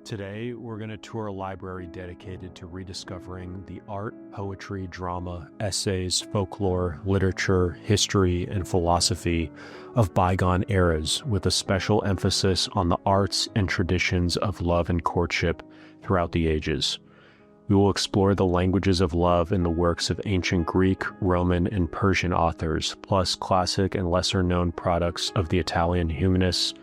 Today, we're going to tour a library dedicated to rediscovering the art, poetry, drama, essays, folklore, literature, history, and philosophy of bygone eras, with a special emphasis on the arts and traditions of love and courtship throughout the ages. We will explore the languages of love in the works of ancient Greek, Roman, and Persian authors, plus classic and lesser-known products of the Italian humanists,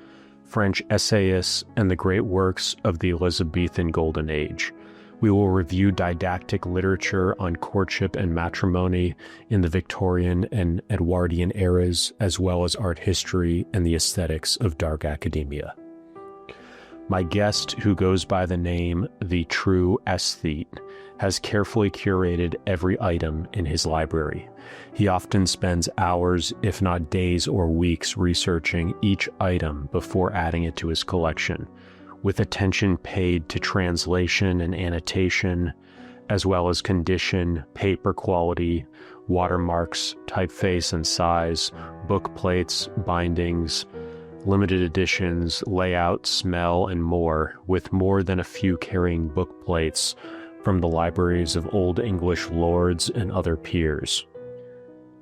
French essayists, and the great works of the Elizabethan Golden Age. We will review didactic literature on courtship and matrimony in the Victorian and Edwardian eras, as well as art history and the aesthetics of dark academia. My guest, who goes by the name TheTrueAesthete, has carefully curated every item in his library. He often spends hours, if not days or weeks, researching each item before adding it to his collection, with attention paid to translation and annotation, as well as condition, paper quality, watermarks, typeface and size, book plates, bindings, limited editions, layout, smell, and more, with more than a few carrying book plates from the libraries of Old English lords and other peers.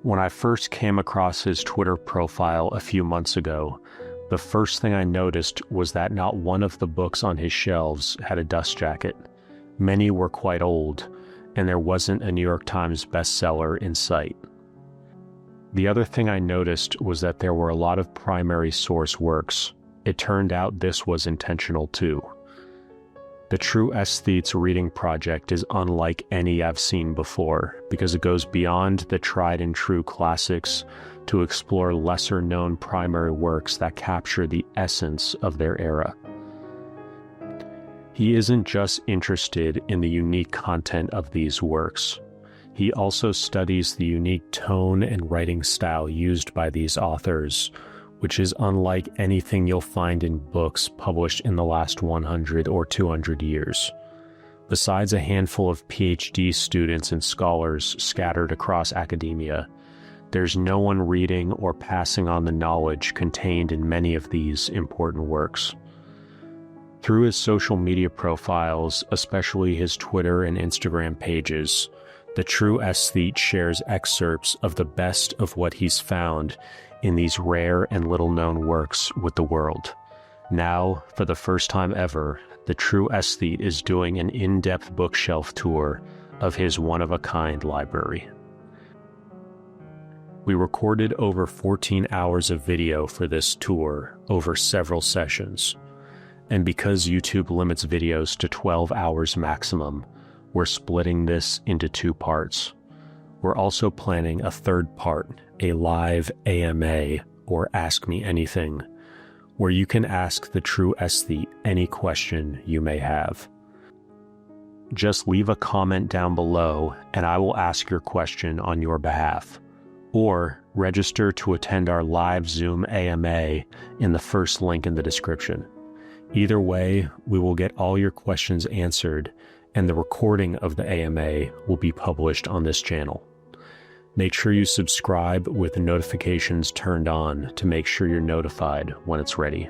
When I first came across his Twitter profile a few months ago, the first thing I noticed was that not one of the books on his shelves had a dust jacket. Many were quite old, and there wasn't a New York Times bestseller in sight. The other thing I noticed was that there were a lot of primary source works. It turned out this was intentional too. TheTrueAesthete's reading project is unlike any I've seen before, because it goes beyond the tried and true classics to explore lesser-known primary works that capture the essence of their era. He isn't just interested in the unique content of these works. He also studies the unique tone and writing style used by these authors, which is unlike anything you'll find in books published in the last 100 or 200 years. Besides a handful of PhD students and scholars scattered across academia, there's no one reading or passing on the knowledge contained in many of these important works. Through his social media profiles, especially his Twitter and Instagram pages, TheTrueAesthete shares excerpts of the best of what he's found in these rare and little-known works with the world. Now, for the first time ever, TheTrueAesthete is doing an in-depth bookshelf tour of his one-of-a-kind library. We recorded over 14 hours of video for this tour over several sessions, and because YouTube limits videos to 12 hours maximum, we're splitting this into 2 parts. We're also planning a third part, a live AMA, or Ask Me Anything, where you can ask TheTrueAesthete any question you may have. Just leave a comment down below and I will ask your question on your behalf, or register to attend our live Zoom AMA in the first link in the description. Either way, we will get all your questions answered, and the recording of the AMA will be published on this channel. Make sure you subscribe with the notifications turned on to make sure you're notified when it's ready.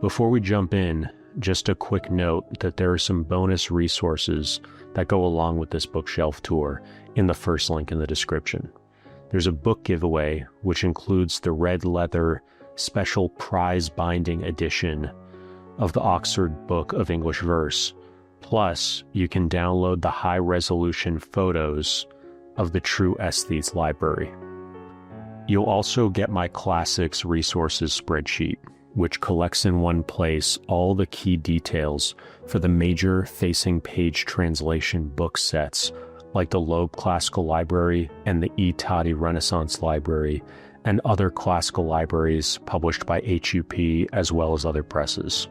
Before we jump in, just a quick note that there are some bonus resources that go along with this bookshelf tour in the first link in the description. There's a book giveaway, which includes the red leather special prize binding edition of the Oxford Book of English Verse. Plus, you can download the high-resolution photos of TheTrueAesthete's library. You'll also get my Classics Resources spreadsheet, which collects in one place all the key details for the major facing page translation book sets, like the Loeb Classical Library and the Tatti Renaissance Library, and other classical libraries published by HUP as well as other presses.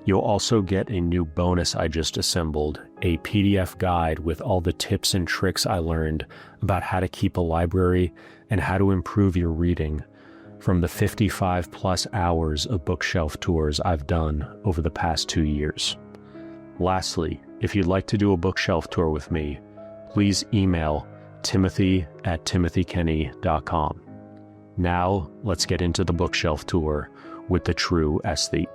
You'll also get a new bonus I just assembled, a PDF guide with all the tips and tricks I learned about how to keep a library and how to improve your reading from the 55 plus hours of bookshelf tours I've done over the past 2 years. Lastly, if you'd like to do a bookshelf tour with me, please email timothy@timothykenny.com. Now, let's get into the bookshelf tour with TheTrueAesthete.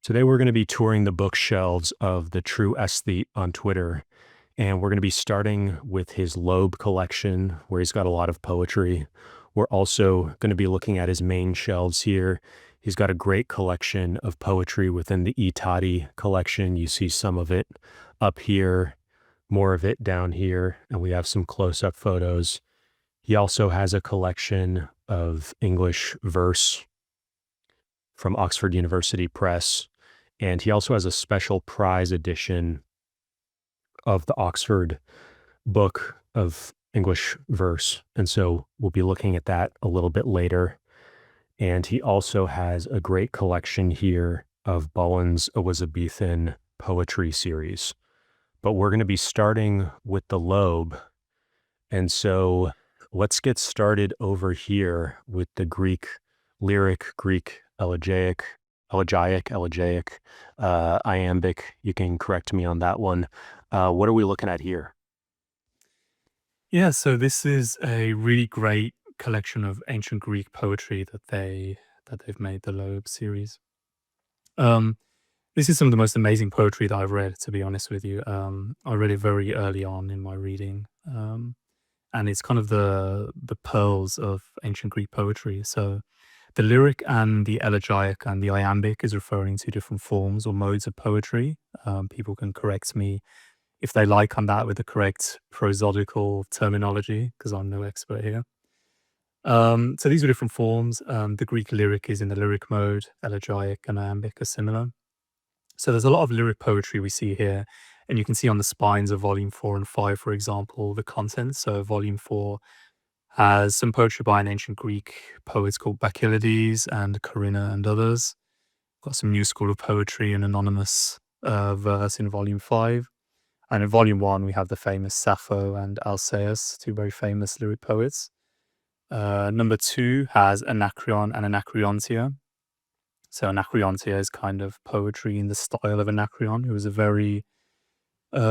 Today we're going to be touring the bookshelves of TheTrueAesthete on Twitter, and we're going to be starting with his Loeb collection, where he's got a lot of poetry. We're also going to be looking at his main shelves here. He's got a great collection of poetry within the Tatti collection. You see some of it up here, more of it down here, and we have some close-up photos. He also has a collection of English verse from Oxford University Press. And he also has a special prize edition of the Oxford book of English verse. And so we'll be looking at that a little bit later. And he also has a great collection here of Bowen's Elizabethan poetry series. But we're going to be starting with the Loeb. And so let's get started over here with the Greek Elegiac, Iambic. You can correct me on that one. What are we looking at here? Yeah, so this is a really great collection of ancient Greek poetry that they've made, the Loeb series. This is some of the most amazing poetry that I've read, to be honest with you. I read it very early on in my reading, and it's kind of the pearls of ancient Greek poetry. So the lyric and the elegiac and the iambic is referring to different forms or modes of poetry. People can correct me if they like on that with the correct prosodical terminology, because I'm no expert here. So these are different forms. The Greek lyric is in the lyric mode, elegiac and iambic are similar. So there's a lot of lyric poetry we see here, and you can see on the spines of volume 4 and 5, for example, the content. So volume 4 has some poetry by an ancient Greek poets called Bacchylides and Corinna and others. Got some new school of poetry and anonymous verse in volume 5. And in volume 1, we have the famous Sappho and Alcaeus, two very famous lyric poets. Number 2 has Anacreon and Anacreontea. So Anacreontea is kind of poetry in the style of Anacreon, who was a very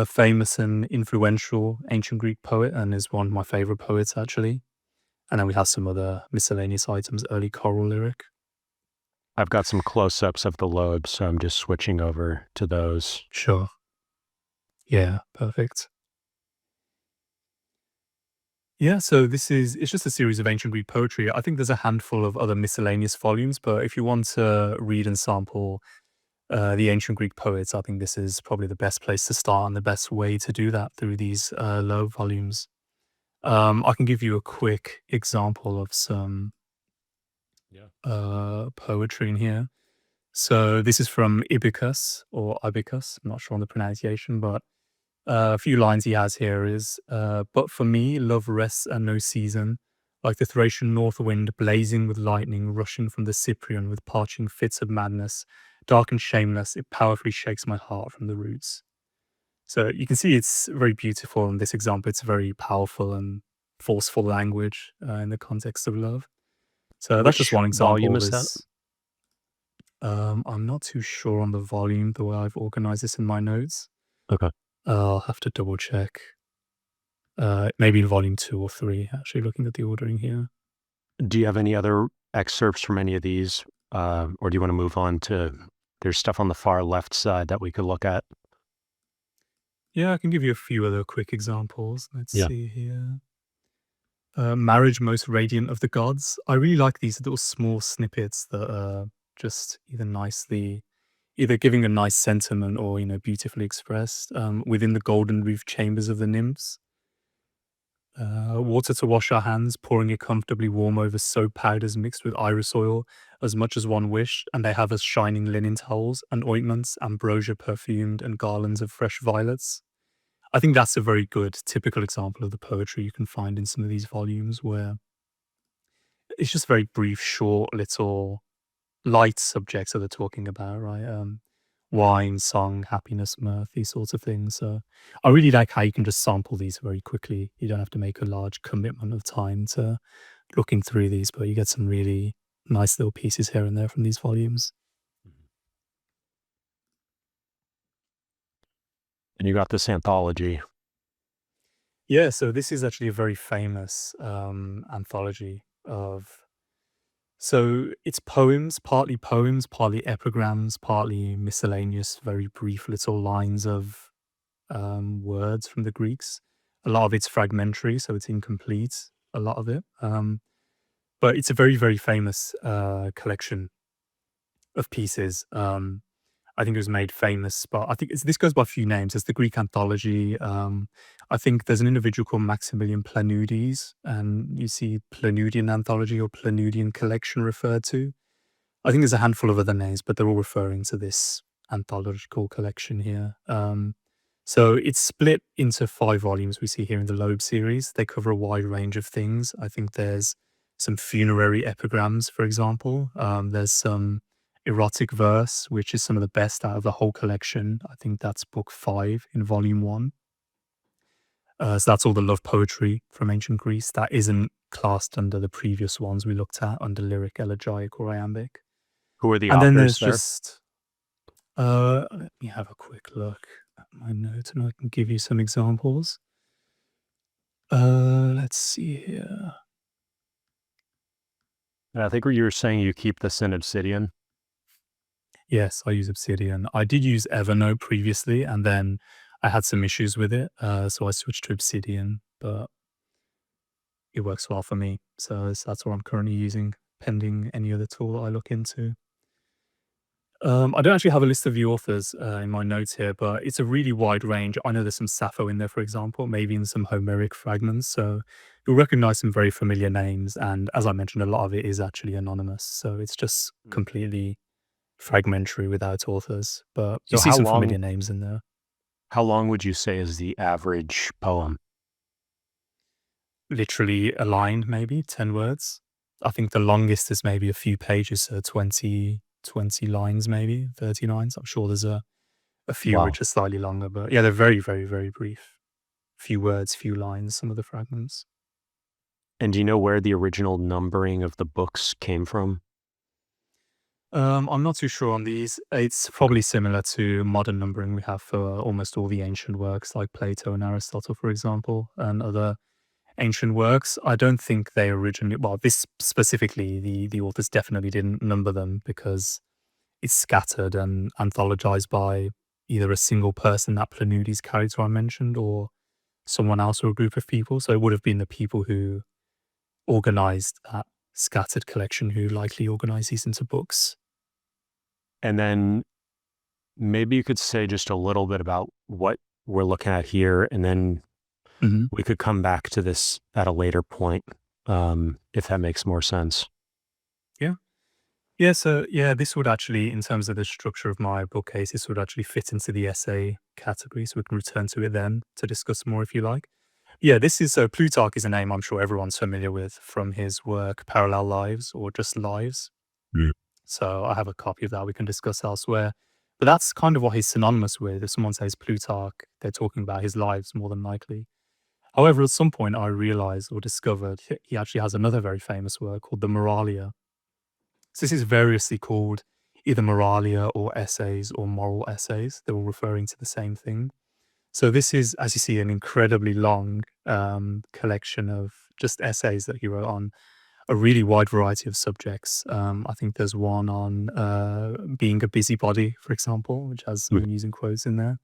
famous and influential ancient Greek poet and is one of my favorite poets, actually. And then we have some other miscellaneous items, early choral lyric. I've got some close-ups of the Loeb, so I'm just switching over to those. Sure. Yeah, perfect. Yeah, so it's just a series of ancient Greek poetry. I think there's a handful of other miscellaneous volumes, but if you want to read and sample the ancient Greek poets, I think this is probably the best place to start and the best way to do that through these Loeb volumes. I can give you a quick example of some poetry in here. So this is from Ibicus or Ibicus. I'm not sure on the pronunciation, but a few lines he has here is, but for me, love rests at no season, like the Thracian north wind blazing with lightning rushing from the Cyprian with parching fits of madness, dark and shameless, it powerfully shakes my heart from the roots. So you can see it's very beautiful in this example. It's very powerful and forceful language in the context of love. So that's just Which one example. volume is that? I'm not too sure on the volume, the way I've organized this in my notes. Okay. I'll have to double check. Maybe in volume 2 or 3, actually, looking at the ordering here. Do you have any other excerpts from any of these? Or do you want to move on to, there's stuff on the far left side that we could look at? Yeah, I can give you a few other quick examples. Let's Yeah. see here. Marriage most radiant of the gods. I really like these little small snippets that are just either giving a nice sentiment or, beautifully expressed within the golden roofed chambers of the nymphs. Water to wash our hands, pouring it comfortably warm over soap powders mixed with iris oil, as much as one wished, and they have us shining linen towels and ointments, ambrosia perfumed, and garlands of fresh violets. I think that's a very good typical example of the poetry you can find in some of these volumes where it's just very brief, short, little light subjects that they're talking about, right? Wine, song, happiness, mirth, these sorts of things. So I really like how you can just sample these very quickly. You don't have to make a large commitment of time to looking through these, but you get some really nice little pieces here and there from these volumes. And you got this anthology. Yeah, so this is actually a very famous anthology of So it's partly poems, partly epigrams, partly miscellaneous, very brief little lines of words from the Greeks. A lot of it's fragmentary, so it's incomplete, a lot of it. But it's a very, very famous collection of pieces. I think it was made famous, but I think this goes by a few names. There's the Greek Anthology. I think there's an individual called Maximilian Planudes, and you see Planudian Anthology or Planudian Collection referred to. I think there's a handful of other names, but they're all referring to this anthological collection here. So it's split into 5 volumes we see here in the Loeb series. They cover a wide range of things. I think there's some funerary epigrams, for example. There's some erotic verse, which is some of the best out of the whole collection. I think that's book 5 in volume 1. So that's all the love poetry from ancient Greece. That isn't classed under the previous ones we looked at under lyric, elegiac, or iambic. Who are the And then authors there's there? just let me have a quick look at my notes and I can give you some examples. Let's see here. And I think you were saying you keep this in Obsidian. Yes, I use Obsidian. I did use Evernote previously, and then I had some issues with it, so I switched to Obsidian, but it works well for me. So that's what I'm currently using, pending any other tool that I look into. I don't actually have a list of the authors in my notes here, but it's a really wide range. I know there's some Sappho in there, for example, maybe in some Homeric fragments. So you'll recognize some very familiar names. And as I mentioned, a lot of it is actually anonymous. So it's just completely fragmentary without authors. But you So see some familiar names in there. how long would you say is the average poem? Literally a line, maybe 10 words. I think the longest is maybe a few pages, so 20 lines, maybe 30 lines. I'm sure there's a few Wow. which are slightly longer, but yeah, they're very, very, very brief. Few words, few lines, some of the fragments. And do you know where the original numbering of the books came from? I'm not too sure on these. It's probably similar to modern numbering we have for almost all the ancient works, like Plato and Aristotle, for example, and other ancient works. I don't think they originally, well, this specifically, the authors definitely didn't number them because it's scattered and anthologized by either a single person, that Planudes character I mentioned, or someone else or a group of people. So it would have been the people who organized that scattered collection who likely organized these into books. And then maybe you could say just a little bit about what we're looking at here, and then we could come back to this at a later point, if that makes more sense. Yeah, so this would actually, in terms of the structure of my bookcase, this would actually fit into the essay category, so we can return to it then to discuss more if you like. Yeah, this is, so Plutarch is a name I'm sure everyone's familiar with from his work Parallel Lives or just Lives. Yeah. So I have a copy of that we can discuss elsewhere. But that's kind of what he's synonymous with. If someone says Plutarch, they're talking about his lives more than likely. However, at some point I realized or discovered he actually has another very famous work called the Moralia. So this is variously called either Moralia or essays or moral essays. They're all referring to the same thing. So this is, as you see, an incredibly long collection of just essays that he wrote on a really wide variety of subjects. I think there's one on being a busybody, for example, which has some amusing quotes in there.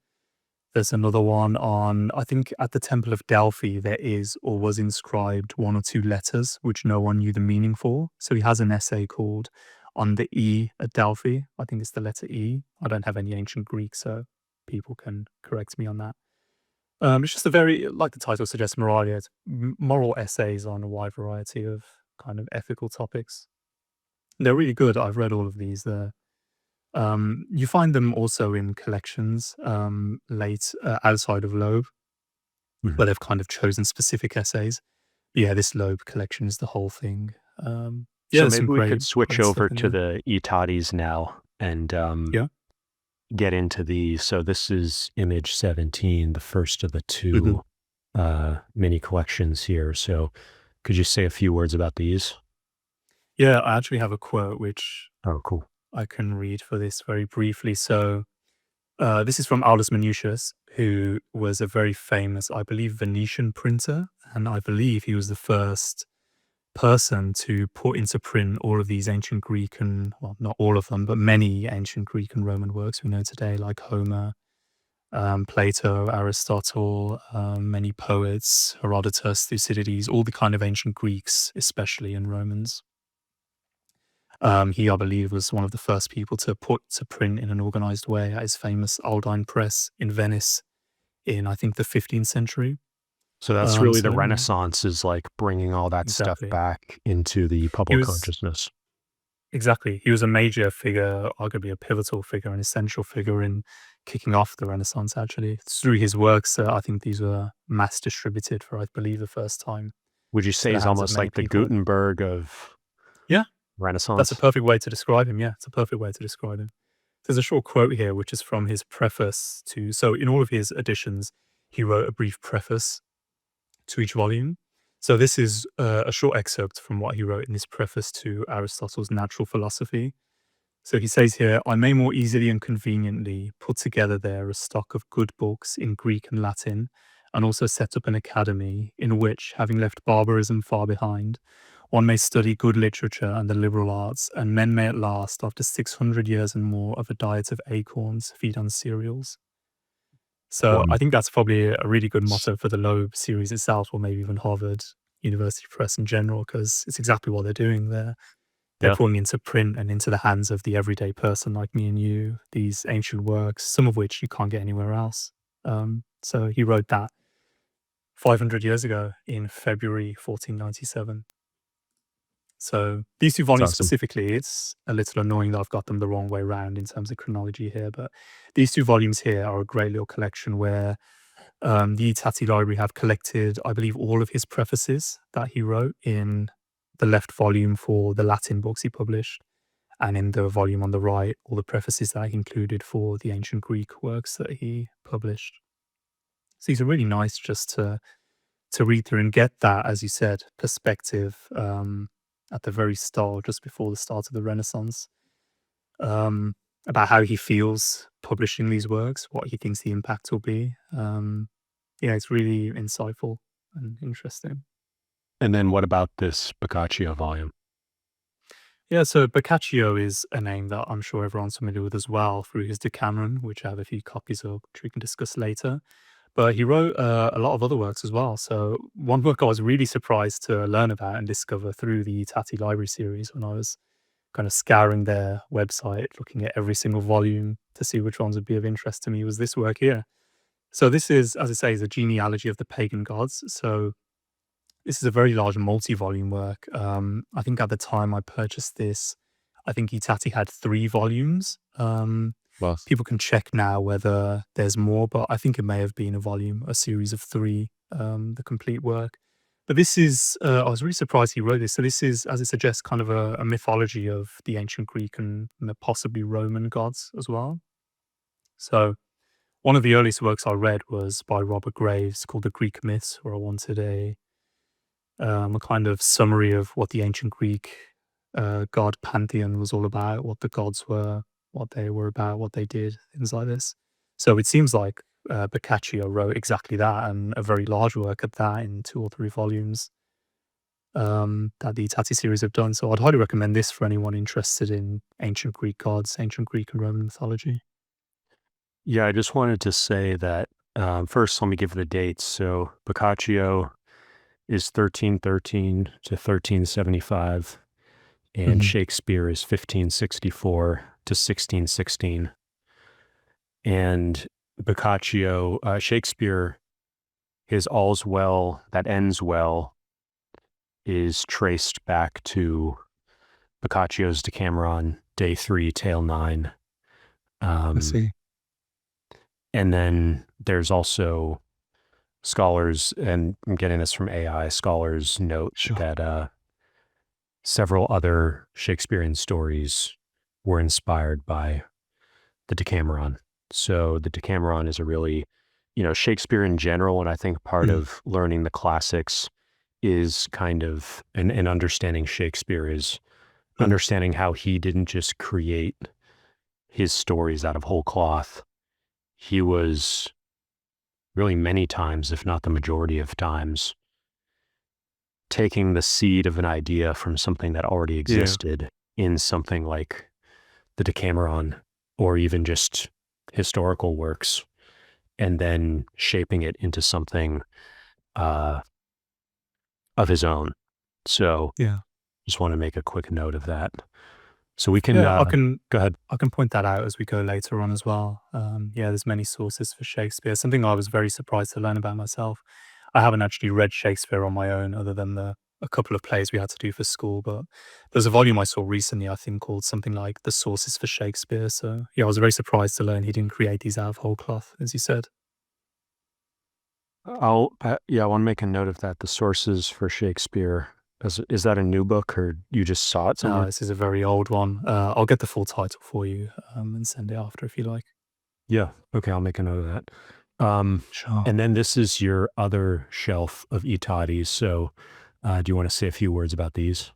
There's another one on, I think at the Temple of Delphi, there is or was inscribed 1 or 2 letters, which no one knew the meaning for. So he has an essay called On the E at Delphi. I think it's the letter E. I don't have any ancient Greek, so people can correct me on that. It's just a very, like the title suggests, Moralia, it's moral essays on a wide variety of kind of ethical topics. They're really good. I've read all of these. You find them also in collections late outside of Loeb, where they've kind of chosen specific essays. But yeah, this Loeb collection is the whole thing. So maybe we could switch over to the Tattis now and get into these. So this is image 17, the first of the 2 mini collections here. So could you say a few words about these? Yeah, I actually have a quote which cool. I can read for this very briefly. So this is from Aldus Manutius, who was a very famous, I believe, Venetian printer. And I believe he was the first person to put into print all of these ancient Greek and, well, not all of them, but many ancient Greek and Roman works we know today, like Homer, Plato, Aristotle, many poets, Herodotus, Thucydides, all the kind of ancient Greeks, especially, and Romans. He, I believe, was one of the first people to put to print in an organized way at his famous Aldine press in Venice in, I think, the 15th century. So that's really the Yeah, Renaissance is like bringing all that stuff exactly. back into the He public was consciousness. exactly. He was a major figure, arguably a pivotal figure, an essential figure in kicking off the Renaissance. Actually, it's through his works, I think these were mass distributed for, I believe, the first time Would you to say the he's hands of almost many like the people. Gutenberg of Yeah, that's a Renaissance? perfect way to describe him. Yeah, it's a perfect way to describe him. There's a short quote here, which is from his preface to. So, in all of his editions, he wrote a brief preface to each volume. So, this is a short excerpt from what he wrote in his preface to Aristotle's Natural Philosophy. So, he says here, I may more easily and conveniently put together there a stock of good books in Greek and Latin, and also set up an academy in which, having left barbarism far behind, one may study good literature and the liberal arts, and men may at last, after 600 years and more of a diet of acorns, feed on cereals. So One. I think that's probably a really good motto for the Loeb series itself, or maybe even Harvard University Press in general, because it's exactly what they're doing there. They're Yeah. putting into print and into the hands of the everyday person like me and you, these ancient works, some of which you can't get anywhere else. So he wrote that 500 years ago in February 1497. So these two That's volumes awesome. specifically, it's a little annoying that I've got them the wrong way around in terms of chronology here, but these two volumes here are a great little collection where the Tatti Library have collected, I believe, all of his prefaces that he wrote in the left volume for the Latin books he published, and in the volume on the right, all the prefaces that he included for the ancient Greek works that he published. So these are really nice just to read through and get that, as you said, perspective at the very start, just before the start of the Renaissance, about how he feels publishing these works, what he thinks the impact will be. Yeah, it's really insightful and interesting. And then what about this Boccaccio volume? Yeah, so Boccaccio is a name that I'm sure everyone's familiar with as well through his Decameron, which I have a few copies of, which we can discuss later. But he wrote a lot of other works as well. So one work I was really surprised to learn about and discover through the Tatti Library series when I was kind of scouring their website, looking at every single volume to see which ones would be of interest to me, was this work here. So this is, as I say, is a genealogy of the pagan gods. So this is a very large multi-volume work. I think at the time I purchased this, I think Tatti had 3 volumes. Well, People can check now whether there's more, but I think it may have been a series of 3, the complete work. But this is, I was really surprised he wrote this. So this is, as it suggests, kind of a mythology of the ancient Greek and possibly Roman gods as well. So one of the earliest works I read was by Robert Graves called The Greek Myths, where I wanted a kind of summary of what the ancient Greek god pantheon was all about, what the gods were, what they were about, what they did, things like this. So it seems like Boccaccio wrote exactly that, and a very large work at that in 2 or 3 volumes that the Tatti series have done. So I'd highly recommend this for anyone interested in ancient Greek gods, ancient Greek and Roman mythology. yeah, I just wanted to say that first, let me give the dates. So Boccaccio is 1313 to 1375, and Mhm. Shakespeare is 1564 to 1616. And Boccaccio, Shakespeare, his All's Well That Ends Well is traced back to Boccaccio's Decameron, Day 3, Tale 9. I see. And then there's also scholars, and I'm getting this from AI, scholars note Sure. that several other Shakespearean stories were inspired by the Decameron. So the Decameron is a really, Shakespeare in general, and I think part Mm. of learning the classics is kind of, and understanding Shakespeare is Mm. understanding how he didn't just create his stories out of whole cloth. He was really many times, if not the majority of times, taking the seed of an idea from something that already existed in something like the Decameron or even just historical works, and then shaping it into something of his own. So just want to make a quick note of that. So we can I go ahead. I can point that out as we go later on as well. There's many sources for Shakespeare. Something I was very surprised to learn about myself. I haven't actually read Shakespeare on my own, other than a couple of plays we had to do for school. But there's a volume I saw recently, I think, called something like "The Sources for Shakespeare." So I was very surprised to learn he didn't create these out of whole cloth, as you said. I want to make a note of that. The Sources for Shakespeare. Is that a new book, or you just saw it somewhere? No, this is a very old one. I'll get the full title for you and send it after if you like. Yeah. Okay, I'll make a note of that. Sure. And then this is your other shelf of Tattis. So do you want to say a few words about these?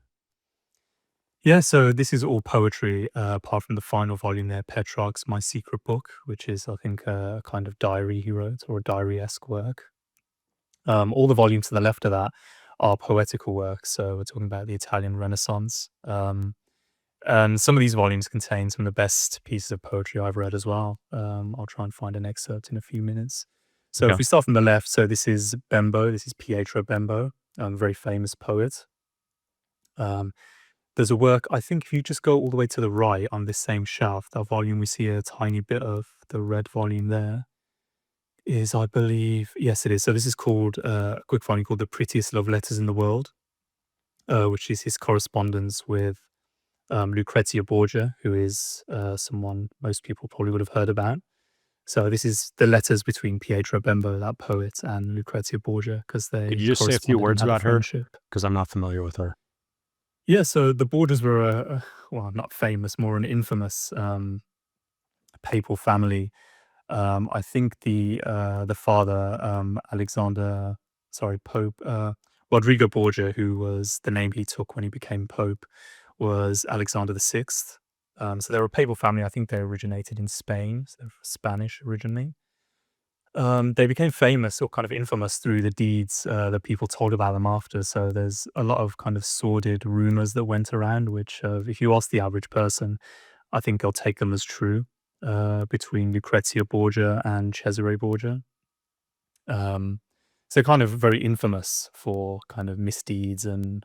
Yeah, so this is all poetry, apart from the final volume there, Petrarch's My Secret Book, which is, I think, a kind of diary he wrote, or a diary-esque work. All the volumes to the left of that are poetical works, so we're talking about the Italian Renaissance. And some of these volumes contain some of the best pieces of poetry I've read as well. I'll try and find an excerpt in a few minutes. So if we start from the left, so this is Bembo, this is Pietro Bembo, a very famous poet. There's a work, I think if you just go all the way to the right on this same shelf, that volume we see a tiny bit of the red volume there is, I believe, yes, it is. So this is called a quick volume called The Prettiest Love Letters in the World, which is his correspondence with Lucrezia Borgia, who is someone most people probably would have heard about. So this is the letters between Pietro Bembo, that poet, and Lucrezia Borgia, because they Could you just say a few words about her? Friendship. Because I'm not familiar with her. Yeah, so the Borgias were, well, not famous, more an infamous papal family. I think the father, Pope Rodrigo Borgia, who was the name he took when he became Pope, was Alexander VI. So they were a papal family. I think they originated in Spain, so they're Spanish originally. They became famous or kind of infamous through the deeds that people told about them after. So there's a lot of kind of sordid rumors that went around, which if you ask the average person, I think they'll take them as true, between Lucrezia Borgia and Cesare Borgia. So kind of very infamous for kind of misdeeds and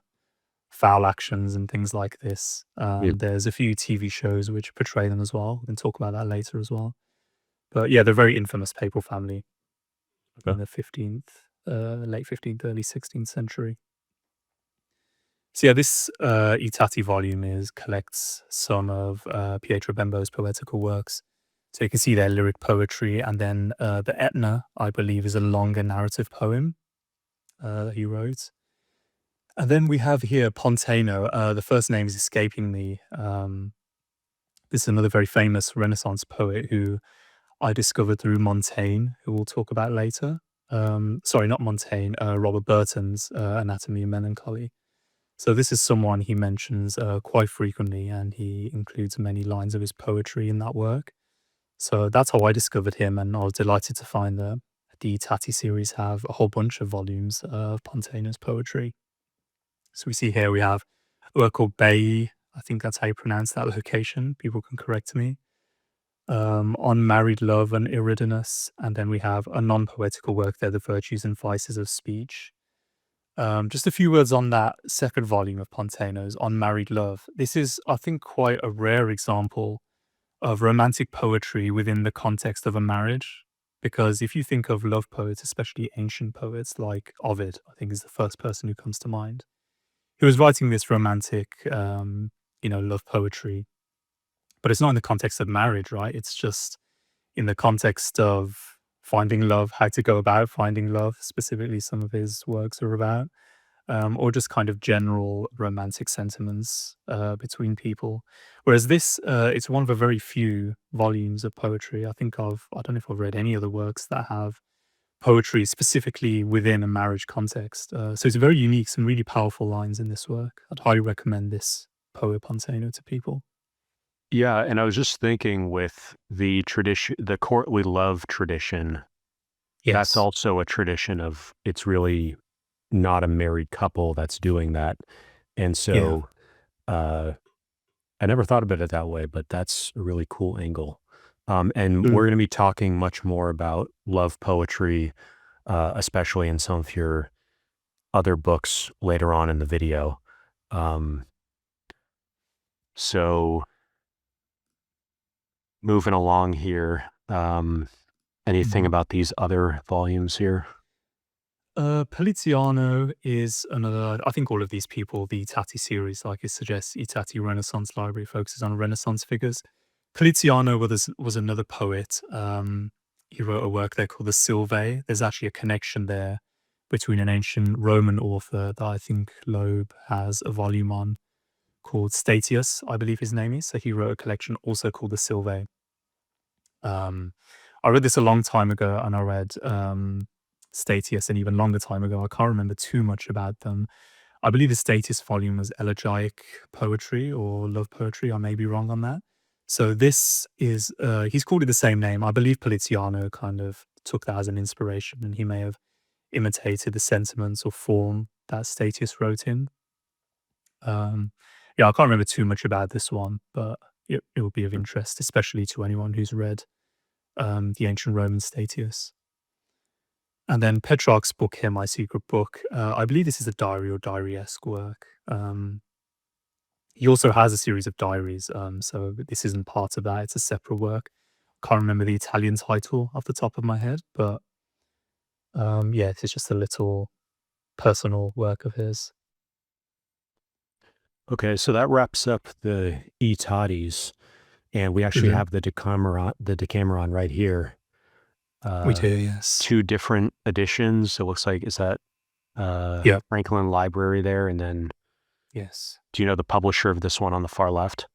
foul actions and things like this. There's a few TV shows which portray them as well. We can talk about that later as well. But yeah, they're a very infamous papal family in the 15th, late 15th, early 16th century. So yeah, this Tatti volume collects some of Pietro Bembo's poetical works. So you can see their lyric poetry, and then the Etna, I believe, is a longer narrative poem that he wrote. And then we have here Pontano. The first name is escaping me. This is another very famous Renaissance poet who I discovered through Montaigne, who we'll talk about later. Sorry, not Montaigne, Robert Burton's Anatomy of Melancholy. So this is someone he mentions quite frequently, and he includes many lines of his poetry in that work. So that's how I discovered him, and I was delighted to find that the Tatti series have a whole bunch of volumes of Pontano's poetry. So we see here we have a work called Baiae. I think that's how you pronounce that location. People can correct me. On Married Love and Eridanus. And then we have a non-poetical work there, The Virtues and Vices of Speech. Just a few words on that second volume of Pontano's, On Married Love. This is, I think, quite a rare example of romantic poetry within the context of a marriage. Because if you think of love poets, especially ancient poets like Ovid, I think is the first person who comes to mind, he was writing this romantic, love poetry. But it's not in the context of marriage, right? It's just in the context of finding love, how to go about finding love, specifically some of his works are about, or just kind of general romantic sentiments between people. Whereas this, it's one of a very few volumes of poetry. I don't know if I've read any other works that have poetry specifically within a marriage context. So it's very unique, some really powerful lines in this work. I'd highly recommend this poet Pontano to people. Yeah, and I was just thinking with the tradition, the courtly love tradition, that's Yes. also a tradition of, it's really not a married couple that's doing that. And so I never thought about it that way, but that's a really cool angle. And we're going to be talking much more about love poetry, especially in some of your other books later on in the video. So moving along here, anything about these other volumes here? Poliziano is another. I think all of these people, the Tatti series, like it suggests, the Tatti Renaissance Library focuses on Renaissance figures. Poliziano was another poet. He wrote a work there called the Silvae. There's actually a connection there between an ancient Roman author that I think Loeb has a volume on called Statius, I believe his name is. So he wrote a collection also called the Silvae. I read this a long time ago, and I read Statius an even longer time ago. I can't remember too much about them. I believe the Statius volume was elegiac poetry or love poetry. I may be wrong on that. So this is, he's called it the same name. I believe Poliziano kind of took that as an inspiration, and he may have imitated the sentiments or form that Statius wrote in. Yeah, I can't remember too much about this one, but it will be of interest, especially to anyone who's read the ancient Roman Statius. And then Petrarch's book here, My Secret Book, I believe this is a diary or diary-esque work. He also has a series of diaries, so this isn't part of that. It's a separate work. Can't remember the Italian title off the top of my head, but yeah, this is just a little personal work of his. Okay, so that wraps up the Tattis, and we actually have the Decameron right here. We do, yes. 2 different editions. It looks like, is that Franklin Library there? And then, yes. Do you know the publisher of this one on the far left?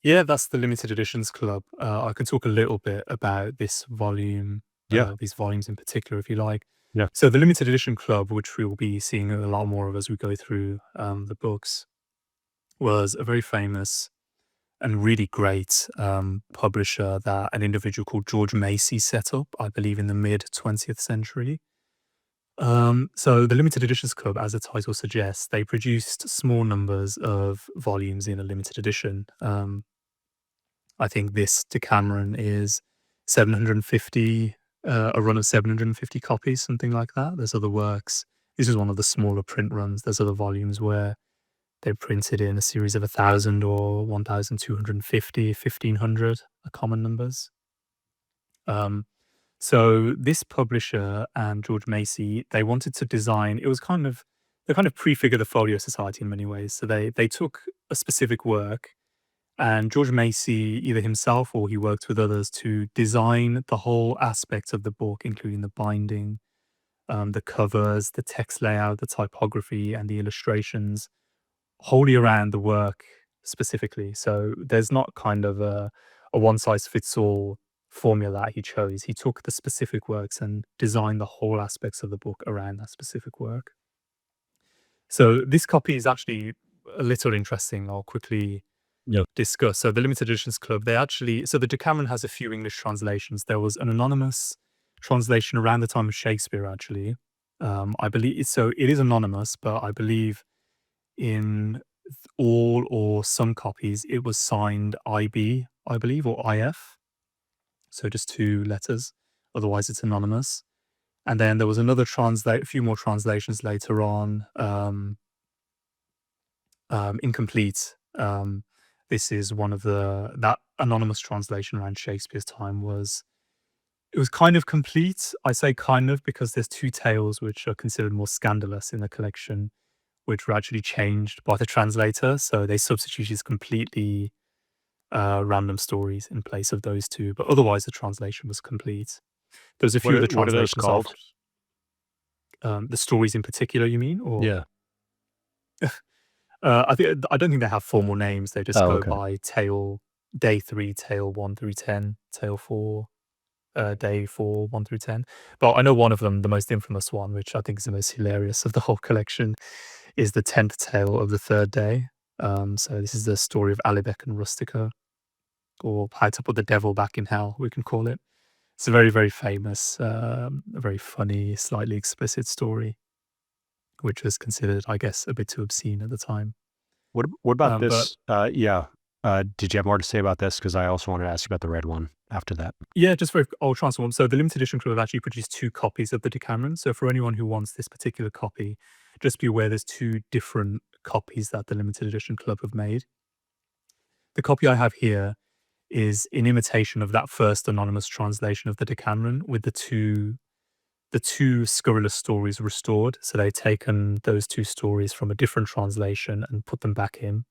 Yeah, that's the Limited Editions Club. I can talk a little bit about this volume, these volumes in particular, if you like. Yeah. So the Limited Edition Club, which we will be seeing a lot more of as we go through the books, was a very famous and really great publisher that an individual called George Macy set up, I believe, in the mid 20th century. So the Limited Editions Club, as the title suggests, they produced small numbers of volumes in a limited edition. I think this Decameron is 750, a run of 750 copies, something like that. There's other works. This is one of the smaller print runs. There's other volumes where they printed in a series of 1,000 or 1,250, 1,500 are common numbers. So this publisher and George Macy, they wanted to design, they kind of prefigure the Folio Society in many ways. So they took a specific work, and George Macy, either himself or he worked with others to design the whole aspect of the book, including the binding, the covers, the text layout, the typography, and the illustrations, wholly around the work specifically. So there's not kind of a one-size-fits-all formula he chose. He took the specific works and designed the whole aspects of the book around that specific work. So this copy is actually a little interesting. I'll quickly discuss. So the Limited Editions Club, so the Decameron has a few English translations. There was an anonymous translation around the time of Shakespeare, actually. I believe, so it is anonymous, but I believe in all or some copies, it was signed IB, I believe, or IF. So just 2 letters. Otherwise, it's anonymous. And then there was a few more translations later on, incomplete. This is one of that anonymous translation around Shakespeare's time it was kind of complete. I say kind of because there's 2 tales which are considered more scandalous in the collection, which were actually changed by the translator. So they substituted completely random stories in place of those 2. But otherwise, the translation was complete. There's a few of the translations. What are those called? The stories in particular, you mean? Or Yeah. I don't think they have formal names. They just go by tale, day 3, tale 1 through 10, tale 4, day 4, 1 through 10. But I know one of them, the most infamous one, which I think is the most hilarious of the whole collection, is the 10th tale of the 3rd day. So this is the story of Iambic and Rustica, or how to put the devil back in hell, we can call it. It's a very, very famous, a very funny, slightly explicit story. which was considered, I guess, a bit too obscene at the time. What about But this? Did you have more to say about this? Because I also wanted to ask you about the red one after that. yeah, just very old transform. So the limited edition club have actually produced 2 copies of the Decameron. So for anyone who wants this particular copy, just be aware there's 2 different copies that the limited edition club have made. The copy I have here is in imitation of that first anonymous translation of the Decameron with the two scurrilous stories restored. So they've taken those 2 stories from a different translation and put them back in.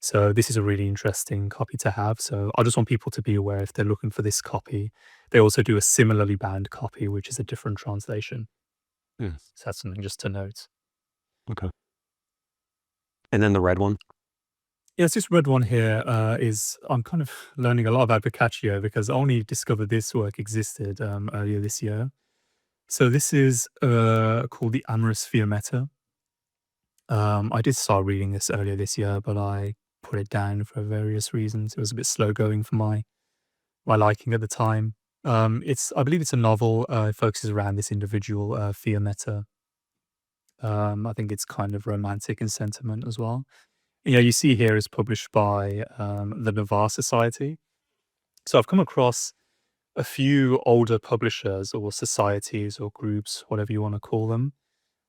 So this is a really interesting copy to have. So I just want people to be aware if they're looking for this copy. They also do a similarly bound copy, which is a different translation. Yeah. So that's something just to note. Okay. And then the red one? Yes, this red one here I'm kind of learning a lot about Boccaccio because I only discovered this work existed earlier this year. So this is called the Amorous Fiammetta. I did start reading this earlier this year, but I put it down for various reasons. It was a bit slow going for my liking at the time. I believe it's a novel. It focuses around this individual, Fiammetta. I think it's kind of romantic in sentiment as well. Yeah, you see here is published by the Navarre Society. So I've come across a few older publishers or societies or groups, whatever you want to call them,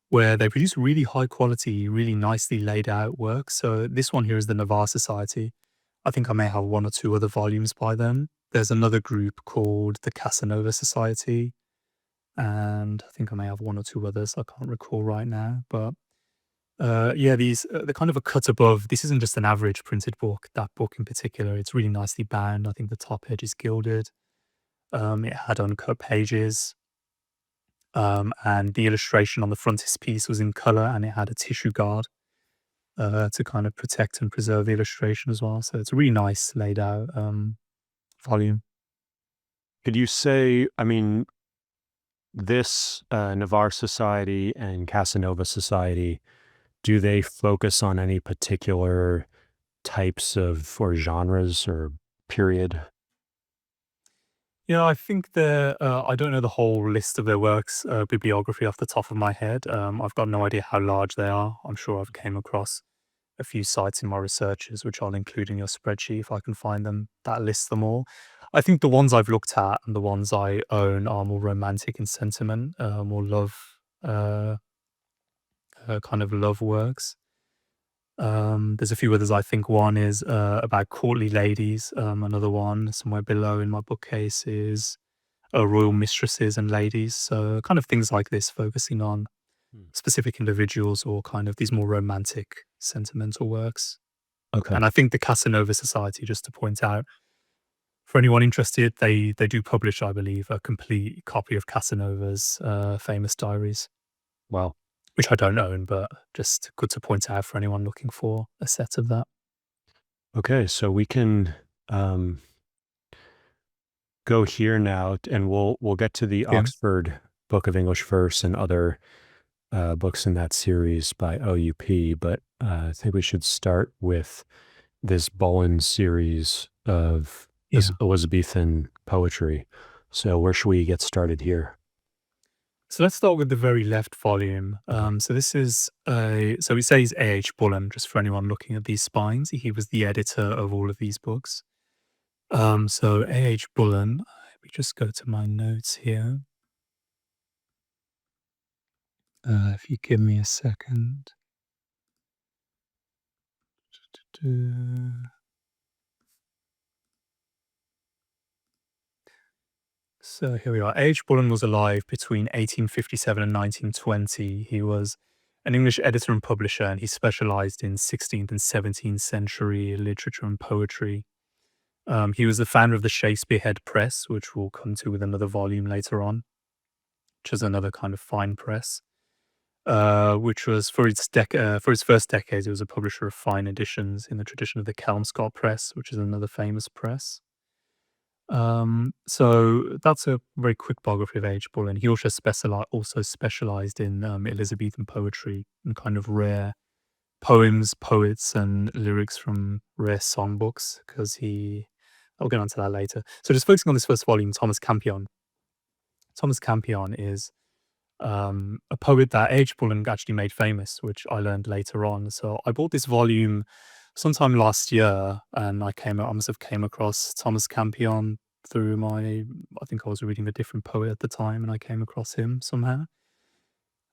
where they produce really high quality, really nicely laid out work. So this one here is the Navarre Society. I think I may have 1 or 2 other volumes by them. There's another group called the Casanova Society, and I think I may have 1 or 2 others. I can't recall right now, but yeah, they're kind of a cut above. This isn't just an average printed book. That book in particular, it's really nicely bound. I think the top edge is gilded. It had uncut pages. And the illustration on the frontispiece was in color, and it had a tissue guard to kind of protect and preserve the illustration as well. So it's a really nice laid out volume. Could you say, I mean, this Navarre Society and Casanova Society, do they focus on any particular types of or genres or period? Yeah, I think I don't know the whole list of their works, bibliography off the top of my head. I've got no idea how large they are. I'm sure I've came across a few sites in my researches, which I'll include in your spreadsheet if I can find them, that lists them all. I think the ones I've looked at and the ones I own are more romantic in sentiment, more love, uh, kind of love works. There's a few others. I think one is about courtly ladies. Another one somewhere below in my bookcase is royal mistresses and ladies. So kind of things like this, focusing on specific individuals or kind of these more romantic, sentimental works. Okay. And I think the Casanova Society, just to point out, for anyone interested, they do publish, I believe, a complete copy of Casanova's famous diaries. Wow. Which I don't own, but just good to point out for anyone looking for a set of that. Okay, so we can go here now, and we'll get to the Yeah. Oxford Book of English Verse and other books in that series by OUP, but I think we should start with this Bullen series of this Elizabethan poetry. So where should we get started here? So let's start with the very left volume. So this is so it says A.H. Bullen, just for anyone looking at these spines. He was the editor of all of these books. So A.H. Bullen, let me just go to my notes here. If you give me a second. So here we are. A.H. Bullen was alive between 1857 and 1920. He was an English editor and publisher, and he specialized in 16th and 17th century literature and poetry. He was the founder of the Shakespeare Head Press, which we'll come to with another volume later on, which is another kind of fine press. Which was for its first decades, it was a publisher of fine editions in the tradition of the Kelmscott Press, which is another famous press. So that's a very quick biography of A.H. Bullen. He also specialized in Elizabethan poetry and kind of rare poems, poets, and lyrics from rare songbooks, because I'll get onto that later. So just focusing on this first volume, Thomas Campion. Thomas Campion is a poet that H. Bullen actually made famous, which I learned later on. So I bought this volume sometime last year, and I must have came across Thomas Campion through I think I was reading a different poet at the time, and I came across him somehow.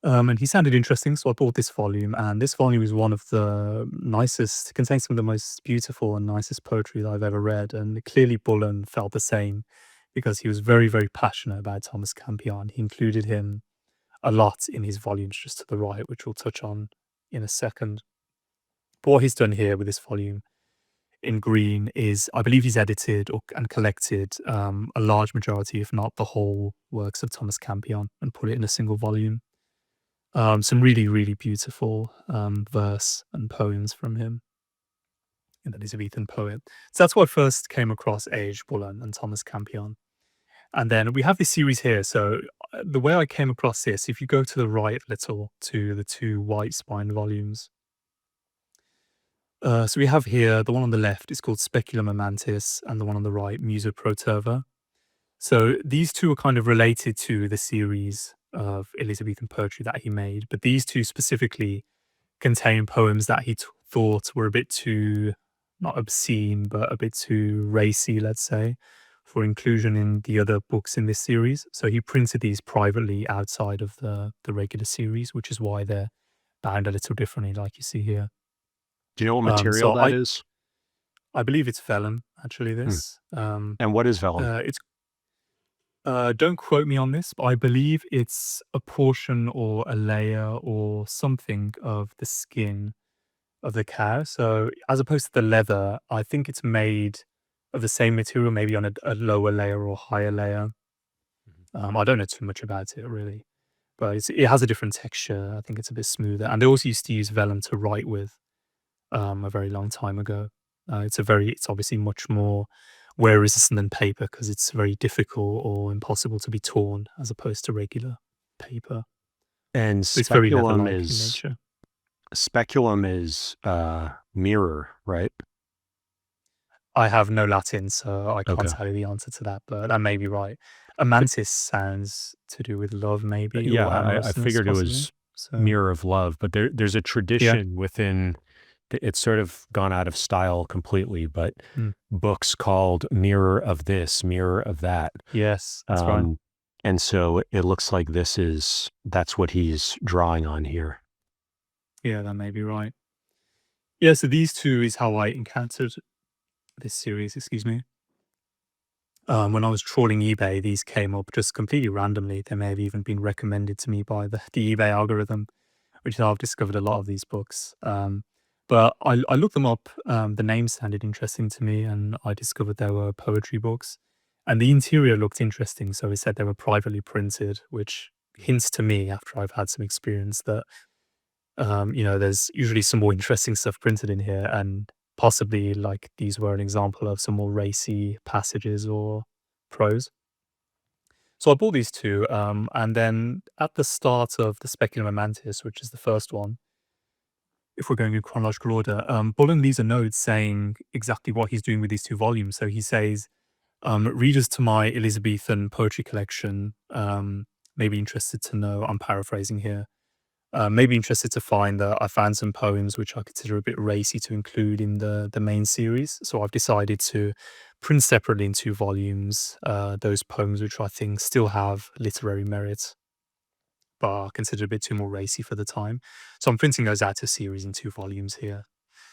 And he sounded interesting, so I bought this volume, and this volume is one of the nicest, contains some of the most beautiful and nicest poetry that I've ever read, and clearly Bullen felt the same, because he was very, very passionate about Thomas Campion. He included him a lot in his volumes just to the right, which we'll touch on in a second. But what he's done here with this volume in green is, I believe he's edited and collected a large majority, if not the whole, works of Thomas Campion and put it in a single volume. Some really, really beautiful verse and poems from him, an Elizabethan poet. So that's why I first came across A.H. Bullen and Thomas Campion. And then we have this series here. So the way I came across this, if you go to the right a little to the two white spine volumes. So we have here, the one on the left is called Speculum Amantis, and the one on the right, Musa Proterva. So these two are kind of related to the series of Elizabethan poetry that he made, but these two specifically contain poems that he thought were a bit too, not obscene, but a bit too racy, let's say, for inclusion in the other books in this series. So he printed these privately outside of the regular series, which is why they're bound a little differently, like you see here. Do you know what material that is? I believe it's vellum, actually, this. And what is vellum? It's don't quote me on this, but I believe it's a portion or a layer or something of the skin of the cow. So as opposed to the leather, I think it's made of the same material, maybe on a lower layer or higher layer. I don't know too much about it, really, but it has a different texture. I think it's a bit smoother. And they also used to use vellum to write with a very long time ago. It's obviously much more wear resistant than paper, because it's very difficult or impossible to be torn as opposed to regular paper. And So it's very speculum leather-like in is nature. speculum is mirror, right? I have no Latin, so I can't Okay. tell you the answer to that, but that may be right. Amantis sounds to do with love, maybe. Yeah, or I amorousness, figured it possibly. was So mirror of love, but there's a tradition within. It's sort of gone out of style completely, but books called Mirror of This, Mirror of That. yes, that's right. And so it looks like that's what he's drawing on here. Yeah, that may be right. Yeah, so these two is how I encountered this series, excuse me. When I was trawling eBay, these came up just completely randomly. They may have even been recommended to me by the eBay algorithm, which is how I've discovered a lot of these books. But I looked them up. The names sounded interesting to me, and I discovered there were poetry books. And the interior looked interesting, so it said they were privately printed, which hints to me, after I've had some experience, that there's usually some more interesting stuff printed in here, and possibly like these were an example of some more racy passages or prose. So I bought these two, and then at the start of the Speculum Amantis, which is the first one, if we're going in chronological order, Bullen leaves a note saying exactly what he's doing with these two volumes. So he says, readers to my Elizabethan poetry collection may be interested to know, I'm paraphrasing here, may be interested to find that I found some poems which I consider a bit racy to include in the main series. So I've decided to print separately in two volumes those poems which I think still have literary merit, but are considered a bit too more racy for the time. So I'm printing those out as series in two volumes here.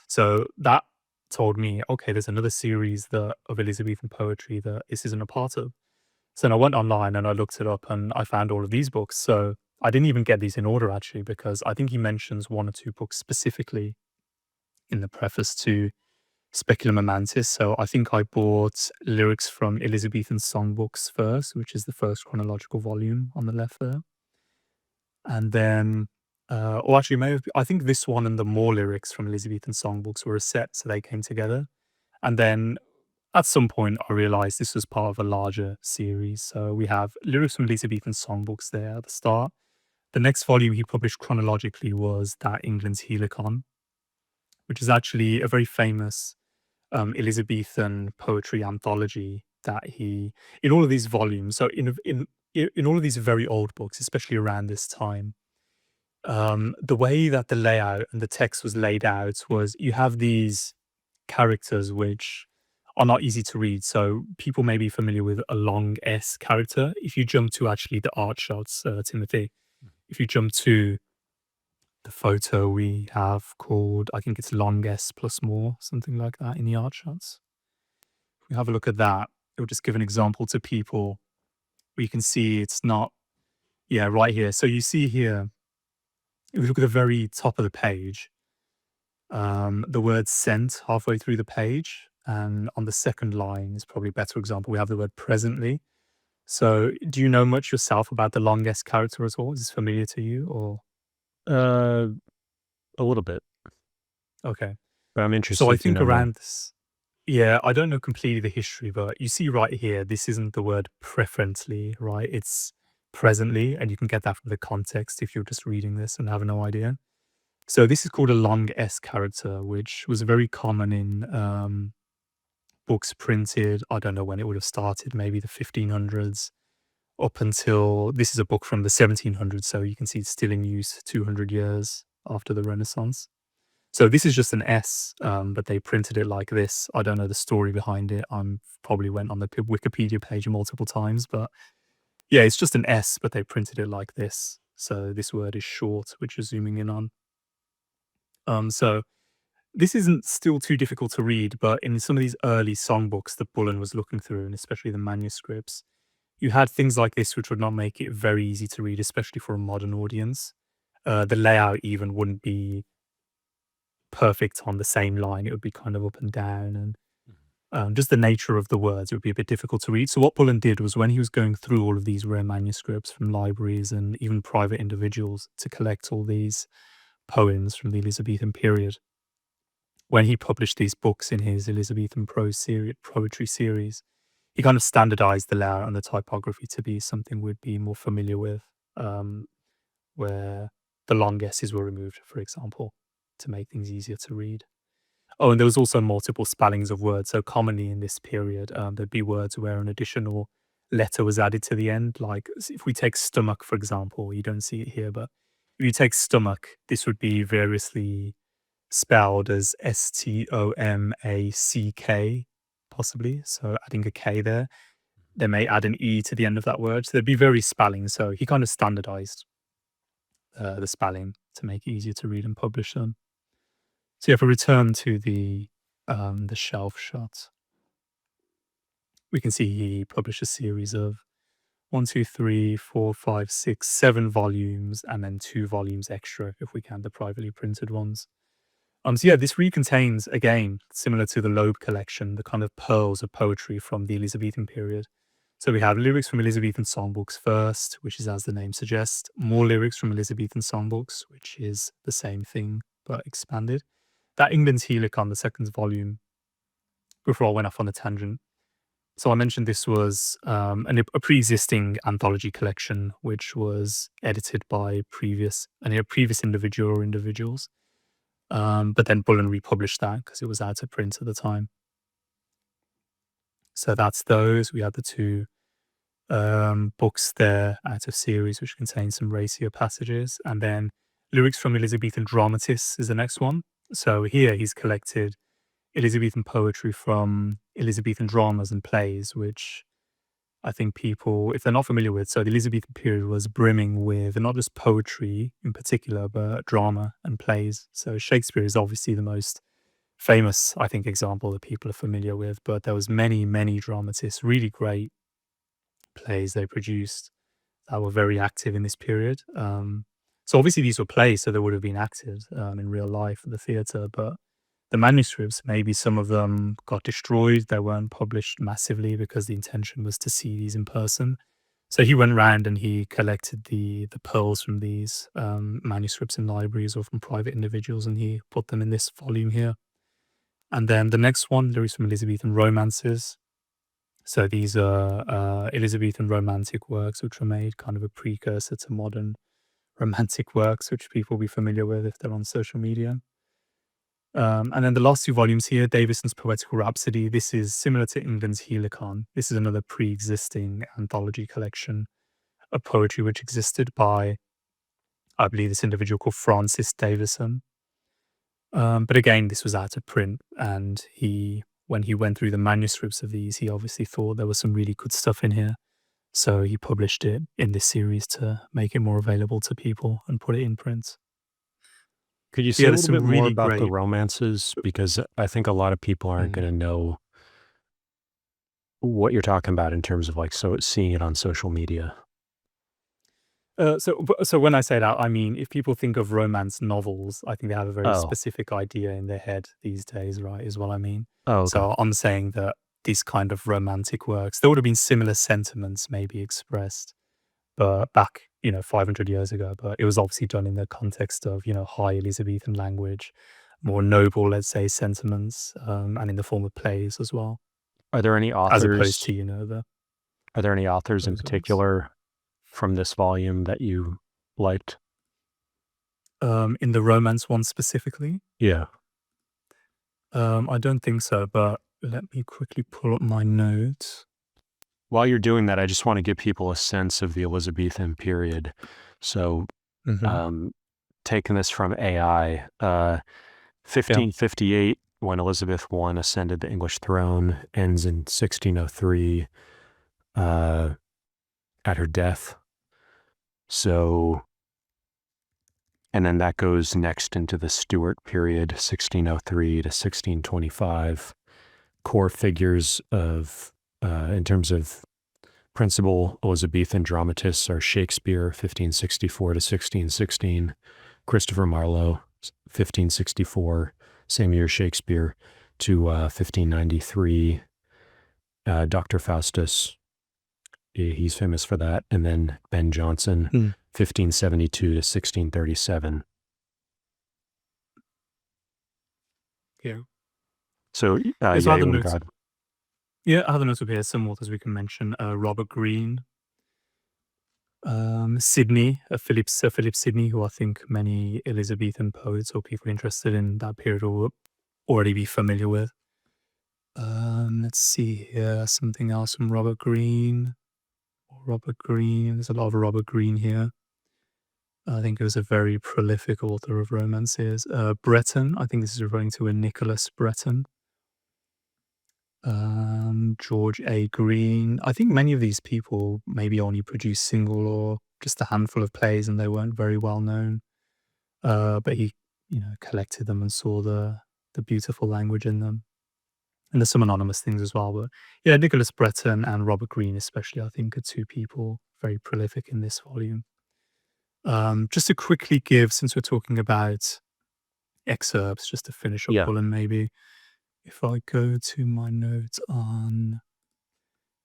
So that told me, okay, there's another series of Elizabethan poetry that this isn't a part of. So then I went online and I looked it up, and I found all of these books. So I didn't even get these in order, actually, because I think he mentions one or two books specifically in the preface to Speculum Amantis. So I think I bought lyrics from Elizabethan songbooks first, which is the first chronological volume on the left there. And then, or actually, I think this one and the more lyrics from Elizabethan songbooks were a set, so they came together. And then at some point, I realized this was part of a larger series. So we have lyrics from Elizabethan songbooks there at the start. The next volume he published chronologically was That England's Helicon, which is actually a very famous Elizabethan poetry anthology that he, in all of these volumes, so in all of these very old books, especially around this time, the way that the layout and the text was laid out was you have these characters which are not easy to read. So people may be familiar with a long S character. If you jump to actually the art shots, Timothy, if you jump to the photo we have called, I think it's long S plus more, something like that in the art shots. If we have a look at that, it will just give an example to people where you can see it's not, yeah, right here. So you see here, if you look at the very top of the page, the word sent halfway through the page. And on the second line is probably a better example. We have the word presently. So do you know much yourself about the longest character at all? Is this familiar to you or? Uh, a little bit, Okay. but I'm So I interested to think know more. around this, yeah, I don't know completely the history, but you see right here, this isn't the word preferently, right? It's presently, and you can get that from the context if you're just reading this and have no idea. So this is called a long S character, which was very common in books printed. I don't know when it would have started, maybe the 1500s up until this is a book from the 1700s. So you can see it's still in use 200 years after the Renaissance. So this is just an S, but they printed it like this. I don't know the story behind it. I'm probably went on the Wikipedia page multiple times, but yeah, it's just an S, but they printed it like this. So this word is short, which you're zooming in on. So this isn't still too difficult to read, but in some of these early songbooks that Bullen was looking through, and especially the manuscripts, you had things like this which would not make it very easy to read, especially for a modern audience. The layout even wouldn't be perfect on the same line. It would be kind of up and down, and just the nature of the words, it would be a bit difficult to read. So what Bullen did was when he was going through all of these rare manuscripts from libraries and even private individuals to collect all these poems from the Elizabethan period, when he published these books in his Elizabethan poetry series, he kind of standardized the layout and the typography to be something we'd be more familiar with, where the long S's were removed, for example, to make things easier to read. Oh, and there was also multiple spellings of words. So commonly in this period, there'd be words where an additional letter was added to the end. Like if we take stomach, for example, you don't see it here, but if you take stomach, this would be variously spelled as Stomack, possibly. So adding a K there. They may add an E to the end of that word. So there'd be various spellings. So he kind of standardized the spelling to make it easier to read and publish them. So if we return to the shelf shot, we can see he published a series of 1, 2, 3, 4, 5, 6, 7 volumes, and then 2 volumes extra if we count the privately printed ones. So yeah, this really contains, again, similar to the Loeb collection, the kind of pearls of poetry from the Elizabethan period. So we have lyrics from Elizabethan songbooks first, which is as the name suggests, more lyrics from Elizabethan songbooks, which is the same thing but expanded. That England's Helic, the second volume, before I went off on a tangent. So I mentioned this was a pre-existing anthology collection, which was edited by previous individual or individuals. But then Bullen republished that because it was out of print at the time. So that's those. We have the 2 books there out of series, which contain some racier passages. And then lyrics from Elizabethan dramatists is the next one. So here he's collected Elizabethan poetry from Elizabethan dramas and plays, which I think people, if they're not familiar with, so the Elizabethan period was brimming with not just poetry in particular, but drama and plays. So Shakespeare is obviously the most famous, I think, example that people are familiar with, but there was many, many dramatists, really great plays they produced that were very active in this period. So obviously these were plays, so they would have been acted in real life at the theatre, but the manuscripts, maybe some of them got destroyed. They weren't published massively because the intention was to see these in person. So he went round and he collected the pearls from these manuscripts in libraries or from private individuals, and he put them in this volume here. And then the next one, lyrics from Elizabethan romances. So these are Elizabethan romantic works, which were made kind of a precursor to modern romantic works, which people will be familiar with if they're on social media. And then the last two volumes here, Davison's Poetical Rhapsody. This is similar to England's Helicon. This is another pre-existing anthology collection of poetry which existed by, I believe, this individual called Francis Davison. But again, this was out of print, and when he went through the manuscripts of these, he obviously thought there was some really good stuff in here. So he published it in this series to make it more available to people and put it in print. Could you say a little bit more about the romances? Because I think a lot of people aren't going to know what you're talking about in terms of like seeing it on social media. So when I say that, I mean, if people think of romance novels, I think they have a very Oh. specific idea in their head these days, right, is what I mean. Oh, okay. So I'm saying that these kind of romantic works, there would have been similar sentiments maybe expressed, but back, 500 years ago, but it was obviously done in the context of, high Elizabethan language, more noble, let's say, sentiments, and in the form of plays as well. Are there any As authors? opposed to, Are there any authors in particular from this volume that you liked? In the romance one specifically? Yeah. I don't think so, but let me quickly pull up my notes. While you're doing that, I just want to give people a sense of the Elizabethan period. So, taking this from AI, 1558, when Elizabeth I ascended the English throne, ends in 1603 at her death. So, and then that goes next into the Stuart period, 1603 to 1625. Core figures of, in terms of principal Elizabethan dramatists are Shakespeare, 1564 to 1616, Christopher Marlowe, 1564, same year Shakespeare, to 1593, Dr. Faustus, he's famous for that, and then Ben Jonson, 1572 to 1637. Yeah. So, I have the notes up here. Some authors we can mention: Robert Greene, Sidney, Philip Sidney, who I think many Elizabethan poets or people interested in that period will already be familiar with. Let's see here, something else from Robert Greene. There's a lot of Robert Greene here. I think he was a very prolific author of romances. Breton, I think this is referring to a Nicholas Breton. George A. Green. I think many of these people maybe only produced single or just a handful of plays, and they weren't very well known. But he, collected them and saw the beautiful language in them. And there's some anonymous things as well. But yeah, Nicholas Breton and Robert Greene especially, I think, are two people very prolific in this volume. Just to quickly give, since we're talking about excerpts, just to finish up, Bullen, maybe. If I go to my notes on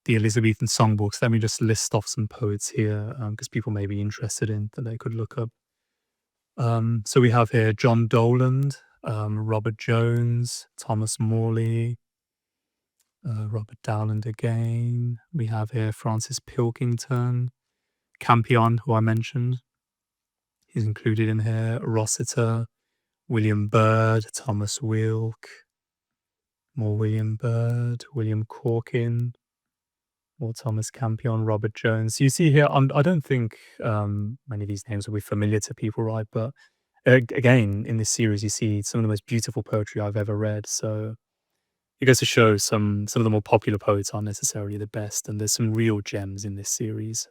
the Elizabethan songbooks, let me just list off some poets here, because people may be interested in that they could look up. So we have here John Doland, Robert Jones, Thomas Morley, Robert Dowland again. We have here Francis Pilkington, Campion, who I mentioned. He's included in here. Rossiter, William Byrd, Thomas Wilk, more William Byrd, William Corkin, more Thomas Campion, Robert Jones. You see here, I don't think many of these names will be familiar to people, right? But again, in this series, you see some of the most beautiful poetry I've ever read. So it goes to show some of the more popular poets aren't necessarily the best, and there's some real gems in this series.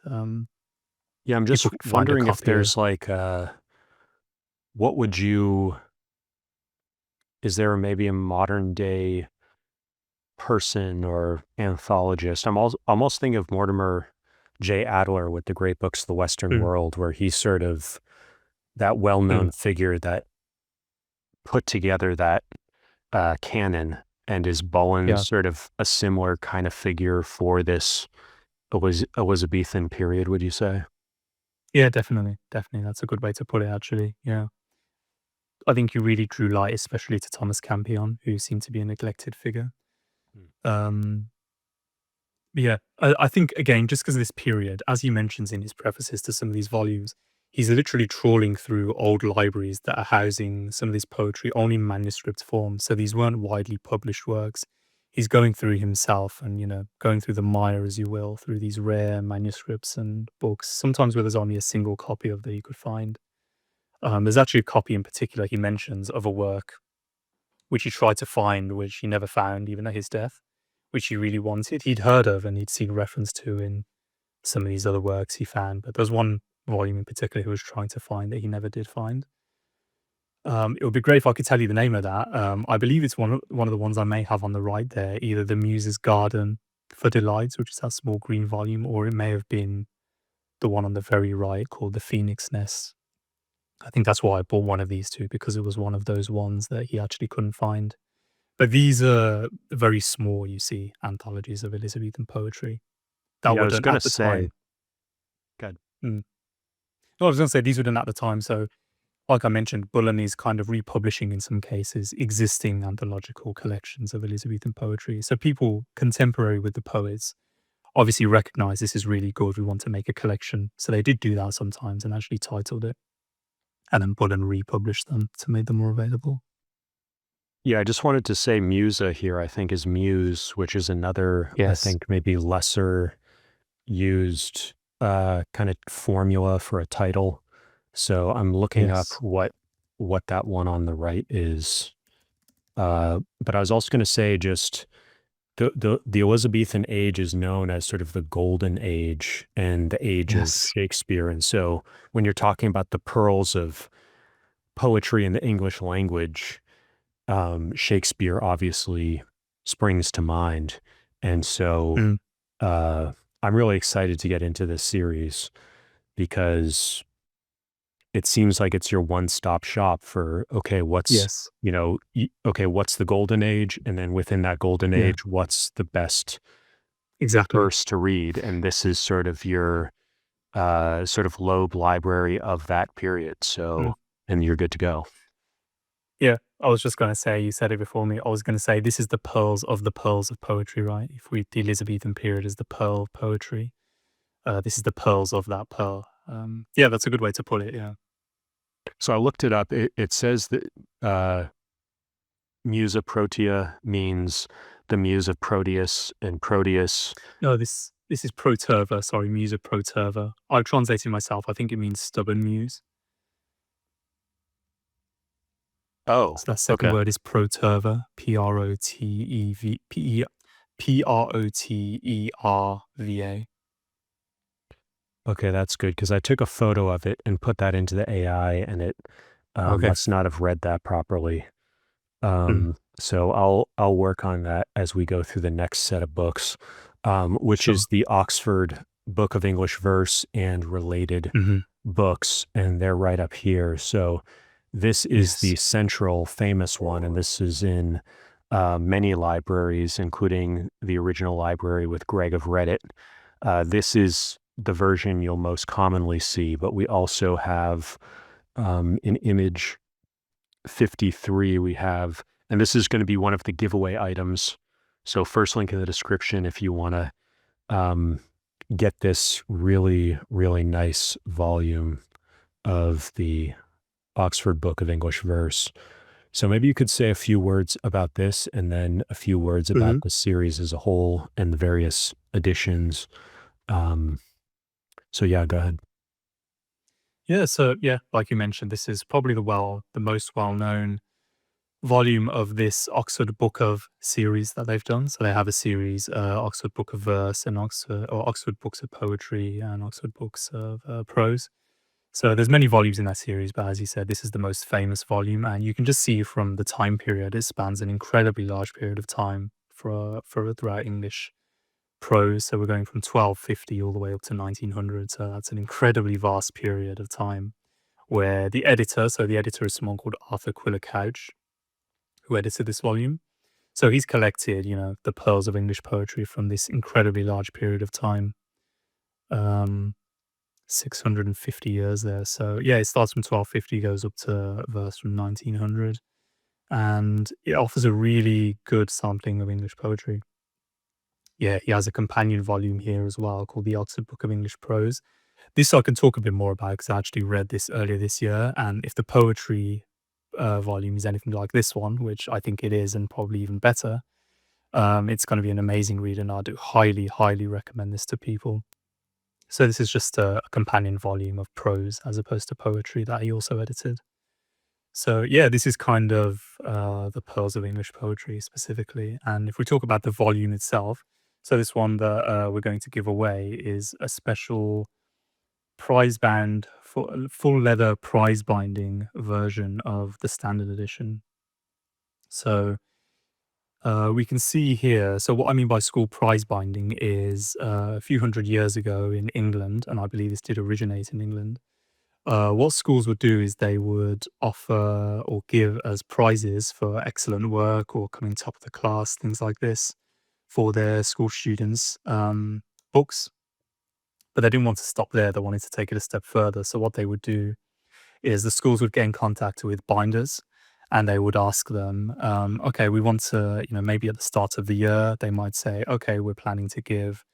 Yeah, I'm just wondering if there's is there maybe a modern day person or anthologist? I'm almost thinking of Mortimer J. Adler with the great books of the Western World, where he's sort of that well-known figure that put together that canon. And is Bullen sort of a similar kind of figure for this Elizabethan period, would you say? Yeah, definitely. That's a good way to put it, actually. Yeah. I think you really drew light, especially to Thomas Campion, who seemed to be a neglected figure. Yeah, I think, again, just because of this period, as he mentions in his prefaces to some of these volumes, he's literally trawling through old libraries that are housing some of this poetry only in manuscript form. So these weren't widely published works. He's going through himself and, going through the mire, as you will, through these rare manuscripts and books, sometimes where there's only a single copy of that you could find. There's actually a copy in particular he mentions of a work which he tried to find, which he never found, even at his death, which he really wanted. He'd heard of and he'd seen reference to in some of these other works he found, but there's one volume in particular he was trying to find that he never did find. It would be great if I could tell you the name of that. I believe it's one of the ones I may have on the right there, either The Muse's Garden for Delights, which is that small green volume, or it may have been the one on the very right called The Phoenix Nest. I think that's why I bought one of these two, because it was one of those ones that he actually couldn't find. But these are very small, you see, anthologies of Elizabethan poetry. That Yeah, I were was done going to at the say, time. good. No, I was going to say these were done at the time. So, like I mentioned, Bullen is kind of republishing, in some cases, existing anthological collections of Elizabethan poetry. So people contemporary with the poets obviously recognize this is really good. We want to make a collection. So they did do that sometimes and actually titled it. And then Bullen republished them to make them more available. Yeah, I just wanted to say Musa here, I think, is Muse, which is another, Yes. I think, maybe lesser used kind of formula for a title. So I'm looking up Yes. what that one on the right is. But I was also going to say just the Elizabethan age is known as sort of the golden age and the age of Yes. Shakespeare. And so when you're talking about the pearls of poetry in the English language, Shakespeare obviously springs to mind. And so I'm really excited to get into this series because it seems like it's your one-stop shop for, okay, what's, Yes. what's the golden age? And then within that golden Yeah. age, what's the best Exactly. verse to read? And this is sort of your sort of Loeb library of that period. So, and you're good to go. Yeah, I was just going to say, you said it before me. I was going to say, this is the pearls of poetry, right? If the Elizabethan period is the pearl of poetry, this is the pearls of that pearl. Yeah, that's a good way to put it. Yeah. So I looked it up. It says that Musa Protea means the muse of Proteus, and Proteus. No, this is proterva. Sorry, Musa proterva. I've translated myself. I think it means stubborn muse. Oh, So that second okay. word is proterva. Proterva. Okay, that's good because I took a photo of it and put that into the AI, and it Okay. must not have read that properly. So I'll work on that as we go through the next set of books, which Sure. is the Oxford Book of English Verse and related books, and they're right up here. So this is the central famous one, and this is in many libraries, including the original library with Greg of Reddit. This is the version you'll most commonly see, but we also have in image 53, we have, and this is going to be one of the giveaway items. So first link in the description if you want to get this really, really nice volume of the Oxford Book of English Verse. So maybe you could say a few words about this and then a few words about the series as a whole and the various editions. So yeah, go ahead. Yeah, so yeah, like you mentioned, this is probably the most well-known volume of this Oxford Book of series that they've done. So they have a series, Oxford Book of Verse and Oxford Books of Poetry and Oxford Books of Prose. So there's many volumes in that series, but as you said, this is the most famous volume, and you can just see from the time period, it spans an incredibly large period of time for throughout English prose. So we're going from 1250 all the way up to 1900. So that's an incredibly vast period of time where the editor is someone called Arthur Quiller-Couch, who edited this volume. So he's collected, the pearls of English poetry from this incredibly large period of time. 650 years there. So yeah, it starts from 1250, goes up to verse from 1900. And it offers a really good sampling of English poetry. Yeah, he has a companion volume here as well called the Oxford Book of English Prose. This I can talk a bit more about because I actually read this earlier this year, and if the poetry volume is anything like this one, which I think it is, and probably even better, it's going to be an amazing read, and I do highly, highly recommend this to people. So this is just a companion volume of prose as opposed to poetry that he also edited. So yeah, this is kind of the pearls of English poetry specifically. And if we talk about the volume itself, so this one that we're going to give away is a special prize bound for full leather prize binding version of the standard edition. So we can see here. So what I mean by school prize binding is a few hundred years ago in England, and I believe this did originate in England. What schools would do is they would offer or give as prizes for excellent work or coming top of the class, things like this, for their school students, books. But they didn't want to stop there. They wanted to take it a step further. So what they would do is the schools would get in contact with binders and they would ask them, okay, we want to, maybe at the start of the year, they might say, okay, we're planning to give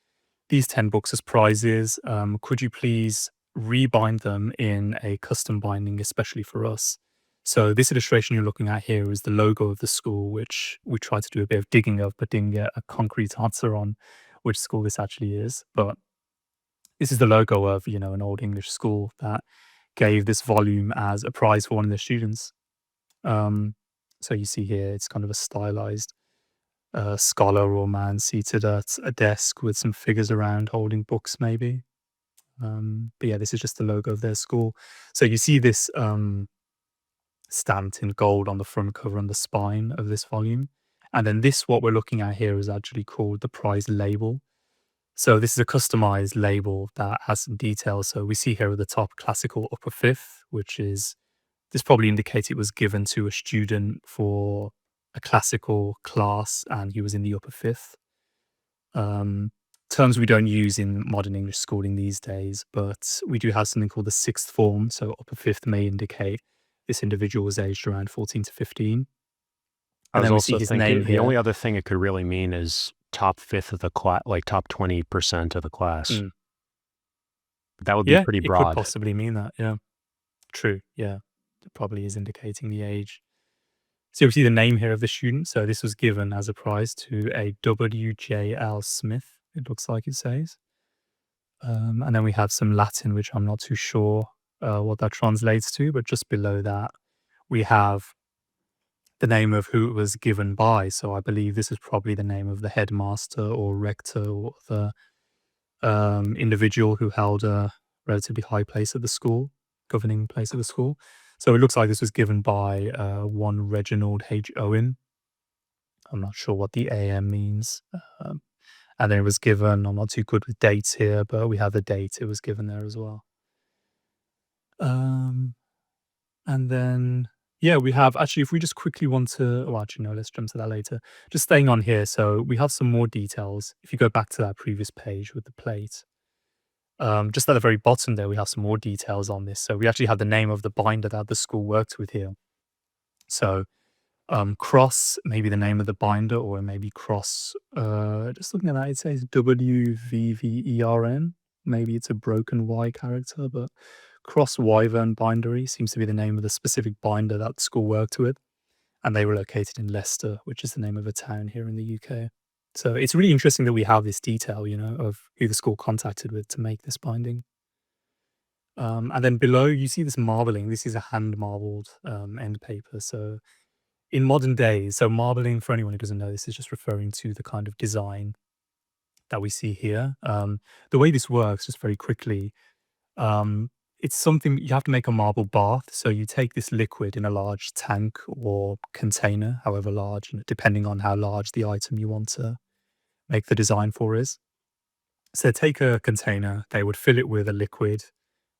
these 10 books as prizes. Could you please rebind them in a custom binding, especially for us? So this illustration you're looking at here is the logo of the school, which we tried to do a bit of digging of, but didn't get a concrete answer on which school this actually is. But this is the logo of, an old English school that gave this volume as a prize for one of their students. So you see here, it's kind of a stylized scholar or man seated at a desk with some figures around holding books, maybe. But yeah, this is just the logo of their school. So you see this stamped in gold on the front cover and the spine of this volume. And then this, what we're looking at here, is actually called the prize label. So this is a customized label that has some details. So we see here at the top, classical upper fifth, which is, this probably indicates it was given to a student for a classical class and he was in the upper fifth. Terms we don't use in modern English schooling these days, but we do have something called the sixth form. So upper fifth may indicate this individual was aged around 14 to 15. I And was then we also see his thinking name the here. only other thing it could really mean is top fifth of the class, like top 20% of the class. That would be pretty It could broad. possibly mean that. Yeah, true. Yeah, it probably is indicating the age. So you see the name here of the student. So this was given as a prize to a W.J.L. Smith, it looks like it says. And then we have some Latin, which I'm not too sure what that translates to, but just below that, we have the name of who it was given by. So I believe this is probably the name of the headmaster or rector or the individual who held a relatively high place at the school, governing place at the school. So it looks like this was given by one Reginald H. Owen. I'm not sure what the AM means. And then it was given, I'm not too good with dates here, but we have the date it was given there as well. And then, yeah, we have, actually, if we just quickly want to, oh, actually, no, let's jump to that later. Just staying on here. So we have some more details. If you go back to that previous page with the plate, just at the very bottom there, we have some more details on this. So we actually have the name of the binder that the school worked with here. So Cross, maybe the name of the binder, or maybe Cross, just looking at that, it says WVVERN. Maybe it's a broken Y character, but Cross Wyvern Bindery seems to be the name of the specific binder that the school worked with. And they were located in Leicester, which is the name of a town here in the UK. So it's really interesting that we have this detail, of who the school contacted with to make this binding. And then below, you see this marbling. This is a hand marbled end paper. So in modern days, so marbling, for anyone who doesn't know, this is just referring to the kind of design that we see here. The way this works, just very quickly, it's something you have to make a marble bath. So you take this liquid in a large tank or container, however large, depending on how large the item you want to make the design for is. So take a container, they would fill it with a liquid,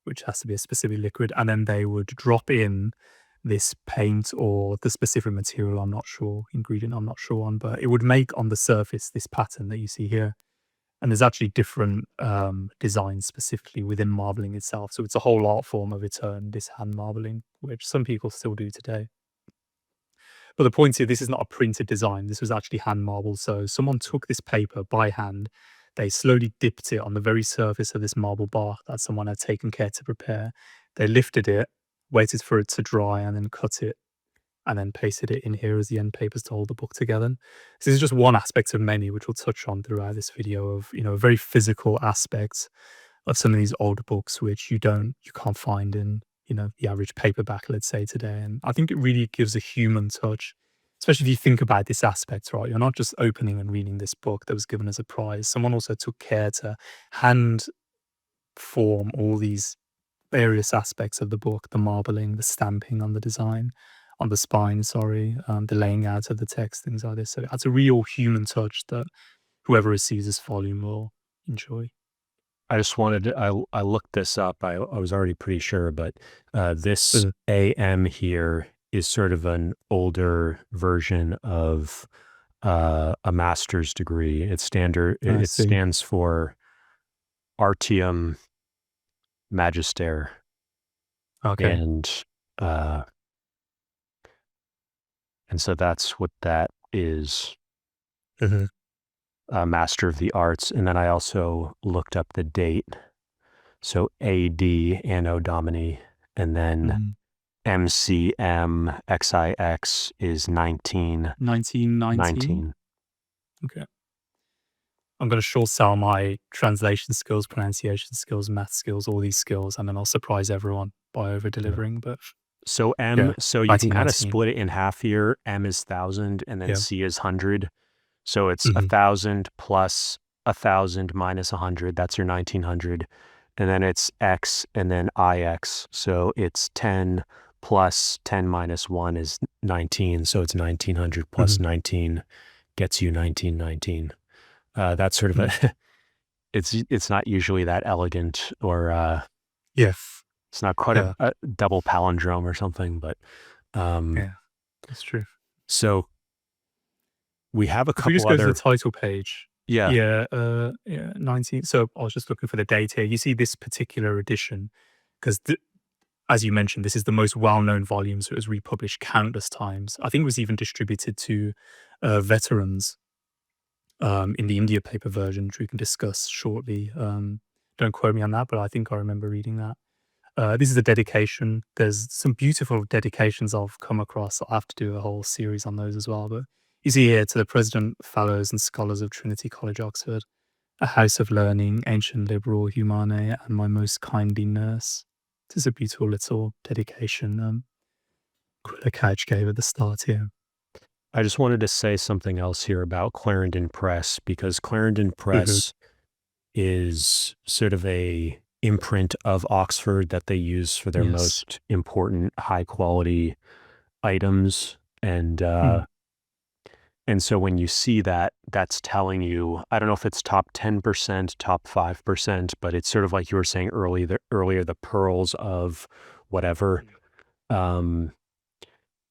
which has to be a specific liquid, and then they would drop in this paint or the specific material, I'm not sure, ingredient I'm not sure on, but it would make on the surface this pattern that you see here. And there's actually different designs specifically within marbling itself. So it's a whole art form of its own, this hand marbling, which some people still do today. But the point here, this is not a printed design. This was actually hand marbled. So someone took this paper by hand. They slowly dipped it on the very surface of this marble bath that someone had taken care to prepare. They lifted it, waited for it to dry, and then cut it, and then pasted it in here as the end papers to hold the book together. So this is just one aspect of many, which we'll touch on throughout this video, of, you know, a very physical aspect of some of these older books, which you can't find in, you know, the average paperback, let's say, today. And I think it really gives a human touch, especially if you think about this aspect, right? You're not just opening and reading this book that was given as a prize. Someone also took care to hand form all these various aspects of the book, the marbling, the stamping on the design, on the spine, the laying out of the text, things like this. So it has a real human touch that whoever receives this volume will enjoy. I just wanted to, I looked this up. I was already pretty sure, but this AM here is sort of an older version of a master's degree. It stands for Artium Magister. Okay. And so that's what that is. Mm-hmm. Master of the Arts. And then I also looked up the date. So AD, Anno Domini, and then MCM XIX is 1919. Okay. I'm going to short sell my translation skills, pronunciation skills, math skills, all these skills, and then I'll surprise everyone by over delivering. But so so you can kind of split it in half here. M is 1,000 and then C is 100. So it's 1,000 plus 1,000 minus 100. That's your 1,900. And then it's X and then IX. So it's 10 plus 10 minus 1 is 19. So it's 1,900 plus 19 gets you 1919. That's sort of a, it's not usually that elegant or, it's not quite a double palindrome or something, but, yeah, that's true. So we have a couple if we just other. Go to the title page. Yeah. 19. So I was just looking for the date here. You see this particular edition, because as you mentioned, this is the most well-known volume, so it was republished countless times. I think it was even distributed to veterans in the India paper version, which we can discuss shortly. Don't quote me on that, but I think I remember reading that. This is a dedication. There's some beautiful dedications I've come across. I'll have to do a whole series on those as well. But you see here, to the President, Fellows and Scholars of Trinity College, Oxford, a house of learning, ancient liberal humane, and my most kindly nurse. This is a beautiful little dedication Quiller-Couch gave at the start here. I just wanted to say something else here about Clarendon Press, because Clarendon Press is sort of a imprint of Oxford that they use for their most important high quality items. And so when you see that, that's telling you, I don't know if it's top 10%, top 5%, but it's sort of like you were saying earlier, the pearls of whatever.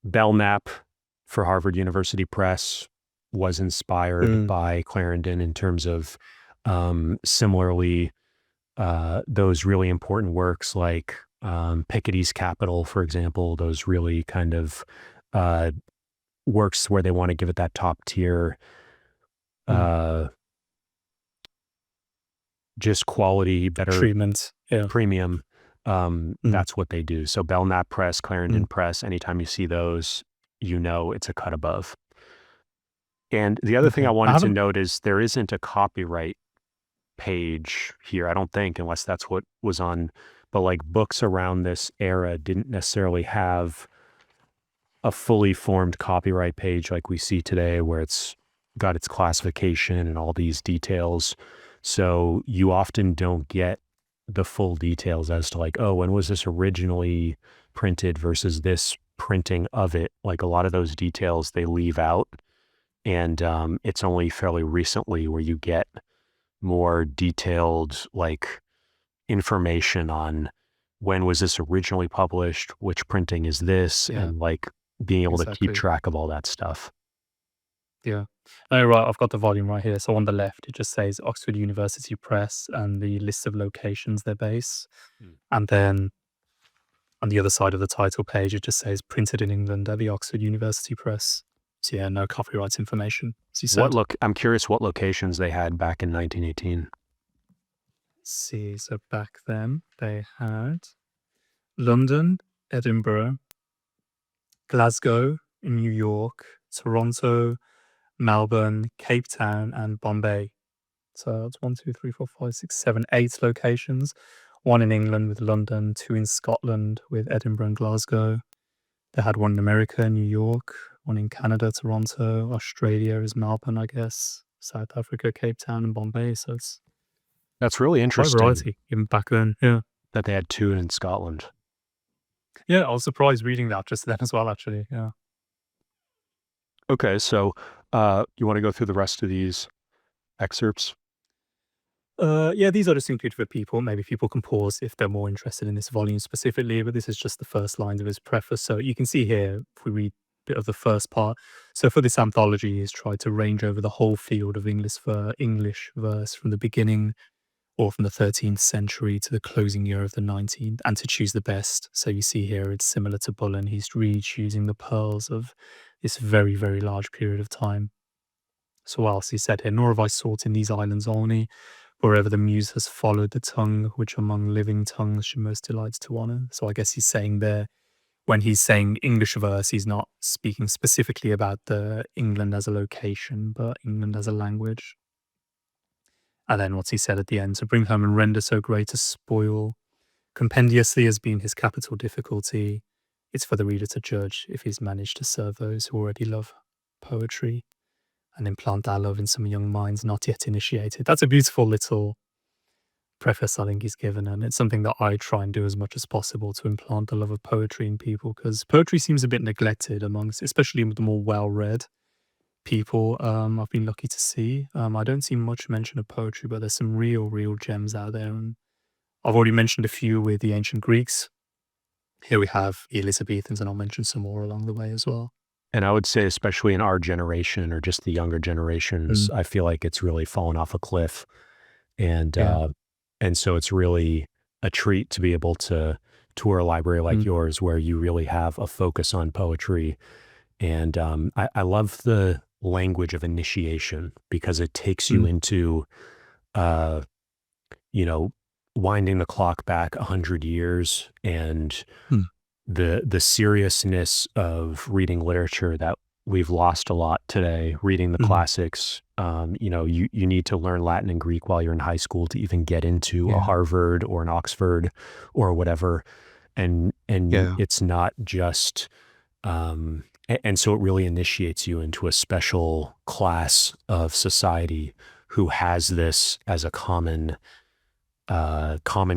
Belknap for Harvard University Press was inspired by Clarendon in terms of similarly those really important works like Piketty's Capital, for example, those really kind of works where they want to give it that top tier just quality, better treatment, premium. That's what they do. So Belknap Press, Clarendon Press, anytime you see those, you know it's a cut above. And the other thing I wanted to note is there isn't a copyright page here, I don't think, unless that's what was on, but like books around this era didn't necessarily have a fully formed copyright page like we see today, where it's got its classification and all these details. So you often don't get the full details as to like, oh, when was this originally printed versus this printing of it? Like a lot of those details they leave out, and it's only fairly recently where you get more detailed like information on when was this originally published, which printing is this, and like being able to keep track of all that stuff. Yeah. Oh, right. I've got the volume right here. So on the left, it just says Oxford University Press and the list of locations they're based. And then on the other side of the title page, it just says printed in England at the Oxford University Press. So yeah, no copyright information, as you said. I'm curious what locations they had back in 1918. Let's see, so back then they had London, Edinburgh, Glasgow, New York, Toronto, Melbourne, Cape Town, and Bombay. So that's 1, 2, 3, 4, 5, 6, 7, 8 locations. 1 in England with London, 2 in Scotland with Edinburgh and Glasgow. They had 1 in America, New York, 1 in Canada, Toronto. Australia is Melbourne, I guess. South Africa, Cape Town, and Bombay. So it's That's really quite interesting variety even back then. Yeah. that they had 2 in Scotland. Yeah, I was surprised reading that just then as well, actually. Yeah. Okay, so you want to go through the rest of these excerpts? Yeah, these are just included for people. Maybe people can pause if they're more interested in this volume specifically, but this is just the first lines of his preface. So you can see here, if we read a bit of the first part. So for this anthology, he's tried to range over the whole field of English verse from the beginning or from the 13th century to the closing year of the 19th, and to choose the best. So you see here, it's similar to Bullen. He's re-choosing the pearls of this very, very large period of time. So whilst he said here, nor have I sought in these islands only, wherever the muse has followed the tongue, which among living tongues she most delights to honour. So I guess he's saying there, when he's saying English verse, he's not speaking specifically about the England as a location, but England as a language. And then what's he said at the end? To bring home and render so great a spoil, compendiously has been his capital difficulty. It's for the reader to judge if he's managed to serve those who already love poetry and implant our love in some young minds not yet initiated. That's a beautiful little preface I think he's given, and it's something that I try and do as much as possible to implant the love of poetry in people, because poetry seems a bit neglected amongst, especially the more well-read people I've been lucky to see. I don't see much mention of poetry, but there's some real gems out there, and I've already mentioned a few with the ancient Greeks. Here we have the Elizabethans, and I'll mention some more along the way as well. And I would say, especially in our generation or just the younger generations, I feel like it's really fallen off a cliff. And so it's really a treat to be able to tour a library like yours, where you really have a focus on poetry. And I love the language of initiation, because it takes you into, winding the clock back 100 years and the seriousness of reading literature that we've lost a lot today, reading the classics. You need to learn Latin and Greek while you're in high school to even get into a Harvard or an Oxford or whatever. And it's not just, and so it really initiates you into a special class of society who has this as a common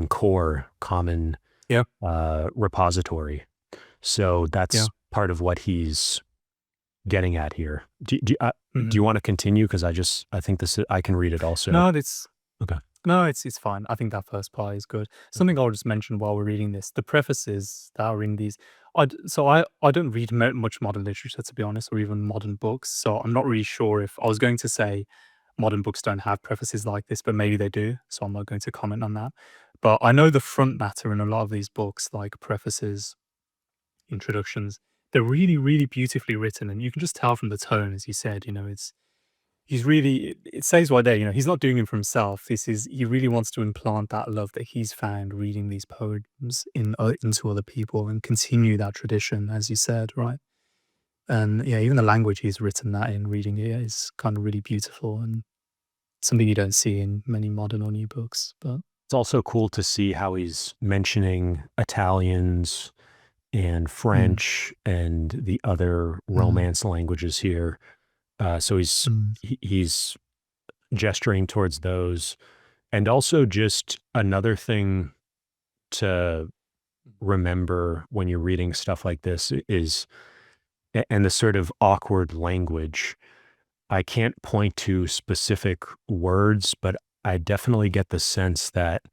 core, common repository. So that's part of what he's getting at here. Do you want to continue? Because I think I can read it also. No, it's okay. No, it's fine. I think that first part is good. Something I'll just mention while we're reading this: the prefaces that are in these. I don't read much modern literature, to be honest, or even modern books. So I'm not really sure if I was going to say modern books don't have prefaces like this, but maybe they do. So I'm not going to comment on that. But I know the front matter in a lot of these books, like prefaces, introductions, they're really beautifully written, and you can just tell from the tone, as you said. It says right there, he's not doing it for himself. He really wants to implant that love that he's found reading these poems into other people and continue that tradition, as you said, right? And even the language he's written that in, reading it, is kind of really beautiful and something you don't see in many modern or new books. But it's also cool to see how he's mentioning Italians and French and the other Romance languages here. So he's gesturing towards those. And also, just another thing to remember when you're reading stuff like this is, and the sort of awkward language. I can't point to specific words, but I definitely get the sense that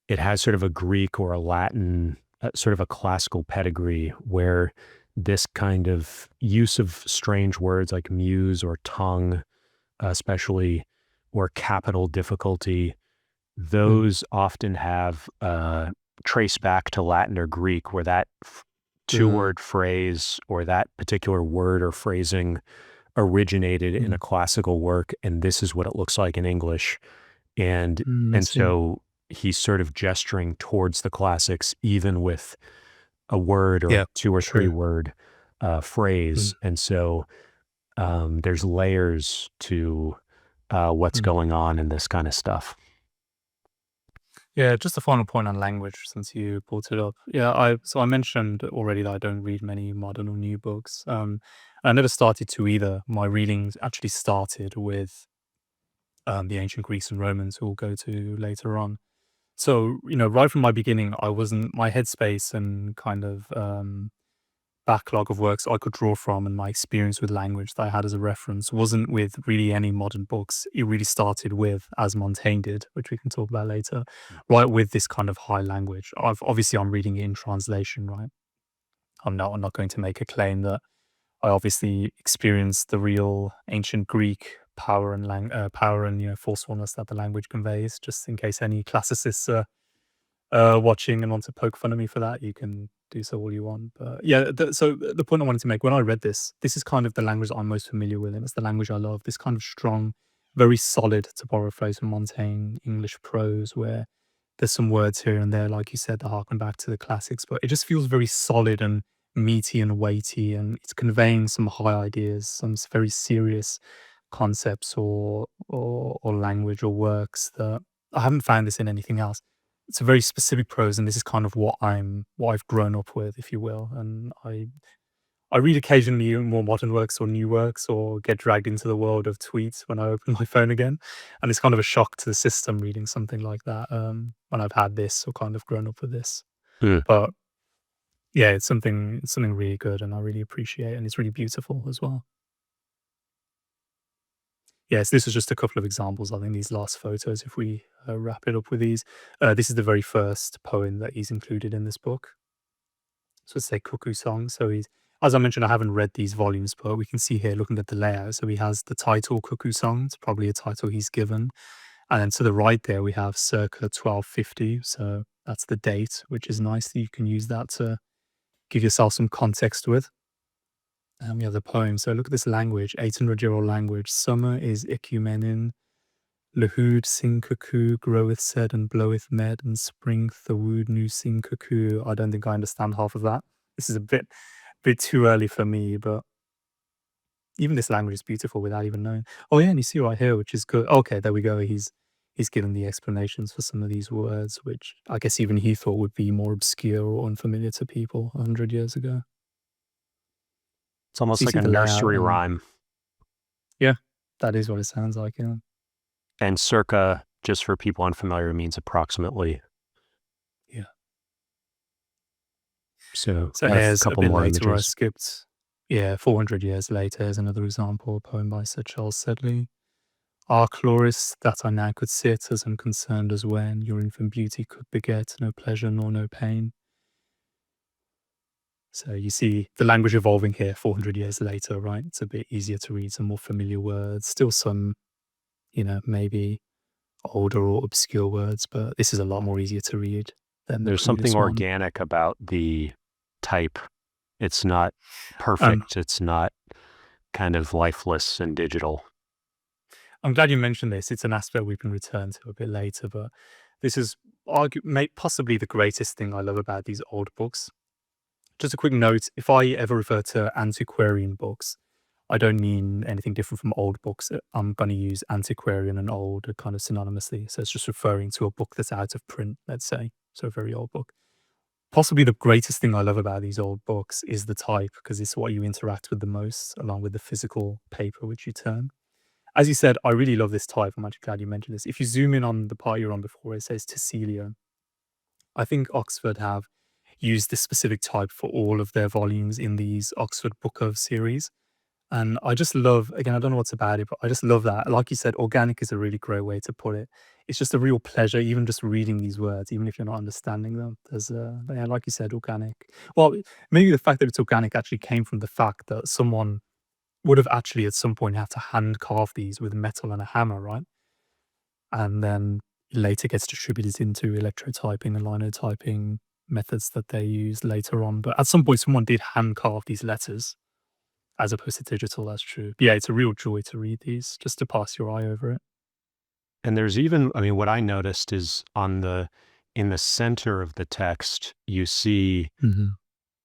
it has sort of a Greek or a Latin, sort of a classical pedigree, where this kind of use of strange words like muse or tongue, especially, or capital difficulty, those often have trace back to Latin or Greek, where that two-word phrase or that particular word or phrasing originated in a classical work, and this is what it looks like in English. And so he's sort of gesturing towards the classics, even with a word or two or three word phrase. And so there's layers to what's going on in this kind of stuff. Yeah, just a final point on language, since you brought it up. Yeah, I mentioned already that I don't read many modern or new books. I never started to either. My readings actually started with the ancient Greeks and Romans, who we'll go to later on. So, right from my beginning, my headspace and kind of backlog of works I could draw from, and my experience with language that I had as a reference wasn't with really any modern books. It really started with, as Montaigne did, which we can talk about later, right, with this kind of high language. Obviously I'm reading it in translation, right? I'm not going to make a claim that I obviously experienced the real ancient Greek power and forcefulness that the language conveys. Just in case any classicists are watching and want to poke fun at me for that, you can do so all you want. But yeah, so the point I wanted to make, when I read this is kind of the language that I'm most familiar with, and it's the language I love. This kind of strong, very solid, to borrow a phrase from Montaigne, English prose, where there's some words here and there, like you said, that harken back to the classics, but it just feels very solid and meaty and weighty, and it's conveying some high ideas, some very serious concepts or language or works that I haven't found this in anything else. It's a very specific prose, and this is kind of what I've grown up with, if you will. And I read occasionally more modern works or new works, or get dragged into the world of tweets when I open my phone again, and it's kind of a shock to the system reading something like that when I've had this or kind of grown up with this. But yeah, it's something really good, and I really appreciate, and it's really beautiful as well. Yes, this is just a couple of examples. I think these last photos, if we wrap it up with these, this is the very first poem that he's included in this book. So it's a cuckoo song. So as I mentioned, I haven't read these volumes, but we can see here, looking at the layout, so he has the title Cuckoo Song. It's probably a title he's given. And then to the right there, we have circa 1250. So that's the date, which is nice that you can use that to give yourself some context with. And we have the poem. So look at this language, 800-year-old language. Summer is Ecumenin. Lahood sing cuckoo, groweth said and bloweth med, and spring thawud new sing cuckoo. I don't think I understand half of that. This is a bit too early for me, but even this language is beautiful without even knowing. Oh yeah, and you see right here, which is good. Okay, there we go. He's given the explanations for some of these words, which I guess even he thought would be more obscure or unfamiliar to people 100 years ago. It's almost like a nursery rhyme. Yeah, that is what it sounds like, yeah. And circa, just for people unfamiliar, means approximately. Yeah. So here's a bit later where I skipped. Yeah, 400 years later is another example, a poem by Sir Charles Sedley. Ah, Chloris, that I now could sit as unconcerned as when your infant beauty could beget no pleasure nor no pain. So you see the language evolving here 400 years later, right? It's a bit easier to read, some more familiar words, still some, maybe older or obscure words, but this is a lot more easier to read than there's something organic about the type. It's not perfect. It's not kind of lifeless and digital. I'm glad you mentioned this. It's an aspect we can return to a bit later, but this is possibly the greatest thing I love about these old books. Just a quick note, if I ever refer to antiquarian books, I don't mean anything different from old books. I'm going to use antiquarian and old kind of synonymously. So it's just referring to a book that's out of print, let's say. So a very old book. Possibly the greatest thing I love about these old books is the type, because it's what you interact with the most, along with the physical paper which you turn. As you said, I really love this type. I'm actually glad you mentioned this. If you zoom in on the part you're on before, it says Tessilia. I think Oxford have used this specific type for all of their volumes in these Oxford Book of series. And I just love, again, I don't know what's about it, but I just love that. Like you said, organic is a really great way to put it. It's just a real pleasure, even just reading these words, even if you're not understanding them. There's like you said, organic. Well, maybe the fact that it's organic actually came from the fact that someone would have actually at some point had to hand carve these with metal and a hammer, right? And then later gets distributed into electrotyping and linotyping methods that they used later on. But at some point, someone did hand carve these letters as opposed to digital. That's true. But yeah, it's a real joy to read these, just to pass your eye over it. And there's even, I mean, what I noticed is in the center of the text, you see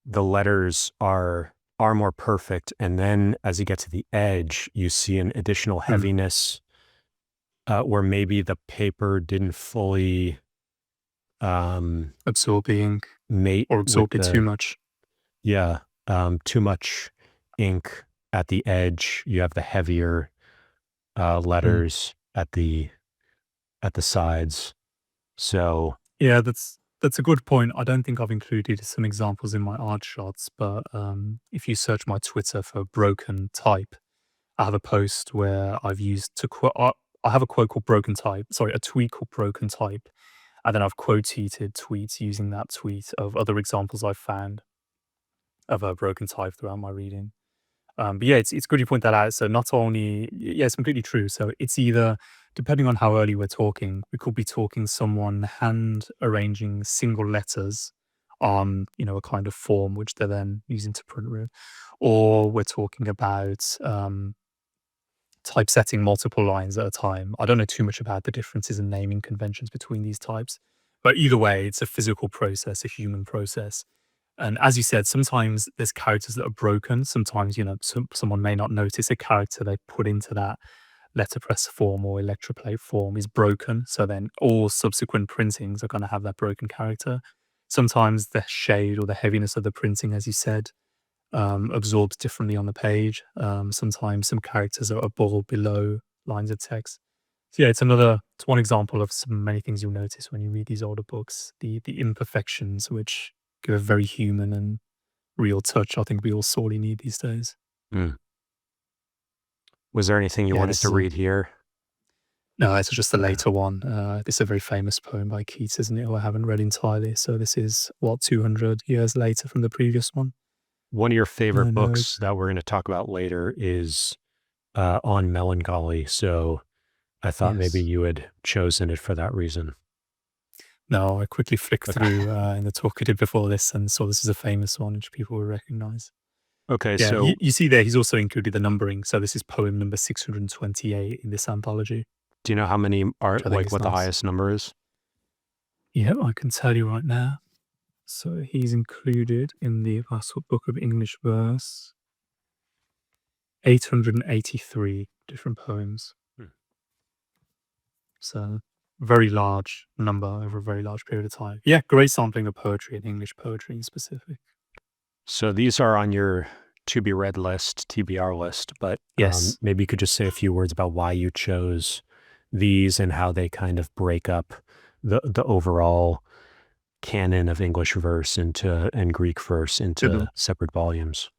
the letters are more perfect. And then as you get to the edge, you see an additional heaviness where maybe the paper didn't fully absorb the ink mate or absorbed it too much. Yeah, too much ink at the edge. You have the heavier letters at the sides. So yeah, that's a good point. I don't think I've included some examples in my art shots, but if you search my Twitter for broken type, I have a post where I've used to quote. I have a quote called broken type. Sorry, a tweet called broken type, and then I've quoted tweets using that tweet of other examples I've found of a broken type throughout my reading. But yeah, it's good you point that out. So not only, yeah, it's completely true. So it's either, depending on how early we're talking, we could be talking someone hand arranging single letters on, a kind of form which they're then using to print with, or we're talking about typesetting multiple lines at a time. I don't know too much about the differences in naming conventions between these types, but either way, it's a physical process, a human process. And as you said, sometimes there's characters that are broken. Sometimes, someone may not notice a character they put into that letterpress form or electroplate form is broken. So then all subsequent printings are going to have that broken character. Sometimes the shade or the heaviness of the printing, as you said, absorbs differently on the page. Sometimes some characters are above or below lines of text. So yeah, it's one example of some many things you'll notice when you read these older books. The imperfections which give a very human and real touch, I think we all sorely need these days. Was there anything you wanted to read here? No, it's just the later one. This is a very famous poem by Keats, isn't it? Who I haven't read entirely. So this is, 200 years later from the previous one. One of your favorite books that we're going to talk about later is On Melancholy. So I thought maybe you had chosen it for that reason. No, I quickly flicked through in the talk I did before this and saw this is a famous one which people will recognize. Okay, yeah, so you see there, he's also included the numbering. So this is poem number 628 in this anthology. Do you know how many are, like, what the highest number is? Yeah, I can tell you right now. So he's included in the Apostle Book of English Verse 883 different poems. So very large number over a very large period of time. Yeah, great sampling of poetry and English poetry in specific. So these are on your to be read list, TBR list, but yes, maybe you could just say a few words about why you chose these and how they kind of break up the overall canon of English verse and Greek verse into separate volumes.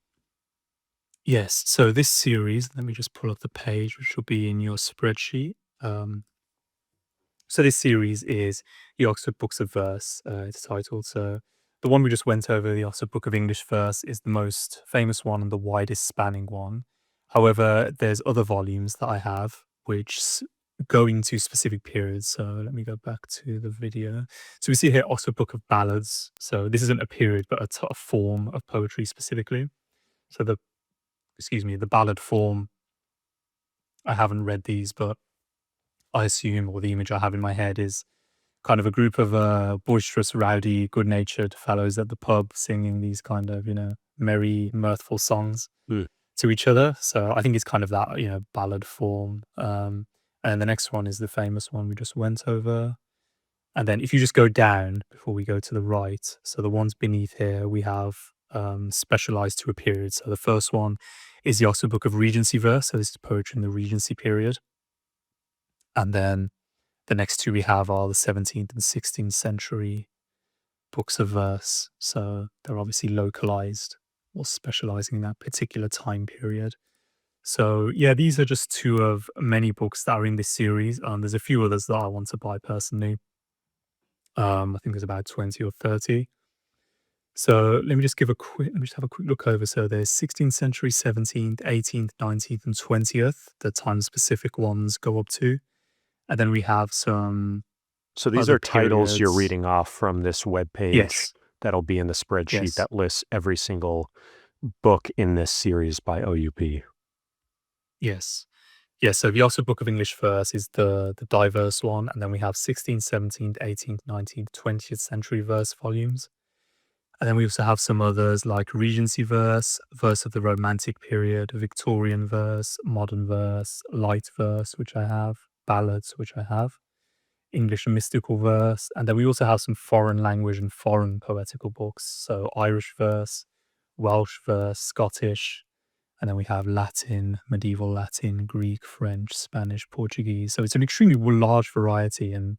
Yes, so this series, let me just pull up the page, which will be in your spreadsheet. So this series is the Oxford Books of Verse, it's titled. So the one we just went over, the Oxford Book of English Verse, is the most famous one and the widest spanning one. However, there's other volumes that I have which go into specific periods. So let me go back to the video. So we see here Oxford Book of Ballads. So this isn't a period, but a form of poetry specifically. So the ballad form, I haven't read these, but I assume, or the image I have in my head is kind of a group of boisterous, rowdy, good-natured fellows at the pub singing these kind of, merry, mirthful songs to each other. So I think it's kind of that, ballad form. And the next one is the famous one we just went over. And then if you just go down before we go to the right, so the ones beneath here, we have specialized to a period. So the first one is the Oxford Book of Regency Verse. So this is poetry in the Regency period. And then the next two we have are the 17th and 16th century books of verse. So they're obviously localized or specializing in that particular time period. So yeah, these are just two of many books that are in this series. There's a few others that I want to buy personally. I think there's about 20 or 30. So let me just have a quick look over. So there's 16th century, 17th, 18th, 19th, and 20th. The time-specific ones go up to. And then we have some. So these are titles you're reading off from this webpage that'll be in the spreadsheet Yes. that lists every single book in this series by OUP. Yes. Yeah, so the Oxford Book of English Verse is the diverse one, and then we have 16th, 17th, 18th, 19th, 20th century verse volumes. And then we also have some others like Regency verse, verse of the Romantic period, Victorian verse, modern verse, light verse, which I have, ballads, which I have, English and mystical verse. And then we also have some foreign language and foreign poetical books. So Irish verse, Welsh verse, Scottish, and then we have Latin, medieval Latin, Greek, French, Spanish, Portuguese. So it's an extremely large variety and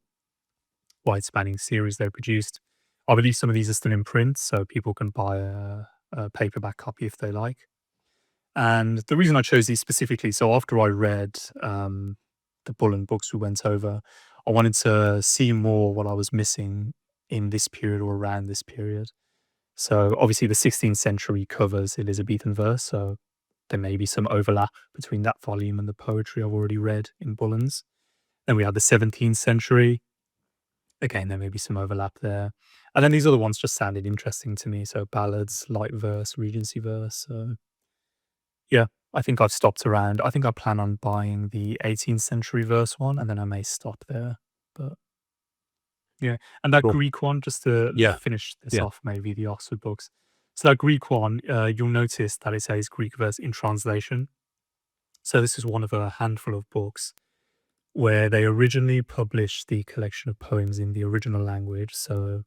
wide-spanning series they produced. I believe some of these are still in print, so people can buy a paperback copy if they like. And the reason I chose these specifically, so after I read the Bullen books we went over, I wanted to see more what I was missing in this period or around this period. So obviously the 16th century covers Elizabethan verse, so there may be some overlap between that volume and the poetry I've already read in Bullen's. Then we have the 17th century. Again, there may be some overlap there. And then these other ones just sounded interesting to me. So ballads, light verse, Regency verse. So yeah, I think I've stopped around. I think I plan on buying the 18th century verse one, and then I may stop there. But yeah, and that Cool. Greek one, just to Yeah. finish this Yeah. off, maybe the Oxford books. So that Greek one, you'll notice that it says Greek verse in translation. So this is one of a handful of books where they originally published the collection of poems in the original language. So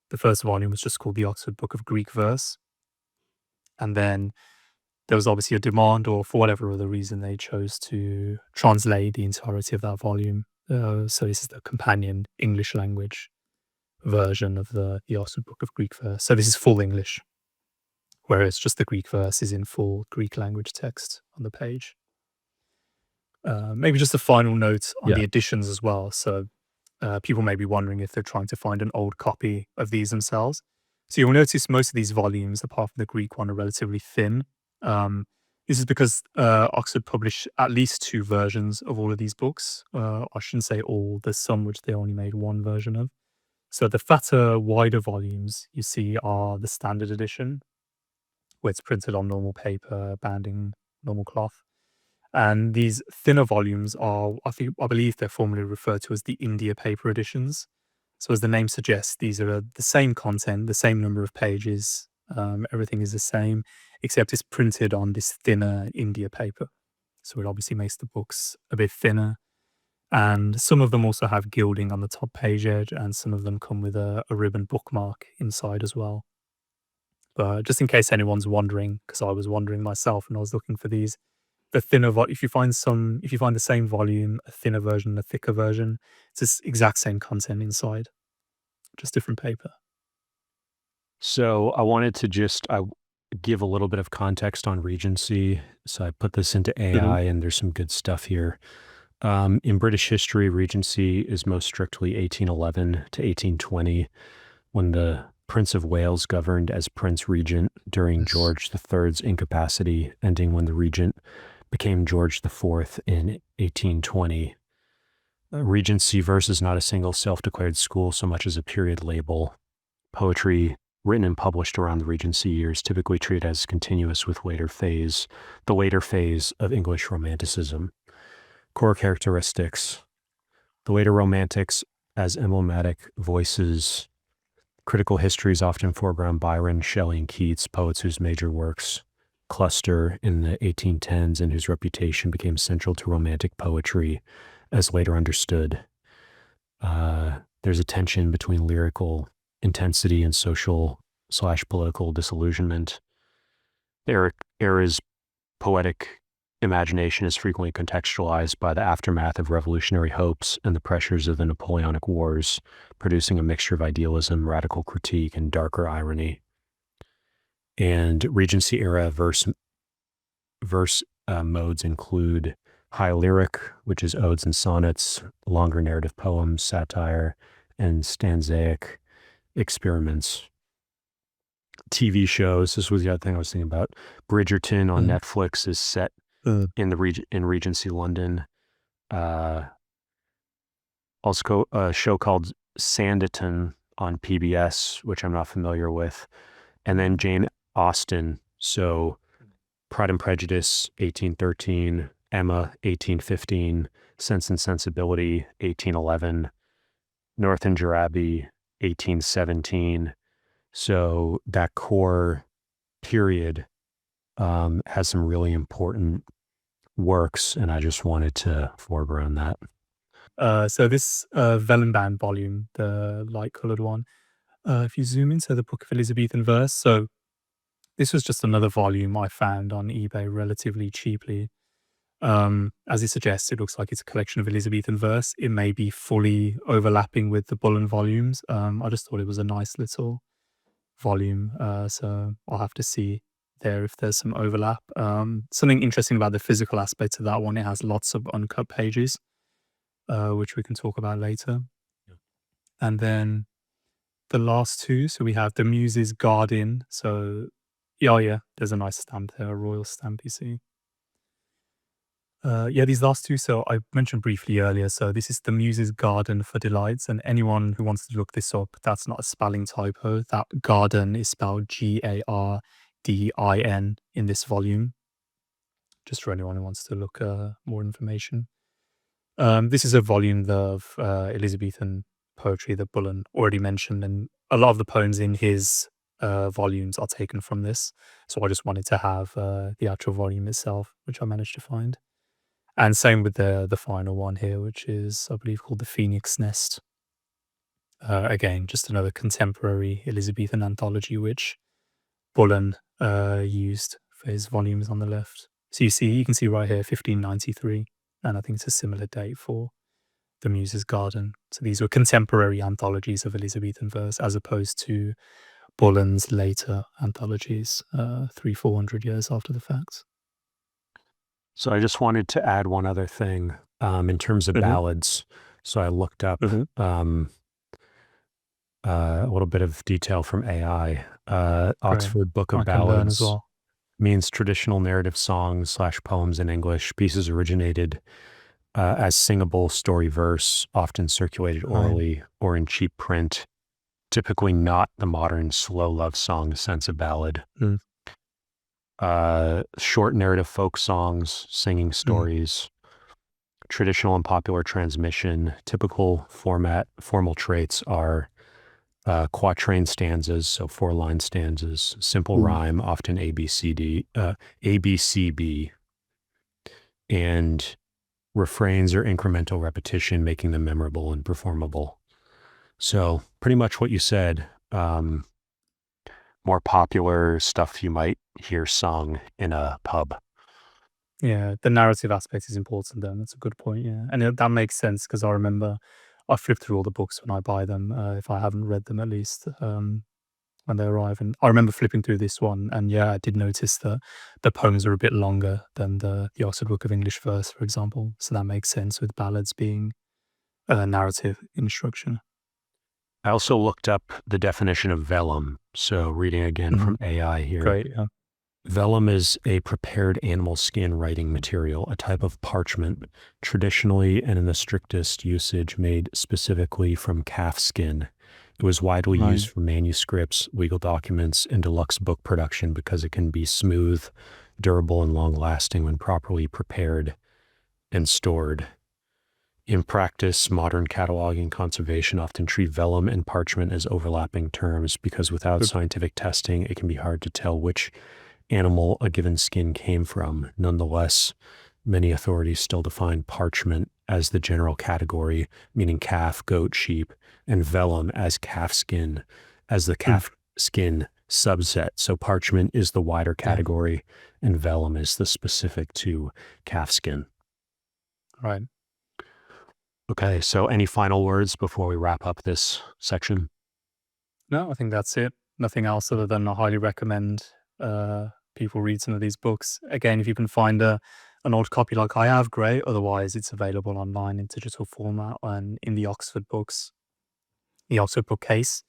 the first volume was just called the Oxford Book of Greek Verse. And then there was obviously a demand, or for whatever other reason, they chose to translate the entirety of that volume. So this is the companion English language version of the Oxford Book of Greek Verse. So this is full English, whereas just the Greek verse is in full Greek language text on the page. Maybe just a final note on the editions as well. So people may be wondering if they're trying to find an old copy of these themselves. So you'll notice most of these volumes, apart from the Greek one, are relatively thin. This is because Oxford published at least 2 versions of all of these books. I shouldn't say all, there's some which they only made 1 version of. So the fatter, wider volumes you see are the standard edition, where it's printed on normal paper, banding, normal cloth. And these thinner volumes are, I believe they're formally referred to as the India paper editions. So as the name suggests, these are the same content, the same number of pages, everything is the same, except it's printed on this thinner India paper. So it obviously makes the books a bit thinner. And some of them also have gilding on the top page edge, and some of them come with a ribbon bookmark inside as well. But just in case anyone's wondering, because I was wondering myself when I was looking for these, the thinner if you find the same volume, a thinner version, a thicker version, it's this exact same content inside, just different paper. So I wanted to just give a little bit of context on Regency. So I put this into AI, and there's some good stuff here. In British history, Regency is most strictly 1811 to 1820, when the Prince of Wales governed as Prince Regent during George III's incapacity, ending when the Regent became George IV in 1820. Regency verse is not a single self-declared school so much as a period label. Poetry written and published around the Regency years typically treated as continuous with the later phase of English Romanticism. Core characteristics: the later Romantics as emblematic voices. Critical histories often foreground Byron, Shelley, and Keats, poets whose major works cluster in the 1810s and whose reputation became central to Romantic poetry as later understood. There's a tension between lyrical intensity and social/political disillusionment. The era's poetic imagination is frequently contextualized by the aftermath of revolutionary hopes and the pressures of the Napoleonic Wars, producing a mixture of idealism, radical critique, and darker irony. And Regency era verse modes include high lyric, which is odes and sonnets, longer narrative poems, satire, and stanzaic experiments. TV shows, this was the other thing I was thinking about. Bridgerton on Netflix is set in Regency London. Also a show called Sanditon on PBS, which I'm not familiar with, and then Jane Austen. So Pride and Prejudice, 1813, Emma, 1815, Sense and Sensibility, 1811, Northanger Abbey, 1817. So that core period has some really important works, and I just wanted to foreground that. So this vellum-bound volume, the light-colored one, if you zoom into the Book of Elizabethan Verse, so this was just another volume I found on eBay relatively cheaply. As it suggests, it looks like it's a collection of Elizabethan verse. It may be fully overlapping with the Bullen volumes. I just thought it was a nice little volume, so I'll have to see there if there's some overlap. Something interesting about the physical aspect of that one, it has lots of uncut pages, which we can talk about later. Yeah. And then the last two, so we have the Muses Garden. So, yeah, there's a nice stamp there, a royal stamp, you see. Yeah, these last two, so I mentioned briefly earlier, so this is the Muses Garden for Delights, and anyone who wants to look this up, that's not a spelling typo. That garden is spelled Gardin in this volume, just for anyone who wants to look more information. This is a volume of Elizabethan poetry that Bullen already mentioned, and a lot of the poems in his volumes are taken from this, so I just wanted to have the actual volume itself, which I managed to find. And same with the final one here, which is, I believe, called The Phoenix Nest. Again, just another contemporary Elizabethan anthology, which Bullen used for his volumes on the left. So you can see right here, 1593, and I think it's a similar date for the Muses Garden. So these were contemporary anthologies of Elizabethan verse, as opposed to Bullen's later anthologies, 300-400 years after the fact. So I just wanted to add one other thing in terms of ballads. So I looked up a little bit of detail from AI. Oxford Book of Ballads means traditional narrative songs / poems in English. Pieces originated as singable story verse, often circulated orally or in cheap print, typically not the modern slow love song sense of ballad. Short narrative folk songs, singing stories, traditional and popular transmission. Typical formal traits are quatrain stanzas, so 4-line stanzas, simple rhyme, often ABCB, and refrains or incremental repetition, making them memorable and performable. So pretty much what you said, more popular stuff you might hear sung in a pub. Yeah, the narrative aspect is important then. That's a good point, yeah. And that makes sense because I remember I flip through all the books when I buy them, if I haven't read them at least, when they arrive. And I remember flipping through this one, and yeah, I did notice that the poems are a bit longer than the Oxford Book of English Verse, for example. So that makes sense with ballads being narrative instruction. I also looked up the definition of vellum. So reading again from AI here. Great, yeah. Vellum is a prepared animal skin writing material, a type of parchment, traditionally and in the strictest usage made specifically from calf skin. It was widely used for manuscripts, legal documents, and deluxe book production because it can be smooth, durable, and long-lasting when properly prepared and stored. In practice, modern cataloging conservation often treat vellum and parchment as overlapping terms because without scientific testing, it can be hard to tell which animal a given skin came from. Nonetheless, many authorities still define parchment as the general category, meaning calf, goat, sheep, and vellum as calf skin, as the calf skin subset. So parchment is the wider category, and vellum is the specific to calf skin. Right. Okay, so any final words before we wrap up this section? No, I think that's it. Nothing else other than I highly recommend people read some of these books. Again, if you can find an old copy like I have, great. Otherwise, it's available online in digital format and in the Oxford books, the Oxford bookcase.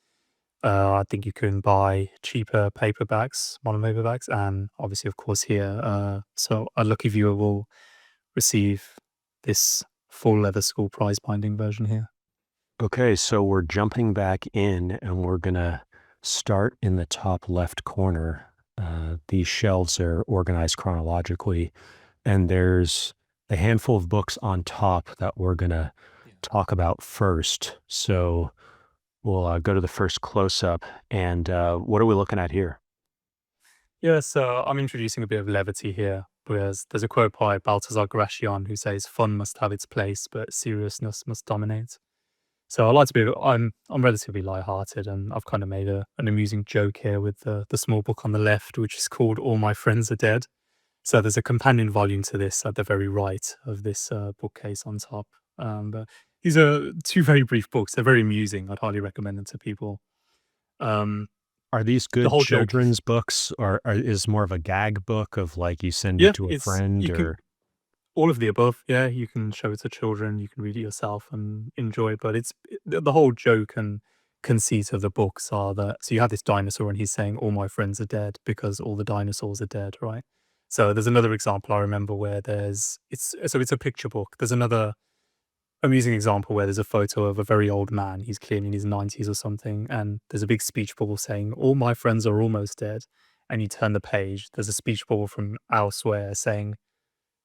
I think you can buy cheaper paperbacks, modern paperbacks, and obviously, of course, here. So a lucky viewer will receive this full leather school prize binding version here. Okay, so we're jumping back in and we're going to start in the top left corner. These shelves are organized chronologically, and there's a handful of books on top that we're going to talk about first. So we'll go to the first close-up. And what are we looking at here? Yeah, so I'm introducing a bit of levity here, whereas there's a quote by Balthazar Gracian who says, "Fun must have its place, but seriousness must dominate." So I like to be. I'm relatively light-hearted, and I've kind of made an amusing joke here with the small book on the left, which is called "All My Friends Are Dead." So there's a companion volume to this at the very right of this bookcase on top. But these are two very brief books. They're very amusing. I'd highly recommend them to people. Um, Are these the good whole joke, children's books, or is more of a gag book of like you send it yeah, to a it's friend you can or? all of the above. Yeah, you can show it to children. You can read it yourself and enjoy it. But the whole joke and conceit of the books are that so you have this dinosaur and he's saying all my friends are dead because all the dinosaurs are dead, right? So there's another example I remember where it's a picture book. There's another amusing example where there's a photo of a very old man. He's clearly in his 90s or something, and there's a big speech bubble saying, "All my friends are almost dead." And you turn the page, there's a speech bubble from elsewhere saying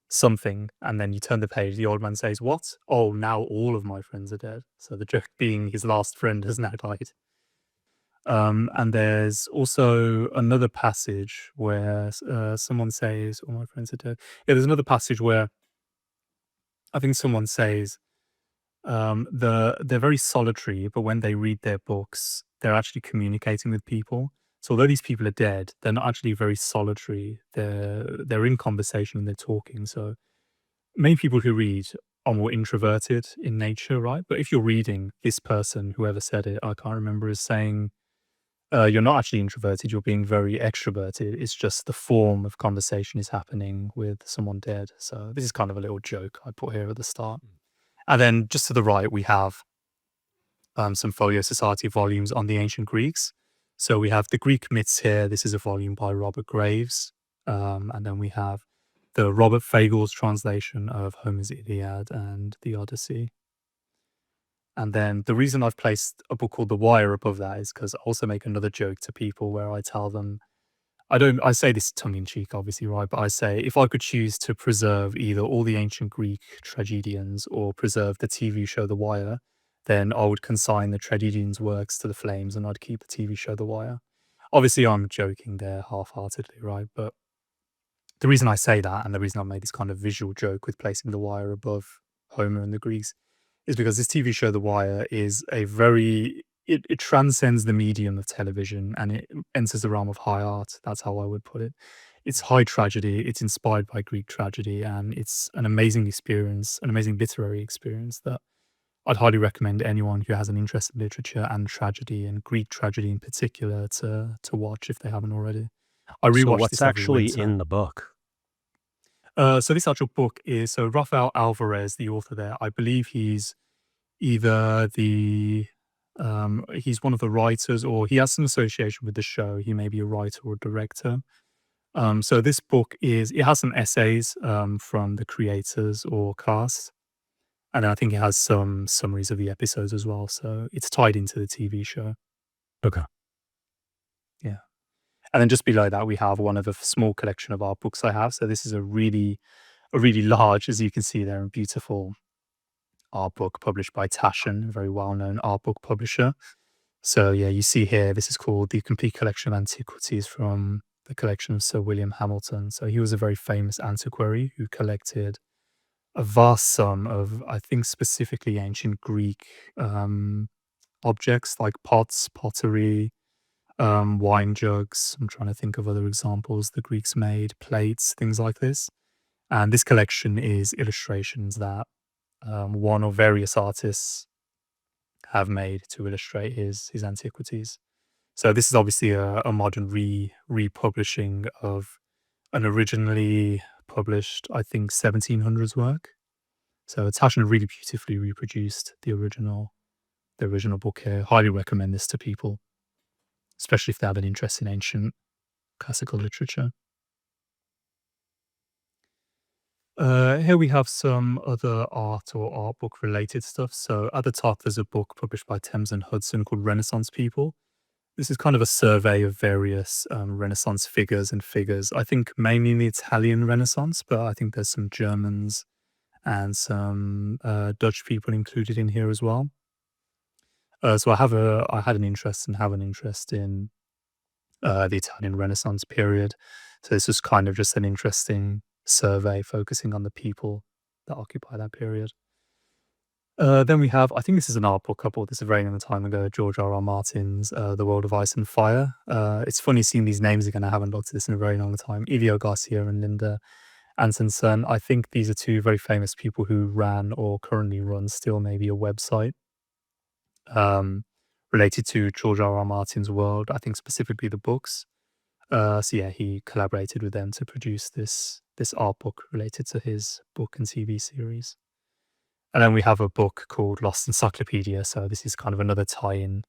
something, and then you turn the page, the old man says, "What? Oh, now all of my friends are dead." So the joke being his last friend has now died. And there's also another passage where someone says, "All my friends are dead." Yeah, there's another passage where I think someone says, they're very solitary, but when they read their books, they're actually communicating with people. So although these people are dead, they're not actually very solitary. They're in conversation and they're talking. So many people who read are more introverted in nature, right? But if you're reading this person, whoever said it, I can't remember, is saying you're not actually introverted, you're being very extroverted. It's just the form of conversation is happening with someone dead. So this is kind of a little joke I put here at the start. And then just to the right, we have some Folio Society volumes on the ancient Greeks. So we have the Greek myths here. This is a volume by Robert Graves. And then we have the Robert Fagel's translation of Homer's Iliad and the Odyssey. And then the reason I've placed a book called The Wire above that is because I also make another joke to people where I tell them, I say this tongue in cheek, obviously, right? But I say, if I could choose to preserve either all the ancient Greek tragedians or preserve the TV show The Wire, then I would consign the tragedians' works to the flames and I'd keep the TV show The Wire. Obviously, I'm joking there half heartedly, right? But the reason I say that and the reason I made this kind of visual joke with placing The Wire above Homer and the Greeks is because this TV show, The Wire, is a very it transcends the medium of television and it enters the realm of high art. That's how I would put it. It's high tragedy. It's inspired by Greek tragedy, and it's an amazing experience, an amazing literary experience that I'd highly recommend anyone who has an interest in literature and tragedy and Greek tragedy in particular to watch if they haven't already. I So rewatch what's this every actually winter. in the book? So this actual book is so Rafael Alvarez, the author there. I believe he's either he's one of the writers or he has some association with the show. He may be a writer or director. So this book it has some essays from the creators or cast, and I think it has some summaries of the episodes as well. So it's tied into the TV show. Okay. Yeah. And then just below that, we have one of a small collection of art books I have. So this is a really large, as you can see there, and beautiful art book published by Taschen, a very well-known art book publisher. So yeah, you see here, this is called The Complete Collection of Antiquities from the collection of Sir William Hamilton. So he was a very famous antiquary who collected a vast sum of, I think, specifically ancient Greek objects like pots, pottery, wine jugs. I'm trying to think of other examples the Greeks made, plates, things like this. And this collection is illustrations that one or various artists have made to illustrate his antiquities. So this is obviously a modern republishing of an originally published, I think, 1700s work. So Taschen really beautifully reproduced the original book here. Highly recommend this to people, especially if they have an interest in ancient classical literature. Here we have some other art or art book related stuff. So at the top, there's a book published by Thames and Hudson called Renaissance People. This is kind of a survey of various Renaissance figures and figures. I think mainly in the Italian Renaissance, but I think there's some Germans and some Dutch people included in here as well. So I had an interest and have an interest in the Italian Renaissance period. So this is kind of just an interesting survey focusing on the people that occupy that period. Then we have, I think this is an art book. I bought this a very long time ago, George R.R. Martin's The World of Ice and Fire. It's funny seeing these names again. I haven't looked at this in a very long time. Elio Garcia and Linda Antonsen. I think these are two very famous people who ran or currently run still maybe a website related to George R.R. Martin's world. I think specifically the books. So yeah, he collaborated with them to produce this art book related to his book and TV series. And then we have a book called Lost Encyclopedia. So this is kind of another tie-in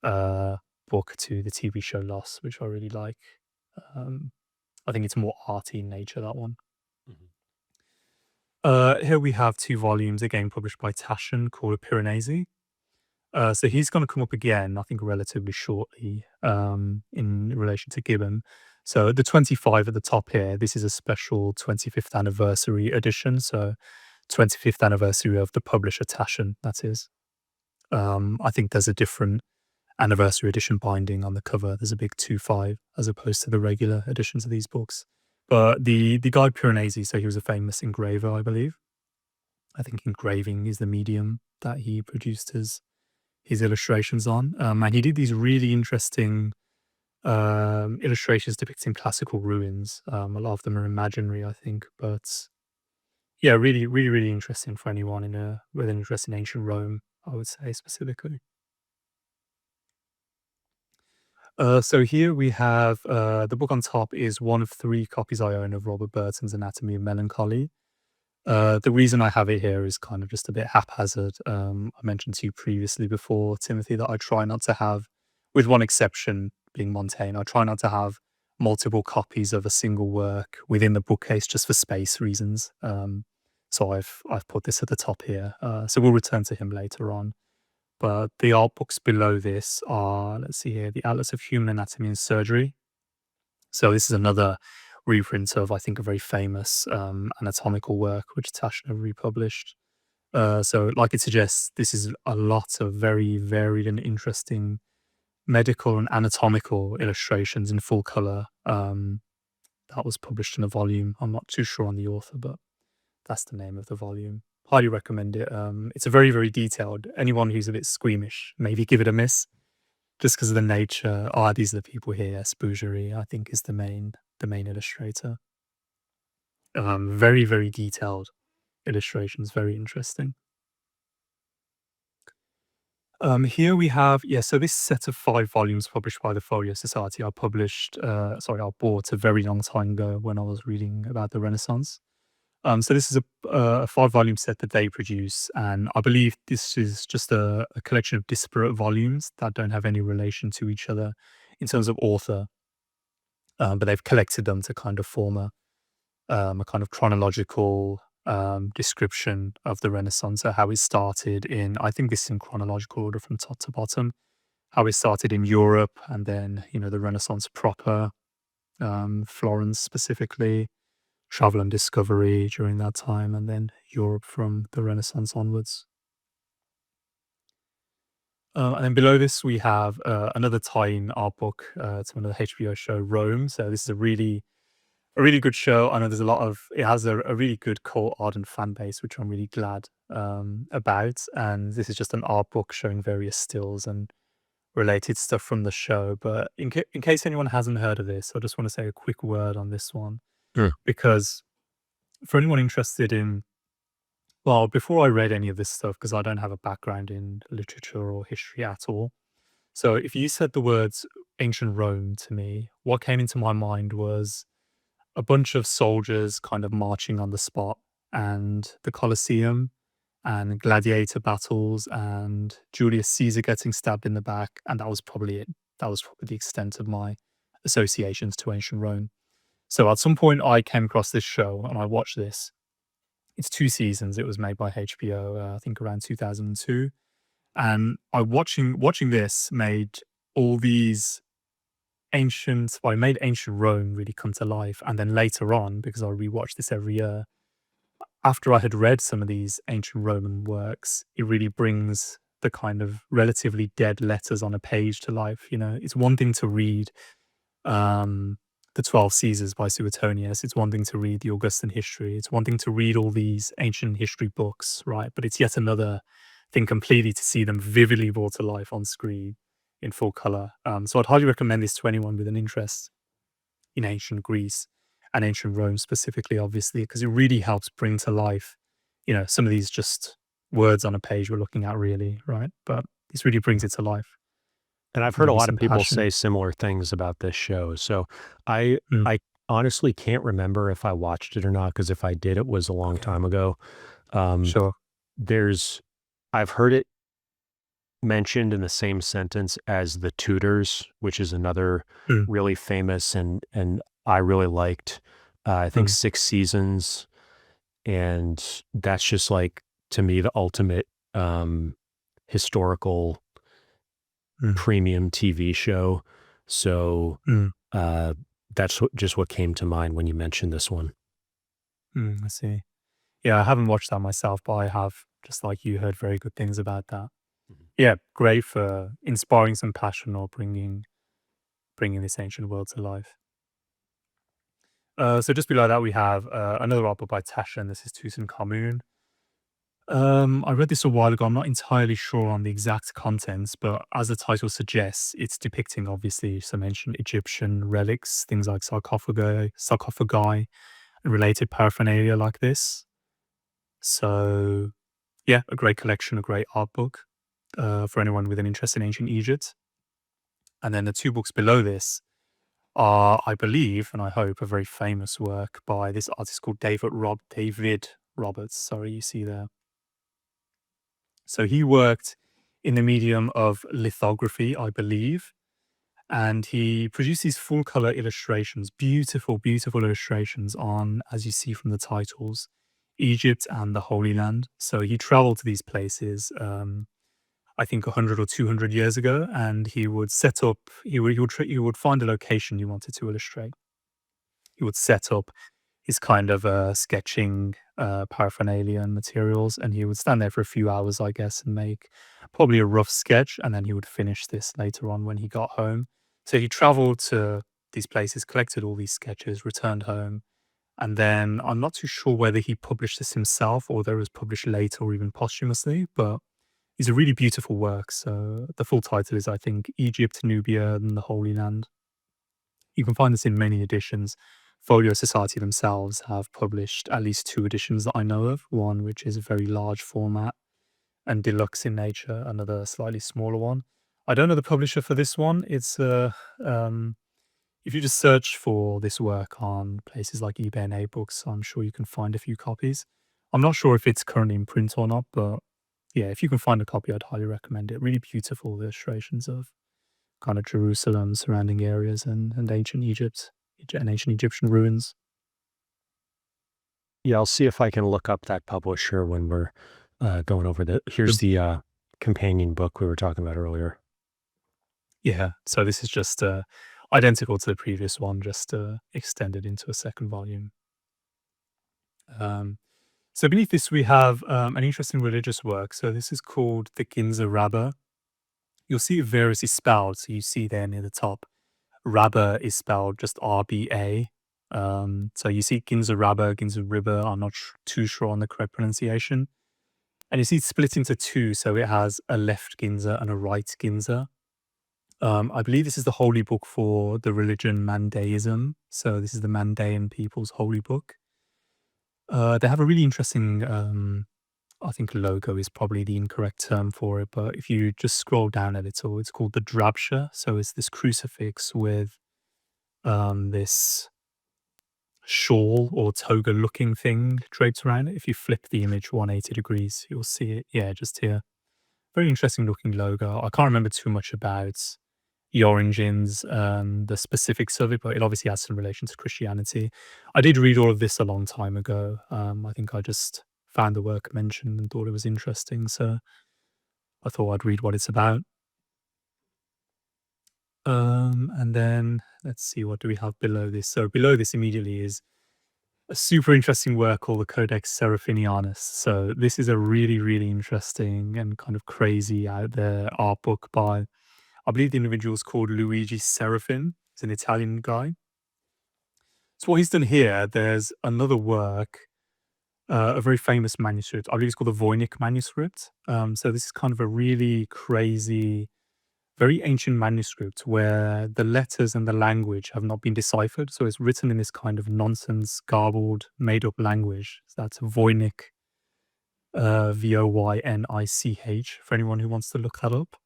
book to the TV show Lost, which I really like. I think it's more arty in nature, that one. Here we have 2 volumes, again published by Taschen, called Piranesi. So he's going to come up again, I think, relatively shortly in relation to Gibbon. So the 25 at the top here, this is a special 25th anniversary edition. So 25th anniversary of the publisher Taschen, that is. I think there's a different anniversary edition binding on the cover. There's a big 2.5 as opposed to the regular editions of these books. But the guy Piranesi, so he was a famous engraver, I believe. I think engraving is the medium that he produced his illustrations on. And he did these really interesting illustrations depicting classical ruins. A lot of them are imaginary, I think, but yeah, really, really, really interesting for anyone with an interest in ancient Rome, I would say specifically. So here we have the book on top is one of 3 copies I own of Robert Burton's Anatomy of Melancholy. The reason I have it here is kind of just a bit haphazard. I mentioned to you previously before, Timothy, that I try not to have, with one exception being Montaigne, I try not to have multiple copies of a single work within the bookcase just for space reasons. So I've put this at the top here. So we'll return to him later on. But the art books below this are, let's see here, the Atlas of Human Anatomy and Surgery. So this is another reprint of, I think, a very famous anatomical work, which Taschen have republished. So like it suggests, this is a lot of very varied and interesting medical and anatomical illustrations in full color. That was published in a volume. I'm not too sure on the author, but that's the name of the volume. Highly recommend it. It's a very, very detailed. Anyone who's a bit squeamish, maybe give it a miss, just because of the nature. These are the people here. Spougerie, I think, is the main illustrator. Very, very detailed illustrations. Very interesting. Here we have, so this set of 5 volumes published by the Folio Society, I bought a very long time ago when I was reading about the Renaissance. So this is a 5-volume set that they produce, and I believe this is just a collection of disparate volumes that don't have any relation to each other in terms of author, but they've collected them to kind of form a kind of chronological description of the Renaissance, or how it started in, I think this is in chronological order from top to bottom, how it started in Europe, and then, the Renaissance proper, Florence specifically, travel and discovery during that time, and then Europe from the Renaissance onwards. And then below this, we have another tie-in art book to another HBO show, Rome. So this is a really good show. I know there's it has a really good cult ardent fan base, which I'm really glad about. And this is just an art book showing various stills and related stuff from the show. But in case anyone hasn't heard of this, I just want to say a quick word on this one. Sure. Because for anyone interested in, well, before I read any of this stuff, because I don't have a background in literature or history at all. So if you said the words ancient Rome to me, what came into my mind was a bunch of soldiers kind of marching on the spot, and the Colosseum, and gladiator battles, and Julius Caesar getting stabbed in the back. And that was probably it. That was probably the extent of my associations to ancient Rome. So at some point I came across this show and I watched this, It's 2 seasons. It was made by HBO, I think around 2002. And I watching this made all these it made ancient Rome really come to life. And then later on, because I rewatch this every year, after I had read some of these ancient Roman works, it really brings the kind of relatively dead letters on a page to life. You know, it's one thing to read um, the 12 Caesars by Suetonius. It's one thing to read the Augustan history. It's one thing to read all these ancient history books, right? But it's yet another thing completely to see them vividly brought to life on screen in full color. So I'd highly recommend this to anyone with an interest in ancient Greece and ancient Rome specifically, obviously, because it really helps bring to life, you know, some of these just words on a page we're looking at, really, right? But this really brings it to life. And I've Can heard a give you lot of some people passion. say similar things about this show. So I Mm, I honestly can't remember if I watched it or not, because if I did, it was a long okay, time ago. Um, sure. there's I've heard it mentioned in the same sentence as The Tudors, which is another Mm, really famous and I really liked. I think mm, 6 seasons, and that's just like, to me, the ultimate historical mm, premium TV show. So mm, uh, that's just what came to mind when you mentioned this one. I see. Yeah, I haven't watched that myself, but I have, just like you, heard very good things about that. Mhm. Yeah, great for inspiring some passion or bringing this ancient world to life. So just below that, we have another art book by Tasha, and this is Tutankhamun. I read this a while ago. I'm not entirely sure on the exact contents, but as the title suggests, it's depicting obviously some ancient Egyptian relics, things like sarcophagi, and related paraphernalia like this. So yeah, a great collection, a great art book for anyone with an interest in ancient Egypt. And then the two books below this are, I believe, and I hope, a very famous work by this artist called David Roberts. Sorry, you see there. So he worked in the medium of lithography, I believe, and he produced these full color illustrations, beautiful, beautiful illustrations on, as you see from the titles, Egypt and the Holy Land. So he traveled to these places, I think 100 or 200 years ago, and he would set up, he would find a location he wanted to illustrate. He would set up his kind of sketching paraphernalia and materials, and he would stand there for a few hours, I guess, and make probably a rough sketch, and then he would finish this later on when he got home. So he traveled to these places, collected all these sketches, returned home, and then I'm not too sure whether he published this himself or whether it was published later or even posthumously, but it's a really beautiful work. So the full title is, I think, Egypt, Nubia, and the Holy Land. You can find this in many editions. Folio Society themselves have published at least 2 editions that I know of. One which is a very large format and deluxe in nature, another slightly smaller one. I don't know the publisher for this one. It's um, if you just search for this work on places like eBay and A-Books, I'm sure you can find a few copies. I'm not sure if it's currently in print or not, but yeah, if you can find a copy, I'd highly recommend it. Really beautiful illustrations of kind of Jerusalem, surrounding areas, and ancient Egypt and ancient Egyptian ruins. Yeah, I'll see if I can look up that publisher when we're going over here's The- the companion book we were talking about earlier. yeah, so this is just identical to the previous one, just extended into a second volume. Um, so beneath this, we have an interesting religious work. So this is called the Ginza Rabbah. You'll see it variously spelled. So you see there near the top, Rabbah is spelled just RBA. So you see Ginza Rabbah, Ginza Ribba. I'm not too sure on the correct pronunciation. And you see it's split into 2. So it has a left Ginza and a right Ginza. I believe this is the holy book for the religion Mandaism. So this is the Mandaean people's holy book. They have a really interesting, I think logo is probably the incorrect term for it, but if you just scroll down a little, it's called the Drabsha. So it's this crucifix with this shawl or toga looking thing draped around it. If you flip the image 180 degrees, you'll see it. Yeah, just here. Very interesting looking logo. I can't remember too much about the origins, the specifics of it, but it obviously has some relation to Christianity. I did read all of this a long time ago. I think I just found the work mentioned and thought it was interesting, so I thought I'd read what it's about. And then let's see, what do we have below this? So below this immediately is a super interesting work called the Codex Seraphinianus. So this is a really, really interesting and kind of crazy out there art book by, I believe the individual is called Luigi Serafin. He's an Italian guy. So what he's done here, there's another work, a very famous manuscript. I believe it's called the Voynich manuscript. So this is kind of a really crazy, very ancient manuscript where the letters and the language have not been deciphered. So it's written in this kind of nonsense, garbled, made up language. So that's Voynich, Voynich, for anyone who wants to look that up.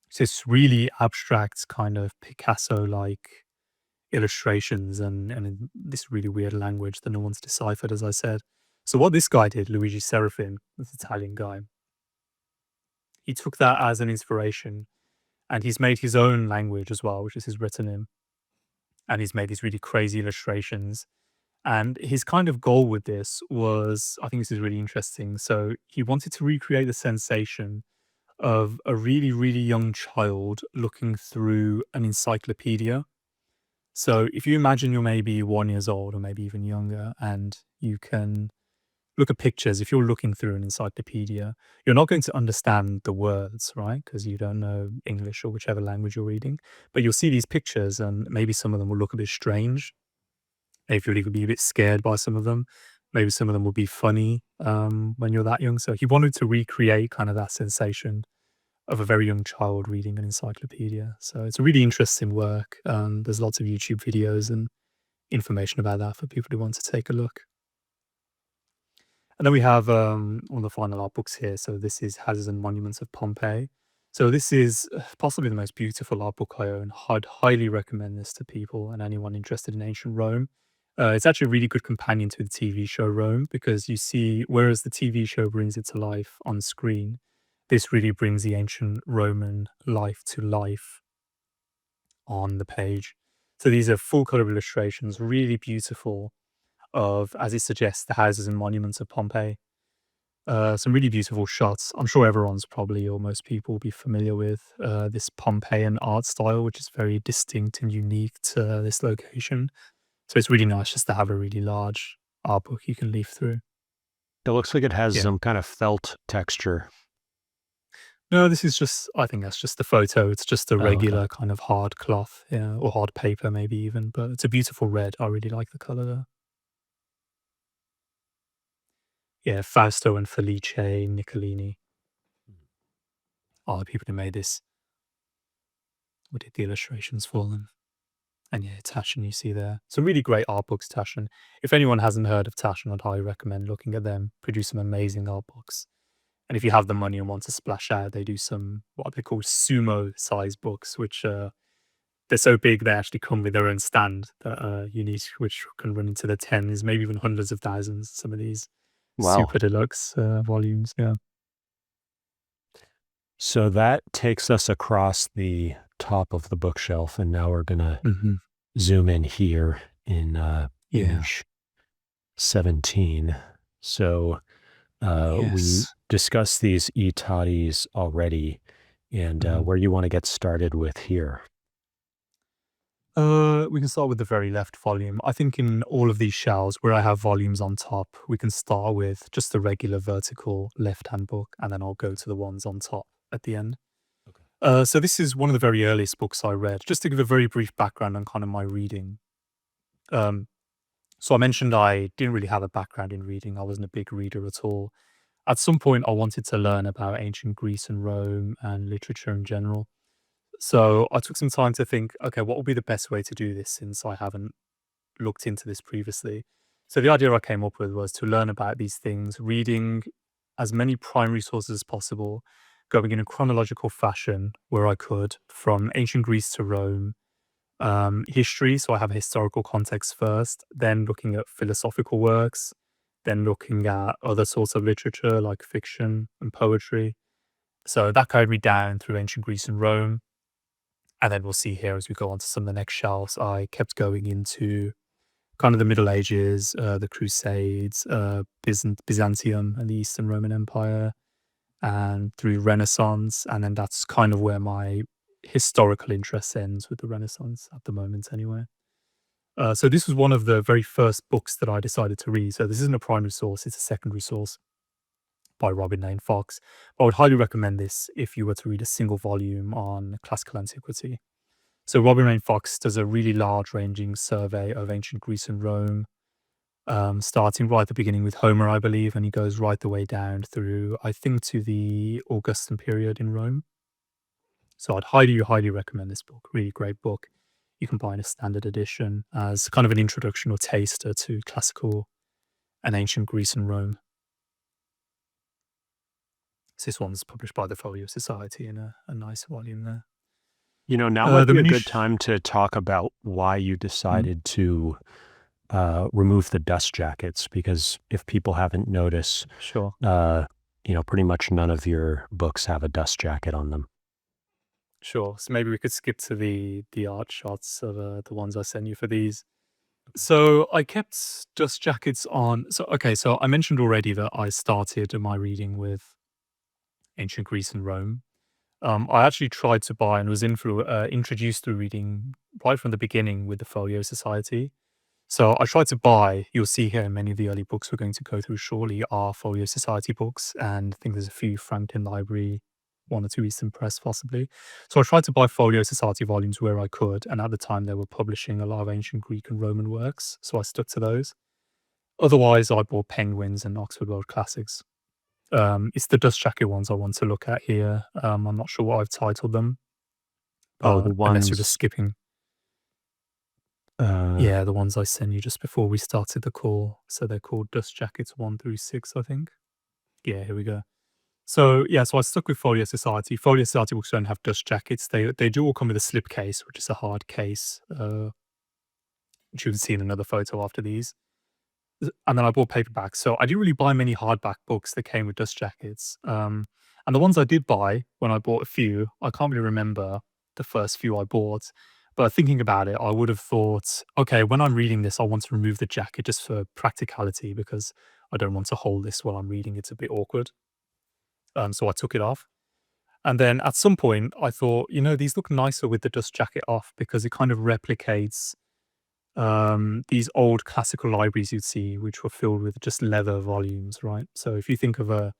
So it's really abstract, kind of Picasso-like illustrations and in this really weird language that no one's deciphered, as I said. So what this guy did, Luigi Serafin, this Italian guy, he took that as an inspiration and he's made his own language as well, which is his written. And he's made these really crazy illustrations. And his kind of goal with this was, I think this is really interesting. So he wanted to recreate the sensation of a really, really young child looking through an encyclopedia. So if you imagine you're maybe 1 year old or maybe even younger, and you can look at pictures, if you're looking through an encyclopedia, you're not going to understand the words, right? Because you don't know English or whichever language you're reading. But you'll see these pictures, and maybe some of them will look a bit strange. Maybe you'll even be a bit scared by some of them. Maybe some of them will be funny when you're that young. So he wanted to recreate kind of that sensation of a very young child reading an encyclopedia. So it's a really interesting work. There's lots of YouTube videos and information about that for people who want to take a look. And then we have one of the final art books here. So this is Houses and Monuments of Pompeii. So this is possibly the most beautiful art book I own. I'd highly recommend this to people and anyone interested in ancient Rome. It's actually a really good companion to the TV show Rome, because you see, whereas the TV show brings it to life on screen, this really brings the ancient Roman life to life on the page. So these are full color illustrations, really beautiful, of, as it suggests, the houses and monuments of Pompeii. Some really beautiful shots. I'm sure everyone's probably, or most people, will be familiar with this Pompeian art style, which is very distinct and unique to this location. So it's really nice just to have a really large art book you can leaf through. It looks like it has some kind of felt texture. No, this is just, I think that's just the photo. It's just a regular kind of hard cloth, or hard paper maybe even, but it's a beautiful red. I really like the color there. Yeah, Fausto and Felice Niccolini are the people who made this. We did the illustrations for them. And yeah, Taschen you see there. Some really great art books, Taschen. If anyone hasn't heard of Taschen, I'd highly recommend looking at them. Produce some amazing art books. And if you have the money and want to splash out, they do some, what they call sumo size books, which they're so big they actually come with their own stand that you need, which can run into the tens, maybe even hundreds of thousands. Some of these super deluxe volumes, yeah. So that takes us across the top of the bookshelf, and now we're gonna zoom in here in page 17. So we discussed these Tattis already, and where you want to get started with here? We can start with the very left volume. I think in all of these shelves where I have volumes on top, we can start with just the regular vertical left-hand book, and then I'll go to the ones on top at the end. Okay. So this is one of the very earliest books I read. Just to give a very brief background on kind of my reading. So I mentioned I didn't really have a background in reading. I wasn't a big reader at all. At some point, I wanted to learn about ancient Greece and Rome and literature in general. So I took some time to think, okay, what would be the best way to do this, since I haven't looked into this previously? So the idea I came up with was to learn about these things, reading as many primary sources as possible, going in a chronological fashion where I could, from ancient Greece to Rome, history, so I have a historical context first, then looking at philosophical works, then looking at other sorts of literature like fiction and poetry. So that carried me down through ancient Greece and Rome. And then we'll see here as we go on to some of the next shelves, I kept going into kind of the Middle Ages, the Crusades, Byzantium and the Eastern Roman Empire, and through Renaissance, and then that's kind of where my historical interest ends with the Renaissance at the moment anyway. So this was one of the very first books that I decided to read. So this isn't a primary source, it's a secondary source by Robin Lane Fox. But I would highly recommend this if you were to read a single volume on classical antiquity. So Robin Lane Fox does a really large-ranging survey of ancient Greece and Rome, starting right at the beginning with Homer, I believe, and he goes right the way down through, I think, to the Augustan period in Rome. So I'd highly, highly recommend this book. Really great book. You can buy in a standard edition as kind of an introduction or taster to classical and ancient Greece and Rome. So this one's published by the Folio Society in a nice volume there. Now might be a good time to talk about why you decided to remove the dust jackets, because if people haven't noticed, Sure. Pretty much none of your books have a dust jacket on them. Sure. So maybe we could skip to the art shots of the ones I sent you for these. So I kept dust jackets on. So I mentioned already that I started my reading with ancient Greece and Rome. I actually tried to buy and was introduced to reading right from the beginning with the Folio Society. So I tried to buy, you'll see here many of the early books we're going to go through shortly are Folio Society books, and I think there's a few Frankton Library, one or two Eastern Press possibly. So I tried to buy Folio Society volumes where I could, and at the time they were publishing a lot of ancient Greek and Roman works, so I stuck to those. Otherwise, I bought Penguins and Oxford World Classics. It's the dust jacket ones I want to look at here. I'm not sure what I've titled them. The ones... Unless you're just skipping. Yeah, the ones I sent you just before we started the call. So they're called Dust Jackets 1 through 6, I think. Yeah, here we go. So I stuck with Folio Society. Folio Society books don't have dust jackets. They do all come with a slip case, which is a hard case, which you've seen another photo after these. And then I bought paperbacks. So I didn't really buy many hardback books that came with dust jackets. And the ones I did buy, when I bought a few, I can't really remember the first few I bought. But thinking about it, I would have thought, okay, when I'm reading this, I want to remove the jacket just for practicality, because I don't want to hold this while I'm reading. It's a bit awkward. So I took it off. And then at some point, I thought, these look nicer with the dust jacket off, because it kind of replicates these old classical libraries you'd see, which were filled with just leather volumes, right? So if you think of a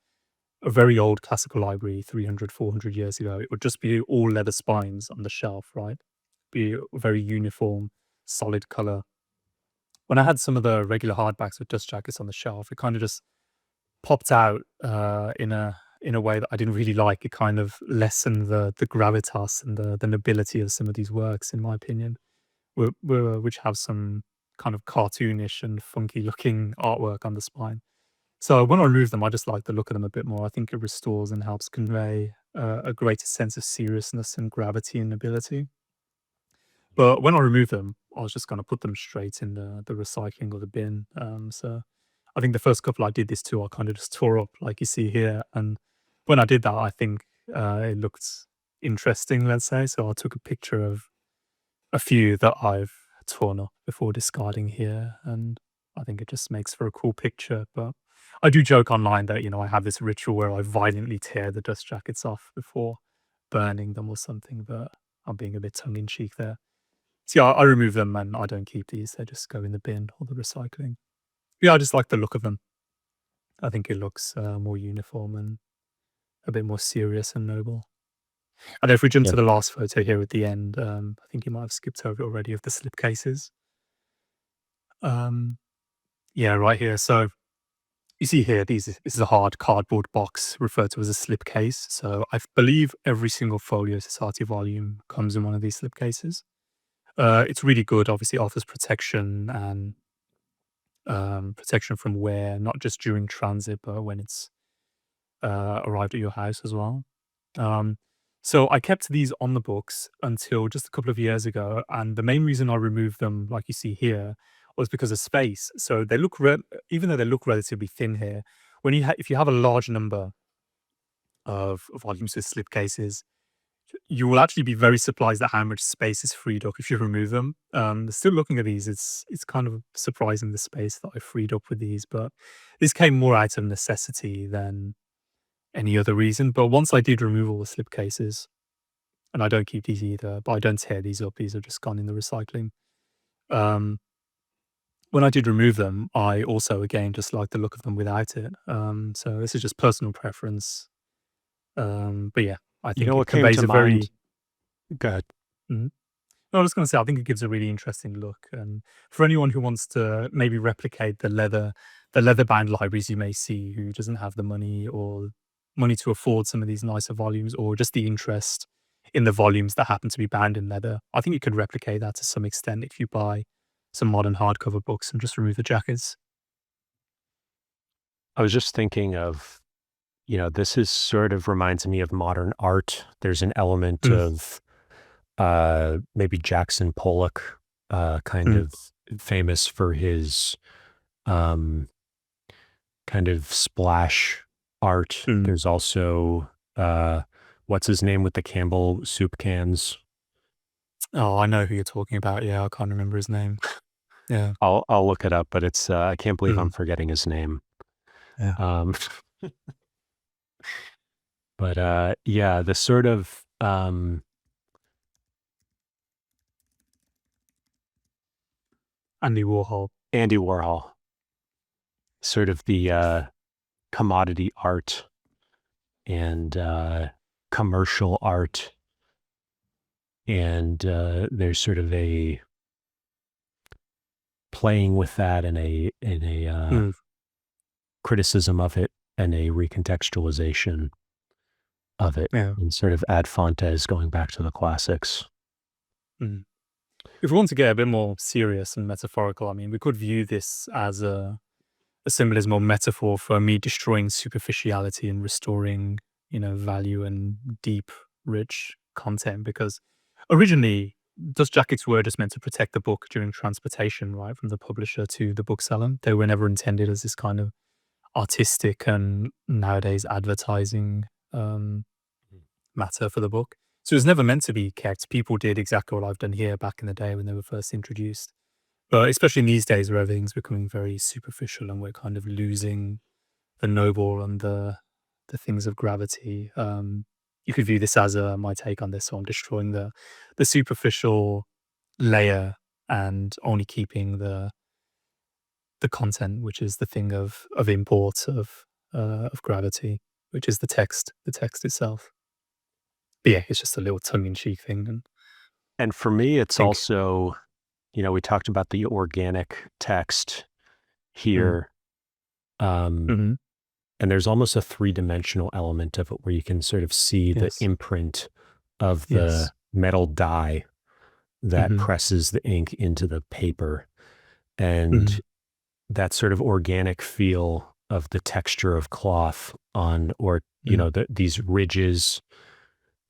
very old classical library 300, 400 years ago, it would just be all leather spines on the shelf, right? Be a very uniform, solid color. When I had some of the regular hardbacks with dust jackets on the shelf, it kind of just popped out in a way that I didn't really like. It kind of lessened the gravitas and the nobility of some of these works, in my opinion, which have some kind of cartoonish and funky looking artwork on the spine. So when I remove them, I just like the look of them a bit more. I think it restores and helps convey a greater sense of seriousness and gravity and nobility. But when I remove them, I was just going to put them straight in the recycling or the bin. So I think the first couple I did this to, I kind of just tore up, like you see here. And when I did that, I think it looked interesting, let's say. So I took a picture of a few that I've torn up before discarding here. And I think it just makes for a cool picture. But I do joke online that, I have this ritual where I violently tear the dust jackets off before burning them or something. But I'm being a bit tongue-in-cheek there. So I remove them and I don't keep these. They just go in the bin or the recycling. I just like the look of them. I think it looks more uniform and a bit more serious and noble. And if we jump to the last photo here at the end, I think you might have skipped over it already, of the slipcases. Right here. So you see here, this is a hard cardboard box referred to as a slipcase. So I believe every single Folio Society volume comes in one of these slipcases. It's really good. Obviously, offers protection and protection from wear, not just during transit, but when it's arrived at your house as well. So I kept these on the books until just a couple of years ago, and the main reason I removed them, like you see here, was because of space. So they look, even though they look relatively thin here, when if you have a large number of volumes with slipcases, you will actually be very surprised at how much space is freed up if you remove them. Still looking at these, it's kind of surprising the space that I freed up with these, but this came more out of necessity than any other reason. But once I did remove all the slipcases, and I don't keep these either, but I don't tear these up. These are just gone in the recycling. Um, when I did remove them, I also again just like the look of them without it. So this is just personal preference. But yeah, I You think know it what came conveys to a very. mind? Go ahead. Mhm. No, I was going to say, I think it gives a really interesting look, and for anyone who wants to maybe replicate the leather bound libraries you may see, who doesn't have the money or money to afford some of these nicer volumes, or just the interest in the volumes that happen to be bound in leather, I think you could replicate that to some extent if you buy some modern hardcover books and just remove the jackets. I was just thinking of, this is sort of reminds me of modern art. There's an element Mm, of maybe Jackson Pollock, kind mm, of famous for his um, kind of splash art. mm. There's also what's his name with the Campbell soup cans? Oh, I know who you're talking about. Yeah, I can't remember his name. Yeah. I'll look it up, but it's I can't believe I'm Mm, forgetting his name. yeah. Um, but yeah, the sort of Andy Warhol. Andy Warhol, sort of the commodity art and commercial art, and there's sort of a playing with that and a Mm, criticism of it and a recontextualization of it, yeah. and sort of ad fontes going back to the classics. Mm. If we want to get a bit more serious and metaphorical, I mean, we could view this as a symbolism or metaphor for me destroying superficiality and restoring, value and deep, rich content. Because originally, dust jackets were just meant to protect the book during transportation, right, from the publisher to the bookseller. They were never intended as this kind of artistic and nowadays advertising um, matter for the book. So it was never meant to be kept. People did exactly what I've done here back in the day when they were first introduced. But especially in these days where everything's becoming very superficial and we're kind of losing the noble and the things of gravity, you could view this as my take on this. So I'm destroying the superficial layer and only keeping the content, which is the thing of import of gravity, which is the text itself. But yeah, it's just a little tongue in cheek thing, and And for me, I it's think. also, we talked about the organic text Mm, here. Um, mhm, and there's almost a three-dimensional element of it where you can sort of see the yes, imprint of the yes, metal die that mhm, presses the ink into the paper. mhm, And that sort of organic feel of the texture of cloth on, or, mm, these ridges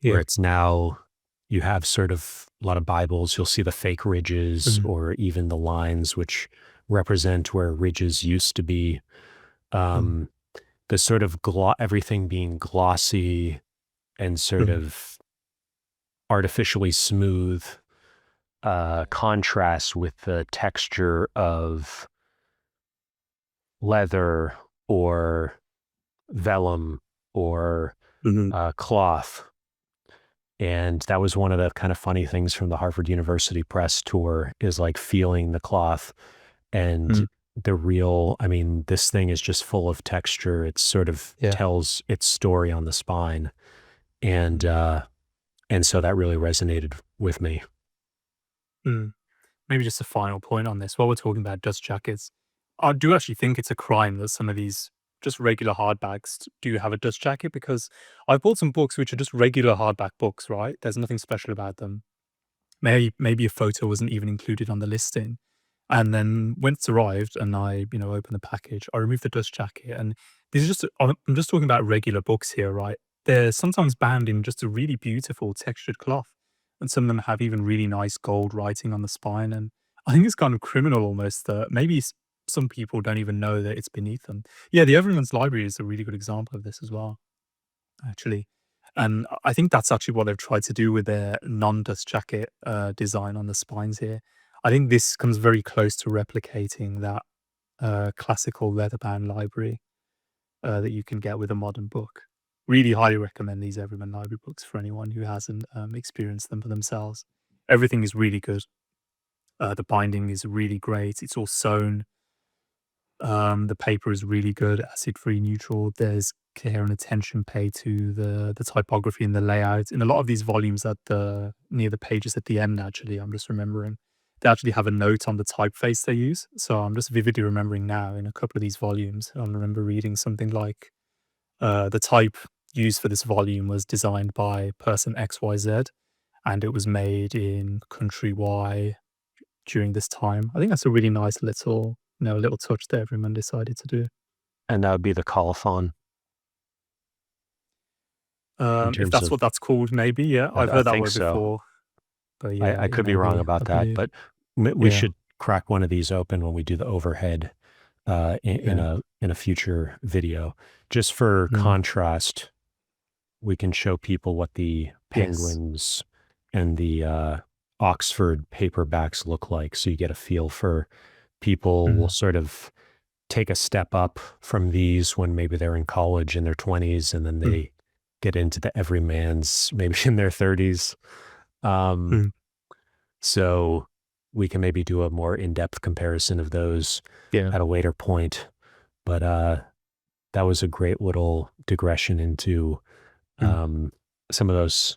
where yeah, it's now, you have sort of a lot of Bibles, you'll see the fake ridges mm, or even the lines which represent where ridges used to be. mm, Um, the sort of everything being glossy and sort mm, of artificially smooth contrasts with the texture of leather or vellum or mhm, cloth. And that was one of the kind of funny things from the Harvard University Press tour, is like feeling the cloth and mm, the real, I mean, this thing is just full of texture. It sort of yeah, tells its story on the spine. And, mm, uh, and so that really resonated with me. mm. Maybe just a final point on this. While we're talking about dust jackets, I do actually think it's a crime that some of these just regular hardbacks do have a dust jacket, because I've bought some books which are just regular hardback books, right? There's nothing special about them. Maybe a photo wasn't even included on the listing. And then when it's arrived and I, open the package, I remove the dust jacket. And these are I'm just talking about regular books here, right? They're sometimes bound in just a really beautiful textured cloth. And some of them have even really nice gold writing on the spine. And I think it's kind of criminal almost that maybe some people don't even know that it's beneath them. Yeah, the Everyone's Library is a really good example of this as well, actually. And I think that's actually what they've tried to do with their non-dust jacket design on the spines here. I think this comes very close to replicating that classical leather-bound library that you can get with a modern book. Really highly recommend these Everyman Library books for anyone who hasn't experienced them for themselves. Everything is really good. The binding is really great. It's all sewn. The paper is really good, acid-free, neutral. There's care and attention paid to the typography and the layout. In a lot of these volumes at the near the pages at the end, actually, I'm just remembering, they actually have a note on the typeface they use. So I'm just vividly remembering now in a couple of these volumes, I remember reading something like, the type used for this volume was designed by person XYZ, and it was made in country Y during this time. I think that's a really nice little, little touch that everyone decided to do. And that would be the colophon in If terms that's of, what that's called, maybe, yeah. I've I heard that think word so. before, but yeah, I it could be may wrong be, about I that, believe. but we Yeah, should crack one of these open when we do the overhead in yeah. a future video. Just for Mm. contrast, we can show people what the Yes. Penguins and the Oxford paperbacks look like, so you get a feel for people will Mm. sort of take a step up from these when maybe they're in college in their 20s, and then Mm. they get into the everymans maybe in their 30s. Mm. So we can maybe do a more in-depth comparison of those Yeah. at a later point. But that was a great little digression into Mm. some of those,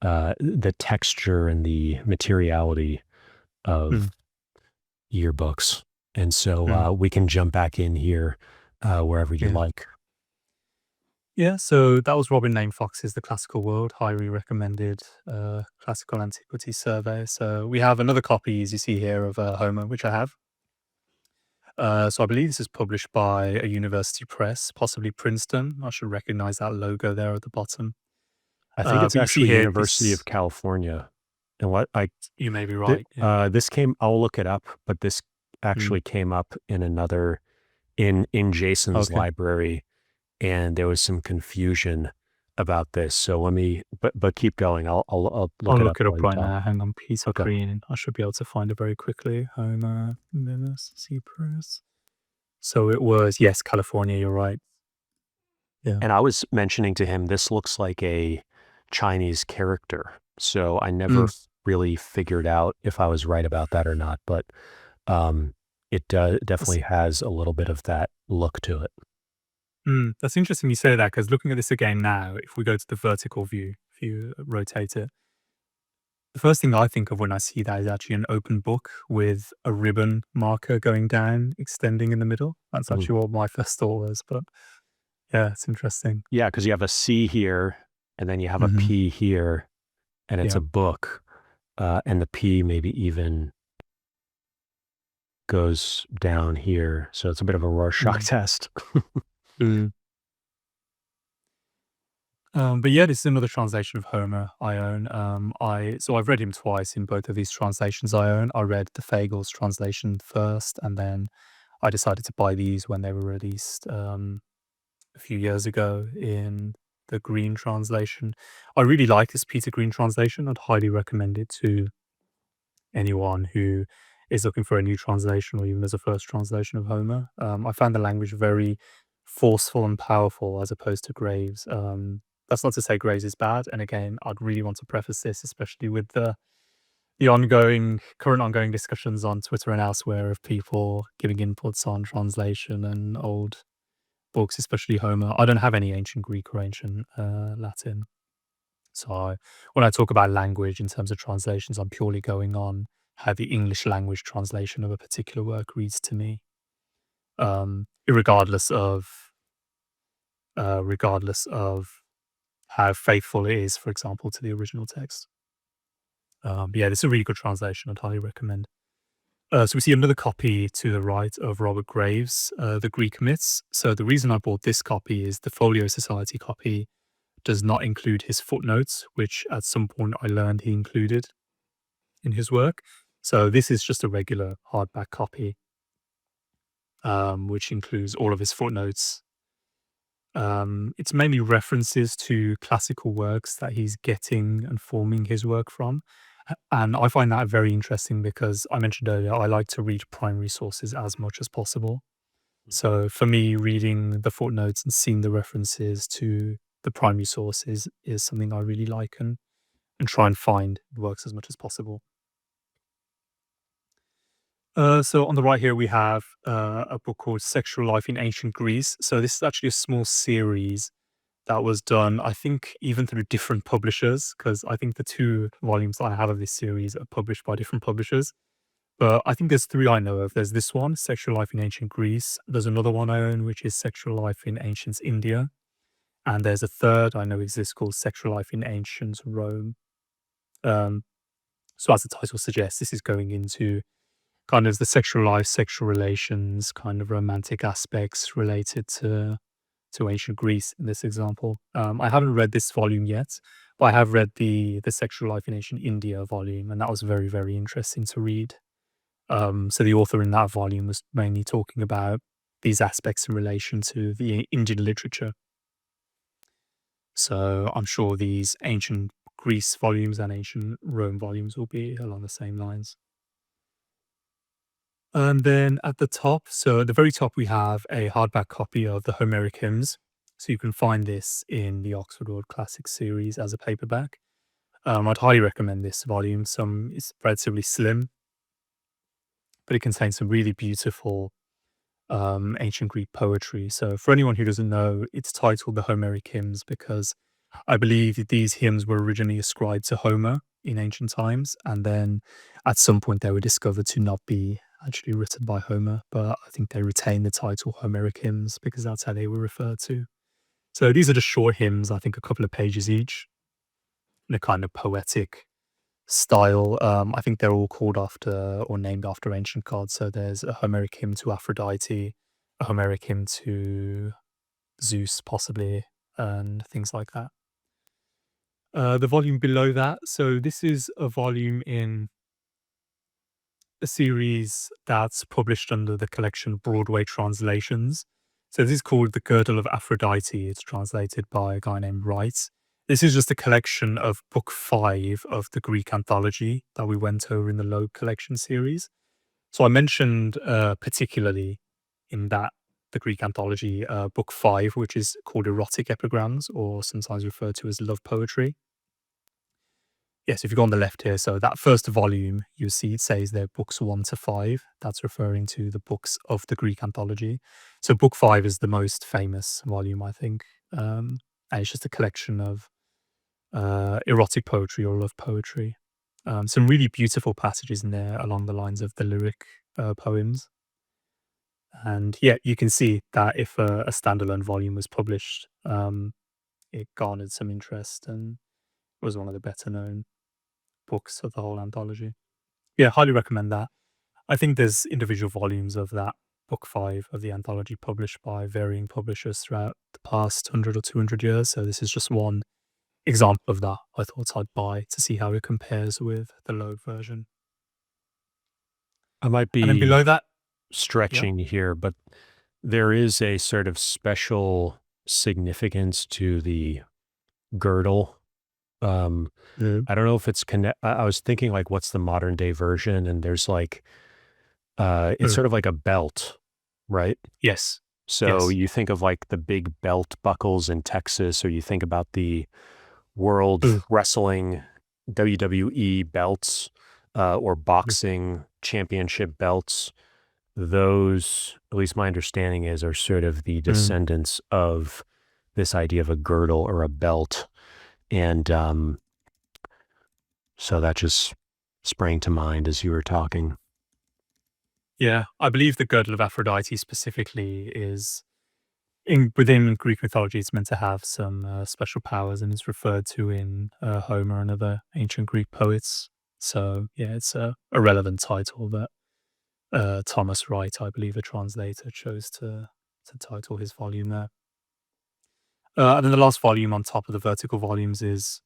the texture and the materiality of Mm. yearbooks. And so Mm. we can jump back in here wherever you Yeah. like. Yeah, so that was Robin Lane Fox's The Classical World, highly recommended classical antiquity survey. So we have another copy, as you see here, of Homer, which I have. So I believe this is published by a university press, possibly Princeton. I should recognize that logo there at the bottom. I think it's But you see actually here, University of California. And you may be right. Yeah. this came, I'll look it up, but this Mm. actually came up in another, in Jason's Okay. library, and there was some confusion about this. So let me, but keep going. I'll I'll look it up look it while up you right talk. now. Hang on, Peter Okay. Green. I should be able to find it very quickly. Homer, University Press. So it was, yes, California, you're right. Yeah. And I was mentioning to him, this looks like a Chinese character. So I never Mm. really figured out if I was right about that or not, but it That's, definitely has a little bit of that look to it. that's interesting you say that, because looking at this again now, if we go to the vertical view, if you rotate it, the first thing I think of when I see that is actually an open book with a ribbon marker going down, extending in the middle. That's Mhm. actually what my first thought was, but yeah, it's interesting. Yeah, because you have a C here, and then you have a Hmm. P here, and it's Yeah. a book, and the P maybe even goes down here. So it's a bit of a Rorschach Mm. test. Mm. But yeah, this is another translation of Homer I own. So I've read him twice in both of these translations I own. I read the Fagel's translation first, and then I decided to buy these when they were released a few years ago in the Green translation. I really like this Peter Green translation. I'd highly recommend it to anyone who is looking for a new translation or even as a first translation of Homer. I found the language very forceful and powerful as opposed to Graves. That's not to say Graves is bad. And again, I'd really want to preface this, especially with the current ongoing discussions on Twitter and elsewhere of people giving inputs on translation and old books, especially Homer. I don't have any ancient Greek or ancient Latin. So when I talk about language in terms of translations, I'm purely going on how the English language translation of a particular work reads to me, regardless of how faithful it is, for example, to the original text. But yeah, this is a really good translation. I'd highly recommend. So we see another copy to the right of Robert Graves, The Greek Myths. So the reason I bought this copy is the Folio Society copy does not include his footnotes, which at some point I learned he included in his work. So this is just a regular hardback copy, which includes all of his footnotes. It's mainly references to classical works that he's getting and forming his work from. And I find that very interesting because I mentioned earlier, I like to read primary sources as much as possible. So for me, reading the footnotes and seeing the references to the primary sources is something I really like and try and find works as much as possible. So on the right here, we have a book called Sexual Life in Ancient Greece. So this is actually a small series that was done, I think, even through different publishers, because I think the 2 volumes I have of this series are published by different publishers. But I think there's 3 I know of. There's this one, Sexual Life in Ancient Greece. There's another one I own, which is Sexual Life in Ancient India. And there's a third I know exists called Sexual Life in Ancient Rome. Um, so as the title suggests, this is going into kind of the sexual life, sexual relations, kind of romantic aspects related to ancient Greece in this example. I haven't read this volume yet, but I have read the Sexual Life in Ancient India volume, and that was very, very interesting to read. So the author in that volume was mainly talking about these aspects in relation to the Indian literature. So I'm sure these ancient Greece volumes and ancient Rome volumes will be along the same lines. And then at the top, so at the very top, we have a hardback copy of the Homeric Hymns. So you can find this in the Oxford World Classics series as a paperback. I'd highly recommend this volume. It's relatively slim, but it contains some really beautiful ancient Greek poetry. So for anyone who doesn't know, it's titled the Homeric Hymns because I believe that these hymns were originally ascribed to Homer in ancient times, and then at some point they were discovered to not be actually written by Homer, but I think they retained the title Homeric Hymns because that's how they were referred to. So these are just short hymns, I think a couple of pages each, in a kind of poetic style. I think they're all called after or named after ancient gods. So there's a Homeric hymn to Aphrodite, a Homeric hymn to Zeus, possibly, and things like that. The volume below that, so this is a volume in a series that's published under the collection Broadway Translations. So this is called The Girdle of Aphrodite. It's translated by a guy named Wright. This is just a collection of book 5 of the Greek Anthology that we went over in the Loeb collection series. So I mentioned particularly in that the Greek Anthology, book 5, which is called Erotic Epigrams, or sometimes referred to as love poetry. Yes, if you go on the left here, so that first volume, you see it says there books 1 to 5. That's referring to the books of the Greek Anthology. So book 5 is the most famous volume, I think. And it's just a collection of erotic poetry or love poetry. Some really beautiful passages in there along the lines of the lyric poems. And yeah, you can see that if a standalone volume was published, it garnered some interest and was one of the better known books of the whole anthology. Yeah, highly recommend that. I think there's individual volumes of that book 5 of the anthology published by varying publishers throughout the past 100 or 200 years. So this is just one example of that I thought I'd buy to see how it compares with the Loeb version. I might And then be below that, stretching here, but there is a sort of special significance to the girdle. I don't know if it's I was thinking like, what's the modern day version? And there's like, it's sort of like a belt, right? yes, So yes. you think of like the big belt buckles in Texas, or you think about the World Wrestling WWE belts, or boxing championship belts. Those, at least my understanding is, are sort of the descendants of this idea of a girdle or a belt. And so that just sprang to mind as you were talking. Yeah, I believe the girdle of Aphrodite specifically is within Greek mythology. It's meant to have some special powers, and it's referred to in Homer and other ancient Greek poets. So yeah, it's a relevant title that Thomas Wright, I believe, a translator, chose to title his volume there. And then the last volume on top of the vertical volumes is,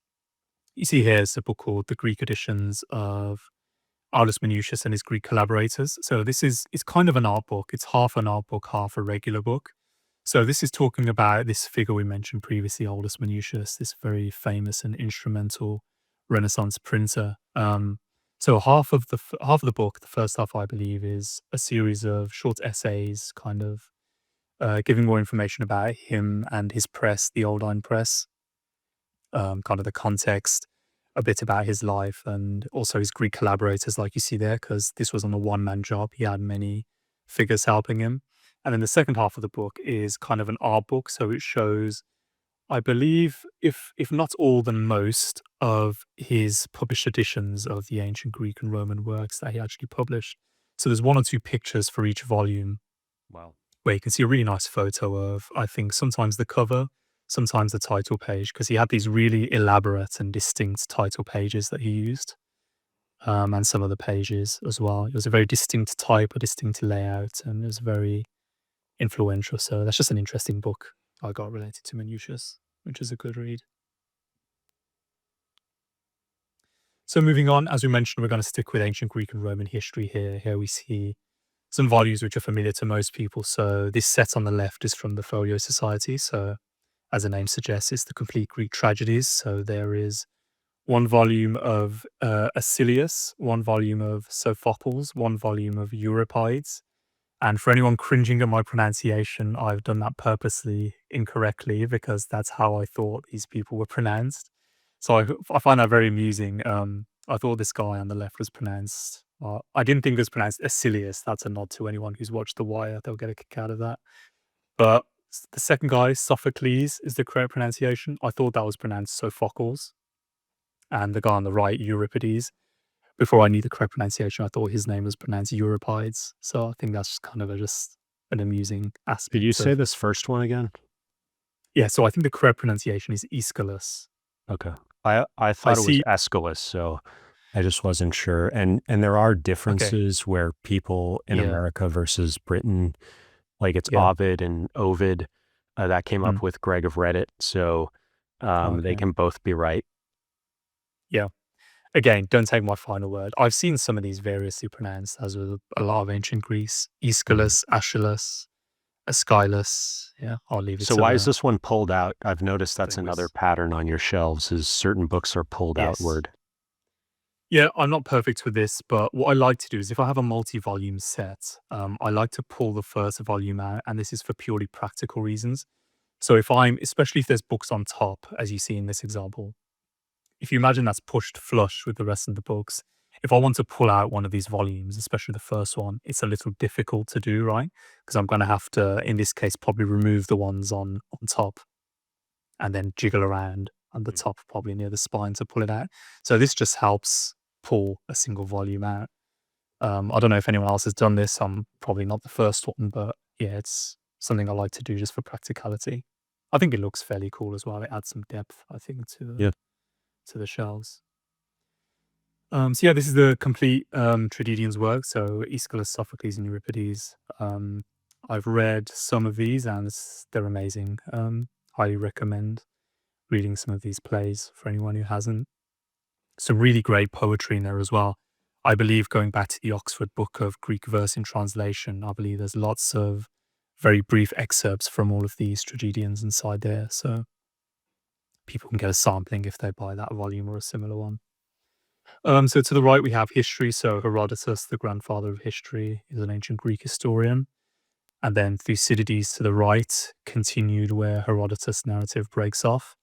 you see here, is a book called The Greek Editions of Aldus Manutius and his Greek collaborators. So it's kind of an art book. It's half an art book, half a regular book. So this is talking about this figure we mentioned previously, Aldus Manutius, this very famous and instrumental Renaissance printer. So half of the book, the first half, I believe, is a series of short essays, kind of giving more information about him and his press, the Old Iron Press, kind of the context, a bit about his life, and also his Greek collaborators, like you see there, because this was on a one-man job. He had many figures helping him. And then the second half of the book is kind of an art book, so it shows, I believe, if not all, then most of his published editions of the ancient Greek and Roman works that he actually published. So there's one or two pictures for each volume Wow. where you can see a really nice photo of, I think, sometimes the cover, sometimes the title page, because he had these really elaborate and distinct title pages that he used, and some of the pages as well. It was a very distinct type, a distinct layout, and it was very influential. So that's just an interesting book I got related to Manutius, which is a good read. So moving on, as we mentioned, we're going to stick with ancient Greek and Roman history here. Here we see some volumes which are familiar to most people. So this set on the left is from the Folio Society. So as the name suggests, it's the complete Greek tragedies. So there is one volume of Acilius, one volume of Sophocles, one volume of Euripides. And for anyone cringing at my pronunciation, I've done that purposely incorrectly because that's how I thought these people were pronounced. So I find that very amusing. I thought this guy on the left was pronounced, I didn't think it was pronounced Acilius. That's a nod to anyone who's watched The Wire. They'll get a kick out of that. But the second guy, Sophocles, is the correct pronunciation. I thought that was pronounced Sophocles. And the guy on the right, Euripides. Before I knew the correct pronunciation, I thought his name was pronounced Euripides. So I think that's kind of just an amusing aspect. Did you say this first one again? Yeah, so I think the correct pronunciation is Aeschylus. Okay. I thought it was Aeschylus, so I just wasn't sure. And there are differences where people in America versus Britain, like it's Ovid and Ovid, that came up with Greg of Reddit. So they can both be right. Yeah. Again, don't take my final word. I've seen some of these variously pronounced, as with a lot of ancient Greece. Aeschylus, Aeschylus, Aeschylus. Yeah, I'll leave it So why is this one pulled out? I've noticed that's another pattern on your shelves, is certain books are pulled outward. Yeah, I'm not perfect with this, but what I like to do is if I have a multi-volume set, I like to pull the first volume out, and this is for purely practical reasons. So especially if there's books on top, as you see in this example, if you imagine that's pushed flush with the rest of the books, if I want to pull out one of these volumes, especially the first one, it's a little difficult to do, right? Because I'm going to have to, in this case, probably remove the ones on top and then jiggle around on the top, probably near the spine to pull it out. So this just helps pull a single volume out. I don't know if anyone else has done this. I'm probably not the first one, but yeah, it's something I like to do just for practicality. I think it looks fairly cool as well. It adds some depth, I think, to the shelves. So yeah, this is the complete tragedians work. So Aeschylus, Sophocles, and Euripides. I've read some of these and they're amazing. Highly recommend reading some of these plays for anyone who hasn't. Some really great poetry in there as well. I believe, going back to the Oxford Book of Greek Verse in Translation, I believe there's lots of very brief excerpts from all of these tragedians inside there. So people can get a sampling if they buy that volume or a similar one. So to the right, we have history. So Herodotus, the grandfather of history, is an ancient Greek historian. And then Thucydides to the right continued where Herodotus' narrative breaks off.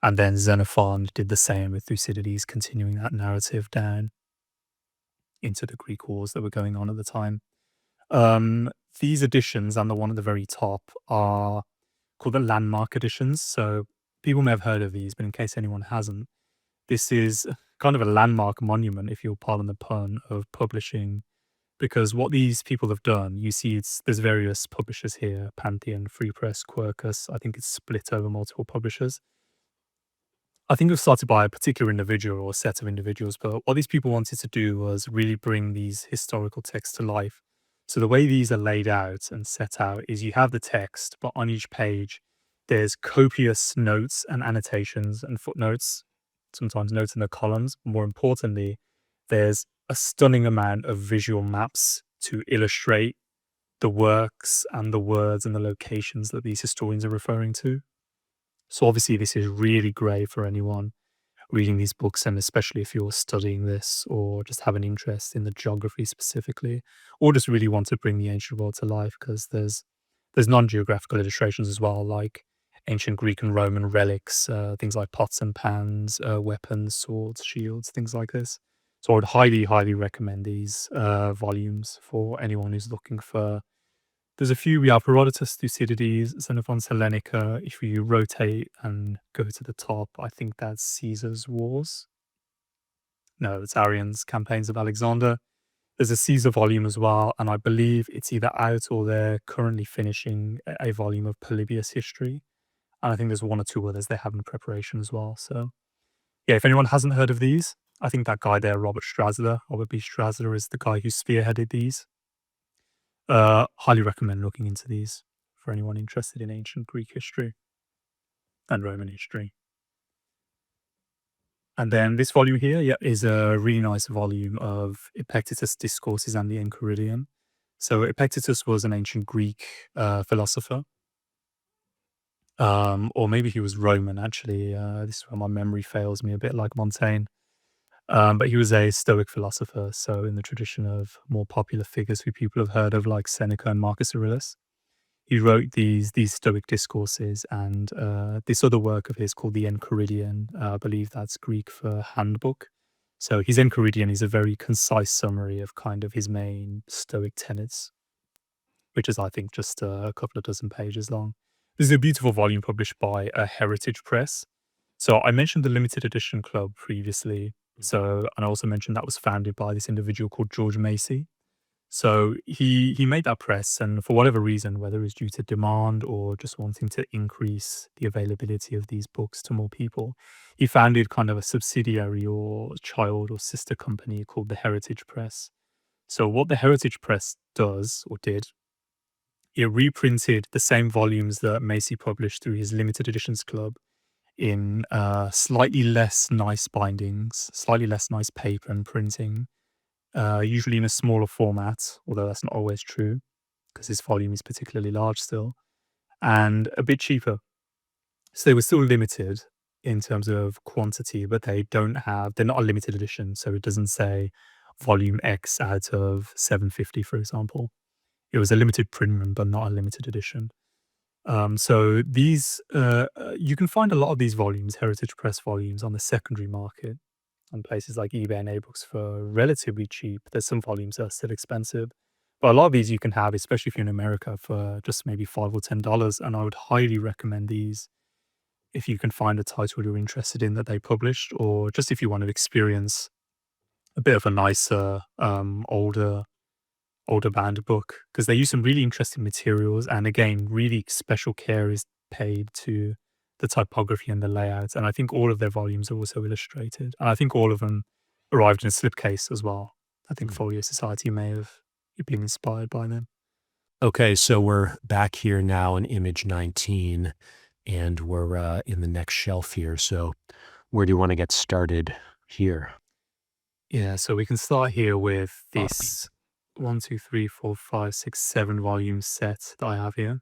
And then Xenophon did the same with Thucydides, continuing that narrative down into the Greek wars that were going on at the time. These editions and the one at the very top are called the landmark editions. So people may have heard of these, but in case anyone hasn't, this is kind of a landmark monument, if you'll pardon the pun, of publishing. Because what these people have done, you see, there's various publishers here: Pantheon, Free Press, Quercus. I think it's split over multiple publishers. I think it was started by a particular individual or a set of individuals, but what these people wanted to do was really bring these historical texts to life. So the way these are laid out and set out is you have the text, but on each page, there's copious notes and annotations and footnotes, sometimes notes in the columns. More importantly, there's a stunning amount of visual maps to illustrate the works and the words and the locations that these historians are referring to. So obviously this is really great for anyone reading these books, and especially if you're studying this or just have an interest in the geography specifically, or just really want to bring the ancient world to life, because there's non-geographical illustrations as well, like ancient Greek and Roman relics, things like pots and pans, weapons, swords, shields, things like this. So I would highly recommend these volumes for anyone who's looking for. There's a few. We have Herodotus, Thucydides, Xenophon's Hellenica. If you rotate and go to the top, I think that's Caesar's Wars. No, it's Arrian's Campaigns of Alexander. There's a Caesar volume as well, and I believe it's either out or they're currently finishing a volume of Polybius history. And I think there's one or two others they have in preparation as well. So yeah, if anyone hasn't heard of these, I think that guy there, Robert B. Strasler, is the guy who spearheaded these. Highly recommend looking into these for anyone interested in ancient Greek history and Roman history. And then this volume here, yeah, is a really nice volume of Epictetus' Discourses and the Enchiridion. So Epictetus was an ancient Greek philosopher. Or maybe he was Roman, actually. This is where my memory fails me, a bit like Montaigne. But he was a Stoic philosopher, so in the tradition of more popular figures who people have heard of, like Seneca and Marcus Aurelius. He wrote these Stoic discourses, and this other work of his called the Enchiridion. I believe that's Greek for handbook. So his Enchiridion is a very concise summary of kind of his main Stoic tenets, which is, I think, just a couple of dozen pages long. This is a beautiful volume published by a Heritage Press. So I mentioned the limited edition club previously. So, and I also mentioned that was founded by this individual called George Macy. So he made that press, and for whatever reason, whether it's due to demand or just wanting to increase the availability of these books to more people, he founded kind of a subsidiary or child or sister company called the Heritage Press. So what the Heritage Press does, or did, it reprinted the same volumes that Macy published through his limited editions club in slightly less nice bindings, slightly less nice paper and printing, usually in a smaller format, although that's not always true because this volume is particularly large still, and a bit cheaper. So they were still limited in terms of quantity, but they're not a limited edition. So it doesn't say volume X out of 750, for example. It was a limited print run, but not a limited edition. So these, you can find a lot of these volumes, Heritage Press volumes, on the secondary market on places like eBay and eBooks for relatively cheap. There's some volumes that are still expensive, but a lot of these you can have, especially if you're in America, for just maybe $5 or $10. And I would highly recommend these if you can find a title you're interested in that they published, or just if you want to experience a bit of a nicer, older band book, because they use some really interesting materials, and again, really special care is paid to the typography and the layouts. And I think all of their volumes are also illustrated, and I think all of them arrived in a slipcase as well. I think Folio Society may have been inspired by them. Okay, so we're back here now in image 19, and we're in the next shelf here. So where do you want to get started here? Yeah, so we can start here with this 1, 2, 3, 4, 5, 6, 7 volume set that I have here.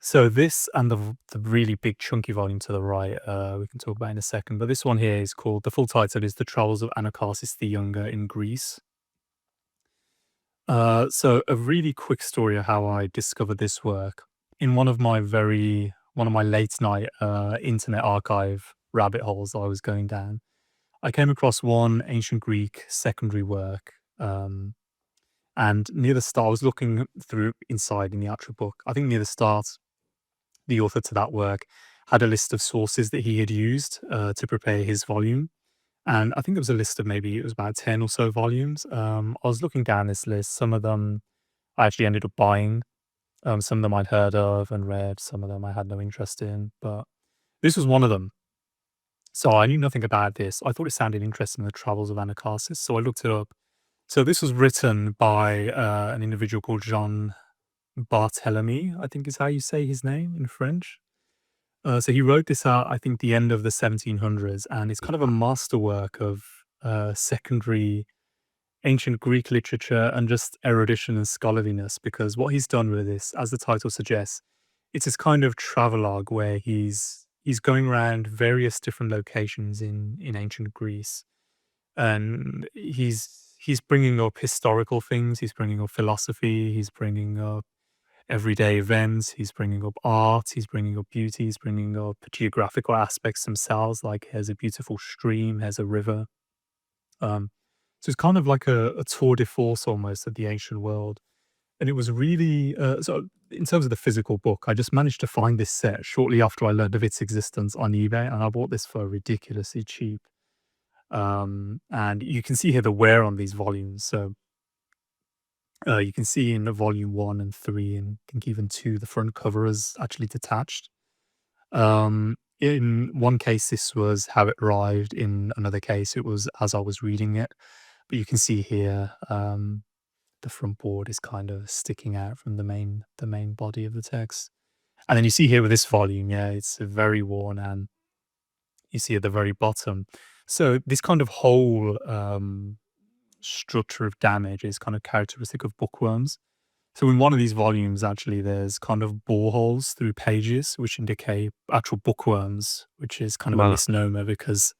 So this and the really big chunky volume to the right, we can talk about in a second. But this one here is called, the full title is The Travels of Anacharsis the Younger in Greece. So a really quick story of how I discovered this work. In one of my late night internet archive rabbit holes that I was going down, I came across one ancient Greek secondary work. And near the start, I was looking through inside in the actual book. I think near the start, the author to that work had a list of sources that he had used to prepare his volume. And I think there was a list of maybe it was about 10 or so volumes. I was looking down this list. Some of them I actually ended up buying. Some of them I'd heard of and read. Some of them I had no interest in. But this was one of them. So I knew nothing about this. I thought it sounded interesting, The Travels of Anacharsis. So I looked it up. So this was written by an individual called Jean Barthélemy, I think is how you say his name in French. So he wrote this out, I think, the end of the 1700s, and it's kind of a masterwork of secondary ancient Greek literature and just erudition and scholarliness, because what he's done with this, as the title suggests, it's this kind of travelogue where he's going around various different locations in ancient Greece, and he's bringing up historical things, he's bringing up philosophy, he's bringing up everyday events, he's bringing up art, he's bringing up beauty, he's bringing up geographical aspects themselves, like here's a beautiful stream, here's a river. Um, so it's kind of like a tour de force almost of the ancient world. And it was really so in terms of the physical book, I just managed to find this set shortly after I learned of its existence on eBay, and I bought this for ridiculously cheap. And you can see here the wear on these volumes. So you can see in volume 1 and 3, and I think even 2, the front cover is actually detached. In one case, this was how it arrived. In another case, it was as I was reading it. But you can see here, the front board is kind of sticking out from the main body of the text. And then you see here with this volume, yeah, it's very worn, and you see at the very bottom. So this kind of whole structure of damage is kind of characteristic of bookworms. So in one of these volumes, actually, there's kind of boreholes through pages, which indicate actual bookworms, which is kind of a Wow. misnomer because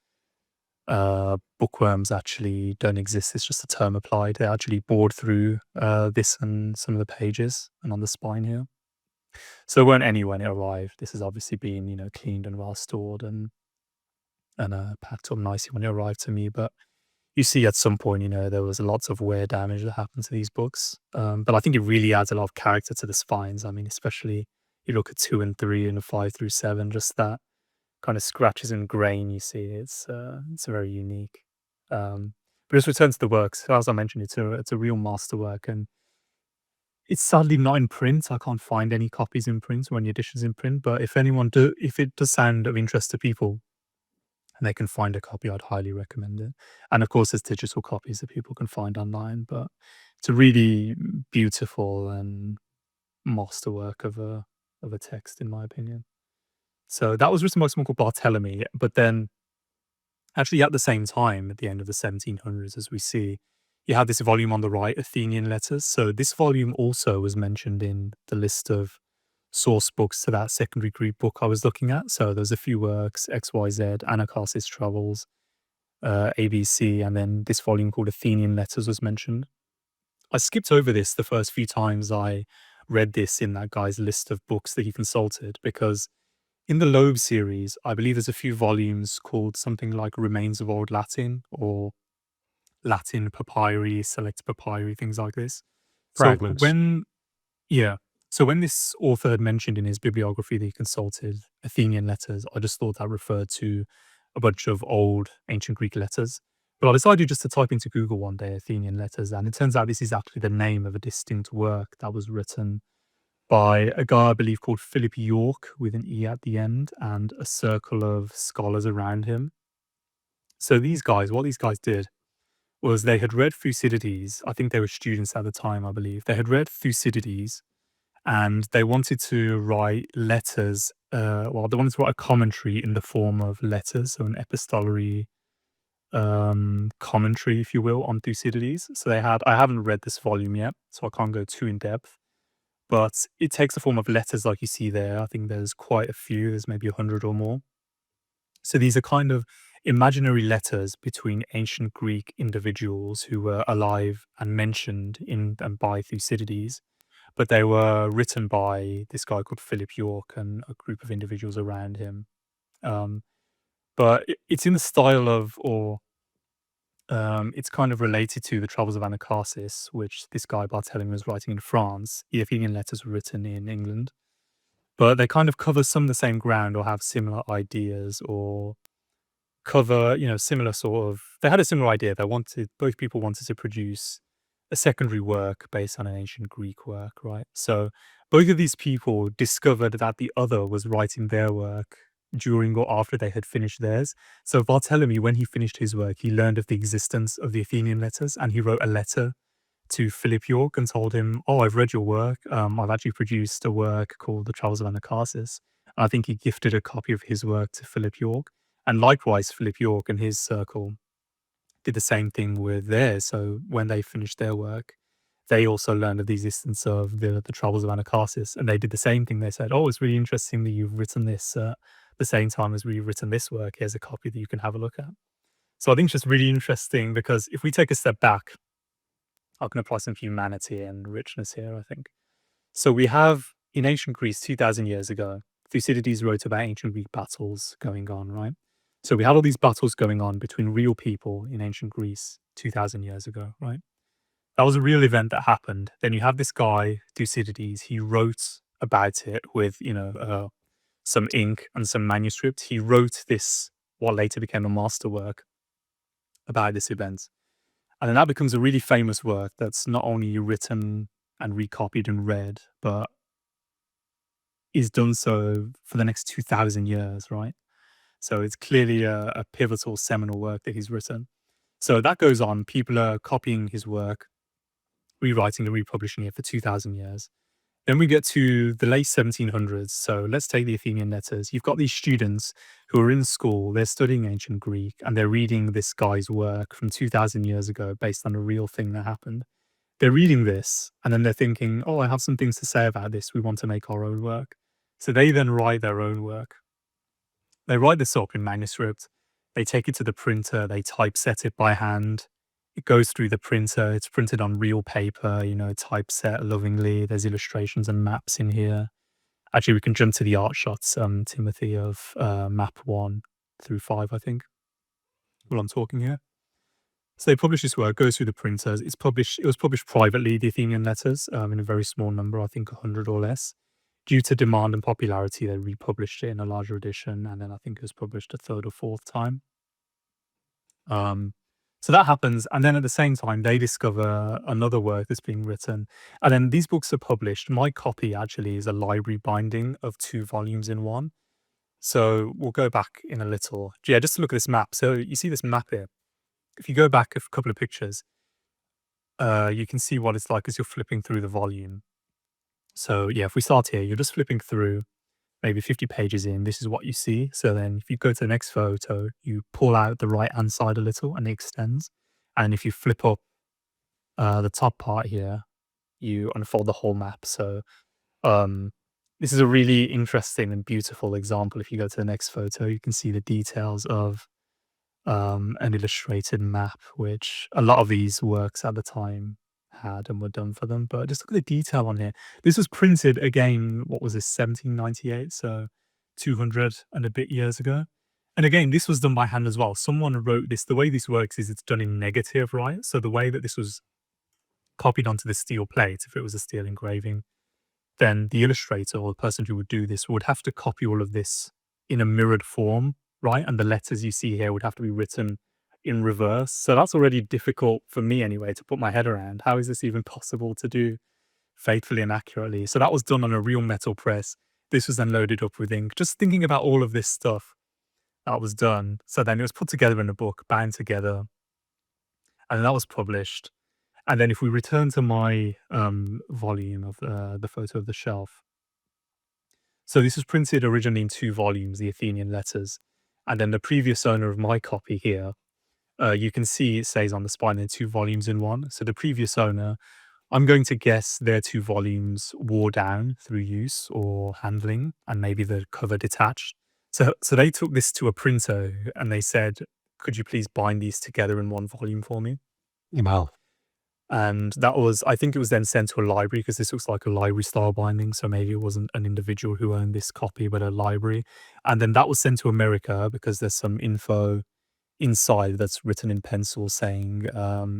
bookworms actually don't exist. It's just a term applied. They actually bored through this and some of the pages and on the spine here. So there weren't any when it arrived. This has obviously been, cleaned and well stored and packed up nicely when it arrived to me. But you see at some point, there was lots of wear damage that happened to these books. But I think it really adds a lot of character to the spines. I mean, especially you look at 2 and 3 and 5 through 7, just that kind of scratches and grain you see. It's very unique. But just return to the works. As I mentioned, it's a real masterwork, and it's sadly not in print. I can't find any copies in print or any editions in print. But if it does sound of interest to people, and they can find a copy, I'd highly recommend it. And of course, there's digital copies that people can find online. But it's a really beautiful and masterwork of a text, in my opinion. So that was written by someone called Barthélemy, but then actually at the same time, at the end of the 1700s, as we see, you have this volume on the right, Athenian Letters. So this volume also was mentioned in the list of source books to that secondary Greek book I was looking at. So there's a few works, XYZ, Anacharsis Travels, ABC, and then this volume called Athenian Letters was mentioned. I skipped over this the first few times I read this in that guy's list of books that he consulted, because in the Loeb series, I believe there's a few volumes called something like Remains of Old Latin or Latin Papyri, Select Papyri, things like this. So Fragments. yeah. So when this author had mentioned in his bibliography that he consulted Athenian letters, I just thought that referred to a bunch of old ancient Greek letters. But I decided just to type into Google one day Athenian letters, and it turns out this is actually the name of a distinct work that was written by a guy I believe called Philip York with an E at the end and a circle of scholars around him. So what these guys did was they had read Thucydides. I think they were students at the time, I believe. They had read Thucydides and they wanted to write letters. They wanted to write a commentary in the form of letters, so an epistolary commentary, if you will, on Thucydides. So I haven't read this volume yet, so I can't go too in depth. But it takes the form of letters like you see there. I think there's quite a few. There's maybe 100 or more. So these are kind of imaginary letters between ancient Greek individuals who were alive and mentioned in and by Thucydides, but they were written by this guy called Philip York and a group of individuals around him. But it's in the style of, or it's kind of related to the Travels of Anacharsis, which this guy Barthélemy was writing in France. The Athenian letters were written in England, but they kind of cover some of the same ground or have similar ideas or cover, similar sort of. They had a similar idea. Both people wanted to produce a secondary work based on an ancient Greek work, right? So both of these people discovered that the other was writing their work during or after they had finished theirs. So Barthélemy, when he finished his work, he learned of the existence of the Athenian letters, and he wrote a letter to Philip York and told him, "Oh, I've read your work. I've actually produced a work called The Travels of Anacharsis." I think he gifted a copy of his work to Philip York. And likewise, Philip York and his circle did the same thing with theirs. So when they finished their work, they also learned of the existence of the troubles of Anacharsis, and they did the same thing. They said, "Oh, it's really interesting that you've written this the same time as we've written this work. Here's a copy that you can have a look at." So I think it's just really interesting because if we take a step back, I can apply some humanity and richness here, I think. So we have in ancient Greece 2000 years ago, Thucydides wrote about ancient Greek battles going on, right? So we had all these battles going on between real people in ancient Greece 2000 years ago, right? That was a real event that happened. Then you have this guy, Thucydides, he wrote about it with, some ink and some manuscript. He wrote this, what later became a masterwork about this event. And then that becomes a really famous work that's not only written and recopied and read, but is done so for the next 2000 years, right? So it's clearly a pivotal seminal work that he's written. So that goes on. People are copying his work, rewriting and republishing it for 2000 years. Then we get to the late 1700s. So let's take the Athenian letters. You've got these students who are in school, they're studying ancient Greek, and they're reading this guy's work from 2000 years ago based on a real thing that happened. They're reading this, and then they're thinking, oh, I have some things to say about this. We want to make our own work. So they then write their own work. They write this up in manuscript. They take it to the printer. They typeset it by hand. It goes through the printer. It's printed on real paper, typeset lovingly. There's illustrations and maps in here. Actually, we can jump to the art shots, Timothy, of map 1 through 5, I think, while I'm talking here. So they publish this work, goes through the printers. It was published privately, the Athenian letters, in a very small number, I think 100 or less. Due to demand and popularity, they republished it in a larger edition, and then I think it was published a third or fourth time. So that happens, and then at the same time, they discover another work that's being written, and then these books are published. My copy actually is a library binding of 2 volumes in one. So we'll go back in a little. Yeah, just to look at this map. So you see this map here. If you go back a couple of pictures, you can see what it's like as you're flipping through the volume. So yeah, if we start here, you're just flipping through, maybe 50 pages in, this is what you see. So then if you go to the next photo, you pull out the right-hand side a little and it extends. And if you flip up the top part here, you unfold the whole map. So this is a really interesting and beautiful example. If you go to the next photo, you can see the details of an illustrated map, which a lot of these works at the time had and were done for them. But just look at the detail on here. This was printed again, what was this, 1798? So 200 and a bit years ago. And again, this was done by hand as well. Someone wrote this. The way this works is it's done in negative, right? So the way that this was copied onto the steel plate, if it was a steel engraving, then the illustrator or the person who would do this would have to copy all of this in a mirrored form, right? And the letters you see here would have to be written in reverse. So that's already difficult for me anyway to put my head around. How is this even possible to do faithfully and accurately? So that was done on a real metal press. This was then loaded up with ink. Just thinking about all of this stuff that was done. So then it was put together in a book, bound together, and that was published. And then if we return to my volume of the photo of the shelf, so this was printed originally in 2 volumes, the Athenian letters. And then the previous owner of my copy here, you can see it says on the spine there 2 volumes in one. So the previous owner, I'm going to guess their 2 volumes wore down through use or handling, and maybe the cover detached. So they took this to a printer and they said, could you please bind these together in 1 volume for me? Wow. And that was, I think it was then sent to a library because this looks like a library style binding. So maybe it wasn't an individual who owned this copy, but a library. And then that was sent to America because there's some info inside that's written in pencil saying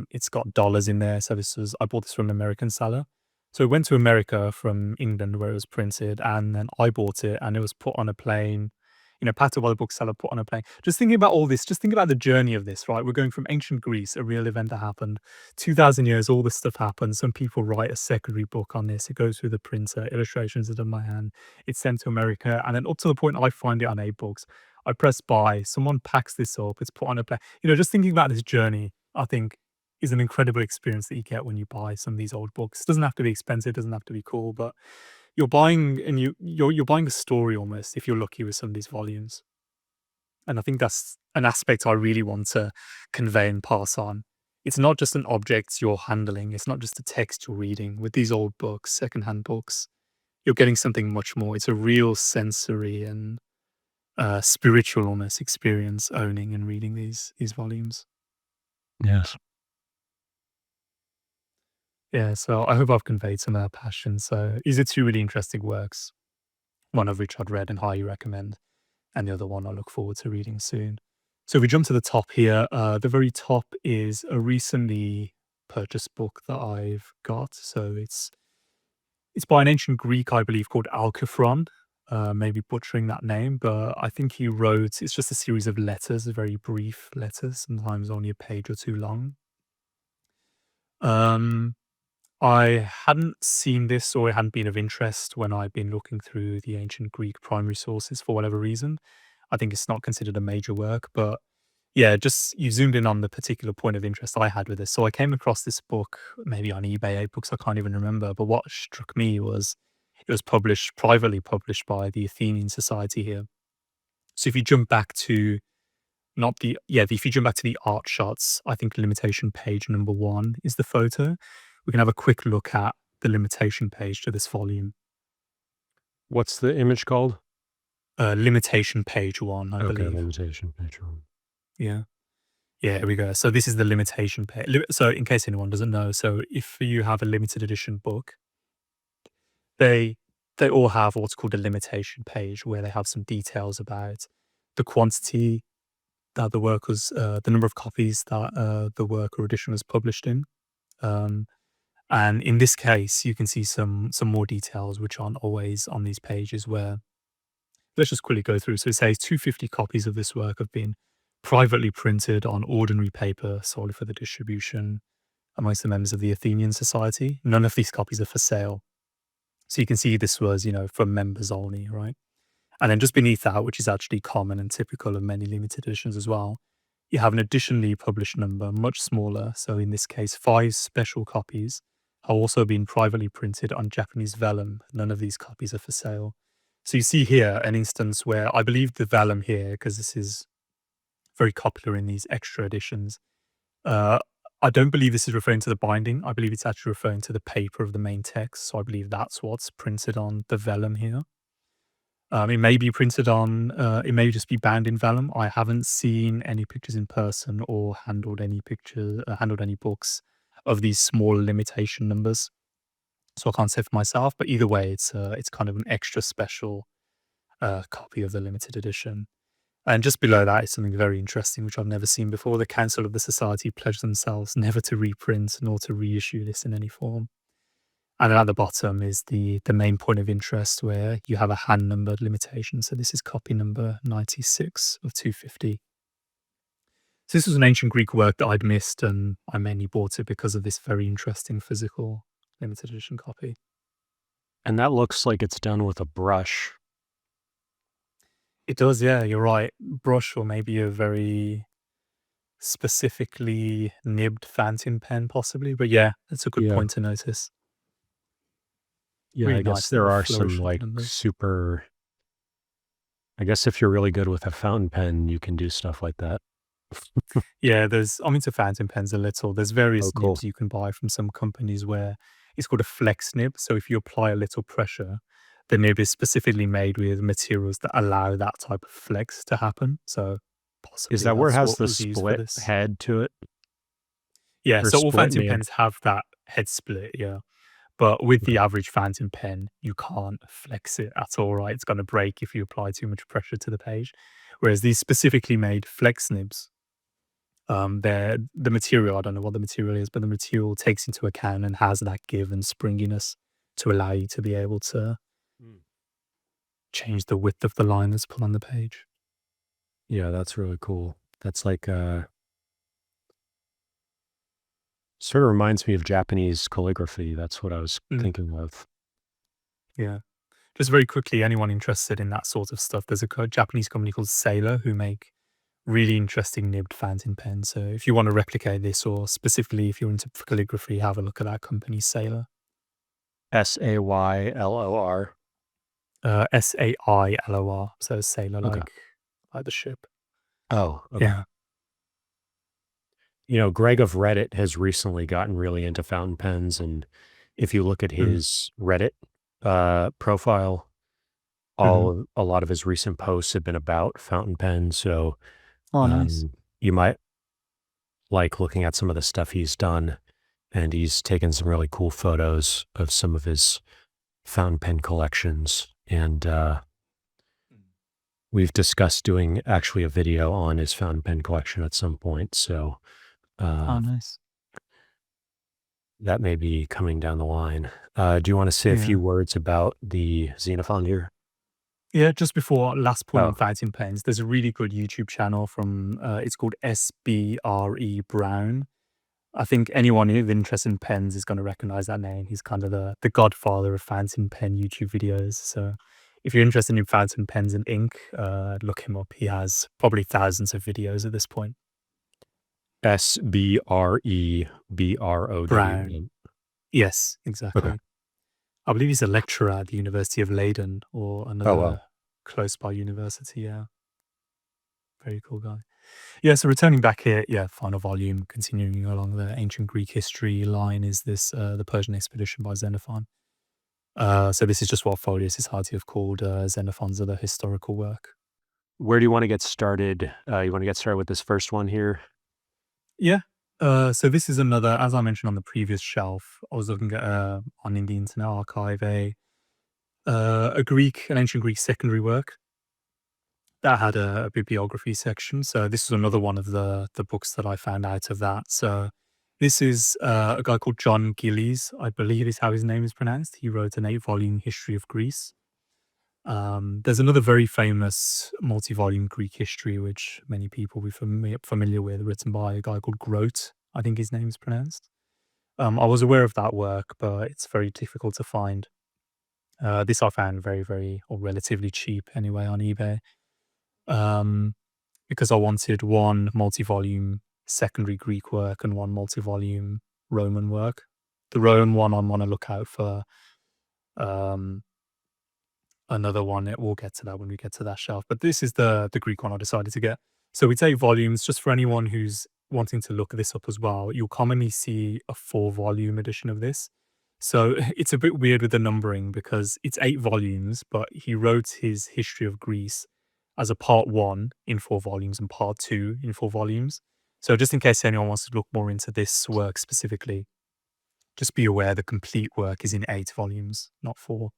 it's got dollars in there. So I bought this from an American seller. So it went to America from England where it was printed, and then I bought it and it was put on a plane, packed up by the bookseller, put on a plane. Just thinking about all this, just think about the journey of this, right? We're going from ancient Greece, a real event that happened, 2000 years, all this stuff happened. Some people write a secondary book on this. It goes through the printer, illustrations are done by hand. It's sent to America. And then up to the point I find it on A-Books, I press buy, someone packs this up, it's put on a plane. Just thinking about this journey, I think is an incredible experience that you get when you buy some of these old books. It doesn't have to be expensive, it doesn't have to be cool, but you're buying and you're buying a story almost if you're lucky with some of these volumes. And I think that's an aspect I really want to convey and pass on. It's not just an object you're handling. It's not just a text you're reading. With these old books, secondhand books, you're getting something much more. It's a real sensory and spiritual almost experience owning and reading these volumes. Yes. Yeah, so I hope I've conveyed some of that passion. So these are two really interesting works, one of which I'd read and highly recommend, and the other one I look forward to reading soon. So if we jump to the top here, the very top is a recently purchased book that I've got. So it's by an ancient Greek, I believe, called Alciphron. Maybe butchering that name, but I think he wrote, it's just a series of letters, very brief letters, sometimes only a page or two long. I hadn't seen this, or it hadn't been of interest when I've been looking through the ancient Greek primary sources for whatever reason. I think it's not considered a major work, but yeah, just you zoomed in on the particular point of interest I had with this. So I came across this book maybe on eBay books, I can't even remember, but what struck me was it was privately published by the Athenian Society here. So if you jump back to if you jump back to the art shots, I think limitation page number 1 is the photo. We can have a quick look at the limitation page to this volume. What's the image called? Limitation page 1, I Okay, believe. limitation page 1. Yeah. Yeah, here we go. So this is the limitation page. So in case anyone doesn't know, so if you have a limited edition book, they all have what's called a limitation page, where they have some details about the quantity that the work was, the number of copies that the work or edition was published in. And in this case, you can see some more details which aren't always on these pages, where let's just quickly go through. So it says 250 copies of this work have been privately printed on ordinary paper solely for the distribution amongst the members of the Athenian Society. None of these copies are for sale. So you can see this was, for members only, right? And then just beneath that, which is actually common and typical of many limited editions as well, you have an additionally published number, much smaller. So in this case, 5 special copies have also been privately printed on Japanese vellum. None of these copies are for sale. So you see here an instance where I believe the vellum here, because this is very popular in these extra editions, I don't believe this is referring to the binding. I believe it's actually referring to the paper of the main text. So I believe that's what's printed on the vellum here. It may be printed on, it may just be bound in vellum. I haven't seen any pictures in person or handled any books of these small limitation numbers. So I can't say for myself, but either way, it's kind of an extra special copy of the limited edition. And just below that is something very interesting, which I've never seen before. The Council of the Society pledged themselves never to reprint nor to reissue this in any form. And then at the bottom is the main point of interest, where you have a hand-numbered limitation. So this is copy number 96 of 250. So this was an ancient Greek work that I'd missed, and I mainly bought it because of this very interesting physical limited edition copy. And that looks like it's done with a brush. It does, yeah, you're right. Brush, or maybe a very specifically nibbed fountain pen, possibly. But yeah, that's a good point to notice. Yeah, really I guess nice there little are some flourish of like numbers. super. I guess if you're really good with a fountain pen, you can do stuff like that. Yeah, I'm into fountain pens a little. There's various cool. nibs you can buy from some companies where it's called a flex nib. So if you apply a little pressure, the nib is specifically made with materials that allow that type of flex to happen. So possibly Is that where it that's has what the was used for split this. head to it? Yeah, Or so all split fountain nib? pens have that head split, yeah. But with the average fountain pen, you can't flex it at all, right? It's going to break if you apply too much pressure to the page. Whereas these specifically made flex nibs, the material, I don't know what the material is, but the material takes into account and has that give and springiness to allow you to be able to change the width of the line that's put on the page. Yeah, that's really cool. That's like sort of reminds me of Japanese calligraphy. That's what I was thinking of. Yeah. Just very quickly, anyone interested in that sort of stuff, there's a Japanese company called Sailor who make really interesting nibbed fountain pens. So if you want to replicate this, or specifically if you're into calligraphy, have a look at that company, Sailor. Saylor. Sailor, so Sailor, like the ship. Oh, okay. Yeah. Greg of Reddit has recently gotten really into fountain pens, and if you look at Mm. his Reddit profile, Mhm. a lot of his recent posts have been about fountain pens. So Oh, nice. um, you might like looking at some of the stuff he's done, and he's taken some really cool photos of some of his fountain pen collections. And we've discussed doing actually a video on his fountain pen collection at some point. So uh, Oh, nice. that may be coming down the line. Do you want to say a few Yeah. words about the Xenophon here? Yeah, just before last point on Oh, fountain pens, there's a really good YouTube channel from it's called SBRE Brown. I think anyone who's interested in pens is going to recognize that name. He's kind of the godfather of fountain pen YouTube videos. So if you're interested in fountain pens and ink, look him up. He has probably thousands of videos at this point. Brown. SBREBROW. Yes, Okay. exactly. I believe he's a lecturer at the University of Leiden or Oh, wow. another close by university. Yeah. Very cool guy. Yeah, so returning back here, yeah, final volume, continuing along the ancient Greek history line is this the Persian expedition by Xenophon. So this is just what Folius Society have called Xenophon's other historical work. Where do you want to get started? You want to get started with this first one here? Yeah. So this is another, as I mentioned on the previous shelf, I was looking at on in the Internet Archive a Greek, an ancient Greek secondary work that had a bibliography section. So this was another one of the books that I found out of that. So this is a guy called John Gillies, I believe is how his name is pronounced. He wrote an 8-volume history of Greece. There's another very famous multi-volume Greek history, which many people will be familiar with, written by a guy called Grote, I think his name is pronounced. I was aware of that work, but it's very difficult to find. This I found very, very, or relatively cheap anyway on eBay. Um, because I wanted one multi-volume secondary Greek work and one multi-volume Roman work. The Roman one I'm on a lookout for. Um, Another one, we'll get to that when we get to that shelf. But this is the Greek one I decided to get. So it's 8 volumes. Just for anyone who's wanting to look this up as well, you'll commonly see a 4-volume edition of this. So it's a bit weird with the numbering because it's 8 volumes, but he wrote his history of Greece as a part 1 in 4 volumes and part 2 in 4 volumes. So just in case anyone wants to look more into this work specifically, just be aware the complete work is in 8 volumes, not 4.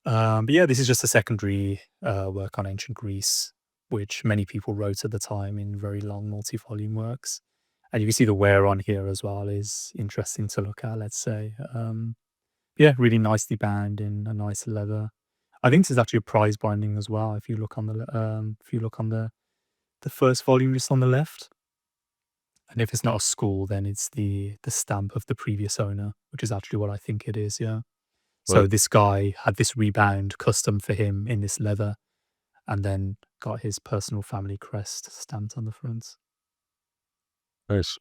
But yeah, this is just a secondary work on ancient Greece, which many people wrote at the time in very long multi-volume works. And you can see the wear on here as well is interesting to look at, let's say. Yeah, really nicely bound in a nice leather. I think this is actually a prize binding as well. If you look on the first volume just on the left, and if it's not a school, then it's the stamp of the previous owner, which is actually what I think it is. Yeah. So Well, this guy had this rebound custom for him in this leather, and then got his personal family crest stamped on the front. nice.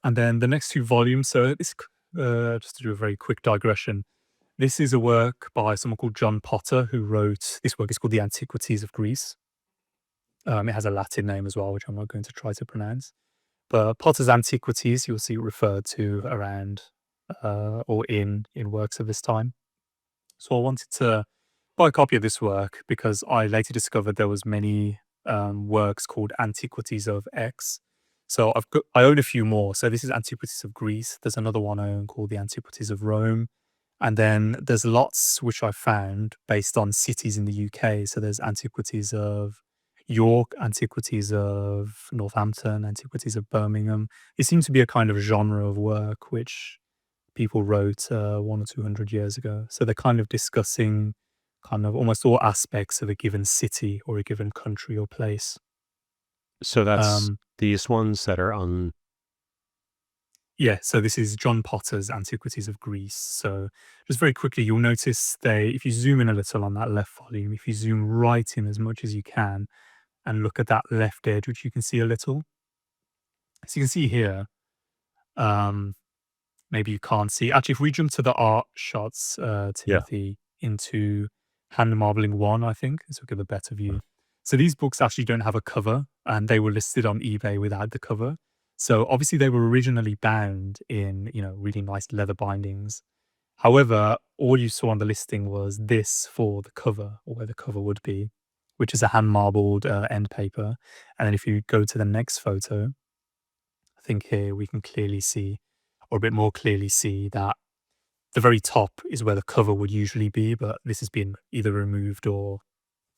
And then the next 2 volumes. So this, just to do a very quick digression, this is a work by someone called John Potter, who wrote this work. Is called The Antiquities of Greece. It has a Latin name as well, which I'm not going to try to pronounce. But Potter's Antiquities, you'll see referred to around or in works of this time. So I wanted to buy a copy of this work because I later discovered there was many works called Antiquities of X. So I own a few more. So this is Antiquities of Greece. There's another one I own called the Antiquities of Rome. And then there's lots which I found based on cities in the UK. So there's Antiquities of York, Antiquities of Northampton, Antiquities of Birmingham. It seems to be a kind of genre of work which people wrote 100 or 200 years ago. So they're kind of discussing kind of almost all aspects of a given city or a given country or place. So that's Um, these ones that are on. yeah, so this is John Potter's Antiquities of Greece. So just very quickly, you'll notice if you zoom in a little on that left volume, if you zoom right in as much as you can and look at that left edge, which you can see a little. So you can see here, um, maybe you can't see. Actually, if we jump to the art shots, Yeah. Timothy, into hand marbling 1, I think this will give a better view. So these books actually don't have a cover, and they were listed on eBay without the cover. So obviously they were originally bound in, really nice leather bindings. However, all you saw on the listing was this for the cover, or where the cover would be, which is a hand marbled end paper. And then if you go to the next photo, I think here we can clearly see, or a bit more clearly see, that the very top is where the cover would usually be, but this has been either removed or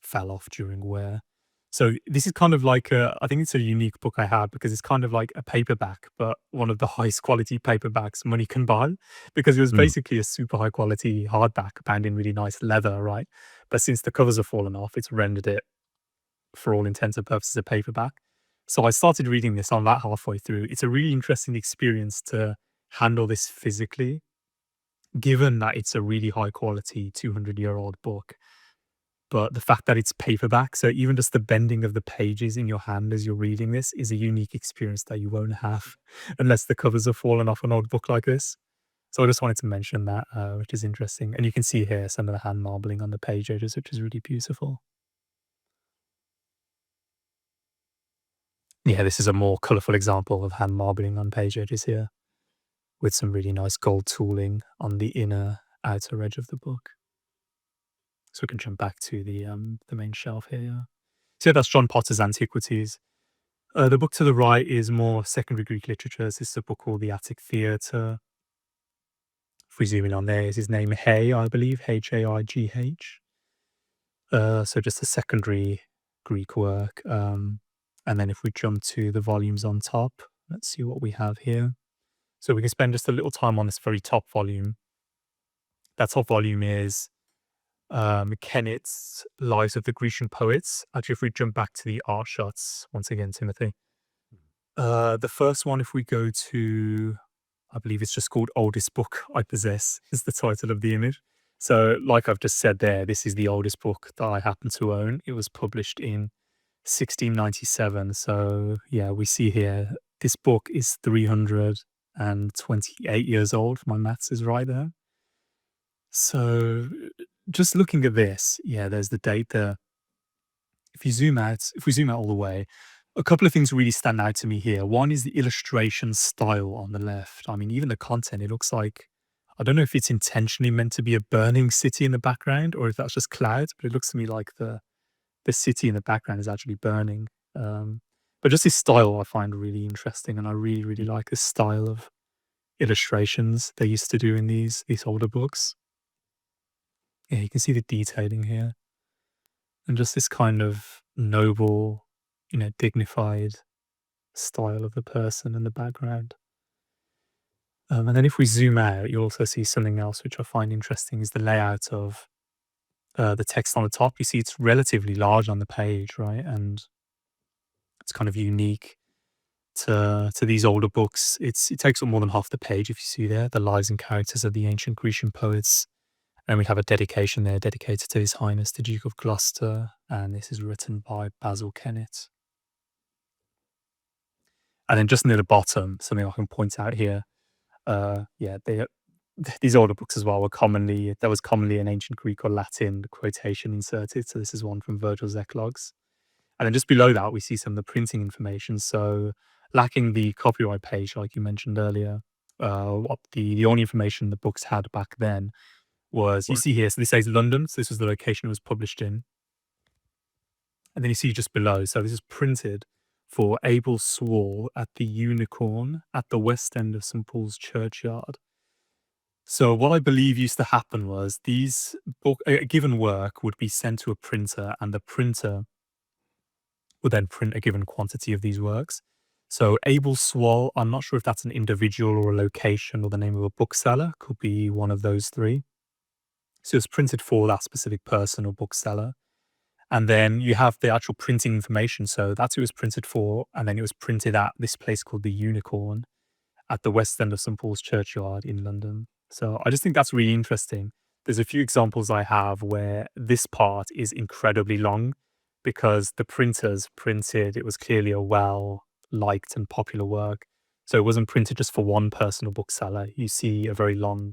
fell off during wear. So this is kind of like I think it's a unique book I had because it's kind of like a paperback, but one of the highest quality paperbacks money can buy, because it was Mm. basically a super high quality hardback bound in really nice leather, right? But since the covers have fallen off, it's rendered it, for all intents and purposes, a paperback. So I started reading this on that halfway through. It's a really interesting experience to handle this physically, given that it's a really high quality 200-year-old book. But the fact that it's paperback, so even just the bending of the pages in your hand as you're reading this is a unique experience that you won't have unless the covers have fallen off an old book like this. So I just wanted to mention that, which is interesting. And you can see here some of the hand marbling on the page edges, which is really beautiful. Yeah, this is a more colorful example of hand marbling on page edges here, with some really nice gold tooling on the inner outer edge of the book. So we can jump back to the main shelf here. Yeah. So yeah, that's John Potter's Antiquities. The book to the right is more secondary Greek literature. This is a book called The Attic Theatre. If we zoom in on there, is his name Hay, I believe, Haigh. So just a secondary Greek work. And then if we jump to the volumes on top, let's see what we have here. So we can spend just a little time on this very top volume. That top volume is Kennett's Lives of the Grecian Poets. Actually, if we jump back to the art shots, once again, Timothy. The first one, if we go to, I believe it's just called Oldest Book I Possess, is the title of the image. So, like I've just said there, this is the oldest book that I happen to own. It was published in 1697. So, yeah, we see here this book is 328 years old. If my maths is right there. So, just looking at this, yeah, there's the date there. If we zoom out all the way, a couple of things really stand out to me here. One is the illustration style on the left. I mean, even the content, it looks like, I don't know if it's intentionally meant to be a burning city in the background or if that's just clouds, but it looks to me like the city in the background is actually burning. But just this style I find really interesting, and I really, really like this style of illustrations they used to do in these older books. Yeah, you can see the detailing here. And just this kind of noble, dignified style of the person in the background. And then if we zoom out, you'll also see something else which I find interesting is the layout of the text on the top. You see it's relatively large on the page, right? And it's kind of unique to these older books. It takes up more than half the page, if you see there, the lives and characters of the ancient Grecian poets. And we have a dedication there dedicated to His Highness the Duke of Gloucester, and this is written by Basil Kennett. And then just near the bottom, something I can point out here, these older books as well there was commonly an ancient Greek or Latin quotation inserted. So this is one from Virgil's Eclogues. And then just below that, we see some of the printing information. So lacking the copyright page, like you mentioned earlier, what the only information the books had back then was, you see here, so this says London. So this was the location it was published in. And then you see just below, so this is printed for Abel Swall at the Unicorn at the west end of St. Paul's Churchyard. So what I believe used to happen was a given work would be sent to a printer, and the printer would then print a given quantity of these works. So Abel Swall, I'm not sure if that's an individual or a location or the name of a bookseller, could be one of those three. So it's printed for that specific person or bookseller. And then you have the actual printing information. So that's who it was printed for. And then it was printed at this place called the Unicorn at the west end of St. Paul's Churchyard in London. So I just think that's really interesting. There's a few examples I have where this part is incredibly long because the printers printed, it was clearly a well-liked and popular work. So it wasn't printed just for one person or bookseller. You see a very long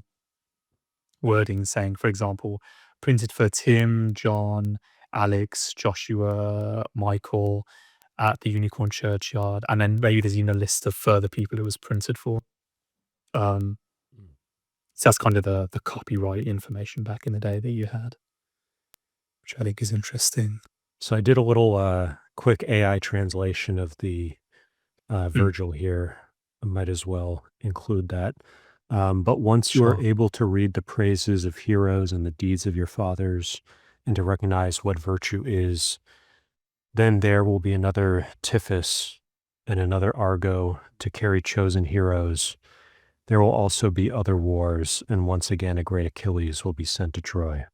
wording saying, for example, printed for Tim, John, Alex, Joshua, Michael at the Unicorn Churchyard, and then maybe there's even a list of further people it was printed for. So that's kind of the copyright information back in the day that you had, which I think is interesting. So I did a little quick AI translation of the Virgil here. I might as well include that. But once you are Sure. able to read the praises of heroes and the deeds of your fathers, and to recognize what virtue is, then there will be another Tiphys and another Argo to carry chosen heroes. There will also be other wars, and once again a great Achilles will be sent to Troy.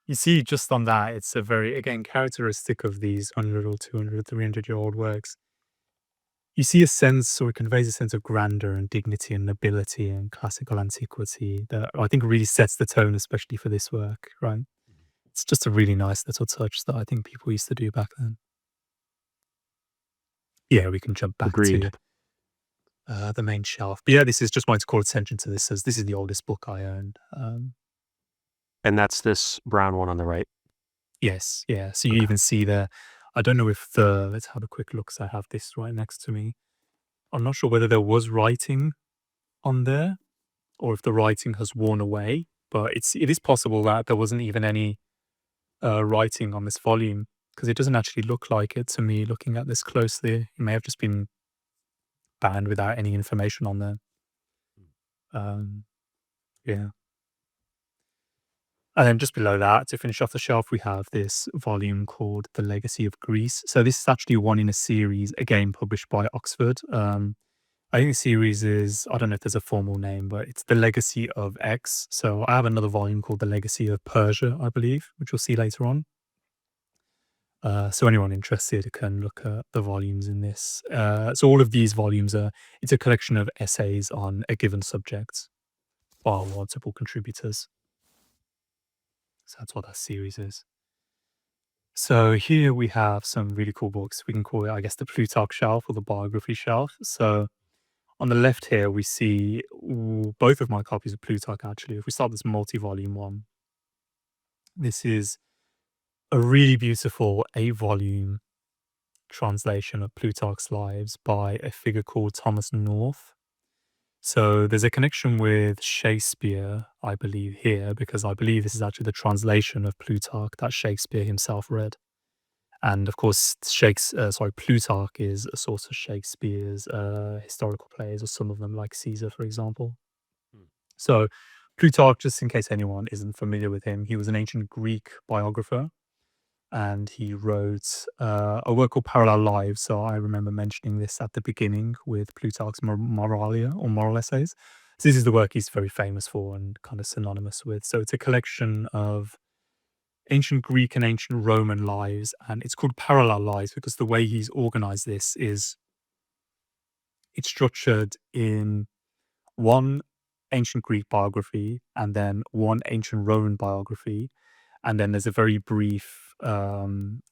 You see, just on that, it's a very, again, characteristic of these 100 or 200, 300-year-old works. You see a sense, or it conveys a sense of grandeur and dignity and nobility and classical antiquity that I think really sets the tone, especially for this work, right? It's just a really nice little touch that I think people used to do back then. Yeah, we can jump back Agreed. to the main shelf. But yeah, this is just wanting to call attention to this, as this is the oldest book I owned. And that's this brown one on the right. Yes, yeah. So you Okay. even see there, I don't know if let's have a quick look, because I have this right next to me. I'm not sure whether there was writing on there or if the writing has worn away, but it is possible that there wasn't even any writing on this volume, because it doesn't actually look like it to me looking at this closely. It may have just been banned without any information on there. Yeah. And then just below that, to finish off the shelf, we have this volume called The Legacy of Greece. So this is actually one in a series, again published by Oxford. I think the series is, I don't know if there's a formal name, but it's The Legacy of X. So I have another volume called The Legacy of Persia, I believe, which we'll see later on. So anyone interested can look at the volumes in this. So all of these volumes it's a collection of essays on a given subject by multiple contributors. So that's what that series is. So here we have some really cool books. We can call it, I guess, the Plutarch shelf or the biography shelf. So on the left here, we see both of my copies of Plutarch, actually. If we start this multi-volume one, this is a really beautiful 8-volume translation of Plutarch's Lives by a figure called Thomas North. So there's a connection with Shakespeare, I believe, here, because I believe this is actually the translation of Plutarch that Shakespeare himself read. And of course, Plutarch is a source of Shakespeare's historical plays, or some of them, like Caesar, for example. So Plutarch, just in case anyone isn't familiar with him, he was an ancient Greek biographer, and he wrote a work called Parallel Lives. So I remember mentioning this at the beginning with Plutarch's Moralia, or Moral Essays. So this is the work he's very famous for and kind of synonymous with. So it's a collection of ancient Greek and ancient Roman lives, and it's called Parallel Lives because the way he's organized this is it's structured in one ancient Greek biography and then one ancient Roman biography, and then there's a very brief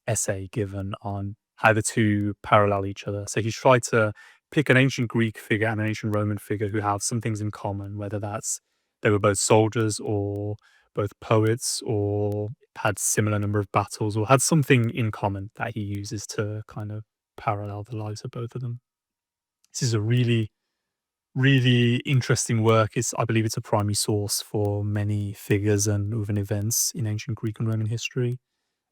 essay given on how the two parallel each other. So he's tried to pick an ancient Greek figure and an ancient Roman figure who have some things in common, whether that's they were both soldiers or both poets or had similar number of battles or had something in common that he uses to kind of parallel the lives of both of them. This is a really, really interesting work. I believe it's a primary source for many figures and even events in ancient Greek and Roman history.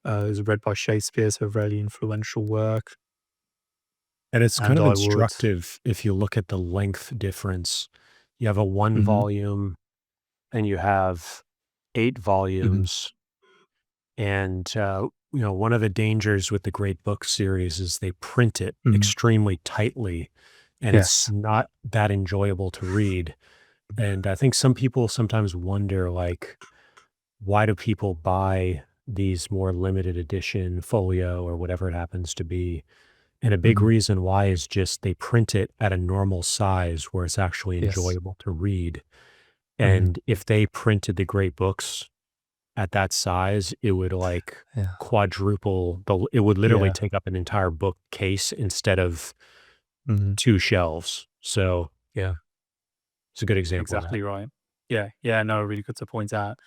It was read by Shakespeare, so a very influential work. And it's kind And of I would, instructive if you look at the length difference. You have a 1 volume and you have 8 volumes. And, one of the dangers with the Great Book series is they print it extremely tightly, and it's not that enjoyable to read. And I think some people sometimes wonder, like, why do people buy these more limited edition folio or whatever it happens to be? And a big reason why is just they print it at a normal size where it's actually enjoyable to read. And if they printed the great books at that size, it would quadruple it would literally take up an entire bookcase instead of 2 shelves. So Yeah. it's a good example. Exactly right. Yeah. Yeah. No, really good to point out.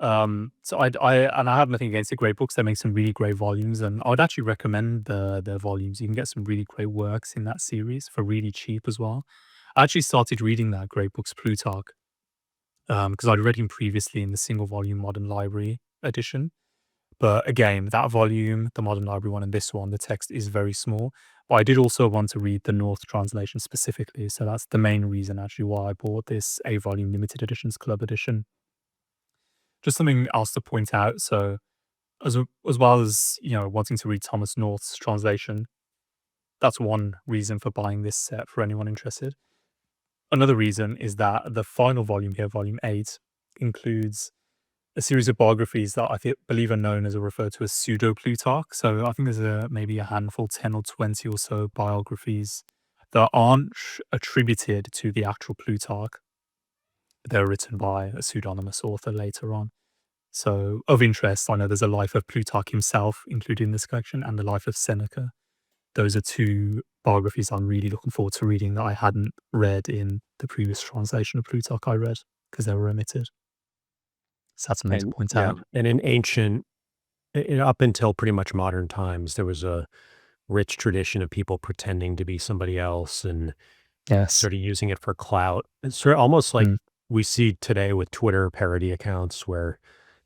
So I have nothing against the great books. They make some really great volumes, and I would actually recommend their volumes. You can get some really great works in that series for really cheap as well. I actually started reading that great books Plutarch because I'd read him previously in the single volume Modern Library edition. But again, that volume, the Modern Library one, and this one, the text is very small. But I did also want to read the North translation specifically, so that's the main reason actually why I bought this A-volume limited editions club edition. Just something else to point out. So as well as, wanting to read Thomas North's translation, that's one reason for buying this set for anyone interested. Another reason is that the final volume here, volume 8, includes a series of biographies that believe are known as or referred to as pseudo Plutarch. So I think there's maybe a handful, 10 or 20 or so biographies that aren't attributed to the actual Plutarch. They're written by a pseudonymous author later on. So of interest, I know there's a life of Plutarch himself included in this collection and the life of Seneca. Those are two biographies I'm really looking forward to reading that I hadn't read in the previous translation of Plutarch I read because they were omitted. So that's something to point out. And in ancient, up until pretty much modern times, there was a rich tradition of people pretending to be somebody else and sort of using it for clout. It's sort of almost like we see today with Twitter parody accounts where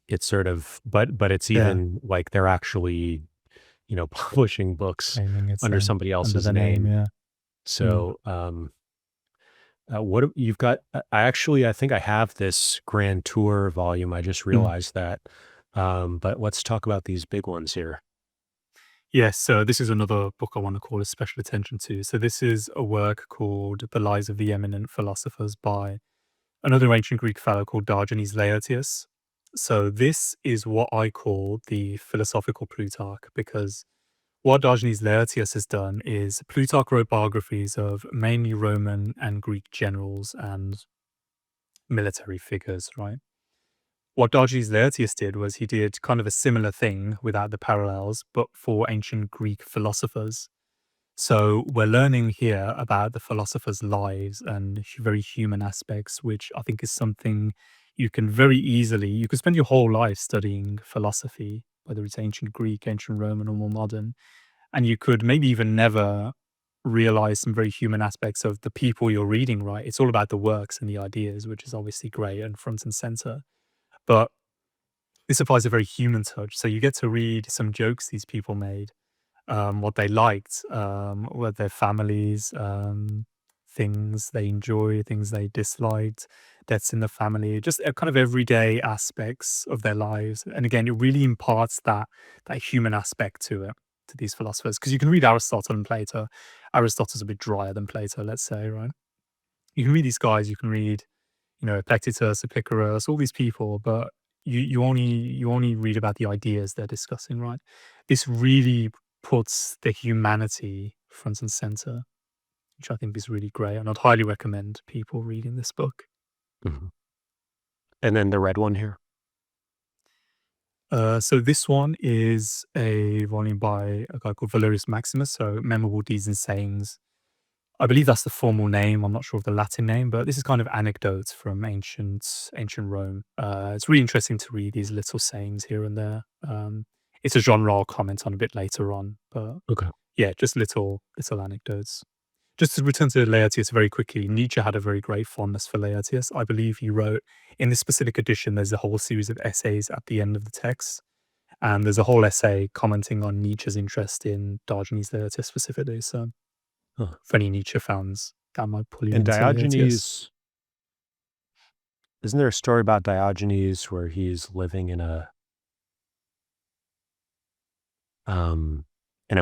it's sort of, but it's even like they're actually, publishing books under somebody else's under the name. So, what you've got? I think I have this Grand Tour volume. I just realized that. But let's talk about these big ones here. Yes, so this is another book I want to call a special attention to. So this is a work called The Lives of the Eminent Philosophers by another ancient Greek fellow called Diogenes Laertius. So this is what I call the philosophical Plutarch, because what Diogenes Laertius has done is Plutarch wrote biographies of mainly Roman and Greek generals and military figures, right? What Diogenes Laertius did was he did kind of a similar thing without the parallels, but for ancient Greek philosophers. So we're learning here about the philosophers' lives and very human aspects, which I think is something you can you could spend your whole life studying philosophy, whether it's ancient Greek, ancient Roman, or more modern, and you could maybe even never realize some very human aspects of the people you're reading, right? It's all about the works and the ideas, which is obviously great and front and center. But this applies a very human touch. So you get to read some jokes these people made, what they liked, what their families, things they enjoy, things they disliked, deaths in the family, just kind of everyday aspects of their lives. And again, it really imparts that human aspect to these philosophers. Because you can read Aristotle and Plato. Aristotle's a bit drier than Plato, let's say, right? You can read these guys, you can read, Epictetus, Epicurus, all these people, but you only read about the ideas they're discussing, right? This really puts the humanity front and center, which I think is really great, and I'd highly recommend people reading this book. Mm-hmm. And then the red one here. So this one is a volume by a guy called Valerius Maximus, so Memorable Deeds and Sayings. I believe that's the formal name. I'm not sure of the Latin name, but this is kind of anecdotes from ancient Rome. It's really interesting to read these little sayings here and there. It's a genre I'll comment on a bit later on, but yeah, just little anecdotes. Just to return to Laertius very quickly, Nietzsche had a very great fondness for Laertius. I believe he wrote, in this specific edition, there's a whole series of essays at the end of the text, and there's a whole essay commenting on Nietzsche's interest in Diogenes Laertius specifically. So for any Nietzsche fans, that might pull you into Diogenes, Laertius. Isn't there a story about Diogenes where he's living in a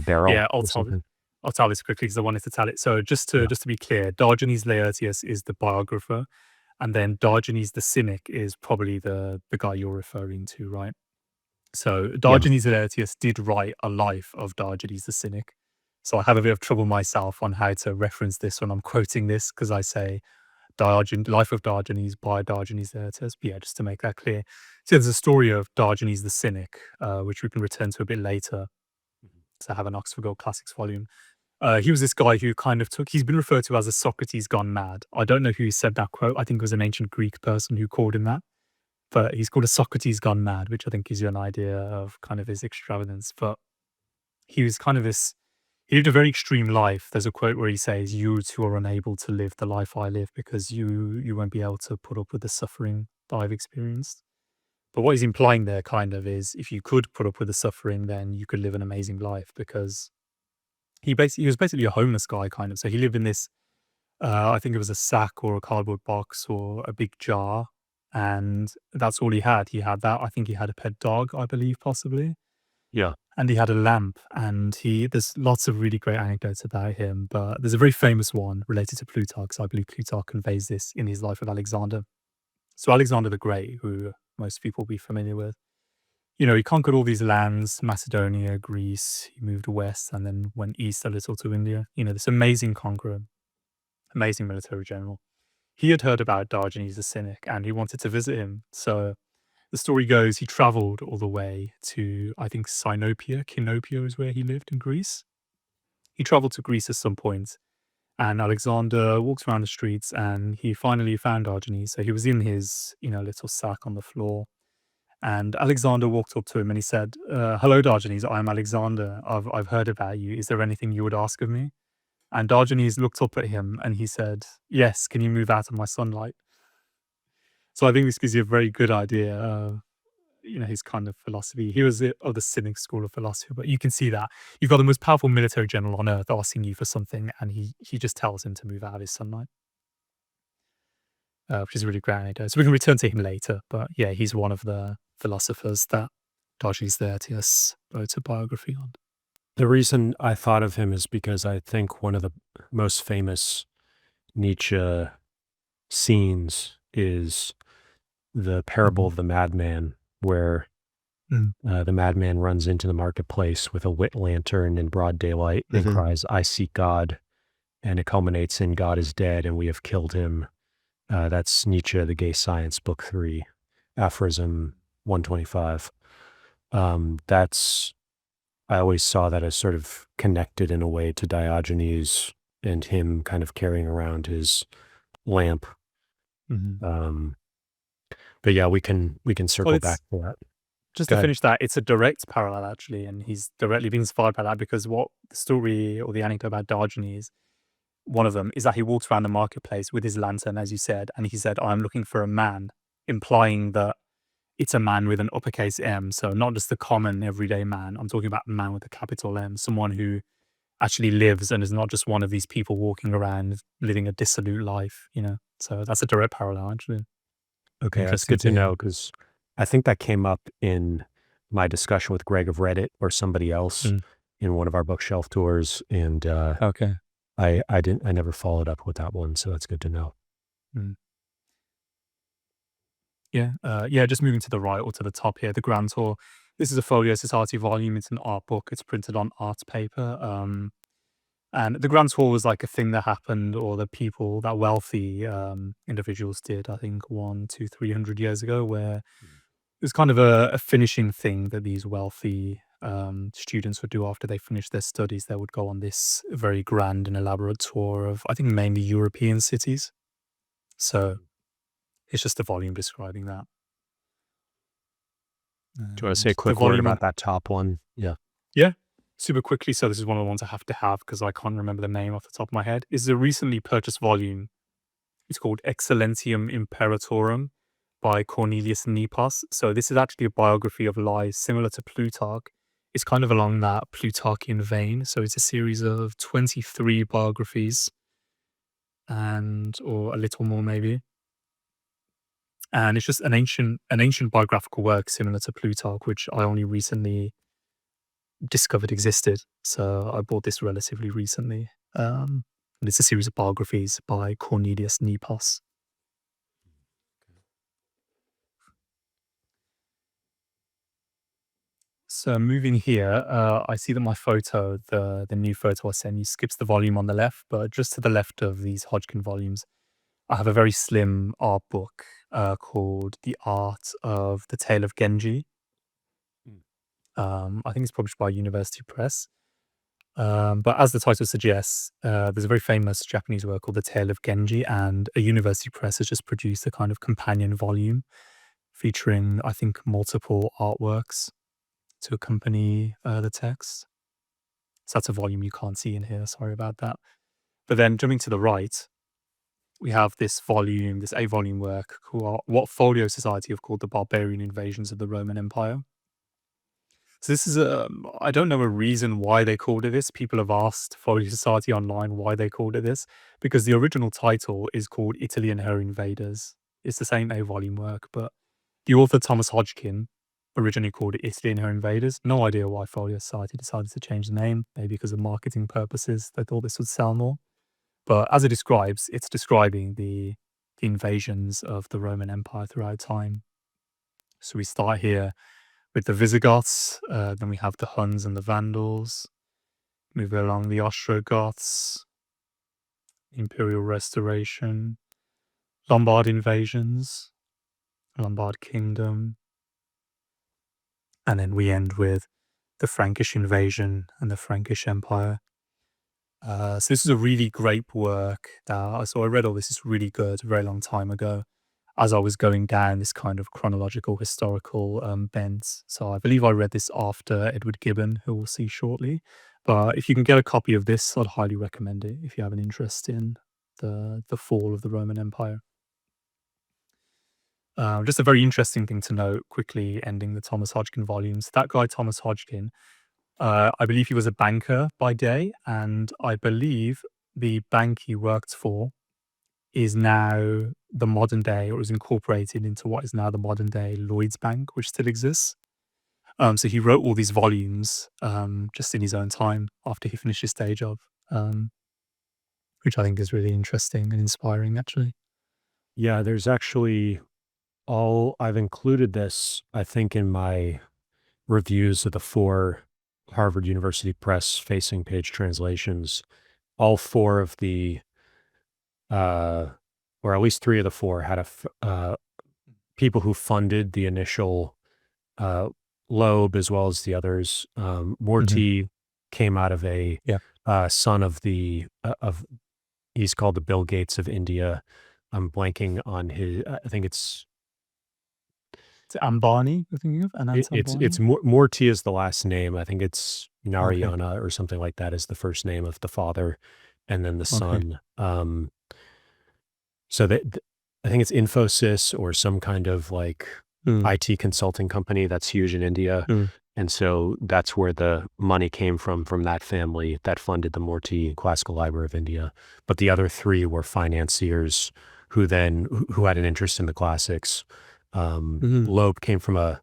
barrel? Yeah, I'll tell this quickly because I wanted to tell it. So just to be clear, Diogenes Laertius is the biographer, and then Diogenes the cynic is probably the guy you're referring to, right? So Diogenes Laertius did write a life of Diogenes the cynic. So I have a bit of trouble myself on how to reference this when I'm quoting this, because I say Life of Diogenes by Diogenes Laertius. But yeah, just to make that clear. So there's a story of Diogenes the cynic, which we can return to a bit later. So I have an Oxford Gold Classics volume. He was this guy who he's been referred to as a Socrates gone mad. I don't know who said that quote. I think it was an ancient Greek person who called him that. but he's called a Socrates Gone Mad, which I think gives you an idea of kind of his extravagance. But he was kind of he lived a very extreme life. There's a quote where he says, "You two are unable to live the life I live because you won't be able to put up with the suffering that I've experienced." But what he's implying there kind of is, if you could put up with the suffering, then you could live an amazing life, because he was basically a homeless guy kind of. So he lived in this, I think it was a sack or a cardboard box or a big jar, and that's all he had. He had that. I think he had a pet dog, I believe, possibly. Yeah. And he had a lamp, and there's lots of really great anecdotes about him, but there's a very famous one related to Plutarch. So I believe Plutarch conveys this in his Life of Alexander. So Alexander the Great, who most people will be familiar with, he conquered all these lands, Macedonia, Greece, he moved west and then went east a little to India. This amazing conqueror, amazing military general. He had heard about Diogenes the Cynic and he wanted to visit him. So the story goes he traveled all the way to, I think, Kinopia is where he lived in Greece. He traveled to Greece at some point, and Alexander walks around the streets and he finally found Diogenes. So he was in his, little sack on the floor. And Alexander walked up to him and he said, "Hello, Diogenes, I am Alexander. I've heard about you. Is there anything you would ask of me?" And Diogenes looked up at him and he said, "Yes, can you move out of my sunlight?" So I think this gives you a very good idea of, his kind of philosophy. He was of the Cynic school of philosophy, but you can see that you've got the most powerful military general on earth asking you for something, and he just tells him to move out of his sunlight, which is a really great anecdote. So we can return to him later, but yeah, he's one of the philosophers that Diogenes Laertius wrote a biography on. The reason I thought of him is because I think one of the most famous Nietzsche scenes is the parable of the madman, where the madman runs into the marketplace with a lit lantern in broad daylight and cries, "I seek God," and it culminates in "God is dead and we have killed him." That's Nietzsche, The Gay Science, Book 3, aphorism 125. I always saw that as sort of connected in a way to Diogenes and him kind of carrying around his lamp. But yeah, we can circle back to that. Just to finish that, it's a direct parallel actually, and he's directly been inspired by that, because what the story or the anecdote about Diogenes, one of them, is that he walked around the marketplace with his lantern, as you said, and he said, "I'm looking for a man," implying that it's a man with an uppercase M. So not just the common everyday man. I'm talking about a man with a capital M, someone who actually lives and is not just one of these people walking around living a dissolute life, So that's a direct parallel, actually. Okay, that's good to know, because I think that came up in my discussion with Greg of Reddit or somebody else in one of our bookshelf tours, and okay, I never followed up with that one, so that's good to know. Yeah, just moving to the right or to the top here, the Grand Tour. This is a Folio Society volume. It's an art book. It's printed on art paper. And the Grand Tour was like a thing that happened, or the people that wealthy individuals did, I think 100, 200, 300 years ago, where it was kind of a finishing thing that these wealthy students would do after they finished their studies. They would go on this very grand and elaborate tour of, I think, mainly European cities. So it's just a volume describing that. Do you want to say a quick word about that top one? Yeah. Yeah, super quickly. So this is one of the ones I have to have because I can't remember the name off the top of my head. It's a recently purchased volume. It's called Excellentium Imperatorum by Cornelius Nepos. So this is actually a biography of lies similar to Plutarch. It's kind of along that Plutarchian vein. So it's a series of 23 biographies or a little more maybe. And it's just an ancient biographical work similar to Plutarch, which I only recently discovered existed. So I bought this relatively recently. And it's a series of biographies by Cornelius Nepos. So moving here, I see that my photo, the new photo I sent you, skips the volume on the left, but just to the left of these Hodgkin volumes, I have a very slim art book called The Art of the Tale of Genji. I think it's published by University Press. But as the title suggests, there's a very famous Japanese work called The Tale of Genji, and a University Press has just produced a kind of companion volume featuring, I think, multiple artworks to accompany the text. So that's a volume you can't see in here. Sorry about that. But then jumping to the right, we have this volume, this 8-volume work called what Folio Society have called the Barbarian Invasions of the Roman Empire. So this is I don't know a reason why they called it this. People have asked Folio Society online why they called it this, because the original title is called Italy and Her Invaders. It's the same 8-volume work, but the author Thomas Hodgkin originally called it Italy and Her Invaders. No idea why Folio Society decided to change the name, maybe because of marketing purposes. They thought this would sell more. But as it describes, it's describing the invasions of the Roman Empire throughout time. So we start here with the Visigoths, then we have the Huns and the Vandals, move along the Ostrogoths, Imperial Restoration, Lombard invasions, Lombard Kingdom, and then we end with the Frankish invasion and the Frankish Empire. So this is a really great work. So I read all this. It's really good a very long time ago as I was going down this kind of chronological historical bent. So I believe I read this after Edward Gibbon, who we'll see shortly. But if you can get a copy of this, I'd highly recommend it if you have an interest in the fall of the Roman Empire. Just a very interesting thing to note, quickly ending the Thomas Hodgkin volumes. That guy, Thomas Hodgkin, I believe he was a banker by day, and I believe the bank he worked for is now the modern day, or is incorporated into what is now the modern day Lloyd's Bank, which still exists. So he wrote all these volumes just in his own time after he finished his day job, which I think is really interesting and inspiring, actually. Yeah, there's actually I've included this, I think, in my reviews of the 4 Harvard University Press facing page translations. All 4 of the, or at least 3 of the 4 had people who funded the initial Loeb as well as the others. Morty came out of a son of he's called the Bill Gates of India. I'm blanking on his, I think it's Ambani, you're thinking of? it's Morty is the last name. I think it's Narayana or something like that is the first name of the father, and then the son. So I think it's Infosys or some kind of like IT consulting company that's huge in India. And so that's where the money came from that family that funded the Morty Classical Library of India. But the other 3 were financiers who had an interest in the classics. Loeb came from a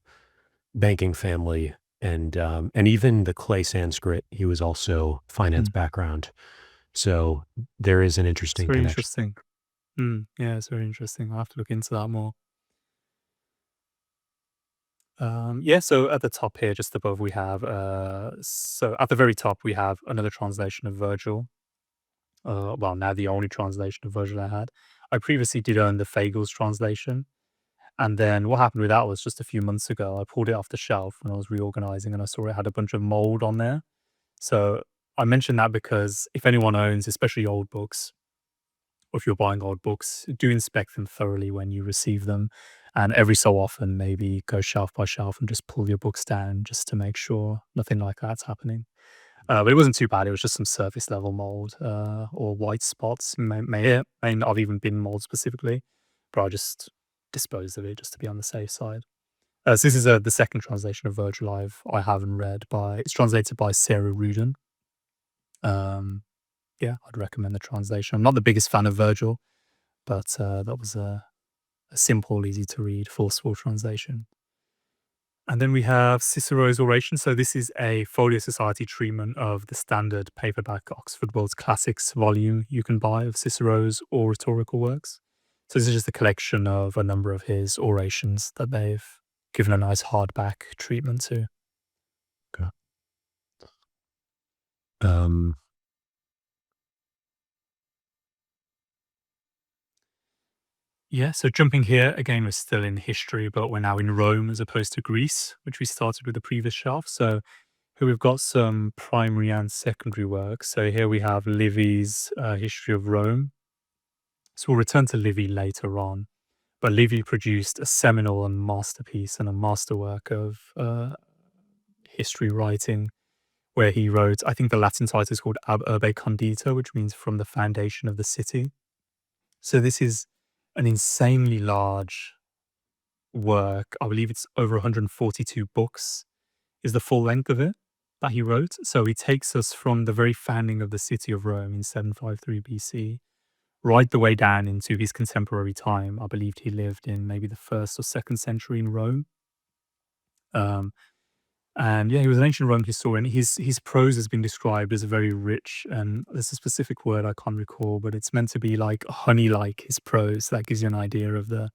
banking family, and even the clay Sanskrit, he was also finance background. So there is an interesting connection. Interesting. Yeah, it's very interesting. I'll have to look into that more. So at the top here, just above, we have so at the very top we have another translation of Virgil. Well, now the only translation of Virgil I had. I previously did own the Fagel's translation. And then what happened with that was just a few months ago, I pulled it off the shelf when I was reorganizing, and I saw it had a bunch of mold on there. So I mentioned that because if anyone owns, especially old books, or if you're buying old books, do inspect them thoroughly when you receive them. And every so often, maybe go shelf by shelf and just pull your books down just to make sure nothing like that's happening. But it wasn't too bad. It was just some surface level mold or white spots. May not have even been mold specifically, but I just disposed of it just to be on the safe side. So this is the second translation of Virgil I haven't read. It's translated by Sarah Rudin. I'd recommend the translation. I'm not the biggest fan of Virgil, but that was a simple, easy to read, forceful translation. And then we have Cicero's Oration. So this is a Folio Society treatment of the standard paperback Oxford World's Classics volume you can buy of Cicero's oratorical works. So this is just a collection of a number of his orations that they've given a nice hardback treatment to. Okay. So jumping here, again, we're still in history, but we're now in Rome as opposed to Greece, which we started with the previous shelf. So here we've got some primary and secondary works. So here we have Livy's History of Rome. So we'll return to Livy later on. but Livy produced a seminal and masterpiece and a masterwork of history writing, where he wrote, I think the Latin title is called Ab Urbe Condita, which means from the foundation of the city. So this is an insanely large work. I believe it's over 142 books is the full length of it that he wrote. So he takes us from the very founding of the city of Rome in 753 BC, right the way down into his contemporary time. I believe he lived in maybe the 1st or 2nd century in Rome. And yeah, he was an ancient Roman historian. His prose has been described as very rich, and there's a specific word I can't recall, but it's meant to be like honey-like, his prose. That gives you an idea of the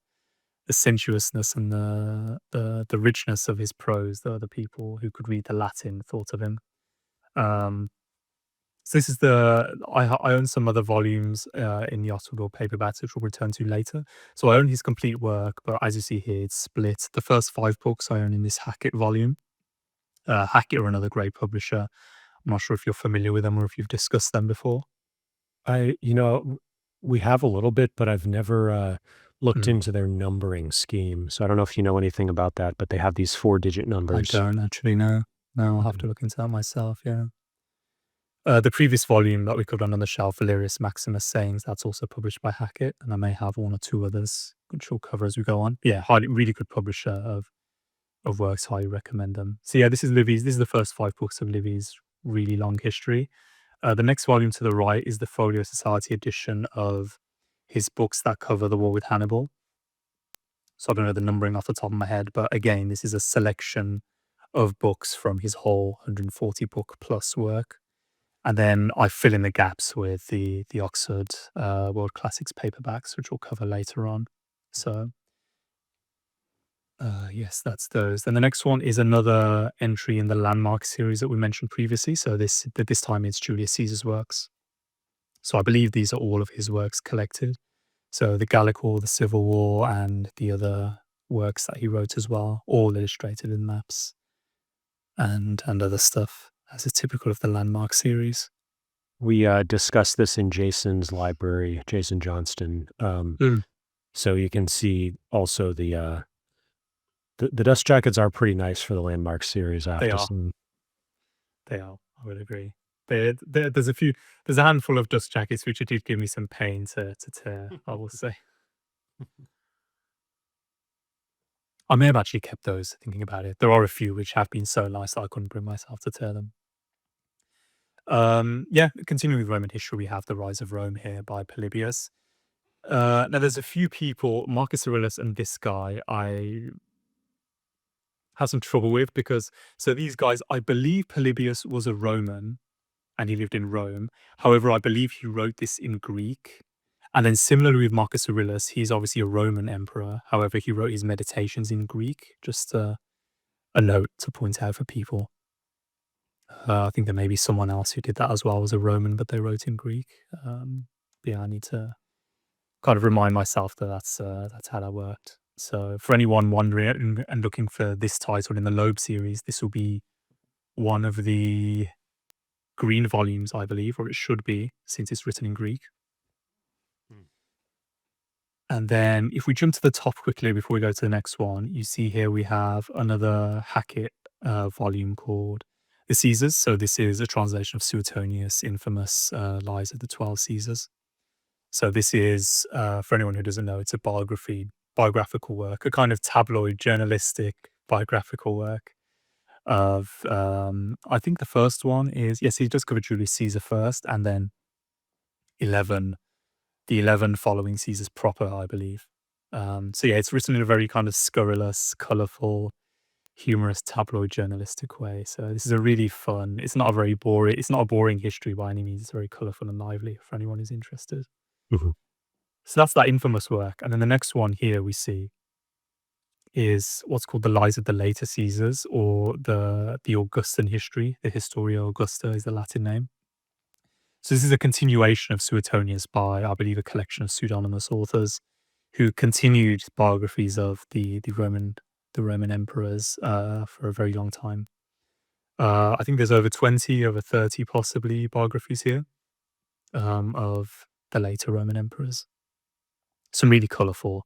sensuousness and the richness of his prose. The other people who could read the Latin thought of him. So this is I own some other volumes in the Oxford paperbacks, which we'll return to later. So I own his complete work, but as you see here, it's split. The first 5 books I own in this Hackett volume. Hackett are another great publisher. I'm not sure if you're familiar with them or if you've discussed them before. We have a little bit, but I've never looked Mm. into their numbering scheme. So I don't know if you know anything about that, but they have these 4-digit I numbers. don't actually know. No, I'll have to look into that myself, yeah. The previous volume that we covered on the shelf, Valerius Maximus Sayings, that's also published by Hackett, and I may have 1 or 2 others, which we'll cover as we go on. Yeah, really good publisher of works, highly recommend them. So yeah, this is the first 5 books of Livy's really long history. The next volume to the right is the Folio Society edition of his books that cover the war with Hannibal. So I don't know the numbering off the top of my head, but again, this is a selection of books from his whole 140 book plus work. And then I fill in the gaps with the Oxford World Classics paperbacks, which we'll cover later on. So yes, that's those. And the next one is another entry in the Landmark series that we mentioned previously. So this time it's Julius Caesar's works. So I believe these are all of his works collected. So the Gallic War, the Civil War, and the other works that he wrote as well, all illustrated in maps and other stuff, as is typical of the Landmark series. We discussed this in Jason's library, Jason Johnston. So you can see also the dust jackets are pretty nice for the Landmark series. They are. They are. I would agree. There's a handful of dust jackets which did give me some pain to tear, I will say. I may have actually kept those, thinking about it. There are a few which have been so nice that I couldn't bring myself to tear them. Yeah, continuing with Roman history, we have The Rise of Rome here by Polybius. Now, there's a few people, Marcus Aurelius and this guy, I have some trouble with because, so these guys, I believe Polybius was a Roman and he lived in Rome. However, I believe he wrote this in Greek. And then similarly with Marcus Aurelius, he's obviously a Roman emperor. However, he wrote his meditations in Greek. Just a note to point out for people. I think there may be someone else who did that as well as a Roman, but they wrote in Greek. Yeah, I need to kind of remind myself that that's how that worked. So for anyone wondering and looking for this title in the Loeb series, this will be one of the green volumes, I believe, or it should be, since it's written in Greek. And then if we jump to the top quickly before we go to the next one, you see here we have another Hackett volume called The Caesars. So this is a translation of Suetonius' infamous Lives of the 12 Caesars. So this is, for anyone who doesn't know, it's a biographical work, a kind of tabloid, journalistic biographical work of, I think the first one is, yes, he does cover Julius Caesar first, and then the 11 following Caesars proper, I believe. So yeah, it's written in a very kind of scurrilous, colourful, humorous, tabloid journalistic way. So this is a really fun, it's not a boring history by any means. It's very colourful and lively for anyone who's interested. Mm-hmm. So that's that infamous work. And then the next one here we see is what's called the Lives of the Later Caesars, or the Augustan history. The Historia Augusta is the Latin name. So this is a continuation of Suetonius by, I believe, a collection of pseudonymous authors who continued biographies of the Roman emperors for a very long time. I think there's over 20, over 30 possibly biographies here of the later Roman emperors. Some really colourful,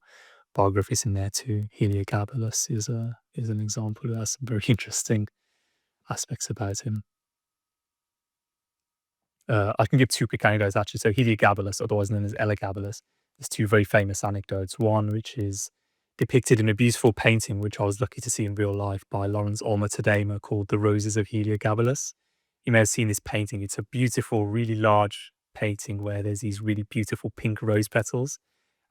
biographies in there too. Heliogabalus is an example who has some very interesting aspects about him. I can give two quick anecdotes actually. So Heliogabalus, otherwise known as Elegabalus, there's two very famous anecdotes. One which is depicted in a beautiful painting, which I was lucky to see in real life by Lawrence Olmer Tadema, called The Roses of Heliogabalus. You may have seen this painting. It's a beautiful, really large painting where there's these really beautiful pink rose petals.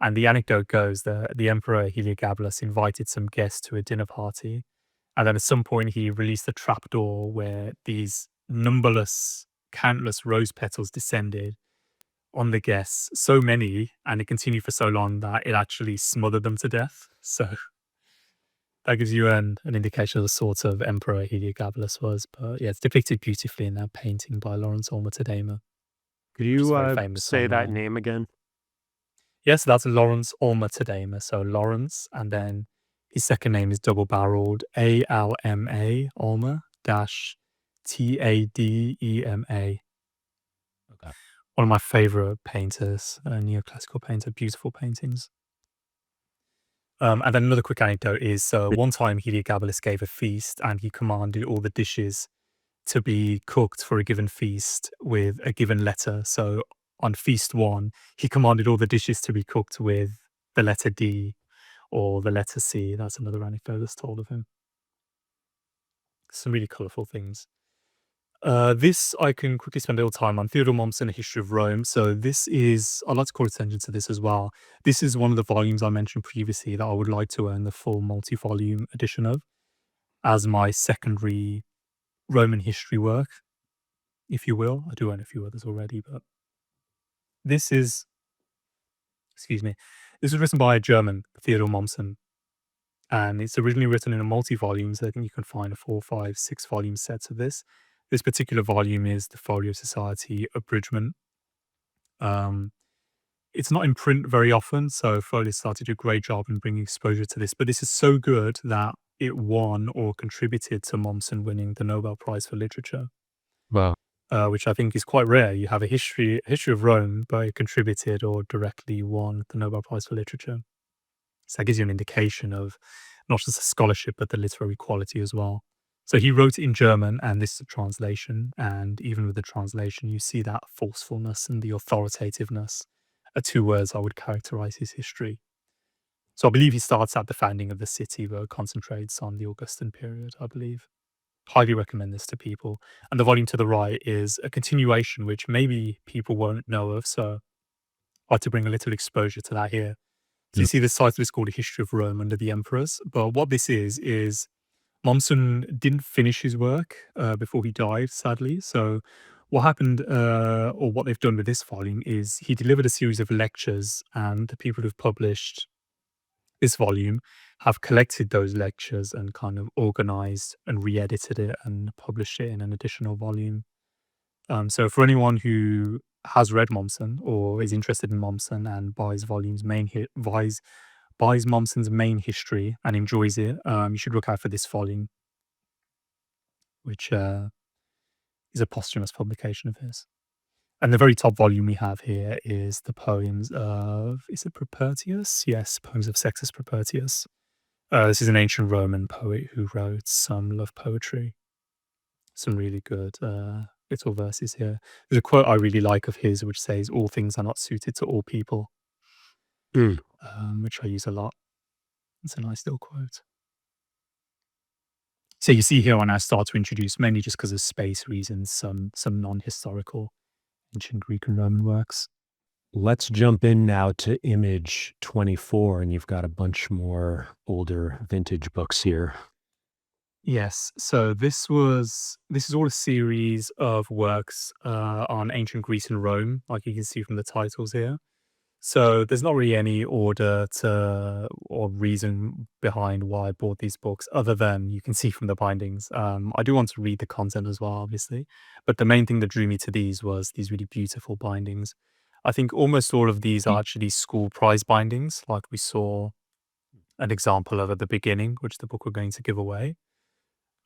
And the anecdote goes that the Emperor Heliogabalus invited some guests to a dinner party. And then at some point he released a trapdoor where these numberless, countless rose petals descended on the guests, so many, and it continued for so long that it actually smothered them to death. So that gives you an indication of the sort of emperor Heliogabalus was. But yeah, it's depicted beautifully in that painting by Lawrence Olmer Tadema. Could you say that name again? Yes, that's Lawrence Olmer Tadema. So Lawrence, and then his second name is double-barreled ALMA, Olmer dash TADEMA. Okay. One of my favorite painters, neoclassical painter, beautiful paintings. And then another quick anecdote is one time Heliogabalus gave a feast and he commanded all the dishes to be cooked for a given feast with a given letter. So on feast one, he commanded all the dishes to be cooked with the letter D or the letter C. That's another anecdote that's told of him. Some really colourful things. This I can quickly spend a little time on. Theodore Mommsen, A History of Rome. So this is, I'd like to call attention to this as well. This is one of the volumes I mentioned previously that I would like to own the full multi-volume edition of as my secondary Roman history work, if you will. I do own a few others already, but this is, this was written by a German, Theodore Mommsen, and it's originally written in a multi-volume, so I think you can find a 4, 5, 6 volume sets of this. This particular volume is the Folio Society abridgment. It's not in print very often, so Folio Society did a great job in bringing exposure to this, but this is so good that it won or contributed to Mommsen winning the Nobel Prize for Literature. Wow. Which I think is quite rare. You have a history of Rome, but it contributed or directly won the Nobel Prize for Literature. So that gives you an indication of not just the scholarship, but the literary quality as well. So he wrote it in German, and this is a translation. And even with the translation, you see that forcefulness and the authoritativeness are two words I would characterize his history. So I believe he starts at the founding of the city, but concentrates on the Augustan period, I believe. Highly recommend this to people. And the volume to the right is a continuation, which maybe people won't know of. So I'd like to bring a little exposure to that here. So you see this title is called A History of Rome Under the Emperors. But what this is Mommsen didn't finish his work before he died, sadly. So what happened, or what they've done with this volume, is he delivered a series of lectures, and the people who've published this volume have collected those lectures and kind of organized and re-edited it and published it in an additional volume. So for anyone who has read Mommsen or is interested in Mommsen and buys Mommsen's main history and enjoys it, you should look out for this volume, which is a posthumous publication of his. And the very top volume we have here is the poems of, is it Propertius? Yes, poems of Sextus Propertius. This is an ancient Roman poet who wrote some love poetry. Some really good little verses here. There's a quote I really like of his, which says, "All things are not suited to all people," which I use a lot. It's a nice little quote. So you see here when I start to introduce, mainly just because of space reasons, some non-historical ancient Greek and Roman works. Let's jump in now to image 24, and you've got a bunch more older vintage books here. Yes, so this is all a series of works on ancient Greece and Rome, like you can see from the titles here. So there's not really any order or reason behind why I bought these books, other than you can see from the bindings. I do want to read the content as well, obviously, but the main thing that drew me to these was these really beautiful bindings. I think almost all of these are actually school prize bindings, like we saw an example of at the beginning, which the book we're going to give away.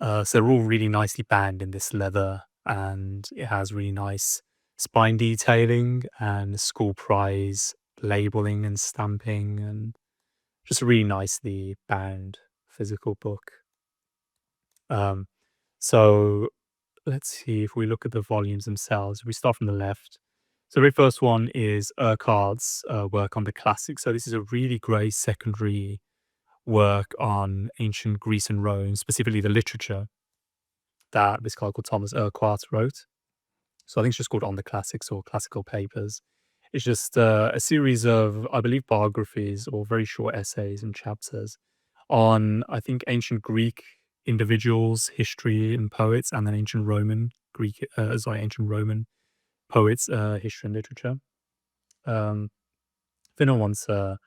So they're all really nicely bound in this leather, and it has really nice spine detailing and school prize labeling and stamping, and just a really nicely bound physical book. So let's see if we look at the volumes themselves. We start from the left. So the very first one is Urquhart's work on the classics. So this is a really great secondary work on ancient Greece and Rome, specifically the literature that this guy called Thomas Urquhart wrote. So I think it's just called On the Classics or Classical Papers. It's just a series of, I believe, biographies or very short essays and chapters on, I think, ancient Greek individuals, history and poets, and then ancient Roman ancient Roman poets, history and literature. If anyone wants a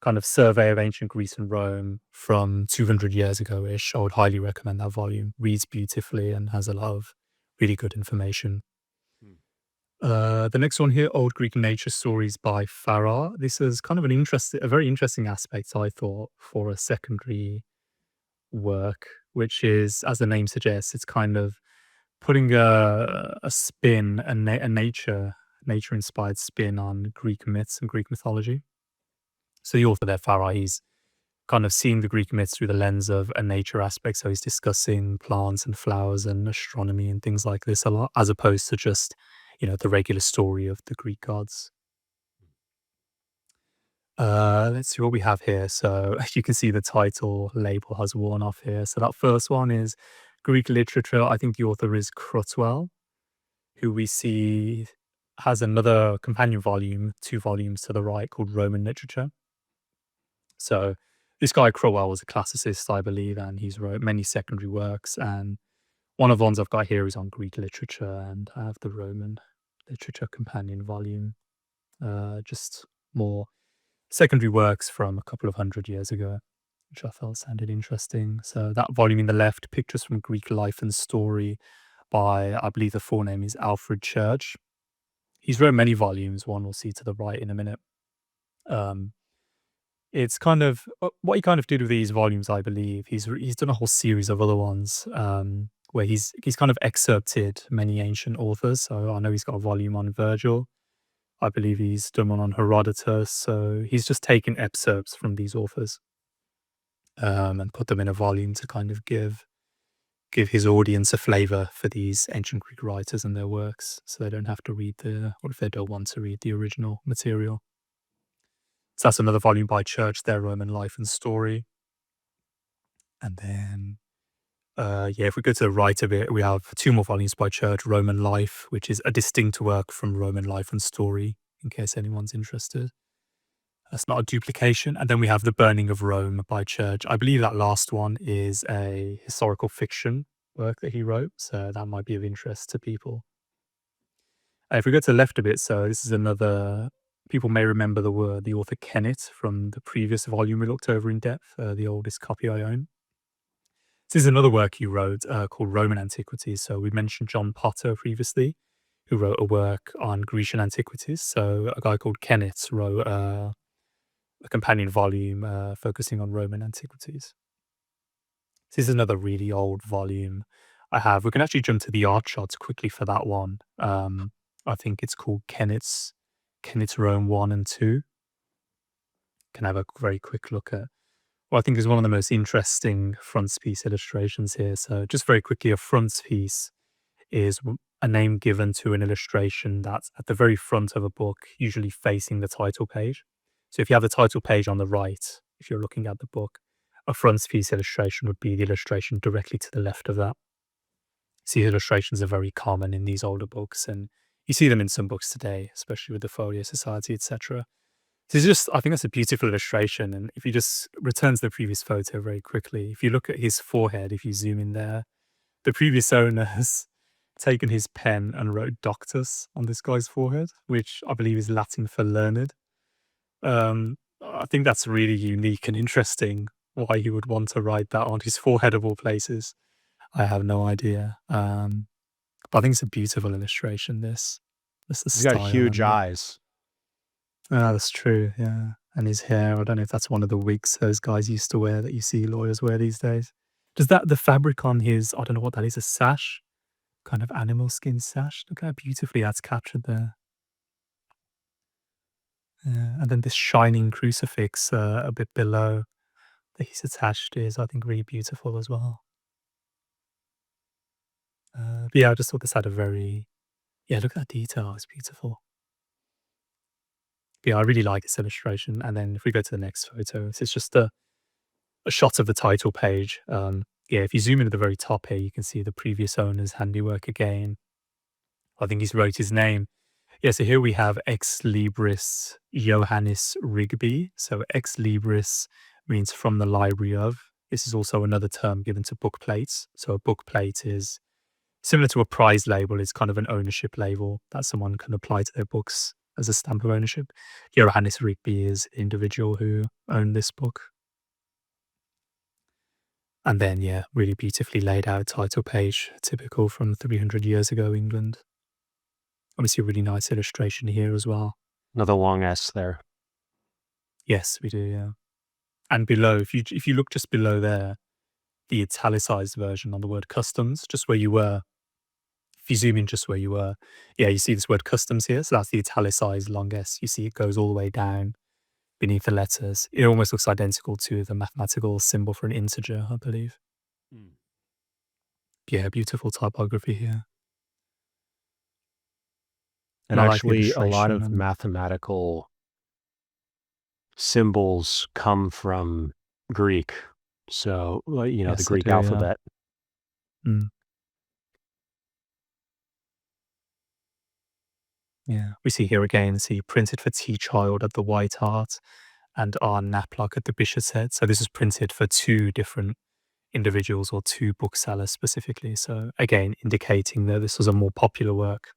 kind of survey of ancient Greece and Rome from 200 years ago-ish, I would highly recommend that volume. Reads beautifully and has a lot of really good information. The next one here, Old Greek Nature Stories by Farrar. This is kind of a very interesting aspect, I thought, for a secondary work, which is, as the name suggests, it's kind of putting a spin, a nature-inspired spin on Greek myths and Greek mythology. So the author there, Farrar, he's kind of seeing the Greek myths through the lens of a nature aspect. So he's discussing plants and flowers and astronomy and things like this a lot, as opposed to just, the regular story of the Greek gods. Let's see what we have here. So you can see the title label has worn off here. So that first one is Greek literature. I think the author is Crutwell, who we see has another companion volume, 2 volumes to the right, called Roman Literature. So this guy Crowell was a classicist, I believe, and he's wrote many secondary works. And one of the ones I've got here is on Greek literature, and I have the Roman Literature companion volume. Just more secondary works from a couple of 100 years ago, which I felt sounded interesting. So that volume in the left, Pictures from Greek Life and Story by, I believe the full name is Alfred Church. He's wrote many volumes, one we'll see to the right in a minute. It's kind of what he kind of did with these volumes, I believe. He's done a whole series of other ones where he's kind of excerpted many ancient authors. So I know he's got a volume on Virgil. I believe he's done one on Herodotus. So he's just taken excerpts from these authors and put them in a volume to kind of give his audience a flavor for these ancient Greek writers and their works, so they don't have to read or if they don't want to read the original material. So that's another volume by Church, their Roman Life and Story. And then, if we go to the right of it, we have 2 more volumes by Church, Roman Life, which is a distinct work from Roman Life and Story, in case anyone's interested. That's not a duplication. And then we have The Burning of Rome by Church. I believe that last one is a historical fiction work that he wrote, so that might be of interest to people. If we go to the left a bit, so this is another, people may remember the author Kennett from the previous volume we looked over in depth, the oldest copy I own. This is another work he wrote called Roman Antiquities. So we mentioned John Potter previously, who wrote a work on Grecian antiquities. So a guy called Kennett wrote a companion volume focusing on Roman antiquities. This is another really old volume I have. We can actually jump to the art shots quickly for that one. I think it's called Kennett's Rome 1 and 2. Can have a very quick look at what I think is one of the most interesting frontispiece illustrations here. So just very quickly, a frontispiece is a name given to an illustration that's at the very front of a book, usually facing the title page. So if you have the title page on the right, if you're looking at the book, a frontispiece illustration would be the illustration directly to the left of that. So these illustrations are very common in these older books, and you see them in some books today, especially with the Folio Society, etc. So it's just, I think that's a beautiful illustration. And if you just return to the previous photo very quickly, if you look at his forehead, if you zoom in there, the previous owner has taken his pen and wrote Doctus on this guy's forehead, which I believe is Latin for learned. I think that's really unique and interesting why he would want to write that on his forehead of all places. I have no idea. But I think it's a beautiful illustration, this. That's the He's style. got huge eyes. That's true, yeah. And his hair, I don't know if that's one of the wigs those guys used to wear that you see lawyers wear these days. Does the fabric on his, I don't know what that is, a sash? Kind of animal skin sash? Look how beautifully that's captured there. And then this shining crucifix a bit below that he's attached is, I think, really beautiful as well. But yeah, I just thought this had a very, yeah, look at that detail, it's beautiful. Yeah, I really like this illustration. And then if we go to the next photo, it's just a shot of the title page. Yeah, if you zoom in at the very top here, you can see the previous owner's handiwork again. I think he's wrote his name. Yeah, so here we have Ex Libris Johannes Rigby. So Ex Libris means from the library of. This is also another term given to book plates. So a book plate is similar to a prize label. It's kind of an ownership label that someone can apply to their books as a stamp of ownership. Johannes Rigby is the individual who owned this book. And then, yeah, really beautifully laid out title page, typical from 300 years ago, England. Obviously, a really nice illustration here as well. Another long S there. Yes, we do, yeah. And below, if you look just below there, the italicized version on the word customs, just where you were. If you zoom in just where you were, yeah, you see this word customs here. So that's the italicized long S. You see it goes all the way down beneath the letters. It almost looks identical to the mathematical symbol for an integer, I believe. Yeah, beautiful typography here. And I like the actually, a lot of illustration. mathematical symbols come from Greek. So, the Yes, they Greek do, yeah. alphabet. Yeah, we see here again, see printed for T Child at the White Hart and R Knaplock at the Bishop's Head. So this is printed for two different individuals or two booksellers specifically. So again, indicating that this was a more popular work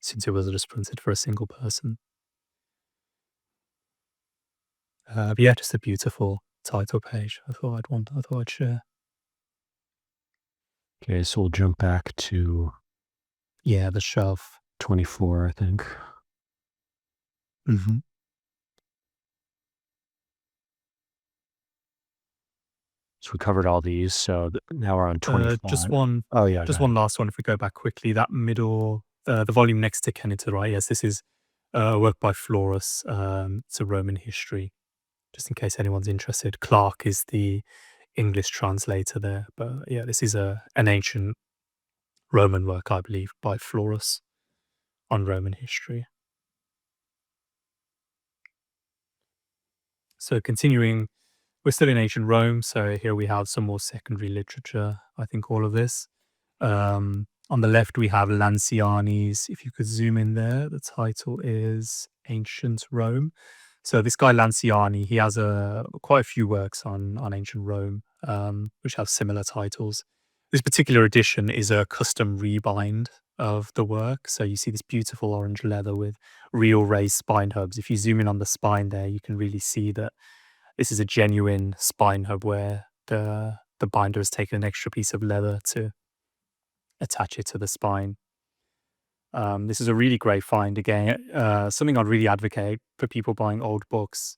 since it was just printed for a single person. But yeah, just a beautiful title page. I thought I'd share. Okay, so we'll jump back to Yeah, the shelf. 24, I think. Mm-hmm. So we covered all these. So now we're on 25. Just one. Oh, yeah. Just one last one. If we go back quickly, that middle, the volume next to Kenny to the right. Yes, this is a work by Florus. It's a Roman history. Just in case anyone's interested, Clark is the English translator there. But yeah, this is an ancient Roman work, I believe, by Florus on Roman history. So continuing, we're still in ancient Rome. So here we have some more secondary literature. I think all of this. On the left, we have Lanciani's. If you could zoom in there, the title is Ancient Rome. So this guy Lanciani, he has quite a few works on ancient Rome, which have similar titles. This particular edition is a custom rebind of the work. So you see this beautiful orange leather with real raised spine hubs. If you zoom in on the spine there, you can really see that this is a genuine spine hub where the binder has taken an extra piece of leather to attach it to the spine. This is a really great find again. Something I'd really advocate for people buying old books.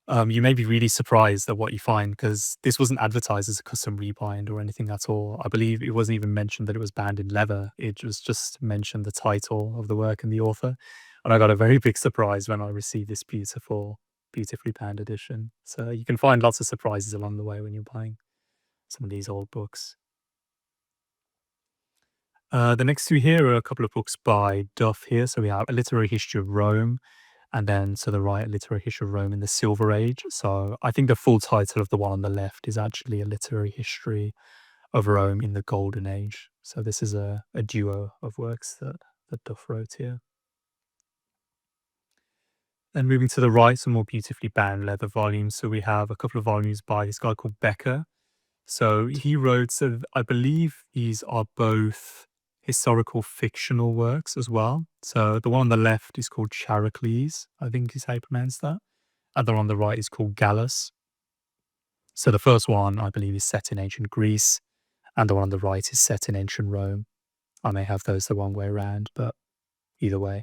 You may be really surprised at what you find because this wasn't advertised as a custom rebind or anything at all. I believe it wasn't even mentioned that it was bound in leather. It was just mentioned the title of the work and the author. And I got a very big surprise when I received this beautifully bound edition. So you can find lots of surprises along the way when you're buying some of these old books. The next two here are a couple of books by Duff here. So we have A Literary History of Rome, and then to the right, A Literary History of Rome in the Silver Age. So I think the full title of the one on the left is actually A Literary History of Rome in the Golden Age. So this is a duo of works that Duff wrote here. Then moving to the right, some more beautifully bound leather volumes. So we have a couple of volumes by this guy called Becker. So he wrote, so I believe these are both historical fictional works as well. So the one on the left is called Charicles, I think is how you pronounce that. And the one on the right is called Gallus. So the first one, I believe, is set in ancient Greece, and the one on the right is set in ancient Rome. I may have those the wrong way around, but either way.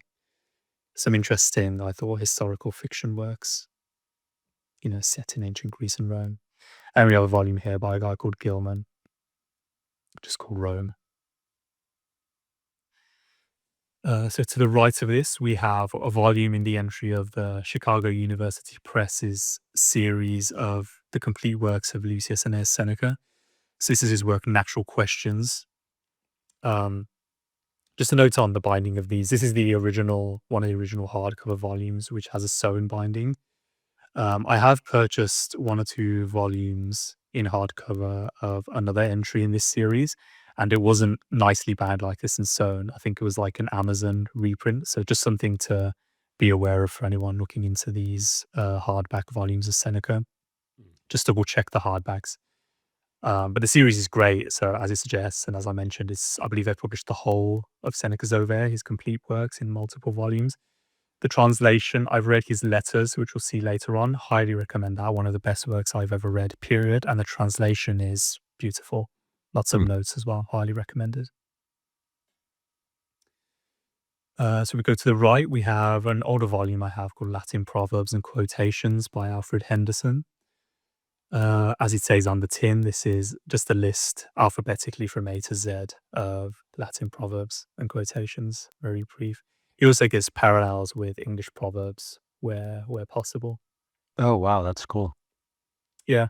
Some interesting, I thought, historical fiction works, set in ancient Greece and Rome. And we have a volume here by a guy called Gilman, which is called Rome. So to the right of this, we have a volume in the entry of the Chicago University Press's series of the complete works of Lucius Annaeus Seneca. So this is his work, Natural Questions. Just a note on the binding of these. This is the original, one of the original hardcover volumes, which has a sewn binding. I have purchased 1 or 2 volumes in hardcover of another entry in this series, and it wasn't nicely bound like this and sewn. I think it was like an Amazon reprint. So just something to be aware of for anyone looking into these hardback volumes of Seneca. Just double check the hardbacks. But the series is great. So as it suggests, and as I mentioned, I believe they published the whole of Seneca's Ovaire, his complete works, in multiple volumes. The translation, I've read his letters, which we'll see later on. Highly recommend that. One of the best works I've ever read, period. And the translation is beautiful. Lots of notes as well. Highly recommended. So we go to the right. We have an older volume I have called Latin Proverbs and Quotations by Alfred Henderson. As it says on the tin, this is just a list alphabetically from A to Z of Latin proverbs and quotations. Very brief. He also gives parallels with English proverbs where possible. Oh, wow. That's cool. Yeah.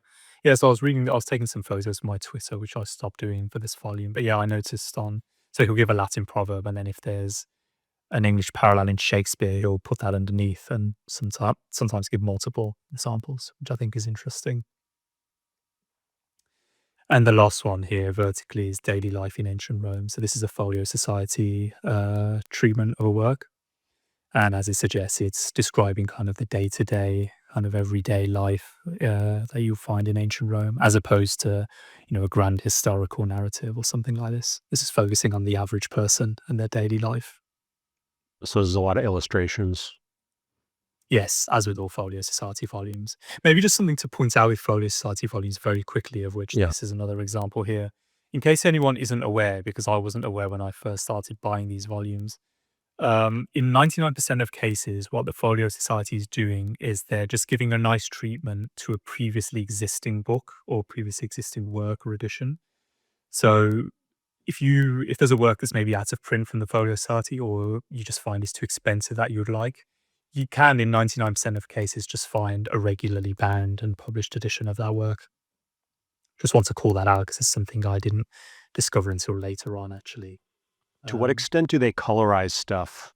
So I was taking some photos from my Twitter, which I stopped doing for this volume. But yeah, I noticed so he'll give a Latin proverb, and then if there's an English parallel in Shakespeare, he'll put that underneath, and sometimes give multiple examples, which I think is interesting. And the last one here vertically is Daily Life in Ancient Rome. So this is a Folio Society treatment of a work. And as it suggests, it's describing kind of the day-to-day, kind of everyday life that you'll find in ancient Rome, as opposed to, a grand historical narrative or something like this. This is focusing on the average person and their daily life. So there's a lot of illustrations. Yes, as with all Folio Society volumes. Maybe just something to point out with Folio Society volumes very quickly, of which this is another example here. In case anyone isn't aware, because I wasn't aware when I first started buying these volumes, in 99% of cases, what the Folio Society is doing is they're just giving a nice treatment to a previously existing book or previously existing work or edition. So if there's a work that's maybe out of print from the Folio Society, or you just find it's too expensive that you'd like, you can, in 99% of cases, just find a regularly bound and published edition of that work. Just want to call that out because it's something I didn't discover until later on, actually. To what extent do they colorize stuff?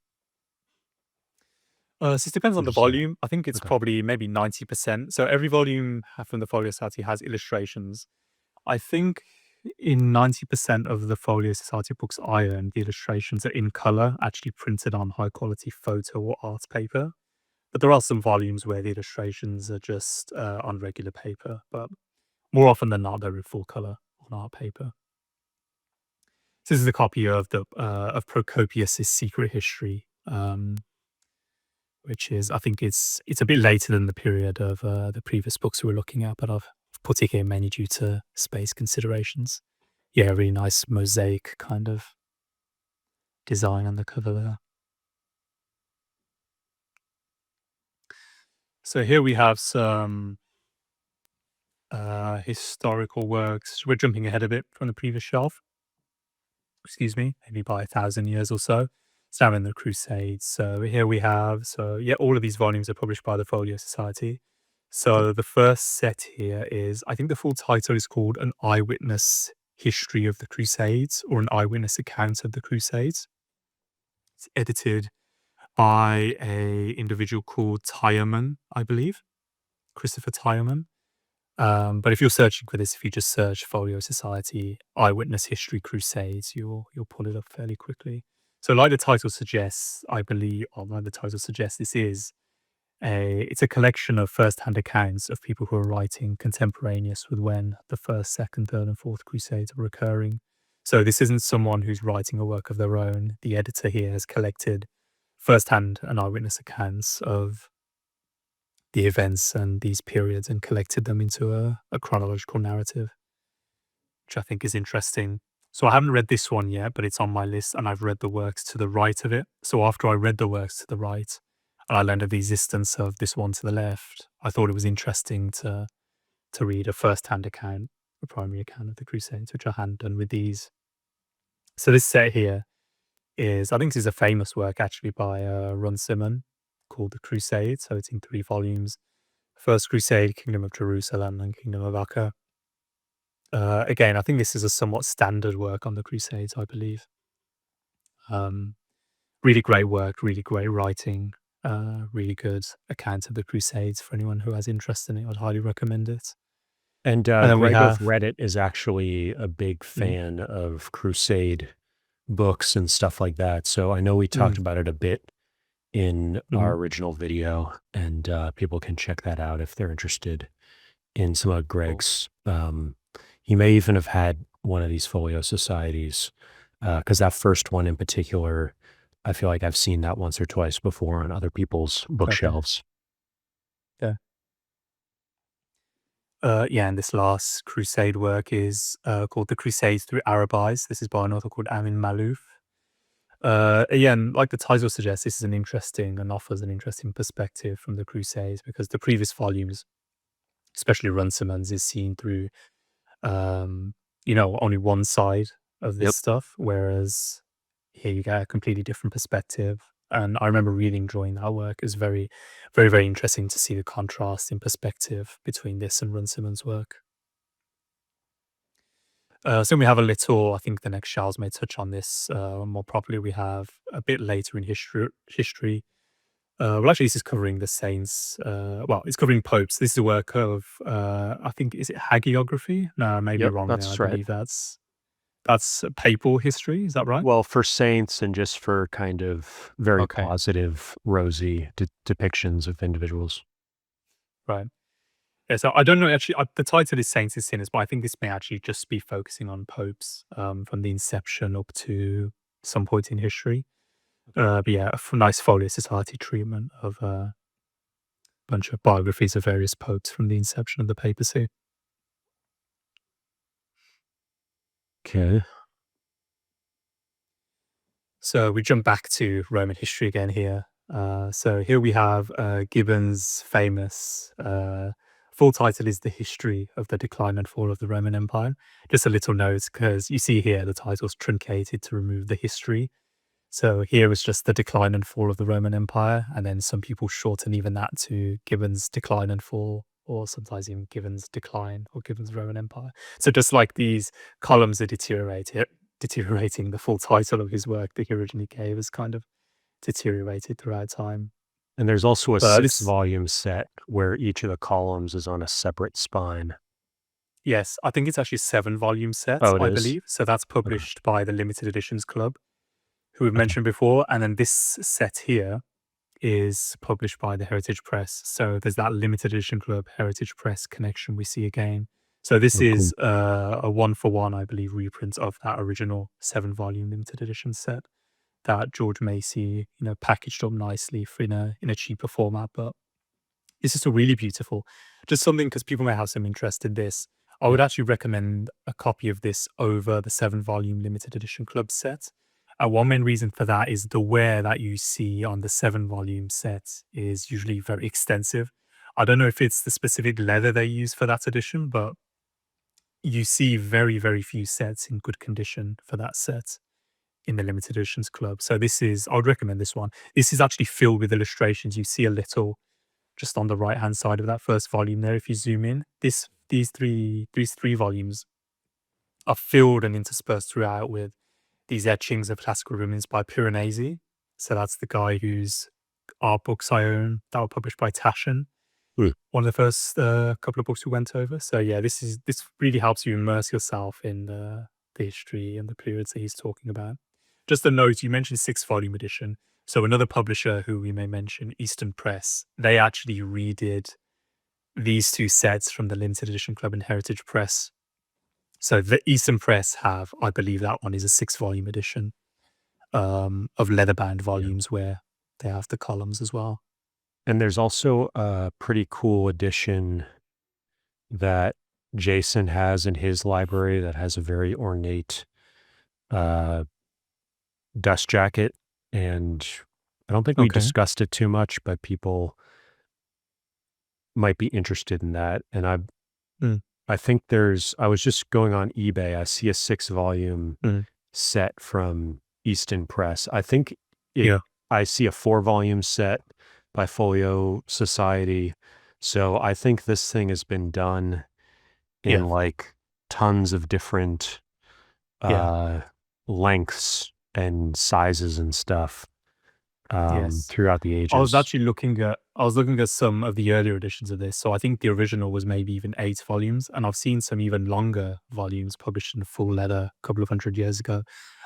So it depends on the volume. I think it's probably maybe 90%. So every volume from the Folio Society has illustrations. I think in 90% of the Folio Society books I own, the illustrations are in color, actually printed on high quality photo or art paper. But there are some volumes where the illustrations are just on regular paper. But more often than not, they're in full color on art paper. So this is a copy of Procopius's Secret History, which is, I think it's a bit later than the period of the previous books we were looking at, but I've put it here mainly due to space considerations. Yeah, really nice mosaic kind of design on the cover there. So here we have some historical works. We're jumping ahead a bit from the previous shelf. Excuse me, maybe by 1,000 years or so. It's now in the Crusades. So here we have, all of these volumes are published by the Folio Society. So the first set here is, I think the full title is called An Eyewitness History of the Crusades, or An Eyewitness Account of the Crusades. It's edited by a individual called Tireman, I believe, Christopher Tireman. But if you're searching for this, if you just search Folio Society Eyewitness History Crusades, you'll pull it up fairly quickly. So like the title suggests, this is it's a collection of first-hand accounts of people who are writing contemporaneous with when the first, second, third, and fourth Crusades are occurring. So this isn't someone who's writing a work of their own. The editor here has collected first-hand and eyewitness accounts of the events and these periods and collected them into a chronological narrative, which I think is interesting. So I haven't read this one yet, but it's on my list, and I've read the works to the right of it. So after I read the works to the right, and I learned of the existence of this one to the left, I thought it was interesting to read a first-hand account, a primary account of the Crusades, which I hadn't done with these. So this set here is, I think this is a famous work actually by Runciman called The Crusade. So it's in 3 volumes. First Crusade, Kingdom of Jerusalem, and Kingdom of Acca. Again, I think this is a somewhat standard work on the Crusades, I believe. Really great work, really great writing, really good account of the Crusades. For anyone who has interest in it, I'd highly recommend it. And And then we Greg of have, Reddit is actually a big fan of Crusade books and stuff like that. So I know we talked about it a bit in our original video, and people can check that out if they're interested in some of Greg's. He may even have had one of these folio societies, because that first one in particular, I feel like I've seen that once or twice before on other people's bookshelves. Yeah. And this last Crusade work is called The Crusades Through Arabis. This is by an author called Amin Malouf. Again, like the title suggests, this is an interesting and offers an interesting perspective from the Crusades, because the previous volumes, especially Runciman's, is seen through, only one side of this stuff, whereas here you get a completely different perspective. And I remember really enjoying that work. It's very, very, very interesting to see the contrast in perspective between this and Runciman's work. So we have a little, I think the next Charles may touch on this more properly. We have a bit later in history. Well, actually, this is covering the saints. It's covering popes. This is a work of, I think, is it hagiography? No, I may be wrong there. I believe that's papal history. Is that right? Well, for saints and just for kind of very positive, rosy depictions of individuals. Right. Yeah, so I don't know, actually, the title is Saints and Sinners, but I think this may actually just be focusing on popes from the inception up to some point in history. But yeah, a nice folio society treatment of a bunch of biographies of various popes from the inception of the papacy. Okay. So we jump back to Roman history again here. So here we have Gibbon's famous full title is The History of the Decline and Fall of the Roman Empire. Just a little note, because you see here the title's truncated to remove the history. So here was just the decline and fall of the Roman Empire, and then some people shorten even that to Gibbon's Decline and Fall, or sometimes even Gibbon's Decline or Gibbon's Roman Empire. So just like these columns are deteriorating, the full title of his work that he originally gave has kind of deteriorated throughout time. And there's also a 6-volume set where each of the columns is on a separate spine. Yes, I think it's actually 7-volume set, I believe. So that's published by the Limited Editions Club, who we've mentioned before. And then this set here is published by the Heritage Press. So there's that Limited Edition Club, Heritage Press connection we see again. So this is a 1-for-1, I believe, reprint of that original 7-volume Limited Edition set that George Macy, packaged up nicely for in a cheaper format. But it's just a really beautiful, just something, because people may have some interest in this. I would actually recommend a copy of this over the 7-volume Limited Edition Club set. And one main reason for that is the wear that you see on the 7-volume set is usually very extensive. I don't know if it's the specific leather they use for that edition, but you see very, very few sets in good condition for that set in the Limited Editions Club. So I would recommend this one. This is actually filled with illustrations. You see a little just on the right-hand side of that first volume there, if you zoom in. These three volumes are filled and interspersed throughout with these etchings of classical Romans by Piranesi. So that's the guy whose art books I own that were published by Taschen. One of the first couple of books we went over. So yeah, this really helps you immerse yourself in the history and the periods that he's talking about. Just a note, you mentioned 6-volume edition. So another publisher who we may mention, Eastern Press, they actually redid these 2 sets from the Limited Edition Club and Heritage Press. So the Eastern Press have, I believe that one is a 6-volume edition of leather-bound volumes where they have the columns as well. And there's also a pretty cool edition that Jason has in his library that has a very ornate dust jacket. And I don't think we discussed it too much, but people might be interested in that. And I think I was just going on eBay. I see a 6-volume set from Easton Press. I think Yeah. I see a 4-volume set by Folio Society. So I think this thing has been done in Yeah. like tons of different Yeah. lengths and sizes and stuff Yes. throughout the I was ages. actually looking at some of the earlier editions of this. So I think the original was maybe even 8 volumes, and I've seen some even longer volumes published in full leather a couple of 100 years ago.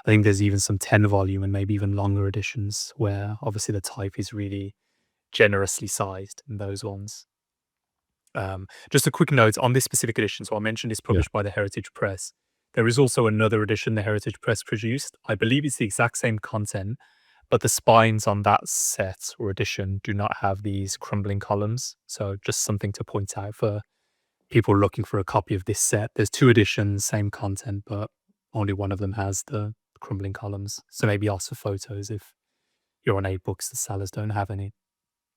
I think there's even some 10-volume and maybe even longer editions where obviously the type is really generously sized in those ones. Just a quick note on this specific edition. So I mentioned it's Yeah. published by the Heritage Press. There is also another edition the Heritage Press produced. I believe it's the exact same content, but the spines on that set or edition do not have these crumbling columns. So just something to point out for people looking for a copy of this set. There's 2 editions, same content, but only one of them has the crumbling columns. So maybe ask for photos if you're on 8 books, the sellers don't have any.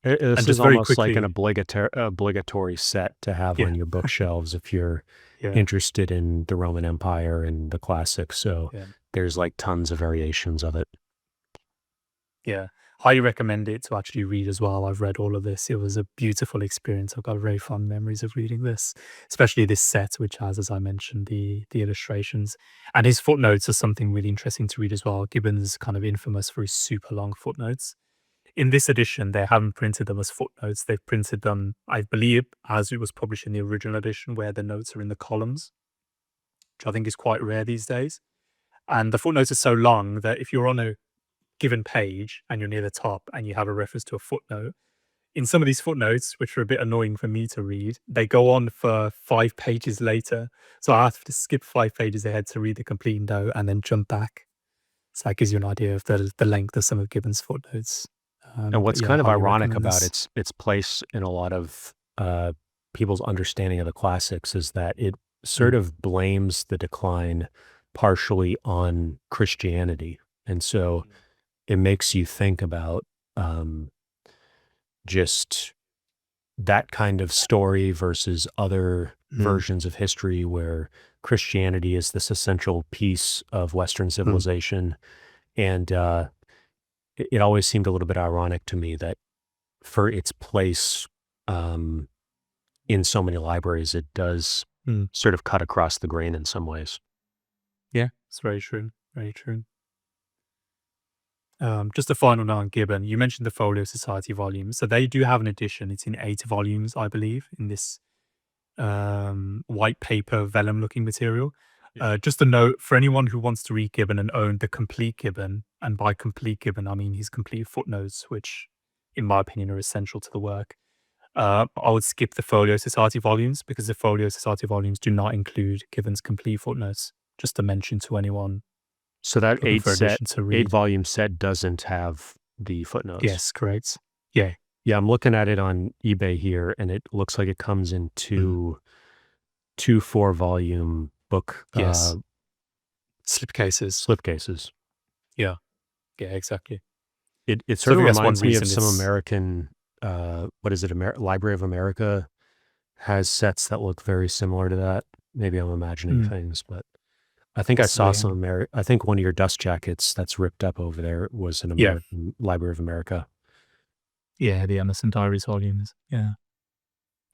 This And is just very almost like an quickly, obligatory set to have yeah, on your bookshelves if you're yeah, interested in the Roman Empire and the classics. So yeah. there's like tons of variations of it. Yeah, highly recommend it to actually read as well. I've read all of this. It was a beautiful experience. I've got very fond memories of reading this, especially this set, which has, as I mentioned, the illustrations. And his footnotes are something really interesting to read as well. Gibbon's kind of infamous for his super long footnotes. In this edition, they haven't printed them as footnotes. They've printed them, I believe, as it was published in the original edition, where the notes are in the columns, which I think is quite rare these days. And the footnotes are so long that if you're on a given page and you're near the top and you have a reference to a footnote, in some of these footnotes, which are a bit annoying for me to read, they go on for 5 pages later. So I have to skip 5 pages ahead to read the complete note and then jump back. So that gives you an idea of the length of some of Gibbon's footnotes. And But what's yeah, I kind of highly ironic recommend about this. its place in a lot of people's understanding of the classics is that it sort Mm, of blames the decline partially on Christianity. And so mm, it makes you think about just that kind of story versus other mm, versions of history where Christianity is this essential piece of Western mm, civilization. And it always seemed a little bit ironic to me that for its place um, in so many libraries, it does mm. sort of cut across the grain in some ways. Yeah, it's very true. Very true. Just a final note on Gibbon. You mentioned the Folio Society volume. So they do have an edition. It's in 8 volumes, I believe, in this white paper vellum looking material. Yeah. Just a note for anyone who wants to read Gibbon and own the complete Gibbon, and by complete Gibbon, I mean his complete footnotes, which, in my opinion, are essential to the work. I would skip the Folio Society volumes because the Folio Society volumes do not include Gibbon's complete footnotes. Just to mention to anyone So that looking for edition to eight read. volume set doesn't have the footnotes. Yes, correct. Yeah. Yeah, I'm looking at it on eBay here, and it looks like it comes in Mm. two 4-volume book Yes. Slipcases. slipcases. Yeah. Yeah, exactly. It So I sort of think that's one reminds me of reason some it's American, what is it, Library of America has sets that look very similar to that. Maybe I'm imagining mm, things, but I think I saw possibly. some I think one of your dust jackets that's ripped up over there was an Yeah. American Library of America. Yeah, the Emerson Diaries volumes. Yeah.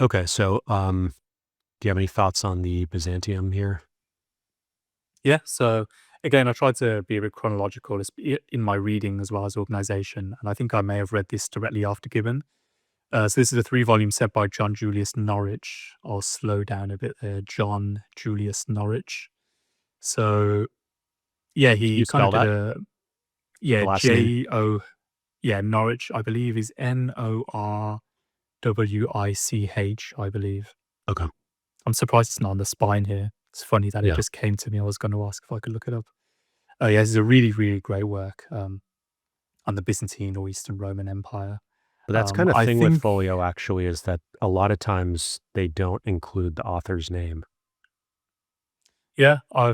Okay, so do you have any thoughts on the Byzantium here? Yeah. So again, I tried to be a bit chronological in my reading as well as organization. And I think I may have read this directly after Gibbon. So this is a 3-volume set by John Julius Norwich. I'll slow down a bit there. John Julius Norwich. So yeah, Can he you kind of spell did that? a The yeah, last name? J-O, yeah, Norwich, I believe is Norwich, I believe. Okay. I'm surprised it's not on the spine here. It's funny that it Yeah. just came to me. I was going to ask if I could look it up. Oh yeah, this is a really, really great work on the Byzantine or Eastern Roman Empire. But that's kind of I thing with think, folio actually is that a lot of times they don't include the author's name. yeah, I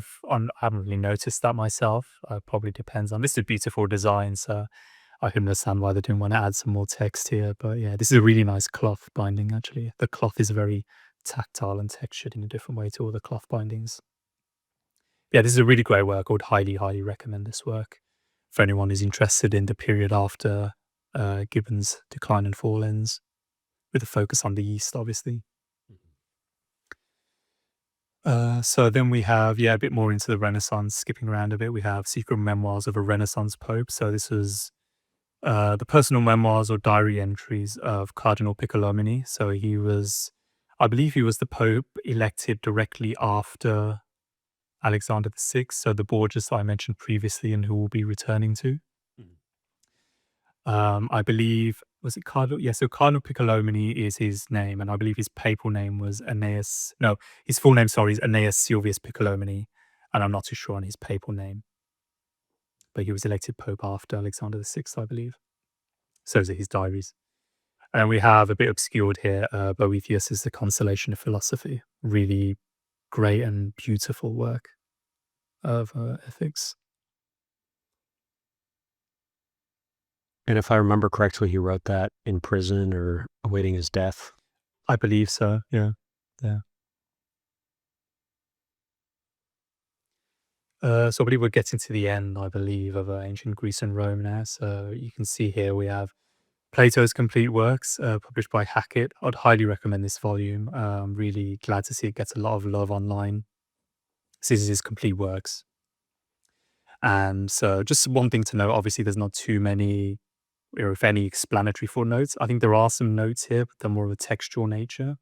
haven't really noticed that myself. Probably depends on this is a beautiful design, so I can understand why they didn't want to add some more text here. But yeah, this is a really nice cloth binding. Actually, the cloth is very tactile and textured in a different way to all the cloth bindings. Yeah, this is a really great work. I would highly, highly recommend this work. for anyone who's interested in the period after Gibbon's Decline and Fall ends, with a focus on the East, obviously. So then we have, a bit more into the Renaissance, skipping around a bit. We have Secret Memoirs of a Renaissance Pope. So this was the personal memoirs or diary entries of Cardinal Piccolomini. So I believe he was the Pope elected directly after Alexander VI. So the Borgias I mentioned previously and who we'll be returning to. I believe, was it Cardinal? Yeah, so Cardinal Piccolomini is his name, and I believe his papal name was his full name, is Aeneas Silvius Piccolomini, and I'm not too sure on his papal name. But he was elected Pope after Alexander VI, I believe. So those are his diaries. And we have a bit obscured here, Boethius is The Consolation of Philosophy. Really great and beautiful work of ethics. And if I remember correctly, he wrote that in prison or awaiting his death. I believe so, yeah. So I believe we're getting to the end, I believe, of ancient Greece and Rome now. So you can see here we have Plato's Complete Works, published by Hackett. I'd highly recommend this volume. Really glad to see it gets a lot of love online. This is his complete works. And so just one thing to note, obviously there's not too many, or if any, explanatory footnotes. I think there are some notes here, but they're more of a textual nature.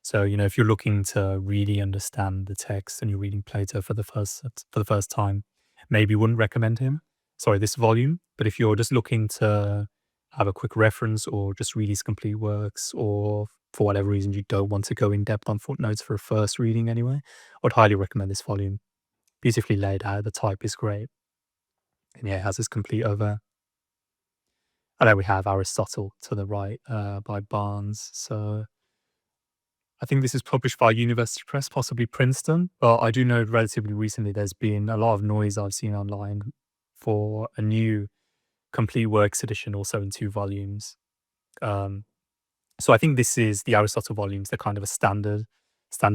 So, if you're looking to really understand the text and you're reading Plato for the first time, maybe wouldn't recommend this volume. But if you're just looking to have a quick reference or just read his complete works, or for whatever reason you don't want to go in depth on footnotes for a first reading anyway, I'd highly recommend this volume. Beautifully laid out, the type is great. And it has this complete over. And then we have Aristotle to the right by Barnes. So I think this is published by University Press, possibly Princeton. But I do know relatively recently there's been a lot of noise I've seen online for a new complete works edition, also in 2 volumes. So I think this is the Aristotle volumes, they're kind of a standard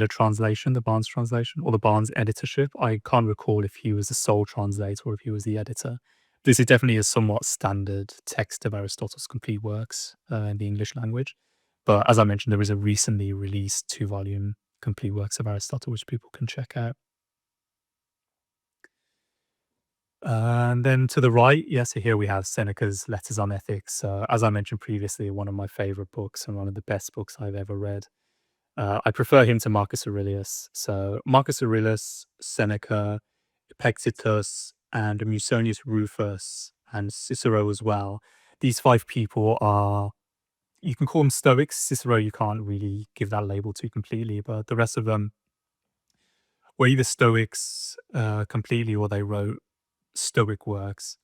translation, the Barnes translation, or the Barnes editorship. I can't recall if he was the sole translator or if he was the editor. This is definitely a somewhat standard text of Aristotle's complete works in the English language. But as I mentioned, there is a recently released 2-volume complete works of Aristotle, which people can check out. And then to the right, so here we have Seneca's Letters on Ethics. As I mentioned previously, one of my favorite books and one of the best books I've ever read. I prefer him to Marcus Aurelius. So Marcus Aurelius, Seneca, Epictetus, and Musonius Rufus, and Cicero as well. These 5 people are, you can call them Stoics. Cicero you can't really give that label to completely, but the rest of them were either Stoics completely, or they wrote Stoic works.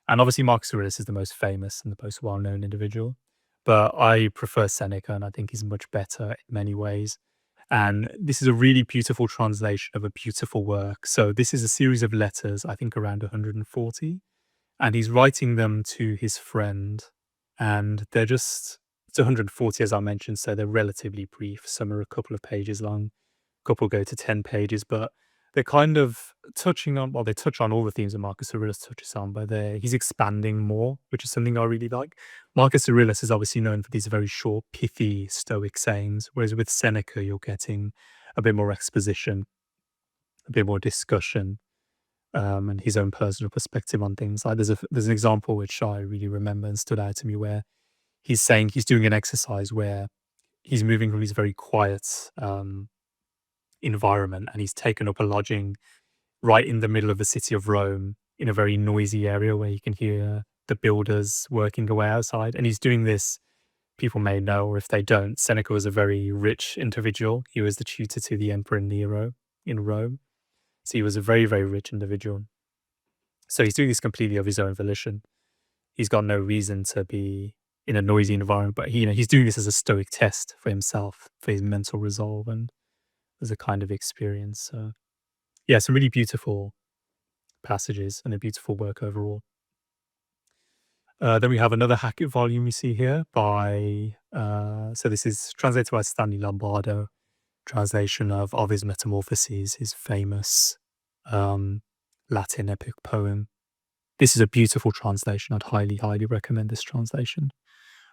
And obviously Marcus Aurelius is the most famous and the most well-known individual. But I prefer Seneca, and I think he's much better in many ways. And this is a really beautiful translation of a beautiful work. So this is a series of letters, I think around 140. And he's writing them to his friend. And it's 140, as I mentioned, so they're relatively brief. Some are a couple of pages long, a couple go to 10 pages, but they're kind of touching on, they touch on all the themes that Marcus Aurelius touches on, but he's expanding more, which is something I really like. Marcus Aurelius is obviously known for these very short, pithy Stoic sayings, whereas with Seneca, you're getting a bit more exposition, a bit more discussion, and his own personal perspective on things. Like there's an example which I really remember and stood out to me, where he's saying he's doing an exercise where he's moving from his very quiet environment, and he's taken up a lodging right in the middle of the city of Rome in a very noisy area where you can hear the builders working away outside. And he's doing this, people may know, or if they don't, Seneca was a very rich individual. He was the tutor to the Emperor Nero in Rome. So he was a very, very rich individual. So he's doing this completely of his own volition. He's got no reason to be in a noisy environment, but he's doing this as a Stoic test for himself, for his mental resolve, and as a kind of experience. So some really beautiful passages and a beautiful work overall. Then we have another Hackett volume you see here by, so this is translated by Stanley Lombardo, translation of his Metamorphoses, his famous Latin epic poem. This is a beautiful translation. I'd highly, highly recommend this translation.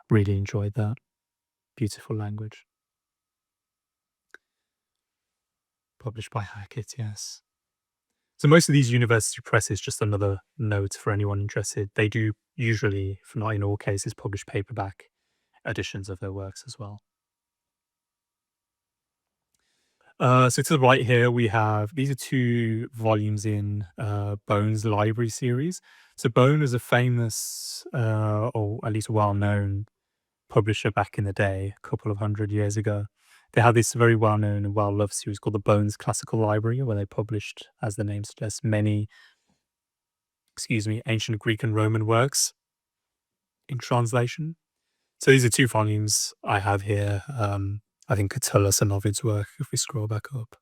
Really enjoyed that. Beautiful language. Published by Hackett, yes. So most of these university presses, just another note for anyone interested, they do usually, if not in all cases, publish paperback editions of their works as well. So to the right here, we have, these are 2 volumes in Bone's library series. So Bone is a famous, or at least well-known publisher back in the day, a couple of 100 years ago. They had this very well-known and well-loved series called the Bones Classical Library, where they published, as the name suggests, many, ancient Greek and Roman works in translation. So these are 2 volumes I have here. I think Catullus and Ovid's work, if we scroll back up.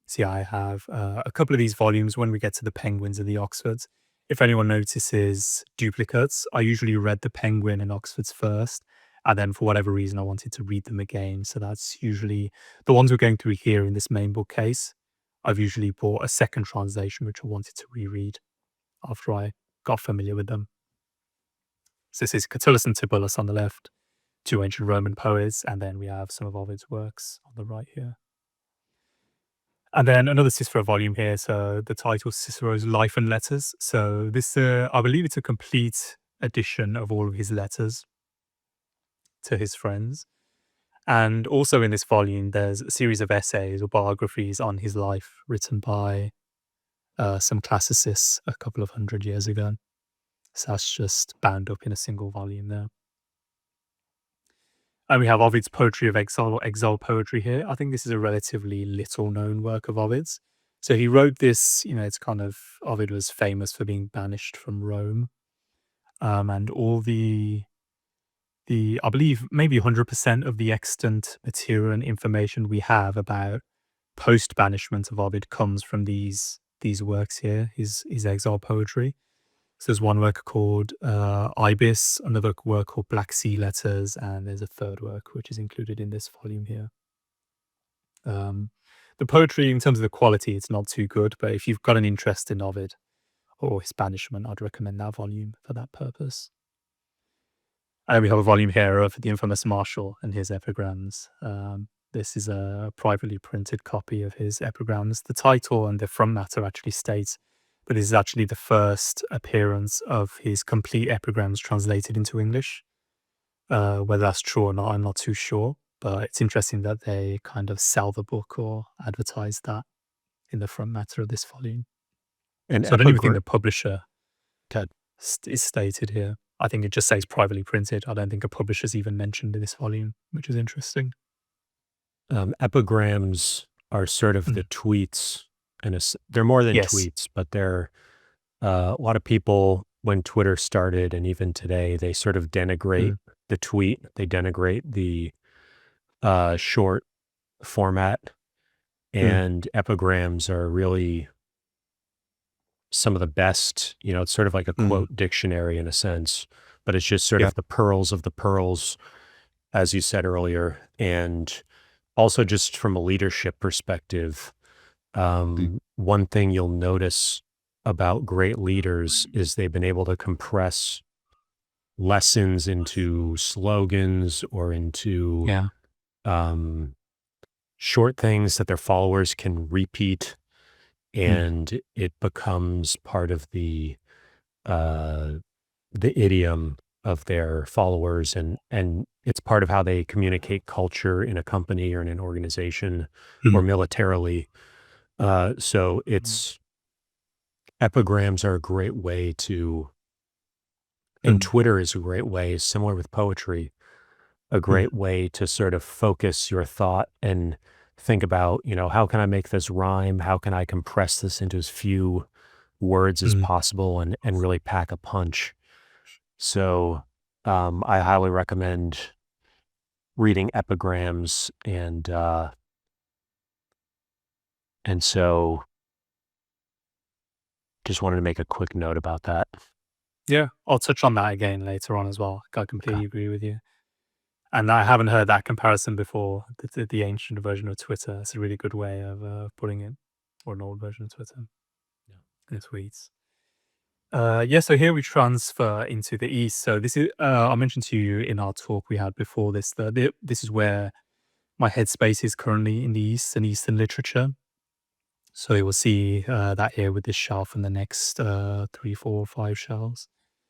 So yeah, I have a couple of these volumes when we get to the Penguins and the Oxfords. If anyone notices duplicates, I usually read the Penguin and Oxfords first, and then for whatever reason, I wanted to read them again. So that's usually the ones we're going through here in this main bookcase. I've usually bought a second translation, which I wanted to reread after I got familiar with them. So this is Catullus and Tibullus on the left, 2 ancient Roman poets, and then we have some of Ovid's works on the right here. And then another Cicero volume here. So the title is Cicero's Life and Letters. So this, I believe it's a complete edition of all of his letters to his friends. And also in this volume, there's a series of essays or biographies on his life written by some classicists a couple of 100 years ago. So that's just bound up in a single volume there. And we have Ovid's Poetry of Exile, or Exile Poetry here. I think this is a relatively little known work of Ovid's. So he wrote this, it's kind of, Ovid was famous for being banished from Rome. And all the I believe maybe 100% of the extant material and information we have about post-banishment of Ovid comes from these works here, his exile poetry. So there's one work called Ibis, another work called Black Sea Letters, and there's a third work which is included in this volume here. The poetry, in terms of the quality, it's not too good, but if you've got an interest in Ovid or his banishment, I'd recommend that volume for that purpose. And we have a volume here of the infamous Martial and his epigrams. This is a privately printed copy of his epigrams. The title and the front matter actually states, but this is actually the first appearance of his complete epigrams translated into English. Whether that's true or not, I'm not too sure, but it's interesting that they kind of sell the book or advertise that in the front matter of this volume. And so I don't even think the publisher is stated here. I think it just says privately printed. I don't think a publisher's even mentioned in this volume, which is interesting. Epigrams are sort of the tweets, and they're more than tweets, but they're a lot of people, when Twitter started and even today, they sort of denigrate the tweet. They denigrate the short format, and epigrams are really some of the best. It's sort of like a quote dictionary in a sense, but it's just sort of the pearls of the pearls, as you said earlier. And also just from a leadership perspective, one thing you'll notice about great leaders is they've been able to compress lessons into slogans or into short things that their followers can repeat, and it becomes part of the idiom of their followers, and it's part of how they communicate culture in a company or in an organization or militarily. So epigrams are a great way to, and Twitter is a great way, similar with poetry, a great way to sort of focus your thought and think about, how can I make this rhyme? How can I compress this into as few words as possible and really pack a punch? So I highly recommend reading epigrams, and so just wanted to make a quick note about that. Yeah, I'll touch on that again later on as well. I completely agree with you. And I haven't heard that comparison before, the ancient version of Twitter. It's a really good way of putting it, or an old version of Twitter. in tweets. So here we transfer into the East. So this is, I mentioned to you in our talk we had before this, this is where my headspace is currently in the East and Eastern literature. So you will see that here with this shelf and the next 3, 4, 5 shelves.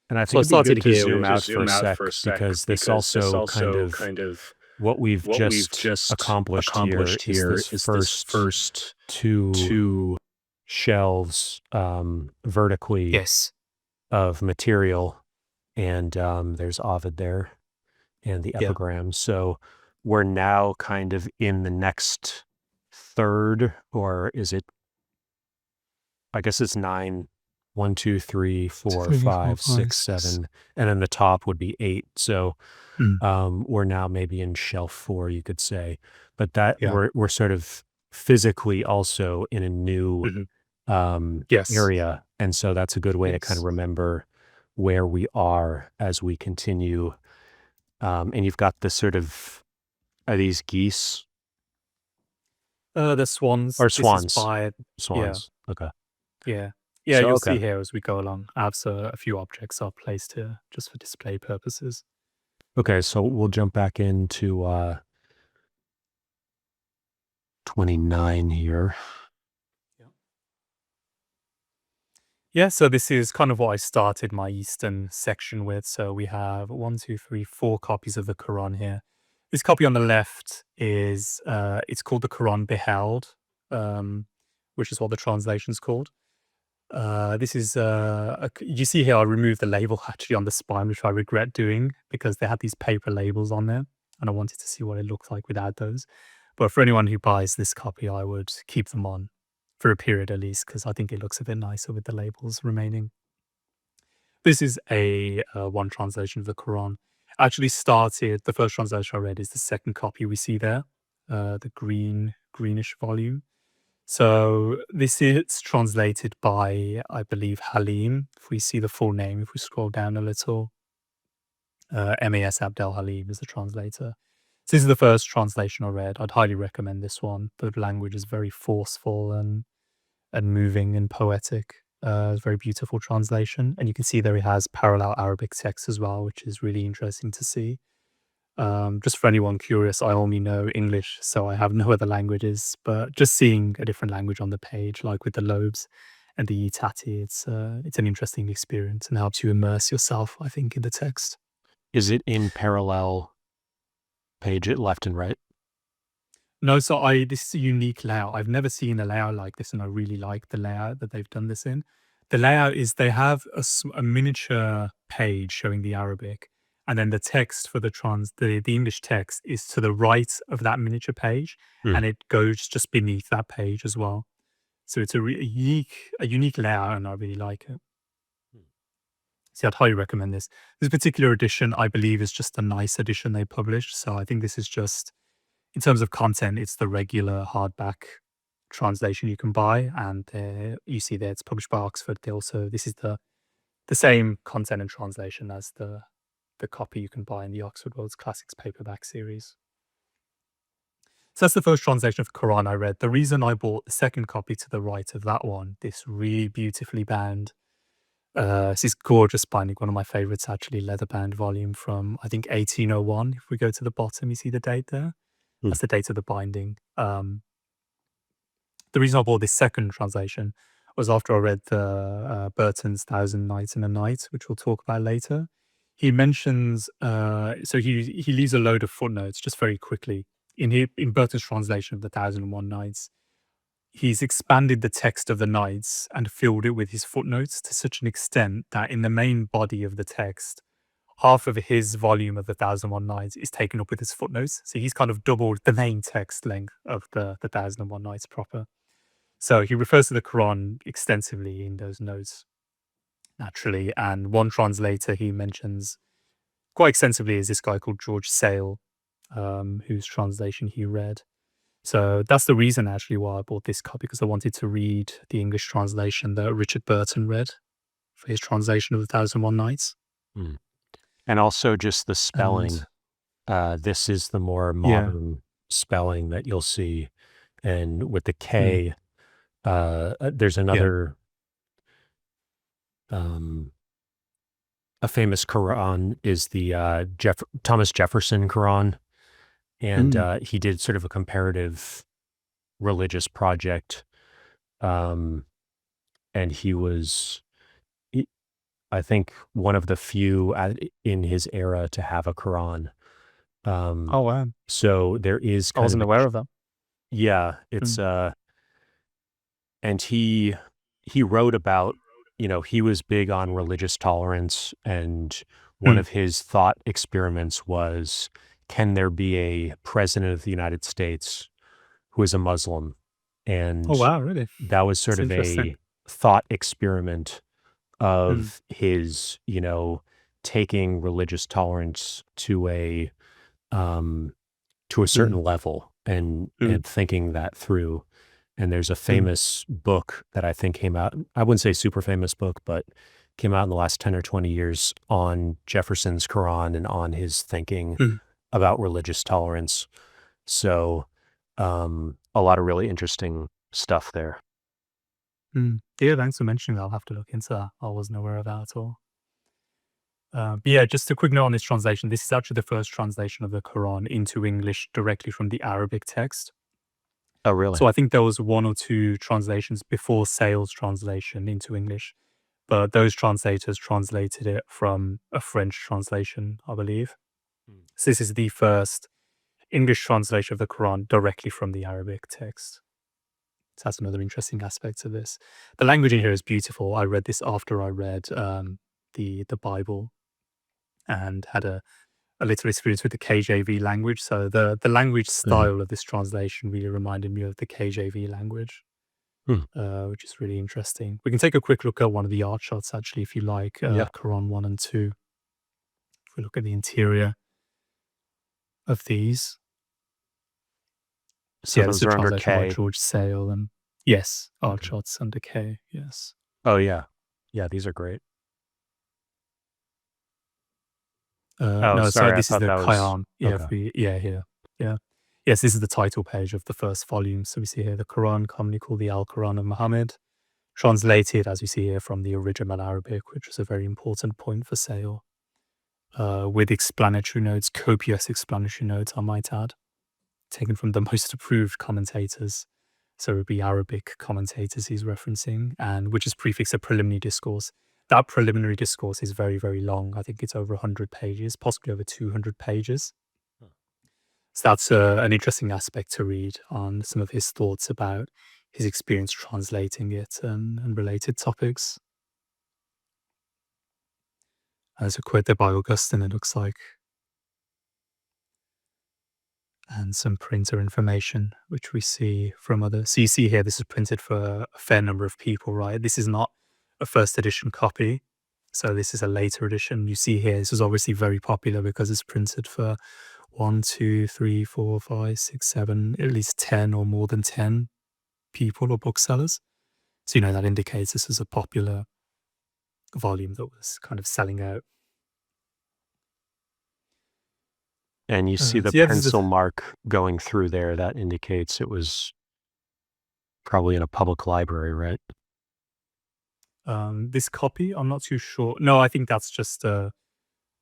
And I So I think it'd be started good to here zoom with out for a sec because this also kind of what we've just accomplished here is this first two shelves vertically yes. of material, and there's Ovid there and the Yeah. epigrams. So we're now kind of in the next third, or is it? I guess it's 9. 1, 2, 3, 4, 5, 6, 7, and then the top would be 8. So we're now maybe in shelf 4, you could say, but that we're sort of physically also in a new area, and so that's a good way to kind of remember where we are as we continue. And you've got this sort of, are these geese? The swans. Or swans. Swans. Yeah. Okay. Yeah. So, you'll see here as we go along. I have a few objects are placed here just for display purposes. Okay, so we'll jump back into 29 here. Yeah, so this is kind of what I started my Eastern section with. So we have 1, 2, 3, 4 copies of the Quran here. This copy on the left is, it's called the Quran Beheld, which is what the translation's called. This is, you see here, I removed the label actually on the spine, which I regret doing because they had these paper labels on there and I wanted to see what it looked like without those. But for anyone who buys this copy, I would keep them on for a period at least, because I think it looks a bit nicer with the labels remaining. This is a one translation of the Quran. I actually started, the first translation I read is the second copy we see there, the greenish volume. So this is translated by, I believe, Halim. If we see the full name, if we scroll down a little, M.A.S. Abdel Halim is the translator. So this is the first translation I read. I'd highly recommend this one. The language is very forceful and moving and poetic. It's a very beautiful translation. And you can see there it has parallel Arabic text as well, which is really interesting to see. Just for anyone curious, I only know English, so I have no other languages, but just seeing a different language on the page, like with the Loebs and the Tatti, it's an interesting experience and helps you immerse yourself, I think, in the text. Is it in parallel page it left and right? No, so this is a unique layout. I've never seen a layout like this, and I really like the layout that they've done this in. The layout is they have a miniature page showing the Arabic, and then the text for the English text is to the right of that miniature page, and it goes just beneath that page as well. So it's a unique layout, and I really like it. So I'd highly recommend this. This particular edition, I believe, is just a nice edition they published. So I think this is just, in terms of content, it's the regular hardback translation you can buy, and you see there it's published by Oxford. This is the same content and translation as the copy you can buy in the Oxford World's Classics paperback series. So that's the first translation of the Quran I read. The reason I bought the second copy to the right of that one, this really beautifully bound, this is gorgeous binding, one of my favorites actually, leather-bound volume from, I think, 1801. If we go to the bottom, you see the date there? That's the date of the binding. The reason I bought this second translation was after I read Burton's 1,000 Nights and a Night, which we'll talk about later. He mentions, so he leaves a load of footnotes just very quickly. In Burton's translation of the 1,001 Nights, he's expanded the text of the nights and filled it with his footnotes to such an extent that in the main body of the text, half of his volume of the 1,001 Nights is taken up with his footnotes. So he's kind of doubled the main text length of the 1,001 Nights proper. So he refers to the Quran extensively in those notes, naturally. And one translator he mentions quite extensively is this guy called George Sale, whose translation he read. So that's the reason actually why I bought this copy, because I wanted to read the English translation that Richard Burton read for his translation of the 1,001 Nights. And also just the spelling. This is the more modern spelling that you'll see. And with the K, there's another a famous Quran is the Thomas Jefferson Quran, and he did sort of a comparative religious project, and he was, I think, one of the few in his era to have a Quran. Oh, wow. So there is I wasn't aware of that. Yeah, it's and he wrote about, he was big on religious tolerance, and one of his thought experiments was, can there be a president of the United States who is a Muslim? And Oh, wow, really? that was sort That's of interesting. a thought experiment of his, taking religious tolerance to a certain level and thinking that through. And there's a famous book that I think came out, I wouldn't say super famous book, but came out in the last 10 or 20 years on Jefferson's Quran and on his thinking about religious tolerance. So a lot of really interesting stuff there. Yeah, thanks for mentioning that. I'll have to look into that. I wasn't aware of that at all. But yeah, just a quick note on this translation. This is actually the first translation of the Quran into English directly from the Arabic text. Oh, really? So I think there was one or two translations before Sale's translation into English, but those translators translated it from a French translation, I believe. So this is the first English translation of the Quran directly from the Arabic text. So that's another interesting aspect of this. The language in here is beautiful. I read this after I read the Bible and had a little experience with the KJV language. So the language style of this translation really reminded me of the KJV language, which is really interesting. We can take a quick look at one of the art shots, actually, if you like, Quran 1 and 2. If we look at the interior of these. So yeah, this those is a are under translation by K. George Sale. And yes, art shots under K, yes. Oh, yeah. Yeah, these are great. No, sorry, this I is thought the that was... Qayan. Yeah, Okay. here. Yeah. Yes, this is the title page of the first volume. So we see here the Quran, commonly called the Al-Quran of Muhammad, translated, as we see here, from the original Arabic, which was a very important point for Sale, with explanatory notes, copious explanatory notes, I might add, taken from the most approved commentators. So it would be Arabic commentators he's referencing, and which is prefixed a preliminary discourse. That preliminary discourse is very, very long. I think it's over 100 pages, possibly over 200 pages. So that's an interesting aspect to read on some of his thoughts about his experience translating it and related topics. There's a quote there by Augustine, it looks like. And some printer information, which we see from other... So you see here, this is printed for a fair number of people, right? This is not a first edition copy. So this is a later edition. You see here, this is obviously very popular because it's printed for 1, 2, 3, 4, 5, 6, 7, at least 10 or more than 10 people or booksellers. So, that indicates this is a popular volume that was kind of selling out. And you see the pencil mark going through there. That indicates it was probably in a public library, right? This copy, I'm not too sure. No, I think that's just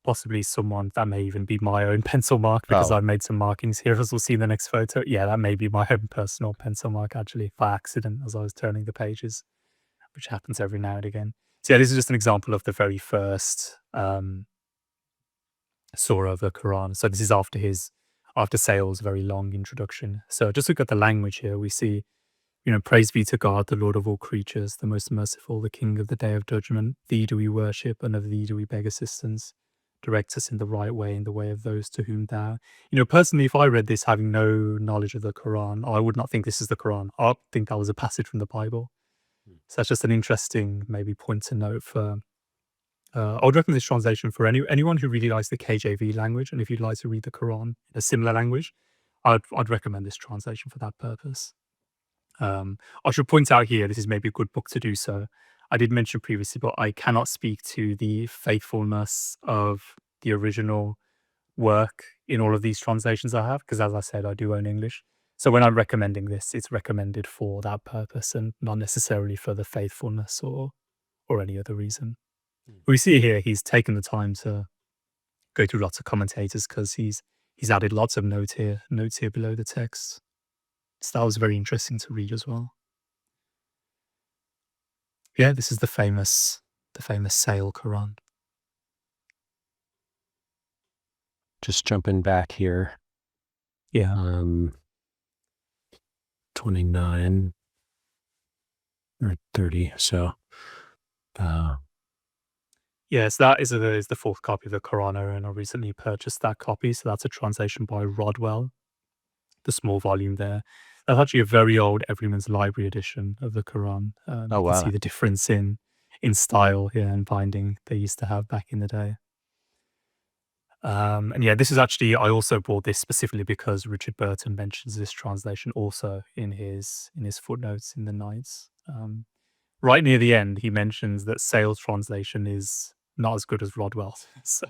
possibly someone, that may even be my own pencil mark, because I made some markings here, as we'll see in the next photo. Yeah, that may be my own personal pencil mark, actually, by accident, as I was turning the pages, which happens every now and again. So yeah, this is just an example of the very first surah of the Quran. So this is after Sale's very long introduction. So just look at the language here. We see, praise be to God, the Lord of all creatures, the most merciful, the King of the day of judgment. Thee do we worship, and of thee do we beg assistance. Direct us in the right way, in the way of those to whom thou... personally, if I read this having no knowledge of the Quran, I would not think this is the Quran. I think that was a passage from the Bible. So that's just an interesting maybe point to note for... I would recommend this translation for anyone who really likes the KJV language, and if you'd like to read the Quran in a similar language, I'd recommend this translation for that purpose. I should point out here, this is maybe a good book to do so. I did mention previously, but I cannot speak to the faithfulness of the original work in all of these translations I have, because as I said, I do own English. So when I'm recommending this, it's recommended for that purpose and not necessarily for the faithfulness or or any other reason. We see here he's taken the time to go through lots of commentators because he's added lots of notes here below the text. So that was very interesting to read as well. Yeah, this is the famous Sale Quran. Just jumping back here. Yeah. 29 or 30. So, yes, that is the fourth copy of the Quran, and I recently purchased that copy. So that's a translation by Rodwell, the small volume there. That's actually a very old Everyman's Library edition of the Quran. You can see the difference in style here and binding they used to have back in the day. And yeah, this is actually, I also bought this specifically because Richard Burton mentions this translation also in his footnotes in the Knights. Right near the end, he mentions that Sale's translation is not as good as Rodwell's. So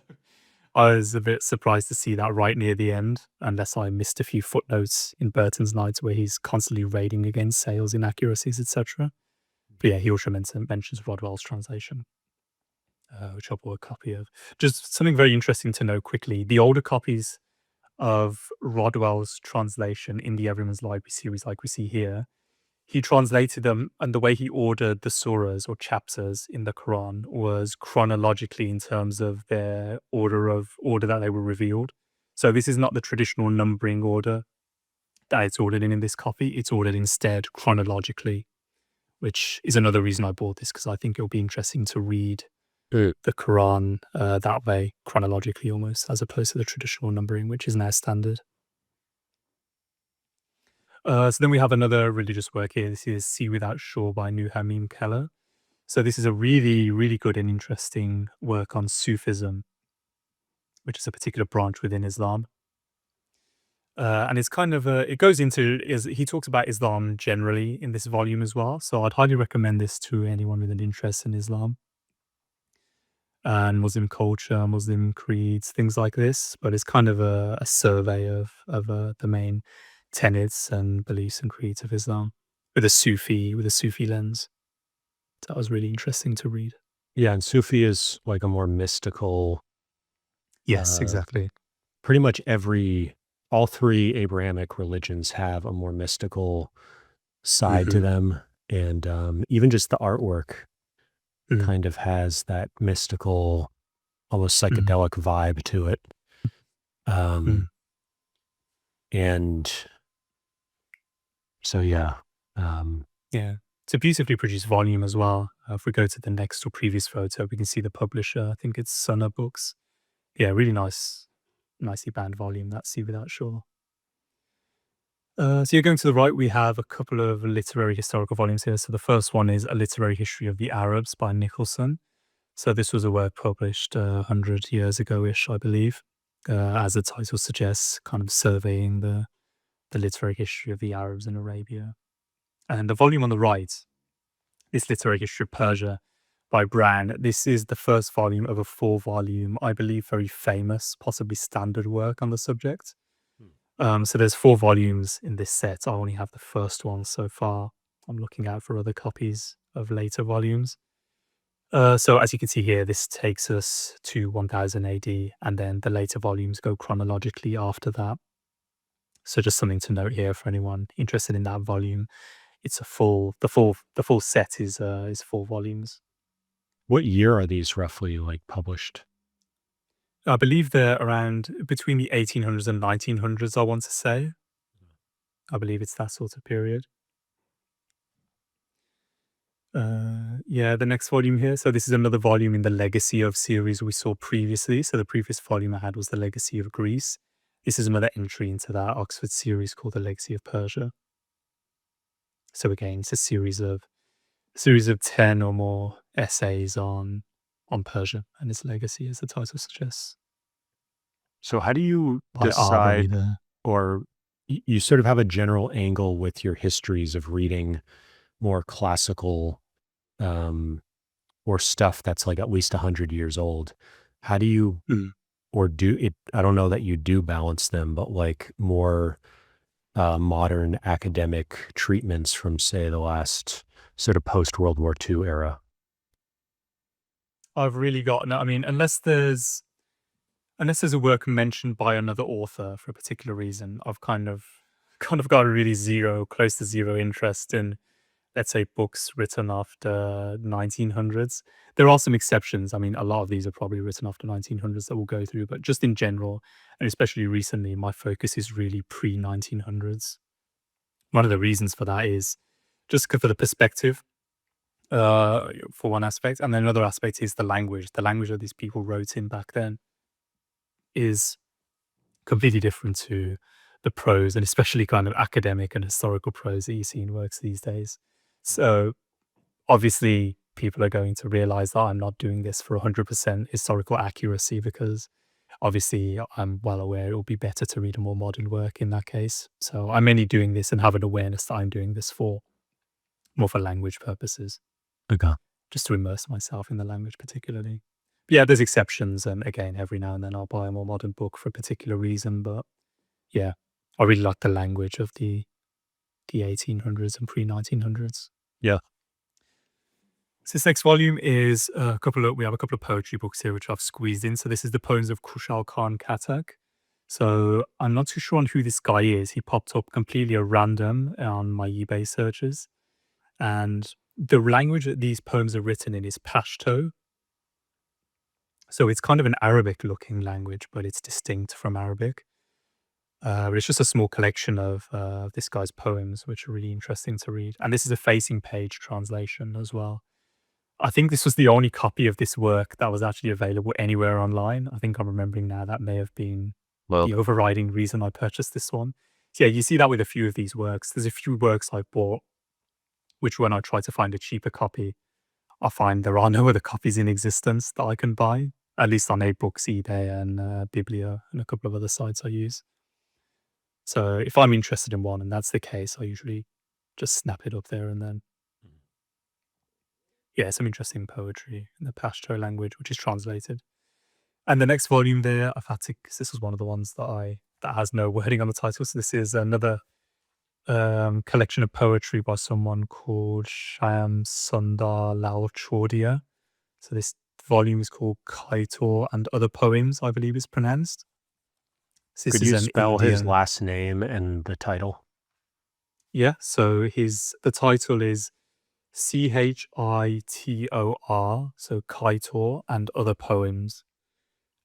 I was a bit surprised to see that right near the end, unless I missed a few footnotes in Burton's Knights where he's constantly raiding against Sale's inaccuracies, etc. But yeah, he also mentions Rodwell's translation, which I bought a copy of. Just something very interesting to know quickly. The older copies of Rodwell's translation in the Everyman's Library series, like we see here, he translated them, and the way he ordered the surahs or chapters in the Quran was chronologically in terms of their order that they were revealed. So this is not the traditional numbering order that it's ordered in this copy. It's ordered instead chronologically, which is another reason I bought this, because I think it'll be interesting to read the Quran that way, chronologically almost, as opposed to the traditional numbering, which is now standard. So then we have another religious work here. This is See Without Shore by Nuhamim Keller. So this is a really, really good and interesting work on Sufism, which is a particular branch within Islam. And it's kind of it goes into, he talks about Islam generally in this volume as well. So I'd highly recommend this to anyone with an interest in Islam and Muslim culture, Muslim creeds, things like this. But it's kind of a survey of the main tenets and beliefs and creeds of Islam with a Sufi lens. That was really interesting to read. Yeah, and Sufi is like a more mystical. Yes, exactly. Pretty much all three Abrahamic religions have a more mystical side to them, and even just the artwork kind of has that mystical, almost psychedelic vibe to it. And so, yeah. Yeah. It's a beautifully produced volume as well. If we go to the next or previous photo, we can see the publisher. I think it's Sunna Books. Yeah, really nicely bound volume, that See Without Shore. So you're going to the right, we have a couple of literary historical volumes here. So the first one is A Literary History of the Arabs by Nicholson. So this was a work published 100 years ago-ish, I believe, as the title suggests, kind of surveying the literary history of the Arabs in Arabia. And the volume on the right, this Literary History of Persia by Brown. This is the first volume of a 4-volume, I believe, very famous, possibly standard work on the subject. So there's 4 volumes in this set. I only have the first one so far. I'm looking out for other copies of later volumes. So as you can see here, this takes us to 1000 AD, and then the later volumes go chronologically after that. So just something to note here for anyone interested in that volume. It's the full set is 4 volumes. What year are these roughly like published? I believe they're around between the 1800s and 1900s, I want to say. I believe it's that sort of period. Yeah, the next volume here. So this is another volume in the Legacy of series we saw previously. So the previous volume I had was the Legacy of Greece. This is another entry into that Oxford series called the Legacy of Persia. So again, it's a series of 10 or more essays on Persia and its legacy, as the title suggests. So how do you decide, or you sort of have a general angle with your histories of reading more classical or stuff that's like at least 100 years old? How do you, or do it, I don't know that you do balance them, but like more modern academic treatments from, say, the last sort of post-World War II era? I've really got no. I mean, unless there's a work mentioned by another author for a particular reason, I've kind of got a really close to zero interest in, let's say, books written after 1900s. There are some exceptions. I mean, a lot of these are probably written after 1900s that we'll go through, but just in general, and especially recently, my focus is really pre-1900s. One of the reasons for that is just for the perspective, for one aspect, and then another aspect is the language. The language that these people wrote in back then is completely different to the prose, and especially kind of academic and historical prose that you see in works these days. So obviously, people are going to realize that I'm not doing this for 100% historical accuracy, because obviously I'm well aware it will be better to read a more modern work in that case. So I'm only doing this and have an awareness that I'm doing this for more for language purposes, Okay. just to immerse myself in the language particularly. But yeah, there's exceptions, and again, every now and then I'll buy a more modern book for a particular reason, but yeah, I really like the language of the 1800s and pre-1900s. Yeah. So this next volume is we have a couple of poetry books here which I've squeezed in. So this is the poems of Kushal Khan Khattak. So I'm not too sure on who this guy is. He popped up completely at random on my eBay searches. And the language that these poems are written in is Pashto. So it's kind of an Arabic looking language, but it's distinct from Arabic. But it's just a small collection of this guy's poems, which are really interesting to read. And this is a facing page translation as well. I think this was the only copy of this work that was actually available anywhere online. I think I'm remembering now that may have been the overriding reason I purchased this one. So yeah, you see that with a few of these works. There's a few works I've bought, which when I try to find a cheaper copy, I find there are no other copies in existence that I can buy, at least on Books, eBay, and Biblia, and a couple of other sites I use. So if I'm interested in one, and that's the case, I usually just snap it up there and then. Yeah, some interesting poetry in the Pashto language, which is translated. And the next volume there, I've had to, because this was one of the ones that has no wording on the title. So this is another collection of poetry by someone called Shyam Sundar Lal Chordia. So this volume is called Kaitor and Other Poems, I believe is pronounced. So Could you spell his last name and the title? Yeah, so the title is Chitor, so Kaitor and Other Poems.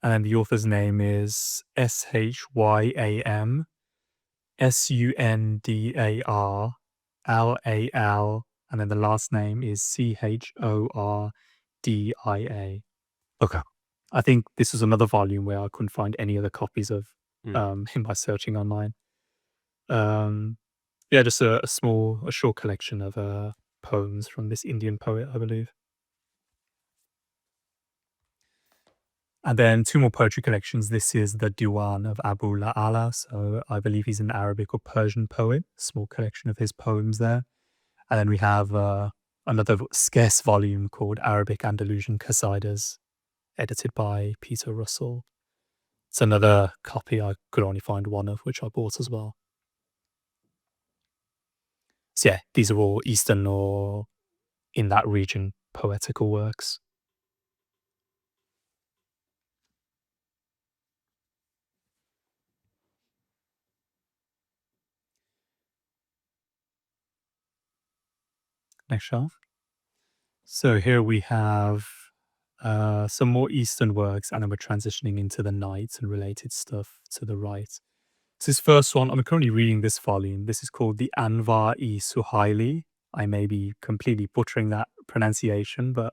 And then the author's name is Syam Sundarlal, and then the last name is Chordia. Okay. I think this was another volume where I couldn't find any other copies of in my searching online. Yeah, just a short collection of poems from this Indian poet, I believe. And then two more poetry collections. This is the Diwan of Abu La'ala. So I believe he's an Arabic or Persian poet. Small collection of his poems there. And then we have another scarce volume called Arabic Andalusian Qasidas, edited by Peter Russell. It's another copy I could only find one of, which I bought as well. So yeah, these are all Eastern or in that region poetical works. Next shelf. So here we have some more Eastern works, and then we're transitioning into the night and related stuff to the right. So this first one, I'm currently reading this volume. This is called the Anvar-e Suhaili. I may be completely butchering that pronunciation, but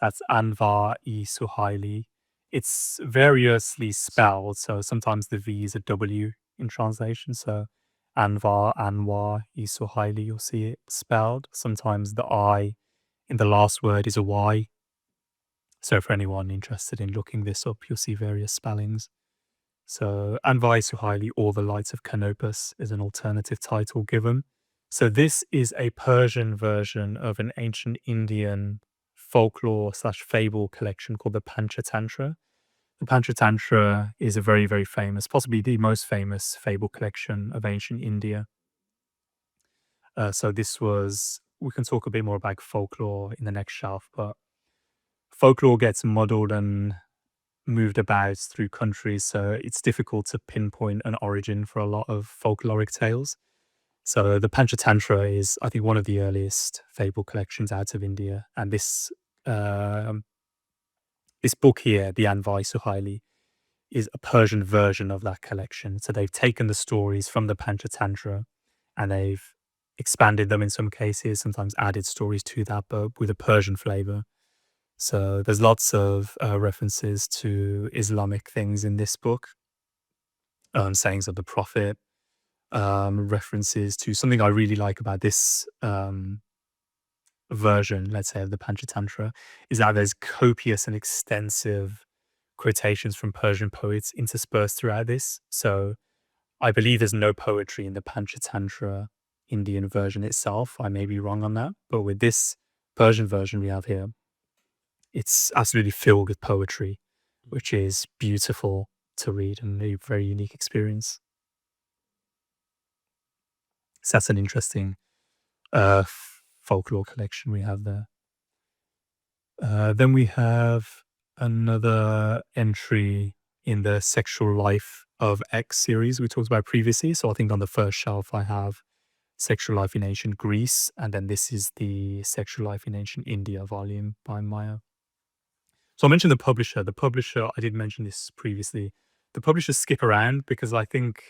that's Anvar-e Suhaili. It's variously spelled, so sometimes the V is a W in translation. So Anvar-e Suhaili, you'll see it spelled. Sometimes the I in the last word is a Y. So for anyone interested in looking this up, you'll see various spellings. So Anvar-e Suhaili, or The Lights of Canopus, is an alternative title given. So this is a Persian version of an ancient Indian folklore/fable collection called the Panchatantra. The Panchatantra is a very, very famous, possibly the most famous fable collection of ancient India. So we can talk a bit more about folklore in the next shelf, but folklore gets muddled and moved about through countries, so it's difficult to pinpoint an origin for a lot of folkloric tales. So the Panchatantra is, I think, one of the earliest fable collections out of India, and um, this book here, the Anvai Suhaili, is a Persian version of that collection. So they've taken the stories from the Panchatantra and they've expanded them in some cases, sometimes added stories to that, but with a Persian flavor. So there's lots of references to Islamic things in this book, sayings of the Prophet, references to something I really like about this version, let's say, of the Panchatantra, is that there's copious and extensive quotations from Persian poets interspersed throughout this. So I believe there's no poetry in the Panchatantra Indian version itself. I may be wrong on that, but with this Persian version we have here, it's absolutely filled with poetry, which is beautiful to read and a very unique experience. So that's an interesting folklore collection we have there. Then we have another entry in the Sexual Life of X series we talked about previously. So I think on the first shelf I have Sexual Life in Ancient Greece, and then this is the Sexual Life in Ancient India volume by Maya. So I mentioned the publisher. The publisher, I did mention this previously. The publishers skip around because I think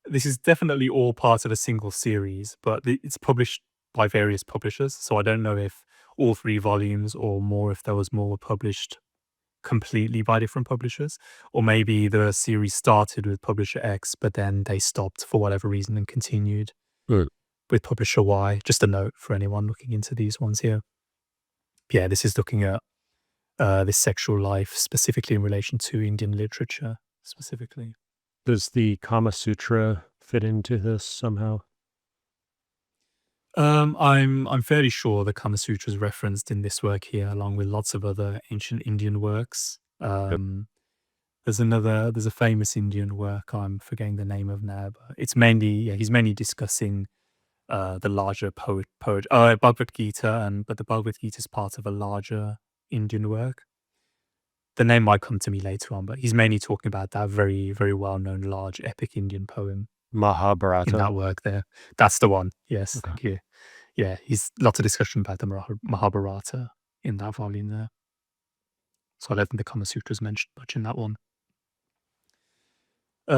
this is definitely all part of a single series, but it's published by various publishers. So I don't know if all 3 volumes or more, if there was more, were published completely by different publishers, or maybe the series started with publisher X, but then they stopped for whatever reason and continued with publisher Y. Just a note for anyone looking into these ones here. Yeah, this is looking at this sexual life specifically in relation to Indian literature specifically. Does the Kama Sutra fit into this somehow? I'm fairly sure the Kama Sutra is referenced in this work here, along with lots of other ancient Indian works. There's a famous Indian work I'm forgetting the name of now, but it's mainly he's mainly discussing the larger Bhagavad Gita, but the Bhagavad Gita is part of a larger Indian work. The name might come to me later on, but he's mainly talking about that very, very well-known large epic Indian poem. Mahabharata. In that work there. That's the one. Yes, okay. Thank you. Yeah, he's lots of discussion about the Mahabharata in that volume there. So I don't think the Kama Sutra is mentioned much in that one.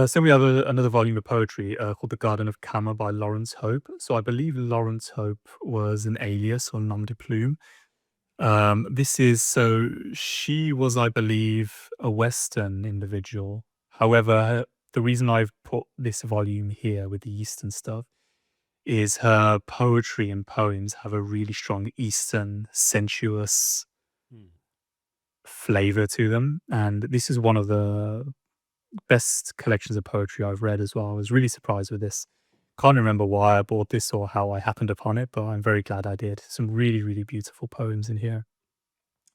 So we have another volume of poetry called The Garden of Kama by Lawrence Hope. So I believe Lawrence Hope was an alias or nom de plume. She was, I believe, a Western individual. However, the reason I've put this volume here with the Eastern stuff is her poetry and poems have a really strong Eastern, sensuous flavor to them. And this is one of the best collections of poetry I've read as well. I was really surprised with this. Can't remember why I bought this or how I happened upon it, but I'm very glad I did. Some really, really beautiful poems in here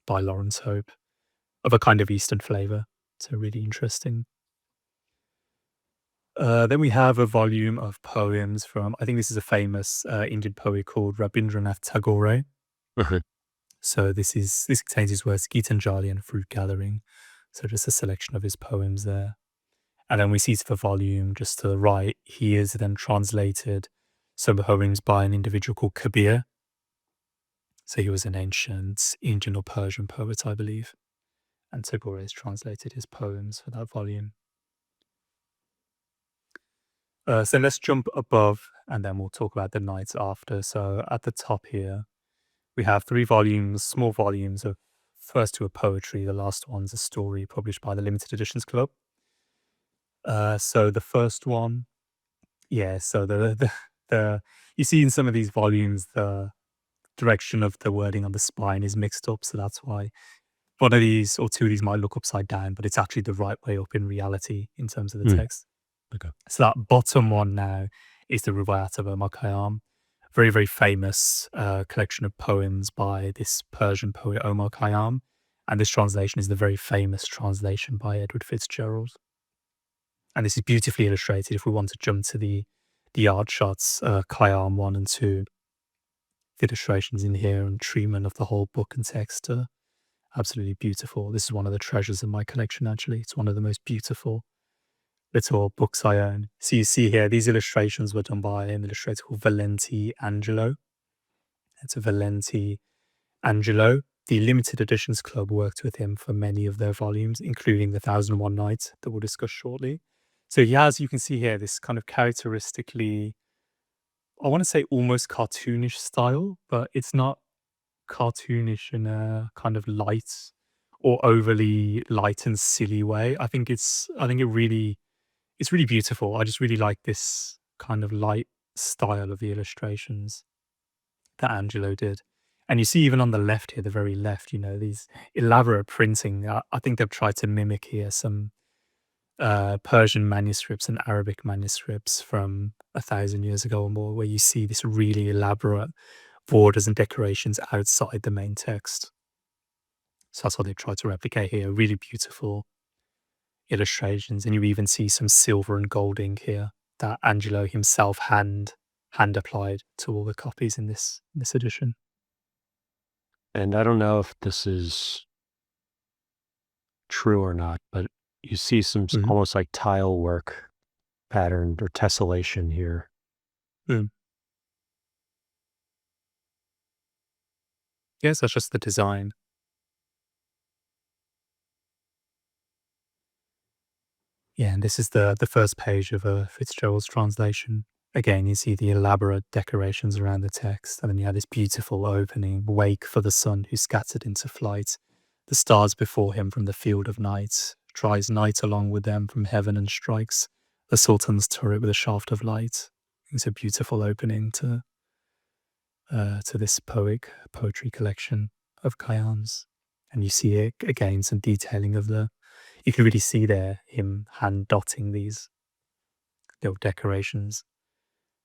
by Lawrence Hope of a kind of Eastern flavor. So really interesting. Then we have a volume of poems from, I think this is a famous Indian poet called Rabindranath Tagore. So this contains his works Gitanjali and Fruit Gathering. So just a selection of his poems there. And then we see the volume just to the right. He has then translated some poems by an individual called Kabir. So he was an ancient Indian or Persian poet, I believe. And Tagore has translated his poems for that volume. So let's jump above and then we'll talk about the nights after. So at the top here, we have 3 volumes, small volumes of first 2 are poetry. The last one's a story published by the Limited Editions Club. So the first one, so the you see in some of these volumes, the direction of the wording on the spine is mixed up. So that's why one of these or 2 of these might look upside down, but it's actually the right way up in reality in terms of the text. Okay. So that bottom one now is the Rubaiyat of Omar Khayyam. Very, very famous collection of poems by this Persian poet Omar Khayyam. And this translation is the very famous translation by Edward Fitzgerald. And this is beautifully illustrated. If we want to jump to the art shots, Khayyam 1 and 2, the illustrations in here and treatment of the whole book and text are Absolutely beautiful. This is one of the treasures in my collection, actually. It's one of the most beautiful little books I own. So you see here, these illustrations were done by an illustrator called Valenti Angelo. It's a Valenti Angelo. The Limited Editions Club worked with him for many of their volumes, including The 1001 Nights that we'll discuss shortly. So he has, you can see here, this kind of characteristically, I want to say almost cartoonish style, but it's not cartoonish in a kind of light or overly light and silly way. I think it's really beautiful. I just really like this kind of light style of the illustrations that Angelo did. And you see even on the left here, the very left, these elaborate printing. I think they've tried to mimic here some Persian manuscripts and Arabic manuscripts from 1,000 years ago or more, where you see this really elaborate borders and decorations outside the main text. So that's what they've tried to replicate here. Really beautiful illustrations, and you even see some silver and gold ink here that Angelo himself hand applied to all the copies in this edition. And I don't know if this is true or not, but you see some almost like tile work pattern or tessellation here. Yes, that's just the design. Yeah, and this is the first page of Fitzgerald's translation. Again, you see the elaborate decorations around the text, and then you have this beautiful opening, wake for the sun who scattered into flight, the stars before him from the field of night, tries night along with them from heaven and strikes the Sultan's turret with a shaft of light. It's a beautiful opening to this poetry collection of Khayyam's. And you see it again, some detailing of you can really see there him hand dotting these little decorations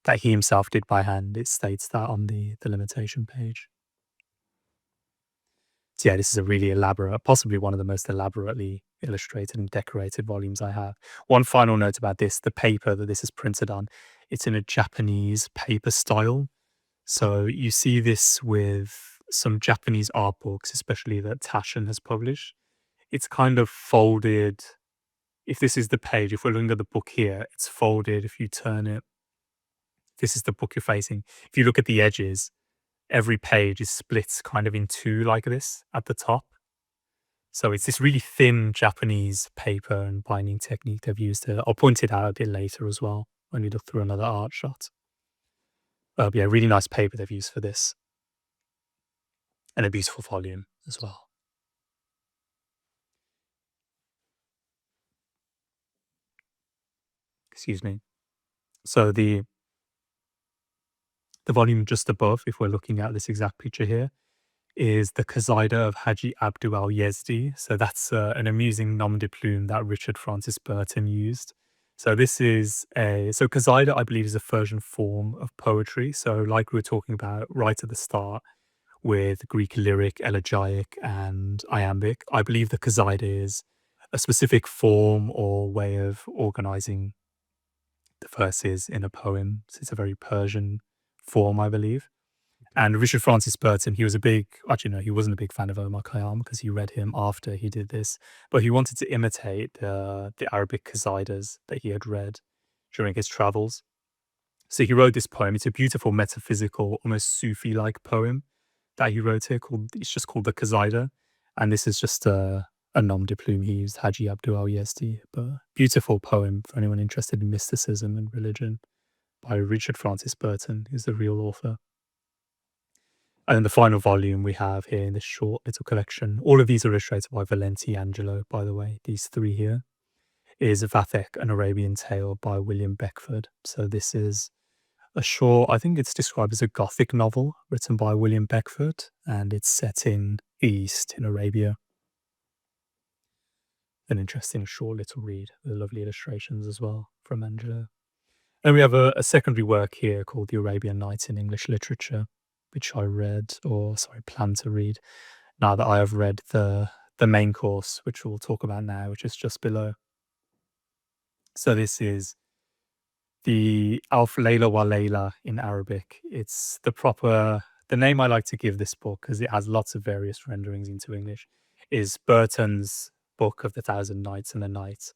that he himself did by hand. It states that on the limitation page. So yeah, this is a really elaborate, possibly one of the most elaborately illustrated and decorated volumes I have. One final note about this, the paper that this is printed on, it's in a Japanese paper style. So you see this with some Japanese art books, especially that Taschen has published. It's kind of folded. If this is the page, if we're looking at the book here, it's folded. If you turn it, this is the book you're facing. If you look at the edges, every page is split kind of in two like this at the top. So it's this really thin Japanese paper and binding technique they've used here. I'll point it out a bit later as well when we look through another art shot. Yeah, really nice paper they've used for this. And a beautiful volume as well. Excuse me. So the volume just above, if we're looking at this exact picture here, is the Qasida of Haji Abdu al-Yazdi. So that's an amusing nom de plume that Richard Francis Burton used. So this is so Qasida, I believe, is a Persian form of poetry. So like we were talking about right at the start with Greek lyric, elegiac, and iambic, I believe the Qasida is a specific form or way of organizing the verses in a poem. So it's a very Persian form, I believe. And Richard Francis Burton, he was actually no, he wasn't a big fan of Omar Khayyam because he read him after he did this, but he wanted to imitate the Arabic Qasidas that he had read during his travels. So he wrote this poem. It's a beautiful metaphysical, almost Sufi-like poem that he wrote here it's just called the Qasida. And this is just a nom de plume he used, Haji Abdu al-Yazdi, but beautiful poem for anyone interested in mysticism and religion by Richard Francis Burton, who's the real author. And then the final volume we have here in this short little collection, all of these are illustrated by Valenti Angelo, by the way. These three here is Vathek, an Arabian Tale by William Beckford. So this is a short, I think it's described as a Gothic novel written by William Beckford, and it's set in East in Arabia. An interesting short little read with lovely illustrations as well from Angelo. And we have a secondary work here called The Arabian Nights in English Literature, which I plan to read now that I have read the main course, which we'll talk about now, which is just below. So this is the Alf Layla wa Layla in Arabic. It's the name I like to give this book because it has lots of various renderings into English. is Burton's book of the Thousand Nights and a Night.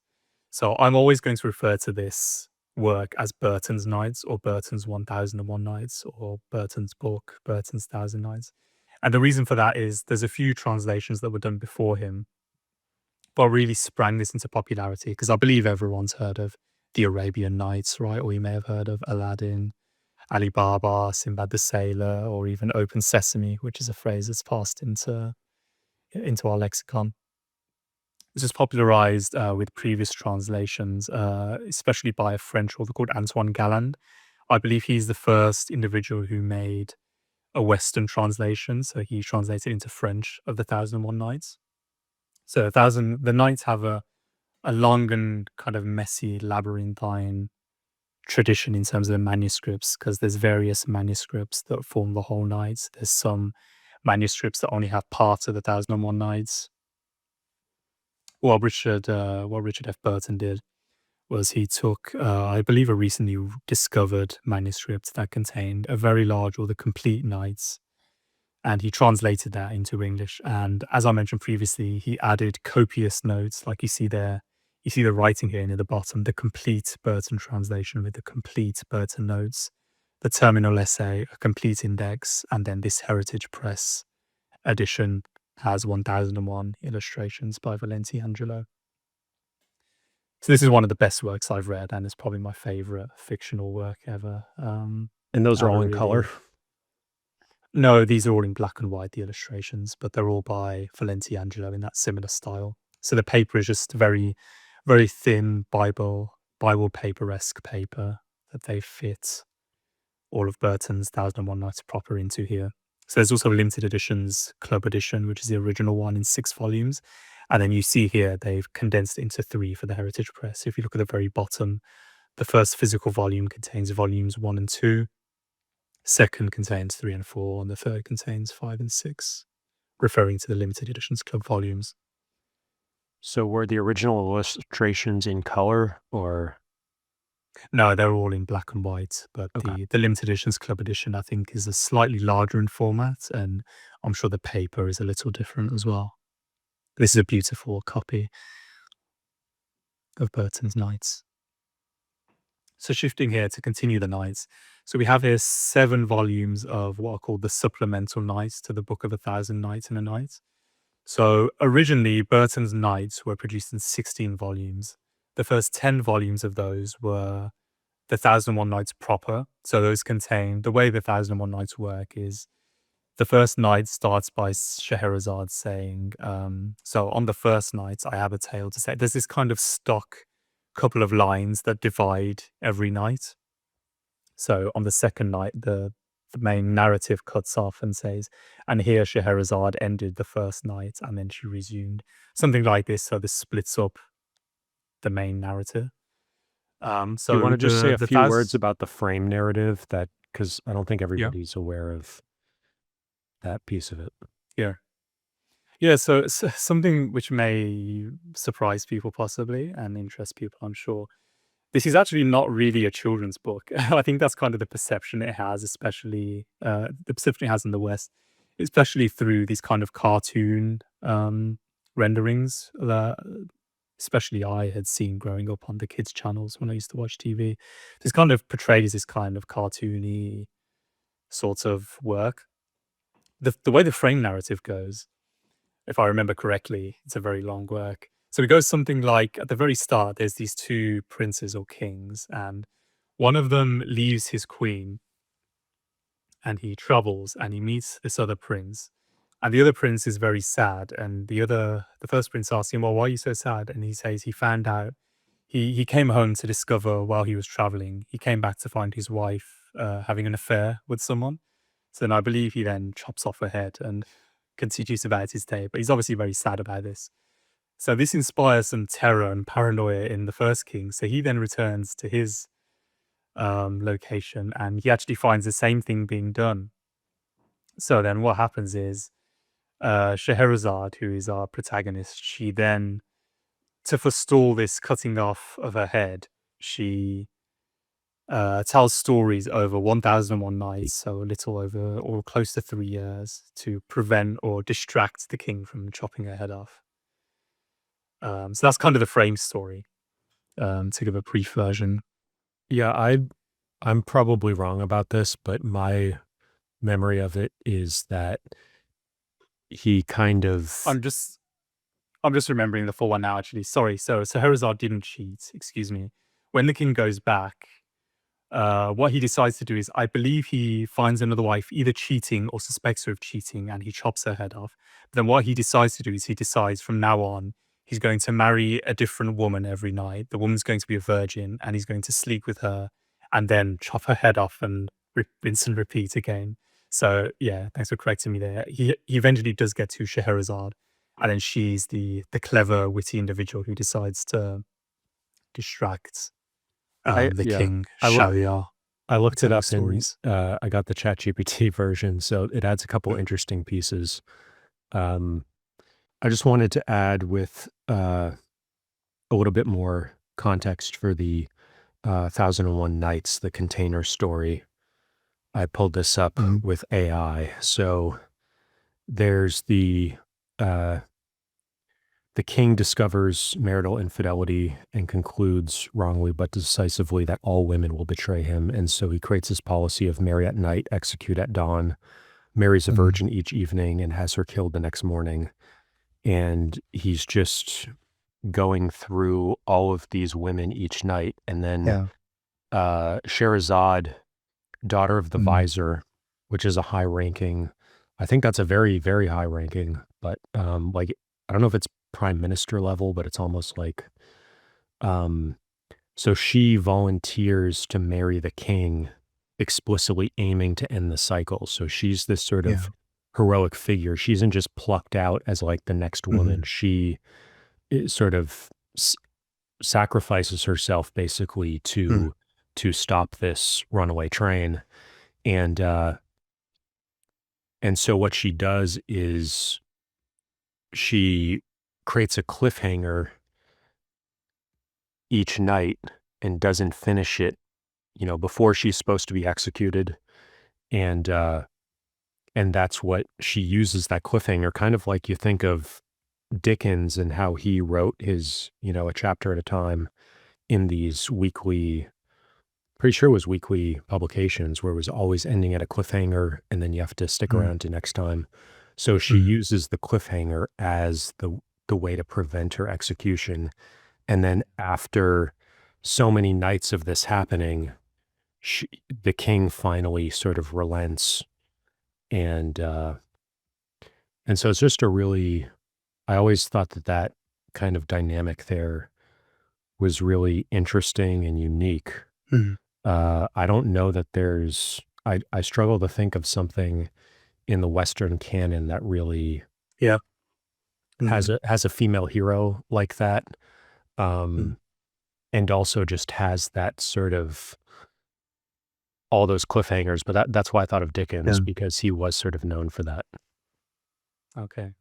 So I'm always going to refer to this work as Burton's Nights or Burton's 1001 Nights or Burton's book, Burton's Thousand Nights. And the reason for that is there's a few translations that were done before him, but really sprang this into popularity because I believe everyone's heard of the Arabian Nights, right? Or you may have heard of Aladdin, Ali Baba, Sinbad the Sailor, or even Open Sesame, which is a phrase that's passed into our lexicon. This was popularized with previous translations, especially by a French author called Antoine Galland. I believe he's the first individual who made a Western translation. So he translated into French of the 1001 Nights. So the nights have a long and kind of messy, labyrinthine tradition in terms of the manuscripts, because there's various manuscripts that form the whole nights. There's some manuscripts that only have parts of the 1001 Nights. What Richard F. Burton did was he took, I believe, a recently discovered manuscript that contained a very large or the complete Nights, and he translated that into English. And as I mentioned previously, he added copious notes, like you see there. You see the writing here near the bottom, the complete Burton translation with the complete Burton notes, the terminal essay, a complete index, and then this Heritage Press edition has 1001 illustrations by Valenti Angelo. So this is one of the best works I've read, and it's probably my favorite fictional work ever. And those are all in color? No, these are all in black and white, the illustrations, but they're all by Valenti Angelo in that similar style. So the paper is just very, very thin Bible paper-esque paper that they fit all of Burton's 1001 Nights proper into here. So there's also a limited editions club edition, which is the original one in 6 volumes. And then you see here, they've condensed it into 3 for the Heritage Press. So if you look at the very bottom, the first physical volume contains volumes 1 and 2. Second contains 3 and 4, and the third contains 5 and 6, referring to the limited editions club volumes. So were the original illustrations in color, or? No, they're all in black and white, but Okay. the limited editions club edition, I think, is a slightly larger in format, and I'm sure the paper is a little different as well. This is a beautiful copy of Burton's Nights. So shifting here to continue the Nights. So we have here 7 volumes of what are called the supplemental Nights to the Book of 1000 Nights and a Night. So originally, Burton's Nights were produced in 16 volumes. The first 10 volumes of those were the 1001 Nights proper. So those contain, the way the 1001 Nights work is the first night starts by Scheherazade saying, so on the first night, I have a tale to say. There's this kind of stock couple of lines that divide every night. So on the second night, the main narrative cuts off and says, and here Scheherazade ended the first night, and then she resumed. Something like this, so this splits up the main narrative. So you want to just say a few words about the frame narrative, that because I don't think everybody's aware of that piece of it. Yeah, so it's something which may surprise people possibly and interest people, I'm sure. This is actually not really a children's book. I think that's kind of the perception it has, especially the perception it has in the West, especially through these kind of cartoon renderings that especially I had seen growing up on the kids' channels when I used to watch TV. This kind of portrays this kind of cartoony sort of work. The way the frame narrative goes, if I remember correctly, it's a very long work. So it goes something like, at the very start, there's these 2 princes or kings, and one of them leaves his queen, and he travels, and he meets this other prince, and the other prince is very sad, and the first prince asks him, well, why are you so sad? And he says he found out, he came home to discover while he was traveling, he came back to find his wife having an affair with someone. So then I believe he then chops off her head and continues about his day, but he's obviously very sad about this. So this inspires some terror and paranoia in the first king. So he then returns to his location, and he actually finds the same thing being done. So then what happens is Scheherazade, who is our protagonist, she then, to forestall this cutting off of her head, she tells stories over 1001 nights, so a little over or close to 3 years, to prevent or distract the king from chopping her head off. So that's kind of the frame story, to give a brief version. Yeah, I'm probably wrong about this, but my memory of it is that he kind of I'm just I'm just remembering the full one now, actually. Sorry. So Scheherazade didn't cheat. Excuse me. When the king goes back, what he decides to do is, I believe he finds another wife either cheating or suspects her of cheating, and he chops her head off. But then what he decides to do is he decides from now on he's going to marry a different woman every night. The woman's going to be a virgin, and he's going to sleep with her, and then chop her head off and rinse and repeat again. So yeah, thanks for correcting me there. He eventually does get to Scheherazade, and then she's the clever, witty individual who decides to distract I the yeah. king I look Shahryar. I looked it Telling up and stories. I got the ChatGPT version, so it adds a couple Mm. interesting pieces. Um, I just wanted to add with a little bit more context for the 1001 Nights, the container story. I pulled this up Mhm. with AI. So there's the king discovers marital infidelity and concludes wrongly but decisively that all women will betray him. And so he creates this policy of marry at night, execute at dawn, marries a Mhm. virgin each evening, and has her killed the next morning. And he's just going through all of these women each night. And then Yeah. Scheherazade, daughter of the Mhm. vizier, which is a high ranking, I think that's a very, very high ranking, but like, I don't know if it's prime minister level, but it's almost like, um, so she volunteers to marry the king, explicitly aiming to end the cycle. So she's this sort Yeah. of heroic figure. She isn't just plucked out as like the next woman. Mhm. She sort of sacrifices herself basically Mm. to stop this runaway train. And and so what she does is she creates a cliffhanger each night and doesn't finish it, before she's supposed to be executed. And and that's what she uses, that cliffhanger, kind of like you think of Dickens and how he wrote his, a chapter at a time in these weekly, pretty sure it was weekly publications where it was always ending at a cliffhanger and then you have to stick Mm. around to next time. So she Mm. uses the cliffhanger as the way to prevent her execution. And then after so many nights of this happening, the king finally sort of relents. And and so it's just a really, I always thought that kind of dynamic there was really interesting and unique. Mm. I don't know that I struggle to think of something in the Western canon that really Yeah. Mhm. has a female hero like that. Mm. Um, and also just has that sort of all those cliffhangers, but that's why I thought of Dickens, Yeah. because he was sort of known for that. Okay.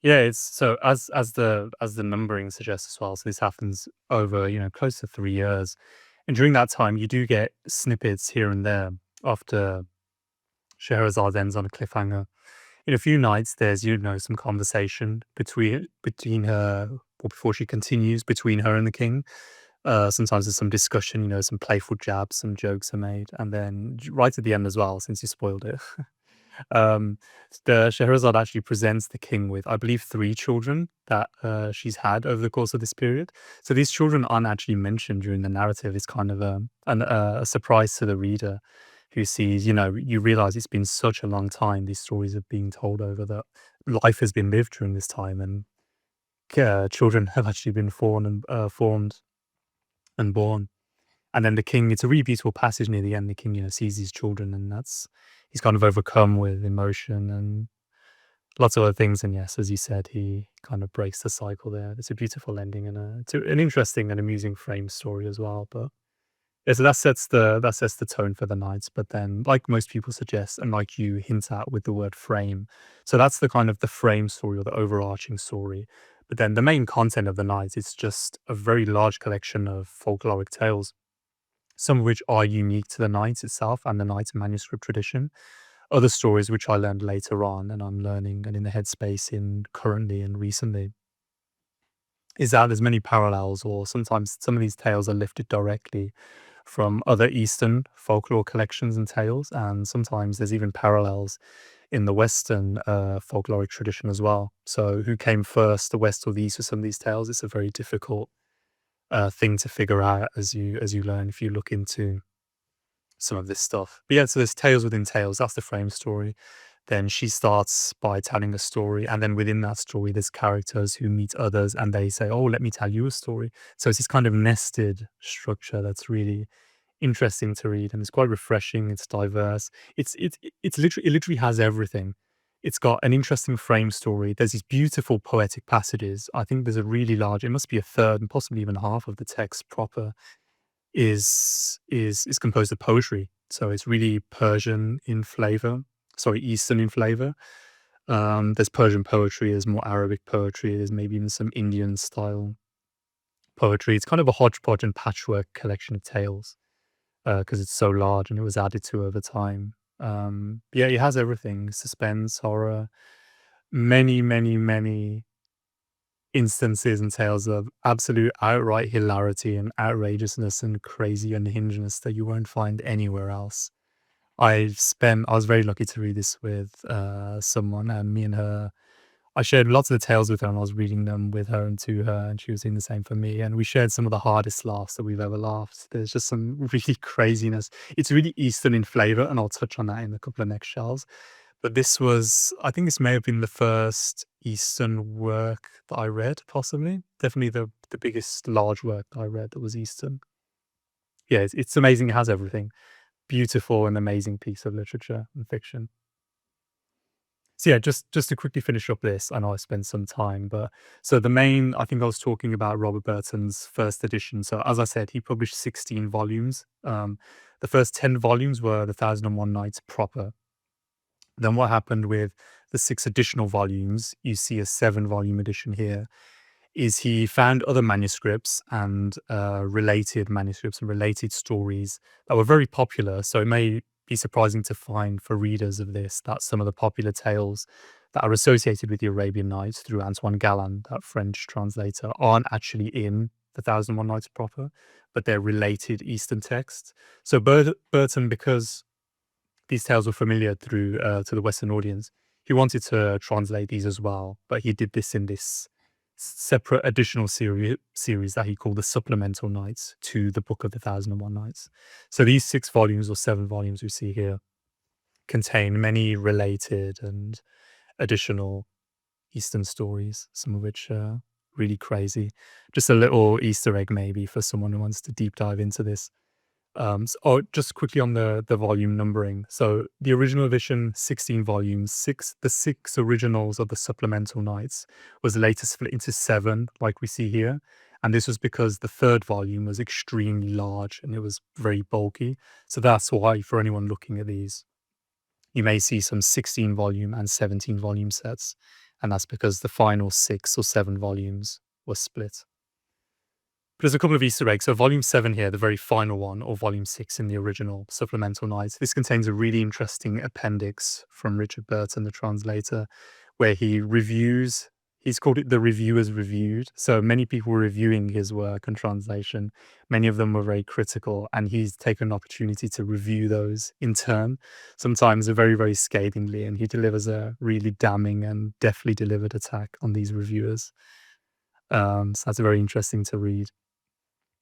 Yeah, it's so as the numbering suggests as well, so this happens over, close to 3 years. And during that time, you do get snippets here and there after Scheherazade ends on a cliffhanger. In a few nights, there's, some conversation between her, or before she continues, between her and the king. Sometimes there's some discussion, some playful jabs, some jokes are made, and then right at the end as well, since you spoiled it, um, the Scheherazade actually presents the king with, I believe, 3 children that she's had over the course of this period. So these children aren't actually mentioned during the narrative. It's kind of a surprise to the reader who sees, you realize it's been such a long time. These stories are being told over that life has been lived during this time, and children have actually been formed and born. And then the king, it's a really beautiful passage near the end. The king, sees his children, and he's kind of overcome with emotion and lots of other things. And yes, as you said, he kind of breaks the cycle there. It's a beautiful ending and it's an interesting and amusing frame story as well. But yeah, so that sets the tone for the nights. But then, like most people suggest, and like you hint at with the word frame, so that's the kind of the frame story or the overarching story. But then the main content of the nights is just a very large collection of folkloric tales. some of which are unique to the Knights itself and the Knights manuscript tradition. Other stories which I learned later on, and I'm learning and in the headspace in currently and recently, is that there's many parallels, or sometimes some of these tales are lifted directly from other Eastern folklore collections and tales, and sometimes there's even parallels in the Western folkloric tradition as well. So, who came first, the West or the East, with some of these tales? It's a very difficult thing to figure out as you learn if you look into some of this stuff. But yeah, so there's tales within tales. That's the frame story. Then she starts by telling a story, and then within that story, there's characters who meet others, and they say, "Oh, let me tell you a story." So it's this kind of nested structure that's really interesting to read, and it's quite refreshing. It's diverse. It literally has everything. It's got an interesting frame story. There's these beautiful poetic passages. I think there's a really large. It must be a third and possibly even half of the text proper is composed of poetry. So it's really Persian in flavor. Sorry, Eastern in flavor. There's Persian poetry. There's more Arabic poetry. There's maybe even some Indian style poetry. It's kind of a hodgepodge and patchwork collection of tales because it's so large and it was added to over time. Yeah, it has everything: suspense, horror, many instances and tales of absolute outright hilarity and outrageousness and crazy unhingedness that you won't find anywhere else. I was very lucky to read this with someone, and me and her, I shared lots of the tales with her, and I was reading them with her and to her, and she was doing the same for me. And we shared some of the hardest laughs that we've ever laughed. There's just some really craziness. It's really Eastern in flavor, and I'll touch on that in a couple of next shells. But this was, I think this may have been the first Eastern work that I read, possibly. Definitely the biggest large work that I read that was Eastern. Yeah, it's amazing. It has everything. Beautiful and amazing piece of literature and fiction. So yeah, just to quickly finish up this, I know I spent some time, but so the main, I think I was talking about Robert Burton's first edition. So as I said, he published 16 volumes. The first 10 volumes were the 1001 Nights proper. Then what happened with the 6 additional volumes, you see a 7-volume edition here, is he found other manuscripts and related manuscripts and related stories that were very popular. So it may be surprising to find for readers of this that some of the popular tales that are associated with the Arabian Nights through Antoine Galland, that French translator, aren't actually in the 1001 Nights proper, but they're related Eastern texts. So Burton, because these tales were familiar through to the Western audience, he wanted to translate these as well, but he did this in this separate additional series that he called the Supplemental Nights to the Book of the 1001 Nights. So these 6 volumes or 7 volumes we see here contain many related and additional Eastern stories, some of which are really crazy. Just a little Easter egg maybe for someone who wants to deep dive into this. Just quickly on the volume numbering. So the original edition, 16 volumes. The 6 originals of the Supplemental Nights was later split into 7, like we see here. And this was because the 3rd volume was extremely large and it was very bulky. So that's why, for anyone looking at these, you may see some 16-volume and 17-volume sets. And that's because the final 6 or 7 volumes were split. But there's a couple of Easter eggs. So volume 7 here, the very final one, or volume 6 in the original Supplemental Nights. This contains a really interesting appendix from Richard Burton, the translator, where he reviews, he's called it the Reviewers Reviewed. So many people were reviewing his work and translation. Many of them were very critical, and he's taken an opportunity to review those in turn, sometimes very scathingly, and he delivers a really damning and deftly delivered attack on these reviewers. So that's very interesting to read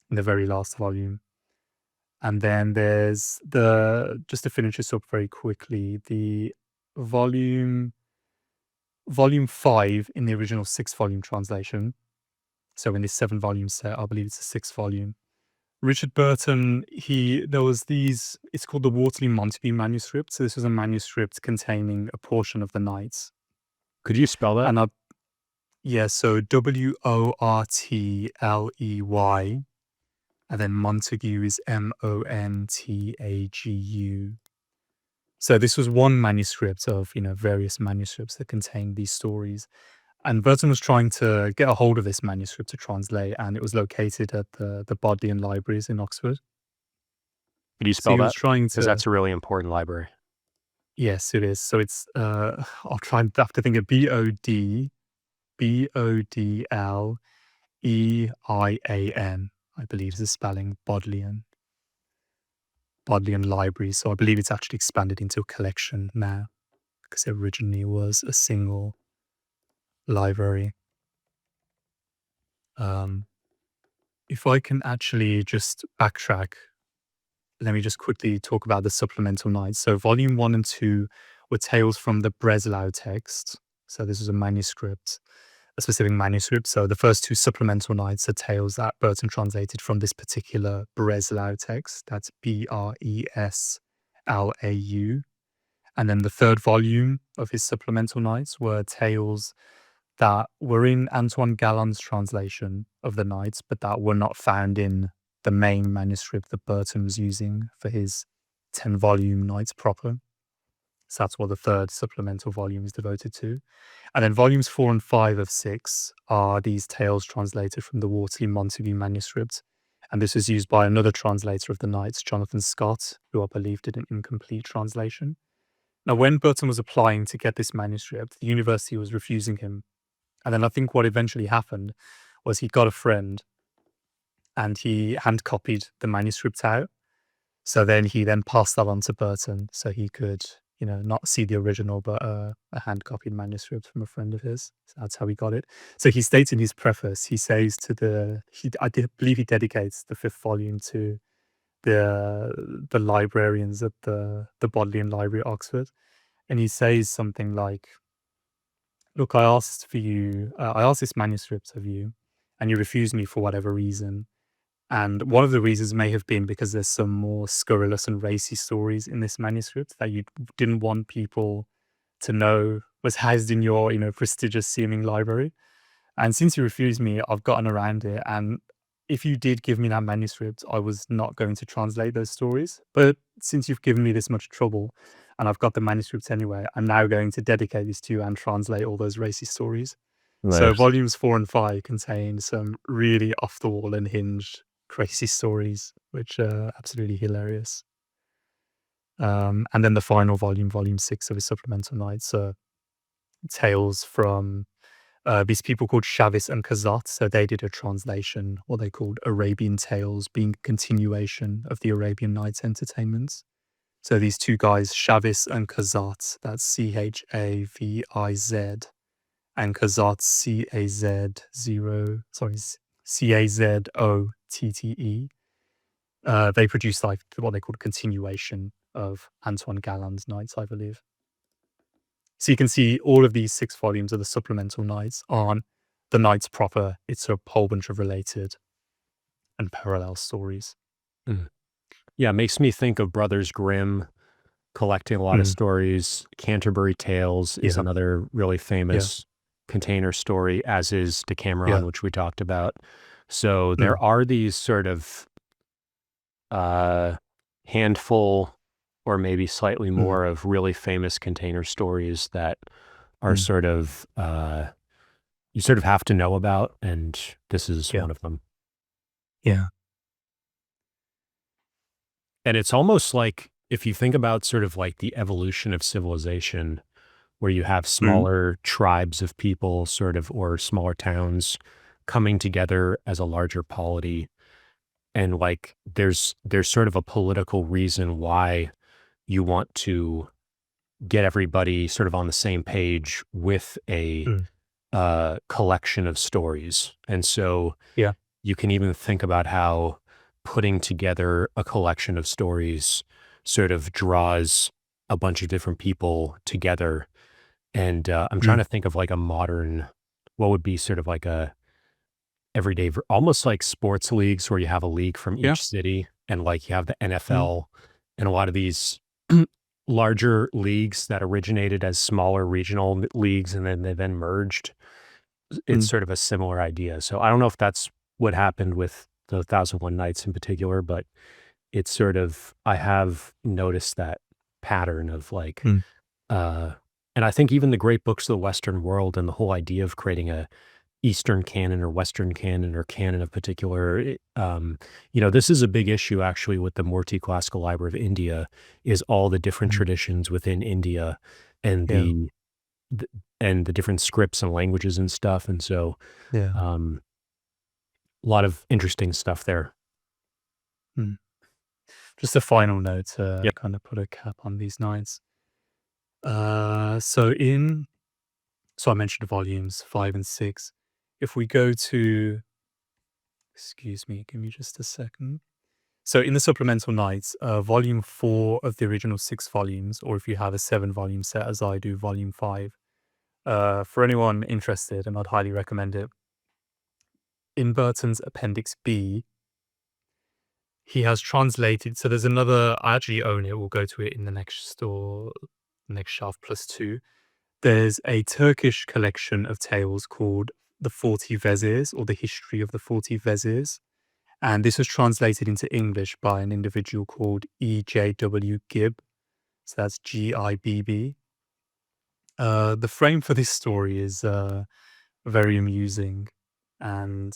in the very last volume. And then there's just to finish this up very quickly, the volume 5 in the original 6-volume translation. So in this 7-volume set, I believe it's a 6th-volume. Richard Burton, there was these, it's called the Wortley Montague manuscript. So this was a manuscript containing a portion of the Nights. Could you spell that? And so Wortley, and then Montague is Montagu. So this was one manuscript of, various manuscripts that contained these stories. And Burton was trying to get a hold of this manuscript to translate, and it was located at the Bodleian Libraries in Oxford. Could you So spell he was that? trying Because to. that's a really important library. Yes, it is. So it's I'll try and have to think of Bodleian, I believe is the spelling, Bodleian Library. So I believe it's actually expanded into a collection now, because it originally was a single library. If I can actually just backtrack, let me just quickly talk about the supplemental nights. So volume 1 and 2 were tales from the Breslau text. So this was a manuscript, a specific manuscript. So the first 2 supplemental nights are tales that Burton translated from this particular Breslau text. That's Breslau. And then the third volume of his supplemental nights were tales that were in Antoine Galland's translation of the Knights, but that were not found in the main manuscript that Burton was using for his 10-volume Knights proper. So that's what the third supplemental volume is devoted to. And then volumes 4 and 5 of 6 are these tales translated from the Wortley Montagu manuscript. And this was used by another translator of the Knights, Jonathan Scott, who I believe did an incomplete translation. Now, when Burton was applying to get this manuscript, the university was refusing him. And then I think what eventually happened was he got a friend and he hand copied the manuscript out. So then he then passed that on to Burton so he could, not see the original, but a hand copied manuscript from a friend of his. So that's how he got it. So he states in his preface, he says I believe he dedicates the 5th volume to the librarians at the Bodleian Library at Oxford. And he says something like, look, I asked this manuscript of you, and you refused me for whatever reason. And one of the reasons may have been because there's some more scurrilous and racy stories in this manuscript that you didn't want people to know was housed in your, prestigious seeming library. And since you refused me, I've gotten around it. And if you did give me that manuscript, I was not going to translate those stories. But since you've given me this much trouble and I've got the manuscripts anyway, I'm now going to dedicate this to you and translate all those racy stories. So Nice. volumes 4 and 5 contain some really off the wall and hinged crazy stories, which are absolutely hilarious. And then the final volume 6 of his supplemental nights, are tales from these people called Chavis and Kazat. So they did a translation, what they called Arabian Tales, being a continuation of the Arabian Nights entertainments. So these two guys, Chavis and Kazat, that's Chaviz, and Kazat, Cazotte. They produced like what they called continuation of Antoine Galland's Nights, I believe. So you can see all of these 6 volumes of the supplemental Nights aren't the Nights proper. It's a whole bunch of related and parallel stories. Yeah, it makes me think of Brothers Grimm collecting a lot of stories. Canterbury Tales is another really famous container story, as is Decameron, which we talked about. So there are these sort of handful or maybe slightly more of really famous container stories that are sort of you sort of have to know about, and this is one of them. Yeah. And it's almost like, if you think about sort of like the evolution of civilization, where you have smaller tribes of people sort of, or smaller towns coming together as a larger polity. And like, there's sort of a political reason why you want to get everybody sort of on the same page with a collection of stories. And so you can even think about how putting together a collection of stories sort of draws a bunch of different people together. And I'm trying to think of like a modern, what would be sort of like a everyday, almost like sports leagues where you have a league from each city, and like you have the NFL and a lot of these larger leagues that originated as smaller regional leagues and then they then merged. It's sort of a similar idea. So I don't know if that's what happened with the 1001 Nights in particular, but it's sort of, I have noticed that pattern of like, and I think even the great books of the Western world and the whole idea of creating a Eastern canon or Western canon or canon of particular. This is a big issue actually with the Morti Classical Library of India, is all the different traditions within India and Yeah. the different scripts and languages and stuff. And so Yeah. a lot of interesting stuff there. Just a final note to Yep. kind of put a cap on these nights. So I mentioned volumes 5 and 6. If we go to, excuse me, give me just a second. So in the supplemental nights, volume 4 of the original 6 volumes, or if you have a 7-volume set as I do, volume 5. For anyone interested, and I'd highly recommend it, in Burton's Appendix B, he has translated. So there's another. I actually own it. We'll go to it in the next store, next shelf +2. There's a Turkish collection of tales called The 40 Vezirs, or The History of the 40 Vezirs. And this was translated into English by an individual called E.J.W. Gibb. So that's Gibb. The frame for this story is very amusing. And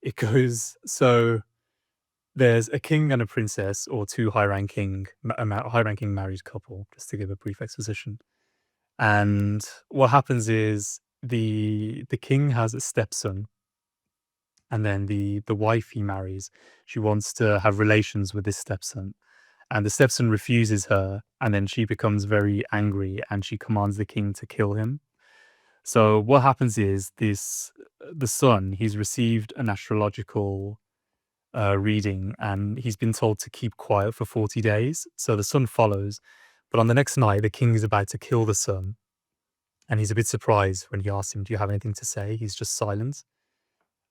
it goes, so there's a king and a princess, or two high-ranking married couple, just to give a brief exposition. And what happens is the king has a stepson, and then the wife he marries, she wants to have relations with this stepson, and the stepson refuses her, and then she becomes very angry and she commands the king to kill him. So what happens is the son, he's received an astrological reading, and he's been told to keep quiet for 40 days. So the son follows, but on the next night, the king is about to kill the son. And he's a bit surprised when he asks him, "Do you have anything to say?" He's just silent.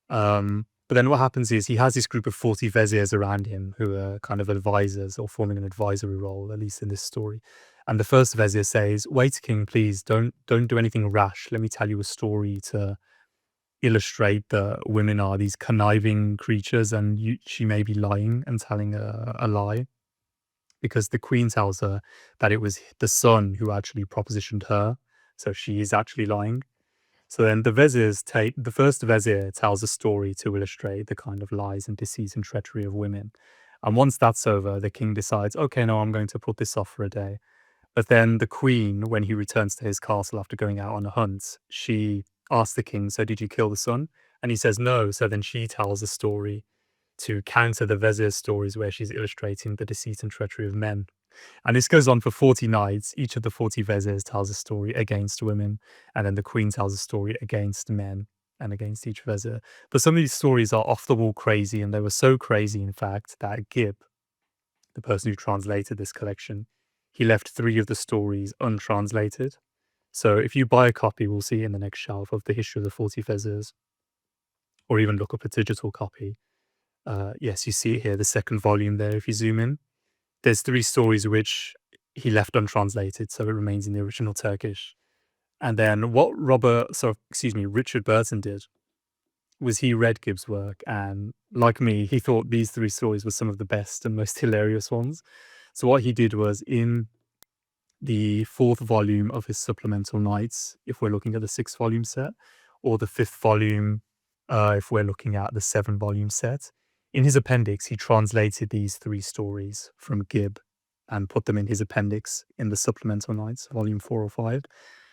But then what happens is he has this group of 40 vezirs around him who are kind of advisors or forming an advisory role, at least in this story. And the first vezier says, "Wait, king, please don't do anything rash. Let me tell you a story to illustrate that women are these conniving creatures, and she may be lying and telling a lie." Because the queen tells her that it was the son who actually propositioned her. So she is actually lying. So then the first vizier tells a story to illustrate the kind of lies and deceit and treachery of women. And once that's over, the king decides, okay, no, I'm going to put this off for a day. But then the queen, when he returns to his castle after going out on a hunt, she asks the king, so did you kill the son? And he says no. So then she tells a story to counter the vizier's stories where she's illustrating the deceit and treachery of men. And this goes on for 40 nights. Each of the 40 vezirs tells a story against women, and then the queen tells a story against men and against each vezir. But some of these stories are off the wall crazy, and they were so crazy, in fact, that Gibb, the person who translated this collection, he left 3 of the stories untranslated. So if you buy a copy, we'll see it in the next shelf, of The History of the 40 Vezirs, or even look up a digital copy. Yes, you see it here, the second volume there, if you zoom in. There's 3 stories which he left untranslated, so it remains in the original Turkish. And then what Richard Burton did was he read Gibb's work, and like me, he thought these 3 stories were some of the best and most hilarious ones. So what he did was, in the 4th volume of his supplemental nights, if we're looking at the 6-volume set, or the 5th volume, if we're looking at the 7-volume set, in his appendix, he translated these 3 stories from Gibb and put them in his appendix in the supplemental nights, volume 4 or 5.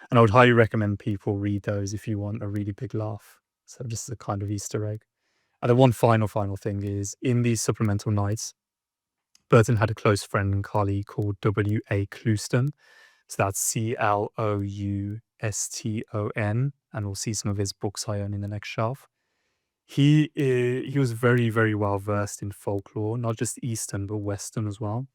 And I would highly recommend people read those if you want a really big laugh. So just as a kind of Easter egg. And then one final thing is, in these supplemental nights, Burton had a close friend and colleague called W.A. Clouston. So that's Clouston, and we'll see some of his books I own in the next shelf. He was very, very well versed in folklore, not just Eastern, but Western as well.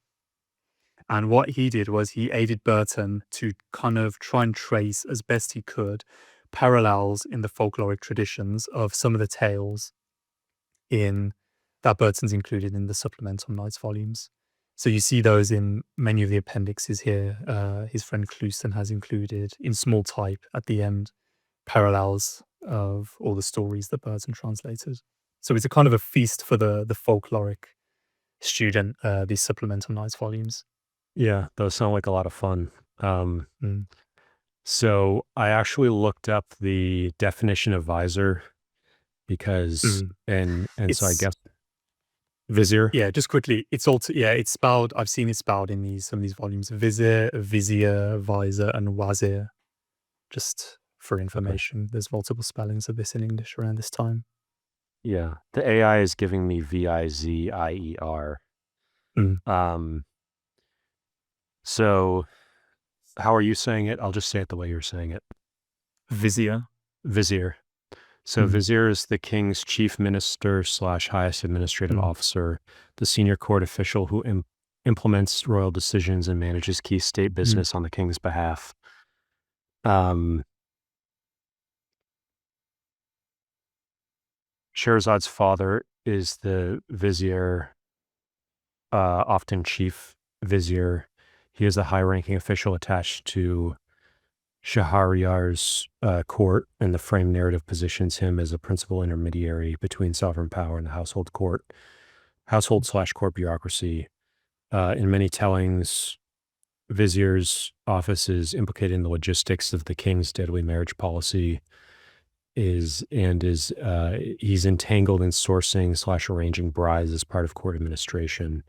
And what he did was he aided Burton to kind of try and trace, as best he could, parallels in the folkloric traditions of some of the tales that Burton's included in the supplemental nights volumes. So you see those in many of the appendixes here. His friend Clouston has included, in small type at the end, parallels of all the stories that Burton translated. So it's a kind of a feast for the folkloric student, these supplemental nights volumes. Yeah, those sound like a lot of fun. So I actually looked up the definition of visor because, and so I It's guess vizier. yeah, just quickly, it's also it's spelled. I've seen it spelled in some of these volumes: vizier, vizier, visor, and wazir. Just for Okay. information, there's multiple spellings of this in English around this time. Yeah. The AI is giving me vizier. Mm. So how are you saying it? I'll just say it the way you're saying it. Vizier. Vizier. So Mm. vizier is the king's chief minister / highest administrative Mm. officer, the senior court official who implements royal decisions and manages key state business on the king's behalf. Shahrazad's father is the vizier, often chief vizier. He is the high-ranking official attached to Shahryar's court, and the frame narrative positions him as a principal intermediary between sovereign power and the household / court bureaucracy. In many tellings, vizier's office is implicated in the logistics of the king's deadly marriage policy. He's entangled in sourcing / arranging brides as part of court administration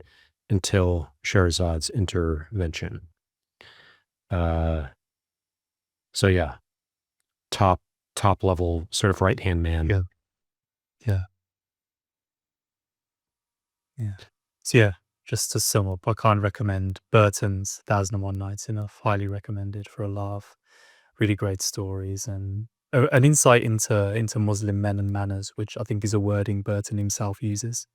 until Shahrazad's intervention. So yeah, top level sort of right hand man. Yeah. So yeah, just to sum up, I can't recommend Burton's 1001 Nights enough. Highly recommended for a laugh. Really great stories and an insight into Muslim men and manners, which I think is a wording Burton himself uses.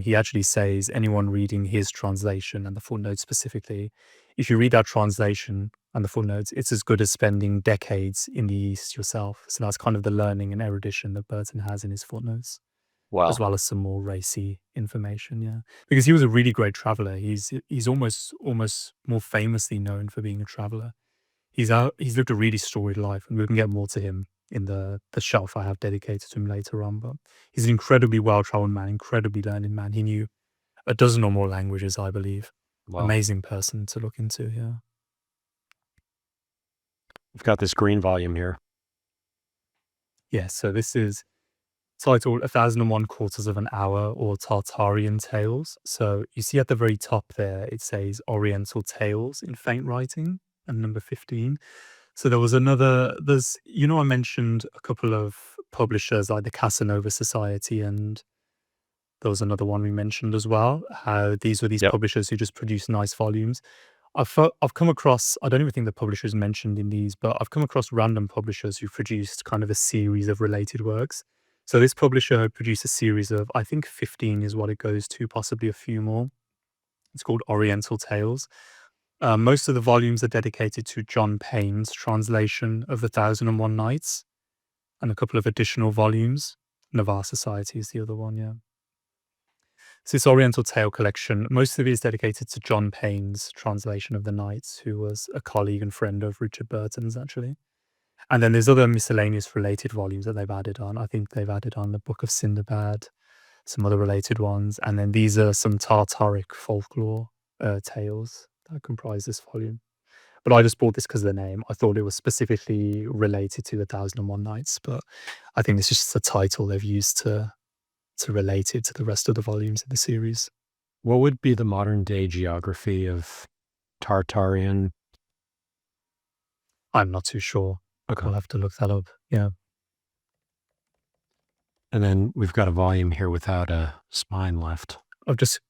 He actually says anyone reading his translation and the footnotes specifically, if you read that translation and the footnotes, it's as good as spending decades in the East yourself. So that's kind of the learning and erudition that Burton has in his footnotes, as Wow. well as some more racy information. Yeah, because he was a really great traveler. He's almost more famously known for being a traveler. He's lived a really storied life, and we can get more to him in the shelf I have dedicated to him later on. But he's an incredibly well-traveled man, incredibly learned man. He knew a dozen or more languages, I believe. Wow. Amazing person to look into. Yeah. We've got this green volume here. Yeah. So this is titled 1001 Quarters of an Hour, or Tartarian Tales. So you see at the very top there, it says Oriental Tales in faint writing and number 15. So there was I mentioned a couple of publishers like the Casanova Society, and there was another one we mentioned as well, how these were these publishers who just produce nice volumes. I've come across, I don't even think the publishers mentioned in these, but I've come across random publishers who produced kind of a series of related works. So this publisher had produced a series of, I think 15 is what it goes to, possibly a few more. It's called Oriental Tales. Most of the volumes are dedicated to John Payne's translation of The 1001 Nights, and a couple of additional volumes. Navarre Society is the other one, yeah. So this Oriental Tale collection, most of it is dedicated to John Payne's translation of the Nights, who was a colleague and friend of Richard Burton's, actually. And then there's other miscellaneous related volumes that they've added on. I think they've added on the Book of Sindbad, some other related ones. And then these are some Tartaric folklore tales that comprise this volume. But I just bought this because of the name. I thought it was specifically related to the 1001 Nights, but I think this is just a title they've used to relate it to the rest of the volumes in the series. What would be the modern day geography of Tartarian? I'm not too sure. Okay. I'll have to look that up. Yeah. And then we've got a volume here without a spine left. I've just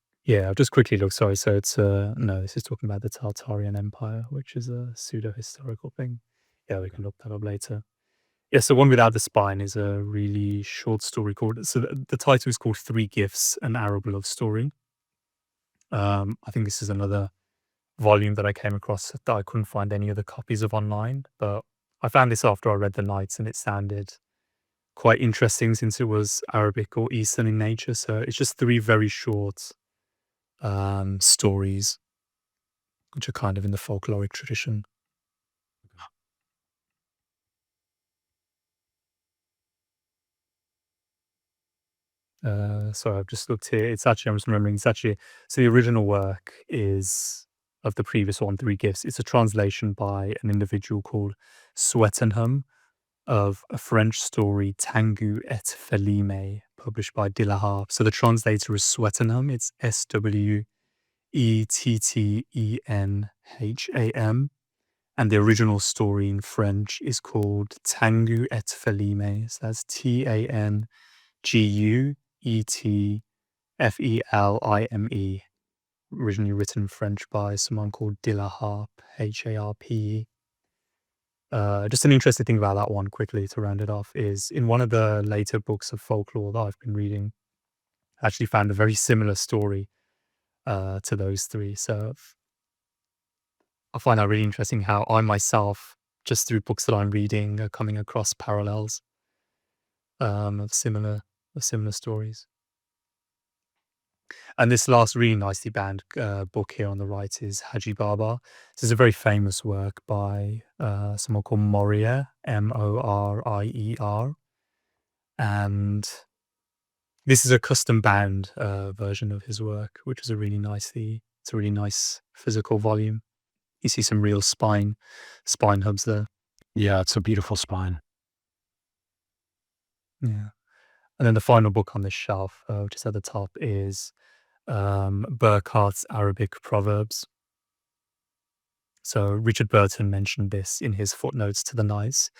quickly looked. Sorry. So it's no, this is talking about the Tartarian Empire, which is a pseudo historical thing. Yeah, we can look that up later. Yeah, so one without the spine is a really short story called. So the title is called Three Gifts: An Arab Love Story. I think this is another volume that I came across that I couldn't find any other copies of online, but I found this after I read the Nights, and it sounded quite interesting since it was Arabic or Eastern in nature. So it's just three very short stories, which are kind of in the folkloric tradition. So I've just looked here. It's actually, I'm just remembering, it's actually, so the original work is of the previous one, Three Gifts. It's a translation by an individual called Swetenham of a French story, Tangu et Felime, published by De la Harpe. So the translator is Swetenham. It's Sweettenham. And the original story in French is called Tangu et Felime. So that's Tanguetfelime, originally written in French by someone called De la Harpe, Harpe. Just an interesting thing about that one, quickly to round it off, is in one of the later books of folklore that I've been reading, I actually found a very similar story to those three. So I find that really interesting how I myself, just through books that I'm reading, are coming across parallels of similar stories. And this last really nicely bound book here on the right is Haji Baba. This is a very famous work by someone called Moria, Morier. And this is a custom bound version of his work, which is a really nice physical volume. You see some real spine hubs there. Yeah, it's a beautiful spine. Yeah. And then the final book on this shelf, which is at the top, is Burckhardt's Arabic Proverbs. So Richard Burton mentioned this in his footnotes to the Knights,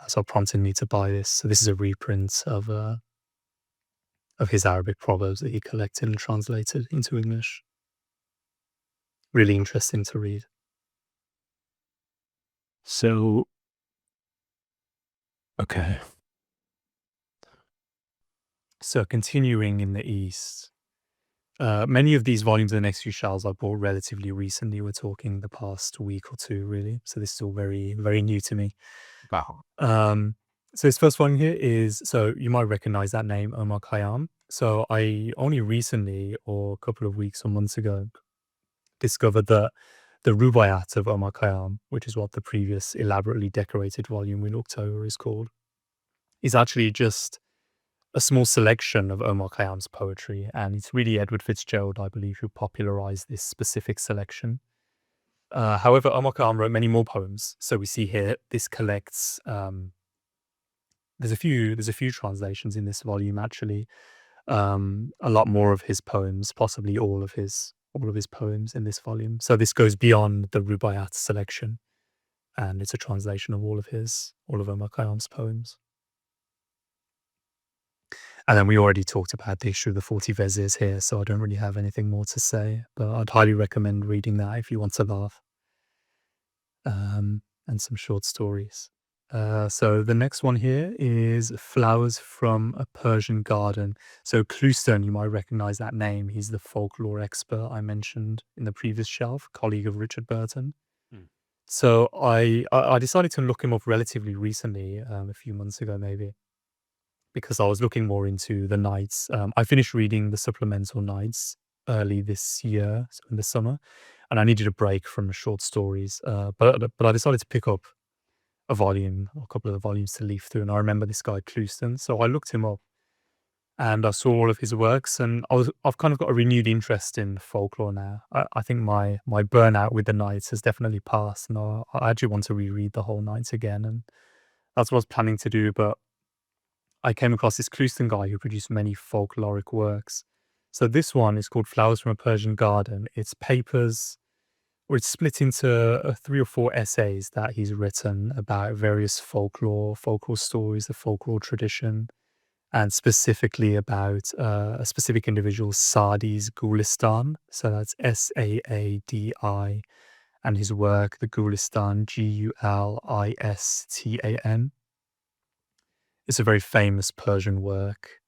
so prompted me to buy this. So this is a reprint of his Arabic proverbs that he collected and translated into English. Really interesting to read. So, okay. So continuing in the East, many of these volumes of the next few shelves I bought relatively recently. We're talking the past week or two, really. So this is all very, very new to me. Wow. So this first one here is, so you might recognize that name, Omar Khayyam. So I only recently, or a couple of weeks or months ago, discovered that the Rubaiyat of Omar Khayyam, which is what the previous elaborately decorated volume we looked over is called, is actually just a small selection of Omar Khayyam's poetry. And it's really Edward Fitzgerald, I believe, who popularized this specific selection. However, Omar Khayyam wrote many more poems. So we see here, this collects, there's a few translations in this volume, actually. A lot more of his poems, possibly all of his poems in this volume. So this goes beyond the Rubaiyat selection, and it's a translation of all of Omar Khayyam's poems. And then we already talked about the issue of the 40 Vezirs here, so I don't really have anything more to say, but I'd highly recommend reading that if you want to laugh. And some short stories. So the next one here is Flowers from a Persian Garden. So Clouston, you might recognize that name. He's the folklore expert I mentioned in the previous shelf, colleague of Richard Burton. So I decided to look him up relatively recently, a few months ago maybe, because I was looking more into the Knights. I finished reading the supplemental Knights early this year, so in the summer, and I needed a break from short stories. But I decided to pick up a volume, or a couple of the volumes to leaf through, and I remember this guy Clouston, so I looked him up, and I saw all of his works, and I've kind of got a renewed interest in folklore now. I think my burnout with the Knights has definitely passed, and I actually want to reread the whole Knights again, and that's what I was planning to do. But I came across this Clouston guy who produced many folkloric works. So this one is called Flowers from a Persian Garden. It's papers, or it's split into 3 or 4 essays that he's written about various folklore stories, the folklore tradition, and specifically about a specific individual, Sa'di's Gulistan. So that's Saadi, and his work, the Gulistan, Gulistan. It's a very famous Persian work,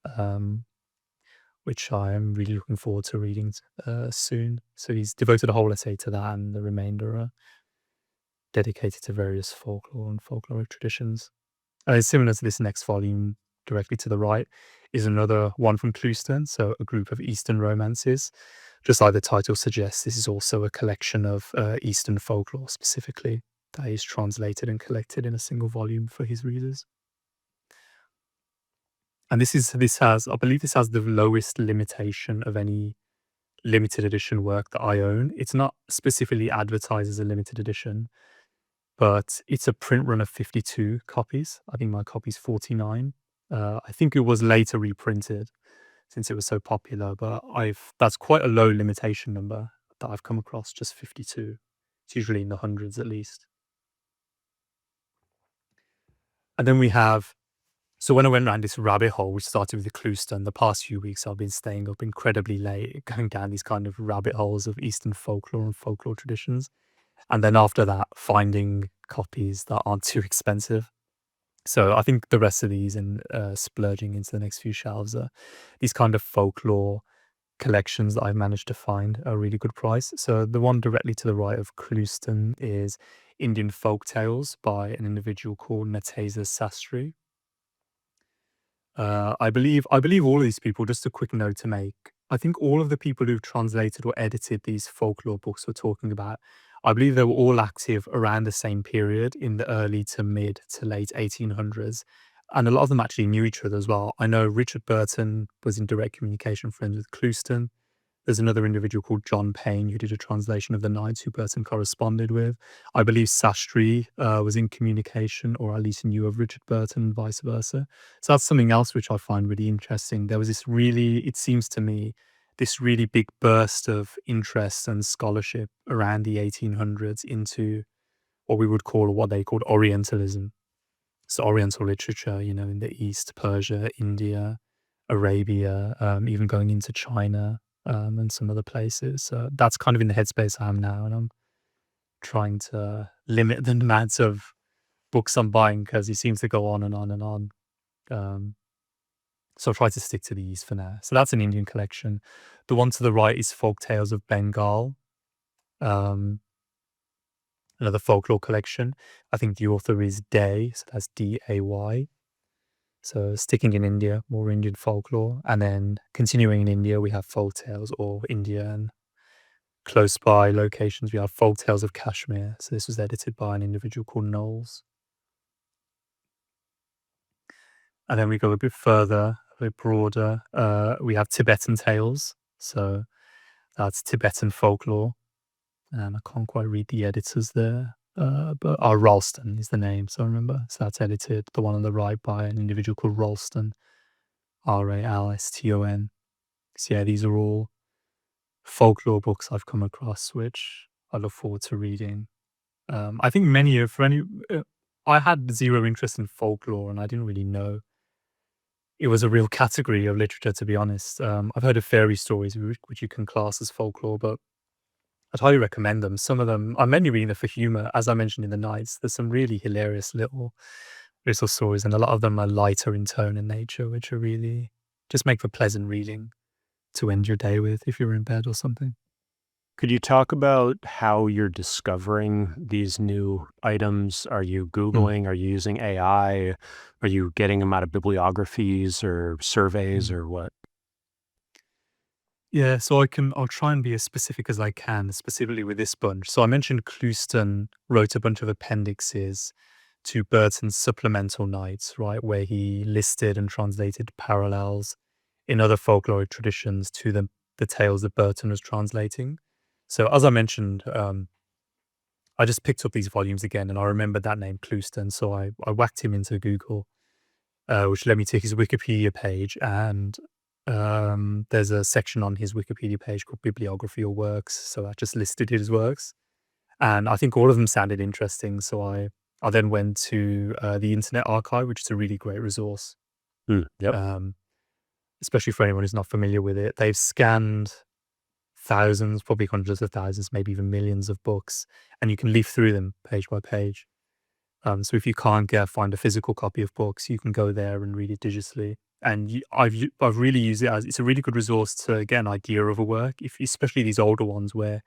which I am really looking forward to reading soon. So he's devoted a whole essay to that, and the remainder are dedicated to various folklore and folkloric traditions. Similar to this next volume, directly to the right, is another one from Clouston, so a group of Eastern romances. Just like the title suggests, this is also a collection of Eastern folklore specifically, that he's translated and collected in a single volume for his readers. And this has, I believe this has the lowest limitation of any limited edition work that I own. It's not specifically advertised as a limited edition, but it's a print run of 52 copies. I think my copy's 49. I think it was later reprinted since it was so popular, but that's quite a low limitation number that I've come across, just 52. It's usually in the hundreds at least. And then we have, so when I went around this rabbit hole, which started with the Clouston, the past few weeks I've been staying up incredibly late, going down these kind of rabbit holes of Eastern folklore and folklore traditions. And then after that, finding copies that aren't too expensive. So I think the rest of these and splurging into the next few shelves are these kind of folklore collections that I've managed to find at a really good price. So the one directly to the right of Clouston is Indian Folk Tales by an individual called Natesa Sastry. I believe all of these people, just a quick note to make, I think all of the people who've translated or edited these folklore books we're talking about, I believe they were all active around the same period in the early to mid to late 1800s. And a lot of them actually knew each other as well. I know Richard Burton was in direct communication friends with Clouston. There's another individual called John Payne who did a translation of the Knights who Burton corresponded with. I believe Sastry was in communication, or at least knew of Richard Burton and vice versa. So that's something else which I find really interesting. There was this really, it seems to me, this really big burst of interest and scholarship around the 1800s into what we would call, or what they called, Orientalism. So Oriental literature, in the East, Persia, India, Arabia, even going into China, and some other places. So that's kind of in the headspace I am now, and I'm trying to limit the amount of books I'm buying because it seems to go on and on and on. So I'll try to stick to these for now. So that's an Indian collection. The one to the right is Folk Tales of Bengal, another folklore collection. I think the author is Day, so that's D-A-Y. So sticking in India, more Indian folklore. And then continuing in India, we have Folk Tales, or India and close by locations, we have Folk Tales of Kashmir. So this was edited by an individual called Knowles. And then we go a bit further, a bit broader. We have Tibetan Tales. So that's Tibetan folklore. And I can't quite read the editors there. But Ralston is the name, so I remember. So that's edited, the one on the right, by an individual called Ralston, Ralston. So yeah, these are all folklore books I've come across, which I look forward to reading. I think I had zero interest in folklore, and I didn't really know it was a real category of literature, to be honest. I've heard of fairy stories, which you can class as folklore, but I'd highly recommend them. Some of them, I'm mainly reading them for humor. As I mentioned in the Nights, there's some really hilarious little stories, and a lot of them are lighter in tone and nature, which are really just make for pleasant reading to end your day with if you're in bed or something. Could you talk about how you're discovering these new items? Are you Googling? Are you using AI? Are you getting them out of bibliographies or surveys or what? Yeah, so I'll try and be as specific as I can, specifically with this bunch. So I mentioned Clouston wrote a bunch of appendixes to Burton's supplemental Nights, right, where he listed and translated parallels in other folkloric traditions to the tales that Burton was translating. So as I mentioned, I just picked up these volumes again, and I remembered that name Clouston, so I whacked him into Google, which led me to his Wikipedia page, and there's a section on his Wikipedia page called Bibliography or Works, so I just listed his works, and I think all of them sounded interesting, so I then went to the Internet Archive, which is a really great resource, Yep. especially for anyone who's not familiar with it. They've scanned thousands, probably hundreds of thousands, maybe even millions of books, and you can leaf through them page by page. So if you can't find a physical copy of books, you can go there and read it digitally. And I've really used it as, it's a really good resource to get an idea of a work, especially these older ones where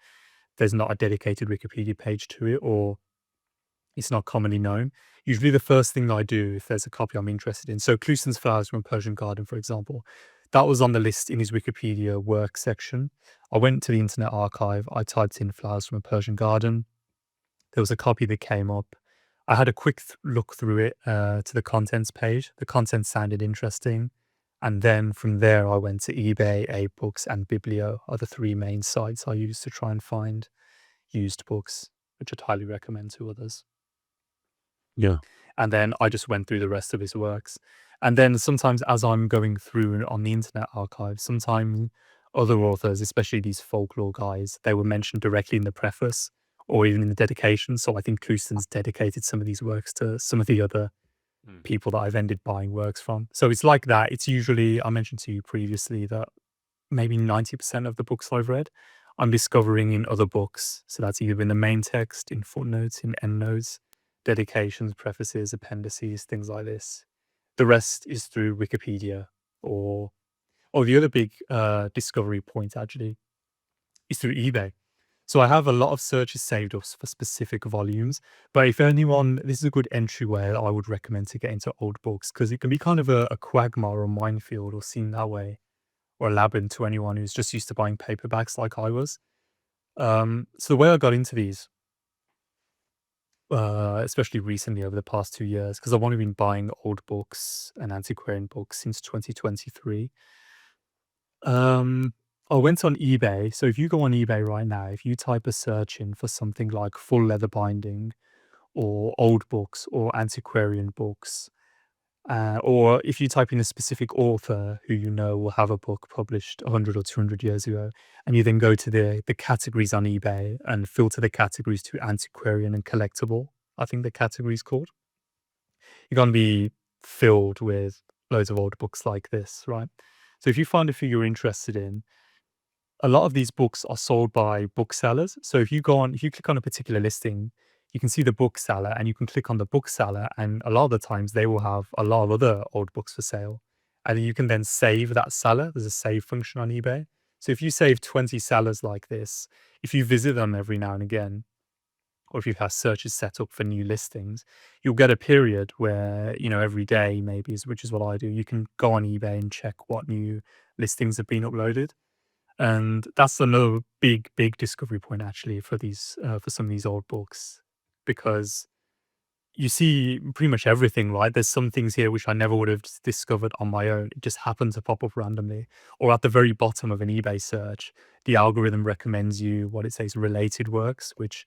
there's not a dedicated Wikipedia page to it, or it's not commonly known. Usually the first thing I do if there's a copy I'm interested in, so Clouston's Flowers from a Persian Garden, for example, that was on the list in his Wikipedia work section. I went to the Internet Archive, I typed in Flowers from a Persian Garden. There was a copy that came up. I had a quick look through it to the contents page. The contents sounded interesting, And then from there, I went to eBay, AbeBooks, and Biblio are the three main sites I use to try and find used books, which I'd highly recommend to others. Yeah. And then I just went through the rest of his works. And then sometimes as I'm going through on the Internet Archive, sometimes other authors, especially these folklore guys, they were mentioned directly in the preface or even in the dedication. So I think Clouston's dedicated some of these works to some of the other people that I've ended buying works from. So it's like that. It's usually, I mentioned to you previously that maybe 90% of the books I've read, I'm discovering in other books. So that's either in the main text, in footnotes, in endnotes, dedications, prefaces, appendices, things like this. The rest is through Wikipedia or the other big discovery point actually is through eBay. So I have a lot of searches saved up for specific volumes. But if anyone, this is a good entryway I would recommend to get into old books because it can be kind of a quagmire or minefield or seen that way or a labyrinth to anyone who's just used to buying paperbacks like I was. So the way I got into these, especially recently over the past 2 years, because I've only been buying old books and antiquarian books since 2023. I went on eBay. So if you go on eBay right now, if you type a search in for something like full leather binding or old books or antiquarian books, or if you type in a specific author who you know will have a book published 100 or 200 years ago, and you then go to the categories on eBay and filter the categories to antiquarian and collectible, I think the category's called, you're going to be filled with loads of old books like this, right? So if you find a few you're interested in, a lot of these books are sold by booksellers. So if you click on a particular listing, you can see the bookseller and you can click on the bookseller. And a lot of the times they will have a lot of other old books for sale. And you can then save that seller. There's a save function on eBay. So if you save 20 sellers like this, if you visit them every now and again, or if you have searches set up for new listings, you'll get a period where, every day maybe, which is what I do, you can go on eBay and check what new listings have been uploaded. And that's another big, big discovery point actually for these for some of these old books, because you see pretty much everything, right? There's some things here which I never would have discovered on my own. It just happened to pop up randomly. Or at the very bottom of an eBay search, the algorithm recommends you what it says related works, which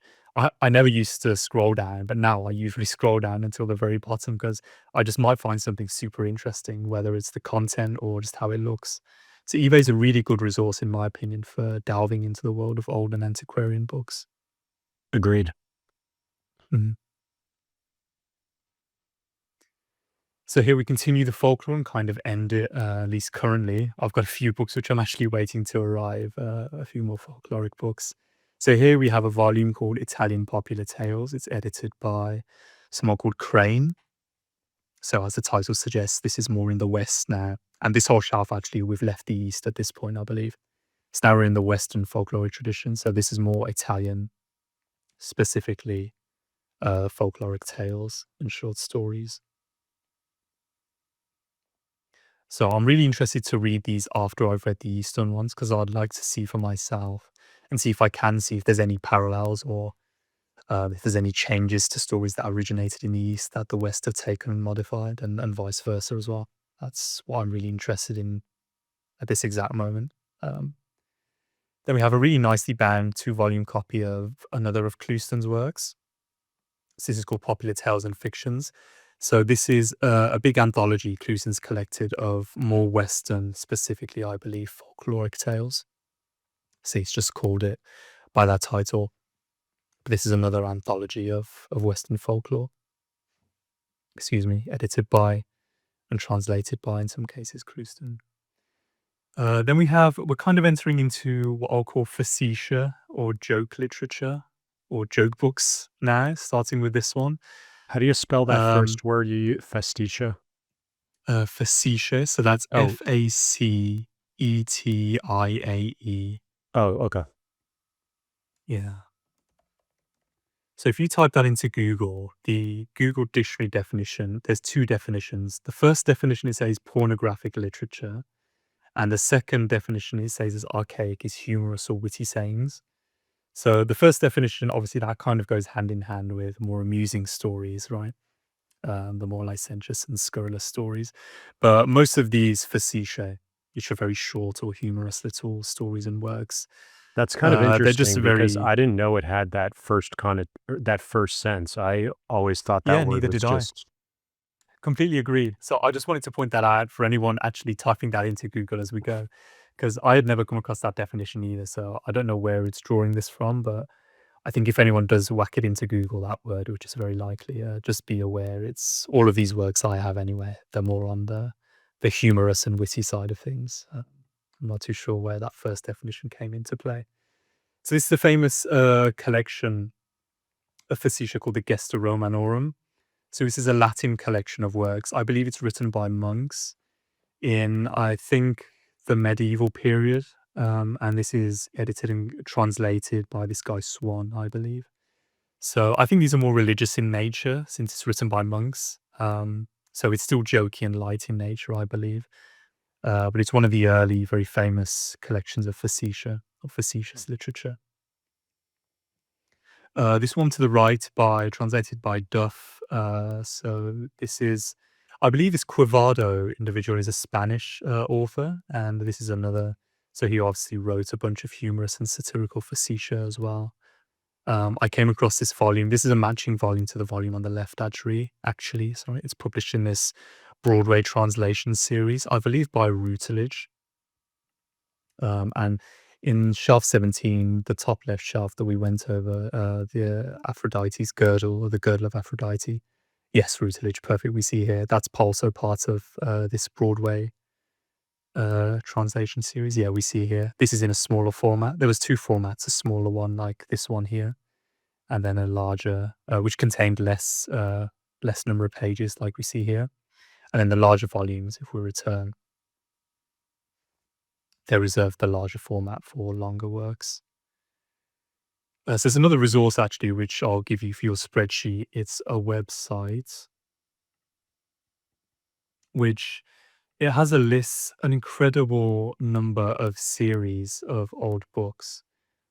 I never used to scroll down, but now I usually scroll down until the very bottom because I just might find something super interesting, whether it's the content or just how it looks. So eBay is a really good resource, in my opinion, for delving into the world of old and antiquarian books. Agreed. Mhm. So here we continue the folklore and kind of end it, at least currently. I've got a few books which I'm actually waiting to arrive, a few more folkloric books. So here we have a volume called Italian Popular Tales. It's edited by someone called Crane. So as the title suggests, this is more in the West now. And this whole shelf, actually, we've left the East at this point, I believe. So now we're in the Western folkloric tradition. So this is more Italian, specifically folkloric tales and short stories. So I'm really interested to read these after I've read the Eastern ones because I'd like to see for myself and see if I can see if there's any parallels or if there's any changes to stories that originated in the East that the West have taken and modified and vice versa as well. That's what I'm really interested in at this exact moment. Then we have a really nicely bound 2-volume copy of another of Clouston's works. So this is called Popular Tales and Fictions. So this is a big anthology Clouston's collected of more Western, specifically, I believe, folkloric tales. So he's just called it by that title. But this is another anthology of Western folklore. Excuse me, edited by and translated by, in some cases, Clouston. Then we're kind of entering into what I'll call facetious or joke literature or joke books now, starting with this one. How do you spell that first word you use? Festiccia? Facetious. So that's FACETIAE. Oh, okay. Yeah. So if you type that into Google, the Google dictionary definition, there's 2 definitions. The first definition, it says pornographic literature. And the second definition, it says is archaic, is humorous or witty sayings. So the first definition, obviously, that kind of goes hand in hand with more amusing stories, right? the more licentious and scurrilous stories. But most of these facetiae, which are very short or humorous little stories and works, That's kind of they're just interesting because very... I didn't know it had that that first sense. I always thought that Yeah, word neither was did I. just Completely agreed. So I just wanted to point that out for anyone actually typing that into Google as we go, because I had never come across that definition either. So I don't know where it's drawing this from, but I think if anyone does whack it into Google, that word, which is very likely, just be aware it's all of these works I have anyway. They're more on the humorous and witty side of things. I'm not too sure where that first definition came into play. So this is a famous collection of facetiae called the Gesta Romanorum. So this is a Latin collection of works. I believe it's written by monks in, I think, the medieval period. And this is edited and translated by this guy Swan, I believe. So I think these are more religious in nature since it's written by monks. So it's still jokey and light in nature, I believe. But it's one of the early, very famous collections of facetiae, of facetious literature. This one to the right translated by Duff. So this is, I believe this Quivado individual is a Spanish author, and this is another. So he obviously wrote a bunch of humorous and satirical facetiae as well. I came across this volume. This is a matching volume to the volume on the left, actually. Sorry, it's published in this Broadway translation series, I believe by Routledge. And in shelf 17, the top left shelf that we went over, the Aphrodite's girdle, or the girdle of Aphrodite. Yes, Routledge, perfect. We see here that's also part of this Broadway translation series. Yeah, we see here. This is in a smaller format. There was two formats: a smaller one like this one here, and then a larger, which contained less number of pages, like we see here, and then the larger volumes, if we return, they reserve the larger format for longer works. So there's another resource actually, which I'll give you for your spreadsheet. It's a website which it has an incredible number of series of old books.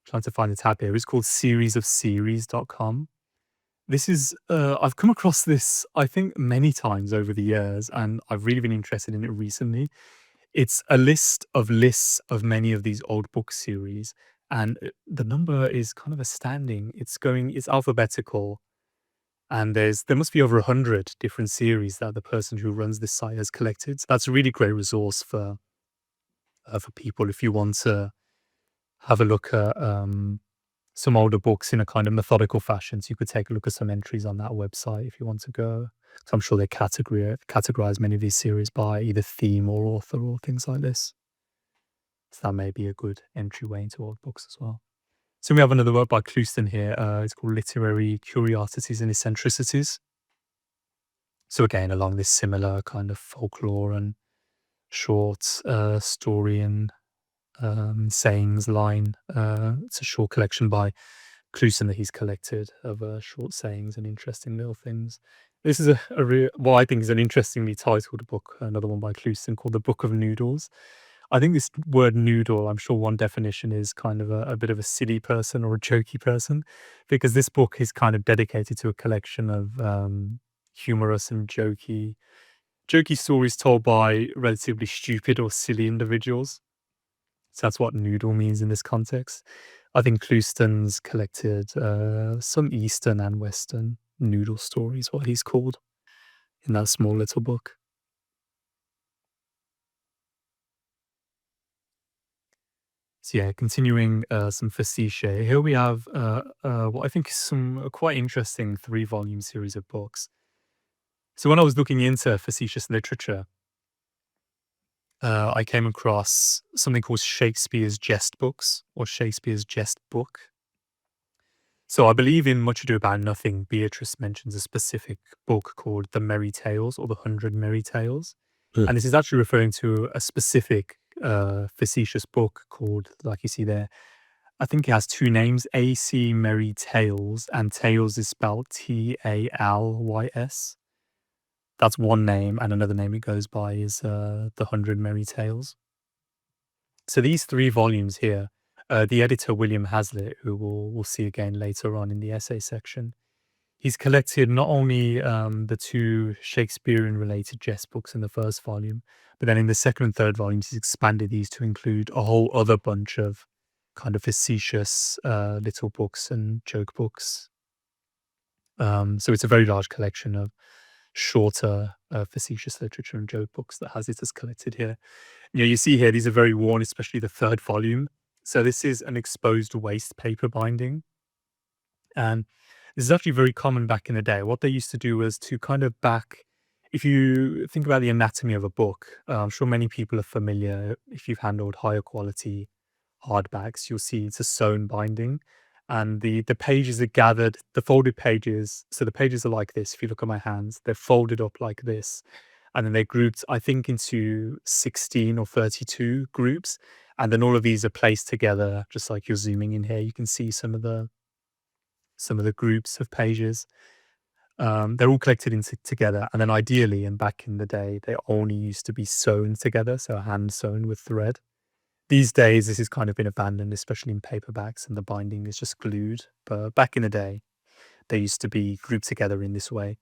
I'm trying to find the tab here. It's called seriesofseries.com. This is, I've come across this, I think, many times over the years, and I've really been interested in it recently. It's a list of lists of many of these old book series, and the number is kind of astounding. It's alphabetical, and there must be over 100 different series that the person who runs this site has collected. So that's a really great resource for people if you want to have a look at some older books in a kind of methodical fashion. So you could take a look at some entries on that website if you want to go. So I'm sure they categorize many of these series by either theme or author or things like this. So that may be a good entryway into old books as well. So we have another work by Clouston here. It's called Literary Curiosities and Eccentricities. So again, along this similar kind of folklore and short story and sayings line. It's a short collection by Clouston that he's collected of short sayings and interesting little things. This is what I think is an interestingly titled book, another one by Clouston called The Book of Noodles. I think this word noodle, I'm sure one definition is kind of a bit of a silly person or a jokey person, because this book is kind of dedicated to a collection of humorous and jokey stories told by relatively stupid or silly individuals. So that's what noodle means in this context. I think Clouston's collected some Eastern and Western noodle stories, what he's called, in that small little book. So yeah, continuing some facetiae. Here we have what I think is some quite interesting 3-volume series of books. So when I was looking into facetious literature, I came across something called Shakespeare's Jest Books, or Shakespeare's Jest Book. So I believe in Much Ado About Nothing, Beatrice mentions a specific book called The Merry Tales, or The 100 Merry Tales. And this is actually referring to a specific facetious book called, like you see there, I think it has two names, A.C. Merry Tales, and Tales is spelled Talys. That's one name, and another name it goes by is The 100 Merry Tales. So these 3 volumes here, the editor, William Hazlitt, who we'll see again later on in the essay section, He's collected not only the 2 Shakespearean-related jest books in the first volume, but then in the second and third volumes, he's expanded these to include a whole other bunch of kind of facetious little books and joke books. So it's a very large collection of shorter facetious literature and joke books that has it as collected here. You see here, these are very worn, especially the third volume. So this is an exposed waste paper binding. And this is actually very common back in the day. What they used to do was to kind of back, if you think about the anatomy of a book, I'm sure many people are familiar. If you've handled higher quality hardbacks, you'll see it's a sewn binding. And the pages are gathered, the folded pages. So the pages are like this. If you look at my hands, they're folded up like this. And then they're grouped, I think, into 16 or 32 groups. And then all of these are placed together, just like you're zooming in here. You can see some of the groups of pages. They're all collected together, and then ideally, and back in the day, they only used to be sewn together, so hand sewn with thread. These days, this has kind of been abandoned, especially in paperbacks, and the binding is just glued. But back in the day, they used to be grouped together in this way.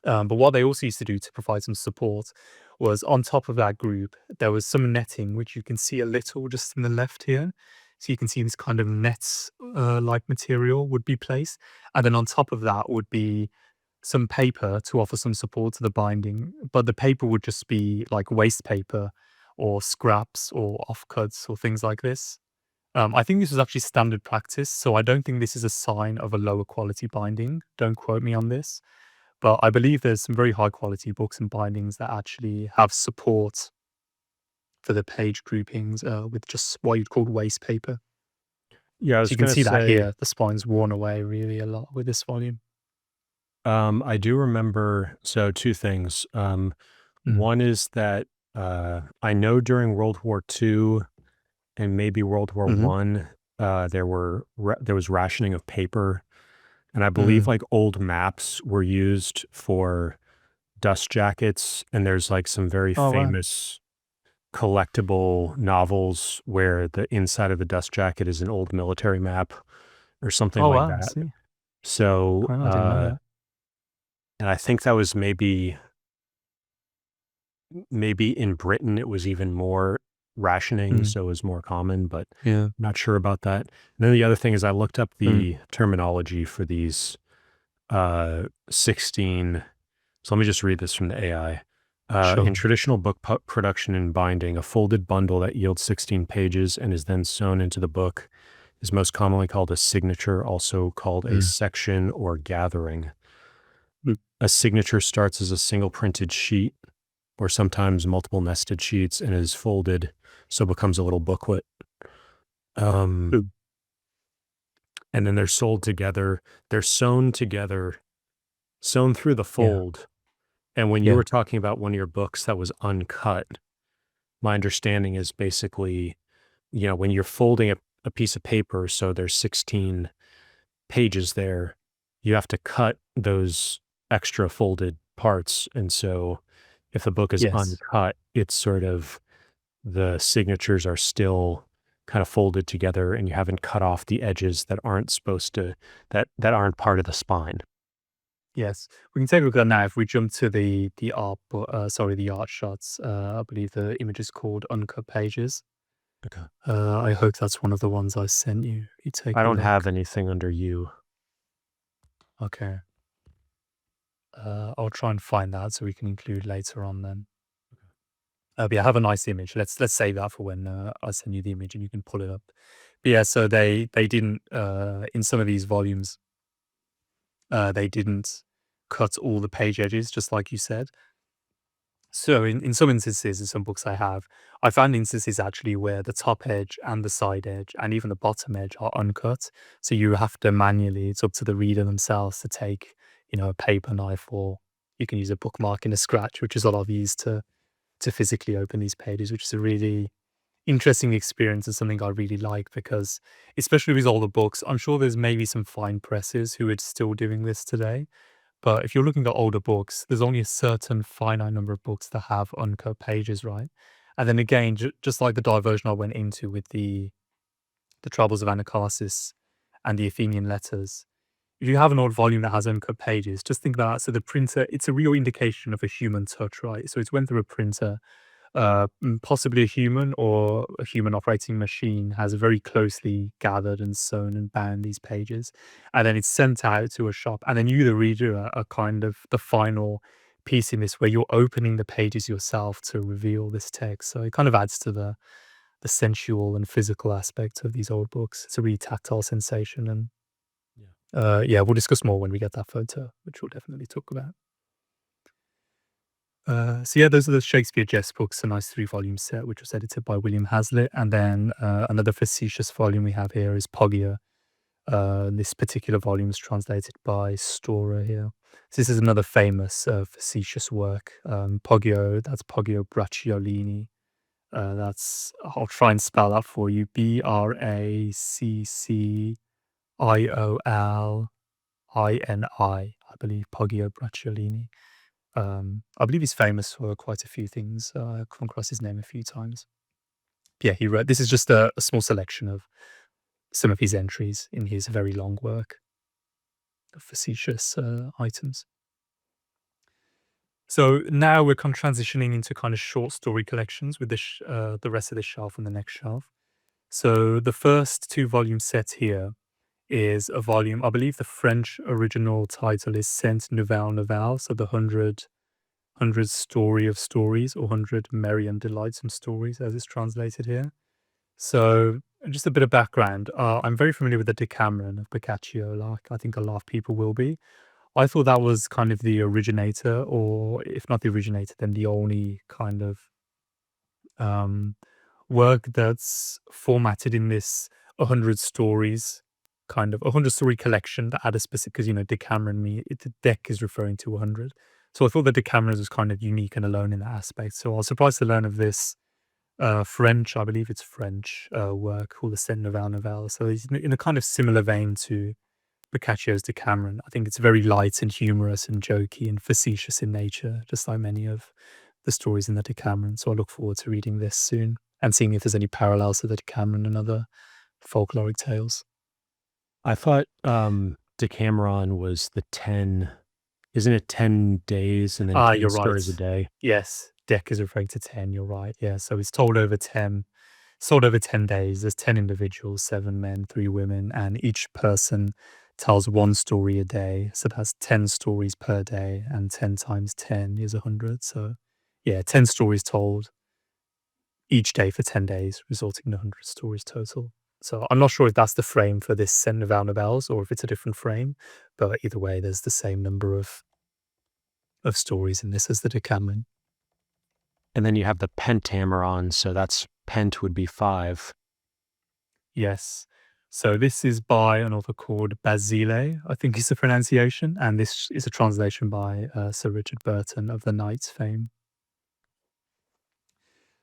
But what they also used to do to provide some support was on top of that group, there was some netting, which you can see a little just in the left here. So you can see this kind of nets like material would be placed. And then on top of that would be some paper to offer some support to the binding. But the paper would just be like waste paper or scraps or offcuts or things like this. I think this was actually standard practice. So I don't think this is a sign of a lower quality binding. Don't quote me on this. But I believe there's some very high quality books and bindings that actually have support for the page groupings with just what you'd call waste paper. Yeah, I So was you can gonna see that say, here. The spine's worn away really a lot with this volume. I do remember. So two things. Mm. One is that I know during World War II and maybe World War Hmm. One, there was rationing of paper, and I believe Mm. like old maps were used for dust jackets, and there's like some very Oh, wow. famous collectible novels where the inside of the dust jacket is an old military map or something Oh, like wow. I that. see. So, Oh, I didn't know that. and I think that was maybe in Britain it was even more rationing, Mm. so it was more common, but Yeah. not sure about that. And then the other thing is I looked up Mm. the terminology for these 16. So let me just read this from the AI. In Sure. traditional book production and binding, a folded bundle that yields 16 pages and is then sewn into the book is most commonly called a signature, also called a Mm. section or gathering. Mm. A signature starts as a single printed sheet or sometimes multiple nested sheets and is folded, so it becomes a little booklet. Mm. And then they're sold together. They're sewn together, sewn through the Yeah. fold. And when you Yeah. were talking about one of your books that was uncut, my understanding is basically, when you're folding a piece of paper, so there's 16 pages there, you have to cut those extra folded parts. And so if the book is Yes. uncut, it's sort of the signatures are still kind of folded together and you haven't cut off the edges that aren't supposed to, that aren't part of the spine. Yes, we can take a look at that now. If we jump to the art, the art shots. I believe the image is called Uncut Pages. Okay. I hope that's one of the ones I sent you. You take I a don't have look. anything under you. Okay. I'll try and find that so we can include later on then. But yeah, I have a nice image. Let's save that for when I send you the image and you can pull it up. But yeah, so they didn't in some of these volumes they didn't cut all the page edges, just like you said. So in some instances, in some books I found instances actually where the top edge and the side edge and even the bottom edge are uncut. So you have to manually, it's up to the reader themselves to take, a paper knife, or you can use a bookmark in a scratch, which is what I've used to physically open these pages, which is a really interesting experience and something I really like because especially with older books, I'm sure there's maybe some fine presses who are still doing this today. But if you're looking at older books, there's only a certain finite number of books that have uncut pages, right? And then again, just like the diversion I went into with the troubles of Anacharsis and the Athenian letters, if you have an old volume that has uncut pages, just think about that. So the printer, it's a real indication of a human touch, right? So it's went through a printer, possibly a human or a human operating machine has very closely gathered and sewn and bound these pages, and then it's sent out to a shop, and then you, the reader, are kind of the final piece in this, where you're opening the pages yourself to reveal this text. So it kind of adds to the sensual and physical aspect of these old books. It's a really tactile sensation, and yeah, we'll discuss more when we get that photo, which we'll definitely talk about. So yeah, those are the Shakespeare Jest books, a nice 3-volume set, which was edited by William Hazlitt. And then another facetious volume we have here is Poggio. This particular volume is translated by Stora here. So this is another famous facetious work. Poggio, that's Poggio Bracciolini. I'll try and spell that for you. Bracciolini, I believe, Poggio Bracciolini. I believe he's famous for quite a few things. I've come across his name a few times. Yeah, he wrote, this is just a small selection of some of his entries in his very long work of facetious items. So now we're kind of transitioning into kind of short story collections with the rest of the shelf and the next shelf. So the first 2-volume set here is a volume, I believe the French original title is Cent Nouvelle Nouvelle, so the 100 story of stories, or 100 merry and delightsome stories, as it's translated here. So just a bit of background. I'm very familiar with the Decameron of Boccaccio, like I think a lot of people will be. I thought that was kind of the originator, or if not the originator, then the only kind of work that's formatted in this 100 stories, kind of a 100 story collection that had a specific, because, Decameron, the deck is referring to 100. So I thought the Decameron was kind of unique and alone in that aspect. So I was surprised to learn of this French, I believe it's French work called the Cent Nouvelle Nouvelle. So it's in a kind of similar vein to Boccaccio's Decameron. I think it's very light and humorous and jokey and facetious in nature, just like many of the stories in the Decameron. So I look forward to reading this soon and seeing if there's any parallels to the Decameron and other folkloric tales. I thought Decameron was the 10, isn't it 10 days and then 10 you're stories right. a day? Yes, deck is referring to 10, you're right. Yeah, so it's told over 10 days. There's 10 individuals, 7 men, 3 women, and each person tells 1 story a day. So that's 10 stories per day, and 10 times 10 is 100. So yeah, 10 stories told each day for 10 days, resulting in 100 stories total. So I'm not sure if that's the frame for this Cent Nouvelle Nouvelles or if it's a different frame, but either way, there's the same number of stories in this as the Decameron. And then you have the Pentameron, so that's pent would be 5. Yes. So this is by an author called Basile, I think is the pronunciation, and this is a translation by Sir Richard Burton of the Knights fame.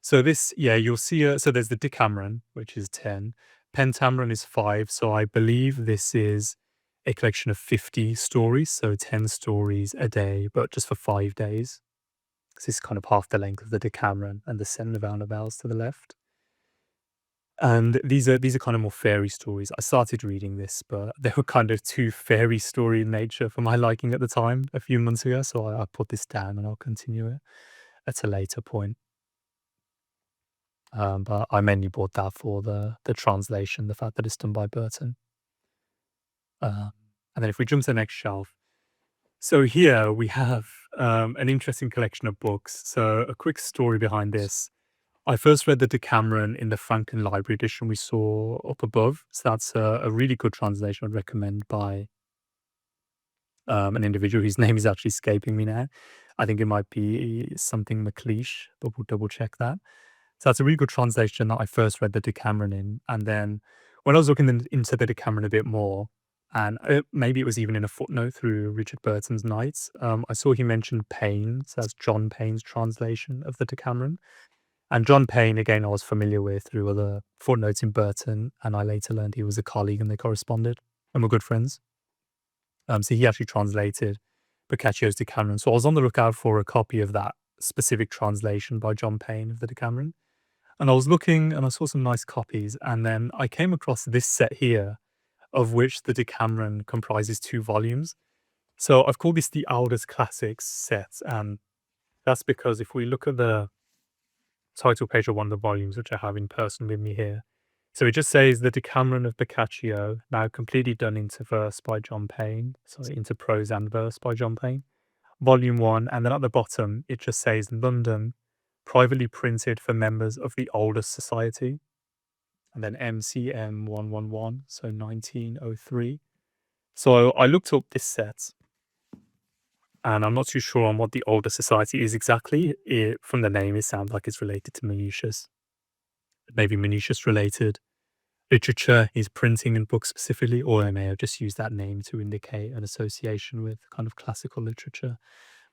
So this, yeah, you'll see, so there's the Decameron, which is 10. Pentameron is 5, so I believe this is a collection of 50 stories, so 10 stories a day, but just for 5 days. This is kind of half the length of the Decameron and the Cent Nouvelle Nouvelles to the left. And these are kind of more fairy stories. I started reading this, but they were kind of too fairy story in nature for my liking at the time, a few months ago, so I put this down and I'll continue it at a later point. But I mainly bought that for the translation, the fact that it's done by Burton. And then if we jump to the next shelf, so here we have an interesting collection of books. So a quick story behind this. I first read the Decameron in the Franken Library edition we saw up above. So that's a really good translation I'd recommend by an individual whose name is actually escaping me now. I think it might be something McLeish, but we'll double check that. So that's a really good translation that I first read the Decameron in. And then when I was looking into the Decameron a bit more, and maybe it was even in a footnote through Richard Burton's Knights, I saw he mentioned Payne. So that's John Payne's translation of the Decameron. And John Payne, again, I was familiar with through other footnotes in Burton, and I later learned he was a colleague and they corresponded and were good friends. So he actually translated Boccaccio's Decameron. So I was on the lookout for a copy of that specific translation by John Payne of the Decameron. And I was looking and I saw some nice copies, and then I came across this set here of which the Decameron comprises 2 volumes. So I've called this the Aldus Classics set, and that's because if we look at the title page of one of the volumes, which I have in person with me here, so it just says the Decameron of Boccaccio, now completely done into verse by John Payne, so into prose and verse by John Payne, volume 1, and then at the bottom it just says London, privately printed for members of the Aldus Society, and then MCM 111, so 1903. So I looked up this set, and I'm not too sure on what the Aldus Society is exactly. From the name, it sounds like it's related to Manutius. Maybe Manutius related literature is printing and books specifically, or I may have just used that name to indicate an association with kind of classical literature.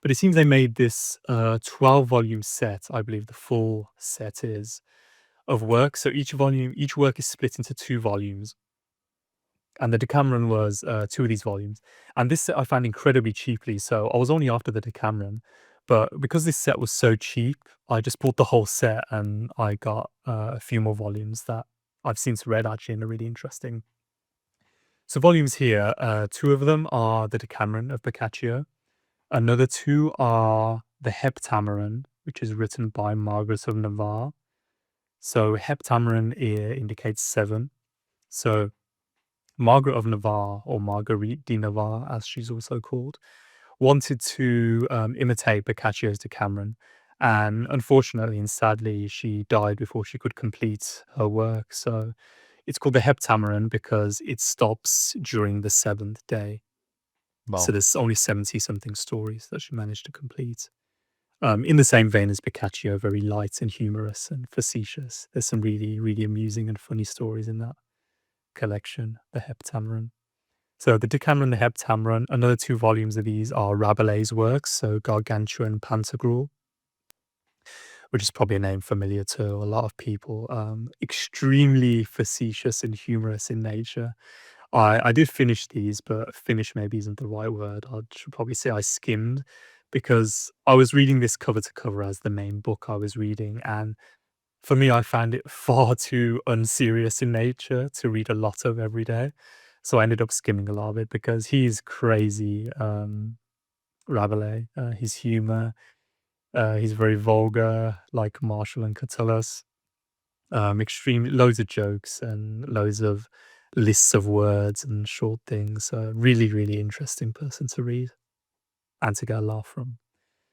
But it seems they made this 12-volume set, I believe the full set is, of work. So each work is split into 2 volumes. And the Decameron was 2 of these volumes. And this set I found incredibly cheaply. So I was only after the Decameron. But because this set was so cheap, I just bought the whole set and I got a few more volumes that I've since read actually and are really interesting. So volumes here, 2 of them are the Decameron of Boccaccio. Another 2 are the Heptameron, which is written by Margaret of Navarre. So Heptameron indicates 7. So Margaret of Navarre, or Marguerite de Navarre, as she's also called, wanted to imitate Boccaccio's Decameron. And unfortunately and sadly, she died before she could complete her work. So it's called the Heptameron because it stops during the 7th day. Well, So there's only 70-something stories that she managed to complete. In the same vein as Boccaccio, very light and humorous and facetious. There's some really, really amusing and funny stories in that collection, the Heptameron. So the Decameron, the Heptameron, another 2 volumes of these are Rabelais' works, so Gargantua and Pantagruel, which is probably a name familiar to a lot of people. Extremely facetious and humorous in nature. I did finish these, but finish maybe isn't the right word. I should probably say I skimmed because I was reading this cover to cover as the main book I was reading. And for me, I found it far too unserious in nature to read a lot of every day. So I ended up skimming a lot of it because he's crazy, Rabelais. His humor, he's very vulgar, like Martial and Catullus. Extreme, loads of jokes and loads of lists of words and short things. Really, really interesting person to read and to get a laugh from.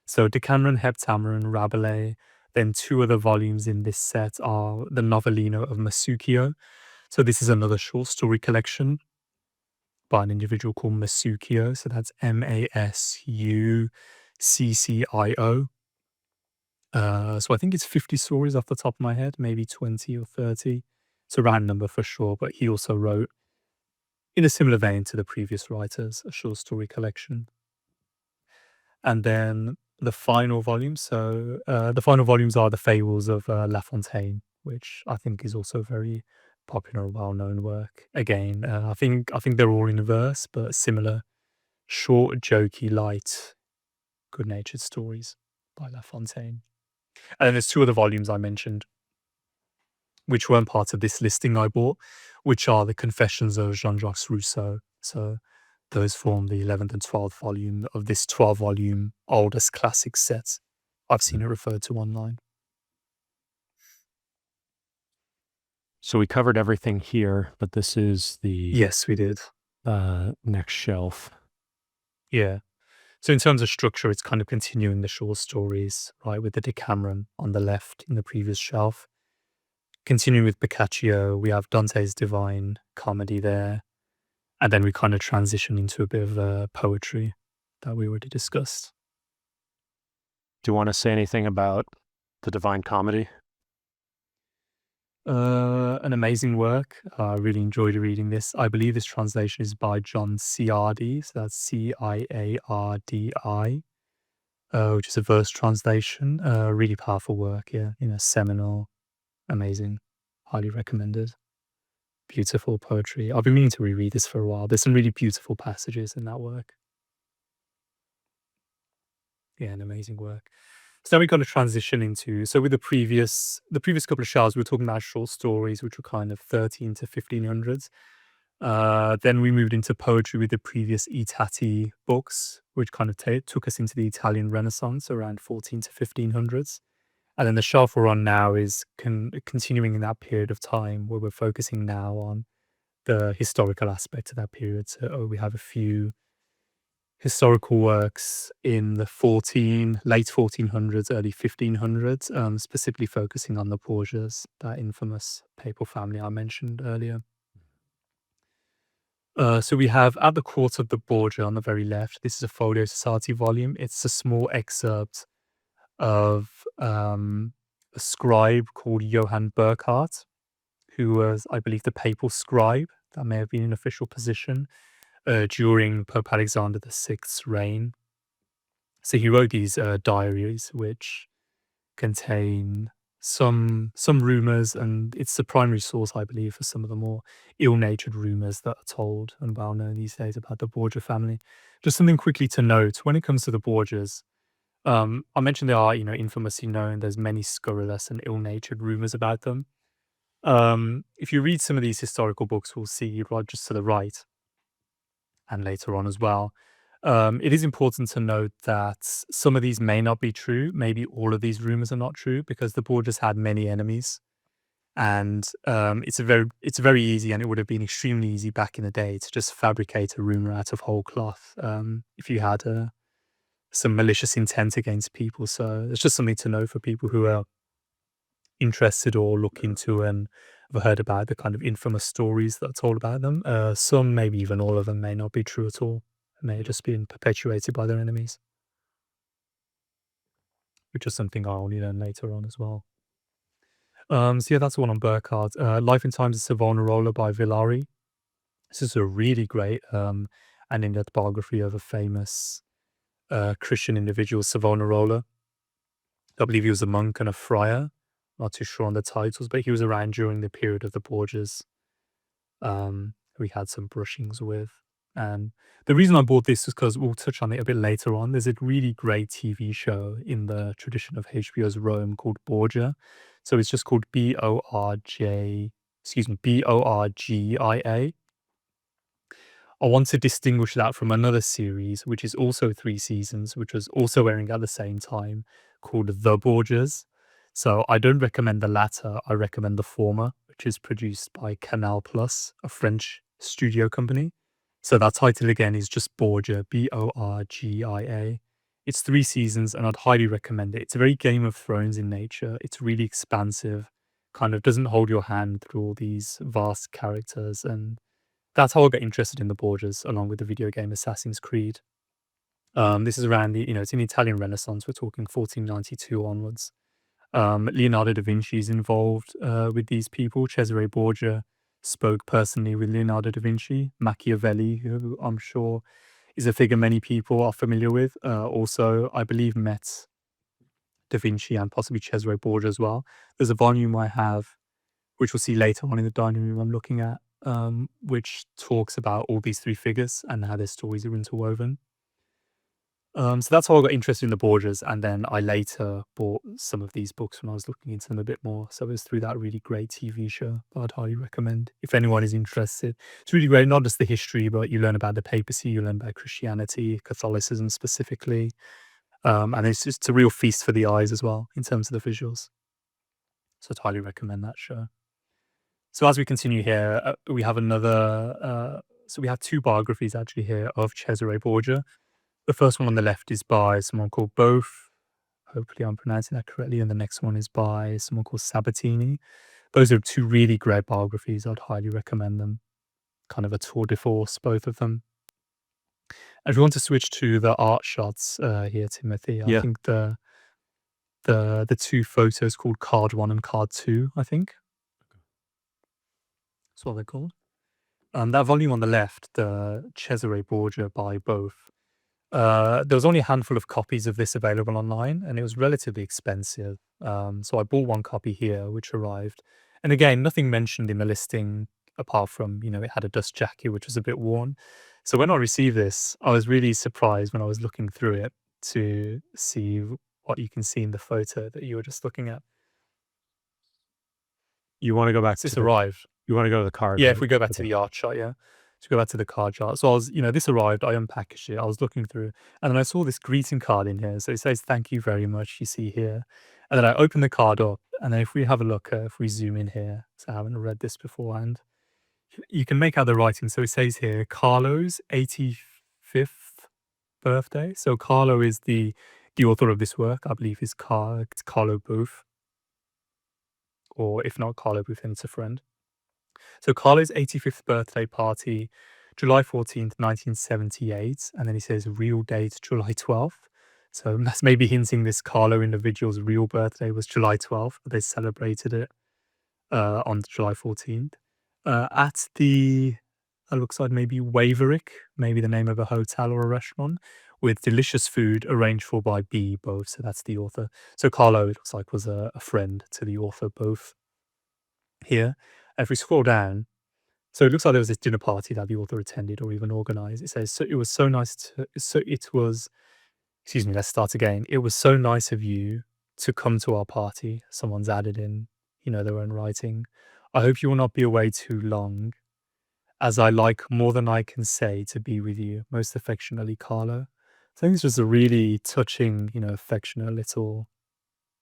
So Decameron, Heptameron, Rabelais. Then 2 other volumes in this set are the Novellino of Masuccio. So this is another short story collection by an individual called Masuccio. So that's Masuccio. So I think it's 50 stories off the top of my head, maybe 20 or 30. It's a round number for sure, but he also wrote, in a similar vein to the previous writers, a short story collection. And then the final volume. So the final volumes are the Fables of La Fontaine, which I think is also very popular, well-known work. Again, I think they're all in verse, but similar, short, jokey, light, good-natured stories by La Fontaine. And then there's 2 other volumes I mentioned, which weren't part of this listing I bought, which are the Confessions of Jean-Jacques Rousseau. So those form the 11th and 12th volume of this 12-volume Aldus Classics set. I've seen it referred to online. So we covered everything here, but this is the Yes, we did. next shelf. Yeah. So in terms of structure, it's kind of continuing the short stories, right, with the Decameron on the left in the previous shelf. Continuing with Boccaccio, we have Dante's Divine Comedy there. And then we kind of transition into a bit of poetry that we already discussed. Do you want to say anything about the Divine Comedy? An amazing work. I really enjoyed reading this. I believe this translation is by John Ciardi, so that's Ciardi, which is a verse translation. Really powerful work, yeah. Seminal, amazing, highly recommended. Beautiful poetry. I've been meaning to reread this for a while. There's some really beautiful passages in that work. Yeah, an amazing work. So now we're going to transition into, so with the previous couple of shelves, we were talking about short stories, which were kind of 13 to 1500s. Then we moved into poetry with the previous Tatti books, which kind of took us into the Italian Renaissance around 14 to 1500s. And then the shelf we're on now is continuing in that period of time where we're focusing now on the historical aspect of that period. So we have a few historical works in the late 1400s, early 1500s, specifically focusing on the Borgias, that infamous papal family I mentioned earlier. So we have At the Court of the Borgia on the very left. This is a Folio Society volume. It's a small excerpt of a scribe called Johann Burckhardt, who was, I believe, the papal scribe. That may have been an official position during Pope Alexander VI's reign. So he wrote these diaries, which contain some rumors, and it's the primary source, I believe, for some of the more ill-natured rumors that are told and well known these days about the Borgia family. Just something quickly to note when it comes to the Borgias. I mentioned they are, infamously known. There's many scurrilous and ill-natured rumors about them. If you read some of these historical books, we'll see right just to the right, and later on as well. It is important to note that some of these may not be true. Maybe all of these rumors are not true because the Borgias had many enemies, and it's very easy, and it would have been extremely easy back in the day to just fabricate a rumor out of whole cloth if you had some malicious intent against people. So it's just something to know for people who are interested or look into and have heard about the kind of infamous stories that are told about them. Some, maybe even all of them, may not be true at all. It may have just been perpetuated by their enemies, which is something I'll only learn later on as well. So yeah, that's the one on Burckhardt. Life and Times of Savonarola by Villari. This is a really great and in-depth biography of a famous Christian individual, Savonarola. I believe he was a monk and a friar. Not too sure on the titles, but he was around during the period of the Borgias. We had some brushings with. And the reason I bought this is because we'll touch on it a bit later on. There's a really great TV show in the tradition of HBO's Rome called Borgia. So it's just called Borgia. I want to distinguish that from another series, which is also 3 seasons, which was also airing at the same time, called The Borgias. So I don't recommend the latter. I recommend the former, which is produced by Canal Plus, a French studio company. So that title again is just Borgia, Borgia. It's 3 seasons, and I'd highly recommend it. It's very Game of Thrones in nature. It's really expansive, kind of doesn't hold your hand through all these vast characters, and that's how I got interested in the Borgias, along with the video game Assassin's Creed. This is around it's in the Italian Renaissance. We're talking 1492 onwards. Leonardo da Vinci is involved with these people. Cesare Borgia spoke personally with Leonardo da Vinci. Machiavelli, who I'm sure is a figure many people are familiar with, also, I believe, met da Vinci and possibly Cesare Borgia as well. There's a volume I have, which we'll see later on in the dining room I'm looking at, which talks about all these 3 figures and how their stories are interwoven. So that's how I got interested in the Borgias, and then I later bought some of these books when I was looking into them a bit more. So it was through that really great TV show that I'd highly recommend if anyone is interested. It's really great, not just the history, but you learn about the papacy, you learn about Christianity, Catholicism specifically, and it's a real feast for the eyes as well in terms of the visuals. So I'd highly recommend that show. So as we continue here, we have so we have 2 biographies actually here of Cesare Borgia. The first one on the left is by someone called Both. Hopefully I'm pronouncing that correctly. And the next one is by someone called Sabatini. Those are 2 really great biographies. I'd highly recommend them. Kind of a tour de force, both of them. And if we want to switch to the art shots here, Timothy, I think the 2 photos called Card 1 and Card 2, I think. That's what they're called. That volume on the left, the Cesare Borgia by Both. There was only a handful of copies of this available online, and it was relatively expensive. So I bought 1 copy here, which arrived. And again, nothing mentioned in the listing apart from, it had a dust jacket, which was a bit worn. So when I received this, I was really surprised when I was looking through it to see what you can see in the photo that you were just looking at. You want to go back to This arrived. You want to go to the card? Yeah, right? if we go back to Okay. the art chart, yeah. To go back to the card chart. So I was, this arrived, I unpackaged it, I was looking through, and then I saw this greeting card in here. So it says, "Thank you very much," you see here. And then I opened the card up, and then if we have a look, if we zoom in here, so I haven't read this beforehand, you can make out the writing. So it says here, Carlo's 85th birthday. So Carlo is the author of this work. I believe it's Carlo Booth, or if not Carlo Booth, then it's a friend. So Carlo's 85th birthday party, July 14th, 1978. And then he says real date, July 12th. So that's maybe hinting this Carlo individual's real birthday was July 12th, but they celebrated it on July 14th. At the, it looks like maybe Waverick, maybe the name of a hotel or a restaurant, with delicious food arranged for by B. Both. So that's the author. So Carlo, it looks like, was a friend to the author both here. If we scroll down, so it looks like there was this dinner party that the author attended or even organized. It says, so it was so nice to, so it was, excuse me, let's start again. It was so nice of you to come to our party. Someone's added in, their own writing. I hope you will not be away too long, as I like more than I can say to be with you. Most affectionately, Carlo. I think it's just a really touching, affectionate little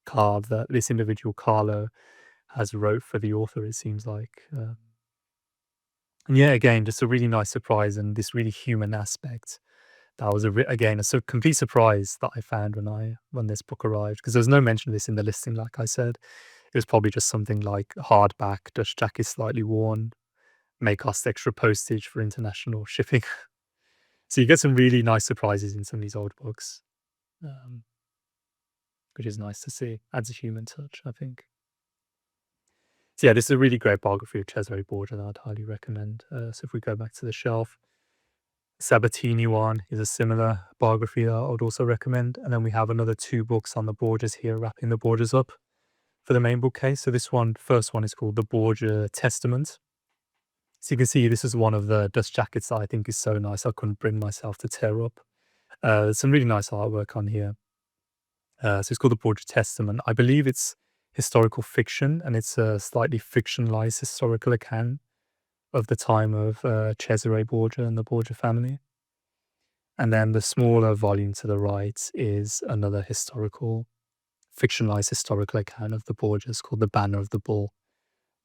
card that this individual Carlo has wrote for the author, it seems like. And yeah, again, just a really nice surprise and this really human aspect. That was again a complete surprise that I found when this book arrived, because there was no mention of this in the listing. Like I said, it was probably just something like hardback, Dutch jacket slightly worn, may cost extra postage for international shipping. So you get some really nice surprises in some of these old books, um, which is nice to see. Adds a human touch, I think. So yeah, this is a really great biography of Cesare Borgia that I'd highly recommend. So if we go back to the shelf, Sabatini one is a similar biography that I would also recommend. And then we have another 2 books on the Borgias here, wrapping the Borgias up for the main bookcase. So this first one is called The Borgia Testament. So you can see this is one of the dust jackets that I think is so nice I couldn't bring myself to tear up. There's some really nice artwork on here. So it's called The Borgia Testament. I believe it's historical fiction, and it's a slightly fictionalized historical account of the time of Cesare Borgia and the Borgia family. And then the smaller volume to the right is another fictionalized historical account of the Borgias called The Banner of the Bull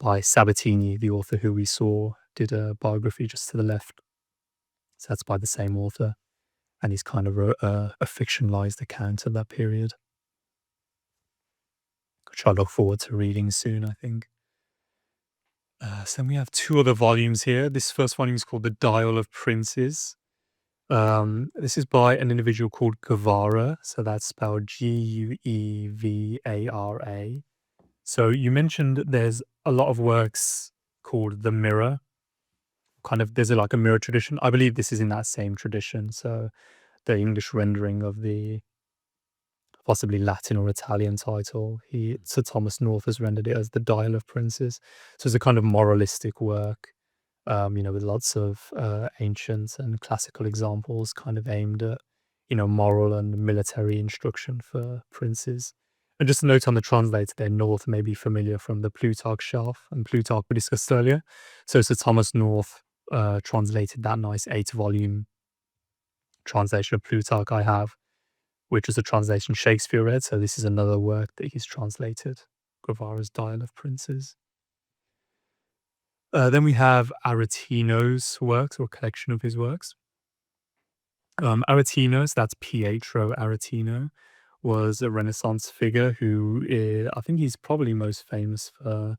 by Sabatini, the author who we saw did a biography just to the left. So that's by the same author. And he's kind of wrote a fictionalized account of that period, which I look forward to reading soon, I think. So then we have 2 other volumes here. This first volume is called The Dial of Princes. This is by an individual called Guevara. So that's spelled Guevara. So you mentioned there's a lot of works called The Mirror. There's like a mirror tradition. I believe this is in that same tradition. So the English rendering of the possibly Latin or Italian title, Sir Thomas North has rendered it as The Dial of Princes. So it's a kind of moralistic work, with lots of ancient and classical examples kind of aimed at, moral and military instruction for princes. And just a note on the translator there, North may be familiar from the Plutarch shelf, and Plutarch we discussed earlier. So Sir Thomas North translated that nice 8-volume translation of Plutarch I have, which was a translation Shakespeare read. So this is another work that he's translated, Guevara's Dial of Princes. Then we have Aretino's works, or collection of his works. Aretino's, that's Pietro Aretino, was a Renaissance figure who I think he's probably most famous for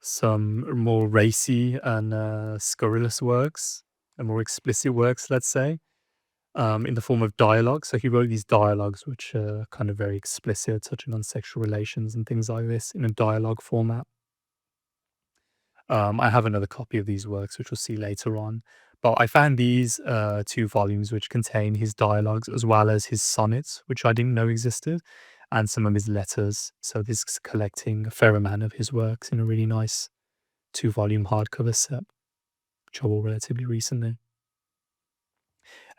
some more racy and scurrilous works, and more explicit works, let's say, in the form of dialogue. So he wrote these dialogues which are kind of very explicit, touching on sexual relations and things like this in a dialogue format. I have another copy of these works, which we'll see later on. But I found these 2 volumes, which contain his dialogues as well as his sonnets, which I didn't know existed, and some of his letters. So this is collecting a fair amount of his works in a really nice 2-volume hardcover set, which I bought relatively recently.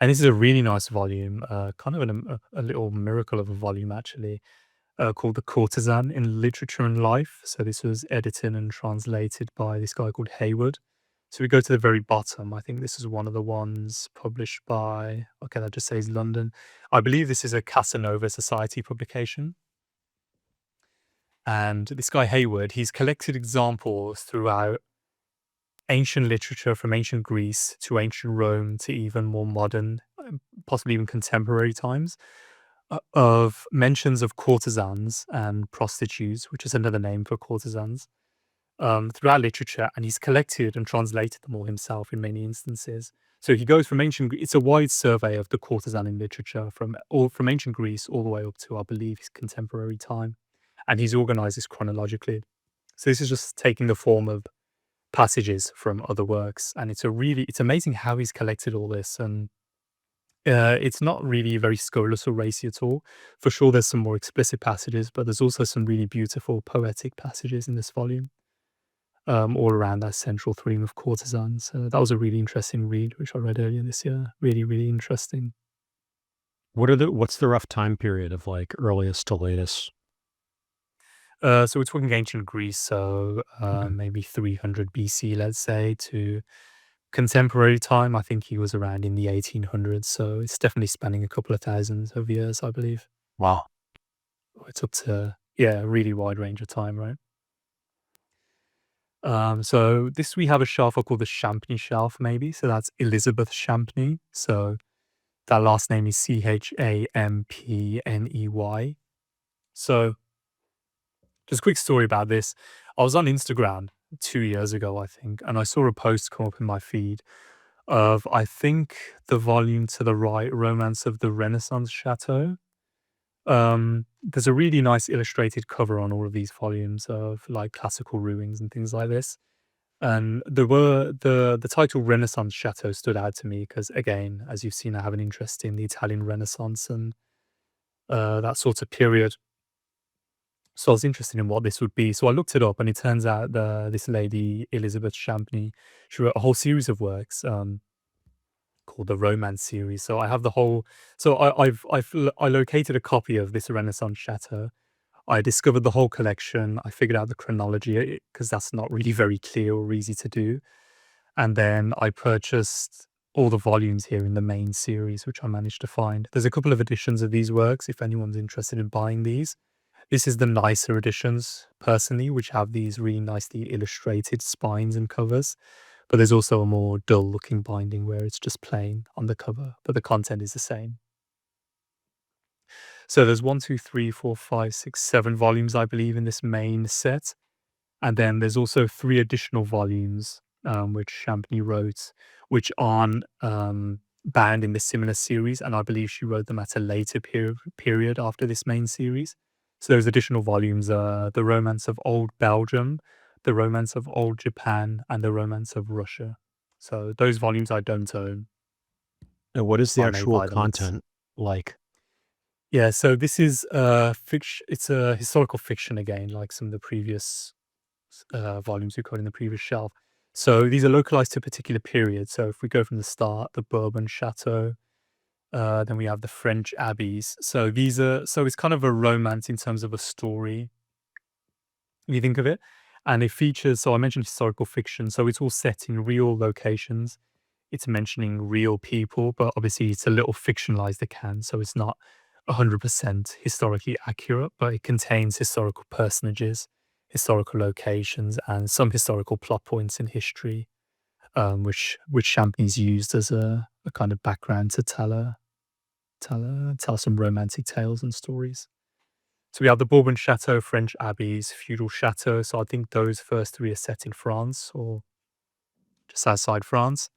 And this is a really nice volume, kind of a little miracle of a volume, actually. called The Courtesan in Literature and Life. So this was edited and translated by this guy called Hayward. So we go to the very bottom. I think this is one of the ones published by, okay, that just says London. I believe this is a Casanova Society publication. And this guy Hayward, he's collected examples throughout ancient literature from ancient Greece to ancient Rome to even more modern, possibly even contemporary times, of mentions of courtesans and prostitutes, which is another name for courtesans, throughout literature, and he's collected and translated them all himself in many instances. So he goes from ancient. It's a wide survey of the courtesan in literature from ancient Greece all the way up to, I believe, his contemporary time, and he's organized this chronologically. So this is just taking the form of passages from other works, and it's amazing how he's collected all this. And it's not really very scurrilous or racy at all. For sure, there's some more explicit passages, but there's also some really beautiful poetic passages in this volume, all around that central theme of courtesans. That was a really interesting read, which I read earlier this year. Really, really interesting. What's the rough time period of like earliest to latest? So we're talking ancient Greece, so Okay. maybe 300 BC, let's say, to contemporary time. I think he was around in the 1800s, so it's definitely spanning a couple of thousands of years, I believe. Wow. It's up to, yeah, a really wide range of time, right? So this, we have a shelf I call the Champney shelf, maybe. So that's Elizabeth Champney. So that last name is Champney. So just a quick story about this. I was on Instagram 2 years ago, I think, and I saw a post come up in my feed of, I think, the volume to the right, Romance of the Renaissance Chateau. There's a really nice illustrated cover on all of these volumes of like classical ruins and things like this. And there were the title Renaissance Chateau stood out to me because, again, as you've seen, I have an interest in the Italian Renaissance and that sort of period. So I was interested in what this would be. So I looked it up, and it turns out this lady Elizabeth Champney, she wrote a whole series of works called the Romance series. So I have the whole. So I located a copy of this Renaissance Chateau. I discovered the whole collection. I figured out the chronology because that's not really very clear or easy to do. And then I purchased all the volumes here in the main series, which I managed to find. There's a couple of editions of these works if anyone's interested in buying these. This is the nicer editions, personally, which have these really nicely illustrated spines and covers. But there's also a more dull looking binding where it's just plain on the cover, but the content is the same. So there's 1, 2, 3, 4, 5, 6, 7 volumes, I believe, in this main set. And then there's also 3 additional volumes, which Champney wrote, which aren't bound in this similar series. And I believe she wrote them at a later period after this main series. So those additional volumes are The Romance of Old Belgium, The Romance of Old Japan, and The Romance of Russia. So those volumes I don't own. And what is the I may actual buy them. content like? Yeah, so this is fiction. It's a historical fiction again, like some of the previous volumes we got in the previous shelf. So these are localized to a particular period. So if we go from the start, the Bourbon Chateau, then we have the French abbeys. So it's kind of a romance in terms of a story, if you think of it. And it features, so I mentioned historical fiction, so it's all set in real locations. It's mentioning real people, but obviously it's a little fictionalized again, so it's not 100% historically accurate, but it contains historical personages, historical locations, and some historical plot points in history, which Champney's used as a kind of background to tell some romantic tales and stories. So we have the Bourbon Chateau, French abbeys, feudal chateau. So I think those first 3 are set in France or just outside France.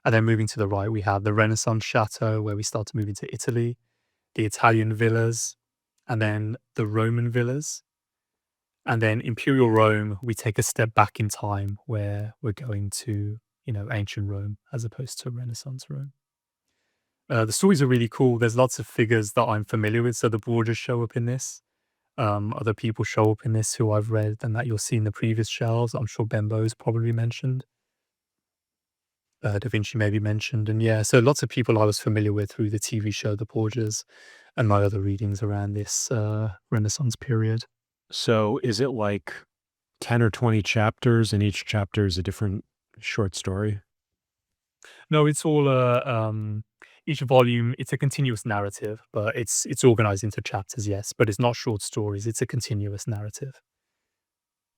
And then moving to the right, we have the Renaissance Chateau, where we start to move into Italy, the Italian villas, and then the Roman villas. And then Imperial Rome, we take a step back in time where we're going to, ancient Rome as opposed to Renaissance Rome. The stories are really cool. There's lots of figures that I'm familiar with. So the Borgias show up in this. Other people show up in this who I've read and that you'll see in the previous shelves. I'm sure Bembo is probably mentioned. Da Vinci may be mentioned. And yeah, so lots of people I was familiar with through the TV show, The Borgias. and my other readings around this Renaissance period. So is it like 10 or 20 chapters, and each chapter is a different short story? No, it's all each volume. It's a continuous narrative, but it's organized into chapters. Yes, but it's not short stories. It's a continuous narrative.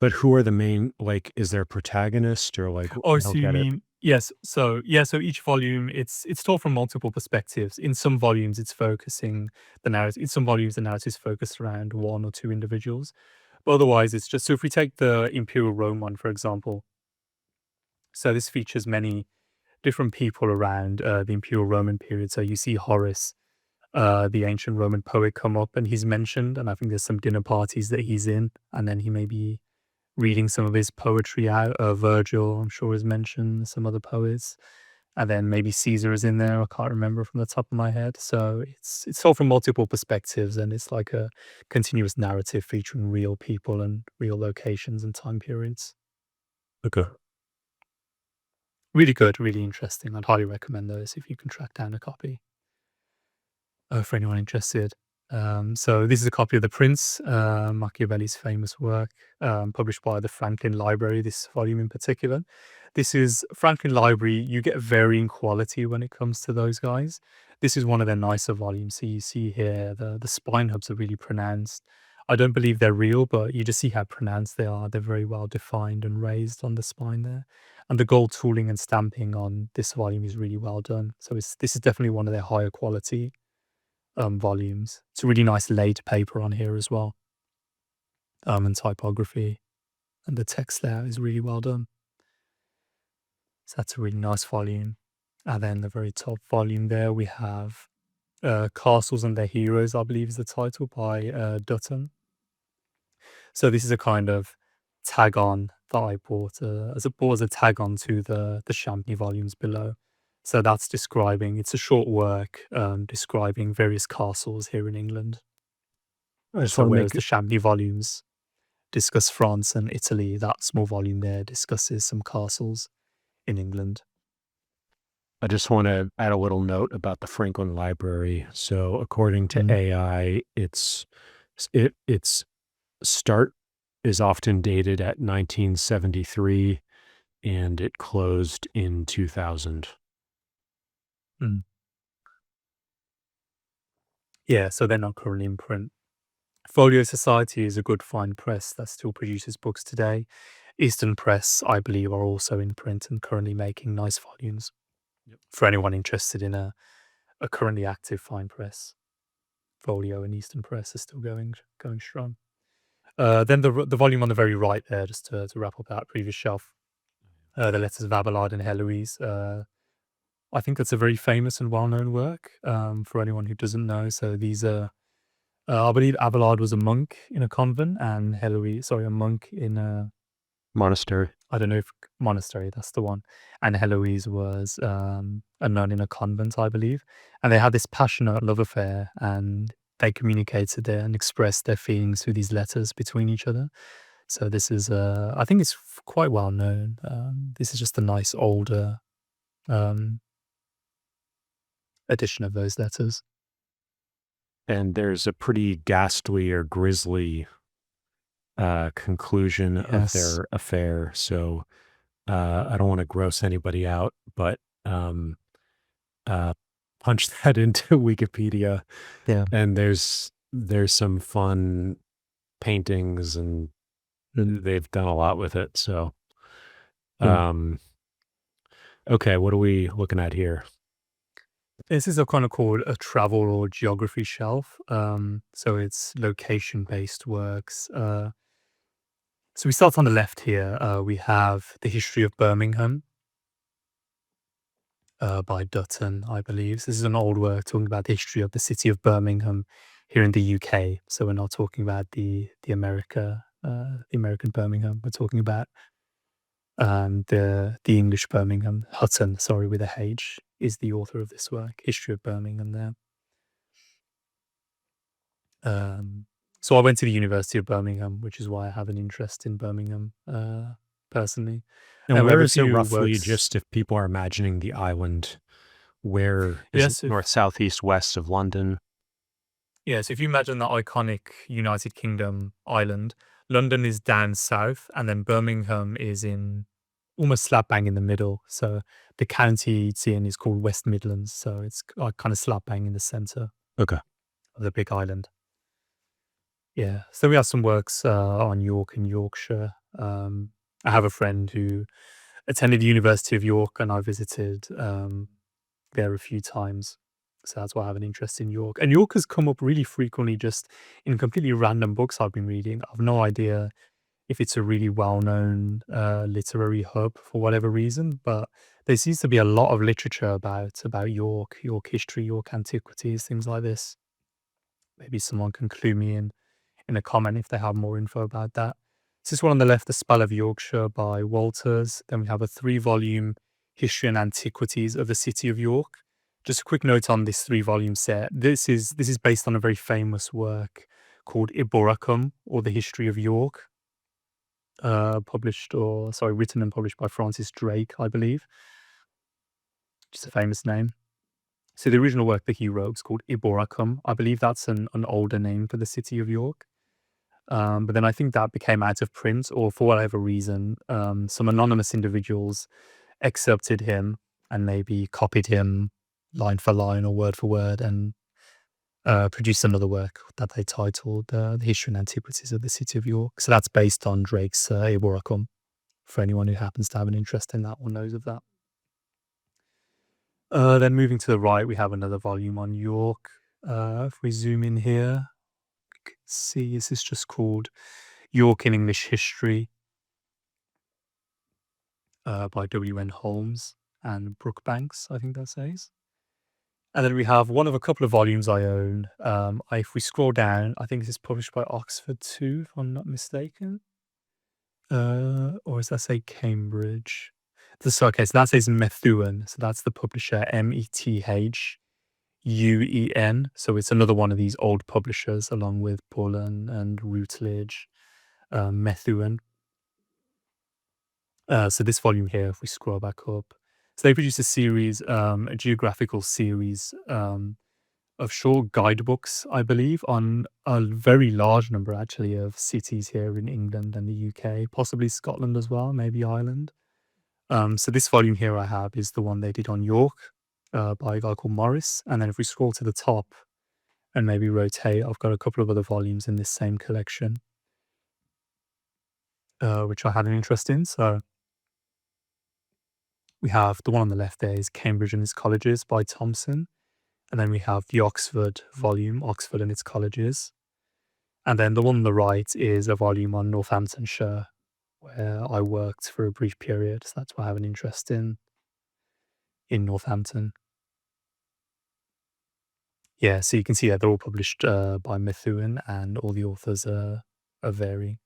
But who are the main, like, is there a protagonist or like, Oh, I so don't you get it. mean yes? So yeah, so each volume it's told from multiple perspectives. In some volumes, it's focusing the narrative. In some volumes, the narrative is focused around one or two individuals. But otherwise, it's just so if we take the Imperial Rome one, for example, so this features many different people around the Imperial Roman period. So you see Horace, the ancient Roman poet, come up and he's mentioned, and I think there's some dinner parties that he's in, and then he may be reading some of his poetry out. Virgil, I'm sure, is mentioned, some other poets, and then maybe Caesar is in there. I can't remember from the top of my head. So it's told from multiple perspectives, and it's like a continuous narrative featuring real people and real locations and time periods. Okay. Really good, really interesting. I'd highly recommend those if you can track down a copy. For anyone interested. So this is a copy of The Prince, Machiavelli's famous work, published by the Franklin Library, this volume in particular. This is Franklin Library. You get varying quality when it comes to those guys. This is one of their nicer volumes. So you see here, the spine hubs are really pronounced. I don't believe they're real, but you just see how pronounced they are. They're very well defined and raised on the spine there. And the gold tooling and stamping on this volume is really well done. So this is definitely one of their higher quality volumes. It's a really nice laid paper on here as well, and typography, and the text layout is really well done. So that's a really nice volume. And then the very top volume there, we have Castles and Their Heroes, I believe is the title, by Dutton. So this is a kind of tag on that I bought as a tag on to the Champney volumes below. So that's describing, it's a short work describing various castles here in England. I just So want to whereas make the Champney volumes discuss France and Italy, that small volume there discusses some castles in England. I just want to add a little note about the Franklin Library. So according to Mm. AI, its start is often dated at 1973 and it closed in 2000. Mm. Yeah, so they're not currently in print. Folio Society is a good fine press that still produces books today. Eastern Press, I believe, are also in print and currently making nice volumes. Yep. For anyone interested in a currently active fine press, Folio and Eastern Press are still going strong. Then the volume on the very right there, just to wrap up that previous shelf, the Letters of Abelard and Heloise. I think that's a very famous and well-known work for anyone who doesn't know. So these are, I believe Abelard was a monk in a convent, and Heloise, sorry, a monk in a, Monastery. I don't know if monastery, that's the one. And Heloise was a nun in a convent, I believe. And they had this passionate love affair, and they communicated there and expressed their feelings through these letters between each other. So this is, I think it's quite well known. This is just a nice older um, edition of those letters. And there's a pretty ghastly or grisly conclusion of Yes. their affair. So I don't want to gross anybody out, but punch that into Wikipedia. Yeah. And there's some fun paintings, and they've done a lot with it. So, okay, what are we looking at here? This is a kind of called a travel or geography shelf. So it's location-based works. So we start on the left here. We have the history of Birmingham by Dutton, I believe. So this is an old work talking about the history of the city of Birmingham here in the UK. So we're not talking about the American Birmingham. We're talking about the English Birmingham. Hutton, sorry, with a H, is the author of this work, History of Birmingham there. So I went to the University of Birmingham, which is why I have an interest in Birmingham personally. And we have where a is it few roughly, works- just if people are imagining the island, where is Yes, it? North, south, east, west of London? Yeah, so if you imagine that iconic United Kingdom island, London is down south, and then Birmingham is in almost slap bang in the middle. So the county it's in is called West Midlands. So it's kind of slap bang in the center Okay. of the big island. Yeah. So we have some works on York and Yorkshire. I have a friend who attended the University of York, and I visited there a few times. So that's why I have an interest in York. And York has come up really frequently just in completely random books I've been reading. I've no idea if it's a really well-known literary hub for whatever reason, but there seems to be a lot of literature about York, York history, York antiquities, things like this. Maybe someone can clue me in a comment if they have more info about that. This is one on the left, The Spell of Yorkshire by Walters. Then we have a 3-volume History and Antiquities of the City of York. Just a quick note on this 3-volume set. This is based on a very famous work called Iboracum, or The History of York, written and published by Francis Drake, I believe, which is a famous name. So the original work that he wrote was called Iboracum. I believe that's an older name for the city of York. But then I think that became out of print, or for whatever reason, some anonymous individuals excerpted him and maybe copied him line for line or word for word, and produced another work that they titled The History and Antiquities of the City of York. So that's based on Drake's Iboracum, for anyone who happens to have an interest in that or knows of that. Then moving to the right, we have another volume on York. If we zoom in here, you can see this is just called York in English History by W.N. Holmes and Brookbanks, I think that says. And then we have one of a couple of volumes I own. If we scroll down, I think this is published by Oxford too, if I'm not mistaken. Or does that say Cambridge? So that says Methuen. So that's the publisher, Methuen. So it's another one of these old publishers, along with Bullen and Routledge, Methuen. So this volume here, if we scroll back up, so they produced a series, a geographical series of short guidebooks, I believe, on a very large number actually of cities here in England and the UK, possibly Scotland as well, maybe Ireland. So this volume here I have is the one they did on York by a guy called Morris. And then if we scroll to the top and maybe rotate, I've got a couple of other volumes in this same collection, which I had an interest in. So we have the one on the left there is Cambridge and its Colleges by Thompson. And then we have the Oxford volume, Oxford and its Colleges. And then the one on the right is a volume on Northamptonshire, where I worked for a brief period. So that's why I have an interest in Northampton. Yeah, so you can see that they're all published by Methuen, and all the authors are varying.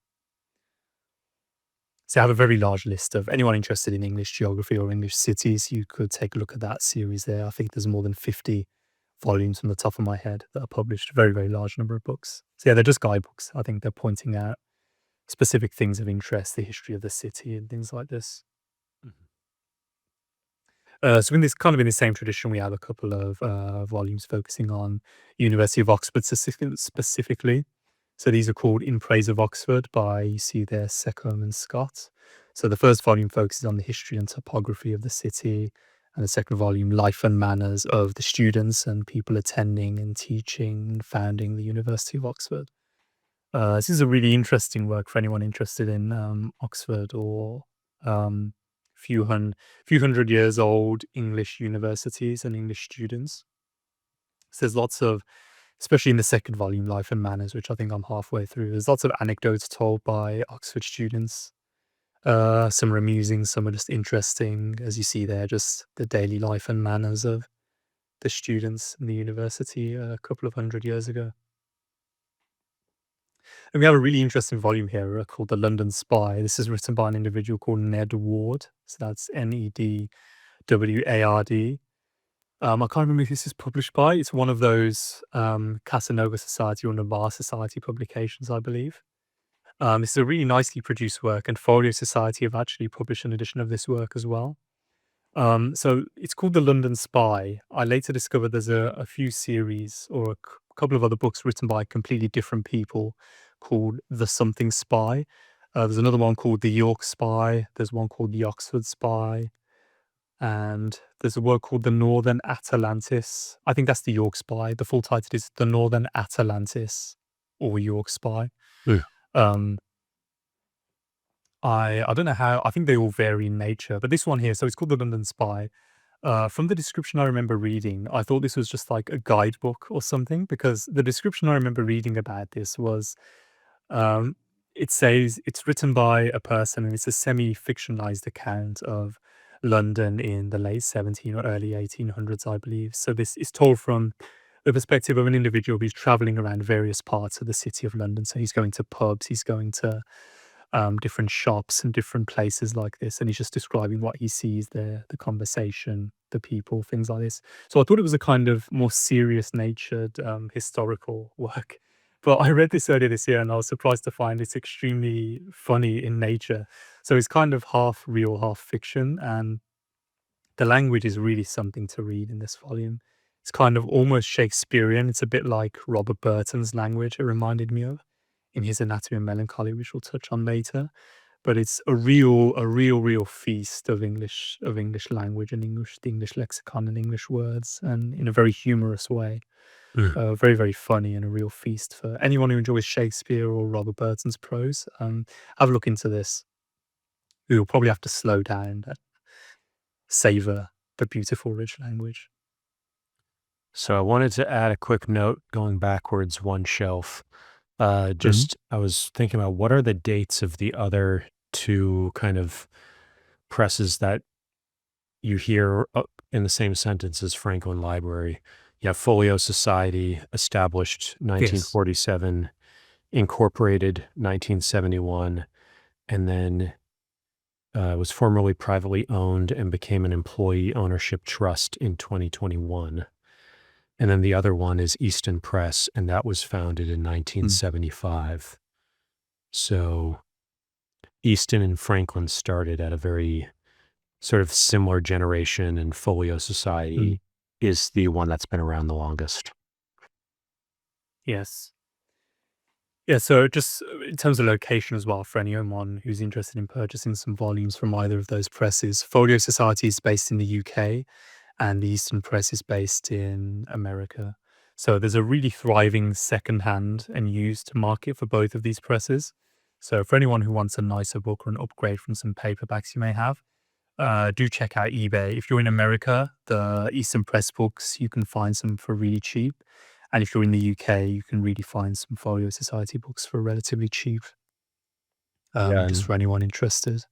So I have a very large list of anyone interested in English geography or English cities. You could take a look at that series there. I think there's more than 50 volumes from the top of my head that are published, a very, very large number of books. So yeah, they're just guidebooks. I think they're pointing out specific things of interest, the history of the city and things like this. So in the same tradition, we have a couple of volumes focusing on University of Oxford specifically. So these are called In Praise of Oxford by, you see there, Secombe and Scott. So the first volume focuses on the history and topography of the city, and the second volume, life and manners of the students and people attending and teaching and founding the University of Oxford. This is a really interesting work for anyone interested in Oxford or few hundred years old English universities and English students. So there's lots of, especially in the second volume, Life and Manners, which I think I'm halfway through, there's lots of anecdotes told by Oxford students. Some are amusing, some are just interesting, as you see there, just the daily life and manners of the students in the university a couple of hundred years ago. And we have a really interesting volume here called The London Spy. This is written by an individual called Ned Ward. So that's Nedward. I can't remember who this is published by. It's one of those Casanova Society or Navarre Society publications, I believe. This is a really nicely produced work, and Folio Society have actually published an edition of this work as well. So it's called The London Spy. I later discovered there's a few series or a couple of other books written by completely different people called The Something Spy. There's another one called The York Spy. There's one called The Oxford Spy. And there's a work called The Northern Atalantis. I think that's The York Spy. The full title is The Northern Atalantis or York Spy. Yeah. I don't know how, I think they all vary in nature, but this one here, so it's called The London Spy. From the description I remember reading, I thought this was just like a guidebook or something, because the description I remember reading about this was, it says it's written by a person and it's a semi-fictionalized account of London in the late 17 or early 1800s, I believe. So this is told from the perspective of an individual who's traveling around various parts of the city of London. So he's going to pubs, he's going to different shops and different places like this, and he's just describing what he sees there, the conversation, the people, things like this. So I thought it was a kind of more serious natured historical work. But I read this earlier this year and I was surprised to find it's extremely funny in nature. So it's kind of half real, half fiction, and the language is really something to read in this volume. It's kind of almost Shakespearean. It's a bit like Robert Burton's language, it reminded me of in his Anatomy of Melancholy, which we'll touch on later. But it's a real feast of English language and the English lexicon and English words, and in a very humorous way. Very, very funny and a real feast for anyone who enjoys Shakespeare or Robert Burton's prose. Have a look into this. You'll probably have to slow down and savor the beautiful, rich language. So I wanted to add a quick note going backwards one shelf. I was thinking about what are the dates of the other two kind of presses that you hear in the same sentence as Franklin Library. You have Folio Society, established 1947, incorporated 1971, and then was formerly privately owned and became an employee ownership trust in 2021. And then the other one is Easton Press, and that was founded in 1975. So Easton and Franklin started at a very sort of similar generation, and Folio Society is the one that's been around the longest. Yes. Yeah, so just in terms of location as well, for anyone who's interested in purchasing some volumes from either of those presses, Folio Society is based in the UK and the Eastern Press is based in America. So there's a really thriving secondhand and used market for both of these presses. So for anyone who wants a nicer book or an upgrade from some paperbacks you may have, do check out eBay. If you're in America, the Eastern Press books, you can find some for really cheap. And if you're in the UK, you can really find some Folio Society books for relatively cheap. Just for anyone interested.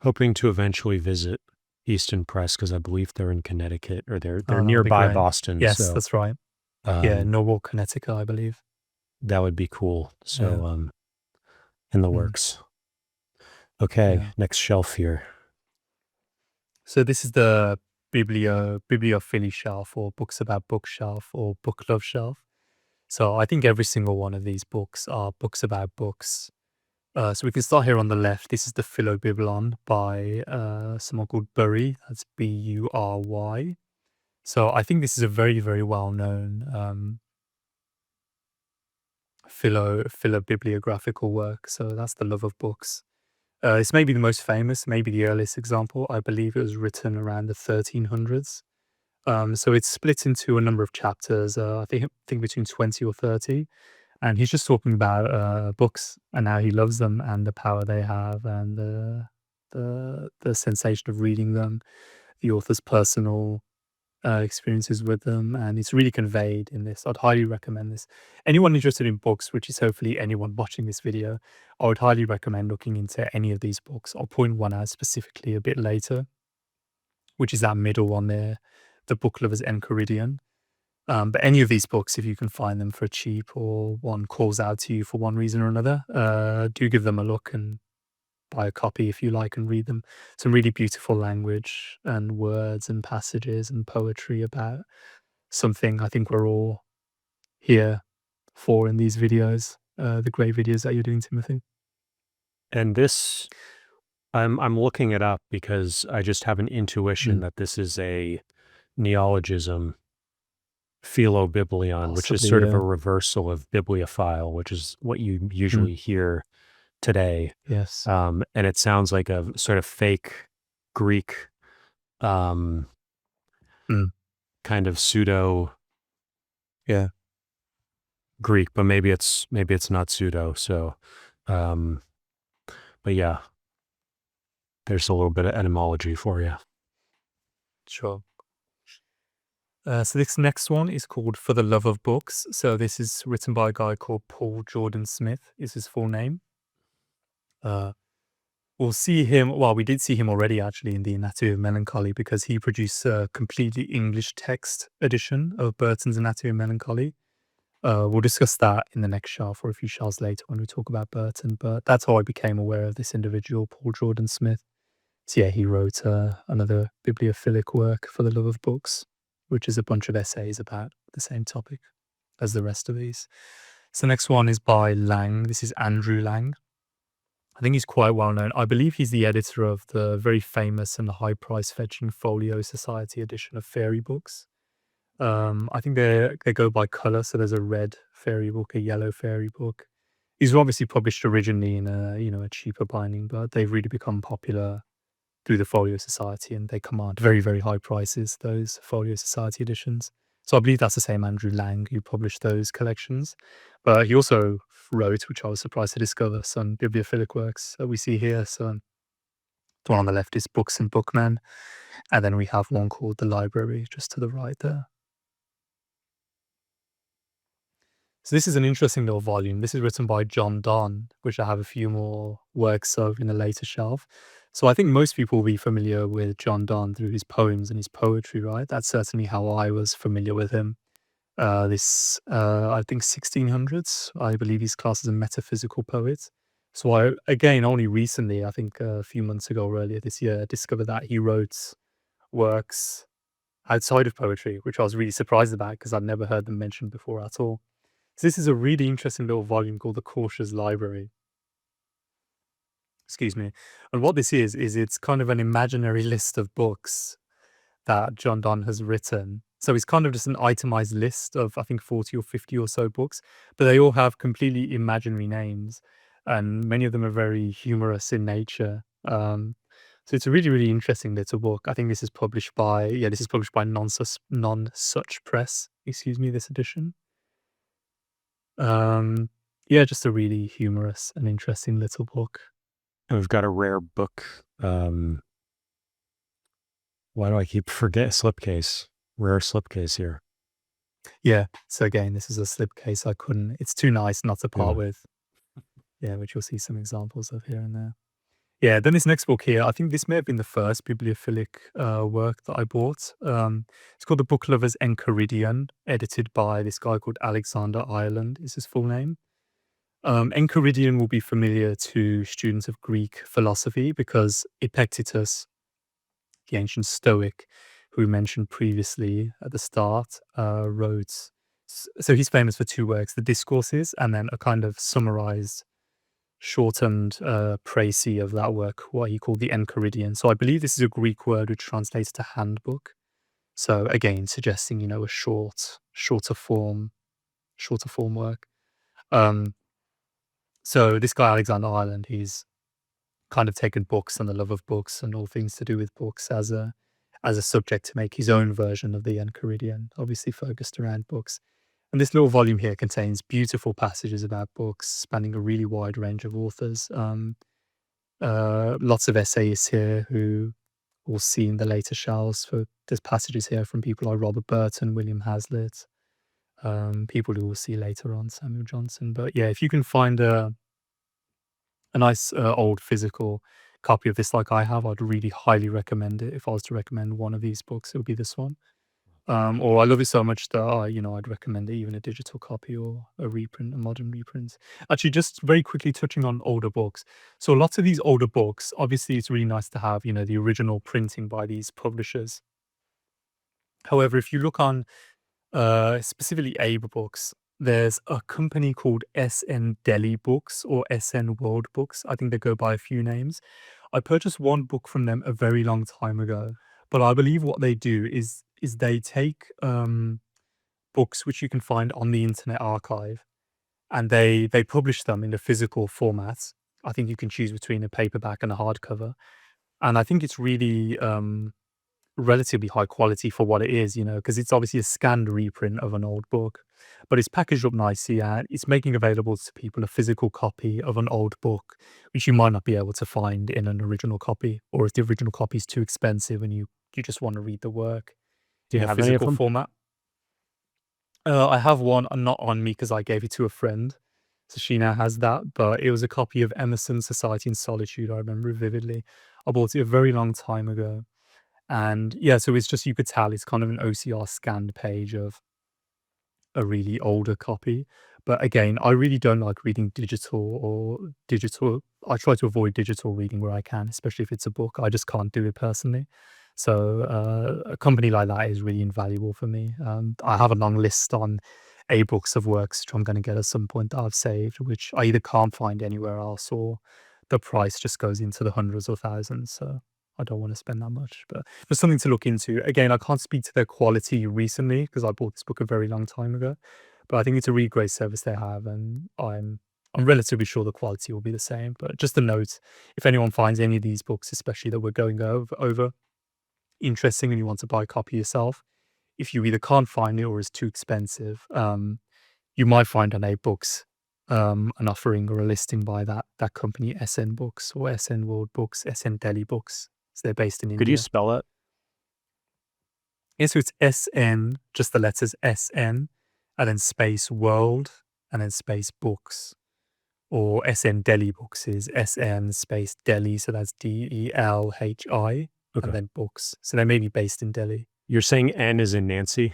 Hoping to eventually visit Easton Press because I believe they're in Connecticut, or they're nearby Boston. Yes, so, that's right. Yeah, Norwalk, Connecticut, I believe. That would be cool. So in the works. Okay, next shelf here. So this is the bibliophily shelf, or books about book shelf, or book love shelf. So I think every single one of these books are books about books. So we can start here on the left. This is the Philobiblon by someone called Bury. That's Bury. So I think this is a very, very well-known philobibliographical work. So that's the love of books. It's maybe the most famous, maybe the earliest example. I believe it was written around the 1300s. So it's split into a number of chapters, I think between 20 or 30. And he's just talking about books and how he loves them and the power they have and the sensation of reading them, the author's personal experiences with them, and it's really conveyed in this. I'd highly recommend this. Anyone interested in books, which is hopefully anyone watching this video, I would highly recommend looking into any of these books. I'll point one out specifically a bit later, which is that middle one there, The Book Lover's Enchiridion. But any of these books, if you can find them for cheap or one calls out to you for one reason or another, do give them a look and buy a copy if you like and read them. Some really beautiful language and words and passages and poetry about something I think we're all here for in these videos, the great videos that you're doing, Timothy. And this, I'm looking it up because I just have an intuition that this is a neologism philobiblion, which is Possibly, sort of a yeah. reversal of bibliophile, which is what you Mm, usually hear today. yes. And it sounds like a sort of fake Greek Mm, kind of pseudo yeah. Greek, but maybe it's not pseudo. So, um, but yeah, there's a little bit of etymology for you. Sure. So this next one is called For the Love of Books. So this is written by a guy called Paul Jordan Smith, is his full name. Uh, we'll see him, well, we did see him already actually in the Anatomy of Melancholy, because he produced a completely English text edition of Burton's Anatomy of Melancholy. We'll discuss that in the next shelf or a few shelves later when we talk about Burton, but that's how I became aware of this individual, Paul Jordan Smith. So yeah, he wrote another bibliophilic work, For the Love of Books, which is a bunch of essays about the same topic as the rest of these. So next one is by Lang. This is Andrew Lang. I think he's quite well known. I believe he's the editor of the very famous and high price fetching Folio Society edition of fairy books. I think they go by color, so there's a red fairy book, a yellow fairy book. These were obviously published originally in a cheaper binding, but they've really become popular through the Folio Society, and they command very, very high prices, those Folio Society editions. So I believe that's the same Andrew Lang who published those collections. But he also wrote, which I was surprised to discover, some bibliophilic works that we see here. So the one on the left is Books and Bookmen, and then we have one called The Library just to the right there. So this is an interesting little volume. This is written by John Donne, which I have a few more works of in a later shelf. So I think most people will be familiar with John Donne through his poems and his poetry, right? That's certainly how I was familiar with him. I think 1600s, I believe he's classed as a metaphysical poet. So I, again, only recently, I think a few months ago or earlier this year, discovered that he wrote works outside of poetry, which I was really surprised about because I'd never heard them mentioned before at all. So this is a really interesting little volume called The Cautious Library. Excuse me. And what this is it's kind of an imaginary list of books that John Donne has written. So it's kind of just an itemized list of, I think, 40 or 50 or so books, but they all have completely imaginary names, and many of them are very humorous in nature. So it's a really, really interesting little book. I think this is published by, Non Such Press, excuse me, this edition. Um, yeah, just a really humorous and interesting little book. And we've got a rare book. Why do I keep forget slipcase? Rare slipcase here. Yeah. So again, this is a slipcase I couldn't. It's too nice not to part with. Yeah, which you'll see some examples of here and there. Yeah. Then this next book here, I think this may have been the first bibliophilic work that I bought. It's called The Book Lover's Enchiridion, edited by this guy called Alexander Ireland. Is his full name? Enchiridion will be familiar to students of Greek philosophy because Epictetus, the ancient Stoic, who we mentioned previously at the start, wrote. So he's famous for two works: the Discourses, and then a kind of summarized, shortened précis of that work, what he called the Enchiridion. So I believe this is a Greek word which translates to handbook. So again, suggesting a shorter form work. Um, so this guy Alexander Ireland, he's kind of taken books and the love of books and all things to do with books as a subject to make his own version of the Enchiridion, obviously focused around books. And this little volume here contains beautiful passages about books spanning a really wide range of authors. Lots of essayists here who we'll see in the later shelves. There's passages here from people like Robert Burton, William Hazlitt, people who we'll see later on, Samuel Johnson. But yeah, if you can find a nice old physical copy of this like I have, I'd really highly recommend it. If I was to recommend one of these books, it would be this one. Or I love it so much that I'd recommend it, even a digital copy or a reprint, a modern reprint. Actually, just very quickly touching on older books. So lots of these older books, obviously, it's really nice to have the original printing by these publishers. However, if you look on specifically Abe Books, there's a company called SN Delhi Books or SN World Books. I think they go by a few names. I purchased one book from them a very long time ago, but I believe what they do is they take books which you can find on the Internet Archive, and they publish them in a physical format. I think you can choose between a paperback and a hardcover, and I think it's really relatively high quality for what it is, because it's obviously a scanned reprint of an old book, but it's packaged up nicely and it's making available to people a physical copy of an old book, which you might not be able to find in an original copy, or if the original copy is too expensive and you just want to read the work Do you in a have any of physical them? format. I have one, not on me because I gave it to a friend, so she now has that. But it was a copy of Emerson's Society in Solitude. I remember it vividly. I bought it a very long time ago, and yeah, so it's just, you could tell it's kind of an OCR scanned page of a really older copy. But again, I really don't like reading digital. I try to avoid digital reading where I can, especially if it's a book. I just can't do it personally. So a company like that is really invaluable for me. I have a long list on books of works which I'm going to get at some point that I've saved, which I either can't find anywhere else or the price just goes into the hundreds or thousands. So I don't want to spend that much, but just something to look into. Again, I can't speak to their quality recently because I bought this book a very long time ago, but I think it's a really great service they have, and I'm relatively sure the quality will be the same. But just a note, if anyone finds any of these books, especially that we're going over interesting and you want to buy a copy yourself, if you either can't find it or it's too expensive, you might find on books an offering or a listing by that company, SN Books or SN World Books, SN Delhi Books. So they're based in Could you India. spell that? Yeah, so it's SN, just the letters SN, and then space world, and then space books. Or SN Delhi Books is SN space Delhi, so that's DELHI, Okay. and then books. So they may be based in Delhi. You're saying N is in Nancy?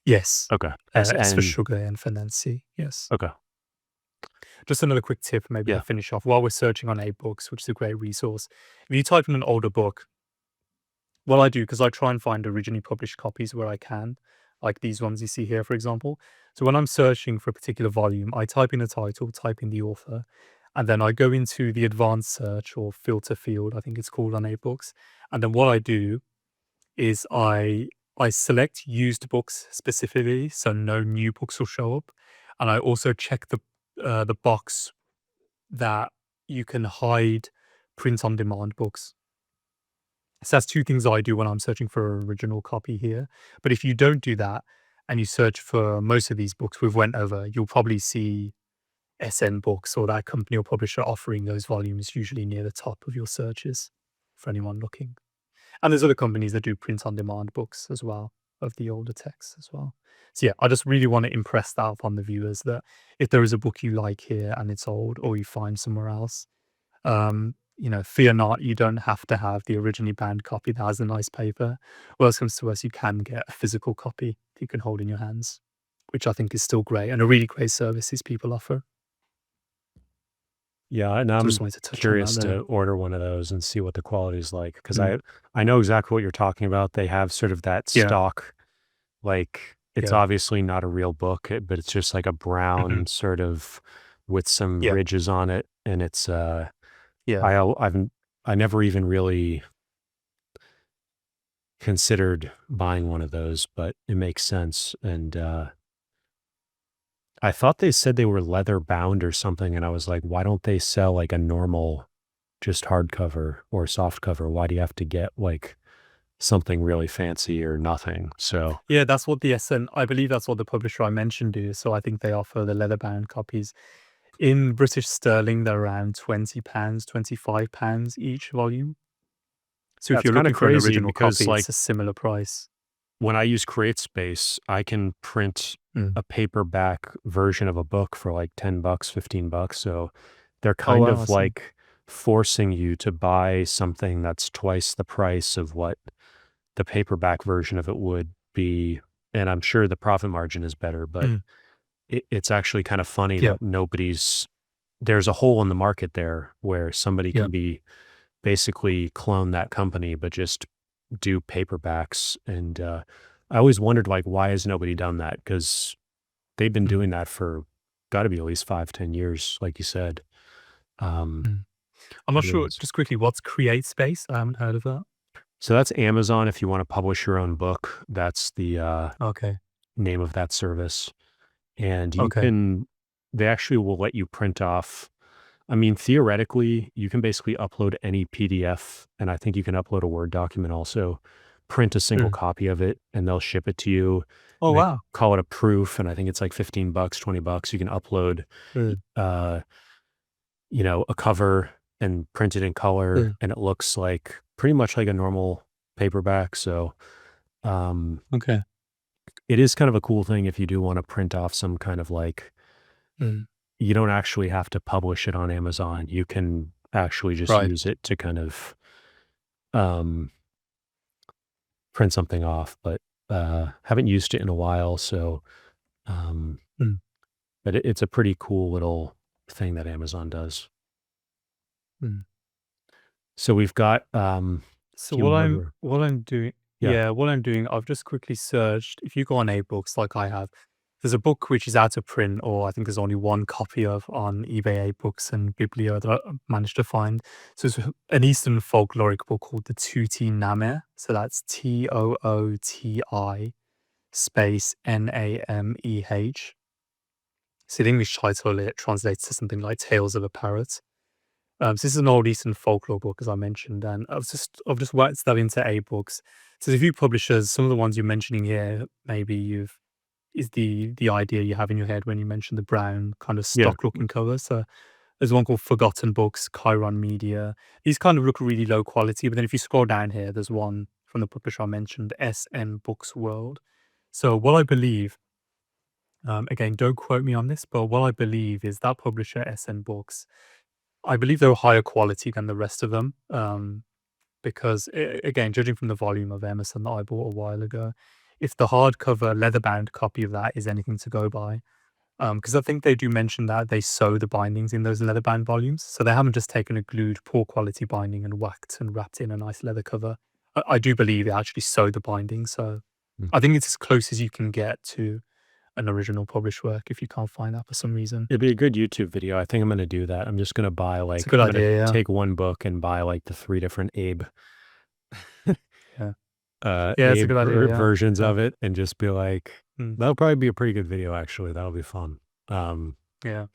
Yes. Okay. S for SN. sugar and for Nancy. Yes. Okay. Just another quick tip, maybe Yeah. to finish off. While we're searching on books, which is a great resource, if you type in an older book, what I do, because I try and find originally published copies where I can, like these ones you see here, for example. So when I'm searching for a particular volume, I type in the title, type in the author, and then I go into the advanced search or filter field, I think it's called on books. And then what I do is I select used books specifically, so no new books will show up. And I also check the box that you can hide print on demand books. So that's two things I do when I'm searching for an original copy here. But if you don't do that and you search for most of these books we've went over, you'll probably see SN Books or that company or publisher offering those volumes usually near the top of your searches for anyone looking. And there's other companies that do print on demand books as well of the older texts as well. So yeah, I just really want to impress that upon the viewers that if there is a book you like here and it's old or you find somewhere else, fear not, you don't have to have the originally bound copy that has a nice paper. Worst comes to worst, you can get a physical copy that you can hold in your hands, which I think is still great and a really great service these people offer. Yeah, and So I I'm just wanted to touch on curious that there. to order one of those and see what the quality is like, because I know exactly what you're talking about. They have sort of that Yeah. stock, like it's Yeah. obviously not a real book, but it's just like a brown sort of with some Yeah. ridges on it, and it's Yeah. I never even really considered buying one of those, but it makes sense. And I thought they said they were leather bound or something, and I was like, why don't they sell like a normal just hardcover or soft cover? Why do you have to get like something really fancy or nothing? So Yeah, that's what the SN, I believe that's what the publisher I mentioned do. So I think they offer the leather bound copies. In British sterling, they're around £20, £25 each volume. So if that's you're kind of looking for an crazy original because copy, like it's a similar price. when I use CreateSpace, I can print a paperback version of a book for like $10, $15. So they're kind wow, I of see. like forcing you to buy something that's twice the price of what the paperback version of it would be. And I'm sure the profit margin is better, but it's actually kind of funny Yeah. that there's a hole in the market there where somebody Yeah. can be basically clone that company, but just do paperbacks. And I always wondered, like, why has nobody done that? Because they've been doing that for got to be at least 5-10 years, like you said. I'm not sure, just quickly, what's CreateSpace? I haven't heard of that. So that's Amazon if you want to publish your own book. That's the Okay. name of that service. And Okay. they actually will let you print off. I mean, theoretically, you can basically upload any PDF, and I think you can upload a Word document also, print a single Mm. copy of it, and they'll ship it to you. Oh, They wow. call it a proof, and I think it's like $15, $20. You can upload, Mm. a cover and print it in color, Mm. and it looks like pretty much like a normal paperback. So, Okay. it is kind of a cool thing if you do want to print off some kind of like, Mm. you don't actually have to publish it on Amazon. You can actually just Right. use it to kind of um, print something off, but haven't used it in a while. So, um, Mm. but it's a pretty cool little thing that Amazon does. Mm. So we've got So few more. what I'm doing, Yeah, yeah, what I'm doing, I've just quickly searched. If you go on ebooks like I have, there's a book which is out of print, or I think there's only one copy of on eBay ebooks and Biblio that I managed to find. So it's an Eastern folkloric book called the Tuti Name. So that's Tooti space Nameh. So the English title it translates to something like Tales of a Parrot. So this is an old Eastern folklore book, as I mentioned, and I've just worked that into A books. So there's a few publishers. Some of the ones you're mentioning here, maybe you've is the idea you have in your head when you mention the brown kind of yeah. stock looking cover. So there's one called Forgotten Books, Chiron Media. These kind of look really low quality, but then if you scroll down here, there's one from the publisher I mentioned, SN Books World. So what I believe, again, don't quote me on this, but what I believe is that publisher SN Books I believe they were higher quality than the rest of them, because again, judging from the volume of Emerson that I bought a while ago, if the hardcover leather-bound copy of that is anything to go by, because I think they do mention that they sew the bindings in those leather-bound volumes, so they haven't just taken a glued, poor quality binding and whacked and wrapped in a nice leather cover. I do believe they actually sew the binding, so Mm. I think it's as close as you can get to an original published work if you can't find that for some reason. It'd be a good YouTube video. I think I'm gonna do that. I'm just gonna buy It's a like good I'm gonna idea, yeah. take one book and buy like the 3 different Yeah. Yeah, it's a Abe good idea, yeah. versions Yeah. of it and just be like, Mm. that'll probably be a pretty good video actually. That'll be fun. Um, Yeah.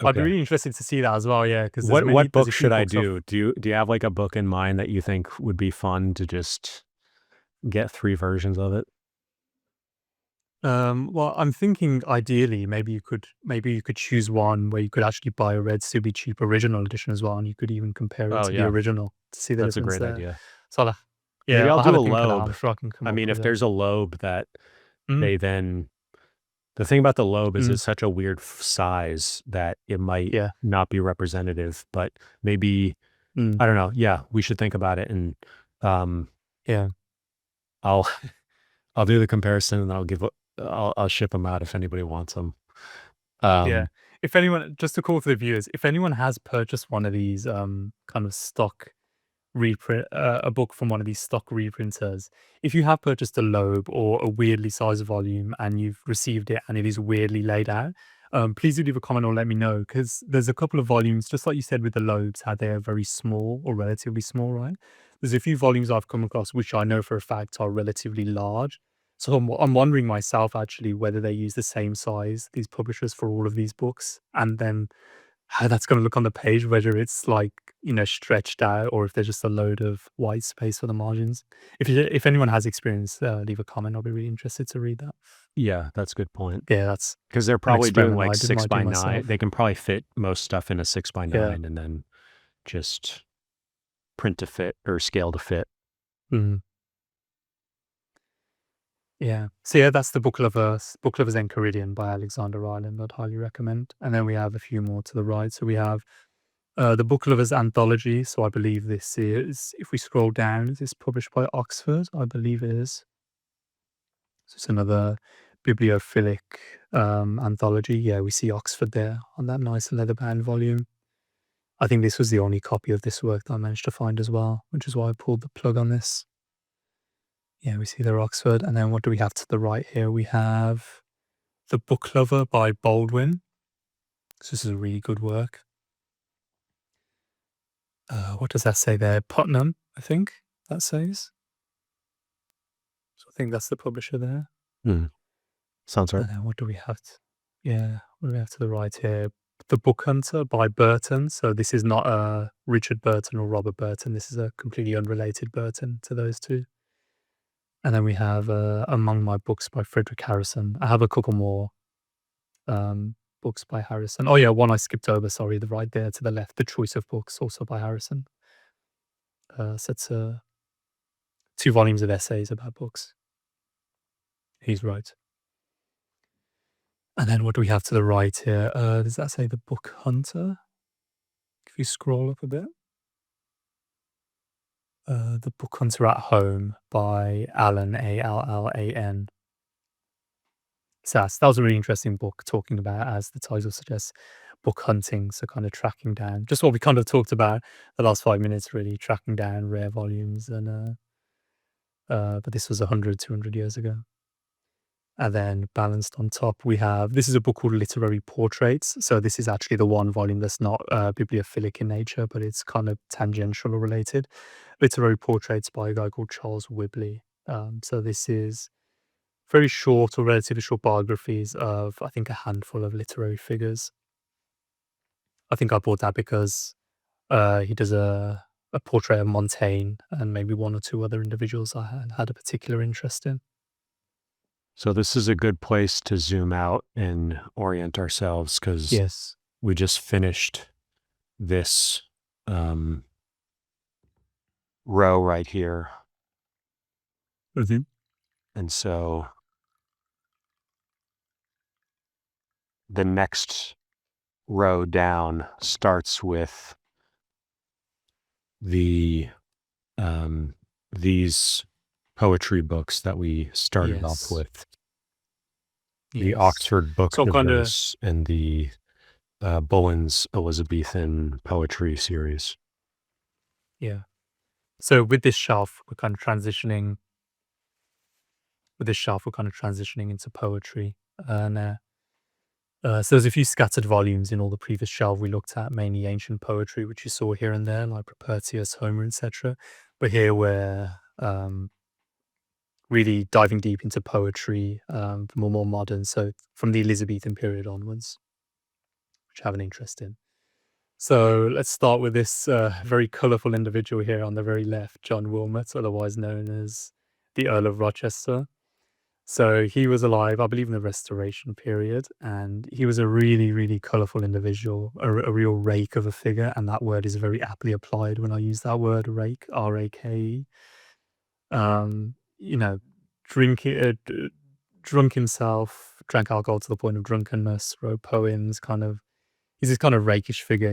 I'd be okay. really interested to see that as well, yeah, because What there's book a few should I books of do? Do you have like a book in mind that you think would be fun to just get 3 versions of it? well, I'm thinking ideally maybe you could choose one where you could actually buy a Red Super Cheap original edition as well, and you could even compare it Oh to the yeah, original to see the that's a difference great there. idea. So Maybe yeah, I'll I'll have do a a think of that. Loeb. I'm sure I can come I up mean, with if it. there's a Loeb that Mm, they then the thing about the Loeb is mm, it's such a weird size that it might yeah, not be representative, but maybe mm, I don't know. Yeah, we should think about it and um yeah, I'll I'll do the comparison and I'll ship them out if anybody wants them. yeah. Um, If anyone just to call for the viewers, if anyone has purchased one of these, kind of stock reprint a book from one of these stock reprinters. If you have purchased a Loeb or a weirdly sized volume and you've received it and it is weirdly laid out, please do leave a comment or let me know because there's a couple of volumes, just like you said with the Loebs, how they are very small or relatively small, right? There's a few volumes I've come across which I know for a fact are relatively large. So I'm wondering myself actually whether they use the same size, these publishers, for all of these books, and then how that's gonna look on the page, whether it's like, stretched out or if there's just a load of white space for the margins. If anyone has experience, leave a comment. I'll be really interested to read that. yeah, that's a good point. Yeah, that's Because they're an probably doing experiment like I did 6 might do by 9. myself. They can probably fit most stuff in a 6 by Yeah. 9 and then just print to fit or scale to fit. Mhm. Yeah. So yeah, that's the Book Lovers Enchiridion by Alexander Ireland. I'd highly recommend. And then we have a few more to the right. So we have the Book Lovers Anthology. So I believe this is, if we scroll down, is this published by Oxford? I believe it is. So it's another bibliophilic anthology. Yeah, we see Oxford there on that nice leather-bound volume. I think this was the only copy of this work that I managed to find as well, which is why I pulled the plug on this. Yeah, we see there Oxford. And then what do we have to the right here? We have The Book Lover by Baldwin. So this is a really good work. What does that say there? Putnam, I think that says. So I think that's the publisher there. Hmm. Sounds right. And then what do we have? What do we have to the right here? The Book Hunter by Burton. So this is not Richard Burton or Robert Burton. This is a completely unrelated Burton to those two. And then we have Among My Books by Frederick Harrison. I have a couple more books by Harrison. Oh yeah, one I skipped over. Sorry, the right there to the left. The Choice of Books, also by Harrison. So it's 2 volumes of essays about books. He's right. And then what do we have to the right here? Does that say The Book Hunter? If you scroll up a bit. The Book Hunter at Home by Allan, Allan. So that was a really interesting book talking about, as the title suggests, book hunting. So kind of tracking down, just what we kind of talked about the last 5 minutes, really tracking down rare volumes. And but this was 100, 200 years ago. And then balanced on top, we have, this is a book called Literary Portraits. So this is actually the one volume that's not bibliophilic in nature, but it's kind of tangential or related. Literary Portraits by a guy called Charles Whibley. So this is very short or relatively short biographies of, I think, a handful of literary figures. I think I bought that because he does a portrait of Montaigne and maybe one or two other individuals I had a particular interest in. So this is a good place to zoom out and orient ourselves, because Yes. we just finished this row right here. Mm-hmm. And so the next row down starts with the these poetry books that we started off Yes. with. The Yes. Oxford Book So kind of, Diverse and the Bullen's Elizabethan Poetry series. yeah. So with this shelf, we're kind of transitioning. Into poetry, and so there's a few scattered volumes in all the previous shelf we looked at, mainly ancient poetry, which you saw here and there, like Propertius, Homer, etc. But here we're really diving deep into poetry, more modern, so from the Elizabethan period onwards, which I have an interest in. So let's start with this very colourful individual here on the very left, John Wilmot, otherwise known as the Earl of Rochester. So he was alive, I believe, in the Restoration period, and he was a really, really colourful individual, a real rake of a figure, and that word is very aptly applied when I use that word, rake, R-A-K-E. You know, drunk himself, drank alcohol to the point of drunkenness, wrote poems, kind of, he's this kind of rakish figure,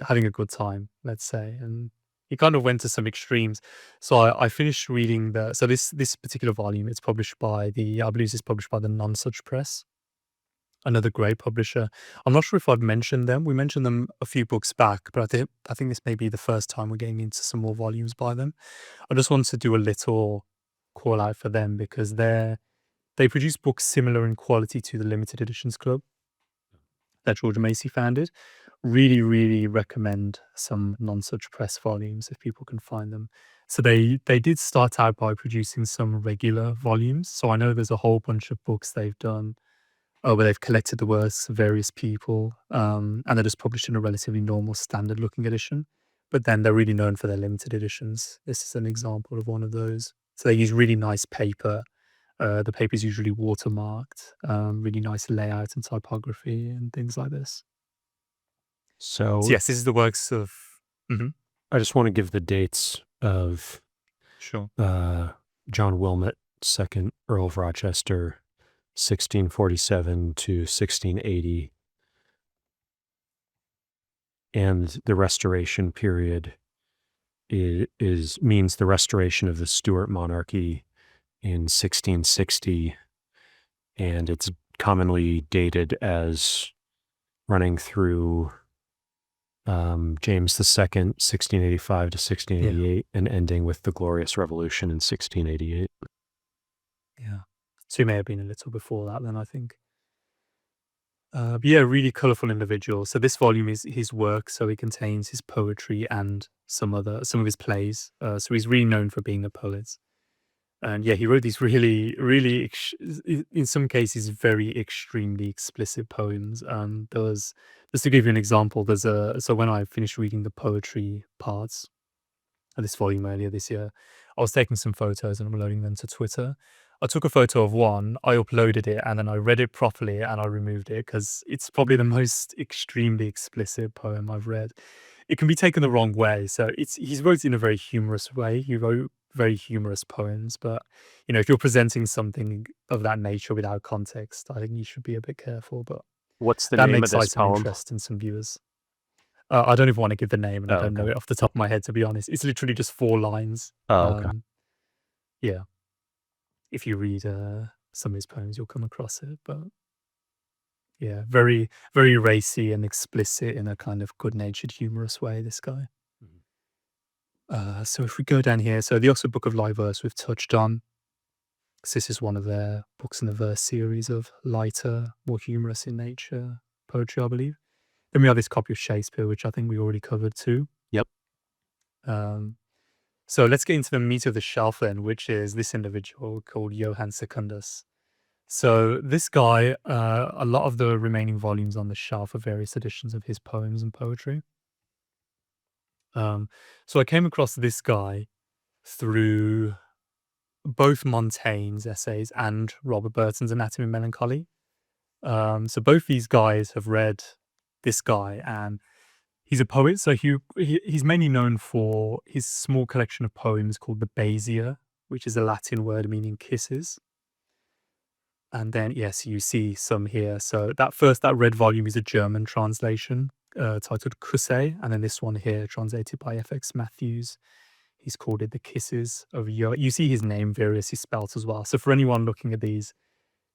having a good time, let's say, and he kind of went to some extremes. So I finished reading this particular volume. It's published by I believe it's published by the Nonsuch Press, another great publisher. I'm not sure if I've mentioned them. We mentioned them a few books back, but I think this may be the first time we're getting into some more volumes by them. I just wanted to do a little call out for them because they produce books similar in quality to the Limited Editions Club that George Macy founded. Really, really recommend some Nonsuch Press volumes if people can find them. So they did start out by producing some regular volumes. So I know there's a whole bunch of books they've done where they've collected the works of various people, and they're just published in a relatively normal standard looking edition. But then they're really known for their limited editions. This is an example of one of those. So they use really nice paper. The paper is usually watermarked, really nice layout and typography and things like this. So yes, this is the works of. Mhm. I just want to give the dates of Sure. John Wilmot, 2nd Earl of Rochester, 1647 to 1680. And the Restoration period means the restoration of the Stuart monarchy in 1660, and it's commonly dated as running through James II, 1685 to 1688, and ending with the Glorious Revolution in 1688. Yeah. So he may have been a little before that then, I think. But yeah, really colourful individual. So this volume is his work, so it contains his poetry and some of his plays. So he's really known for being a poet. And yeah, he wrote these really, really, in some cases, very extremely explicit poems. There was, just to give you an example, so when I finished reading the poetry parts of this volume earlier this year, I was taking some photos and uploading them to Twitter. I took a photo of one, I uploaded it, and then I read it properly and I removed it because it's probably the most extremely explicit poem I've read. It can be taken the wrong way. So he's wrote in a very humorous way. He wrote very humorous poems, but if you're presenting something of that nature without context, I think you should be a bit careful. But What's the that name may of this excite some poem? interest in some viewers. I don't even want to give the name, and I Oh, don't know okay. it off the top of my head, to be honest. It's literally just 4 lines. Oh, okay. Yeah. If you read some of his poems, you'll come across it. But yeah, very, very racy and explicit in a kind of good-natured, humorous way, this guy. So if we go down here, so the Oxford Book of Live Verse we've touched on. So this is one of their books in the verse series of lighter, more humorous in nature poetry, I believe. Then we have this copy of Shakespeare, which I think we already covered too. Yep. So let's get into the meat of the shelf then, which is this individual called Johann Secundus. So this guy, a lot of the remaining volumes on the shelf are various editions of his poems and poetry. So I came across this guy through both Montaigne's essays and Robert Burton's Anatomy of Melancholy. So both these guys have read this guy, and he's a poet. So he's mainly known for his small collection of poems called the Baiae, which is a Latin word meaning kisses. And then, yes, you see some here. So that red volume is a German translation titled Küsse. And then this one here, translated by FX Matthews. He's called it The Kisses of Yo. You see his name variously spelt as well. So for anyone looking at these,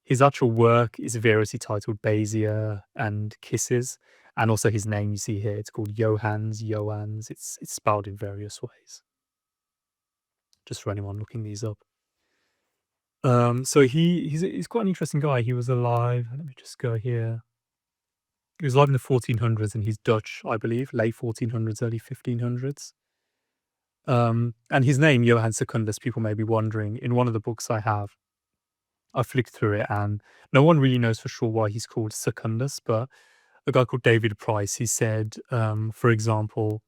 his actual work is variously titled Baiae and Kisses. And also his name you see here, it's called Johannes. It's spelled in various ways. Just for anyone looking these up. So he's quite an interesting guy. He was alive. Let me just go here. He was alive in the 1400s, and he's Dutch, I believe, late 1400s, early 1500s. And his name, Johann Secundus, people may be wondering. In one of the books I have, I flicked through it, and no one really knows for sure why he's called Secundus. But a guy called David Price, he said, for example,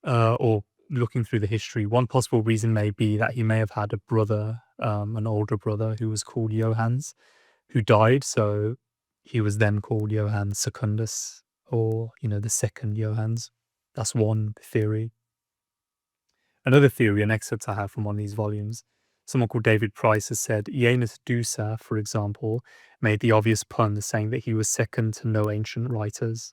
or looking through the history, one possible reason may be that he may have had a brother, an older brother who was called Johannes, who died. So he was then called Johann Secundus, or, the second Johannes. That's one theory. Another theory, an excerpt I have from one of these volumes, someone called David Price has said, Ianus Dusa, for example, made the obvious pun saying that he was second to no ancient writers.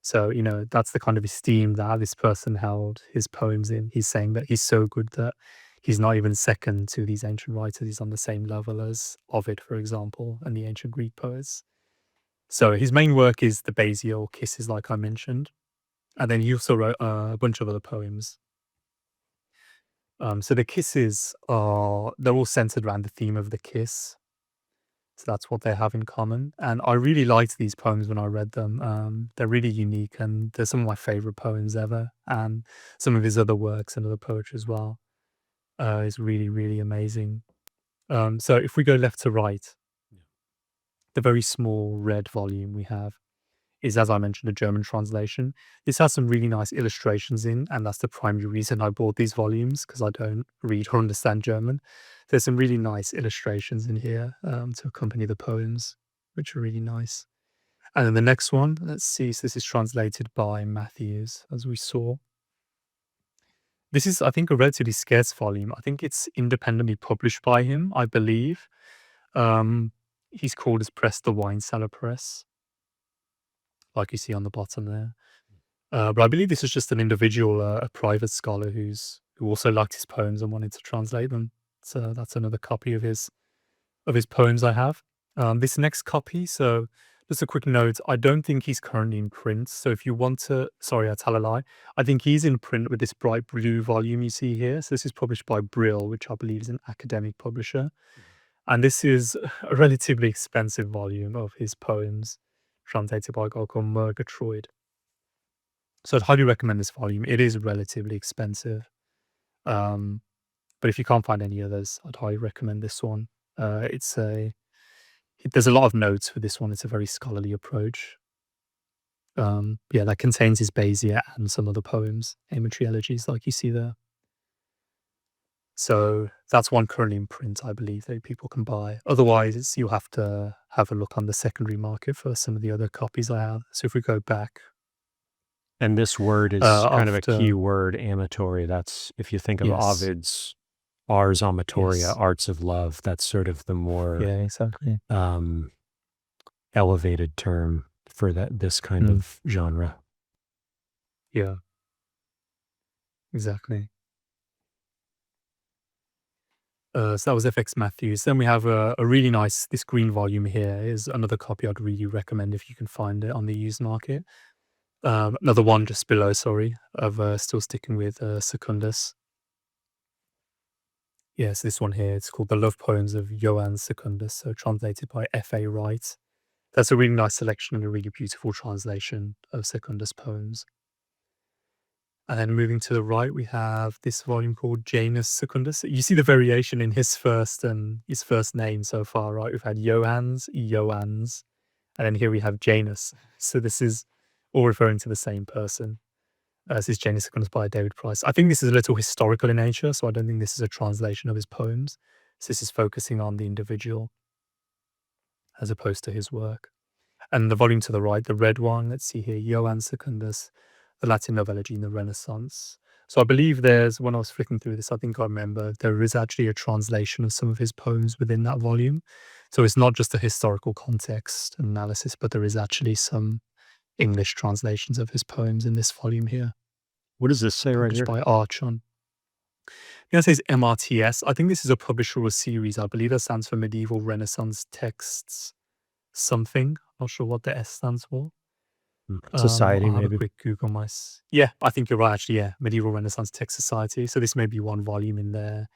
So, that's the kind of esteem that this person held his poems in. He's saying that he's so good that he's not even second to these ancient writers. He's on the same level as Ovid, for example, and the ancient Greek poets. So his main work is the Baiae or Kisses, like I mentioned. And then he also wrote a bunch of other poems. So the kisses they're all centered around the theme of the kiss. So that's what they have in common. And I really liked these poems when I read them. They're really unique, and they're some of my favorite poems ever. And some of his other works and other poetry as well is really, really amazing. So if we go left to right, the very small red volume we have is, as I mentioned, a German translation. This has some really nice illustrations in, and that's the primary reason I bought these volumes, because I don't read or understand German. There's some really nice illustrations in here to accompany the poems, which are really nice. And then the next one, let's see. So this is translated by Matthews, as we saw. This is, I think, a relatively scarce volume. I think it's independently published by him, I believe. He's called his press the Wine Cellar Press, like you see on the bottom there. But I believe this is just an individual, a private scholar who also liked his poems and wanted to translate them. So that's another copy of his poems I have. This next copy, so just a quick note, I don't think he's currently in print. So if you want to, sorry, I tell a lie. I think he's in print with this bright blue volume you see here. So this is published by Brill, which I believe is an academic publisher. And this is a relatively expensive volume of his poems, translated by a guy called Murgatroyd. So I'd highly recommend this volume. It is relatively expensive. But if you can't find any others, I'd highly recommend this one. There's a lot of notes for this one. It's a very scholarly approach. That contains his Baiae and some other poems, Amatory Elegies, like you see there. So that's one currently in print, I believe, that people can buy. Otherwise, you'll have to have a look on the secondary market for some of the other copies I have. So if we go back. And this word is kind of a key word, amatory. That's, if you think of Ovid's Ars Amatoria, Arts of Love, that's sort of the more exactly. Elevated term for this kind of genre. Yeah, exactly. So that was FX Matthews. Then we have a really nice, this green volume here is another copy I'd really recommend if you can find it on the used market. Another one just below, of still sticking with Secundus. Yes, this one here, it's called The Love Poems of Johann Secundus, so translated by F.A. Wright. That's a really nice selection and a really beautiful translation of Secundus' poems. And then moving to the right, we have this volume called Janus Secundus. You see the variation in his first name so far, right? We've had Johannes, and then here we have Janus. So this is all referring to the same person. This is Janus Secundus by David Price. I think this is a little historical in nature, so I don't think this is a translation of his poems. So this is focusing on the individual as opposed to his work. And the volume to the right, the red one, let's see here, Johann Secundus, the Latin Novellogy in the Renaissance. So I believe when I was flicking through this, I think I remember there is actually a translation of some of his poems within that volume. So it's not just a historical context analysis, but there is actually some English translations of his poems in this volume here. What does this say right here? By Archon. It says MRTS. I think this is a publisher or series. I believe that stands for Medieval Renaissance Texts something. Not sure what the S stands for. Society, I'll have maybe. a quick Google Yeah, I think you're right, actually. Yeah, Medieval Renaissance Text Society. So this may be one volume in their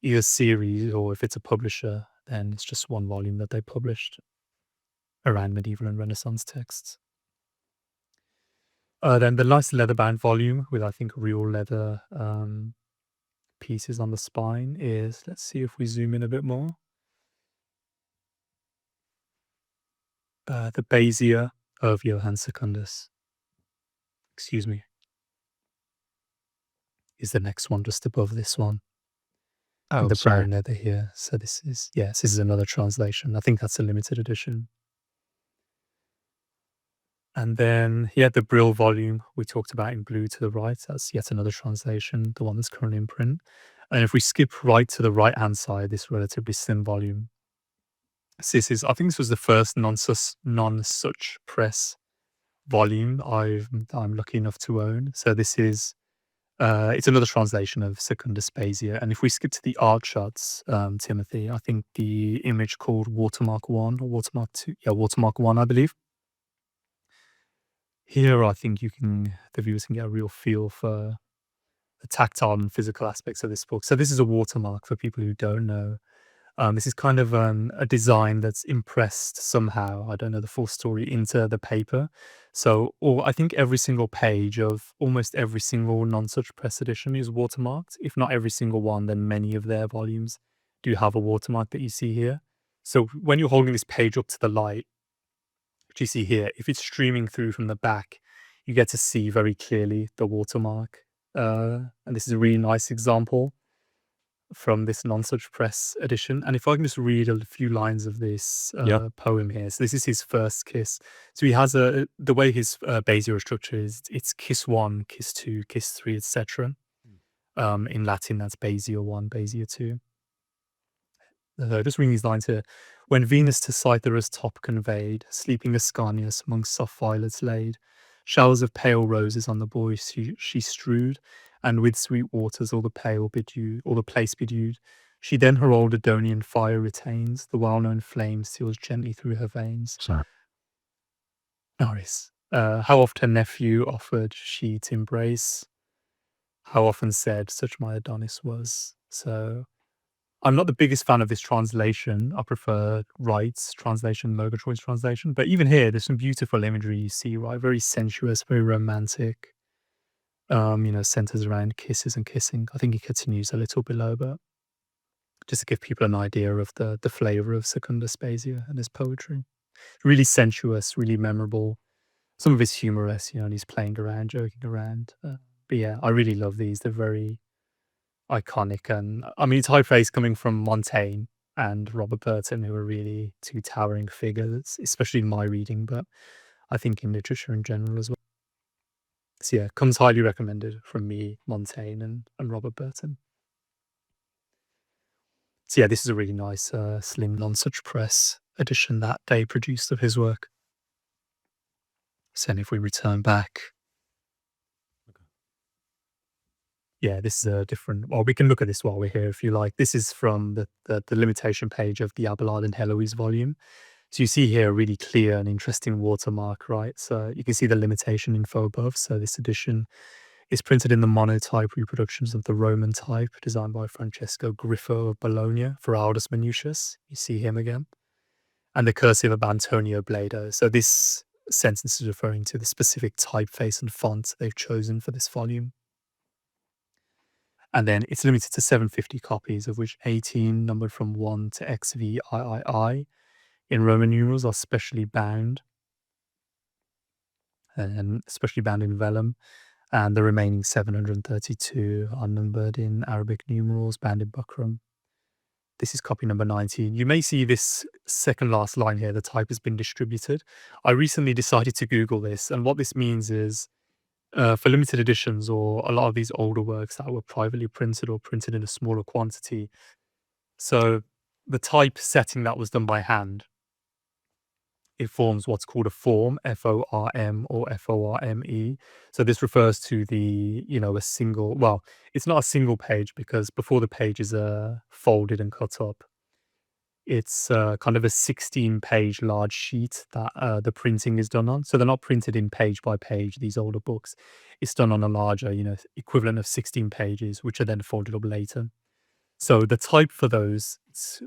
either series, or if it's a publisher, then it's just one volume that they published around medieval and Renaissance texts. Then the nice leather-bound volume with, I think, real leather pieces on the spine is, let's see if we zoom in a bit more. The Baiae of Johann Secundus. Excuse me. Is the next one just above this one. Oh, the brown leather here. So this is another translation. I think that's a limited edition. And then, the Brill volume we talked about in blue to the right. That's yet another translation, the one that's currently in print. And if we skip right to the right-hand side, this relatively thin volume. I think this was the first non-such press volume I'm lucky enough to own. So this is, it's another translation of Secundus Baiae. And if we skip to the art shots, Timothy, I think the image called Watermark 1 or Watermark 2, Watermark 1, I believe. Here, I think the viewers can get a real feel for the tactile and physical aspects of this book. So this is a watermark for people who don't know. This is kind of a design that's impressed somehow, I don't know the full story, into the paper. So I think every single page of almost every single non-such press edition is watermarked. If not every single one, then many of their volumes do have a watermark that you see here. So when you're holding this page up to the light, which you see here, if it's streaming through from the back, you get to see very clearly the watermark. And this is a really nice example from this non-such press edition. And if I can just read a few lines of this poem here. So this is his first kiss. So he has the way his Baiae structure is, it's kiss 1, kiss 2, kiss 3, etc. In Latin, that's Baiae 1, Baiae 2. Just reading these lines here. When Venus to Cythera's top conveyed, sleeping Ascanius among soft violets laid, showers of pale roses on the boy she strewed, and with sweet waters all the place bedewed. She then her old Adonian fire retains, the well-known flame steals gently through her veins. Sorry. Norris. How oft her nephew offered she to embrace, how often said such my Adonis was. So I'm not the biggest fan of this translation. I prefer Wright's translation, Murgatroyd's translation. But even here, there's some beautiful imagery you see, right? Very sensuous, very romantic. Centers around kisses and kissing. I think he continues a little below, but just to give people an idea of the flavour of Secundus Spezia and his poetry. Really sensuous, really memorable. Some of it's humorous, and he's playing around, joking around. But yeah, I really love these. They're very iconic, and I mean, typeface coming from Montaigne and Robert Burton, who are really two towering figures, especially in my reading, but I think in literature in general as well. So yeah, comes highly recommended from me, Montaigne and Robert Burton. So yeah, this is a really nice, slim non-such press edition that they produced of his work. So then if we return back, yeah, this is a different. Well, we can look at this while we're here if you like. This is from the limitation page of the Abelard and Heloise volume. So you see here a really clear and interesting watermark, right? So you can see the limitation info above. So this edition is printed in the monotype reproductions of the Roman type designed by Francesco Griffo of Bologna for Aldus Manutius. You see him again. And the cursive of Antonio Blado. So this sentence is referring to the specific typeface and font they've chosen for this volume. And then it's limited to 750 copies, of which 18, numbered from 1 to XVIII, in Roman numerals are specially bound, and especially bound in vellum. And the remaining 732 are numbered in Arabic numerals, bound in buckram. This is copy number 19. You may see this second last line here, the type has been distributed. I recently decided to Google this, and what this means is for limited editions or a lot of these older works that were privately printed or printed in a smaller quantity. So the type setting that was done by hand, it forms what's called a form, FORM or FORME. So this refers to the, a single, well, it's not a single page because before the pages are folded and cut up, it's kind of a 16-page large sheet that the printing is done on. So they're not printed in page by page, these older books. It's done on a larger, equivalent of 16 pages, which are then folded up later. So the type for those is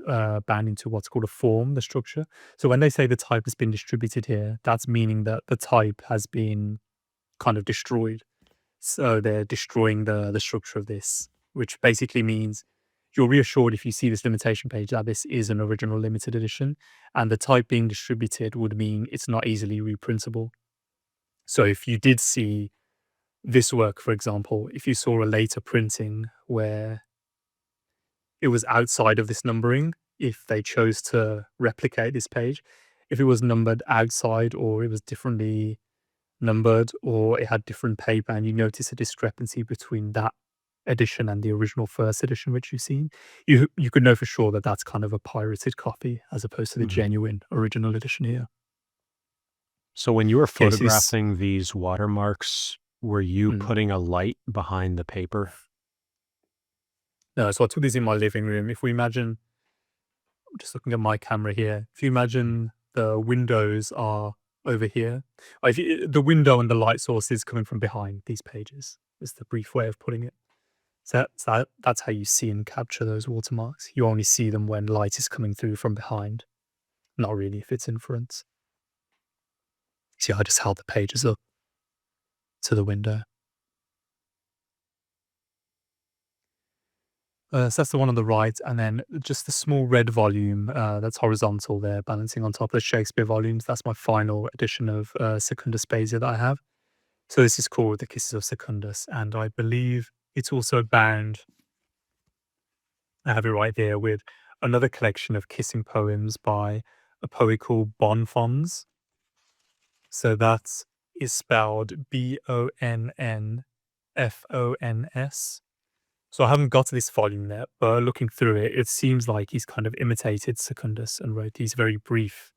bound into what's called a form, the structure. So when they say the type has been distributed here, that's meaning that the type has been kind of destroyed. So they're destroying the structure of this, which basically means you're reassured if you see this limitation page that this is an original limited edition, and the type being distributed would mean it's not easily reprintable. So if you did see this work, for example, if you saw a later printing where it was outside of this numbering, if they chose to replicate this page, if it was numbered outside or it was differently numbered or it had different paper and you notice a discrepancy between that edition and the original first edition which you've seen, you could know for sure that that's kind of a pirated copy as opposed to the genuine original edition here. So when you were photographing these watermarks, were you putting a light behind the paper? No, so I took these in my living room. If we imagine, I'm just looking at my camera here, if you imagine the windows are over here, the window and the light source is coming from behind these pages, is the brief way of putting it. So that's how you see and capture those watermarks. You only see them when light is coming through from behind, not really if it's in front. See, I just held the pages up to the window. So that's the one on the right, and then just the small red volume that's horizontal there, balancing on top of the Shakespeare volumes. That's my final edition of Secundus Spezia that I have. So this is called The Kisses of Secundus, and I believe it's also bound, I have it right here, with another collection of kissing poems by a poet called Bonfons. So that is spelled Bonnfons. So I haven't got to this volume yet, but looking through it, it seems like he's kind of imitated Secundus and wrote these very brief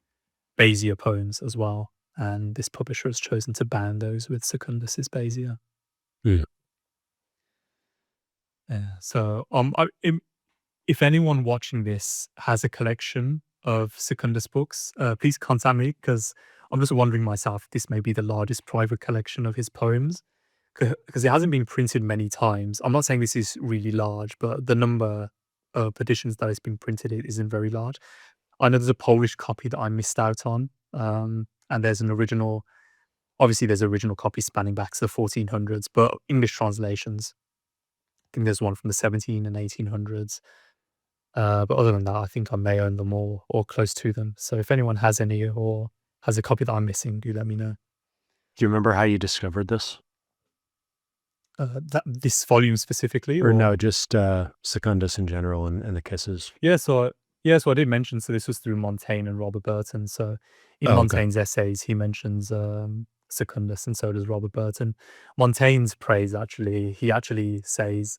Spezia poems as well. And this publisher has chosen to bound those with Secundus's Spezia. Yeah. So if anyone watching this has a collection of Secundus books, please contact me, because I'm just wondering myself if this may be the largest private collection of his poems, because it hasn't been printed many times. I'm not saying this is really large, but the number of editions that it's been printed isn't very large. I know there's a Polish copy that I missed out on, and there's an original. Obviously, there's original copies spanning back to the 1400s, but English translations. I think there's one from the 17 and 1800s. But other than that, I think I may own them all or close to them. So if anyone has any or has a copy that I'm missing, do let me know. Do you remember how you discovered this? This volume specifically, Or no, just Secundus in general and the kisses. So I did mention. So this was through Montaigne and Robert Burton. So in Oh, okay. Montaigne's essays, he mentions Secundus, and so does Robert Burton. Montaigne's praise he says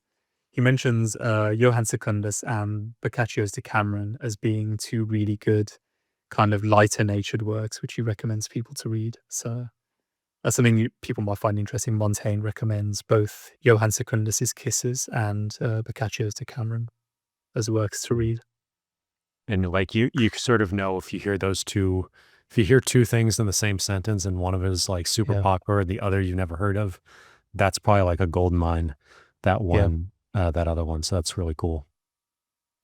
he mentions Johann Secundus and Boccaccio's Decameron as being two really good kind of lighter natured works, which he recommends people to read. So that's something people might find interesting. Montaigne recommends both Johann Secundus's Kisses and Boccaccio's Decameron as works to read. And like you sort of know if you hear two things in the same sentence and one of it is like super popular, the other you've never heard of, that's probably like a gold mine. That one, that other one. So that's really cool.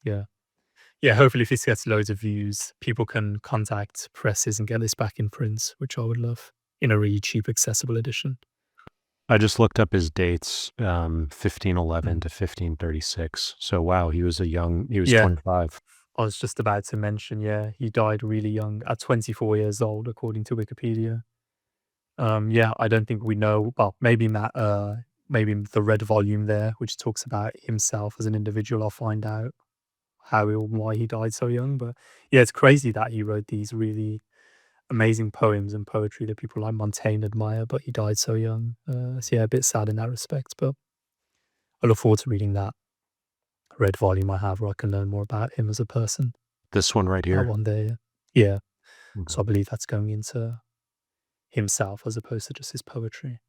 Yeah, hopefully if this gets loads of views, people can contact presses and get this back in print, which I would love, in a really cheap, accessible edition. I just looked up his dates, 1511 to 1536. So wow, he was 25. I was just about to mention, he died really young at 24 years old, according to Wikipedia. I don't think we know. Well, maybe maybe the red volume there, which talks about himself as an individual. I'll find out how or why he died so young. But yeah, it's crazy that he wrote these really amazing poems and poetry that people like Montaigne admire, but he died so young. So yeah, a bit sad in that respect. But I look forward to reading that red volume I have, where I can learn more about him as a person. This one right here. That one there, yeah. Okay. So I believe that's going into himself as opposed to just his poetry.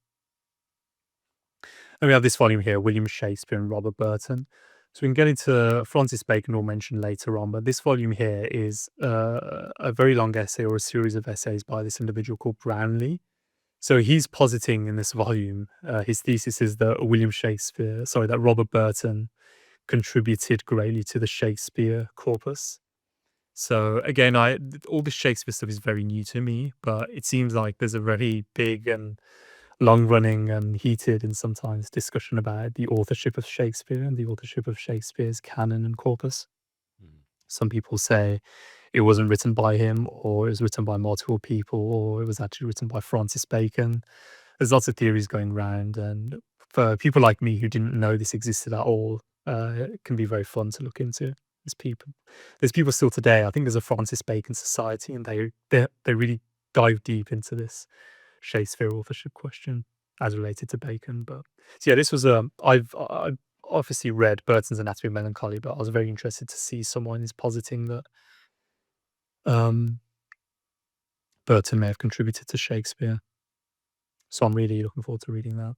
And we have this volume here, William Shakespeare and Robert Burton. So we can get into Francis Bacon, we'll mention later on, but this volume here is a very long essay or a series of essays by this individual called Brownlee. So he's positing in this volume, his thesis is that that Robert Burton contributed greatly to the Shakespeare corpus. So again, all this Shakespeare stuff is very new to me, but it seems like there's a very big and long-running and heated and sometimes discussion about the authorship of Shakespeare and the authorship of Shakespeare's canon and corpus. Some people say it wasn't written by him, or it was written by multiple people, or it was actually written by Francis Bacon. There's lots of theories going around, and for people like me who didn't know this existed at all, it can be very fun to look into. There's people still today. I think there's a Francis Bacon Society, and they really dive deep into this Shakespeare authorship question as related to Bacon. But so yeah, this was I've obviously read Burton's Anatomy of Melancholy, but I was very interested to see someone is positing that Burton may have contributed to Shakespeare. So I'm really looking forward to reading that.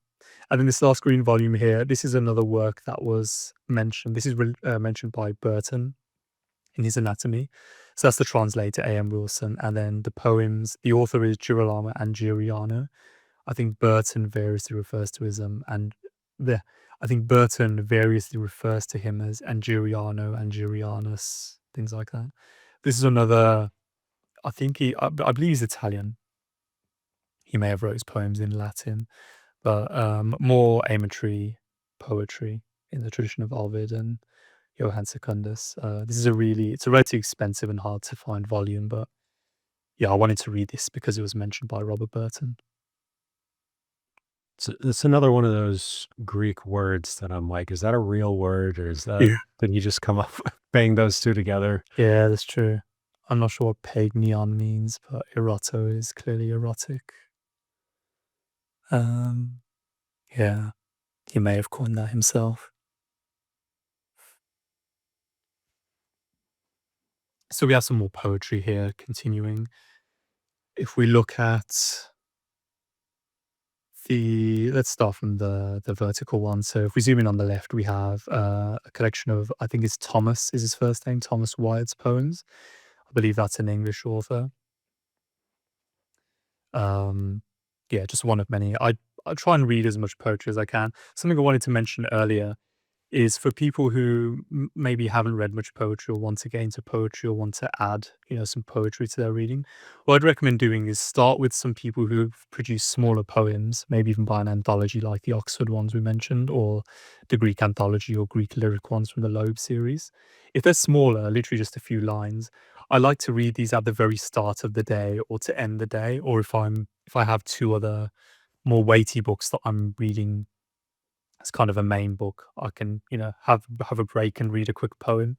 And then this last green volume here, this is another work that was mentioned. This is mentioned by Burton in his Anatomy. So that's the translator, A.M. Wilson. And then the poems, the author is Girolamo and Gioviano. I think Burton variously refers to him as Angeriano, Angerianus, things like that. This is another, I believe he's Italian. He may have wrote his poems in Latin, but more amatory poetry in the tradition of Ovid and Johann Secundus. It's a relatively expensive and hard to find volume, but yeah, I wanted to read this because it was mentioned by Robert Burton. It's another one of those Greek words that I'm like, is that a real word, or did you just come up bang those two together? Yeah, that's true. I'm not sure what pagnion means, but eroto is clearly erotic. Yeah, he may have coined that himself. So we have some more poetry here continuing. If we look at let's start from the vertical one. So if we zoom in on the left, we have a collection of, I think it's Thomas is his first name, Thomas Wyatt's poems. I believe that's an English author. Just one of many. I try and read as much poetry as I can. Something I wanted to mention earlier is for people who maybe haven't read much poetry or want to get into poetry or want to add, some poetry to their reading. What I'd recommend doing is start with some people who've produced smaller poems, maybe even buy an anthology like the Oxford ones we mentioned, or the Greek anthology or Greek lyric ones from the Loeb series. If they're smaller, literally just a few lines, I like to read these at the very start of the day or to end the day, or if I have two other more weighty books that I'm reading as kind of a main book, I can, have a break and read a quick poem.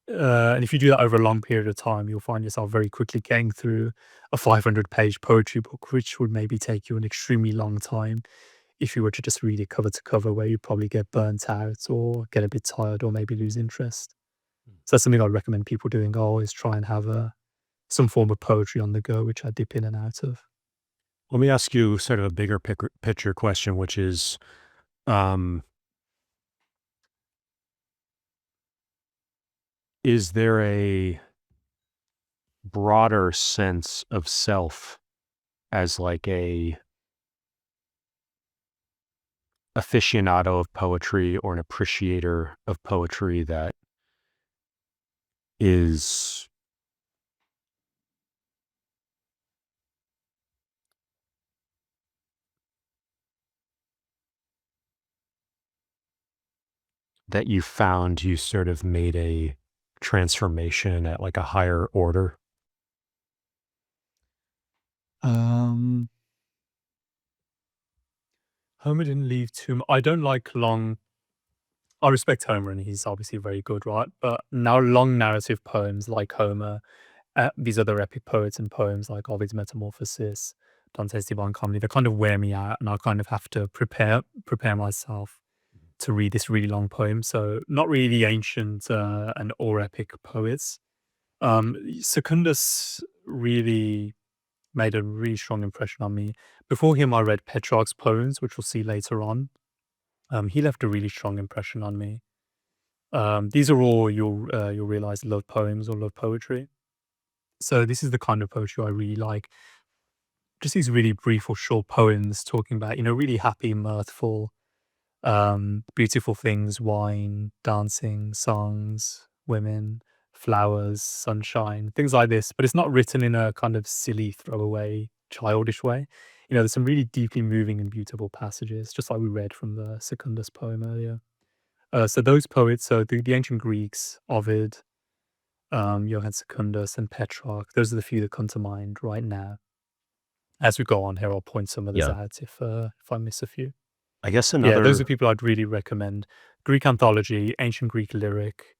And if you do that over a long period of time, you'll find yourself very quickly getting through a 500-page poetry book, which would maybe take you an extremely long time if you were to just read it cover to cover, where you'd probably get burnt out or get a bit tired or maybe lose interest. So that's something I'd recommend people doing. I always try and have some form of poetry on the go, which I dip in and out of. Let me ask you sort of a bigger picture question, which is, is there a broader sense of self as like a aficionado of poetry or an appreciator of poetry that is that you found you sort of made a transformation at like a higher order? Homer didn't leave too much. I don't like long. I respect Homer, and he's obviously very good, right? But now long narrative poems like Homer, these other epic poets and poems like Ovid's Metamorphosis, Dante's Divine Comedy, they kind of wear me out, and I kind of have to prepare myself to read this really long poem. So not really ancient and or epic poets. Secundus really made a really strong impression on me. Before him, I read Petrarch's poems, which we'll see later on. He left a really strong impression on me. These are all you'll realize love poems or love poetry. So this is the kind of poetry I really like. Just these really brief or short poems talking about, really happy, mirthful, beautiful things, wine, dancing, songs, women, flowers, sunshine, things like this. But it's not written in a kind of silly, throwaway, childish way. There's some really deeply moving and beautiful passages, just like we read from the Secundus poem earlier. So those poets, so the ancient Greeks, Ovid, Johann Secundus, and Petrarch, those are the few that come to mind right now. As we go on here, I'll point some others Yeah. out if I miss a few. I guess Yeah, those another, are people I'd really recommend. Greek anthology, ancient Greek lyric.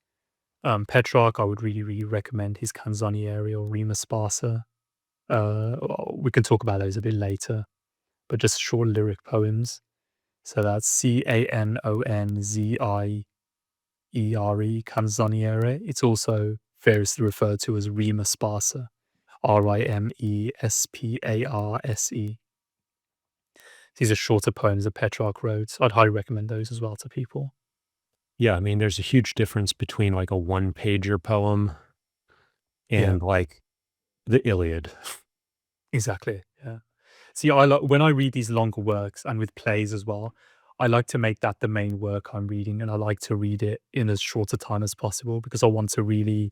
Petrarch, I would really, really recommend his Canzoniere or Rima Sparsa. We can talk about those a bit later, but just short lyric poems. So that's Canonziere, Canzoniere. It's also variously referred to as Rima Sparsa, Rimesparse. These are shorter poems that Petrarch wrote. I'd highly recommend those as well to people. yeah, I mean, there's a huge difference between like a one-pager poem and like the Iliad. Exactly. Yeah. See, when I read these longer works and with plays as well, I like to make that the main work I'm reading, and I like to read it in as short a time as possible because I want to really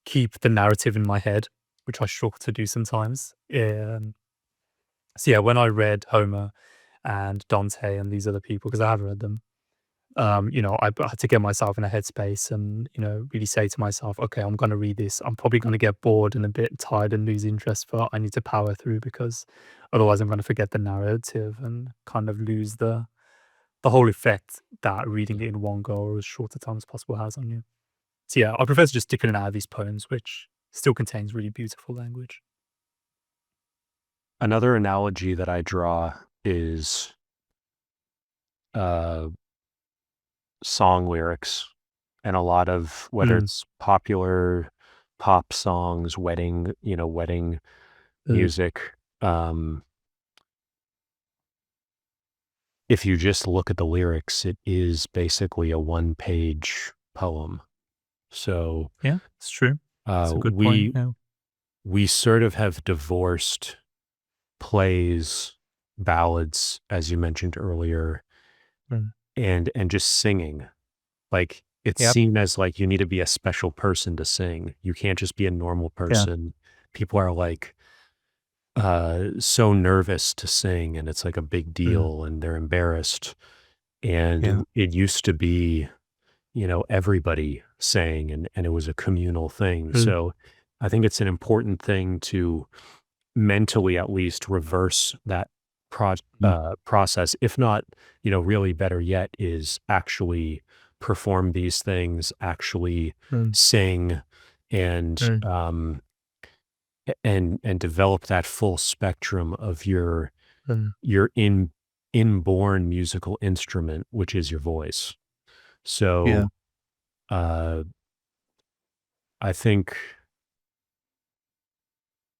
keep the narrative in my head, which I struggle to do sometimes. So yeah, when I read Homer and Dante and these other people, because I have read them, I had to get myself in a headspace and, really say to myself, okay, I'm going to read this. I'm probably going to get bored and a bit tired and lose interest, but I need to power through because otherwise I'm going to forget the narrative and kind of lose the whole effect that reading it in one go or as short a time as possible has on you. So yeah, I prefer to just stick in and out of these poems, which still contains really beautiful language. Another analogy that I draw is song lyrics, and a lot of whether Mm. it's popular pop songs, wedding music. If you just look at the lyrics, it is basically a one-page poem. So Yeah, it's true. It's a good point. Yeah. we sort of have divorced plays, ballads, as you mentioned earlier, Mm. and just singing. Like, it's Yep. seen as like you need to be a special person to sing. You can't just be a normal person. People are like so nervous to sing, and it's like a big deal, and they're embarrassed. And Yeah. it used to be, everybody sang, and it was a communal thing. So I think it's an important thing to mentally at least reverse that process. If not, really better yet is actually perform these things, actually sing, and and develop that full spectrum of your inborn musical instrument, which is your voice. Yeah. So I think,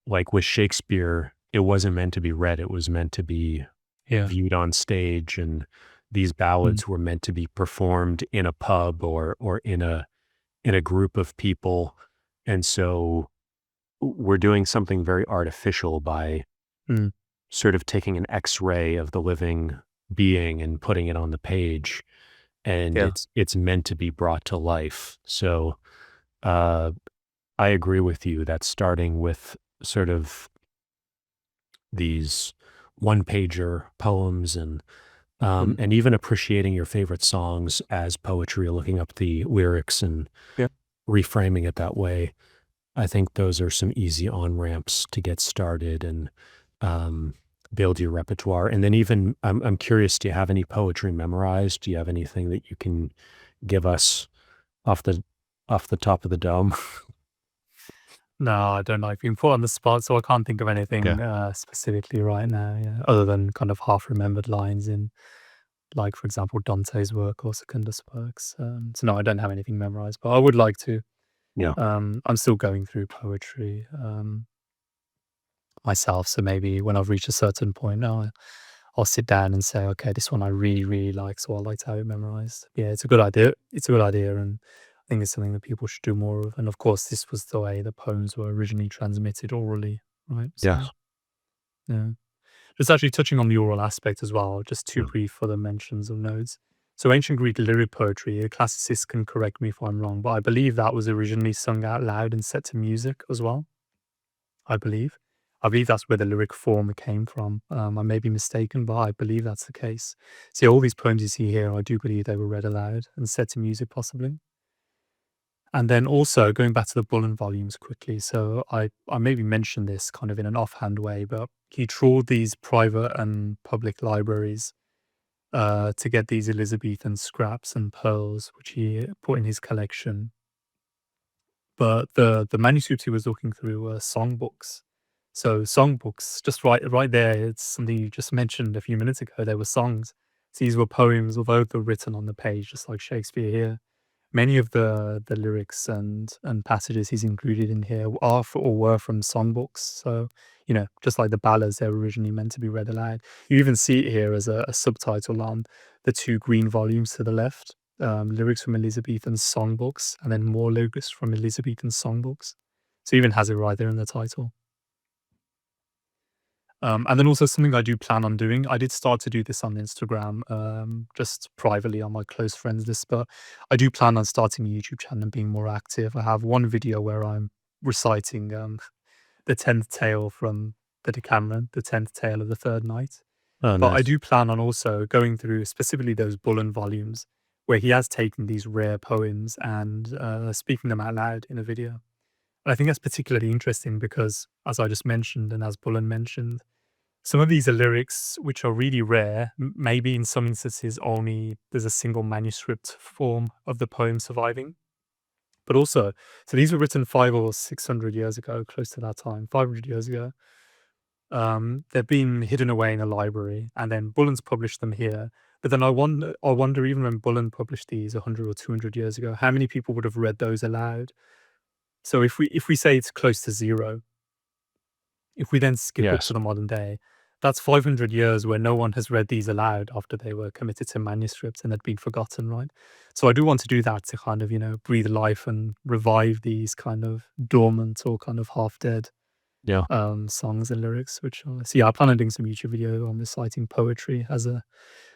like with Shakespeare, it wasn't meant to be read, it was meant to be Yeah. viewed on stage, and these ballads were meant to be performed in a pub or in a group of people. And so we're doing something very artificial by sort of taking an X-ray of the living being and putting it on the page, and Yeah. it's meant to be brought to life. So I agree with you that starting with sort of these one-pager poems and even appreciating your favorite songs as poetry, looking up the lyrics and Yeah. reframing it that way. I think those are some easy on-ramps to get started and build your repertoire. And then even, I'm curious, do you have any poetry memorized? Do you have anything that you can give us off the top of the dome? No, I don't like being put on the spot, so I can't think of anything specifically right now, other than kind of half-remembered lines in, like, for example, Dante's work or Secundus' works. So no, I don't have anything memorized, but I would like to. Yeah. I'm still going through poetry myself, so maybe when I've reached a certain point, I'll sit down and say, okay, this one I really, really like, so I'd like to have it memorized. Yeah, it's a good idea. It's a good idea, and I think it's something that people should do more of. And of course, this was the way the poems were originally transmitted orally, right? So, Yeah. yeah. Just actually touching on the oral aspect as well, just two Yeah. brief other mentions of notes. So ancient Greek lyric poetry, a classicist can correct me if I'm wrong, but I believe that was originally sung out loud and set to music as well. I believe. I believe that's where the lyric form came from. I may be mistaken, but I believe that's the case. See, all these poems you see here, I do believe they were read aloud and set to music, possibly. And then also going back to the Bullen volumes quickly. So I maybe mentioned this kind of in an offhand way, but he trawled these private and public libraries to get these Elizabethan scraps and pearls, which he put in his collection. But the manuscripts he was looking through were songbooks. So songbooks, just right there, it's something you just mentioned a few minutes ago. There were songs. So these were poems, although they're written on the page, just like Shakespeare here. Many of the lyrics and passages he's included in here or were from songbooks. So, just like the ballads, they were originally meant to be read aloud. You even see it here as a subtitle on the two green volumes to the left. Lyrics from Elizabethan songbooks, and then more lyrics from Elizabethan songbooks. So it even has it right there in the title. And then also something I do plan on doing. I did start to do this on Instagram, just privately on my close friends list, but I do plan on starting a YouTube channel and being more active. I have one video where I'm reciting the 10th tale from the Decameron, the 10th tale of the third night. Oh, But I nice. do plan on also going through specifically those Bullen volumes where he has taken these rare poems and speaking them out loud in a video. And I think that's particularly interesting because, as I just mentioned, and as Bullen mentioned, some of these are lyrics which are really rare. Maybe in some instances, only there's a single manuscript form of the poem surviving. But also, so these were written 500 or 600 years ago, close to that time, 500 years ago. They've been hidden away in a library, and then Bullen's published them here. But then I wonder, even when Bullen published these 100 or 200 years ago, how many people would have read those aloud? So if we say it's close to zero, if we then skip up Yes. to the modern day, that's 500 years where no one has read these aloud after they were committed to manuscripts and had been forgotten, right? So I do want to do that to kind of, breathe life and revive these kind of dormant or kind of half dead Yeah. songs and lyrics, which so yeah, I plan on doing some YouTube video on reciting poetry as a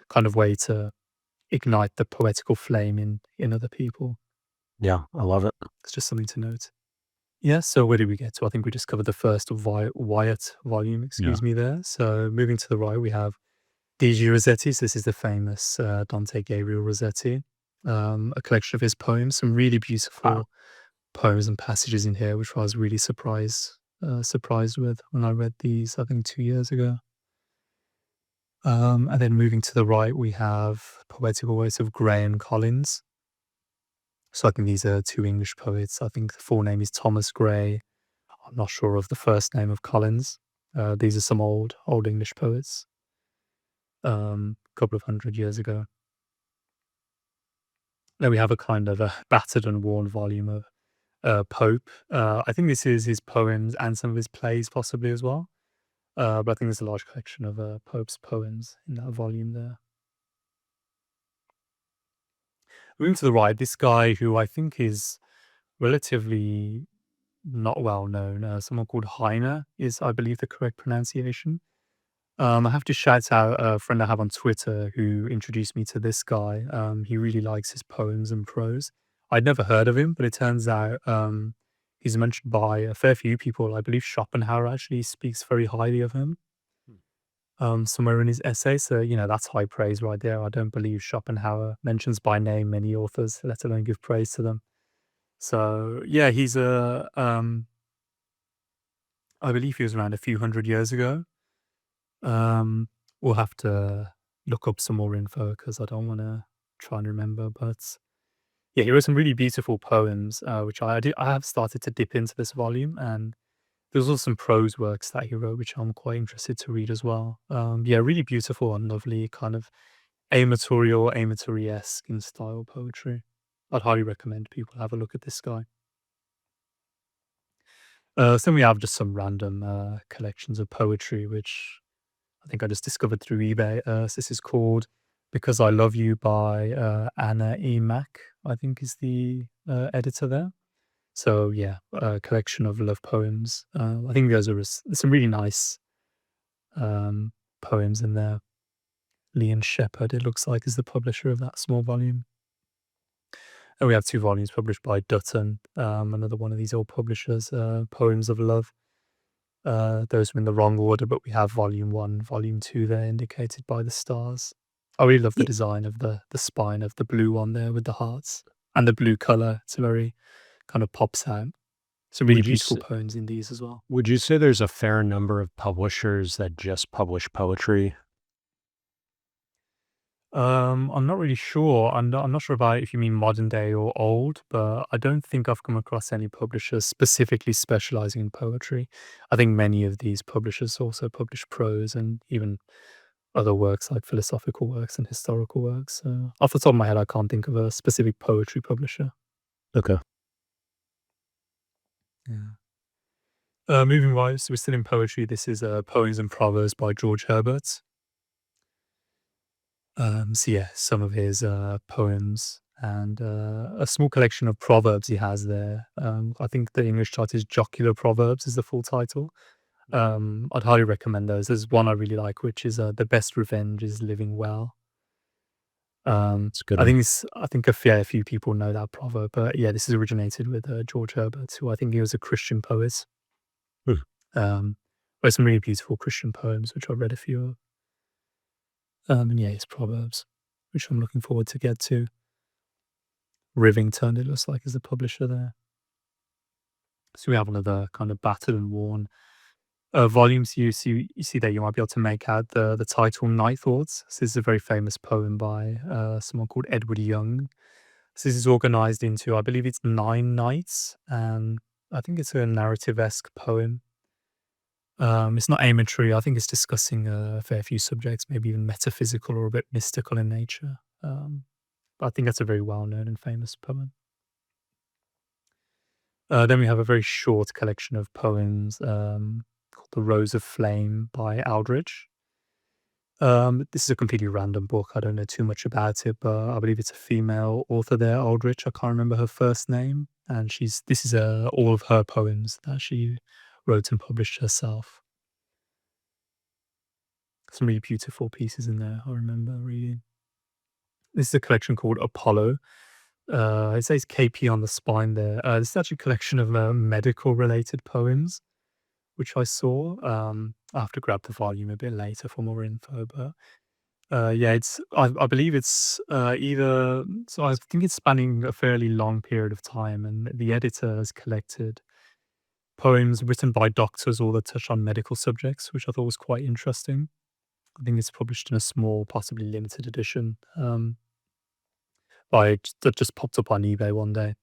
kind of way to ignite the poetical flame in other people. Yeah, I love it. It's just something to note. Yeah, so where did we get to? I think we just covered the first Wyatt volume, excuse me there. So moving to the right, we have D.G. Rossetti's. This is the famous Dante Gabriel Rossetti, a collection of his poems, some really beautiful poems and passages in here, which I was really surprised with when I read these, I think 2 years ago. And then moving to the right, we have poetical works of Gray and Collins. So I think these are two English poets. I think the full name is Thomas Gray. I'm not sure of the first name of Collins. These are some old English poets, a couple of 100 years ago. Then we have a kind of a battered and worn volume of Pope. I think this is his poems and some of his plays possibly as well. But I think there's a large collection of Pope's poems in that volume there. Moving to the right, this guy who I think is relatively not well known, someone called Heine is, I believe, the correct pronunciation. I have to shout out a friend I have on Twitter who introduced me to this guy. He really likes his poems and prose. I'd never heard of him, but it turns out he's mentioned by a fair few people. I believe Schopenhauer actually speaks very highly of him somewhere in his essay. So, that's high praise right there. I don't believe Schopenhauer mentions by name many authors, let alone give praise to them. So, yeah, he's I believe he was around a few hundred years ago. We'll have to look up some more info because I don't want to try and remember. But yeah, he wrote some really beautiful poems, which I have started to dip into this volume, and there's also some prose works that he wrote, which I'm quite interested to read as well. Yeah, really beautiful and lovely, kind of amatory-esque in style poetry. I'd highly recommend people have a look at this guy. So then we have just some random collections of poetry, which I think I just discovered through eBay. So this is called Because I Love You by Anacreontea, I think is the editor there. So yeah, a collection of love poems. I think there's some really nice poems in there. Leon Shepherd, it looks like, is the publisher of that small volume. And we have 2 volumes published by Dutton, another one of these old publishers, Poems of Love. Those are in the wrong order, but we have volume 1, volume 2 there indicated by the stars. I really love the design of the spine of the blue one there with the hearts and the blue color. It's very kind of pops out. Some really beautiful poems in these as well. Would you say there's a fair number of publishers that just publish poetry? I'm not really sure. I'm not sure about if you mean modern day or old, but I don't think I've come across any publishers specifically specializing in poetry. I think many of these publishers also publish prose and even other works like philosophical works and historical works. So off the top of my head, I can't think of a specific poetry publisher. Okay. Yeah. Moving right, so we're still in poetry. This is Poems and Proverbs by George Herbert. So yeah, some of his poems and a small collection of proverbs he has there. I think the English title is Jocular Proverbs is the full title. I'd highly recommend those. There's one I really like, which is The Best Revenge is Living Well. It's good. I think a fair few people know that proverb, but yeah, this is originated with George Herbert, who I think he was a Christian poet. Wrote some really beautiful Christian poems, which I read a few of. And yeah, his proverbs, which I'm looking forward to get to. Rivington, it looks like, is the publisher there. So we have another kind of battered and worn volumes. You see there, you might be able to make out the title Night Thoughts. So this is a very famous poem by someone called Edward Young. So this is organized into, I believe it's 9 nights, and I think it's a narrative-esque poem. It's not amatory. I think it's discussing a fair few subjects, maybe even metaphysical or a bit mystical in nature. But I think that's a very well-known and famous poem. Then we have a very short collection of poems called The Rose of Flame by Aldrich. This is a completely random book. I don't know too much about it, but I believe it's a female author there, Aldrich. I can't remember her first name. And this is all of her poems that she wrote and published herself. Some really beautiful pieces in there, I remember reading. This is a collection called Apollo. It says KP on the spine there. This is actually a collection of medical-related poems, which I saw. I'll have to grab the volume a bit later for more info, but yeah, I believe it's either. So I think it's spanning a fairly long period of time, and the editor has collected poems written by doctors all that touch on medical subjects, which I thought was quite interesting. I think it's published in a small, possibly limited edition. That just popped up on eBay one day.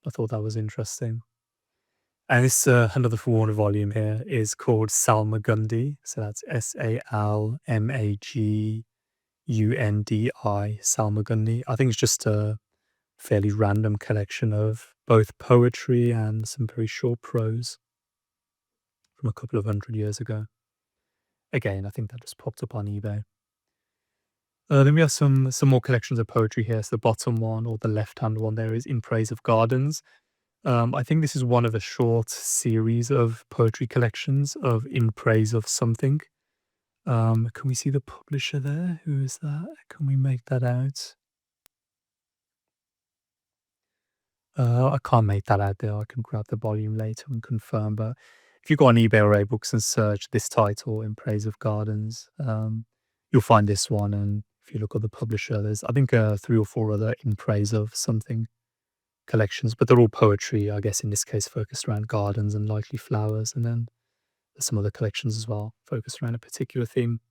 I thought that was interesting. And this another Warner volume here is called Salmagundi. So that's Salmagundi, Salmagundi. I think it's just a fairly random collection of both poetry and some very short prose from a couple of 100 years ago. Again, I think that just popped up on eBay. Then we have some more collections of poetry here. So the bottom one, or the left-hand one there, is In Praise of Gardens. I think this is one of a short series of poetry collections of In Praise of Something. Can we see the publisher there? Who is that? Can we make that out? I can't make that out there. I can grab the volume later and confirm. But if you go on eBay or iBooks and search this title, In Praise of Gardens, you'll find this one. And if you look at the publisher, there's, I think, 3 or 4 other In Praise of Something collections, but they're all poetry, I guess in this case focused around gardens and likely flowers, and then there's some other collections as well focused around a particular theme.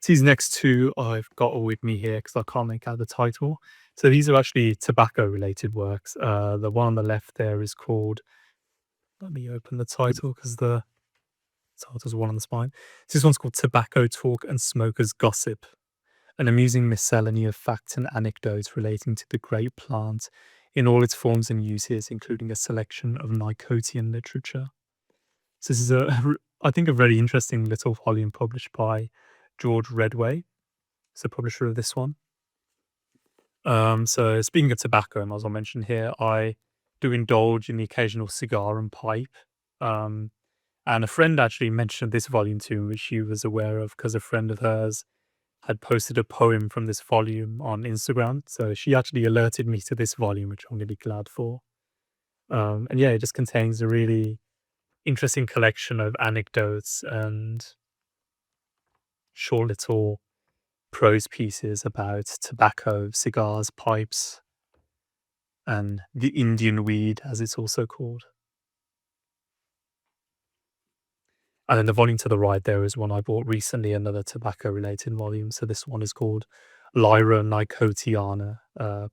These next two I've got with me here because I can't make out the title. So these are actually tobacco related works. The one on the left there is called, let me open the title because the title's one on the spine. This one's called Tobacco Talk and Smokers Gossip, an amusing miscellany of facts and anecdotes relating to the great plant in all its forms and uses, including a selection of Nicotian literature. So this is I think, a very interesting little volume published by George Redway. It's the publisher of this one. So speaking of tobacco, as I mentioned here, I do indulge in the occasional cigar and pipe. And a friend actually mentioned this volume to me, which she was aware of because a friend of hers had posted a poem from this volume on Instagram. So she actually alerted me to this volume, which I'm really glad for. And yeah, it just contains a really interesting collection of anecdotes and short little prose pieces about tobacco, cigars, pipes, and the Indian weed, as it's also called. And then the volume to the right there is one I bought recently, another tobacco-related volume. So this one is called Lyra Nicotiana,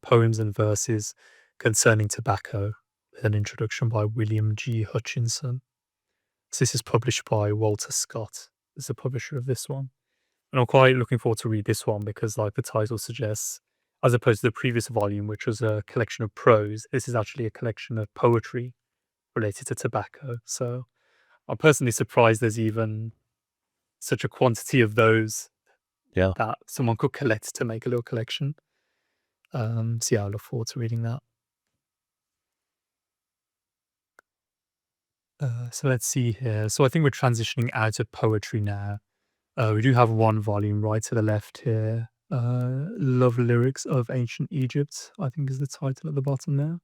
Poems and Verses Concerning Tobacco, with an introduction by William G. Hutchinson. So this is published by Walter Scott, is the publisher of this one. And I'm quite looking forward to read this one because, like the title suggests, as opposed to the previous volume, which was a collection of prose, this is actually a collection of poetry related to tobacco. So I'm personally surprised there's even such a quantity of those that someone could collect to make a little collection. So yeah, I look forward to reading that. So let's see here. So I think we're transitioning out of poetry now. We do have one volume right to the left here. Love Lyrics of Ancient Egypt, I think is the title at the bottom there.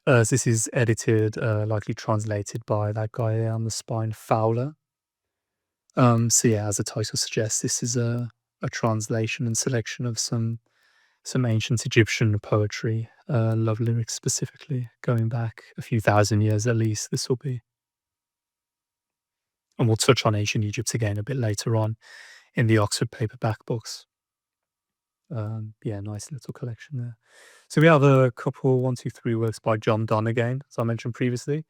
So this is edited, likely translated by that guy there on the spine, Fowler. So yeah, as the title suggests, this is a translation and selection of some ancient Egyptian poetry, love lyrics specifically, going back a few thousand years at least, this will be. And we'll touch on ancient Egypt again a bit later on in the Oxford paperback books. Yeah, nice little collection there. So we have a couple, 1, 2, 3 works by John Donne again, as I mentioned previously.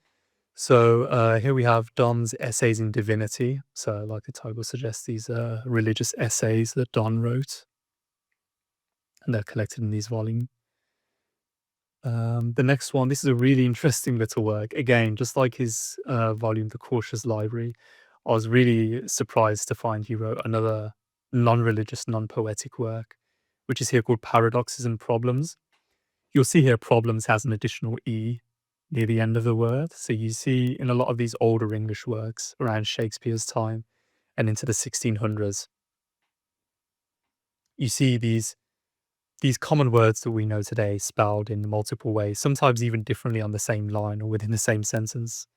So here we have Donne's Essays in Divinity. So like the title suggests, these are religious essays that Donne wrote. And they're collected in these volumes. The next one, this is a really interesting little work. Again, just like his volume, The Cautious Library, I was really surprised to find he wrote another non-religious, non-poetic work, which is here called Paradoxes and Problems. You'll see here problems has an additional E near the end of the word. So you see in a lot of these older English works around Shakespeare's time and into the 1600s, you see these common words that we know today spelled in multiple ways, sometimes even differently on the same line or within the same sentence.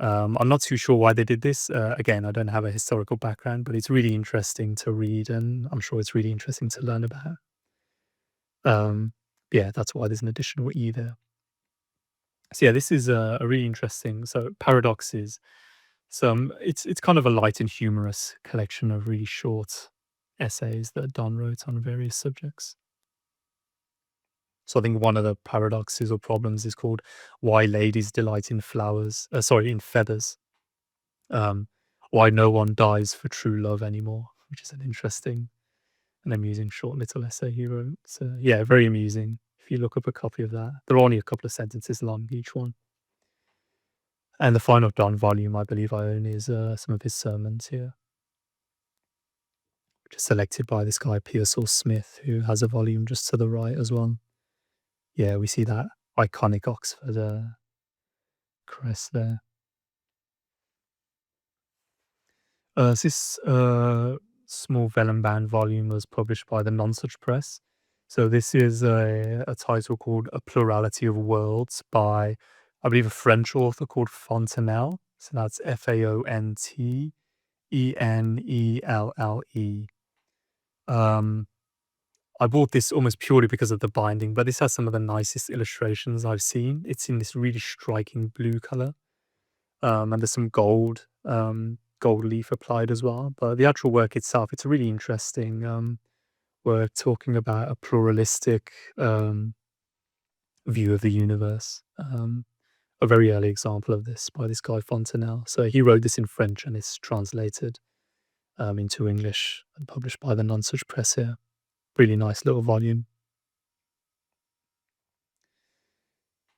I'm not too sure why they did this. Again, I don't have a historical background, but it's really interesting to read, and I'm sure it's really interesting to learn about. Yeah, that's why there's an additional E there. So yeah, this is a really interesting. So paradoxes. It's kind of a light and humorous collection of really short essays that Don wrote on various subjects. So I think one of the paradoxes or problems is called "Why Ladies Delight in Flowers." In feathers. Um, why no one dies for true love anymore, which is an interesting and amusing short little essay he wrote. So yeah, very amusing. If you look up a copy of that, they're only a couple of sentences long each one. And the final Don volume, I believe I own, is some of his sermons here, which is selected by this guy Pearsall Smith, who has a volume just to the right as well. Yeah, we see that iconic Oxford crest there. This small vellum-bound volume was published by the Nonsuch Press. So this is a title called A Plurality of Worlds by, I believe, a French author called Fontenelle. So that's Fontenelle. I bought this almost purely because of the binding, but this has some of the nicest illustrations I've seen. It's in this really striking blue color, and there's some gold leaf applied as well. But the actual work itself, it's a really interesting work talking about a pluralistic view of the universe. A very early example of this by this guy Fontenelle. So he wrote this in French and it's translated into English and published by the Nonsuch Press here. Really nice little volume.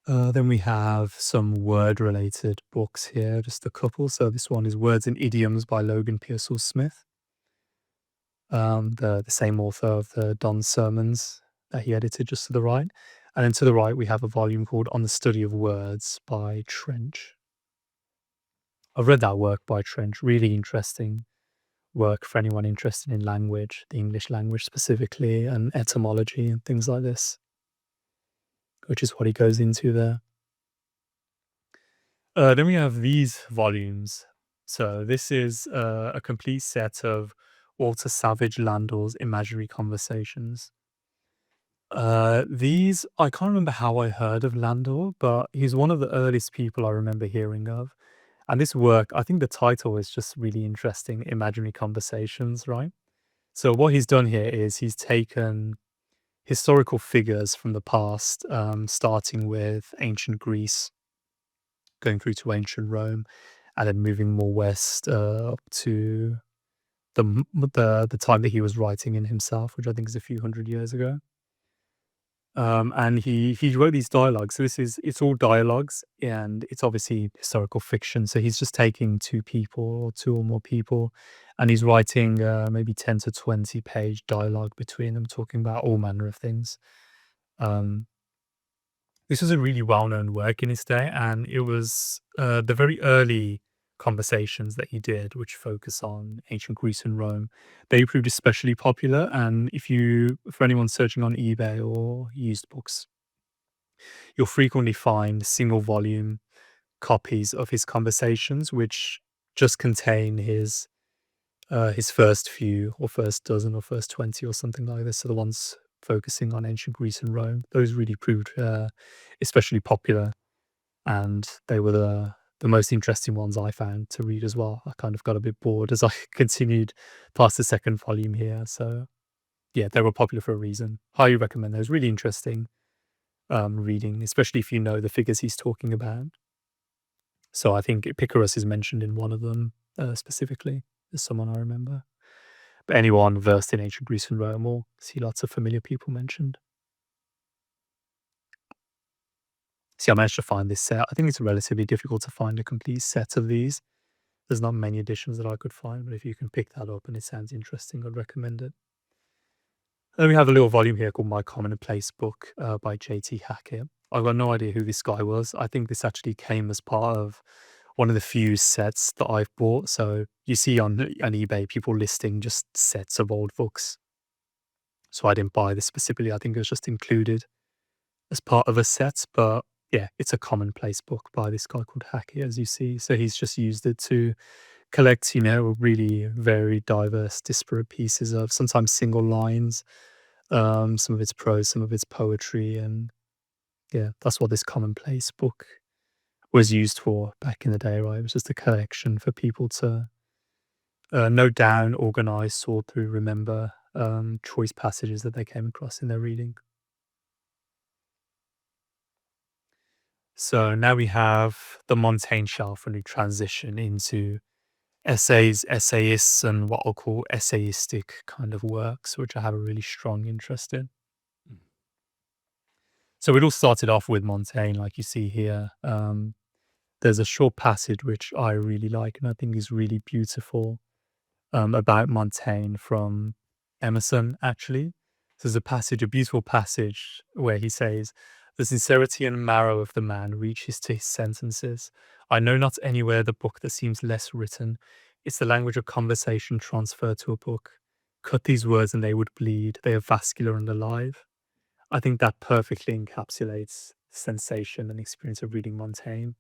Then we have some word-related books here, just a couple. So this one is Words and Idioms by Loeb and Pearsall Smith. The same author of the Don sermons that he edited just to the right. And then to the right, we have a volume called On the Study of Words by Trench. I've read that work by Trench, really interesting work for anyone interested in language, the English language specifically, and etymology and things like this, which is what he goes into there. Then we have these volumes. So this is a complete set of Walter Savage Landor's Imaginary Conversations. These, I can't remember how I heard of Landor, but he's one of the earliest people I remember hearing of. And this work, I think the title is just really interesting, Imaginary Conversations, right? So what he's done here is he's taken historical figures from the past, starting with ancient Greece, going through to ancient Rome, and then moving more west up to the time that he was writing in himself, which I think is a few hundred years ago. And he wrote these dialogues. So it's all dialogues, and it's obviously historical fiction. So he's just taking two people or two or more people, and he's writing maybe 10 to 20 page dialogue between them, talking about all manner of things. This was a really well-known work in his day, and it was the very early conversations that he did, which focus on ancient Greece and Rome. They proved especially popular, and for anyone searching on eBay or used books, you'll frequently find single volume copies of his conversations, which just contain his first few or first dozen or first 20 or something like this. So the ones focusing on ancient Greece and Rome, those really proved especially popular, and they were the most interesting ones I found to read as well. I kind of got a bit bored as I continued past the second volume here. So yeah, they were popular for a reason. Highly recommend those. Really interesting reading, especially if you know the figures he's talking about. So I think Icarus is mentioned in one of them specifically. There's someone I remember. But anyone versed in ancient Greece and Rome will see lots of familiar people mentioned. See, I managed to find this set. I think it's relatively difficult to find a complete set of these. There's not many editions that I could find, but if you can pick that up and it sounds interesting, I'd recommend it. Then we have a little volume here called My Commonplace Book by J.T. Hackett. I've got no idea who this guy was. I think this actually came as part of one of the few sets that I've bought. So you see on eBay people listing just sets of old books. So I didn't buy this specifically. I think it was just included as part of a set. But yeah, it's a commonplace book by this guy called Hackett, as you see. So he's just used it to collect, really very diverse, disparate pieces of sometimes single lines, some of it's prose, some of it's poetry. And yeah, that's what this commonplace book was used for back in the day, right? It was just a collection for people to note down, organize, sort through, remember choice passages that they came across in their reading. So now we have the Montaigne shelf and we transition into essays, essayists, and what I'll call essayistic kind of works, which I have a really strong interest in. So it all started off with Montaigne, like you see here. There's a short passage which I really like and I think is really beautiful about Montaigne from Emerson, actually. There's a beautiful passage where he says, "The sincerity and marrow of the man reaches to his sentences. I know not anywhere the book that seems less written. It's the language of conversation transferred to a book. Cut these words and they would bleed. They are vascular and alive." I think that perfectly encapsulates sensation and experience of reading Montaigne.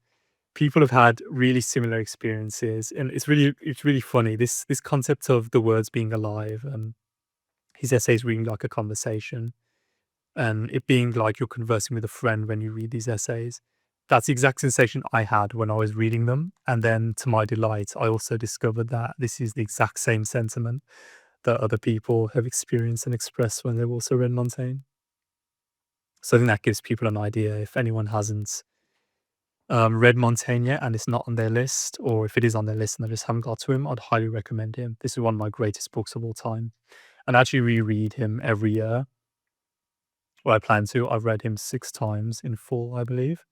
People have had really similar experiences, and it's really funny. This concept of the words being alive, his essays reading like a conversation, and it being like you're conversing with a friend when you read these essays. That's the exact sensation I had when I was reading them. And then to my delight, I also discovered that this is the exact same sentiment that other people have experienced and expressed when they've also read Montaigne. So I think that gives people an idea. If anyone hasn't read Montaigne yet and it's not on their list, or if it is on their list and they just haven't got to him, I'd highly recommend him. This is one of my greatest books of all time. And I actually reread him every year. Well, I plan to. I've read him 6 times in full, I believe,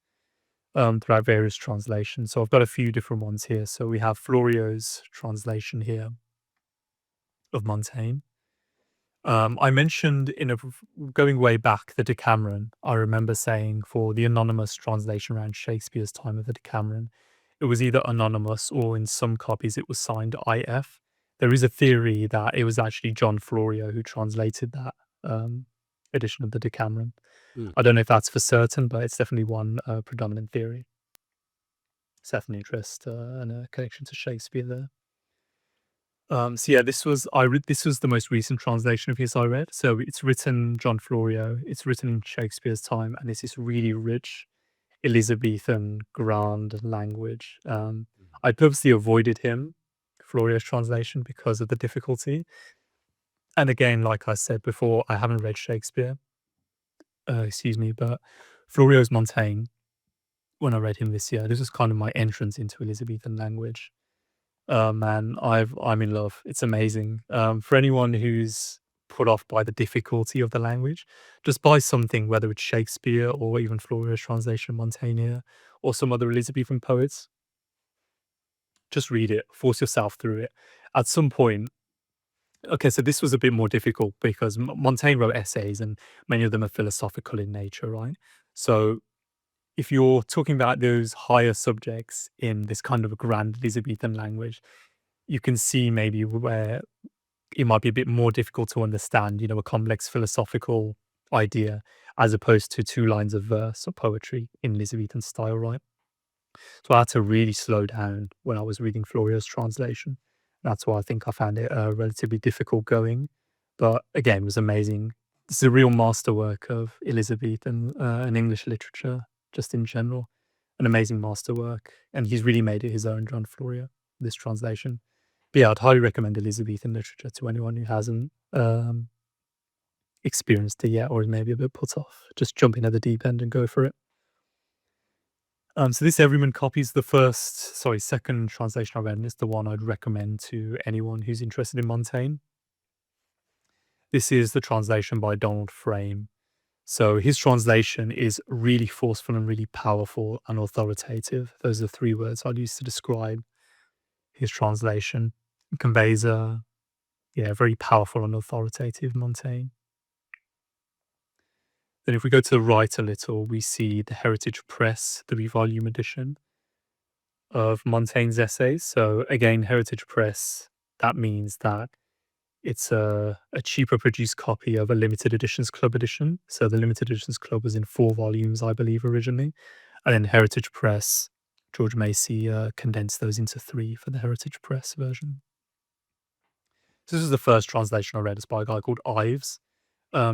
throughout various translations. So I've got a few different ones here. So we have Florio's translation here of Montaigne. I mentioned going way back, the Decameron. I remember saying for the anonymous translation around Shakespeare's time of the Decameron, it was either anonymous or in some copies it was signed IF. There is a theory that it was actually John Florio who translated that edition of the Decameron. I don't know if that's for certain, but it's definitely one predominant theory. It's definitely interest and a connection to Shakespeare there. So yeah, this was the most recent translation of his I read. So it's written John Florio. It's written in Shakespeare's time, and it's this really rich Elizabethan grand language. I purposely avoided Florio's translation, because of the difficulty. And again, like I said before, I haven't read Shakespeare. But Florio's Montaigne, when I read him this year, this was kind of my entrance into Elizabethan language. Man, I'm in love. It's amazing. For anyone who's put off by the difficulty of the language, just buy something, whether it's Shakespeare or even Florio's translation of Montaigne or some other Elizabethan poets. Just read it, force yourself through it. At some point, okay, so this was a bit more difficult because Montaigne wrote essays and many of them are philosophical in nature, right? So if you're talking about those higher subjects in this kind of a grand Elizabethan language, you can see maybe where it might be a bit more difficult to understand, a complex philosophical idea, as opposed to 2 lines of verse or poetry in Elizabethan style, right? So I had to really slow down when I was reading Florio's translation. That's why I think I found it relatively difficult going. But again, it was amazing. It's a real masterwork of Elizabethan and English literature, just in general. An amazing masterwork. And he's really made it his own, John Florio, this translation. But yeah, I'd highly recommend Elizabethan literature to anyone who hasn't experienced it yet or is maybe a bit put off. Just jump in at the deep end and go for it. So this Everyman copy is second translation I read, and it's the one I'd recommend to anyone who's interested in Montaigne. This is the translation by Donald Frame. So his translation is really forceful and really powerful and authoritative. Those are 3 words I'd use to describe his translation. It conveys a very powerful and authoritative Montaigne. Then if we go to the right a little, we see the Heritage Press 3-volume edition of Montaigne's essays. So again, Heritage Press, that means that It's a cheaper produced copy of a limited editions club edition. So the limited editions club was in 4 volumes, I believe, originally. And then Heritage Press, George Macy condensed those into 3 for the Heritage Press version. So this is the first translation I read. It's by a guy called Ives.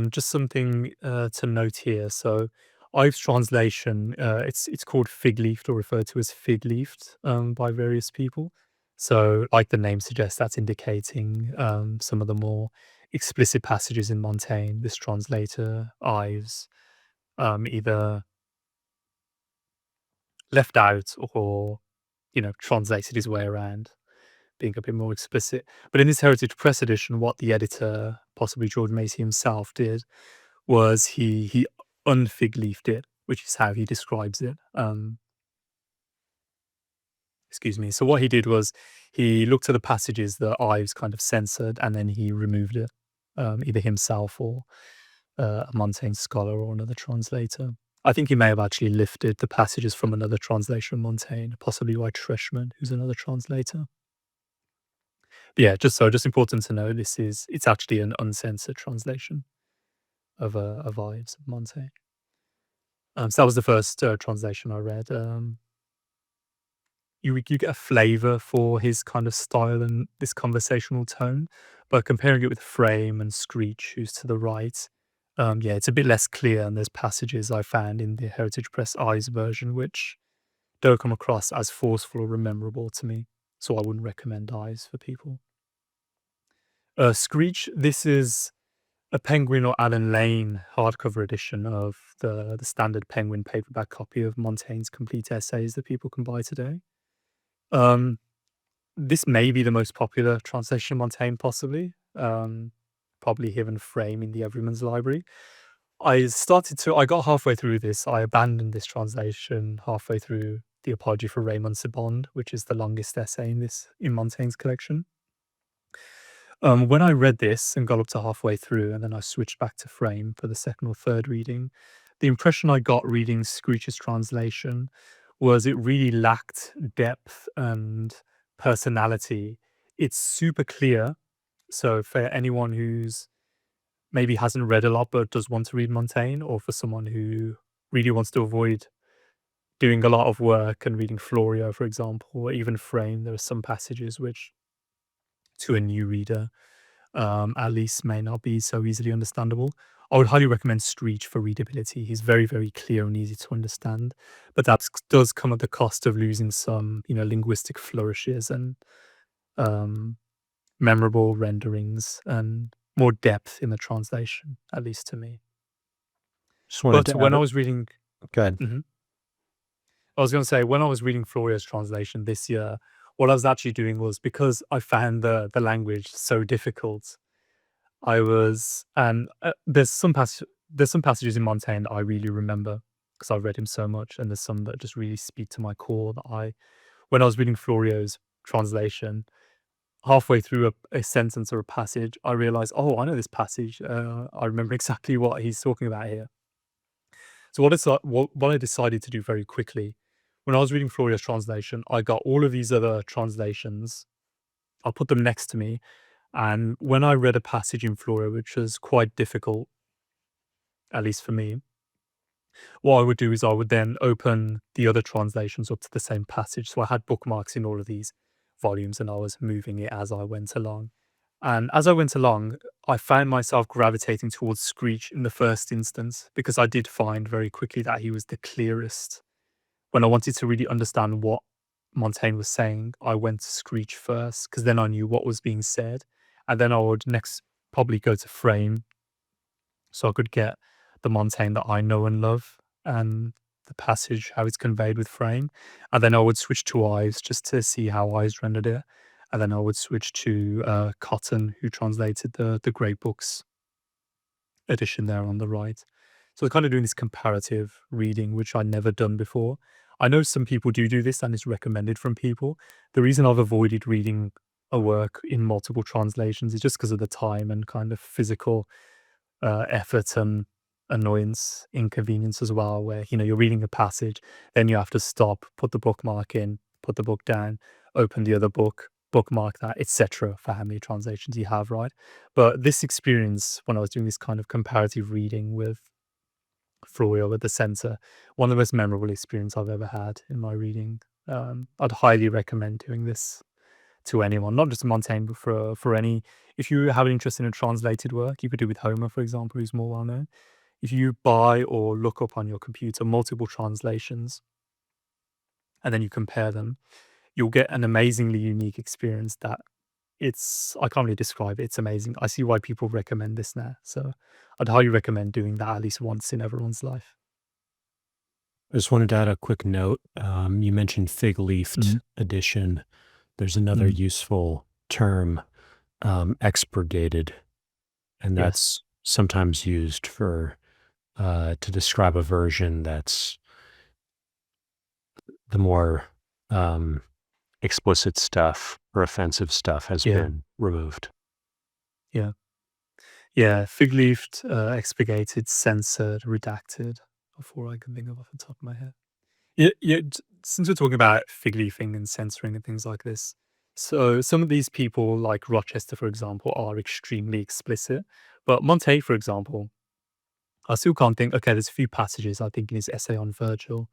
Just something to note here. So Ives' translation, it's called fig-leafed or referred to as fig-leafed by various people. So, like the name suggests, that's indicating some of the more explicit passages in Montaigne. This translator, Ives, either left out or, translated his way around, being a bit more explicit. But in this Heritage Press edition, what the editor, possibly George Macy himself, did was he unfig-leafed it, which is how he describes it. Excuse me. So what he did was he looked at the passages that Ives kind of censored, and then he removed it, either himself or a Montaigne scholar or another translator. I think he may have actually lifted the passages from another translation of Montaigne, possibly by Treshman, who's another translator. But yeah, just important to know, it's actually an uncensored translation of Ives of Montaigne. So that was the first translation I read. You get a flavor for his kind of style and this conversational tone, but comparing it with Frame and Screech, who's to the right, yeah, it's a bit less clear. And there's passages I found in the Heritage Press Eyes version which don't come across as forceful or memorable to me, so I wouldn't recommend Eyes for people. Screech, this is a Penguin or Alan Lane hardcover edition of the standard Penguin paperback copy of Montaigne's complete essays that people can buy today. This may be the most popular translation of Montaigne, possibly. Probably him and Frame in the Everyman's Library. I got halfway through this. I abandoned this translation halfway through the Apology for Raymond Sebond, which is the longest essay in Montaigne's collection. When I read this and got up to halfway through, and then I switched back to Frame for the second or third reading, the impression I got reading Screech's translation was it really lacked depth and personality. It's super clear. So for anyone who's maybe hasn't read a lot but does want to read Montaigne, or for someone who really wants to avoid doing a lot of work and reading Florio, for example, or even Frame, there are some passages which, to a new reader, at least may not be so easily understandable. I would highly recommend Screech for readability. He's very, very clear and easy to understand, but that does come at the cost of losing some, linguistic flourishes and memorable renderings and more depth in the translation, at least to me. Just wanted to When add I it. was reading, Go ahead. I was going to say, when I was reading Florio's translation this year, what I was actually doing was, because I found the language so difficult, there's some passages in Montaigne that I really remember because I've read him so much, and there's some that just really speak to my core when I was reading Florio's translation, halfway through a sentence or a passage, I realized, oh, I know this passage. I remember exactly what he's talking about here. So what I decided to do very quickly, when I was reading Florio's translation, I got all of these other translations. I put them next to me. And when I read a passage in Florio, which was quite difficult, at least for me, what I would do is I would then open the other translations up to the same passage. So I had bookmarks in all of these volumes, and I was moving it as I went along. And as I went along, I found myself gravitating towards Screech in the first instance, because I did find very quickly that he was the clearest. When I wanted to really understand what Montaigne was saying, I went to Screech first, because then I knew what was being said. And then I would next probably go to Frame, so I could get the Montaigne that I know and love, and the passage, how it's conveyed with Frame. And then I would switch to Ives just to see how Ives rendered it. And then I would switch to Cotton, who translated the Great Books edition there on the right. So kind of doing this comparative reading, which I'd never done before. I know some people do this, and it's recommended from people. The reason I've avoided reading a work in multiple translations is just because of the time and kind of physical effort and annoyance, inconvenience as well, where, you're reading a passage, then you have to stop, put the bookmark in, put the book down, open the other book, bookmark that, etc., for how many translations you have, right? But this experience, when I was doing this kind of comparative reading with Freud, with the censor, one of the most memorable experience I've ever had in my reading. I'd highly recommend doing this to anyone, not just Montaigne, but for any. If you have an interest in a translated work, you could do with Homer, for example, who's more well known. If you buy or look up on your computer multiple translations and then you compare them, you'll get an amazingly unique experience that I can't really describe it. It's amazing. I see why people recommend this now. So I'd highly recommend doing that at least once in everyone's life. I just wanted to add a quick note. You mentioned fig-leafed edition. There's another useful term, expurgated, and that's sometimes used for to describe a version that's the more explicit stuff or offensive stuff has been removed. Yeah, fig-leafed, expurgated, censored, redacted, before I can think of off the top of my head. Yeah, since we're talking about fig-leafing and censoring and things like this, so some of these people, like Rochester, for example, are extremely explicit. But Montaigne, for example, I still can't think. Okay, there's a few passages, I think, in his essay on Virgil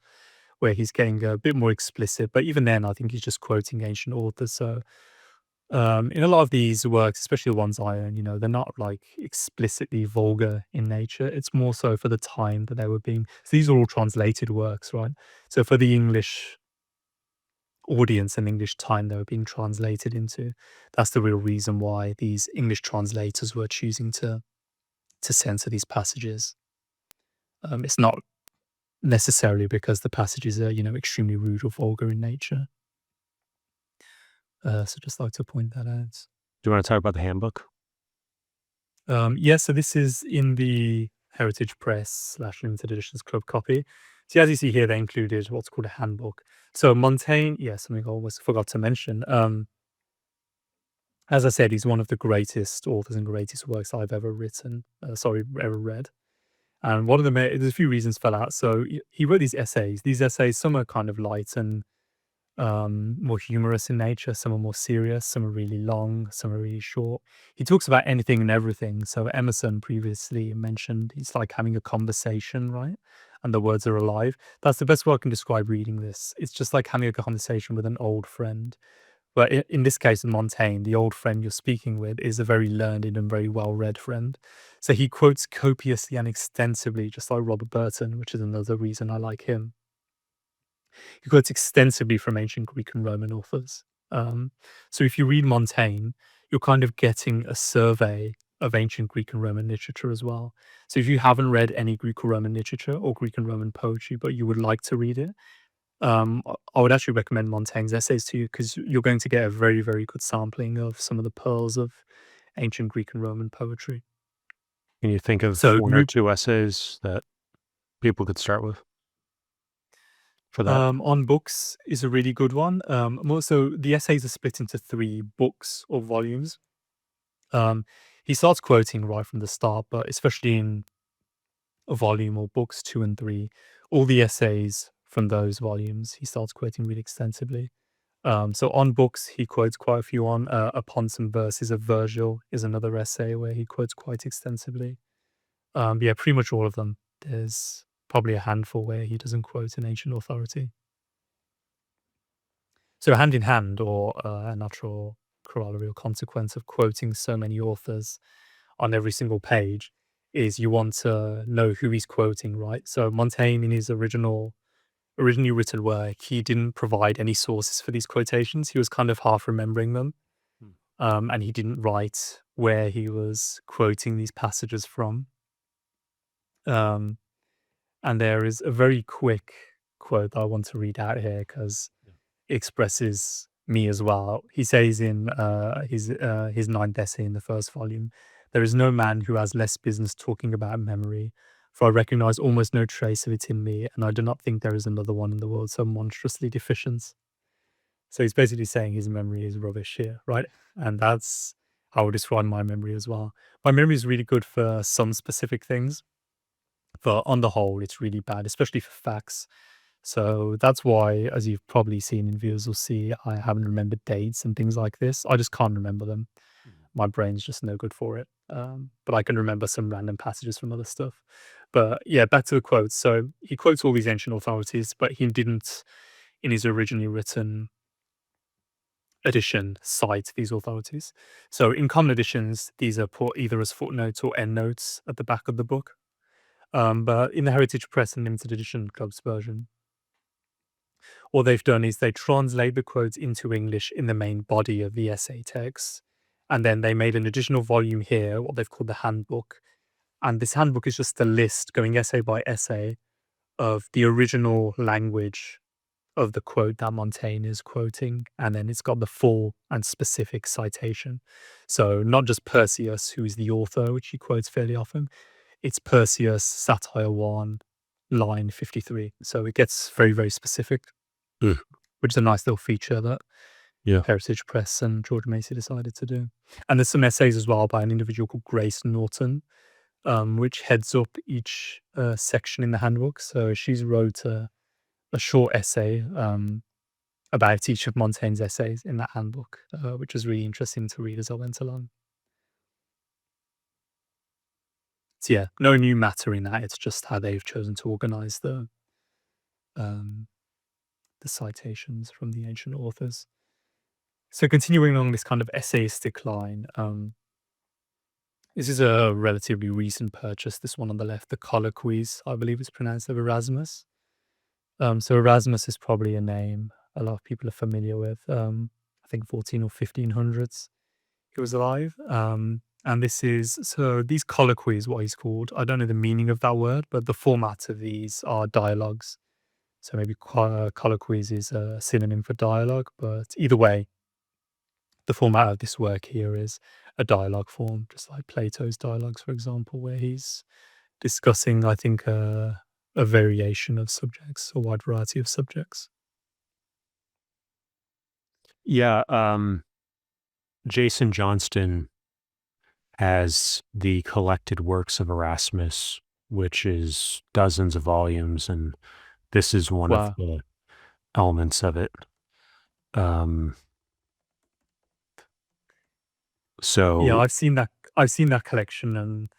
where he's getting a bit more explicit. But even then, I think he's just quoting ancient authors. So in a lot of these works, especially the ones I own, they're not like explicitly vulgar in nature. It's more so for the time that they were being. So these are all translated works, right? So for the English audience and English time they were being translated into, that's the real reason why these English translators were choosing to censor these passages. It's not necessarily because the passages are, extremely rude or vulgar in nature. So just like to point that out. Do you want to talk about the handbook? So this is in the Heritage Press / Limited Editions Club copy. So as you see here, they included what's called a handbook. So Montaigne, something I almost forgot to mention. As I said, he's one of the greatest authors and greatest works I've ever written. Ever read. And one of them, there's a few reasons for that. So he wrote these essays. These essays, some are kind of light and more humorous in nature. Some are more serious. Some are really long. Some are really short. He talks about anything and everything. So Emerson previously mentioned he's like having a conversation, right? And the words are alive. That's the best way I can describe reading this. It's just like having a conversation with an old friend. But in this case, in Montaigne, the old friend you're speaking with is a very learned and very well-read friend. So he quotes copiously and extensively, just like Robert Burton, which is another reason I like him. He quotes extensively from ancient Greek and Roman authors. So if you read Montaigne, you're kind of getting a survey of ancient Greek and Roman literature as well. So if you haven't read any Greek or Roman literature or Greek and Roman poetry, but you would like to read it, I would actually recommend Montaigne's essays to you because you're going to get a very, very good sampling of some of the pearls of ancient Greek and Roman poetry. Can you think of one or two essays that people could start with for that? On Books is a really good one. Also, the essays are split into 3 books or volumes. He starts quoting right from the start, but especially in a volume or books 2 and 3, all the essays from those volumes, he starts quoting really extensively. So on Books, he quotes quite a few on. Upon Some Verses of Virgil is another essay where he quotes quite extensively. Pretty much all of them. There's probably a handful where he doesn't quote an ancient authority. So hand in hand, or a natural corollary or consequence of quoting so many authors on every single page is you want to know who he's quoting, right? So Montaigne, in his originally written work, he didn't provide any sources for these quotations. He was kind of half remembering them. And he didn't write where he was quoting these passages from. And there is a very quick quote that I want to read out here because it expresses me as well. He says in his 9th essay in the first volume, "There is no man who has less business talking about memory, for I recognize almost no trace of it in me, and I do not think there is another one in the world so monstrously deficient." So he's basically saying his memory is rubbish here, right? And that's how I would describe my memory as well. My memory is really good for some specific things, but on the whole, it's really bad, especially for facts. So that's why, as you've probably seen in Viewers Will See, I haven't remembered dates and things like this. I just can't remember them. My brain's just no good for it. But I can remember some random passages from other stuff. But yeah, back to the quotes. So he quotes all these ancient authorities, but he didn't, in his originally written edition, cite these authorities. So in common editions, these are put either as footnotes or endnotes at the back of the book. But in the Heritage Press and Limited Edition Club's version, what they've done is they translate the quotes into English in the main body of the essay text. And then they made an additional volume here, what they've called the handbook. And this handbook is just a list going essay by essay of the original language of the quote that Montaigne is quoting. And then it's got the full and specific citation. So not just Persius, who is the author, which he quotes fairly often. It's Persius, Satire 1, line 53. So it gets very, very specific, which is a nice little feature that Heritage Press and George Macy decided to do. And there's some essays as well by an individual called Grace Norton, which heads up each section in the handbook. So she's wrote a short essay about each of Montaigne's essays in that handbook, which was really interesting to read as I went along. So yeah, no new matter in that. It's just how they've chosen to organize the citations from the ancient authors. So continuing along this kind of essayistic line, this is a relatively recent purchase. This one on the left, the Colloquies, I believe it's pronounced, of Erasmus. So Erasmus is probably a name a lot of people are familiar with. I think 14 or 1500s he was alive. And this is, so these colloquies, what he's called, I don't know the meaning of that word, but the format of these are dialogues. So maybe colloquies is a synonym for dialogue, but either way, the format of this work here is a dialogue form, just like Plato's dialogues, for example, where he's discussing, I think, a variation of subjects, a wide variety of subjects. Yeah, Jason Johnston has the collected works of Erasmus, which is dozens of volumes, and this is one of the elements of it. So yeah, I've seen that collection, and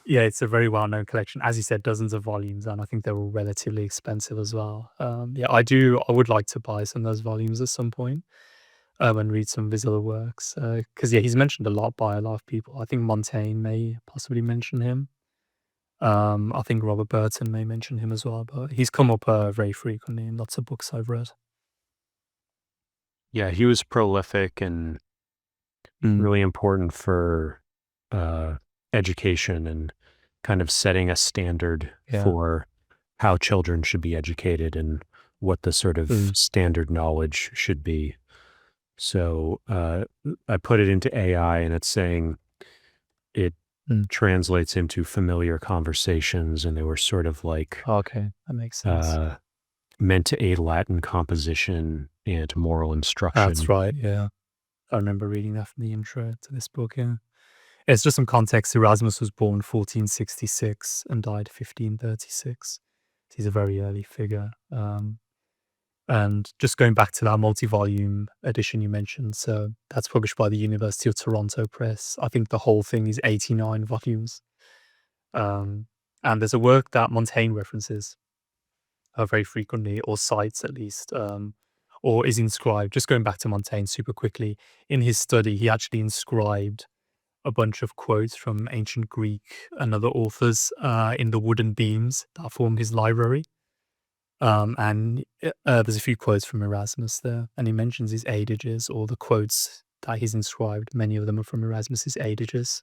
yeah, it's a very well-known collection. As you said, dozens of volumes, and I think they're all relatively expensive as well. Yeah, I would like to buy some of those volumes at some point, and read some of his other works. Because yeah, he's mentioned a lot by a lot of people. I think Montaigne may possibly mention him. I think Robert Burton may mention him as well, but he's come up very frequently in lots of books I've read. Yeah, he was prolific and really important for education and kind of setting a standard for how children should be educated and what the sort of standard knowledge should be. So I put it into AI and it's saying it translates into familiar conversations, and they were sort of like, okay, that makes sense. Meant to aid Latin composition and moral instruction. That's right, yeah. I remember reading that from the intro to this book, yeah. It's just some context. Erasmus was born 1466 and died 1536. He's a very early figure. And just going back to that multi-volume edition you mentioned, so that's published by the University of Toronto Press. I think the whole thing is 89 volumes. And there's a work that Montaigne references very frequently, or cites at least, or is inscribed. Just going back to Montaigne super quickly, in his study, he actually inscribed a bunch of quotes from ancient Greek and other authors in the wooden beams that form his library. And there's a few quotes from Erasmus there, and he mentions his adages, or the quotes that he's inscribed. Many of them are from Erasmus's adages.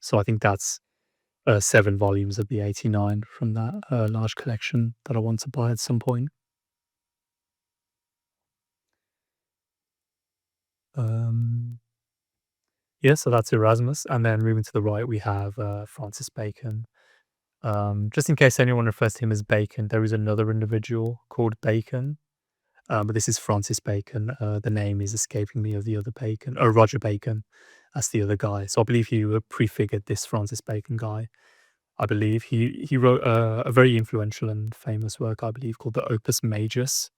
So I think that's 7 volumes of the 89 from that large collection that I want to buy at some point. Yeah, so that's Erasmus. And then moving to the right, we have Francis Bacon. Just in case anyone refers to him as Bacon, there is another individual called Bacon, but this is Francis Bacon. The name is escaping me of the other Bacon, Roger Bacon. That's the other guy. So I believe he prefigured this Francis Bacon guy. I believe. He wrote a very influential and famous work, I believe, called the Opus Majus.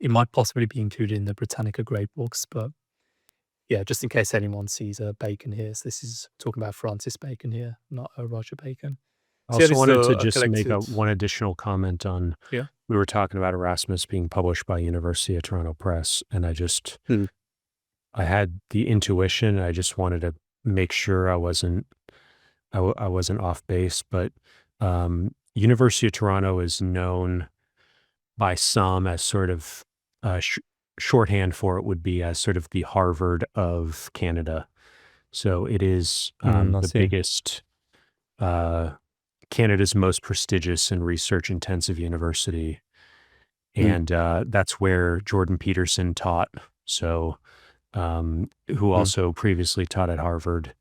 It might possibly be included in the Britannica Great Books, but yeah, just in case anyone sees Bacon here. So this is talking about Francis Bacon here, not Roger Bacon. I So yeah, also this is wanted to a just make collected. one additional comment on, Yeah. we were talking about Erasmus being published by University of Toronto Press, and I had the intuition, I just wanted to make sure I wasn't off base, but University of Toronto is known by some as sort of shorthand for it would be as sort of the Harvard of Canada. So it is I the see. biggest, Canada's most prestigious and research-intensive university, and that's where Jordan Peterson taught. So, who also previously taught at Harvard.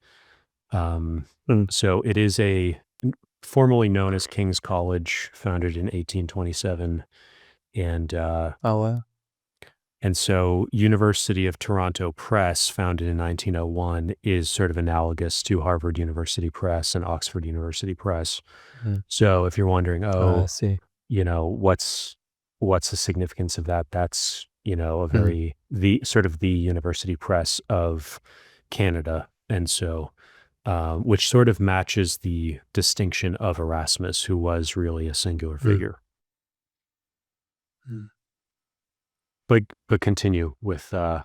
So it is formerly known as King's College, founded in 1827, and Oh, wow. and so University of Toronto Press, founded in 1901, is sort of analogous to Harvard University Press and Oxford University Press. So if you're wondering, I see. what's the significance of that? That's, a very, the sort of the university press of Canada. And so, which sort of matches the distinction of Erasmus, who was really a singular figure. But continue with, I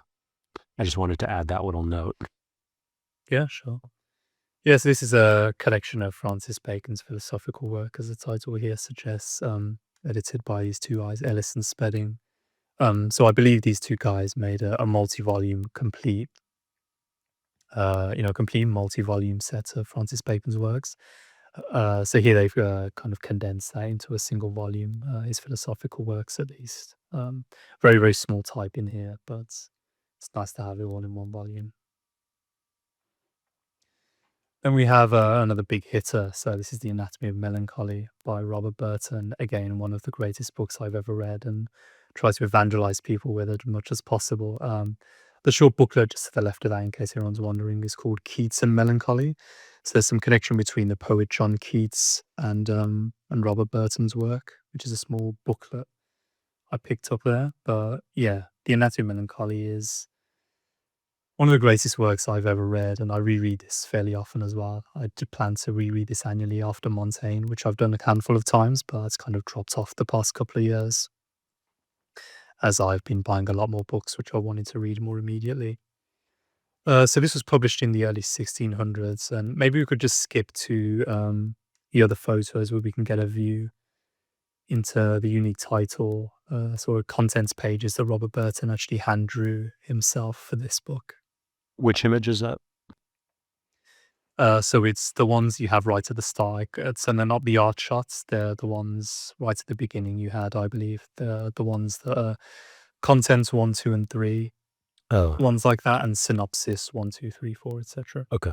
just wanted to add that little note. Yeah, sure. Yes, this is a collection of Francis Bacon's philosophical work, as the title here suggests, edited by these two guys, Ellis and Spedding. So I believe these two guys made a multi-volume complete multi-volume set of Francis Bacon's works. So here they've kind of condensed that into a single volume, his philosophical works at least. Very, very small type in here, but it's nice to have it all in one volume. Then we have another big hitter. So this is The Anatomy of Melancholy by Robert Burton. Again, one of the greatest books I've ever read, and tries to evangelize people with it as much as possible. The short booklet just to the left of that, in case anyone's wondering, is called Keats and Melancholy. So there's some connection between the poet John Keats and Robert Burton's work, which is a small booklet I picked up there. But yeah, The Anatomy of Melancholy is one of the greatest works I've ever read, and I reread this fairly often as well. I do plan to reread this annually after Montaigne, which I've done a handful of times, but it's kind of dropped off the past couple of years, as I've been buying a lot more books, which I wanted to read more immediately. So this was published in the early 1600s, and maybe we could just skip to the other photos where we can get a view into the unique title, sort of contents pages that Robert Burton actually hand drew himself for this book. Which image is that? So it's the ones you have right at the start. And they're not the art shots. They're the ones right at the beginning you had, I believe. The ones that are contents 1, 2, and 3. Oh, Ones like that, and synopsis 1, 2, 3, 4, etc. okay.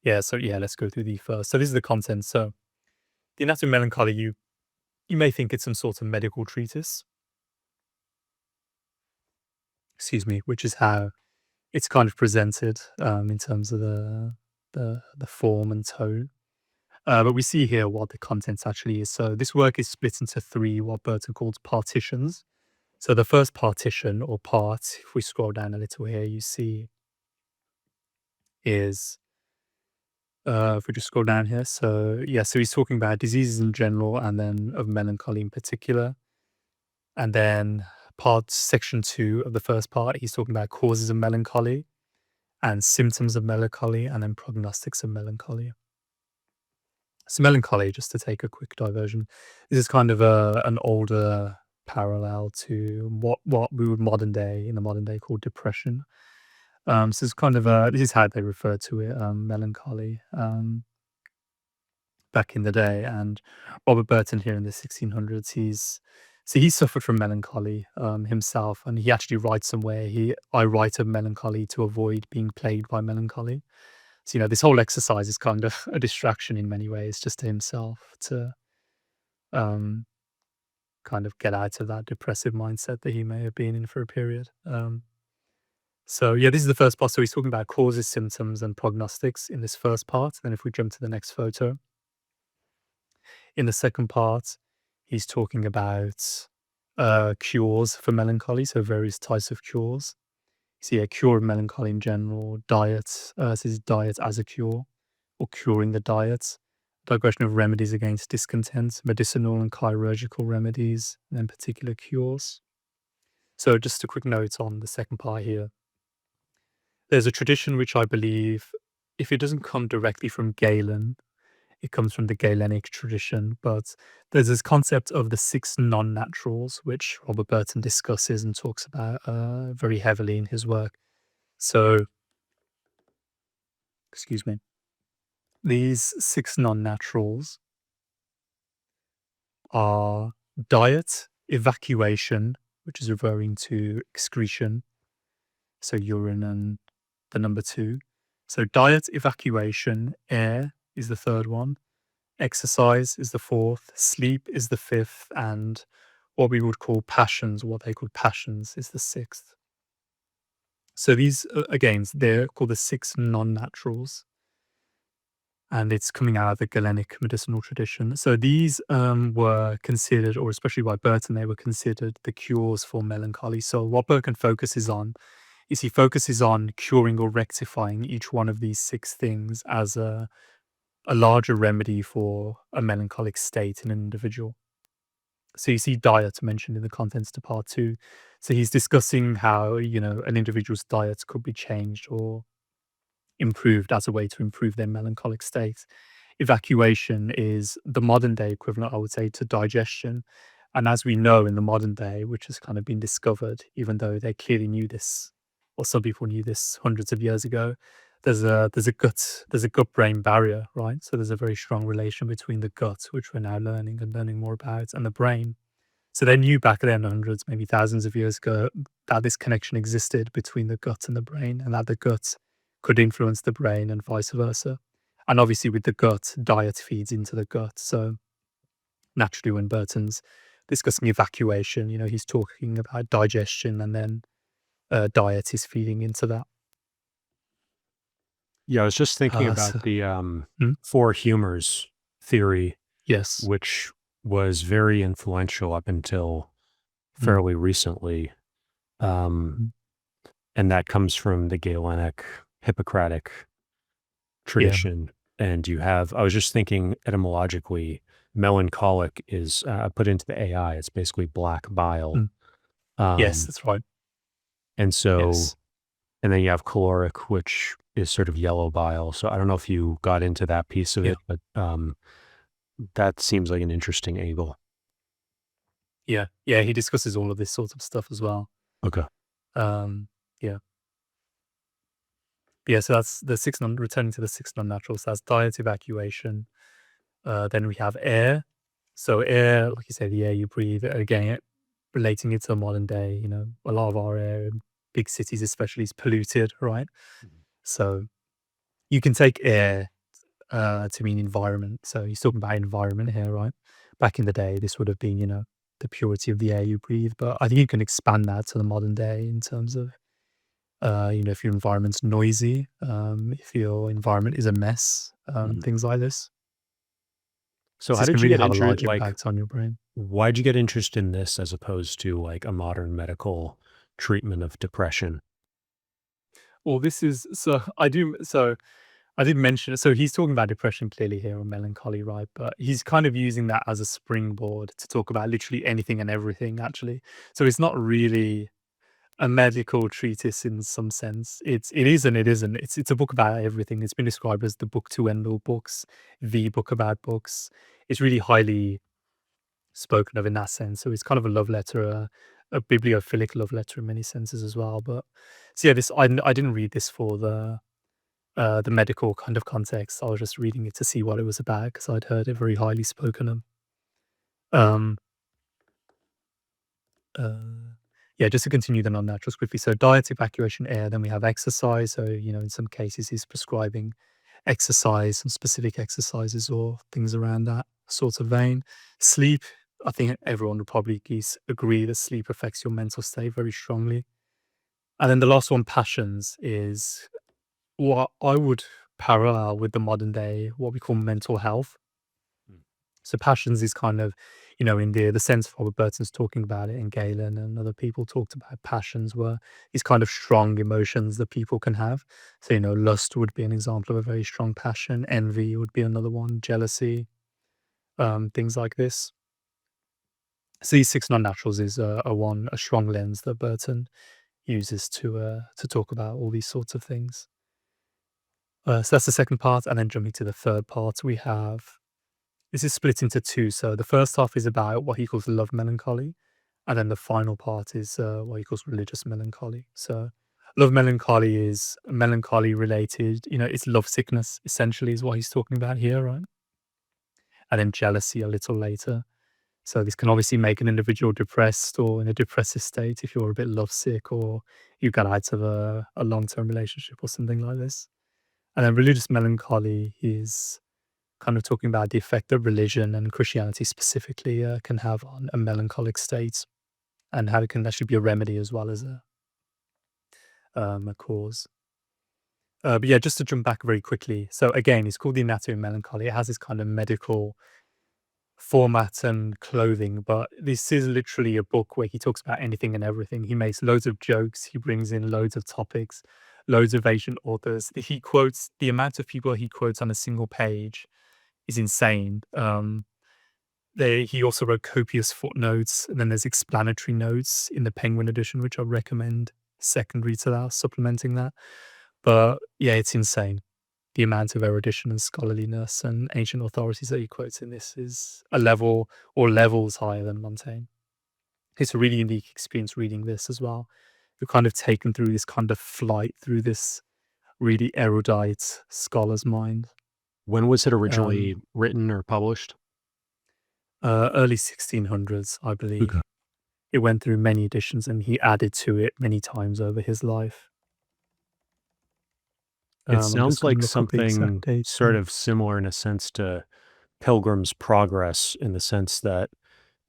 Yeah. So yeah, let's go through the first. So this is the content. So the Anatomy of Melancholy, you may think it's some sort of medical treatise. Excuse me, which is how it's kind of presented in terms of the form and tone. But we see here what the contents actually is. So this work is split into 3, what Burton calls partitions. So the first partition or part, if we scroll down a little here, you see is, if we just scroll down here. So yeah, so he's talking about diseases in general and then of melancholy in particular. And then section 2 of the first part, he's talking about causes of melancholy and symptoms of melancholy, and then prognostics of melancholy. So melancholy, just to take a quick diversion, this is kind of an older parallel to what we would in the modern day call depression. So it's kind of this is how they refer to it, melancholy, back in the day. And Robert Burton here in the 1600s, he suffered from melancholy himself, and he actually writes somewhere, I write of melancholy to avoid being plagued by melancholy. So, this whole exercise is kind of a distraction in many ways, just to himself, to kind of get out of that depressive mindset that he may have been in for a period. So yeah, this is the first part. So he's talking about causes, symptoms, and prognostics in this first part. Then if we jump to the next photo, in the second part, he's talking about cures for melancholy, so various types of cures. You see a cure of melancholy in general, diet, this is diet as a cure, or curing the diet, digression of remedies against discontent, medicinal and chirurgical remedies, and then particular cures. So just a quick note on the second part here. There's a tradition which I believe, if it doesn't come directly from Galen, it comes from the Galenic tradition, but there's this concept of the six non-naturals, which Robert Burton discusses and talks about very heavily in his work. So, excuse me, these six non-naturals are diet, evacuation, which is referring to excretion, so urine and the number two. So diet, evacuation, air is the third one, exercise is the fourth, sleep is the fifth, and what we would call passions, what they call passions, is the sixth. So these, again, they're called the six non-naturals, and it's coming out of the Galenic medicinal tradition. So these were considered, or especially by Burton, they were considered the cures for melancholy. So what Burton focuses on is he focuses on curing or rectifying each one of these six things as a larger remedy for a melancholic state in an individual. So you see diet mentioned in the contents to part two. So he's discussing how, an individual's diet could be changed or improved as a way to improve their melancholic state. Evacuation is the modern day equivalent, I would say, to digestion. And as we know in the modern day, which has kind of been discovered, even though they clearly knew this, or some people knew this hundreds of years ago, there's a gut brain barrier, right? So there's a very strong relation between the gut, which we're now learning more about, and the brain. So they knew back then, hundreds, maybe thousands of years ago, that this connection existed between the gut and the brain, and that the gut could influence the brain and vice versa. And obviously, with the gut, diet feeds into the gut. So naturally, when Burton's discussing evacuation, he's talking about digestion, and then diet is feeding into that. Yeah, I was just thinking about the four humors theory, yes, which was very influential up until fairly recently. And that comes from the Galenic Hippocratic tradition. And you have, I was just thinking etymologically, melancholic is put into the AI. It's basically black bile. Yes, that's right. And so, Yes. and then you have caloric, which is sort of yellow bile. So I don't know if you got into that piece of Yeah. it, but that seems like an interesting angle. Yeah. Yeah. He discusses all of this sort of stuff as well. Okay. Yeah. Yeah. So that's the returning to the six non-naturals. That's diet, evacuation. Then we have air. So air, like you say, the air you breathe, again, relating it to modern day, a lot of our air in big cities especially is polluted, right? So you can take air to mean environment. So he's talking about environment here, right? Back in the day, this would have been, the purity of the air you breathe. But I think you can expand that to the modern day in terms of, if your environment's noisy, if your environment is a mess, things like this. So how This did can you really get have a interested? large impact on your brain. Why'd you get interested in this as opposed to like a modern medical treatment of depression? Well, this is I did mention it. So he's talking about depression clearly here, or melancholy, right? But he's kind of using that as a springboard to talk about literally anything and everything, actually. So it's not really a medical treatise in some sense. It is and it isn't. It's a book about everything. It's been described as the book to end all books, the book about books. It's really highly spoken of in that sense. So it's kind of a love letter, a bibliophilic love letter in many senses as well. But so yeah, this I didn't read this for the medical kind of context. I was just reading it to see what it was about because I'd heard it very highly spoken of. Um, yeah, just to continue the non-naturals quickly. So diet, evacuation, air. Then we have exercise. So in some cases, he's prescribing exercise, some specific exercises or things around that sort of vein. Sleep. I think everyone would probably agree that sleep affects your mental state very strongly. And then the last one, Passions, is what I would parallel with the modern day, what we call mental health. So passions is kind of, in the sense of Robert Burton's talking about it, and Galen and other people talked about passions were these kind of strong emotions that people can have. So, lust would be an example of a very strong passion. Envy would be another one. Jealousy, things like this. So these six non-naturals is a strong lens that Burton uses to talk about all these sorts of things. So that's the second part, and then jumping to the third part, we have this is split into two. So the first half is about what he calls love melancholy, and then the final part is what he calls religious melancholy. So love melancholy is melancholy related, it's love sickness essentially is what he's talking about here, right? And then jealousy a little later. So this can obviously make an individual depressed or in a depressive state if you're a bit lovesick or you got out of a long-term relationship or something like this. And then religious melancholy is kind of talking about the effect that religion and Christianity specifically can have on a melancholic state and how it can actually be a remedy as well as a cause. But yeah, just to jump back very quickly. So again, it's called the Anatomy of Melancholy. It has this kind of medical format and clothing, but this is literally a book where he talks about anything and everything. He makes loads of jokes. He brings in loads of topics, loads of Asian authors. He quotes the amount of people he quotes on a single page is insane. He also wrote copious footnotes, and then there's explanatory notes in the Penguin edition, which I recommend secondary to that, supplementing that. But yeah, it's insane. The amount of erudition and scholarliness and ancient authorities that he quotes in this is a level or levels higher than Montaigne. It's a really unique experience reading this as well. You're kind of taken through this kind of flight through this really erudite scholar's mind. When was it originally written or published? Early 1600s, I believe. Okay. It went through many editions and he added to it many times over his life. It sounds like something sort here. of similar in a sense to Pilgrim's Progress, in the sense that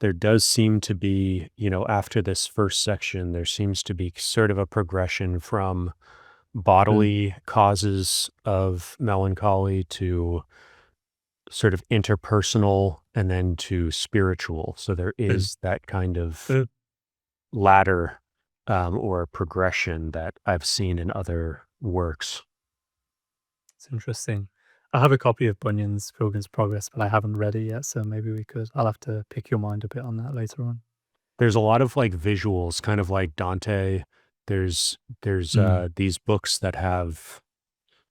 there does seem to be, after this first section, there seems to be sort of a progression from bodily causes of melancholy to sort of interpersonal and then to spiritual. So there is that kind of ladder or progression that I've seen in other works. It's interesting. I have a copy of Bunyan's Pilgrim's Progress, but I haven't read it yet, so maybe I'll have to pick your mind a bit on that later on. There's a lot of like visuals, kind of like Dante. There's these books that have,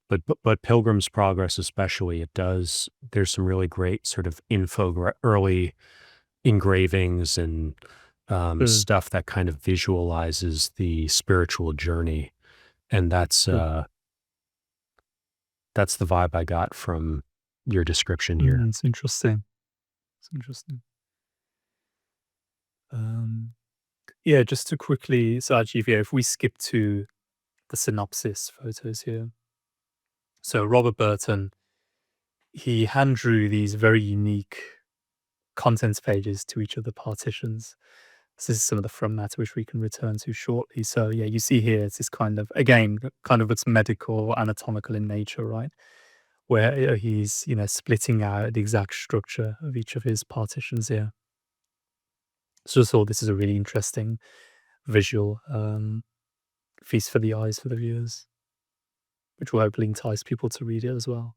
but Pilgrim's Progress especially, there's some really great sort of early engravings and stuff that kind of visualizes the spiritual journey. And that's the vibe I got from your description here. It's interesting. Yeah, just to quickly, so actually, if we skip to the synopsis photos here. So Robert Burton, he hand drew these very unique contents pages to each of the partitions. This is some of the from matter which we can return to shortly. So yeah, you see here, it's this kind of, again, kind of it's medical, anatomical in nature, right? Where he's, splitting out the exact structure of each of his partitions here. So just thought this is a really interesting visual feast for the eyes for the viewers, which will hopefully entice people to read it as well.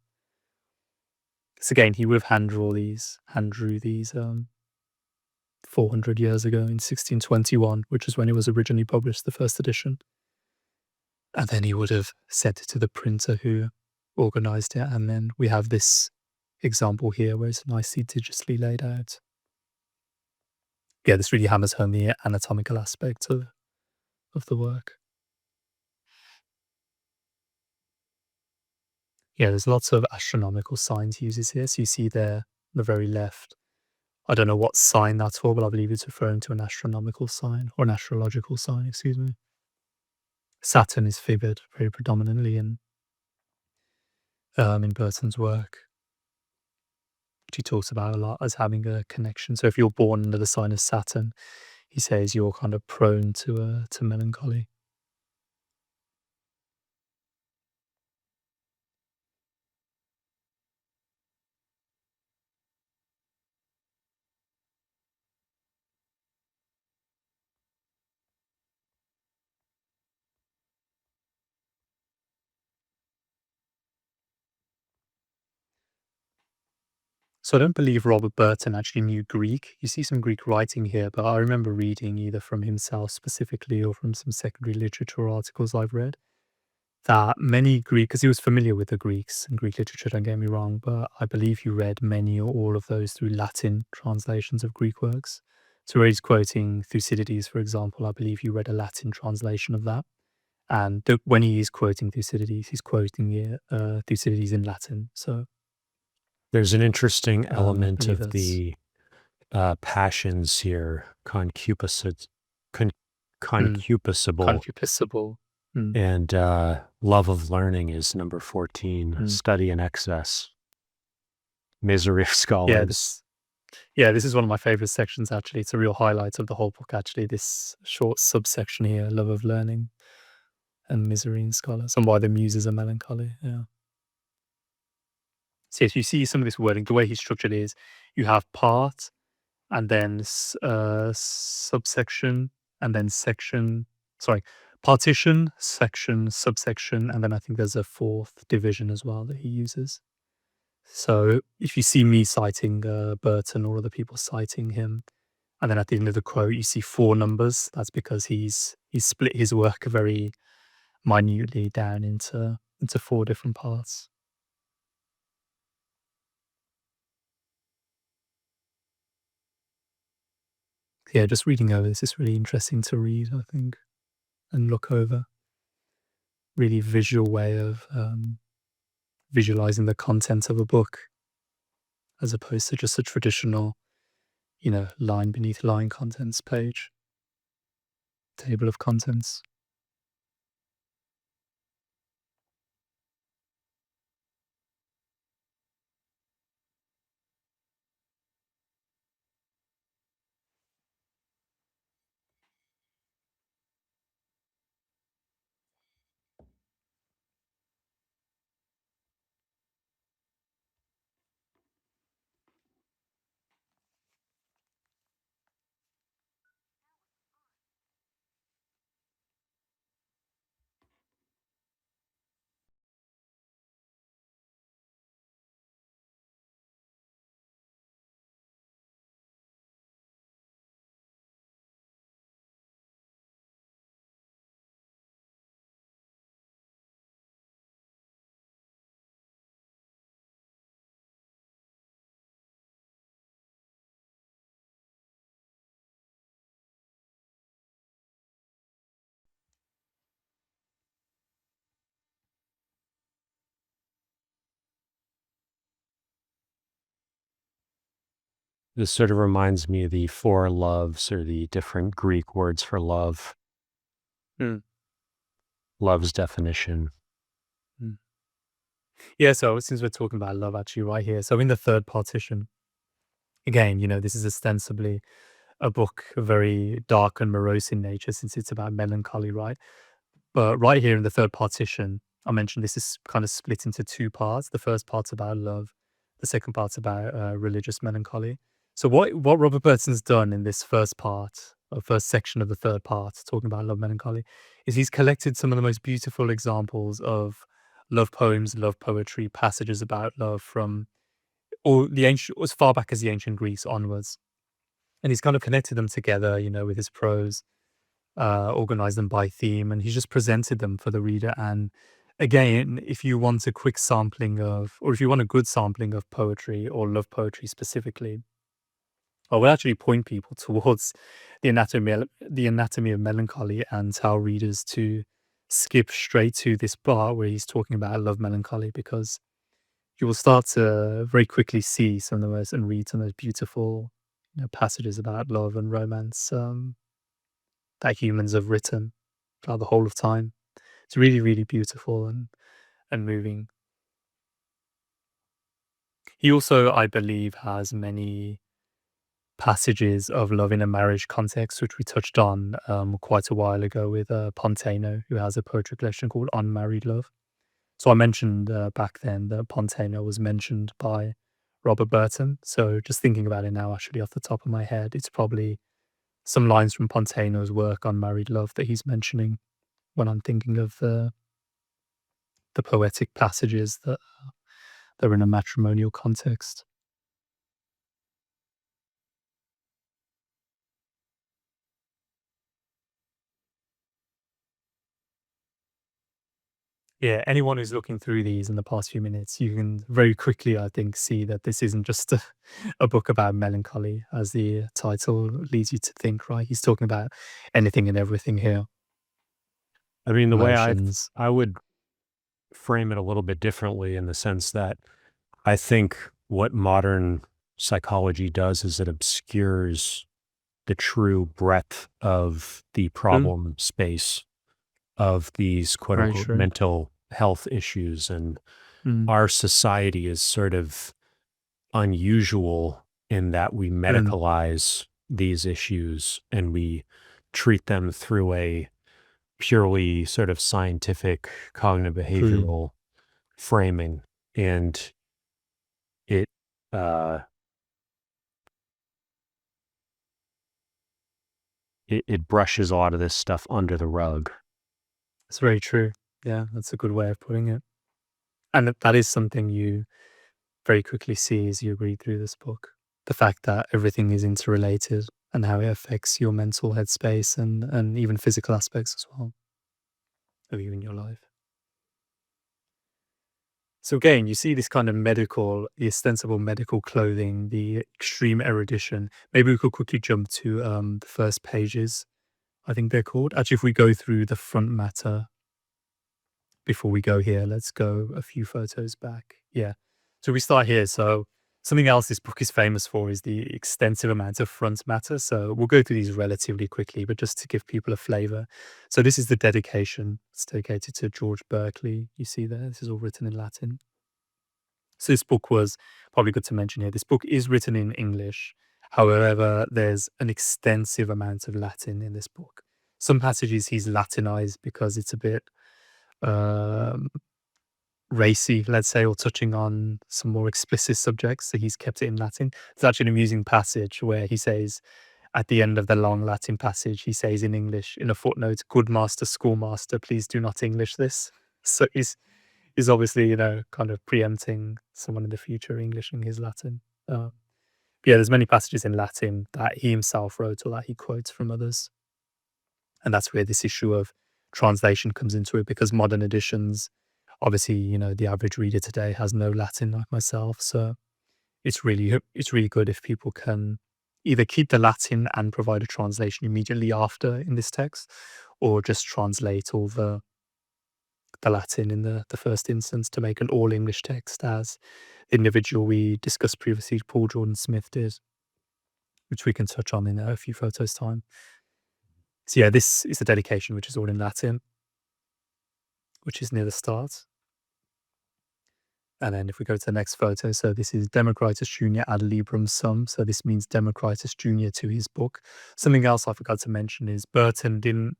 So again, he would have hand drew these 400 years ago in 1621, which is when it was originally published, the first edition. And then he would have sent it to the printer who organized it. And then we have this example here where it's nicely digitally laid out. Yeah, this really hammers home the anatomical aspect of the work. Yeah, there's lots of astronomical signs he uses here. So you see there on the very left, I don't know what sign that's for, but I believe it's referring to an astronomical sign or an astrological sign, excuse me. Saturn is figured very predominantly in Burton's work, which he talks about a lot as having a connection. So if you're born under the sign of Saturn, he says you're kind of prone to melancholy. So I don't believe Robert Burton actually knew Greek. You see some Greek writing here, but I remember reading either from himself specifically or from some secondary literature articles I've read that many Greek, because he was familiar with the Greeks and Greek literature, don't get me wrong, but I believe he read many or all of those through Latin translations of Greek works. So where he's quoting Thucydides, for example, I believe he read a Latin translation of that. And when he is quoting Thucydides, he's quoting Thucydides in Latin. So There's an interesting I element believe of that's the passions here, concupiscible, concupiscible. Mm, and love of learning is number 14, mm. study in excess, misery of Yeah, scholars. this is one of my favorite sections, actually. It's a real highlight of the whole book, actually, this short subsection here, love of learning and misery in scholars, and why the muses are melancholy. Yeah. So if you see some of this wording, the way he's structured is you have part and then subsection and then section. Sorry, partition, section, subsection, and then I think there's a fourth division as well that he uses. So if you see me citing Burton or other people citing him, and then at the end of the quote you see 4 numbers, that's because he's split his work very minutely down into 4 different parts. Yeah, just reading over this is really interesting to read, I think, and look over. Really visual way of visualizing the content of a book as opposed to just a traditional, line beneath line contents page, table of contents. This sort of reminds me of the 4 loves, or the different Greek words for love, Mm, love's definition. mm. Yeah, so since we're talking about love actually right here, so in the third partition, again, this is ostensibly a book very dark and morose in nature since it's about melancholy, right? But right here in the third partition, I mentioned this is kind of split into 2 parts. The first part's about love, the second part's about religious melancholy. So what Robert Burton's done in this first part, or first section of the third part, talking about love melancholy, is he's collected some of the most beautiful examples of love poems, love poetry, passages about love from all the ancient, as far back as the ancient Greece onwards, and he's kind of connected them together, with his prose, organized them by theme, and he's just presented them for the reader. And again, if you want a quick sampling of, or if you want a good sampling of poetry or love poetry specifically, I would actually point people towards the anatomy of melancholy and tell readers to skip straight to this part where he's talking about love melancholy, because you will start to very quickly see some of the most and read some of those beautiful passages about love and romance that humans have written throughout the whole of time. It's really, really beautiful and moving. He also, I believe, has many passages of love in a marriage context, which we touched on quite a while ago with Pontano, who has a poetry collection called Unmarried Love. So I mentioned back then that Pontano was mentioned by Robert Burton. So just thinking about it now, actually, off the top of my head, it's probably some lines from Pontano's work on married love that he's mentioning when I'm thinking of the poetic passages that are in a matrimonial context. Yeah, anyone who's looking through these in the past few minutes, you can very quickly, I think, see that this isn't just a book about melancholy, as the title leads you to think, right? He's talking about anything and everything here. I mean, the way Emotions. I would frame it a little bit differently in the sense that I think what modern psychology does is it obscures the true breadth of the True. problem space of these quote Very unquote true. mental health issues. And Mm. our society is sort of unusual in that we Mm. medicalize these issues and we treat them through a purely sort of scientific cognitive True. behavioral framing. And it, uh, it brushes a lot of this stuff under the rug. It's very true. Yeah, that's a good way of putting it. And that is something you very quickly see as you read through this book. The fact that everything is interrelated and how it affects your mental headspace and even physical aspects as well of you in your life. So again, you see this kind of medical, the ostensible medical clothing, the extreme erudition. Maybe we could quickly jump to the first pages, I think they're called. Actually, if we go through the front matter before we go here, let's go a few photos back. Yeah. So we start here. So something else this book is famous for is the extensive amount of front matter. So we'll go through these relatively quickly, but just to give people a flavor. So this is the dedication. It's dedicated to George Berkeley. You see there, this is all written in Latin. So this book was probably good to mention here. This book is written in English. However, there's an extensive amount of Latin in this book. Some passages he's Latinized because it's a bit um, racy, let's say, or touching on some more explicit subjects. So he's kept it in Latin. There's actually an amusing passage where he says, at the end of the long Latin passage, he says in English, in a footnote, "Good master, schoolmaster, please do not English this." So he's obviously, kind of preempting someone in the future Englishing his Latin. Yeah, there's many passages in Latin that he himself wrote or that he quotes from others. And that's where this issue of translation comes into it, because modern editions, obviously, the average reader today has no Latin like myself. So it's really good if people can either keep the Latin and provide a translation immediately after in this text, or just translate all the Latin in the first instance to make an all English text, as the individual we discussed previously, Paul Jordan Smith, did, which we can touch on in a few photos' time. So yeah, this is a dedication which is all in Latin, which is near the start. And then if we go to the next photo, so this is Democritus Junior ad librum sum. So this means Democritus Junior to his book. Something else I forgot to mention is Burton didn't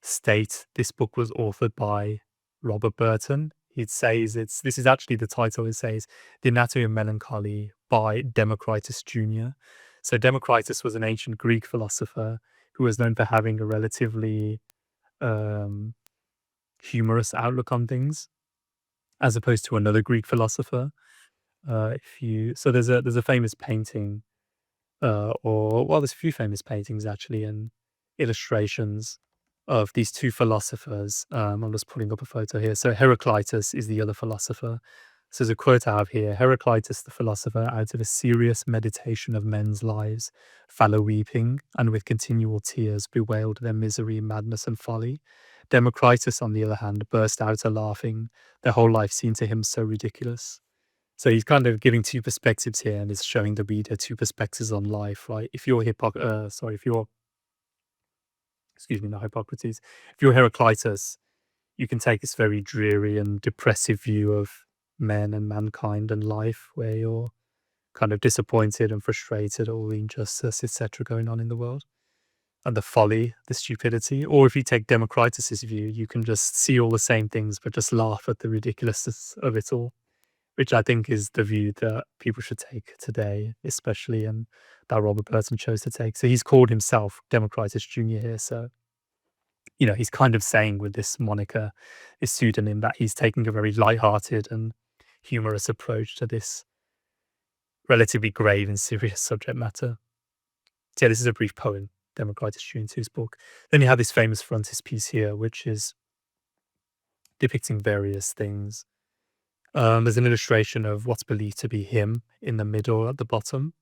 state this book was authored by Robert Burton. It says this is actually the title. It says The Anatomy of Melancholy by Democritus Junior. So Democritus was an ancient Greek philosopher who was known for having a relatively humorous outlook on things, as opposed to another Greek philosopher. So there's a famous painting, or well, there's a few famous paintings actually, and illustrations of these two philosophers. I'm just pulling up a photo here. So Heraclitus is the other philosopher. So there's a quote I have here: Heraclitus, the philosopher, out of a serious meditation of men's lives, fallow weeping, and with continual tears bewailed their misery, madness, and folly. Democritus, on the other hand, burst out a laughing. Their whole life seemed to him so ridiculous. So he's kind of giving two perspectives here, and is showing the reader two perspectives on life, right? If you're excuse me, not Hippocrates, if you're Heraclitus, you can take this very dreary and depressive view of men and mankind and life, where you're kind of disappointed and frustrated at all the injustice, etc., going on in the world, and the folly, the stupidity. Or if you take Democritus's view, you can just see all the same things, but just laugh at the ridiculousness of it all, which I think is the view that people should take today, especially, and that Robert Burton chose to take. So he's called himself Democritus Junior here. So, he's kind of saying with this moniker, this pseudonym, that he's taking a very light-hearted and humorous approach to this relatively grave and serious subject matter. So yeah, this is a brief poem, Democritus Junior's book. Then you have this famous frontispiece here, which is depicting various things. There's an illustration of what's believed to be him in the middle at the bottom.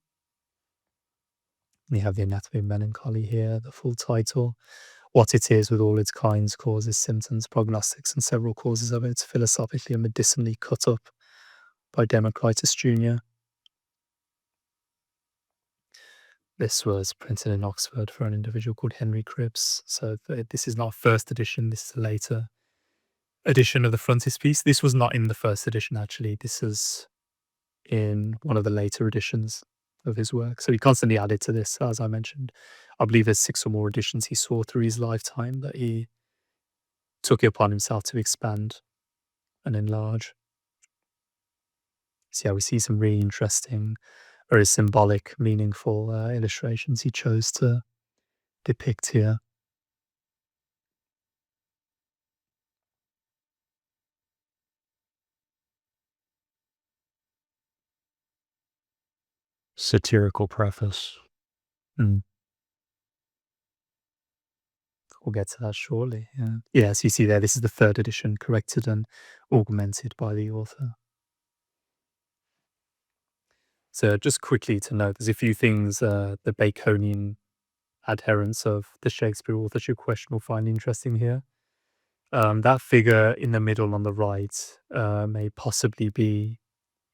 You have the Anatomy of Melancholy here, the full title, what it is with all its kinds, causes, symptoms, prognostics, and several causes of it, philosophically and medicinally cut up by Democritus Jr. This was printed in Oxford for an individual called Henry Cripps. So this is not a first edition, this is a later edition of the frontispiece. This was not in the first edition, actually. This is in one of the later editions of his work. So he constantly added to this, as I mentioned. I believe there's 6 or more editions he saw through his lifetime that he took it upon himself to expand and enlarge. So yeah, we see some really interesting, very symbolic, meaningful illustrations he chose to depict here. Satirical preface. We'll get to that shortly. Yeah. Yeah, so you see there, this is the 3rd edition, corrected and augmented by the author. So just quickly to note, there's a few things the Baconian adherents of the Shakespeare authorship question will find interesting here. That figure in the middle on the right may possibly be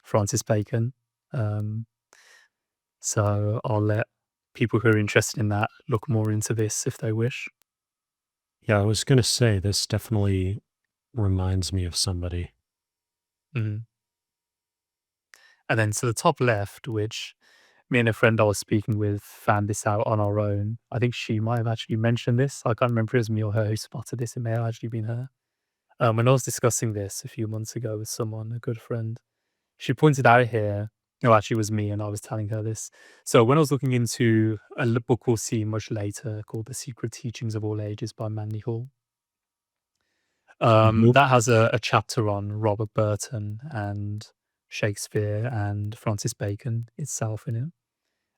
Francis Bacon. So I'll let people who are interested in that look more into this if they wish. Yeah, I was going to say, this definitely reminds me of somebody. And then to the top left, which me and a friend I was speaking with found this out on our own. I think she might have actually mentioned this. I can't remember if it was me or her who spotted this. It may have actually been her. When I was discussing this a few months ago with someone, a good friend, she pointed out here, no, actually it was me, and I was telling her this. So when I was looking into a book we'll see much later called The Secret Teachings of All Ages by Manly Hall, that has a chapter on Robert Burton and Shakespeare and Francis Bacon itself in it.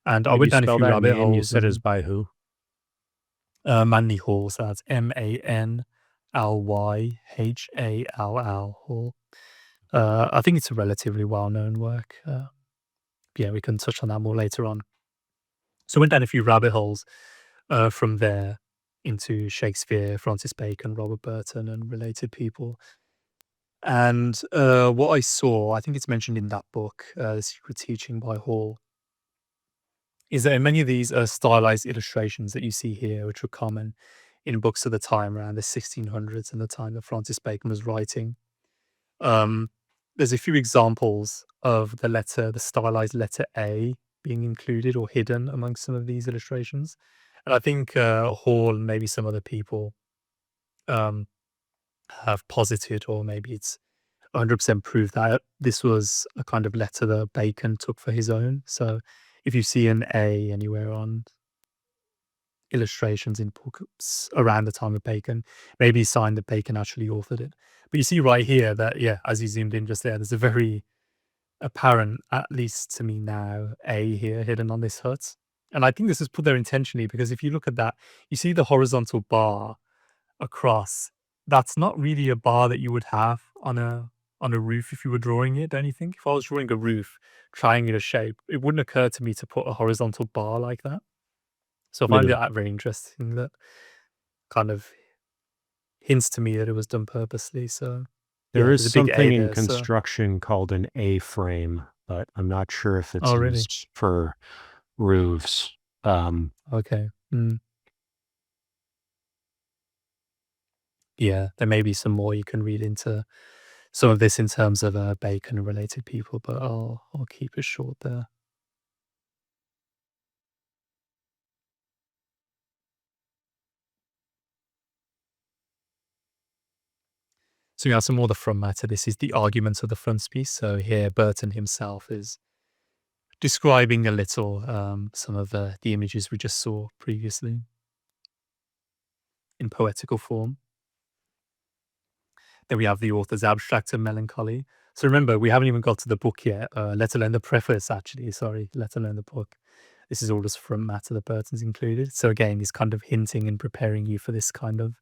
And I went down a few rabbit holes. You said is by who? Manly Hall, so that's Manlyhall Hall. I think it's a relatively well-known work. Yeah, we can touch on that more later on. So I went down a few rabbit holes from there into Shakespeare, Francis Bacon, Robert Burton, and related people. And what I saw, I think it's mentioned in that book, The Secret Teaching by Hall, is that in many of these stylized illustrations that you see here, which were common in books of the time around the 1600s and the time that Francis Bacon was writing, there's a few examples of the stylized letter A being included or hidden amongst some of these illustrations. And I think Hall and maybe some other people have posited, or maybe it's 100% proved that this was a kind of letter that Bacon took for his own. So if you see an A anywhere on illustrations in books around the time of Bacon, maybe a sign that Bacon actually authored it. But you see right here that, yeah, as you zoomed in just there, there's a very apparent, at least to me now, A here hidden on this hut. And I think this is put there intentionally because if you look at that, you see the horizontal bar across. That's not really a bar that you would have on a roof if you were drawing it, don't you think? If I was drawing a roof, triangular shape, it wouldn't occur to me to put a horizontal bar like that. So I find that very interesting. That kind of hints to me that it was done purposely. So there is something in construction called an A-frame, but I'm not sure if it's used for roofs. Okay. Yeah, there may be some more you can read into some of this in terms of Bacon and related people, but I'll keep it short there. So we have some more of the front matter. This is the argument of the frontispiece. So here Burton himself is describing a little some of the images we just saw previously in poetical form. Then we have the author's abstract of melancholy. So remember, we haven't even got to the book yet, let alone the preface, actually. Sorry, let alone the book. This is all just front matter that Burton's included. So again, he's kind of hinting and preparing you for this kind of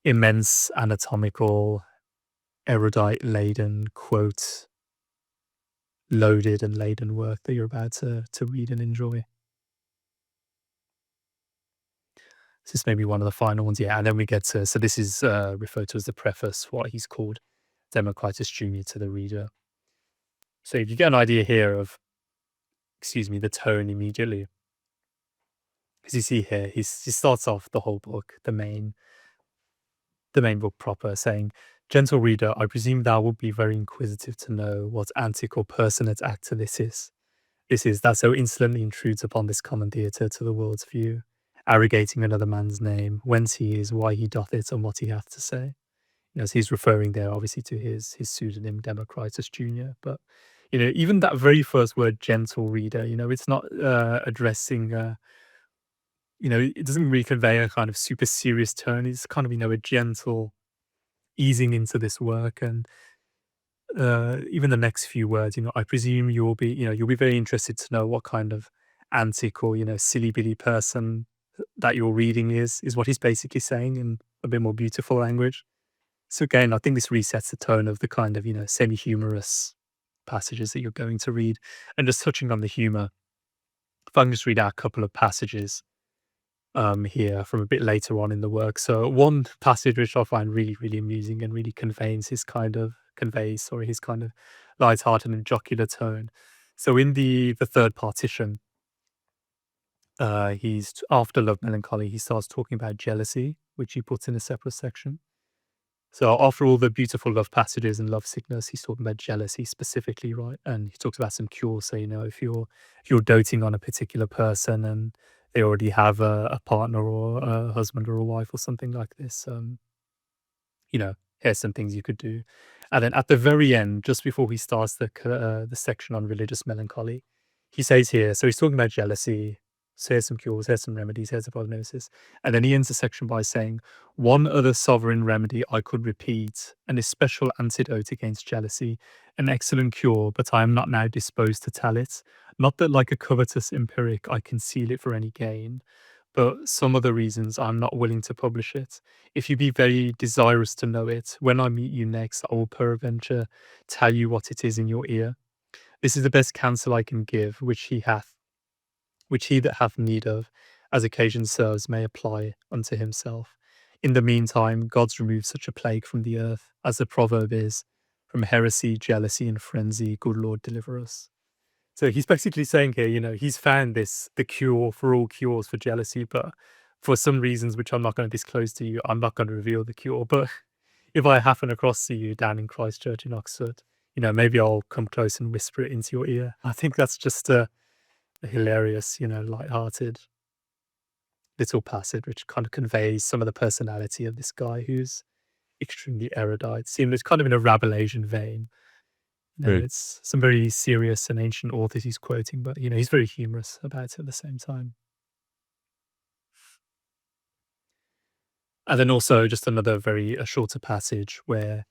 immense anatomical erudite laden, quote, loaded and laden work that you're about to read and enjoy. This is maybe one of the final ones, yeah. And then we get to, so this is referred to as the preface, what he's called Democritus Junior to the reader. So if you get an idea here of, the tone immediately, as you see here, he starts off the whole book, the main book proper, saying, "Gentle reader, I presume thou wilt be very inquisitive to know what antic or personate actor this is. This is that so insolently intrudes upon this common theatre to the world's view, arrogating another man's name, whence he is, why he doth it, and what he hath to say." So he's referring there obviously to his pseudonym Democritus Junior. But even that very first word, gentle reader, it's not addressing. It doesn't really convey a kind of super serious tone. It's kind of a gentle easing into this work, and even the next few words, I presume you'll be very interested to know what kind of antic or silly billy person that you're reading is what he's basically saying in a bit more beautiful language. So again, I think this resets the tone of the kind of semi-humorous passages that you're going to read. And just touching on the humor, if I can just read out a couple of passages here from a bit later on in the work. So one passage which I find really, really amusing and really conveys his kind of light-hearted and jocular tone. So in the third partition, he's after love melancholy, he starts talking about jealousy, which he puts in a separate section. So after all the beautiful love passages and love sickness, he's talking about jealousy specifically, right? And he talks about some cures. So if you're doting on a particular person and they already have a partner or a husband or a wife or something like this, here's some things you could do. And then at the very end, just before he starts the section on religious melancholy, he says here, so he's talking about jealousy. So here's some cures, here's some remedies, here's a prognosis. And then he ends the section by saying, "One other sovereign remedy I could repeat, an especial antidote against jealousy, an excellent cure, but I am not now disposed to tell it. Not that like a covetous empiric I conceal it for any gain, but some other reasons I'm not willing to publish it. If you be very desirous to know it, when I meet you next, I will peradventure tell you what it is in your ear. This is the best counsel I can give, which he that hath need of, as occasion serves, may apply unto himself. In the meantime, God's removed such a plague from the earth, as the proverb is, from heresy, jealousy, and frenzy, good Lord deliver us." So he's basically saying here, he's found the cure for all cures for jealousy, but for some reasons which I'm not going to disclose to you, I'm not going to reveal the cure. But if I happen across to you down in Christchurch in Oxford, maybe I'll come close and whisper it into your ear. I think that's just a hilarious, light-hearted little passage which kind of conveys some of the personality of this guy who's extremely erudite. Seems it's kind of in a Rabelaisian vein. Right. It's some very serious and ancient authors he's quoting, but he's very humorous about it at the same time. And then also just another a shorter passage where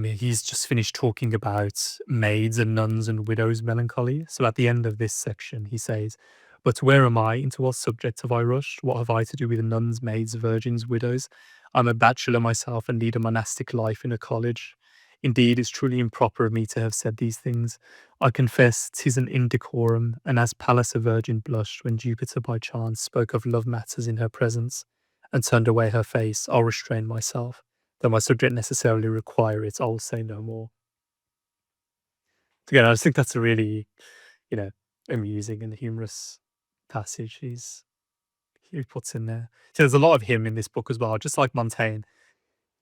he's just finished talking about maids and nuns and widows' melancholy. So at the end of this section, he says, "But where am I? Into what subject have I rushed? What have I to do with nuns, maids, virgins, widows? I'm a bachelor myself and lead a monastic life in a college. Indeed, it's truly improper of me to have said these things. I confess 'tis an indecorum, and as Pallas a virgin blushed when Jupiter by chance spoke of love matters in her presence, and turned away her face, I'll restrain myself. Though my subject necessarily require it, I will say no more." Again, I just think that's a really, you know, amusing and humorous passage he puts in there. So there's a lot of him in this book as well, just like Montaigne.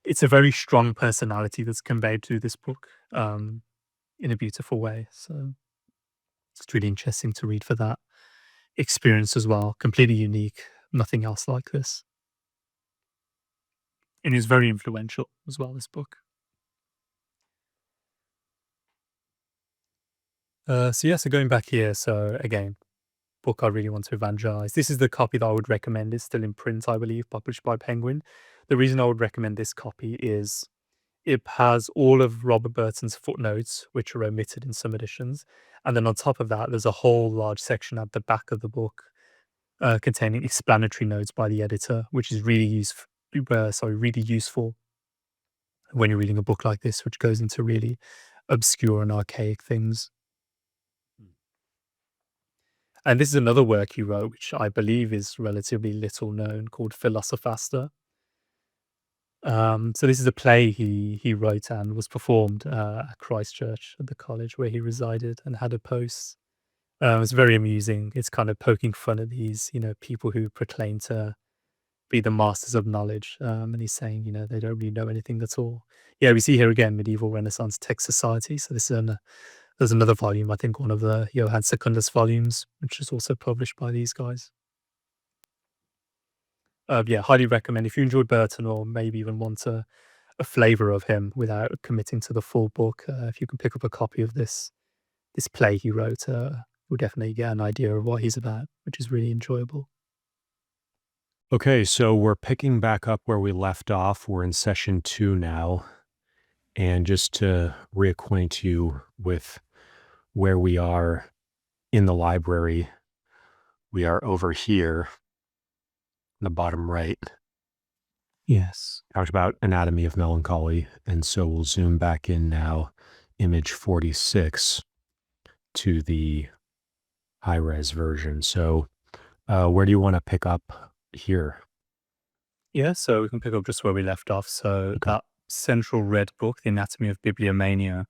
It's a very strong personality that's conveyed through this book in a beautiful way. So it's really interesting to read for that experience as well. Completely unique, nothing else like this. And it's very influential as well, this book. So going back here, so again, book I really want to evangelize. This is the copy that I would recommend. It's still in print, I believe, published by Penguin. The reason I would recommend this copy is it has all of Robert Burton's footnotes, which are omitted in some editions. And then on top of that, there's a whole large section at the back of the book containing explanatory notes by the editor, which is really useful when you're reading a book like this, which goes into really obscure and archaic things. And this is another work he wrote, which I believe is relatively little known, called Philosophaster. So this is a play he wrote and was performed at Christchurch at the college where he resided, and had a post. It's very amusing. It's kind of poking fun at these, people who proclaim to be the masters of knowledge. And he's saying, they don't really know anything at all. Yeah, we see here again medieval Renaissance text society. So this is there's another volume, I think one of the Johann Secundus volumes, which is also published by these guys. Yeah, highly recommend if you enjoyed Burton, or maybe even want a flavor of him without committing to the full book. If you can pick up a copy of this play he wrote, you'll definitely get an idea of what he's about, which is really enjoyable. Okay, so we're picking back up where we left off. We're in session 2 now. And just to reacquaint you with where we are in the library, we are over here in the bottom right. Yes. Talked about Anatomy of Melancholy, and so we'll zoom back in now, image 46, to the high-res version. So where do you want to pick up here? Yeah, so we can pick up just where we left off. So that central red book, The Anatomy of Bibliomania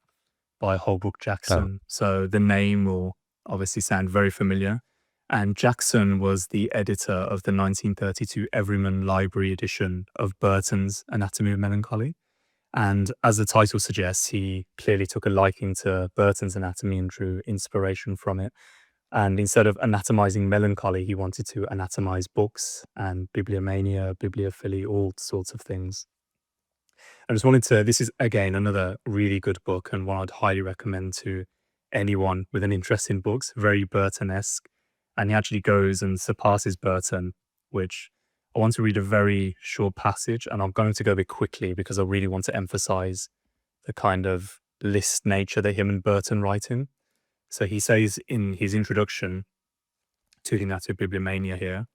by Holbrook Jackson. So the name will obviously sound very familiar. And Jackson was the editor of the 1932 Everyman Library edition of Burton's Anatomy of Melancholy. And as the title suggests, he clearly took a liking to Burton's anatomy and drew inspiration from it. And instead of anatomizing melancholy, he wanted to anatomize books and bibliomania, bibliophily, all sorts of things. I just wanted to, this is again another really good book, and one I'd highly recommend to anyone with an interest in books, very Burton-esque. And he actually goes and surpasses Burton, which I want to read a very short passage, and I'm going to go a bit quickly because I really want to emphasize the kind of list nature that him and Burton write in. So he says in his introduction to the Anatomy of Bibliomania here,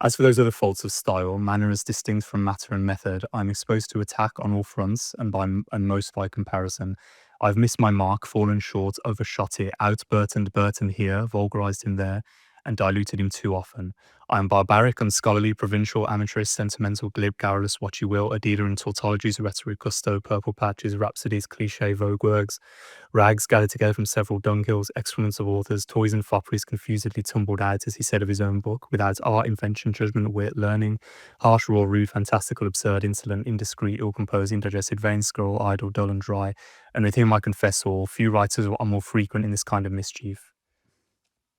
as for those other faults of style, manner as distinct from matter and method, I'm exposed to attack on all fronts, and most by comparison. I've missed my mark, fallen short, overshot it, out-Burtoned Burton here, vulgarized him there, and diluted him too often. I am barbaric, unscholarly, provincial, amateurish, sentimental, glib, garrulous, what you will, a dealer in tautologies, rhetoric, gusto, purple patches, rhapsodies, cliché, vogue words, rags gathered together from several dunghills, excrements of authors, toys and fopperies confusedly tumbled out, as he said of his own book, without art, invention, judgment, wit, learning, harsh, raw, rude, fantastical, absurd, insolent, indiscreet, ill-composed, indigested, vain, scroll, idle, dull, and dry, and with him I confess all. Few writers are more frequent in this kind of mischief.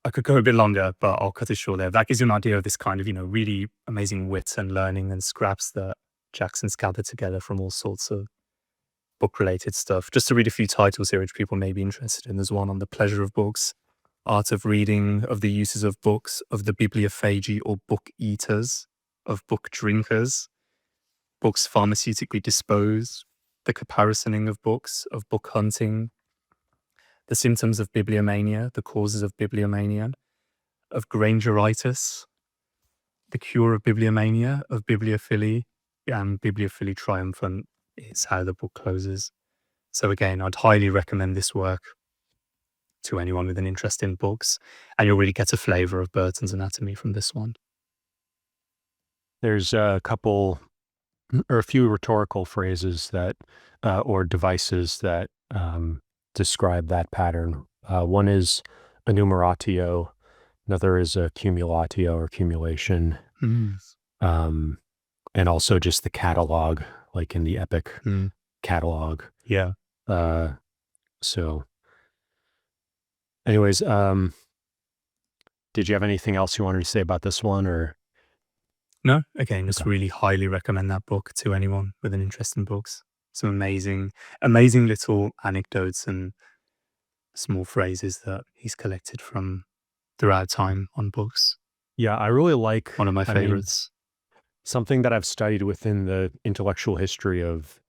I could go a bit longer, but I'll cut it short there. That gives you an idea of this kind of, really amazing wit and learning and scraps that Jackson's gathered together from all sorts of book-related stuff. Just to read a few titles here, which people may be interested in. There's one on the pleasure of books, art of reading, of the uses of books, of the bibliophagi or book eaters, of book drinkers, books pharmaceutically disposed, the caparissoning of books, of book hunting, the symptoms of bibliomania, the causes of bibliomania, of Grangeritis, the cure of bibliomania, of bibliophily, and bibliophily triumphant is how the book closes. So again, I'd highly recommend this work to anyone with an interest in books, and you'll really get a flavor of Burton's anatomy from this one. There's a couple or a few rhetorical phrases that or devices that describe that pattern. One is enumeratio, another is accumulatio or accumulation, and also just the catalog, like in the epic catalog. Yeah. So anyways, did you have anything else you wanted to say about this one, or? No, again, just really highly recommend that book to anyone with an interest in books. Some amazing little anecdotes and small phrases that he's collected from throughout time on books. Yeah, I really like one of my favorites. Something that I've studied within the intellectual history of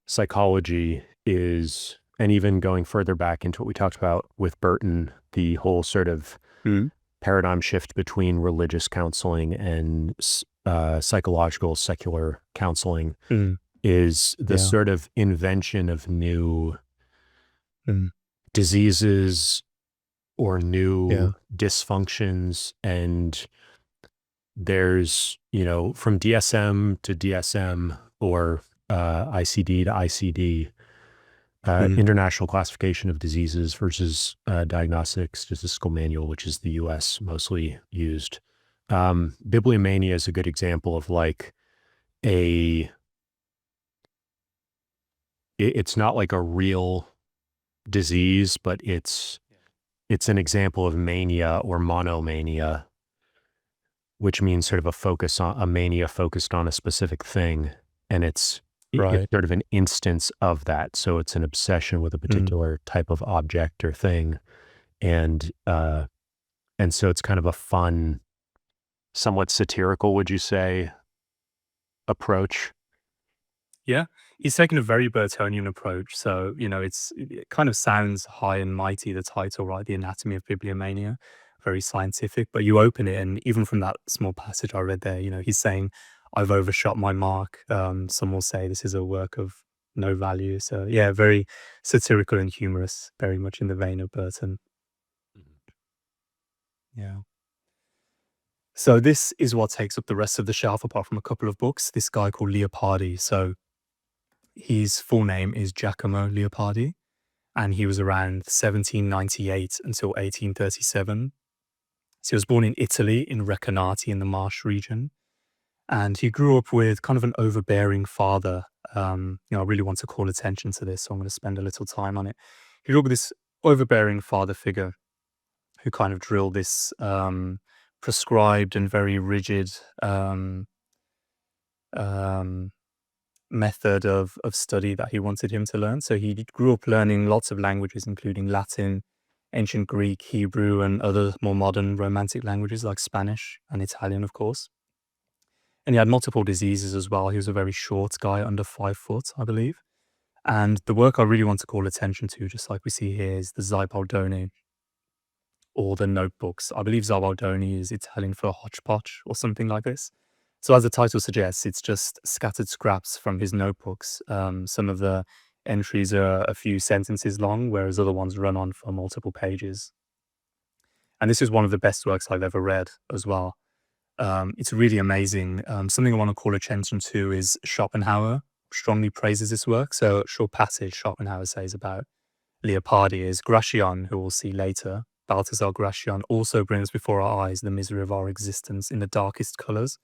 psychology is, and even going further back into what we talked about with Burton, the whole sort of paradigm shift between religious counseling and psychological secular counseling. is the Yeah. sort of invention of new Mm. diseases or new Yeah. dysfunctions. And there's, from DSM to DSM or ICD to ICD, International Classification of Diseases versus Diagnostic Statistical Manual, which is the US mostly used. Bibliomania is a good example of like it's not like a real disease, but it's an example of mania or monomania, which means sort of a mania focused on a specific thing. And it's Right. sort of an instance of that. So it's an obsession with a particular type of object or thing. And so it's kind of a fun, somewhat satirical, would you say, approach? Yeah. He's taken a very Burtonian approach. So, it kind of sounds high and mighty, the title, right? The Anatomy of Bibliomania, very scientific. But you open it, and even from that small passage I read there, he's saying, I've overshot my mark. Some will say this is a work of no value. So, yeah, very satirical and humorous, very much in the vein of Burton. Yeah. So this is what takes up the rest of the shelf, apart from a couple of books. This guy called Leopardi. So his full name is Giacomo Leopardi, and he was around 1798 until 1837. So he was born in Italy, in Recanati, in the Marche region. And he grew up with kind of an overbearing father. I really want to call attention to this, so I'm going to spend a little time on it. He grew up with this overbearing father figure who kind of drilled this prescribed and very rigid um, method of study that he wanted him to learn. So he grew up learning lots of languages, including Latin, ancient Greek, Hebrew, and other more modern Romantic languages like Spanish and Italian, of course. And he had multiple diseases as well. He was a very short guy, under 5 foot, I believe. And the work I really want to call attention to, just like we see here, is the Zibaldone, or the notebooks. I believe Zibaldone is Italian for hodgepodge or something like this. So as the title suggests, it's just scattered scraps from his notebooks. Some of the entries are a few sentences long, whereas other ones run on for multiple pages. And this is one of the best works I've ever read as well. It's really amazing. Something I want to call attention to is Schopenhauer strongly praises this work. So a short passage Schopenhauer says about Leopardi is Gratian, who we'll see later, Balthazar Gratian, also brings before our eyes the misery of our existence in the darkest colours,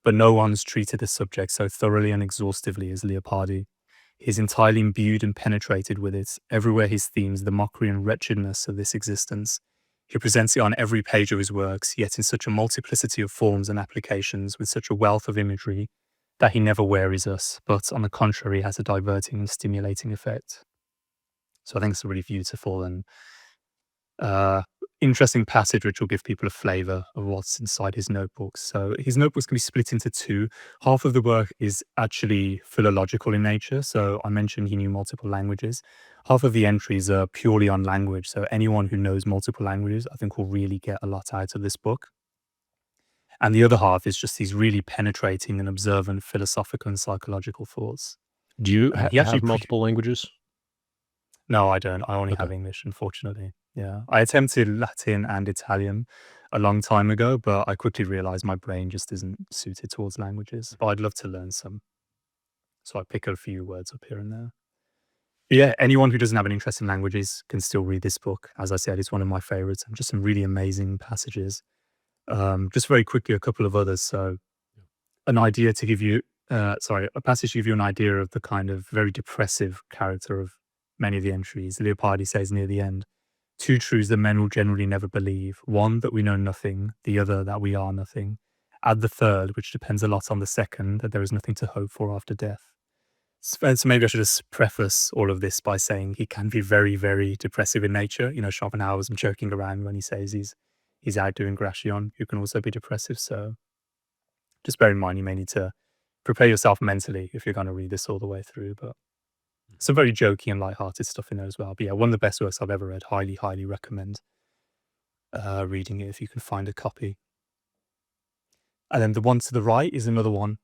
but no one's treated the subject so thoroughly and exhaustively as Leopardi. He is entirely imbued and penetrated with it. Everywhere his themes, the mockery and wretchedness of this existence. He presents it on every page of his works, yet in such a multiplicity of forms and applications, with such a wealth of imagery, that he never wearies us, but on the contrary has a diverting and stimulating effect. So I think it's a really beautiful and interesting passage, which will give people a flavor of what's inside his notebooks. So his notebooks can be split into two. Half of the work is actually philological in nature. So I mentioned he knew multiple languages. Half of the entries are purely on language. So anyone who knows multiple languages, I think, will really get a lot out of this book. And the other half is just these really penetrating and observant philosophical and psychological thoughts. Do you He actually have multiple languages? No, I don't. I only Okay. have English, unfortunately. Yeah. I attempted Latin and Italian a long time ago, but I quickly realized my brain just isn't suited towards languages. But I'd love to learn some. So I pick a few words up here and there. But yeah, anyone who doesn't have an interest in languages can still read this book. As I said, it's one of my favorites and just some really amazing passages. Just very quickly, a couple of others. So an idea to give you, a passage to give you an idea of the kind of very depressive character of many of the entries. Leopardi says near the end, 2 truths that men will generally never believe. One, that we know nothing. The other, that we are nothing. Add the third, which depends a lot on the second, that there is nothing to hope for after death. So maybe I should just preface all of this by saying he can be very, very depressive in nature. Schopenhauer wasn't joking around when he says he's out doing Gratian, who can also be depressive. So just bear in mind, you may need to prepare yourself mentally if you're going to read this all the way through. But some very jokey and light-hearted stuff in there as well. But yeah, one of the best works I've ever read. Highly, highly recommend reading it if you can find a copy. And then the one to the right is another one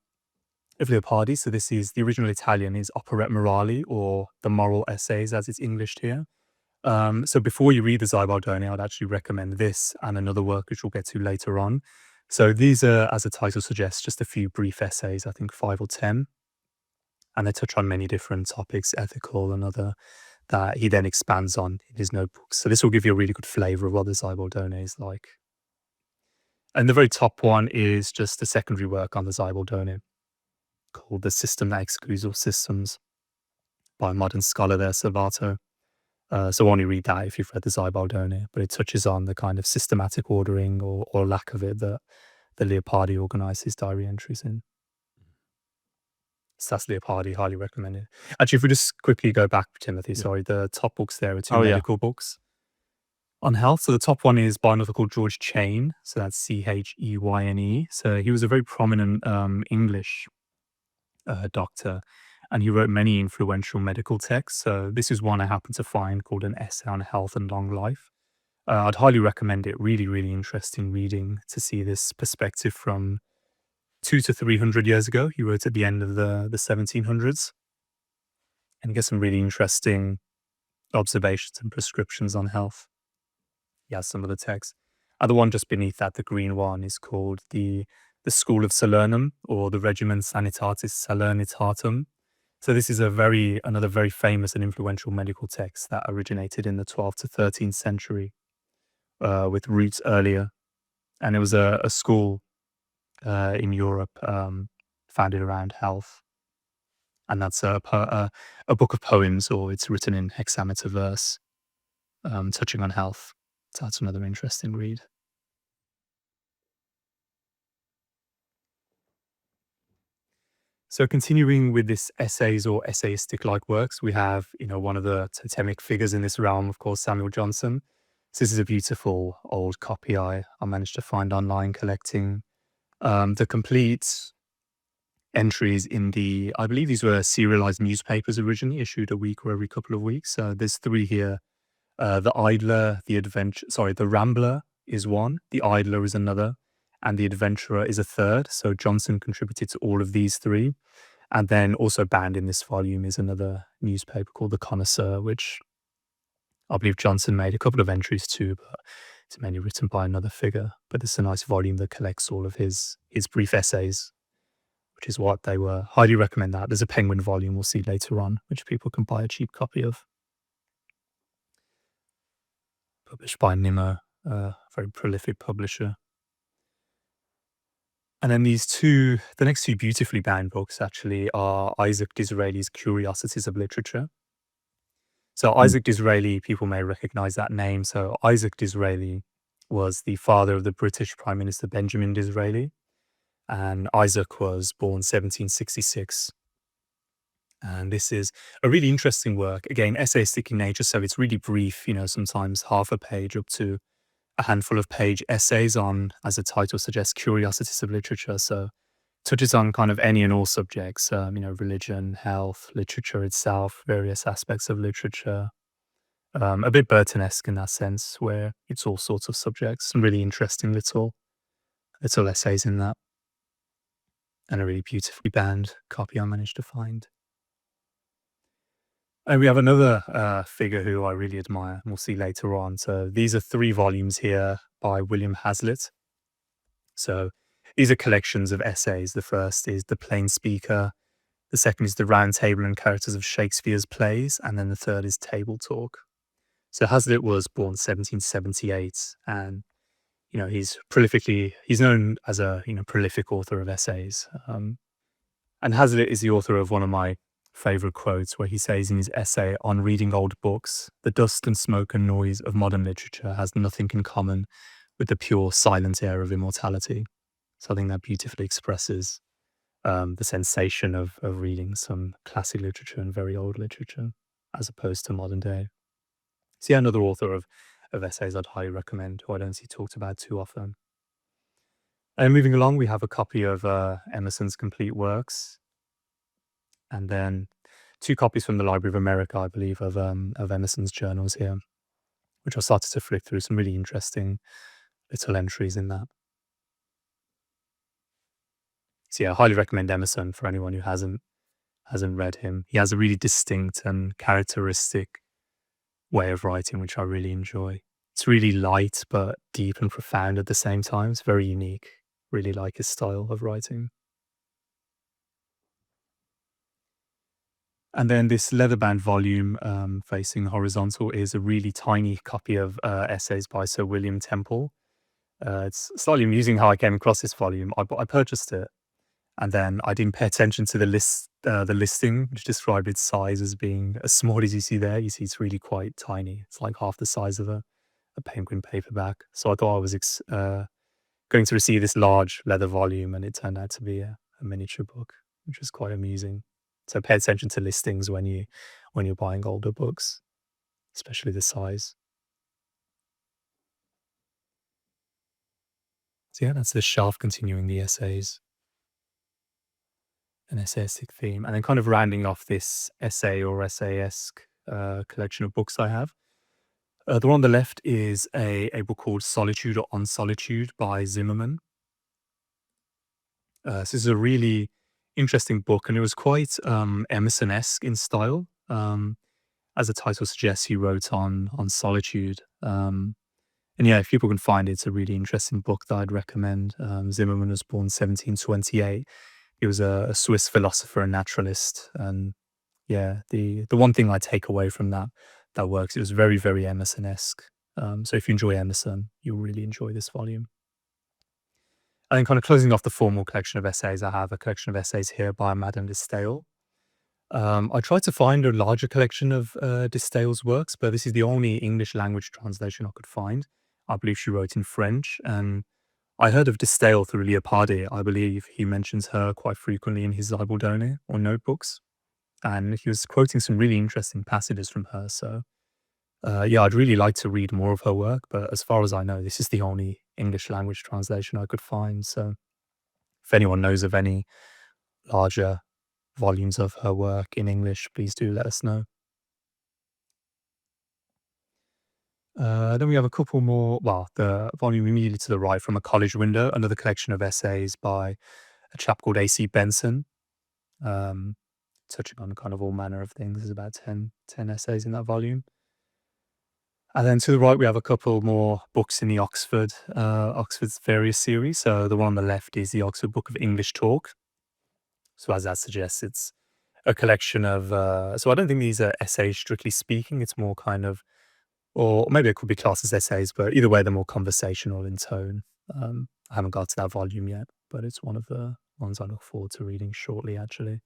of Leopardi. So this is the original Italian is Operette Morali, or the Moral Essays as it's Englished here. So before you read the Zibaldone, I'd actually recommend this and another work which we'll get to later on. So these are, as the title suggests, just a few brief essays, I think 5 or 10, and they touch on many different topics, ethical and other, that he then expands on in his notebooks. So this will give you a really good flavour of what the Zibaldone is like. And the very top one is just a secondary work on the Zibaldone called The System That Excludes All Systems by a modern scholar there, Salvato. So only read that if you've read the Zibaldone, but it touches on the kind of systematic ordering or lack of it that the Leopardi organised his diary entries in. So that's Leopardi, highly recommended. Actually, if we just quickly go back, Timothy, sorry, the top books there are two medical books on health. So the top one is by an author called George Cheyne. So that's Cheyne. So he was a very prominent English doctor, and he wrote many influential medical texts. So this is one I happened to find called An Essay on Health and Long Life. I'd highly recommend it. Really, really interesting reading to see this perspective from 200 to 300 years ago. He wrote at the end of the 1700s. And you get some really interesting observations and prescriptions on health. Yeah, some of the texts. The one just beneath that, the green one, is called the School of Salernum, or the Regimen Sanitatis Salernitatum. So this is another very famous and influential medical text that originated in the 12th to 13th century, with roots earlier. And it was a school in Europe founded around health. And that's a book of poems, or it's written in hexameter verse, touching on health. So that's another interesting read. So continuing with this essays or essayistic-like works, we have, one of the totemic figures in this realm, of course, Samuel Johnson. So this is a beautiful old copy I managed to find online, collecting the complete entries in I believe these were serialized newspapers originally, issued a week or every couple of weeks. There's 3 here. The Idler, the Rambler is one, the Idler is another, and the Adventurer is a third. So Johnson contributed to all of these 3. And then also bound in this volume is another newspaper called The Connoisseur, which I believe Johnson made a couple of entries to, but it's mainly written by another figure. But it's a nice volume that collects all of his brief essays, which is what they were. Highly recommend that. There's a Penguin volume we'll see later on, which people can buy a cheap copy of. Published by Nimmo, a very prolific publisher. And then the next 2 beautifully bound books actually are Isaac Disraeli's Curiosities of Literature. So Isaac Disraeli, people may recognize that name. So Isaac Disraeli was the father of the British Prime Minister Benjamin Disraeli. And Isaac was born 1766. And this is a really interesting work. Again, essayistic in nature, so it's really brief, sometimes half a page up to a handful of page essays on, as the title suggests, Curiosities of Literature. So touches on kind of any and all subjects, religion, health, literature itself, various aspects of literature. A bit Burtonesque in that sense, where it's all sorts of subjects. Some really interesting little essays in that. And a really beautifully bound copy I managed to find. And we have another figure who I really admire, and we'll see later on. So these are 3 volumes here by William Hazlitt. So these are collections of essays. The first is The Plain Speaker. The second is The Round Table and Characters of Shakespeare's Plays. And then the third is Table Talk. So Hazlitt was born 1778, and he's known as a prolific author of essays. And Hazlitt is the author of one of my favorite quotes, where he says in his essay on reading old books, "The dust and smoke and noise of modern literature has nothing in common with the pure silent air of immortality." So I think that beautifully expresses the sensation of reading some classic literature and very old literature, as opposed to modern day. So yeah, another author of essays I'd highly recommend, who I don't see talked about too often. And moving along, we have a copy of Emerson's complete works, and then 2 copies from the Library of America, I believe, of Emerson's journals here, which I started to flick through. Some really interesting little entries in that. So yeah, I highly recommend Emerson for anyone who hasn't read him. He has a really distinct and characteristic way of writing, which I really enjoy. It's really light but deep and profound at the same time. It's very unique. Really like his style of writing. And then this leather-bound volume, facing horizontal, is a really tiny copy of essays by Sir William Temple. It's slightly amusing how I came across this volume. I purchased it, and then I didn't pay attention to the listing, which described its size as being as small as you see there. You see, it's really quite tiny. It's like half the size of a Penguin paperback. So I thought I was going to receive this large leather volume, and it turned out to be a miniature book, which was quite amusing. So pay attention to listings when you're buying older books, especially the size. So yeah, that's the shelf continuing the essays, an essayistic theme, and then kind of rounding off this essay or essay-esque collection of books I have. The one on the left is a book called Solitude or On Solitude by Zimmerman. This is a really interesting book, and it was quite Emerson-esque in style. As the title suggests, he wrote on solitude. And yeah, if people can find it, it's a really interesting book that I'd recommend. Zimmerman was born 1728. He was a Swiss philosopher and naturalist. And yeah, the one thing I take away from that works, it was very, very Emerson-esque. So if you enjoy Emerson, you'll really enjoy this volume. And then kind of closing off the formal collection of essays, I have a collection of essays here by Madame de Staël. I tried to find a larger collection of de Staël's works, but this is the only English language translation I could find. I believe she wrote in French, and I heard of de Staël through Leopardi. I believe he mentions her quite frequently in his Zibaldone or notebooks, and he was quoting some really interesting passages from her. So, yeah, I'd really like to read more of her work, but as far as I know, this is the only English language translation I could find. So, if anyone knows of any larger volumes of her work in English, please do let us know. Then we have a couple more. Well, the volume immediately to the right, From a College Window, another collection of essays by a chap called A.C. Benson, touching on kind of all manner of things. There's about 10 essays in that volume. And then to the right, we have a couple more books in the Oxford's various series. So the one on the left is the Oxford Book of English Talk. So as that suggests, it's a collection of, so I don't think these are essays strictly speaking. It's more kind of, or maybe it could be classed as essays, but either way, they're more conversational in tone. I haven't got to that volume yet, but it's one of the ones I look forward to reading shortly, actually.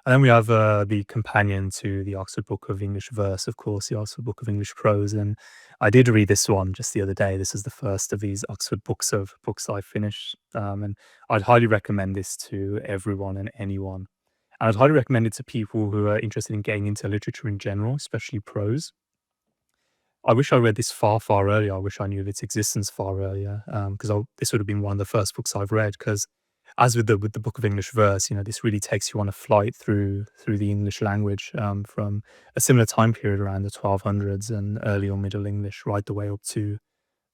And then we have the companion to the Oxford Book of English Verse, of course, the Oxford Book of English Prose. And I did read this one just the other day. This is the first of these Oxford books I finished. And I'd highly recommend this to everyone and anyone. And I'd highly recommend it to people who are interested in getting into literature in general, especially prose. I wish I read this far, far earlier. I wish I knew of its existence far earlier, because this would have been one of the first books I've read. Because as with the Book of English Verse, this really takes you on a flight through the English language, from a similar time period around the 1200s and early or Middle English, right the way up to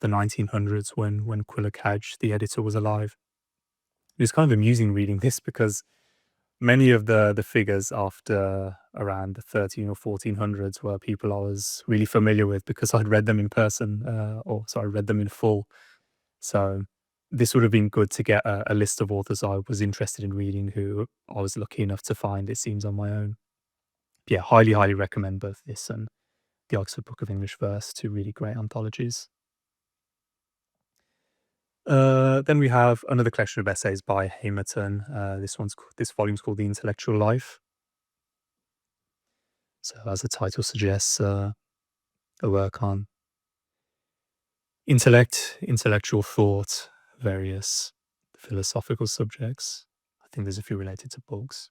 the 1900s when Quiller-Couch, the editor, was alive. It was kind of amusing reading this because many of the figures after around the 13 or 1400s were people I was really familiar with because I'd read them in person, read them in full. So this would have been good to get a list of authors I was interested in reading who I was lucky enough to find, it seems, on my own. Yeah, highly, highly recommend both this and the Oxford Book of English Verse, two really great anthologies. Then we have another collection of essays by Hamerton. This volume's called The Intellectual Life. So as the title suggests, a work on intellect, intellectual thought, various philosophical subjects. I think there's a few related to books.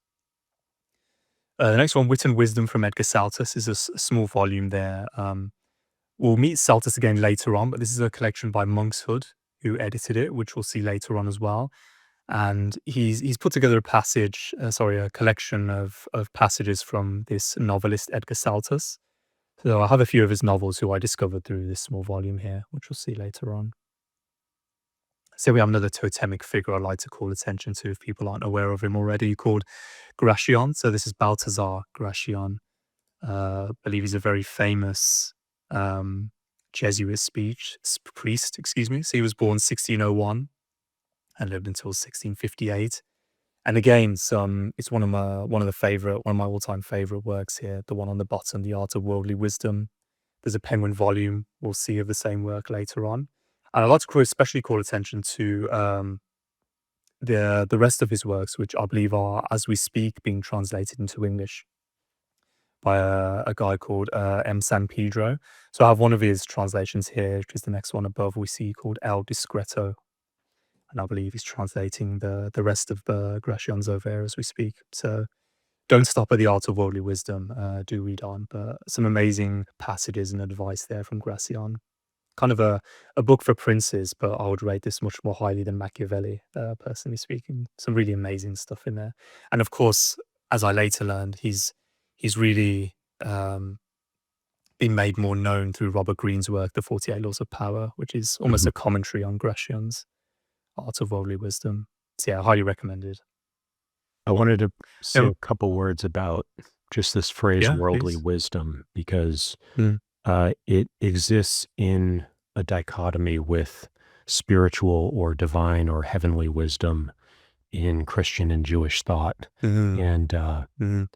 The next one, Wit and Wisdom from Edgar Saltus, is a small volume there. We'll meet Saltus again later on, but this is a collection by Monkshood, who edited it, which we'll see later on as well. And he's put together a collection of passages from this novelist Edgar Saltus. So I have a few of his novels who I discovered through this small volume here, which we'll see later on. So we have another totemic figure I'd like to call attention to if people aren't aware of him already, called Gratian. So this is Balthazar Gratian. I believe he's a very famous Jesuit priest, excuse me. So he was born 1601 and lived until 1658. And again, it's one of my all-time favorite works here. The one on the bottom, The Art of Worldly Wisdom. There's a Penguin volume we'll see of the same work later on. And I'd like to especially call attention to the rest of his works, which I believe are, as we speak, being translated into English by a guy called M. San Pedro. So I have one of his translations here, which is the next one above we see, called El Discreto. And I believe he's translating the rest of the Gratian's over here as we speak. So don't stop at The Art of Worldly Wisdom. Do read on. But some amazing passages and advice there from Gratian. Kind of a book for princes, but I would rate this much more highly than Machiavelli, personally speaking. Some really amazing stuff in there. And of course, as I later learned, he's really been made more known through Robert Greene's work, The 48 Laws of Power, which is almost a commentary on Gratian's Art of Worldly Wisdom. So yeah, highly recommended. I wanted to say a couple words about just this phrase, worldly wisdom, because it exists in a dichotomy with spiritual or divine or heavenly wisdom in Christian and Jewish thought. And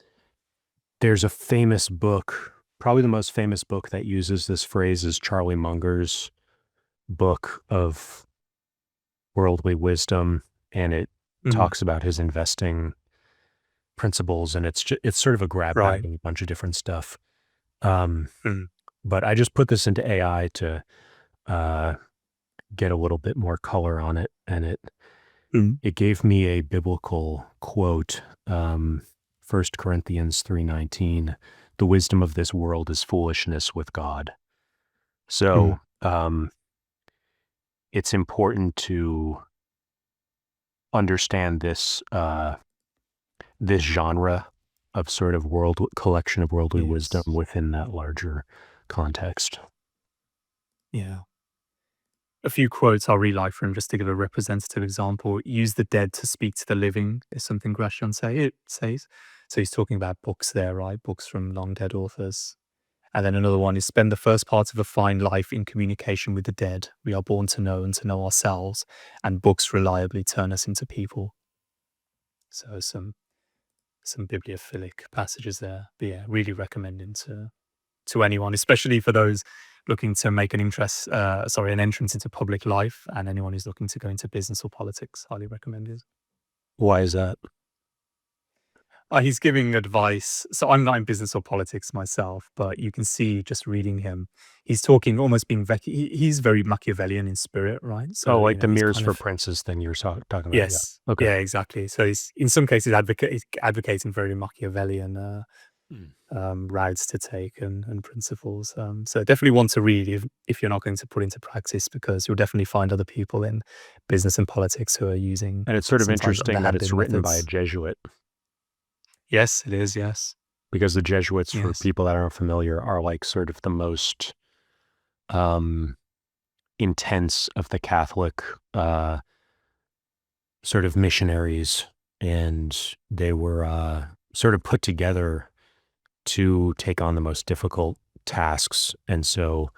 there's a famous book, probably the most famous book that uses this phrase is Charlie Munger's book of worldly wisdom, and it talks about his investing principles, and it's sort of a grab bag of a bunch of different stuff. But I just put this into AI to get a little bit more color on it, and it gave me a biblical quote, 1 Corinthians 3:19, "The wisdom of this world is foolishness with God." So it's important to understand this this genre of sort of collection of worldly wisdom within that larger context. Yeah. A few quotes I'll really like from, just to give a representative example. "Use the dead to speak to the living" is something Gratian says. So he's talking about books there, right? Books from long dead authors. And then another one is "Spend the first part of a fine life in communication with the dead. We are born to know and to know ourselves, and books reliably turn us into people." So some bibliophilic passages there. But yeah, really recommending to anyone, especially for those looking to make an entrance into public life, and anyone who's looking to go into business or politics. Highly recommended. Why is that? He's giving advice. So I'm not in business or politics myself, but you can see just reading him, he's talking almost being he's very Machiavellian in spirit, right? So like the Mirrors for Princes thing you were talking about. Yes. Yeah. Okay. Yeah, exactly. So he's in some cases advocating very Machiavellian routes to take and principles. So definitely want to read if you're not going to put into practice, because you'll definitely find other people in business and politics who are using. And it's sort of interesting that it's written by a Jesuit. Yes, it is. Yes, because the Jesuits, for people that aren't familiar, are like sort of the most intense of the Catholic sort of missionaries, and they were sort of put together to take on the most difficult tasks. And so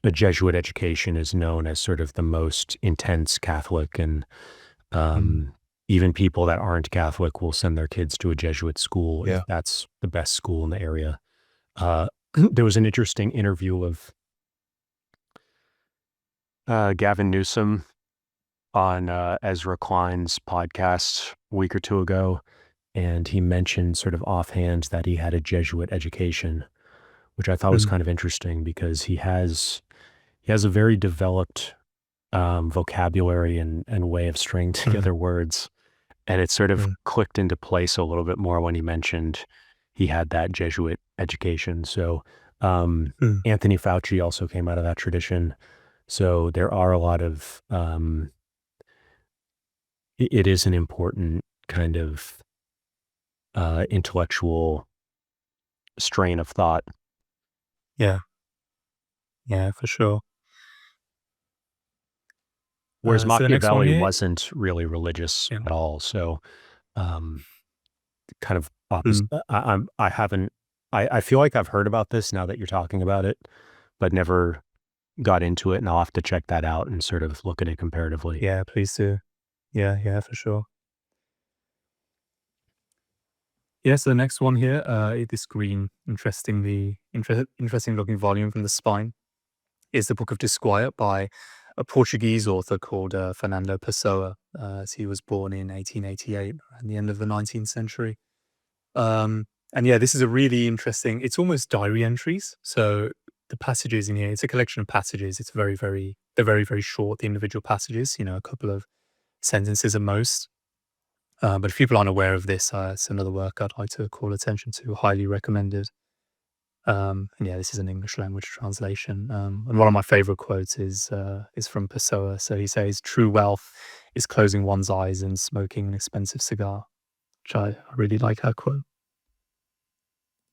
a Jesuit education is known as sort of the most intense Catholic, and even people that aren't Catholic will send their kids to a Jesuit school if that's the best school in the area. There was an interesting interview of Gavin Newsom on Ezra Klein's podcast a week or two ago, and he mentioned sort of offhand that he had a Jesuit education, which I thought was kind of interesting, because he has a very developed vocabulary and way of stringing together words. And it sort of clicked into place a little bit more when he mentioned he had that Jesuit education. So Anthony Fauci also came out of that tradition. So there are a lot of, it is an important kind of intellectual strain of thought. Yeah. Yeah, for sure. Whereas So the next one Machiavelli here, wasn't really religious yeah. at all. So, kind of opposite. Mm. I feel like I've heard about this now that you're talking about it, but never got into it, and I'll have to check that out and sort of look at it comparatively. Yeah, please do. Yeah, for sure. Yeah, so the next one here, this green, interesting looking volume from the spine is the Book of Disquiet by a Portuguese author called Fernando Pessoa. As he was born in 1888 at the end of the 19th century. And yeah, this is a really interesting, it's almost diary entries. So the passages in here, it's a collection of passages. It's they're very, very short, the individual passages, a couple of sentences at most. But if people aren't aware of this, it's another work I'd like to call attention to, highly recommended. And yeah, this is an English language translation. And one of my favorite quotes is from Pessoa. So he says, "True wealth is closing one's eyes and smoking an expensive cigar," which I really like that quote.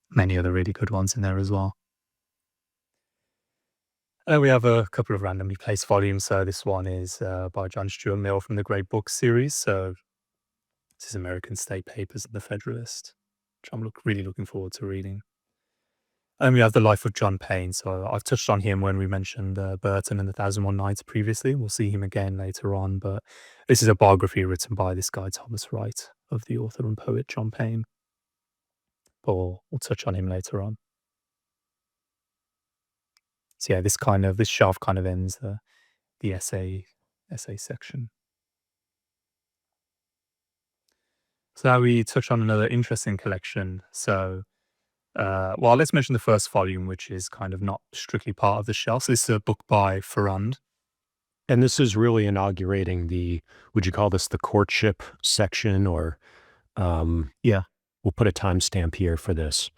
Many other really good ones in there as well. We have a couple of randomly placed volumes. So this one is by John Stuart Mill from the Great Books series. So this is American State Papers and the Federalist, which I'm really looking forward to reading. And we have The Life of John Payne. So I've touched on him when we mentioned Burton and the 1001 Nights previously. We'll see him again later on. But this is a biography written by this guy, Thomas Wright, of the author and poet John Payne. But we'll touch on him later on. So yeah, this shelf kind of ends the essay section. So now we touch on another interesting collection. So, well, let's mention the first volume, which is kind of not strictly part of the shelf. So this is a book by Ferrand. And this is really inaugurating would you call this the courtship section, or Yeah. we'll put a timestamp here for this,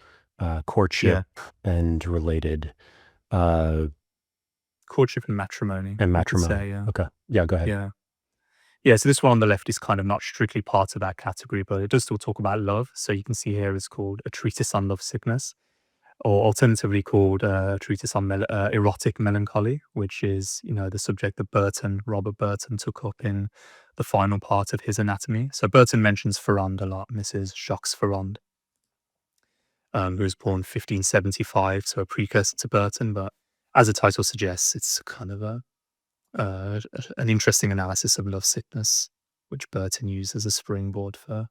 courtship and related, Courtship and matrimony. and you could matrimony. say, yeah. Okay. Yeah, go ahead. Yeah. Yeah, so this one on the left is kind of not strictly part of that category, but it does still talk about love. So you can see here it's called A Treatise on Love Sickness, or alternatively called A Treatise on Erotic Melancholy, which is, the subject that Robert Burton took up in the final part of his Anatomy. So Burton mentions Ferrand a lot, Mrs. Jacques Ferrand, who was born 1575, so a precursor to Burton, but as the title suggests, it's kind of an interesting analysis of love sickness, which Burton used as a springboard for,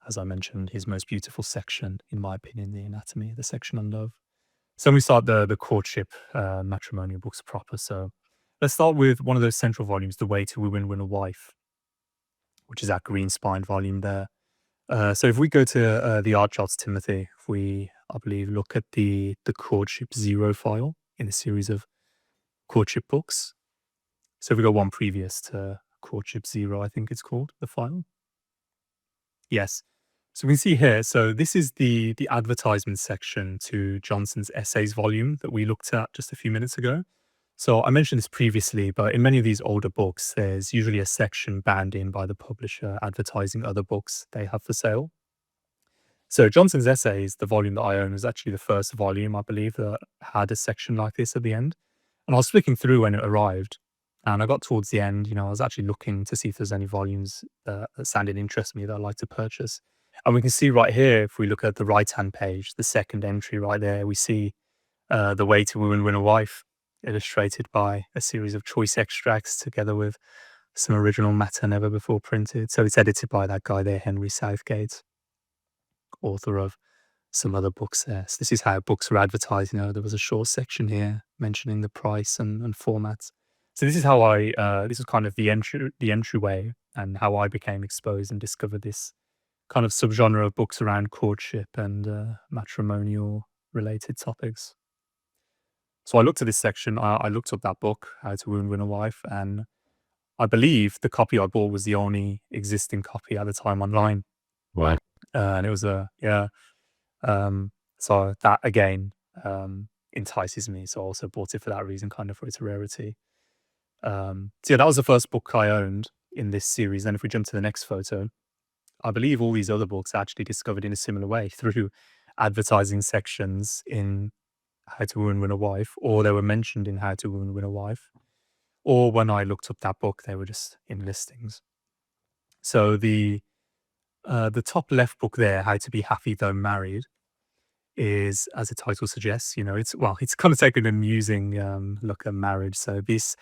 as I mentioned, his most beautiful section, in my opinion, the Anatomy, the section on love. So we start the courtship matrimonial books proper. So let's start with one of those central volumes, The Way to Win a Wife, which is that green spine volume there. So if we go to the Art Charts Timothy, if we, I believe, look at the Courtship Zero file in the series of courtship books. So if we go one previous to Courtship Zero, I think it's called, the file. Yes. So we can see here, so this is the advertisement section to Johnson's essays volume that we looked at just a few minutes ago. So I mentioned this previously, but in many of these older books, there's usually a section bound in by the publisher advertising other books they have for sale. So Johnson's essays, the volume that I own, was actually the first volume, I believe, that had a section like this at the end. And I was flicking through when it arrived, and I got towards the end, I was actually looking to see if there's any volumes that sounded interesting to me that I'd like to purchase. And we can see right here, if we look at the right-hand page, the second entry right there, we see The Way to Win a Wife, illustrated by a series of choice extracts together with some original matter never before printed. So it's edited by that guy there, Henry Southgate, author of some other books there. So this is how books were advertised. There was a short section here mentioning the price and formats. So this is how this is kind of the entryway, and how I became exposed and discovered this kind of subgenre of books around courtship and matrimonial related topics. So I looked at this section. I looked up that book, How to Win a Wife, and I believe the copy I bought was the only existing copy at the time online. Right. And it was so that again entices me. So I also bought it for that reason, kind of for its rarity. So yeah, that was the first book I owned in this series. Then if we jump to the next photo, I believe all these other books I actually discovered in a similar way through advertising sections in How to Win a Wife, or they were mentioned in How to Win a Wife, or when I looked up that book, they were just in listings. So the top left book there, How to Be Happy Though Married, is, as the title suggests, it's kind of taken an amusing look at marriage. So this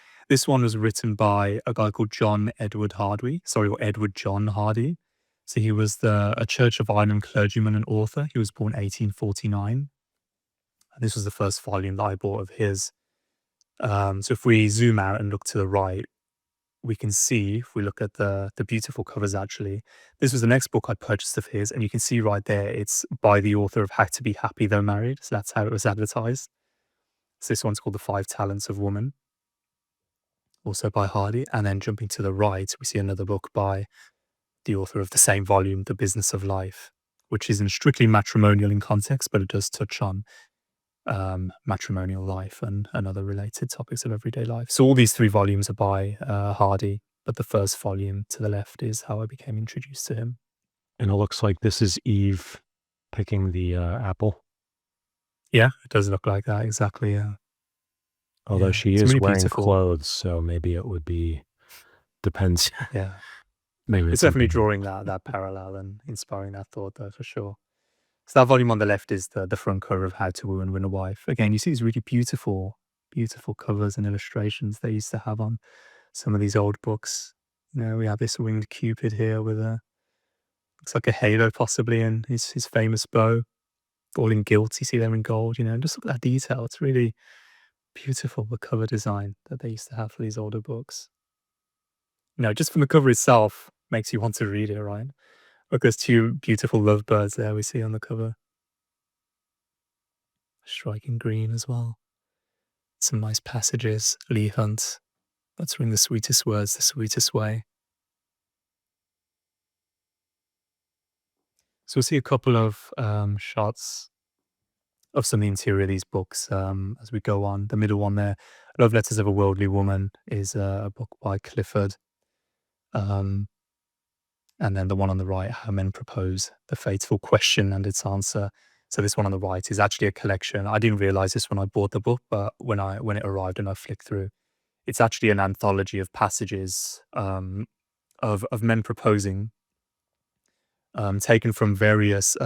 one was written by a guy called Edward John Hardy. So he was a Church of Ireland clergyman and author. He was born 1849. This was the first volume that I bought of his. So if we zoom out and look to the right, we can see, if we look at the beautiful covers, actually, this was the next book I purchased of his, and you can see right there, it's by the author of How to Be Happy Though Married. So that's how it was advertised. So this one's called The 5 Talents of Woman, also by Hardy. And then jumping to the right, we see another book by the author of the same volume, The Business of Life, which isn't strictly matrimonial in context, but it does touch on matrimonial life and other related topics of everyday life. So all these 3 volumes are by Hardy, but the first volume to the left is how I became introduced to him. And it looks like this is Eve picking the apple. Yeah, it does look like that, exactly, yeah. Although she is really wearing beautiful clothes, so maybe it would be, depends. Yeah. Maybe it's definitely drawing that parallel and inspiring that thought, though, for sure. So that volume on the left is the front cover of How to Woo and Win a Wife. Again, you see these really beautiful covers and illustrations they used to have on some of these old books. We have this winged Cupid here with looks like a halo possibly, and his famous bow, all in gilt. You see there in gold, just look at that detail. It's really beautiful, the cover design that they used to have for these older books. Just from the cover itself, makes you want to read it, right? Look, there's 2 beautiful lovebirds there we see on the cover. Striking green as well. Some nice passages. Leigh Hunt, uttering the sweetest words the sweetest way. So we'll see a couple of shots of some interior of these books as we go on. The middle one there, Love Letters of a Worldly Woman, is a book by Clifford. And then the one on the right, How Men Propose, The Fateful Question and Its Answer. So this one on the right is actually a collection. I didn't realize this when I bought the book, but when it arrived and I flicked through, it's actually an anthology of passages of men proposing, taken from various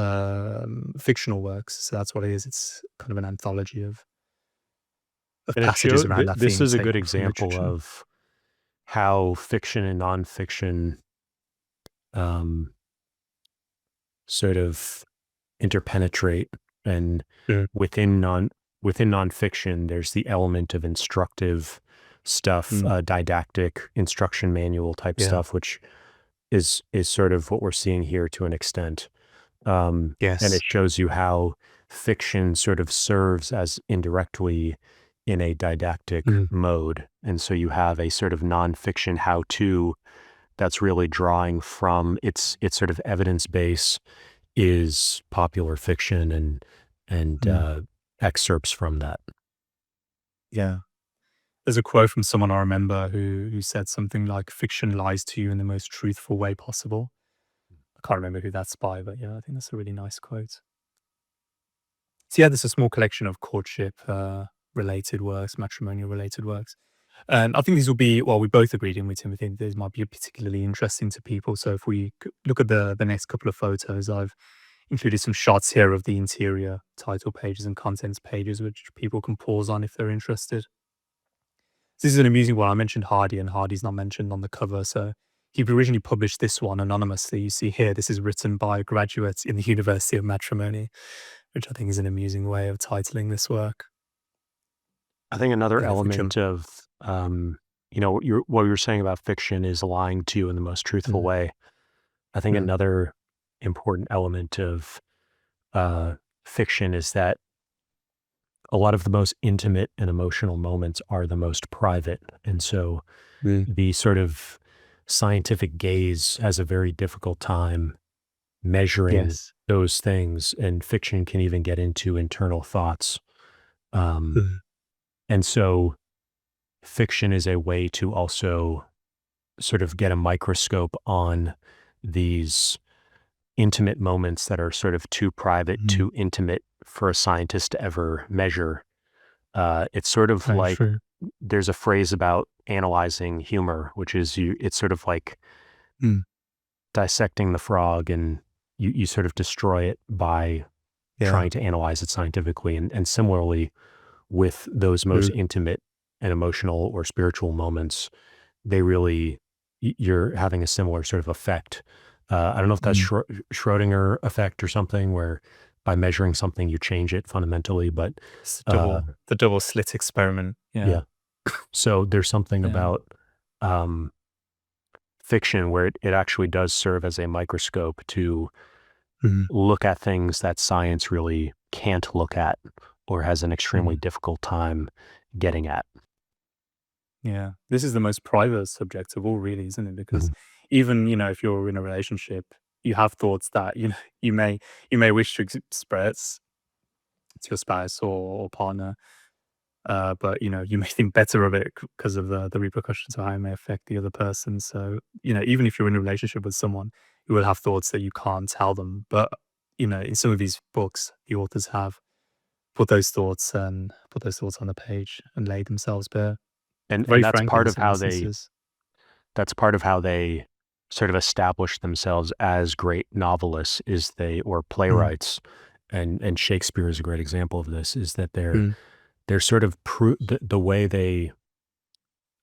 fictional works. So that's what it is. It's kind of an anthology of passages around that theme. This is a good example of how fiction and nonfiction sort of interpenetrate, and within nonfiction, there's the element of instructive stuff, didactic instruction manual type stuff, which is sort of what we're seeing here to an extent. Yes. And it shows you how fiction sort of serves as indirectly in a didactic mode. And so you have a sort of nonfiction how-to that's really drawing from its sort of evidence base is popular fiction and excerpts from that. Yeah. There's a quote from someone I remember who said something like, "Fiction lies to you in the most truthful way possible." I can't remember who that's by, but yeah, I think that's a really nice quote. So yeah, there's a small collection of courtship related works, matrimonial related works. And I think these will be, well, we both agreed in with Timothy, these might be particularly interesting to people. So if we look at the next couple of photos, I've included some shots here of the interior title pages and contents pages, which people can pause on if they're interested. This is an amusing one. I mentioned Hardy, and Hardy's not mentioned on the cover. So he originally published this one anonymously. You see here, this is written by graduates in the University of Matrimony, which I think is an amusing way of titling this work. I think another element of, what you were saying about fiction is lying to you in the most truthful way. I think another important element of fiction is that a lot of the most intimate and emotional moments are the most private. And so the sort of scientific gaze has a very difficult time measuring those things, and fiction can even get into internal thoughts. And so fiction is a way to also sort of get a microscope on these intimate moments that are sort of too private, too intimate for a scientist to ever measure. It's sort of like there's a phrase about analyzing humor, which is it's sort of like dissecting the frog, and you sort of destroy it by trying to analyze it scientifically. And similarly, with those most intimate and emotional or spiritual moments, they really, you're having a similar sort of effect. I don't know if that's Schrodinger effect or something, where by measuring something you change it fundamentally, but it's the double slit experiment. Yeah. So there's something about fiction where it actually does serve as a microscope to look at things that science really can't look at, or has an extremely difficult time getting at. Yeah, this is the most private subject of all, really, isn't it? Because even, if you're in a relationship, you have thoughts that, you may wish to express to your spouse or partner, but, you may think better of it because of the repercussions of how it may affect the other person. So, even if you're in a relationship with someone, you will have thoughts that you can't tell them. But, in some of these books, the authors have put those thoughts on the page and laid themselves bare. And Very that's frank part in of some how instances. they sort of establish themselves as great novelists, or playwrights, and Shakespeare is a great example of this, is that they're sort of the way they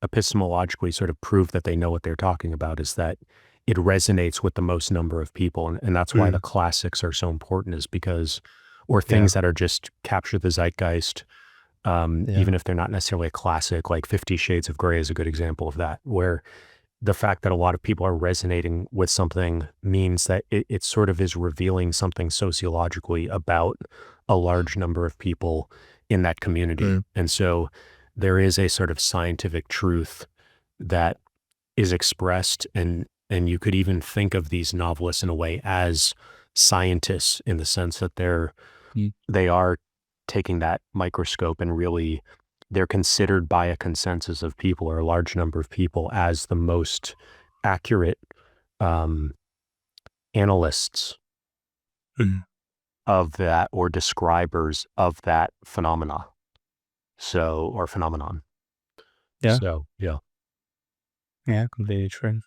epistemologically sort of prove that they know what they're talking about is that it resonates with the most number of people. And that's why the classics are so important, is because, or things that are just capture the zeitgeist, even if they're not necessarily a classic, like 50 Shades of Grey is a good example of that, where the fact that a lot of people are resonating with something means that it sort of is revealing something sociologically about a large number of people in that community. And so there is a sort of scientific truth that is expressed, and you could even think of these novelists in a way as scientists, in the sense that they are taking that microscope, and really they're considered by a consensus of people, or a large number of people, as the most accurate analysts of that, or describers of that phenomena. Or phenomenon. Yeah. So, yeah. Yeah, completely true.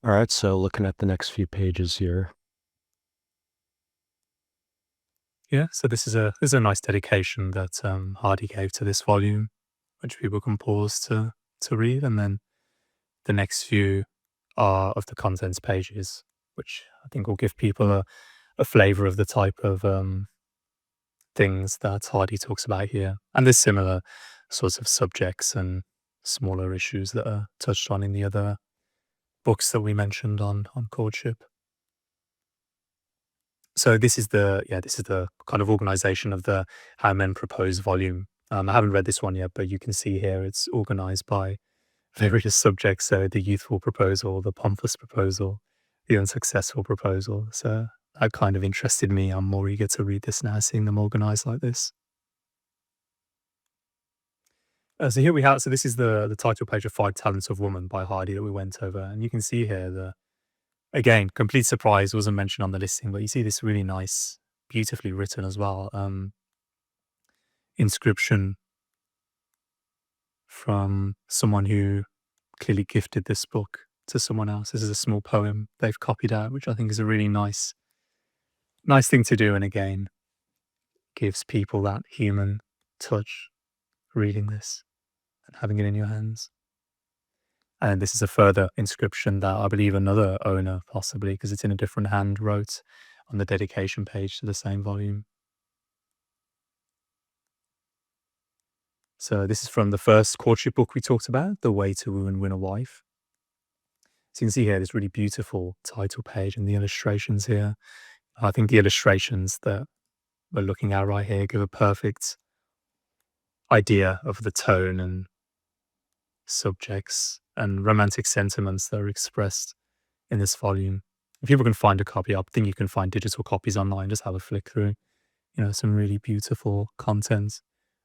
All right, so looking at the next few pages here. Yeah, so this is a nice dedication that Hardy gave to this volume, which people can pause to read, and then the next few are of the contents pages, which I think will give people a flavor of the type of things that Hardy talks about here. And there's similar sorts of subjects and smaller issues that are touched on in the other books that we mentioned on courtship. So this is the kind of organization of the How Men Propose volume. I haven't read this one yet, but you can see here it's organized by various subjects. So the youthful proposal, the pompous proposal, the unsuccessful proposal. So that kind of interested me. I'm more eager to read this now, seeing them organized like this. So here we have, so this is the title page of 5 Talents of Woman by Hardy that we went over. And you can see here again, complete surprise, wasn't mentioned on the listing, but you see this really nice, beautifully written as well, inscription from someone who clearly gifted this book to someone else. This is a small poem they've copied out, which I think is a really nice thing to do. And again, gives people that human touch reading this and having it in your hands. And this is a further inscription that I believe another owner, possibly because it's in a different hand, wrote on the dedication page to the same volume. So this is from the first courtship book we talked about, The Way to Woo and Win a Wife. So you can see here this really beautiful title page and the illustrations here. I think the illustrations that we're looking at right here give a perfect idea of the tone and subjects and romantic sentiments that are expressed in this volume. If people can find a copy, I think you can find digital copies online. Just have a flick through, some really beautiful content.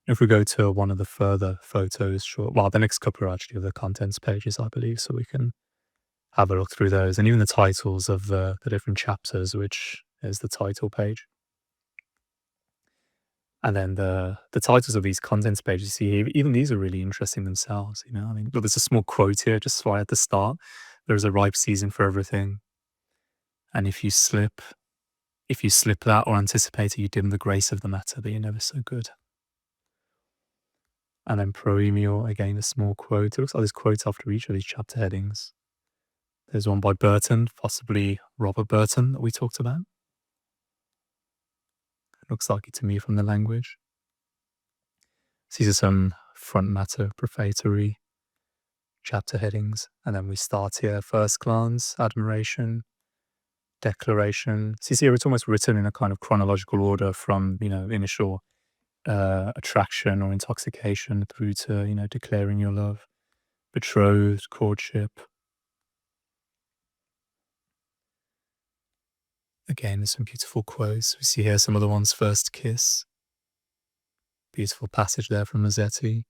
If we go to one of the further photos, the next couple are actually of the contents pages, I believe, so we can have a look through those, and even the titles of the different chapters, which is the title page. And then the titles of these contents pages you see here, even these are really interesting themselves, you know? I mean, look, there's a small quote here just right at the start. There's a ripe season for everything. And if you slip that or anticipate it, you dim the grace of the matter, but you're never so good. And then proemio, again, a small quote. It looks like there's quotes after each of these chapter headings. There's one by Burton, possibly Robert Burton, that we talked about. It looks like it to me from the language. These are some front matter prefatory chapter headings. And then we start here, first glance, admiration, declaration. See here, it's almost written in a kind of chronological order from, you know, initial attraction or intoxication through to, you know, declaring your love, betrothed, courtship. Again, there's some beautiful quotes. We see here some other ones, first kiss. Beautiful passage there from Rossetti.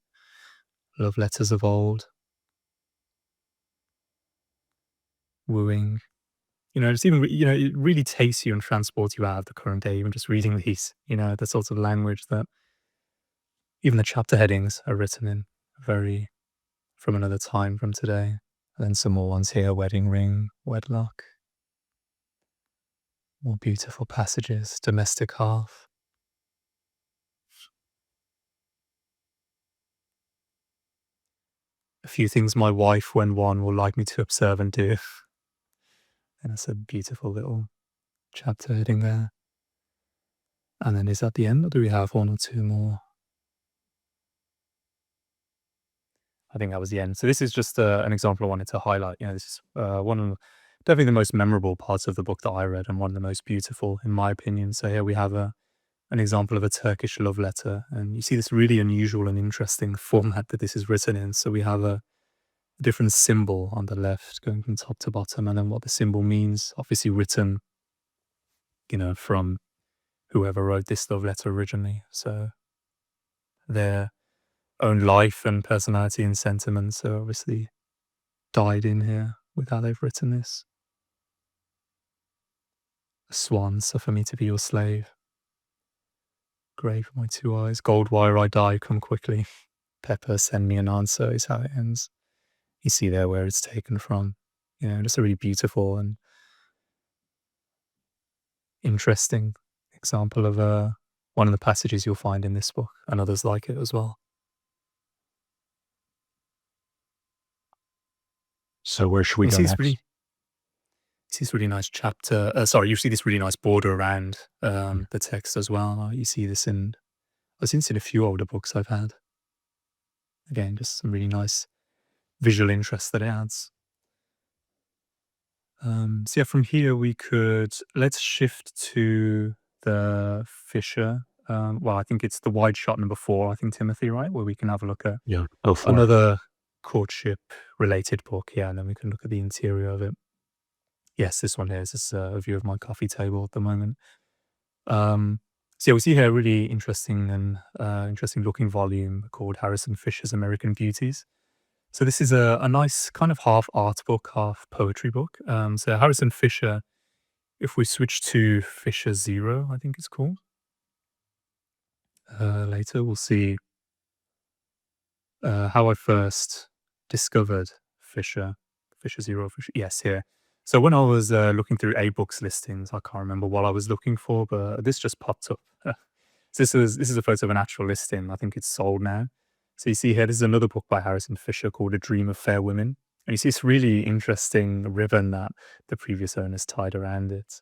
Love letters of old. Wooing. You know, it's even, you know, it really takes you and transports you out of the current day, even just reading these, you know, the sort of language that even the chapter headings are written in, very from another time from today. And then some more ones here, wedding ring, wedlock. More beautiful passages, domestic hearth. A few things my wife, when one, will like me to observe and do. And that's a beautiful little chapter heading there. And then is that the end, or do we have one or two more? I think that was the end. So this is just an example I wanted to highlight. You know, this is one of definitely the most memorable parts of the book that I read, and one of the most beautiful, in my opinion. So here we have an example of a Turkish love letter, and you see this really unusual and interesting format that this is written in. So we have a different symbol on the left going from top to bottom, and then what the symbol means, obviously written, you know, from whoever wrote this love letter originally. So their own life and personality and sentiments are obviously dyed in here with how they've written this. A swan, suffer me to be your slave. Grey for my two eyes, gold wire I die, come quickly. Pepper, send me an answer is how it ends. You see there where it's taken from. You know, just a really beautiful and interesting example of one of the passages you'll find in this book, and others like it as well. So where should we go next? You see this really nice chapter. You see this really nice border around the text as well. You see this I've seen this in a few older books I've had. Again, just some really nice visual interest that it adds. So yeah, from here let's shift to the Fisher. Well, I think it's the wide shot number 4, I think, Timothy, right? Where we can have a look at another courtship related book. Yeah, and then we can look at the interior of it. Yes, this one here is just a view of my coffee table at the moment. So yeah, we see here a really interesting and interesting looking volume called Harrison Fisher's American Beauties. So this is a nice kind of half art book, half poetry book. So Harrison Fisher, if we switch to Fisher 0, I think it's called. Later we'll see how I first discovered Fisher 0, yes, here. So when I was looking through A-Books listings, I can't remember what I was looking for, but this just popped up. So this is a photo of an actual listing. I think it's sold now. So you see here, this is another book by Harrison Fisher called A Dream of Fair Women. And you see this really interesting ribbon that the previous owners tied around it.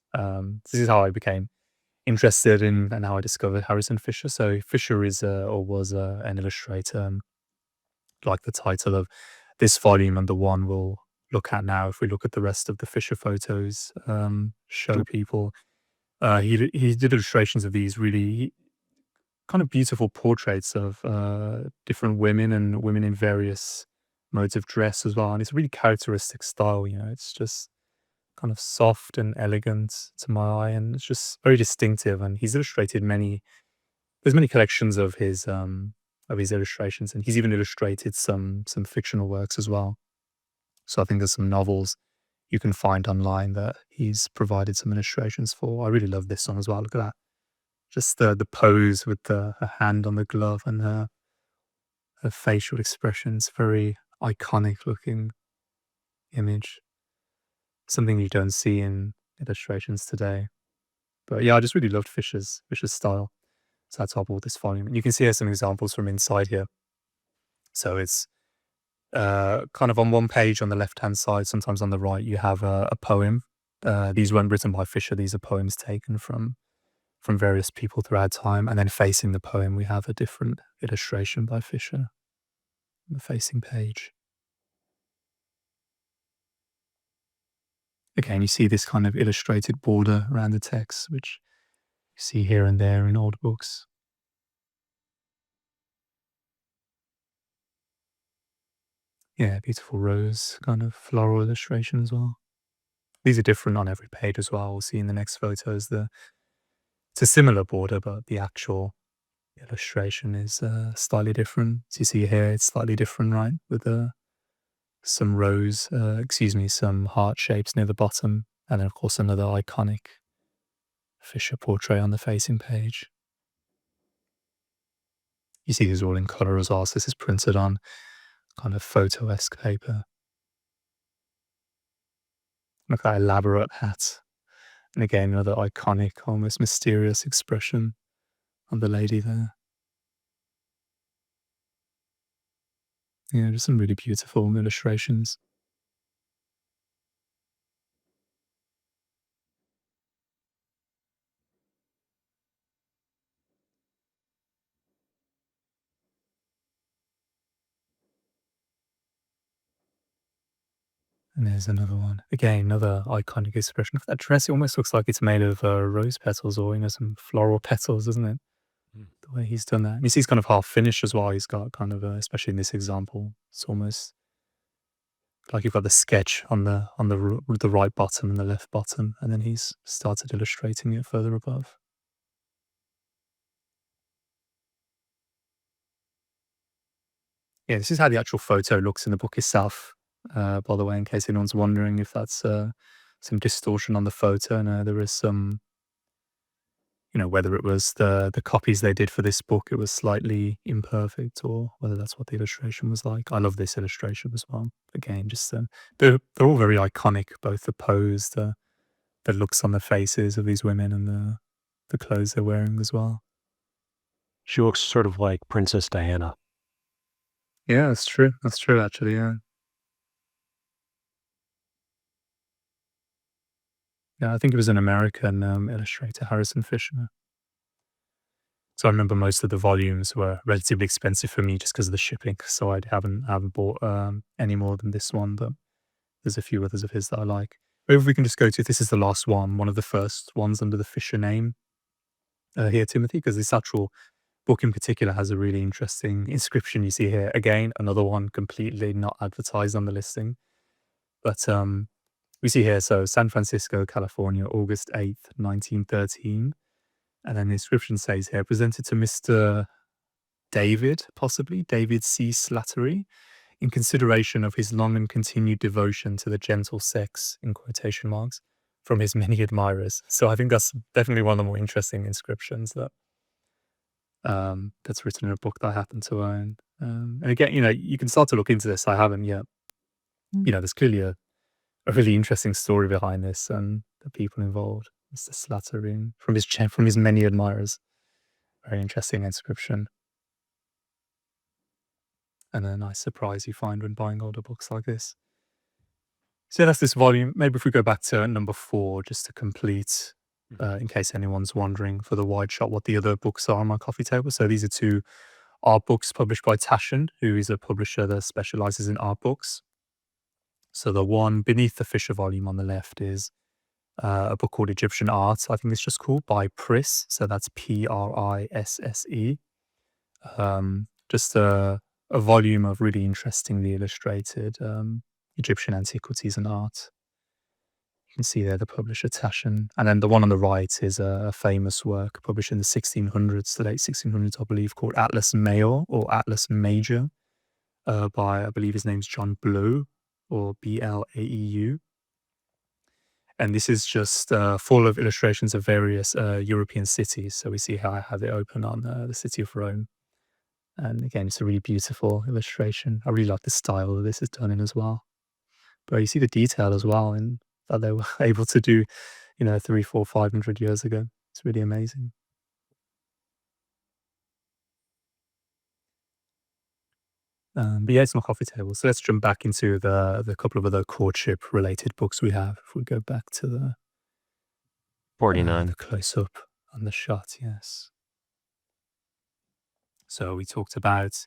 This is how I became interested in and how I discovered Harrison Fisher. So Fisher is was an illustrator, like the title of this volume and the one we'll look at now. If we look at the rest of the Fisher photos, show people, he did illustrations of these really kind of beautiful portraits of different women and women in various modes of dress as well. And it's a really characteristic style, you know, it's just kind of soft and elegant to my eye, and it's just very distinctive. And he's illustrated there's many collections of his illustrations, and he's even illustrated some fictional works as well. So I think there's some novels you can find online that he's provided some illustrations for. I really love this one as well. Look at that Just the pose with her hand on the glove and her facial expressions, very iconic looking image. Something you don't see in illustrations today. But yeah, I just really loved Fisher's style. So that's how I bought this volume. And you can see here some examples from inside here. So it's kind of on one page on the left-hand side, sometimes on the right, you have a poem. These weren't written by Fisher. These are poems taken from various people throughout time. And then facing the poem, we have a different illustration by Fisher on the facing page. Again, you see this kind of illustrated border around the text, which you see here and there in old books. Yeah, beautiful rose kind of floral illustration as well. These are different on every page as well. We'll see in the next photos. It's a similar border, but the actual illustration is slightly different. So you see here, it's slightly different, right? With some rose, some heart shapes near the bottom. And then, of course, another iconic Fisher portrait on the facing page. You see these all in color as well. So this is printed on kind of photo-esque paper. Look at that elaborate hat. And again, another iconic, almost mysterious expression on the lady there. Yeah, just some really beautiful illustrations. And there's another one. Again, another iconic expression. That dress, it almost looks like it's made of rose petals or, some floral petals, doesn't it? The way he's done that. And you see he's kind of half finished as well. He's got kind of, especially in this example, it's almost like you've got the sketch on the right bottom and the left bottom, and then he's started illustrating it further above. Yeah, this is how the actual photo looks in the book itself. By the way, in case anyone's wondering if that's some distortion on the photo, no, there is some, whether it was the copies they did for this book, it was slightly imperfect, or whether that's what the illustration was like. I love this illustration as well. Again, just they're all very iconic, both the pose, the looks on the faces of these women, and the clothes they're wearing as well. She looks sort of like Princess Diana. Yeah, that's true. That's true, actually, yeah. Yeah, I think it was an American illustrator, Harrison Fisher. So I remember most of the volumes were relatively expensive for me just because of the shipping. So I haven't bought any more than this one, but there's a few others of his that I like. Maybe if we can just go to, this is the last one of the first ones under the Fisher name here, Timothy, because this actual book in particular has a really interesting inscription you see here. Again, another one completely not advertised on the listing. But we see here, so San Francisco, California, August 8th, 1913. And then the inscription says here, presented to Mr. David, possibly, David C. Slattery, in consideration of his long and continued devotion to the gentle sex, in quotation marks, from his many admirers. So I think that's definitely one of the more interesting inscriptions that's written in a book that I happen to own. And again, you can start to look into this. I haven't yet. There's clearly a really interesting story behind this and the people involved. Mr. Slattery, from his many admirers. Very interesting inscription. And a nice surprise you find when buying older books like this. So that's this volume. Maybe if we go back to number 4, just to complete, in case anyone's wondering for the wide shot, what the other books are on my coffee table. So these are 2 art books published by Taschen, who is a publisher that specializes in art books. So the one beneath the Fisher volume on the left is a book called Egyptian Art, I think it's just called, by Prisse. So that's Prisse. Just a volume of really interestingly illustrated Egyptian antiquities and art. You can see there the publisher Taschen. And then the one on the right is a famous work published in the 1600s, the late 1600s, I believe, called Atlas Major or Atlas Major by, I believe his name's John Blow or Blaeu. And this is just full of illustrations of various European cities. So we see how I have it open on the city of Rome. And again, it's a really beautiful illustration. I really like the style that this is done in as well. But you see the detail as well in that they were able to do, 3, 4, 500 years ago. It's really amazing. But yeah, it's my coffee table. So let's jump back into the couple of other courtship related books we have. If we go back to the 49. the close up on the shot, yes. So we talked about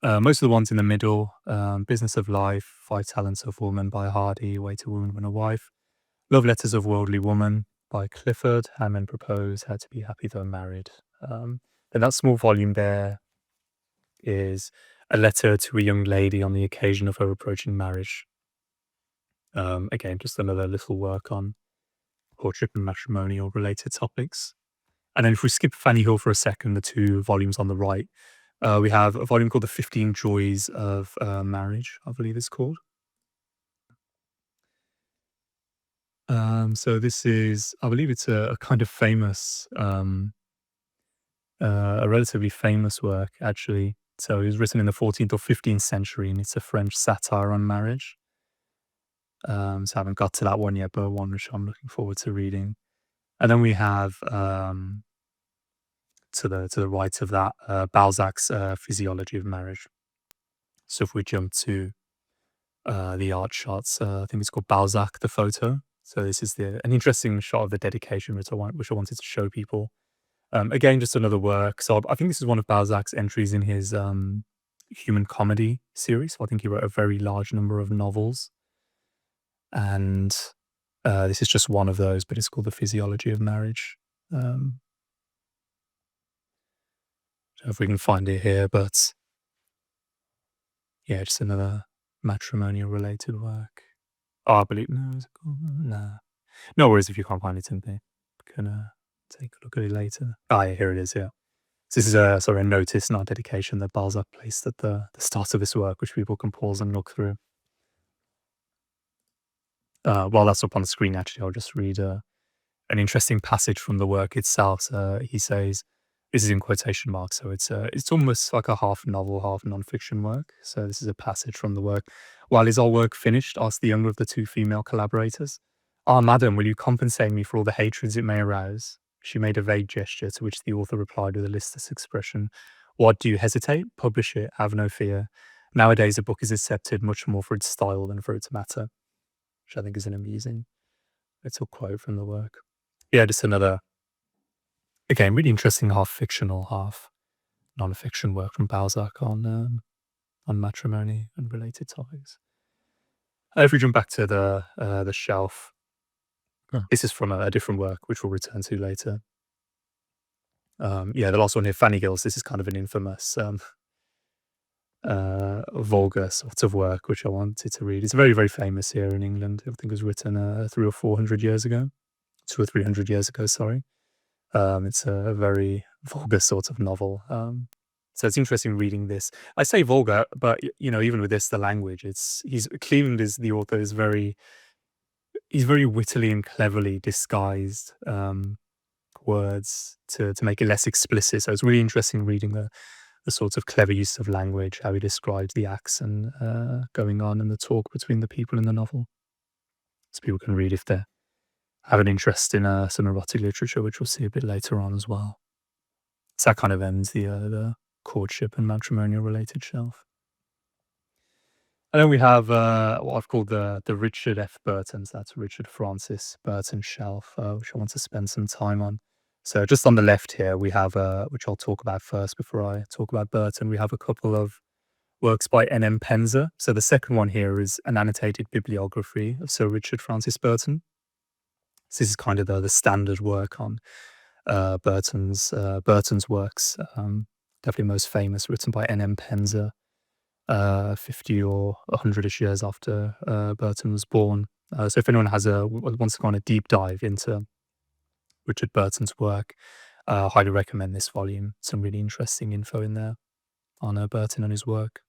most of the ones in the middle: Business of Life, Five Talents of Woman by Hardy, Way to Woman, Win a Wife, Love Letters of Worldly Woman by Clifford, How Men Propose, How to Be Happy Though Married. Then that small volume there is a letter to a young lady on the occasion of her approaching marriage. Again, just another little work on courtship and matrimonial related topics. And then if we skip Fanny Hill for a second, the 2 volumes on the right, we have a volume called The 15 Joys of Marriage, I believe it's called. So this is, I believe it's a kind of famous, a relatively famous work, actually. So it was written in the 14th or 15th century, and it's a French satire on marriage. So I haven't got to that one yet, but one which I'm looking forward to reading. And then we have to the right of that, Balzac's Physiology of Marriage. So if we jump to the art shots, I think it's called Balzac the Photo. So this is an interesting shot of the dedication which I wanted to show people. Again, just another work. So I think this is one of Balzac's entries in his Human Comedy series. So I think he wrote a very large number of novels, and this is just one of those, but it's called The Physiology of Marriage. If we can find it here, but yeah, just another matrimonial related work. Oh, I believe, no, is it called? No. No worries if you can't find it, Timothy. Can take a look at it later. Ah, yeah, here it is, yeah. So this is a notice in our dedication that Balzac placed at the start of this work, which people can pause and look through. While that's up on the screen, actually, I'll just read an interesting passage from the work itself. So he says, this is in quotation marks, so it's almost like a half novel, half non-fiction work. So this is a passage from the work. While is our work finished? Asked the younger of the 2 female collaborators. Ah, madam, will you compensate me for all the hatreds it may arouse? She made a vague gesture, to which the author replied with a listless expression. What, do you hesitate? Publish it, have no fear. Nowadays a book is accepted much more for its style than for its matter. Which I think is an amusing little quote from the work. Yeah, just another, again, really interesting half fictional, half non-fiction work from Balzac on matrimony and related topics. If we jump back to the shelf, this is from a different work, which we'll return to later. Yeah, the last one here, Fanny Gills. This is kind of an infamous, vulgar sort of work, which I wanted to read. It's very, very famous here in England. I think it was written 300 or 400 years ago, 200 or 300 years ago. Sorry. It's a very vulgar sort of novel. So it's interesting reading this. I say vulgar, but even with this, the language, Cleveland is the author is he's very wittily and cleverly disguised words to make it less explicit. So it's really interesting reading the sort of clever use of language, how he describes the acts and going on and the talk between the people in the novel. So people can read if they have an interest in some erotic literature, which we'll see a bit later on as well. So that kind of ends the courtship and matrimonial related shelf. And then we have what I've called the Richard F. Burton's. That's Richard Francis Burton shelf, which I want to spend some time on. So just on the left here, we have, which I'll talk about first before I talk about Burton, we have a couple of works by N.M. Penzer. So the second one here is an annotated bibliography of Sir Richard Francis Burton. So this is kind of the standard work on Burton's works. Definitely most famous, written by N.M. Penzer, 50 or 100-ish years after Burton was born. So if anyone wants to go on a deep dive into Richard Burton's work, highly recommend this volume. Some really interesting info in there on Burton and his work.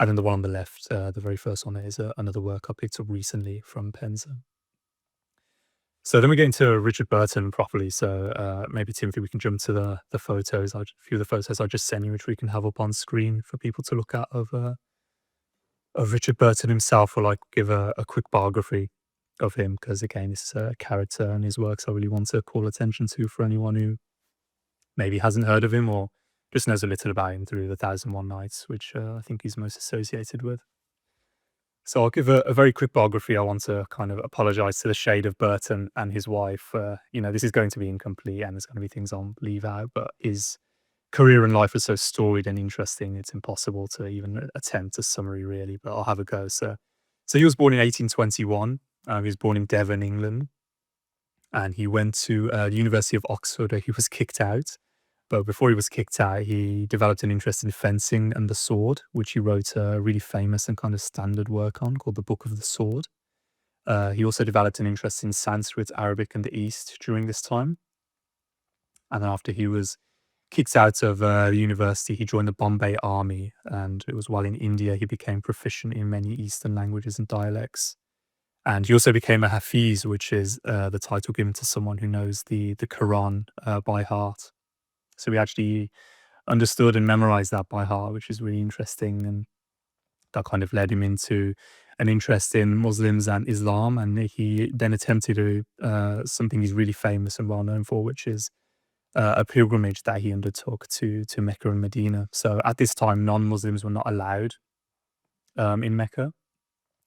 And then the one on the left, the very first one, is another work I picked up recently from Penzer. So then we get into Richard Burton properly. So maybe, Timothy, we can jump to the photos. A few of the photos I just sent you, which we can have up on screen for people to look at of Richard Burton himself, or like give a quick biography of him, because again, this is a character and his works I really want to call attention to for anyone who maybe hasn't heard of him or just knows a little about him through the 1001 Nights, which I think he's most associated with. So I'll give a very quick biography. I want to kind of apologize to the shade of Burton and his wife. This is going to be incomplete and there's going to be things I'll leave out, but his career and life is so storied and interesting, it's impossible to even attempt a summary, really, but I'll have a go. So he was born in 1821. He was born in Devon, England, and he went to the University of Oxford, where he was kicked out. But before he was kicked out, he developed an interest in fencing and the sword, which he wrote a really famous and kind of standard work on called the Book of the Sword. He also developed an interest in Sanskrit, Arabic, and the East during this time. And then after he was kicked out of university, he joined the Bombay Army, and it was while in India he became proficient in many Eastern languages and dialects. And he also became a Hafiz, which is the title given to someone who knows the Quran by heart. So he actually understood and memorized that by heart, which is really interesting. And that kind of led him into an interest in Muslims and Islam. And he then attempted to something he's really famous and well known for, which is a pilgrimage that he undertook to Mecca and Medina. So at this time, non-Muslims were not allowed in Mecca.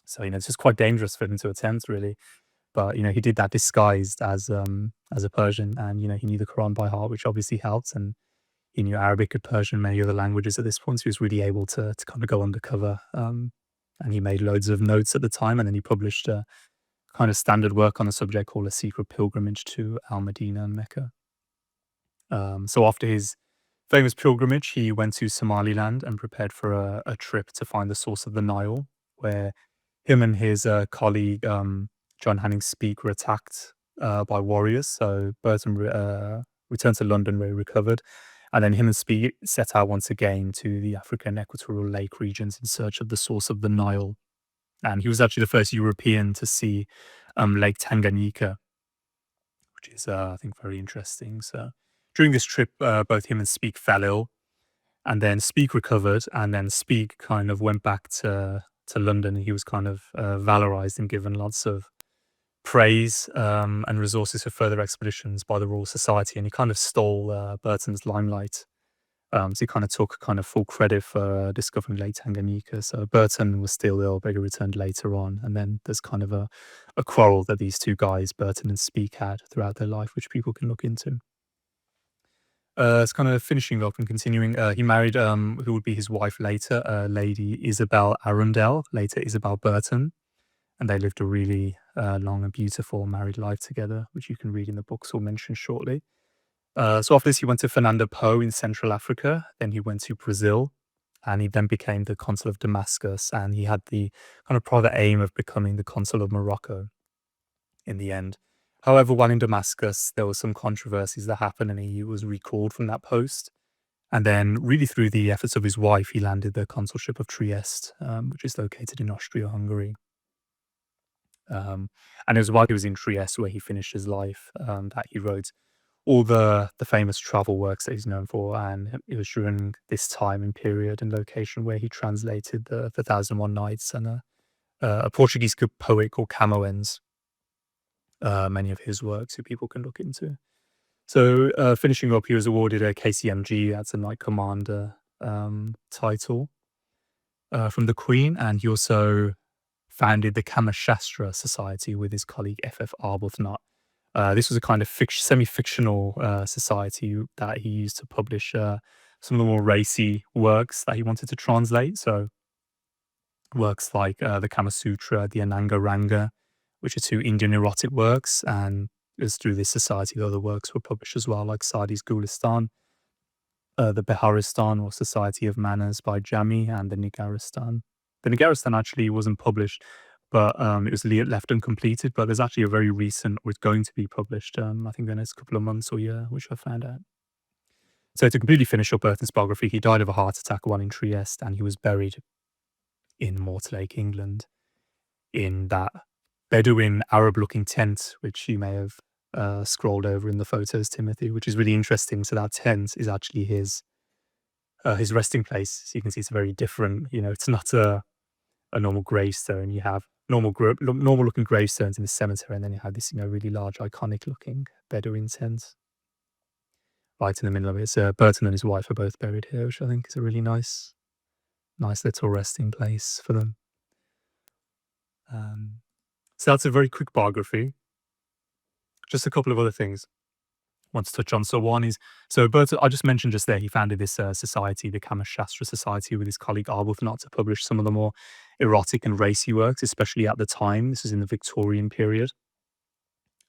So, it's just quite dangerous for him to attempt, really. But, he did that disguised as a Persian, and, he knew the Quran by heart, which obviously helped. And he knew Arabic and Persian, many other languages at this point. So he was really able to kind of go undercover. And he made loads of notes at the time. And then he published a kind of standard work on the subject called A Secret Pilgrimage to Al-Medina and Mecca. So after his famous pilgrimage, he went to Somaliland and prepared for a trip to find the source of the Nile, where him and his colleague, John Hanning Speke, were attacked by warriors. So Burton returned to London, where he recovered. And then him and Speke set out once again to the African equatorial lake regions in search of the source of the Nile. And he was actually the first European to see Lake Tanganyika, which is, I think, very interesting. So during this trip, both him and Speke fell ill, and then Speke recovered, and then Speke kind of went back to London. He was kind of valorized and given lots of praise and resources for further expeditions by the Royal Society, and he kind of stole Burton's limelight. So he kind of took full credit for discovering Lake Tanganyika. So Burton was still ill, but he returned later on. And then there's kind of a quarrel that these two guys, Burton and Speke, had throughout their life, which people can look into. It's kind of finishing up and continuing. He married who would be his wife later, Lady Isabel Arundel, later Isabel Burton. And they lived a really long and beautiful married life together, which you can read in the books we'll mention shortly. So after this, he went to Fernando Po in Central Africa. Then he went to Brazil, and he then became the consul of Damascus. And he had the kind of private aim of becoming the consul of Morocco in the end. However, while in Damascus, there were some controversies that happened, and he was recalled from that post. And then, really through the efforts of his wife, he landed the consulship of Trieste, which is located in Austria-Hungary. And it was while he was in Trieste, where he finished his life, that he wrote all the famous travel works that he's known for. And it was during this time and period and location where he translated the 1001 Nights and a Portuguese poet called Camões, many of his works who people can look into. So finishing up, he was awarded a KCMG, that's a Knight Commander title from the Queen, and he also founded the Kamashastra Society with his colleague F.F. Arbuthnot. This was a kind of semi-fictional society that he used to publish some of the more racy works that he wanted to translate. So works like the Kama Sutra, the Ananga Ranga, which are two Indian erotic works, and it was through this society that other works were published as well, like Sadi's Gulistan, the Biharistan or Society of Manners by Jami, and the Nigaristan. The Nigaristan actually wasn't published, but it was left uncompleted, but there's actually a very recent, or it's going to be published, I think in the next couple of months or year, which I found out. So to completely finish up Burton's biography, he died of a heart attack while in Trieste, and he was buried in Mortlake, England, in that Bedouin Arab-looking tent, which you may have scrolled over in the photos, Timothy, which is really interesting. So that tent is actually his resting place. So you can see it's very different. It's not a normal gravestone. You have normal looking gravestones in the cemetery, and then you have this really large, iconic looking Bedouin tent right in the middle of it. So Burton and his wife are both buried here, which I think is a really nice little resting place for them. So that's a very quick biography. Just a couple of other things I want to touch on. So one is, Burton, I just mentioned just there, he founded this society, the Kamashastra Society, with his colleague Arbuthnot to publish some of the more erotic and racy works, especially at the time. This is in the Victorian period,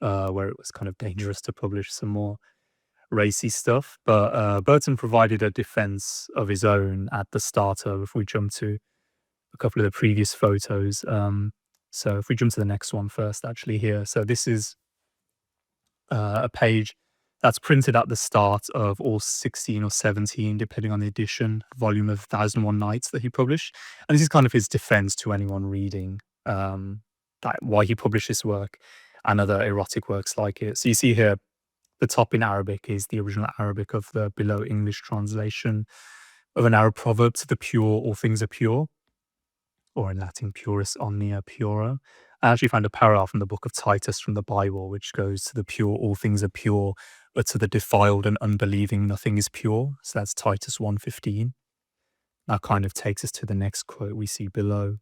where it was kind of dangerous to publish some more racy stuff. But Burton provided a defense of his own at the start of, if we jump to a couple of the previous photos. So if we jump to the next one first, actually here. So this is a page that's printed at the start of all 16 or 17, depending on the edition, volume of 1001 Nights that he published. And this is kind of his defense to anyone reading why he published this work and other erotic works like it. So you see here, the top in Arabic is the original Arabic of the below English translation of an Arab proverb, to the pure, all things are pure, or in Latin, puris omnia pura. I actually found a parallel from the book of Titus from the Bible, which goes, to the pure, all things are pure, but to the defiled and unbelieving, nothing is pure. So that's Titus 1:15. That kind of takes us to the next quote we see below,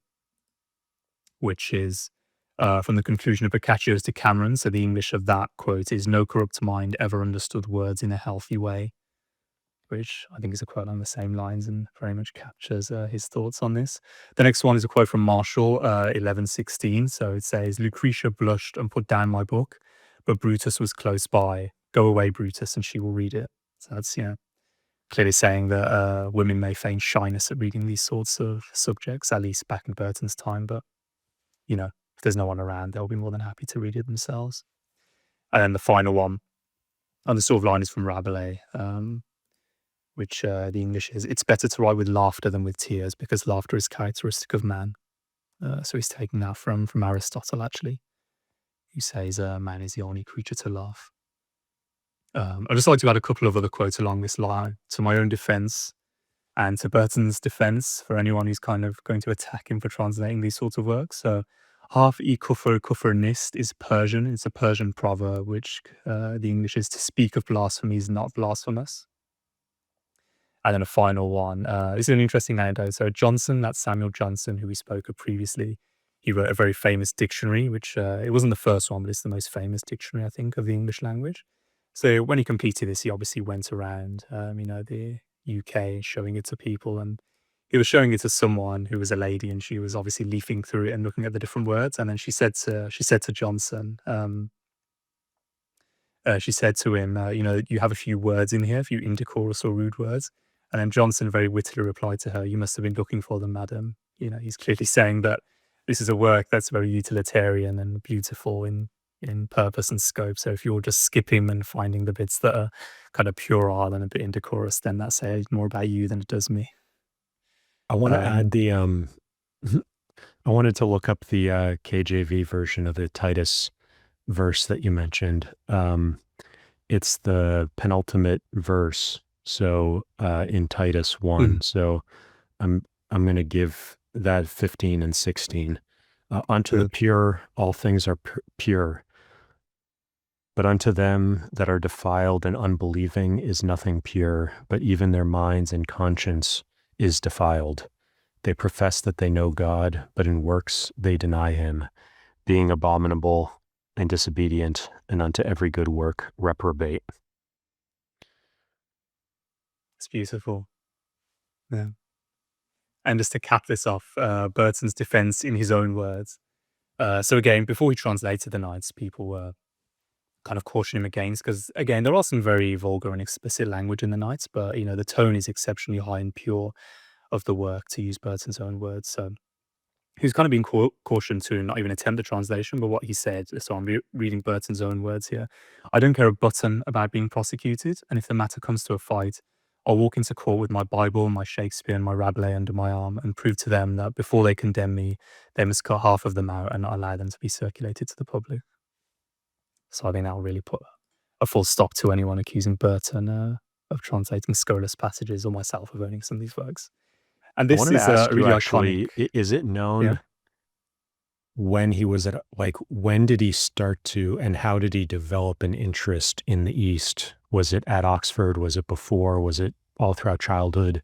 which is from the conclusion of Boccaccio's Decameron. So the English of that quote is, "No corrupt mind ever understood words in a healthy way," which I think is a quote on the same lines and very much captures his thoughts on this. The next one is a quote from Martial, 11:16. So it says, "Lucrezia blushed and put down my book, but Brutus was close by. Go away, Brutus, and she will read it." So that's, clearly saying that women may feign shyness at reading these sorts of subjects, at least back in Burton's time. But, if there's no one around, they'll be more than happy to read it themselves. And then the final one on the sort of line is from Rabelais, which the English is, "It's better to write with laughter than with tears, because laughter is characteristic of man." So he's taking that from Aristotle, actually, who says man is the only creature to laugh. I'd just like to add a couple of other quotes along this line to my own defense and to Burton's defense for anyone who's kind of going to attack him for translating these sorts of works. So, "Half e kufr kufr nist" is Persian. It's a Persian proverb, which the English is, "To speak of blasphemy is not blasphemous." And then a final one. This is an interesting anecdote. So Johnson, that's Samuel Johnson, who we spoke of previously, he wrote a very famous dictionary, which it wasn't the first one, but it's the most famous dictionary, I think, of the English language. So when he completed this, he obviously went around, the UK, showing it to people, and he was showing it to someone who was a lady, and she was obviously leafing through it and looking at the different words. And then she said to Johnson, she said to him, "You have a few words in here, a few indecorous or rude words." And then Johnson very wittily replied to her, "You must have been looking for them, madam." He's clearly saying that this is a work that's very utilitarian and beautiful in purpose and scope. So if you're just skipping and finding the bits that are kind of puerile and a bit indecorous, then that says more about you than it does me. I want to add the I wanted to look up the KJV version of the Titus verse that you mentioned. It's the penultimate verse. So in Titus 1. So I'm going to give that 15 and 16. Unto the pure, all things are pure. But unto them that are defiled and unbelieving is nothing pure, but even their minds and conscience is defiled. They profess that they know God, but in works they deny him, being abominable and disobedient, and unto every good work reprobate. It's beautiful. Yeah. And just to cap this off, Burton's defense in his own words. So again, before he translated the Nights, people were kind of cautioning him against, because again, there are some very vulgar and explicit language in the Nights, but the tone is exceptionally high and pure of the work, to use Burton's own words. So he's kind of been cautioned to not even attempt the translation, but what he said, so I'm reading Burton's own words here: "I don't care a button about being prosecuted, and if the matter comes to a fight, I'll walk into court with my Bible, my Shakespeare, and my Rabelais under my arm and prove to them that before they condemn me, they must cut half of them out and not allow them to be circulated to the public. So I think that will really put a full stop to anyone accusing Burton of translating scurrilous passages or myself of owning some of these works. And I this wanted to is ask you really actually, iconic. is it known when he was at, like, when did he start to, and how did he develop an interest in the East? Was it at Oxford? Was it before? Was it all throughout childhood?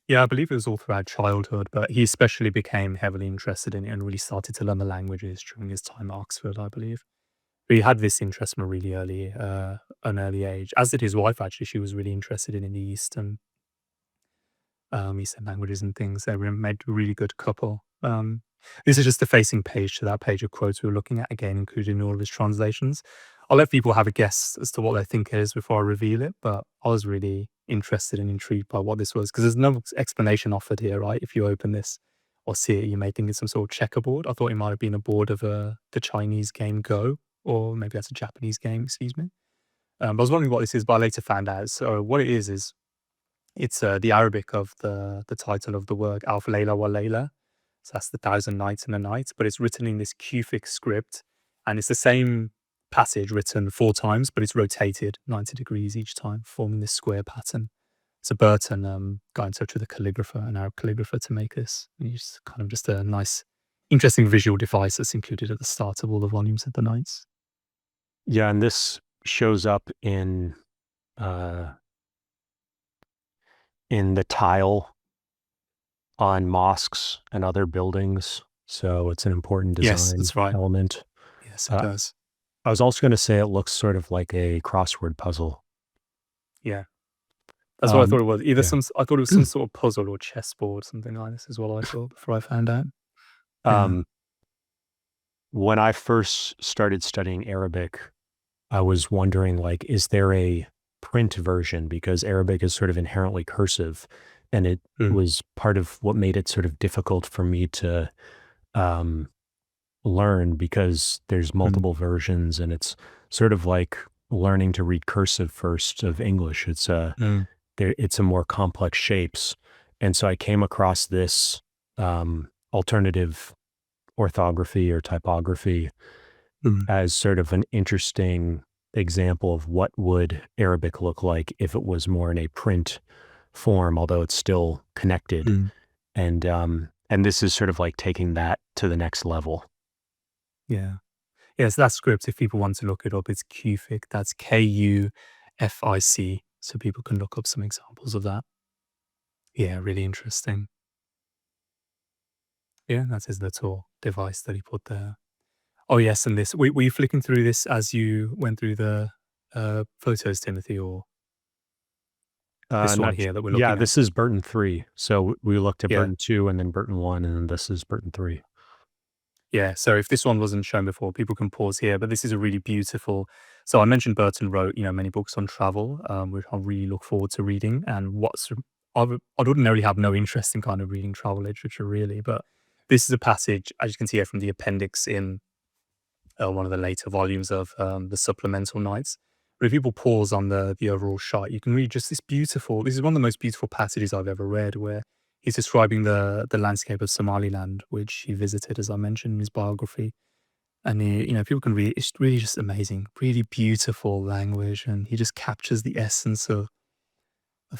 Yeah, I believe it was all throughout childhood, but he especially became heavily interested in it and really started to learn the languages during his time at Oxford, I believe. But he had this interest from a really an early age, as did his wife, actually. She was really interested in the East and Eastern languages and things. They were made a really good couple. This is just the facing page to that page of quotes we were looking at, again, including all of his translations. I'll let people have a guess as to what they think it is before I reveal it, but I was really interested and intrigued by what this was, because there's no explanation offered here, right? If you open this or see it, you may think it's some sort of checkerboard. I thought it might have been a board of the Chinese game Go, or maybe that's a Japanese game, excuse me. But I was wondering what this is, but I later found out. So what it is it's the Arabic of the title of the work, Alf Layla wa Layla. So that's the 1,000 Nights and a Night, but it's written in this Cufic script, and it's the same passage written 4 times, but it's rotated 90 degrees each time, forming this square pattern. So Burton got in touch with a calligrapher, an Arab calligrapher, to make this. And it's kind of just a nice, interesting visual device that's included at the start of all the volumes of the Nights. Yeah, and this shows up in the tile on mosques and other buildings. So it's an important design element. Yes, it does. I was also going to say it looks sort of like a crossword puzzle. Yeah. That's what I thought it was. Either I thought it was some sort of puzzle or chessboard, something like this is what I thought before I found out. When I first started studying Arabic, I was wondering, like, is there a print version? Because Arabic is sort of inherently cursive, and it was part of what made it sort of difficult for me to learn, because there's multiple versions, and it's sort of like learning to read cursive first of English. It's it's a more complex shapes. And so I came across this alternative orthography or typography as sort of an interesting example of what would Arabic look like if it was more in a print form, although it's still connected. And this is sort of like taking that to the next level. Yeah. Yes, that script, if people want to look it up, it's Cufic. That's Kufic. So people can look up some examples of that. Yeah, really interesting. Yeah, that is the tool device that he put there. Oh, yes, and this. Were you flicking through this as you went through the photos, Timothy, or this one here that we're looking at? Yeah, this is Burton 3. So we looked at Burton 2 and then Burton 1, and then this is Burton 3. Yeah, so if this one wasn't shown before, people can pause here, but this is a really beautiful. So I mentioned Burton wrote, many books on travel, which I really look forward to reading. And I'd ordinarily have no interest in kind of reading travel literature, really, but this is a passage, as you can see here from the appendix in one of the later volumes of the Supplemental Nights. But if people pause on the overall shot, you can read just this beautiful. This is one of the most beautiful passages I've ever read, where he's describing the landscape of Somaliland, which he visited, as I mentioned in his biography. And people can read. It's really just amazing, really beautiful language, and he just captures the essence of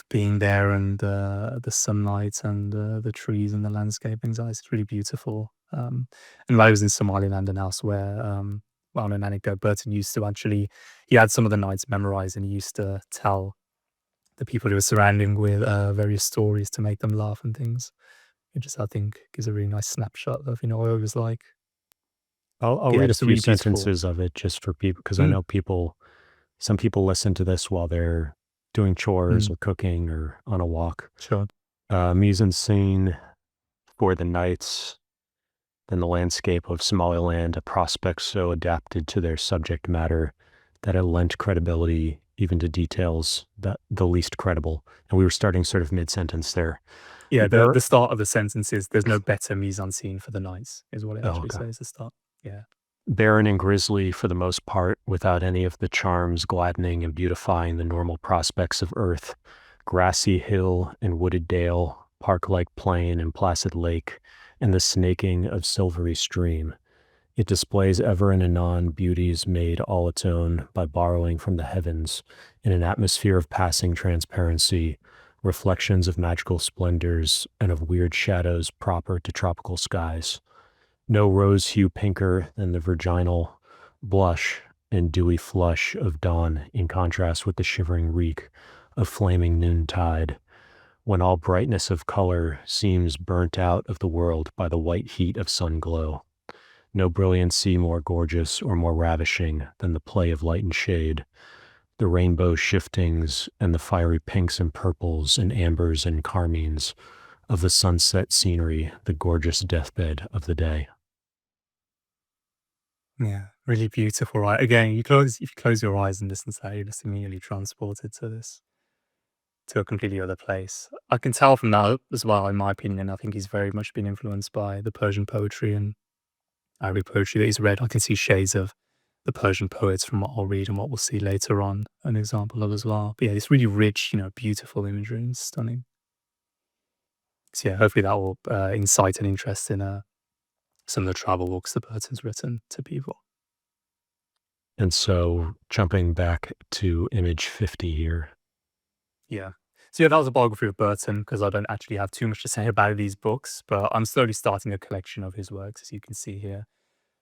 being there, and the sunlight and the trees and the landscaping. So it's really beautiful. And while I was in Somaliland and elsewhere, well, an anecdote, Burton used to he had some of the nights memorized, and he used to tell the people he was surrounding with various stories to make them laugh and things. It just, I think, gives a really nice snapshot of, what it was like. I'll read a few sentences of it just for people, because I know some people listen to this while they're doing chores or cooking or on a walk. Sure. Mise en scene for the nights, then the landscape of Somaliland, a prospect so adapted to their subject matter that it lent credibility even to details that the least credible. And we were starting sort of mid-sentence there. Yeah, the start of the sentence is, there's no better mise en scene for the nights, is what it actually says at the start. Yeah. Barren and grisly for the most part, without any of the charms gladdening and beautifying the normal prospects of earth. Grassy hill and wooded dale, park-like plain and placid lake, and the snaking of silvery stream. It displays ever and anon beauties made all its own by borrowing from the heavens, in an atmosphere of passing transparency, reflections of magical splendors, and of weird shadows proper to tropical skies. No rose hue pinker than the virginal blush and dewy flush of dawn, in contrast with the shivering reek of flaming noontide, when all brightness of color seems burnt out of the world by the white heat of sun glow. No brilliancy more gorgeous or more ravishing than the play of light and shade, the rainbow shiftings and the fiery pinks and purples and ambers and carmines of the sunset scenery, the gorgeous deathbed of the day. Yeah, really beautiful, right? Again, if you close your eyes and listen to that, you're just immediately transported to a completely other place. I can tell from that as well, in my opinion, I think he's very much been influenced by the Persian poetry and Arabic poetry that he's read. I can see shades of the Persian poets from what I'll read and what we'll see later on an example of as well. But yeah, it's really rich, beautiful imagery and stunning. So yeah, hopefully that will incite an interest in some of the travel books that Burton's written to people. And so jumping back to image 50 here. Yeah. So yeah, that was a biography of Burton because I don't actually have too much to say about these books, but I'm slowly starting a collection of his works, as you can see here.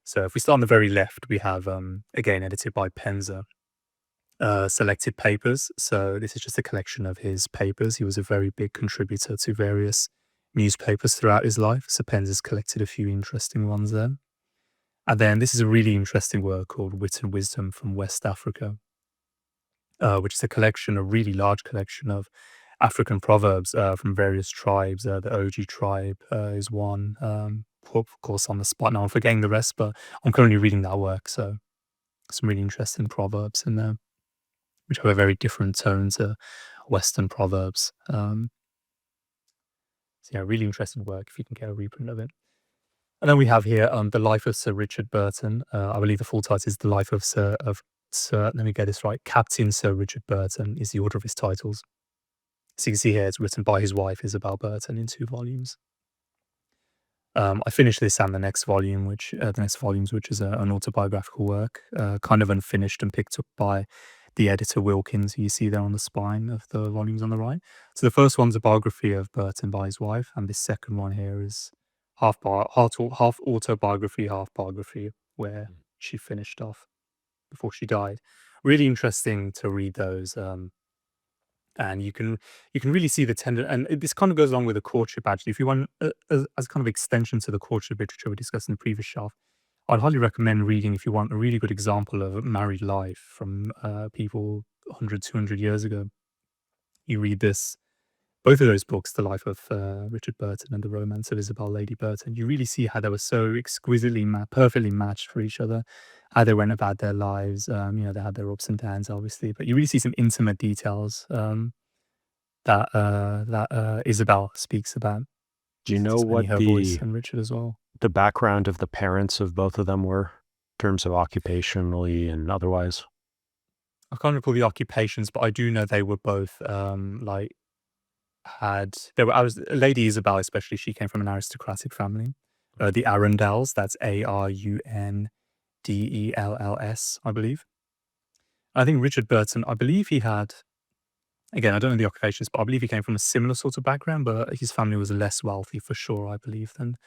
So if we start on the very left, we have, again, edited by Penza, Selected Papers. So this is just a collection of his papers. He was a very big contributor to various newspapers throughout his life. So Penza's collected a few interesting ones there. And then this is a really interesting work called Wit and Wisdom from West Africa, which is a really large collection of African proverbs from various tribes. The Oji tribe is one. Of course, on the spot now, I'm forgetting the rest, but I'm currently reading that work. So some really interesting proverbs in there, which have a very different tone to Western proverbs. So yeah, really interesting work if you can get a reprint of it. And then we have here The Life of Sir Richard Burton. I believe the full title is The Life of Sir, let me get this right, Captain Sir Richard Burton is the order of his titles. So you can see here it's written by his wife, Isabel Burton, in 2 volumes. I finished this and the next volume, which is an autobiographical work, kind of unfinished and picked up by the editor Wilkins, who you see there on the spine of the volumes on the right. So the first one's a biography of Burton by his wife, and this second one here is half autobiography, half biography, where she finished off before she died. Really interesting to read those. And you can really see the tender, and this kind of goes along with the courtship. Actually, if you want as kind of extension to the courtship literature we discussed in the previous shelf, I'd highly recommend reading if you want a really good example of married life from people 100, 200 years ago. You read both of those books, The Life of Richard Burton and The Romance of Isabel Lady Burton. You really see how they were so exquisitely, perfectly matched for each other, how they went about their lives. They had their ups and downs, obviously, but you really see some intimate details that Isabel speaks about. Do you know It's mainly what her voice and Richard as well. the background of the parents of both of them were, in terms of occupationally and otherwise? I can't recall the occupations, but I do know they were both Lady Isabel, especially, she came from an aristocratic family. The Arundels, that's Arundells, I believe. I think Richard Burton, I believe he had, again, I don't know the occupations, but I believe he came from a similar sort of background, but his family was less wealthy for sure, I believe, than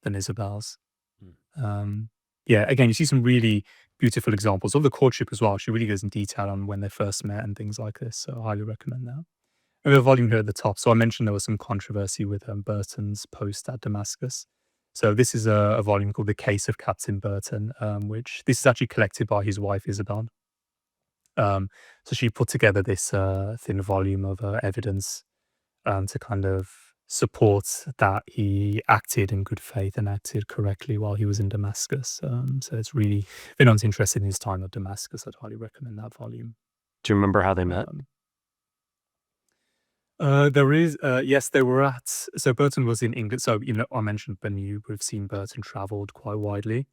Isabel's. Yeah, again, you see some really beautiful examples of the courtship as well. She really goes in detail on when they first met and things like this, so I highly recommend that. We have a volume here at the top. So I mentioned there was some controversy with Burton's post at Damascus. So this is a volume called The Case of Captain Burton, which this is actually collected by his wife, Isabel. So she put together this thin volume of evidence to kind of support that he acted in good faith and acted correctly while he was in Damascus. So it's really, if anyone's interested in his time at Damascus, I'd highly recommend that volume. Do you remember how they met? Yes, they were so Burton was in England. So, I mentioned Ben, you would have seen Burton traveled quite widely.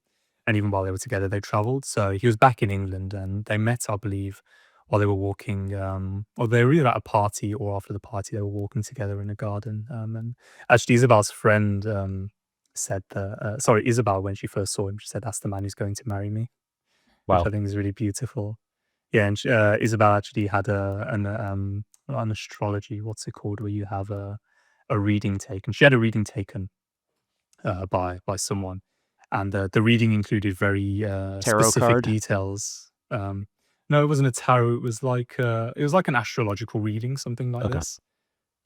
and even while they were together, they traveled. So he was back in England, and they met, I believe, while they were walking, or they were either at a party or after the party, they were walking together in a garden. And actually, Isabel's friend said that, sorry, Isabel, when she first saw him, she said, "That's the man who's going to marry me," which Wow. I think is really beautiful. Yeah, and Isabel actually had an astrology, what's it called, where you have a reading taken. She had a reading taken by someone, and the reading included very Tarot specific card? details. No, it wasn't a tarot. It was like an astrological reading, something like Okay. this.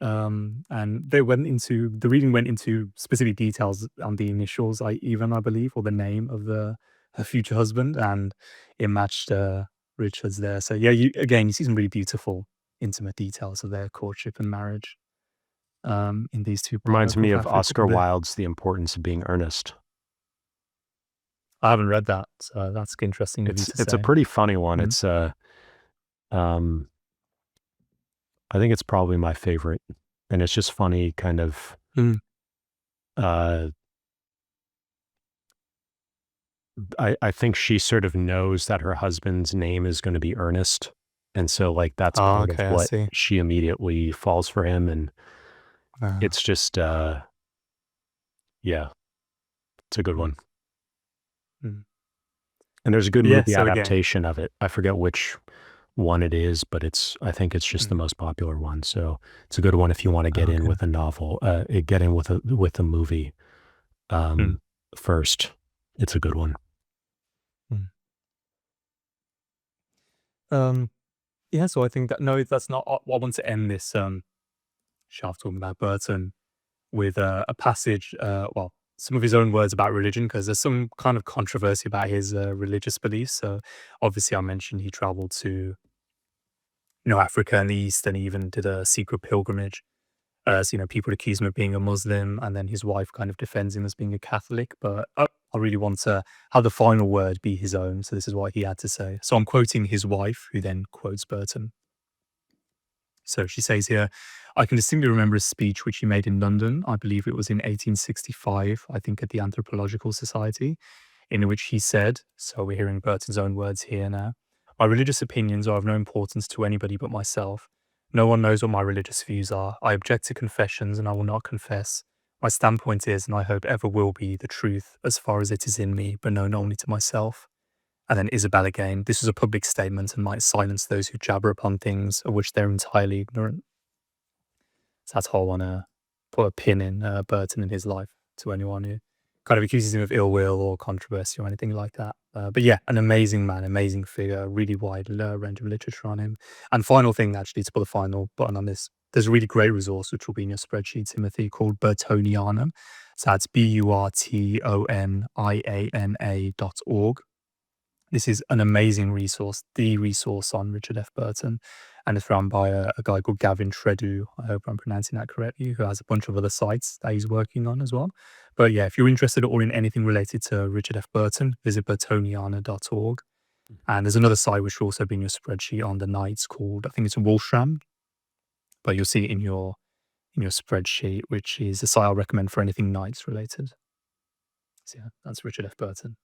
And the reading went into specific details on the initials, I believe, or the name of her future husband, and it matched Richard's there. So yeah, you see some really beautiful, intimate details of their courtship and marriage in these two Reminds me of biographies. Oscar Wilde's The Importance of Being Earnest. I haven't read that, so that's interesting of you to It's a say. pretty funny one. Mm. It's I think it's probably my favorite, and it's just funny, kind of. Mm. I think she sort of knows that her husband's name is going to be Ernest, and so like that's Oh, part of okay, I what see. she immediately falls for him, and Uh, it's just yeah, it's a good mm, one. mm. And there's a good Yeah, movie so again, adaptation of it. I forget which one it is, but I think it's just the mm, most popular one. So it's a good one if you want to get in okay. with a novel, get in with a movie Mm, first. It's a good one. mm. Um, yeah, so I think that no, that's not. I want to end this shaft talking about Burton with a passage. Well, some of his own words about religion, because there's some kind of controversy about his religious beliefs. So obviously, I mentioned he traveled to Africa and the East, and he even did a secret pilgrimage. So, people accuse him of being a Muslim, and then his wife kind of defends him as being a Catholic. But I really want to have the final word be his own. So this is what he had to say. So I'm quoting his wife, who then quotes Burton. So she says here, "I can distinctly remember a speech which he made in London. I believe it was in 1865, I think at the Anthropological Society, in which he said," so we're hearing Burton's own words here now, "My religious opinions are of no importance to anybody but myself. No one knows what my religious views are. I object to confessions and I will not confess. My standpoint is, and I hope ever will be, the truth as far as it is in me, but known only to myself." And then Isabel again, "This is a public statement and might silence those who jabber upon things of which they're entirely ignorant." So that's how I want to put a pin in Burton in his life, to anyone who kind of accuses him of ill will or controversy or anything like that. But yeah, an amazing man, amazing figure, really wide range of literature on him. And final thing, actually, to put a final button on this, there's a really great resource which will be in your spreadsheet, Timothy, called Burtonianum. So that's BURTONIANA.org. This is an amazing resource, the resource on Richard F. Burton, and it's run by a guy called Gavin Tredu. I hope I'm pronouncing that correctly, who has a bunch of other sites that he's working on as well. But yeah, if you're interested at all in anything related to Richard F. Burton, visit burtoniana.org. And there's another site which will also be in your spreadsheet on the nights called, I think it's Walsham, but you'll see it in your spreadsheet, which is a site I'll recommend for anything nights related. So yeah, that's Richard F. Burton.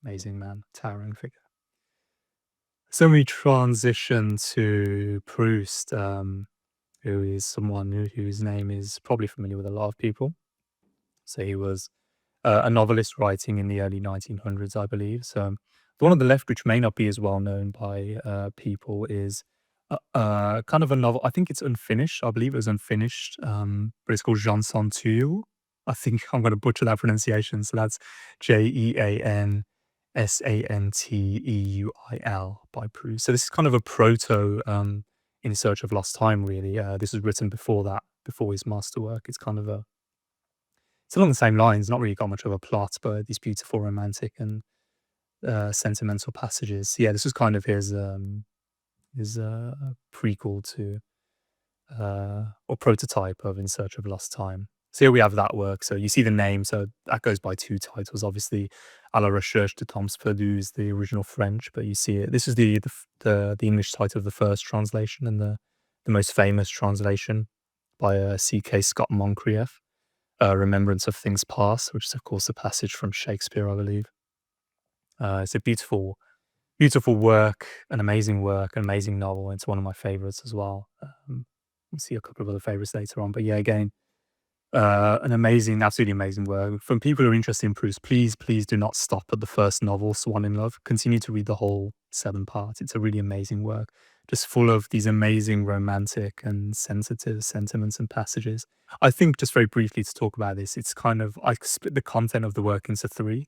Amazing man, towering figure. So we transition to Proust, who is someone whose name is probably familiar with a lot of people. So he was a novelist writing in the early 1900s, I believe. So the one on the left, which may not be as well known by people, is kind of a novel. I think it's unfinished. I believe it was unfinished, but it's called Jean Santuil. I think I'm going to butcher that pronunciation. So that's JeanSantuil by Proust. So this is kind of a proto In Search of Lost Time, really. This was written before that, before his masterwork. It's kind of it's along the same lines, not really got much of a plot, but these beautiful romantic and sentimental passages. Yeah, this was kind of his prequel to or prototype of In Search of Lost Time. So here we have that work. So you see the name. So that goes by two titles. Obviously, À la recherche de temps perdus is the original French, but you see it. This is the English title of the first translation and the most famous translation by C.K. Scott Moncrieff. Remembrance of Things Past, which is of course a passage from Shakespeare, I believe. It's a beautiful, beautiful work, an amazing novel. It's one of my favorites as well. We'll see a couple of other favorites later on, but yeah, again, an amazing, absolutely amazing work. From people who are interested in Proust, please do not stop at the first novel, Swan in Love. Continue to read the whole 7 parts. It's a really amazing work, just full of these amazing romantic and sensitive sentiments and passages. I think, just very briefly to talk about this, it's kind of, I split the content of the work into 3.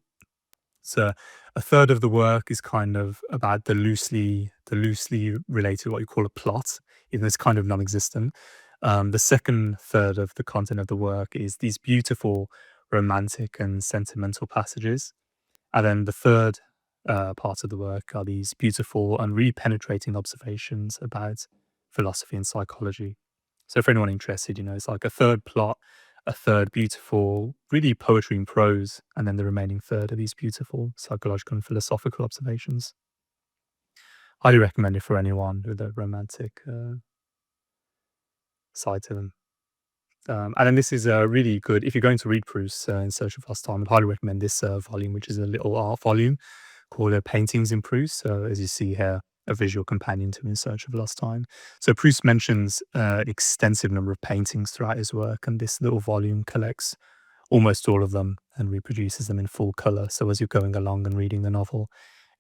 So a third of the work is kind of about the loosely related, what you call a plot, even though it's kind of non-existent. The second third of the content of the work is these beautiful romantic and sentimental passages. And then the third part of the work are these beautiful and really penetrating observations about philosophy and psychology. So for anyone interested, it's like a third plot, a third beautiful, really poetry and prose, and then the remaining third are these beautiful psychological and philosophical observations. Highly recommend it for anyone with a romantic side to them. And then this is really good. If you're going to read Proust in Search of Lost Time, I'd highly recommend this volume, which is a little art volume called Paintings in Proust. So as you see here, a visual companion to In Search of Lost Time. So Proust mentions an extensive number of paintings throughout his work, and this little volume collects almost all of them and reproduces them in full color. So as you're going along and reading the novel,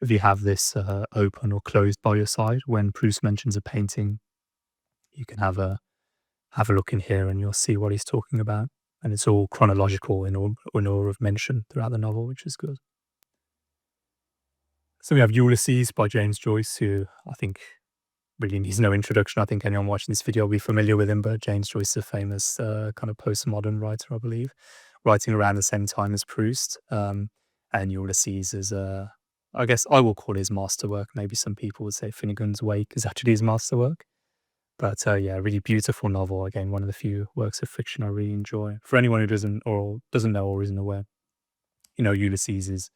if you have this open or closed by your side, when Proust mentions a painting, you can have a look in here and you'll see what he's talking about. And it's all chronological in order of mention throughout the novel, which is good. So we have Ulysses by James Joyce, who I think really needs no introduction. I think anyone watching this video will be familiar with him, but James Joyce is a famous kind of postmodern writer, I believe, writing around the same time as Proust. And Ulysses is, I guess I will call his masterwork. Maybe some people would say Finnegan's Wake is actually his masterwork. But yeah, really beautiful novel. Again, one of the few works of fiction I really enjoy. For anyone who doesn't know or isn't aware, Ulysses is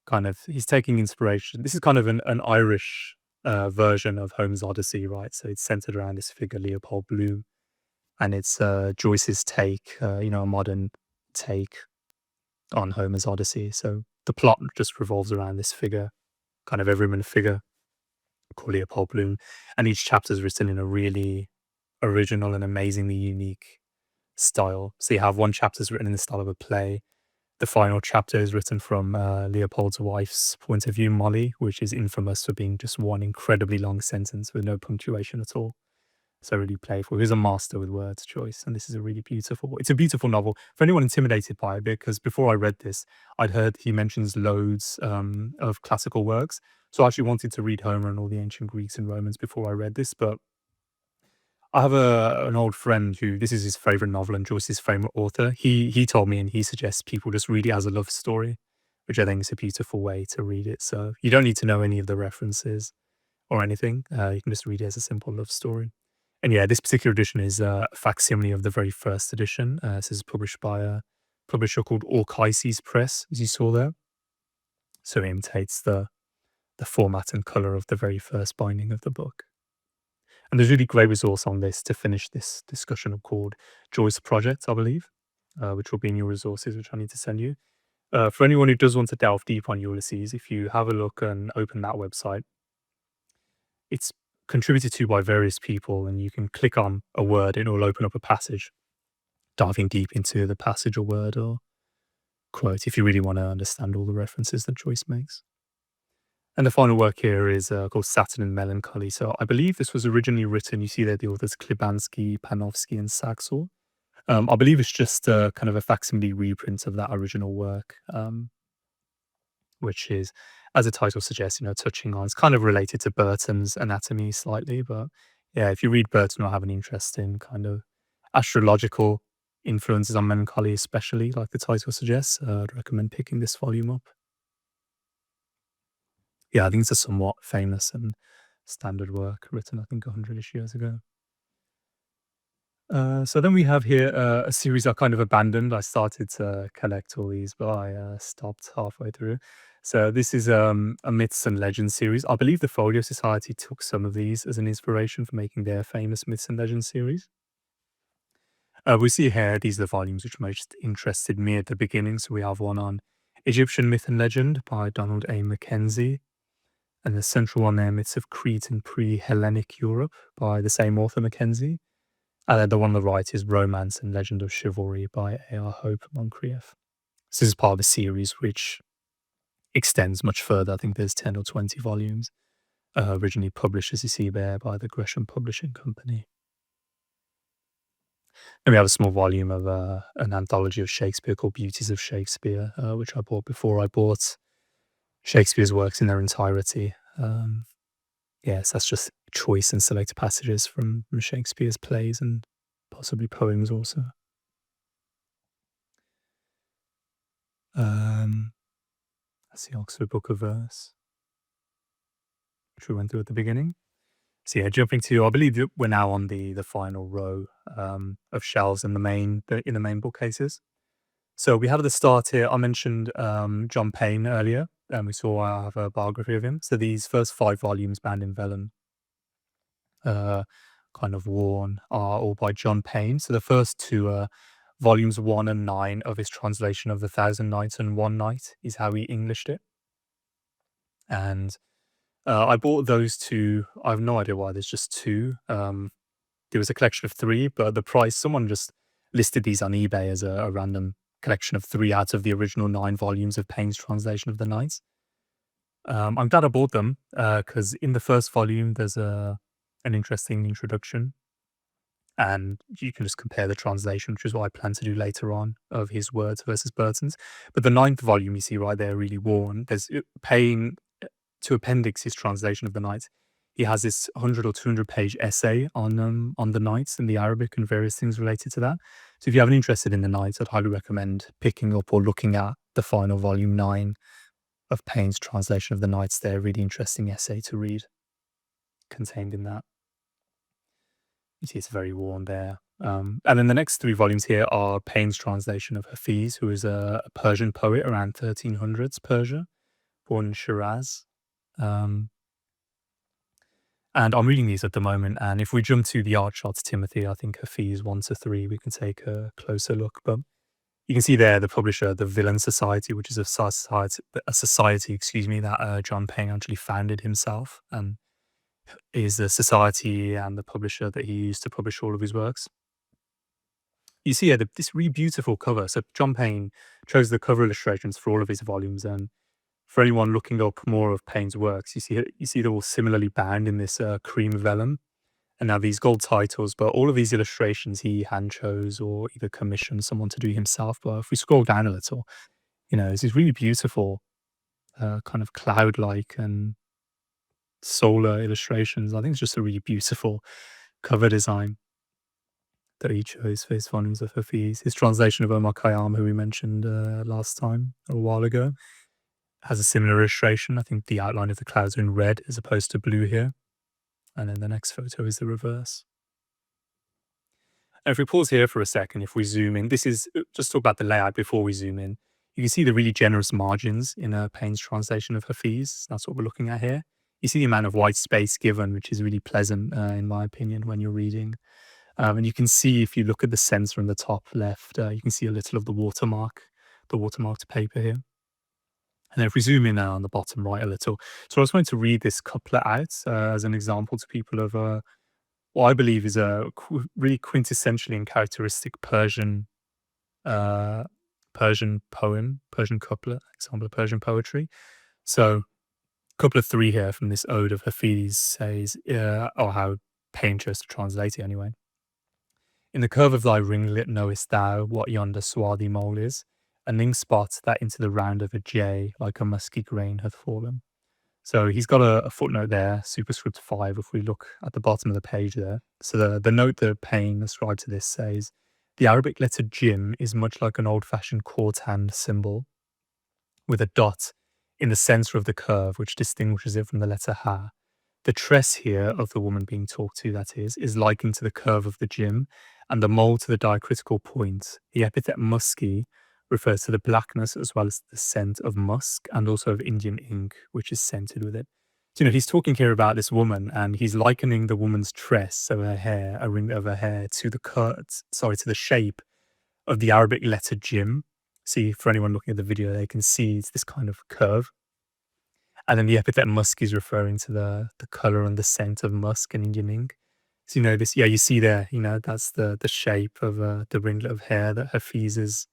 kind of, he's taking inspiration. This is kind of an Irish version of Homer's Odyssey, right? So it's centered around this figure, Leopold Bloom, and it's Joyce's take, a modern take on Homer's Odyssey. So the plot just revolves around this figure, kind of everyman figure called Leopold Bloom, and each chapter is written in a really original and amazingly unique style. So you have one chapter is written in the style of a play. The final chapter is written from Leopold's wife's point of view, Molly, which is infamous for being just one incredibly long sentence with no punctuation at all. So really playful. He's a master with words choice, and this is it's a beautiful novel. For anyone intimidated by it, because before I read this, I'd heard he mentions loads of classical works. So I actually wanted to read Homer and all the ancient Greeks and Romans before I read this, but I have an old friend who this is his favorite novel and Joyce's favorite author. He told me, and he suggests people just read it as a love story, which I think is a beautiful way to read it. So you don't need to know any of the references or anything. You can just read it as a simple love story. And yeah, this particular edition is a facsimile of the very first edition. This is published by a publisher called Orchises Press, as you saw there. So it imitates the format and color of the very first binding of the book. And there's a really great resource on this to finish this discussion called Joyce Project, I believe, which will be in your resources, which I need to send you. For anyone who does want to delve deep on Ulysses, if you have a look and open that website, it's contributed to by various people, and you can click on a word and it will open up a passage, diving deep into the passage or word or quote if you really want to understand all the references that Joyce makes. And the final work here is called Saturn and Melancholy. So I believe this was originally written, you see there the authors Klibanski, Panofsky, and Saxor. I believe it's just kind of a facsimile reprint of that original work, which is, as the title suggests, touching on, it's kind of related to Burton's anatomy slightly. But yeah, if you read Burton or have an interest in kind of astrological influences on melancholy, especially like the title suggests, I'd recommend picking this volume up. Yeah, I think it's a somewhat famous and standard work written, I think, 100-ish years ago. So then we have here a series I kind of abandoned. I started to collect all these, but I stopped halfway through. So this is a Myths and Legends series. I believe the Folio Society took some of these as an inspiration for making their famous Myths and Legends series. We see here, these are the volumes which most interested me at the beginning. So we have one on Egyptian Myth and Legend by Donald A. Mackenzie. And the central one there, Myths of Crete and Pre-Hellenic Europe by the same author, Mackenzie. And then the one on the right is Romance and Legend of Chivalry by A.R. Hope Moncrieff. So this is part of a series which extends much further. I think there's 10 or 20 volumes. Originally published, as you see there, by the Gresham Publishing Company. And we have a small volume of an anthology of Shakespeare called Beauties of Shakespeare, which I bought before I bought Shakespeare's works in their entirety. Yes, that's just choice and select passages from Shakespeare's plays and possibly poems also. That's the Oxford Book of Verse, which we went through at the beginning. So yeah, jumping to, I believe we're now on the final row of shelves in the main bookcases. So we have at the start here, I mentioned John Payne earlier, and we saw I have a biography of him. So these first 5 volumes, bound in vellum, kind of worn, are all by John Payne. So the first 2 volumes 1 and 9 of his translation of The Thousand Nights and One Night is how he Englished it. And I bought those 2. I have no idea why there's just 2. There was a collection of 3, but the price, someone just listed these on eBay as a random collection of 3 out of the original 9 volumes of Payne's translation of the Nights. I'm glad I bought them because in the first volume there's an interesting introduction, and you can just compare the translation, which is what I plan to do later on, of his words versus Burton's. But the 9th volume you see right there, really worn. There's Payne, to appendix his translation of the Nights, he has this 100 or 200 page essay on the Nights and the Arabic and various things related to that. So if you have an interest in the Nights, I'd highly recommend picking up or looking at the final volume 9 of Payne's translation of the Nights there. Really interesting essay to read contained in that. You see it's very worn there. And then the next 3 volumes here are Payne's translation of Hafiz, who is a Persian poet around 1300s Persia, born in Shiraz. And I'm reading these at the moment, and if we jump to the art shots, Timothy, I think Hafiz 1 to 3, we can take a closer look. But you can see there the publisher, the Villain Society, which is a society, that John Payne actually founded himself, and is the society and the publisher that he used to publish all of his works. You see here this really beautiful cover. So John Payne chose the cover illustrations for all of his volumes, and for anyone looking up more of Payne's works, you see they're all similarly bound in this cream vellum, and now these gold titles. But all of these illustrations he hand chose or either commissioned someone to do himself. But if we scroll down a little, it's these really beautiful kind of cloud-like and solar illustrations. I think it's just a really beautiful cover design that he chose for his volumes of Hafiz. His translation of Omar Khayyam, who we mentioned last time, a while ago, has a similar illustration. I think the outline of the clouds are in red as opposed to blue here. And then the next photo is the reverse. And if we pause here for a second, if we zoom in, this is just talk about the layout before we zoom in. You can see the really generous margins in Payne's translation of Hafiz. That's what we're looking at here. You see the amount of white space given, which is really pleasant, in my opinion, when you're reading. And you can see, if you look at the center in the top left, you can see a little of the watermarked paper here. And then if we zoom in now on the bottom right a little, so I was going to read this couplet out as an example to people of what I believe is a really quintessentially and characteristic Persian poem, Persian couplet, example of Persian poetry. So couplet 3 here from this ode of Hafiz says, or how Payne chose to translate it anyway. In the curve of thy ringlet knowest thou what yonder swarthy mole is? An ink spot that into the round of a J like a musky grain hath fallen. So he's got a footnote there, superscript 5, if we look at the bottom of the page there. So the note that Payne ascribed to this says, the Arabic letter jim is much like an old-fashioned quart hand symbol with a dot in the center of the curve, which distinguishes it from the letter ha. The tress here of the woman being talked to, that is likened to the curve of the jim, and the mole to the diacritical point. The epithet musky refers to the blackness as well as the scent of musk and also of Indian ink, which is scented with it. So, he's talking here about this woman, and he's likening the woman's tress, so her hair, a ring of her hair, to the shape of the Arabic letter jim. See, for anyone looking at the video, they can see it's this kind of curve. And then the epithet musk is referring to the color and the scent of musk and Indian ink. So, this, yeah, you see there, that's the shape of the ringlet of hair that Hafiz is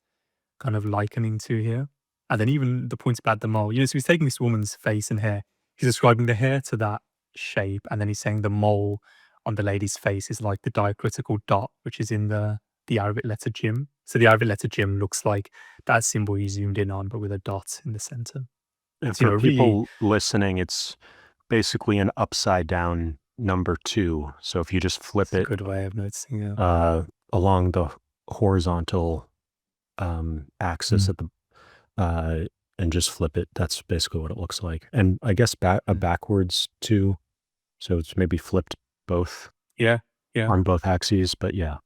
kind of likening to here. And then even the point about the mole, so he's taking this woman's face and hair, he's describing the hair to that shape, and then he's saying the mole on the lady's face is like the diacritical dot, which is in the Arabic letter Jim. So the Arabic letter Jim looks like that symbol you zoomed in on, but with a dot in the center. And So, for people listening, it's basically an upside down number 2. So if you just flip it's a it good way of noticing it. along the horizontal axis at the and just flip it, that's basically what it looks like. And I guess backwards too. So it's maybe flipped both. Yeah. On both axes, but yeah.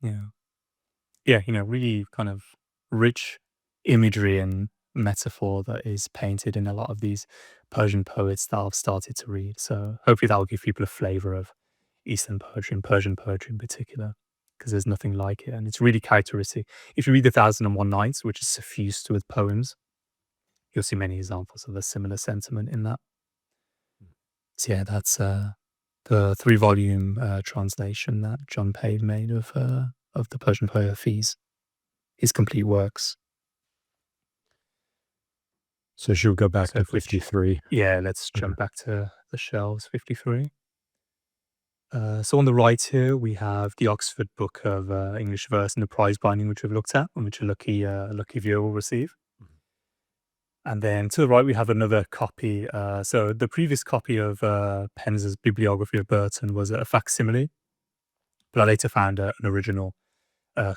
Yeah, really kind of rich imagery and metaphor that is painted in a lot of these Persian poets that I've started to read. So hopefully that will give people a flavor of Eastern poetry and Persian poetry in particular, because there's nothing like it. And it's really characteristic. If you read The 1001 Nights, which is suffused with poems, you'll see many examples of a similar sentiment in that. So yeah, that's the 3-volume translation that John Pave made of the Persian poet Hafiz, his complete works. So should we go back to 53? Yeah, let's jump back to the shelves, 53. So on the right here, we have the Oxford Book of English Verse and the prize binding, which we've looked at, and which a lucky viewer will receive. And then to the right, we have another copy. So the previous copy of Penz's Bibliography of Burton was a facsimile, but I later found an original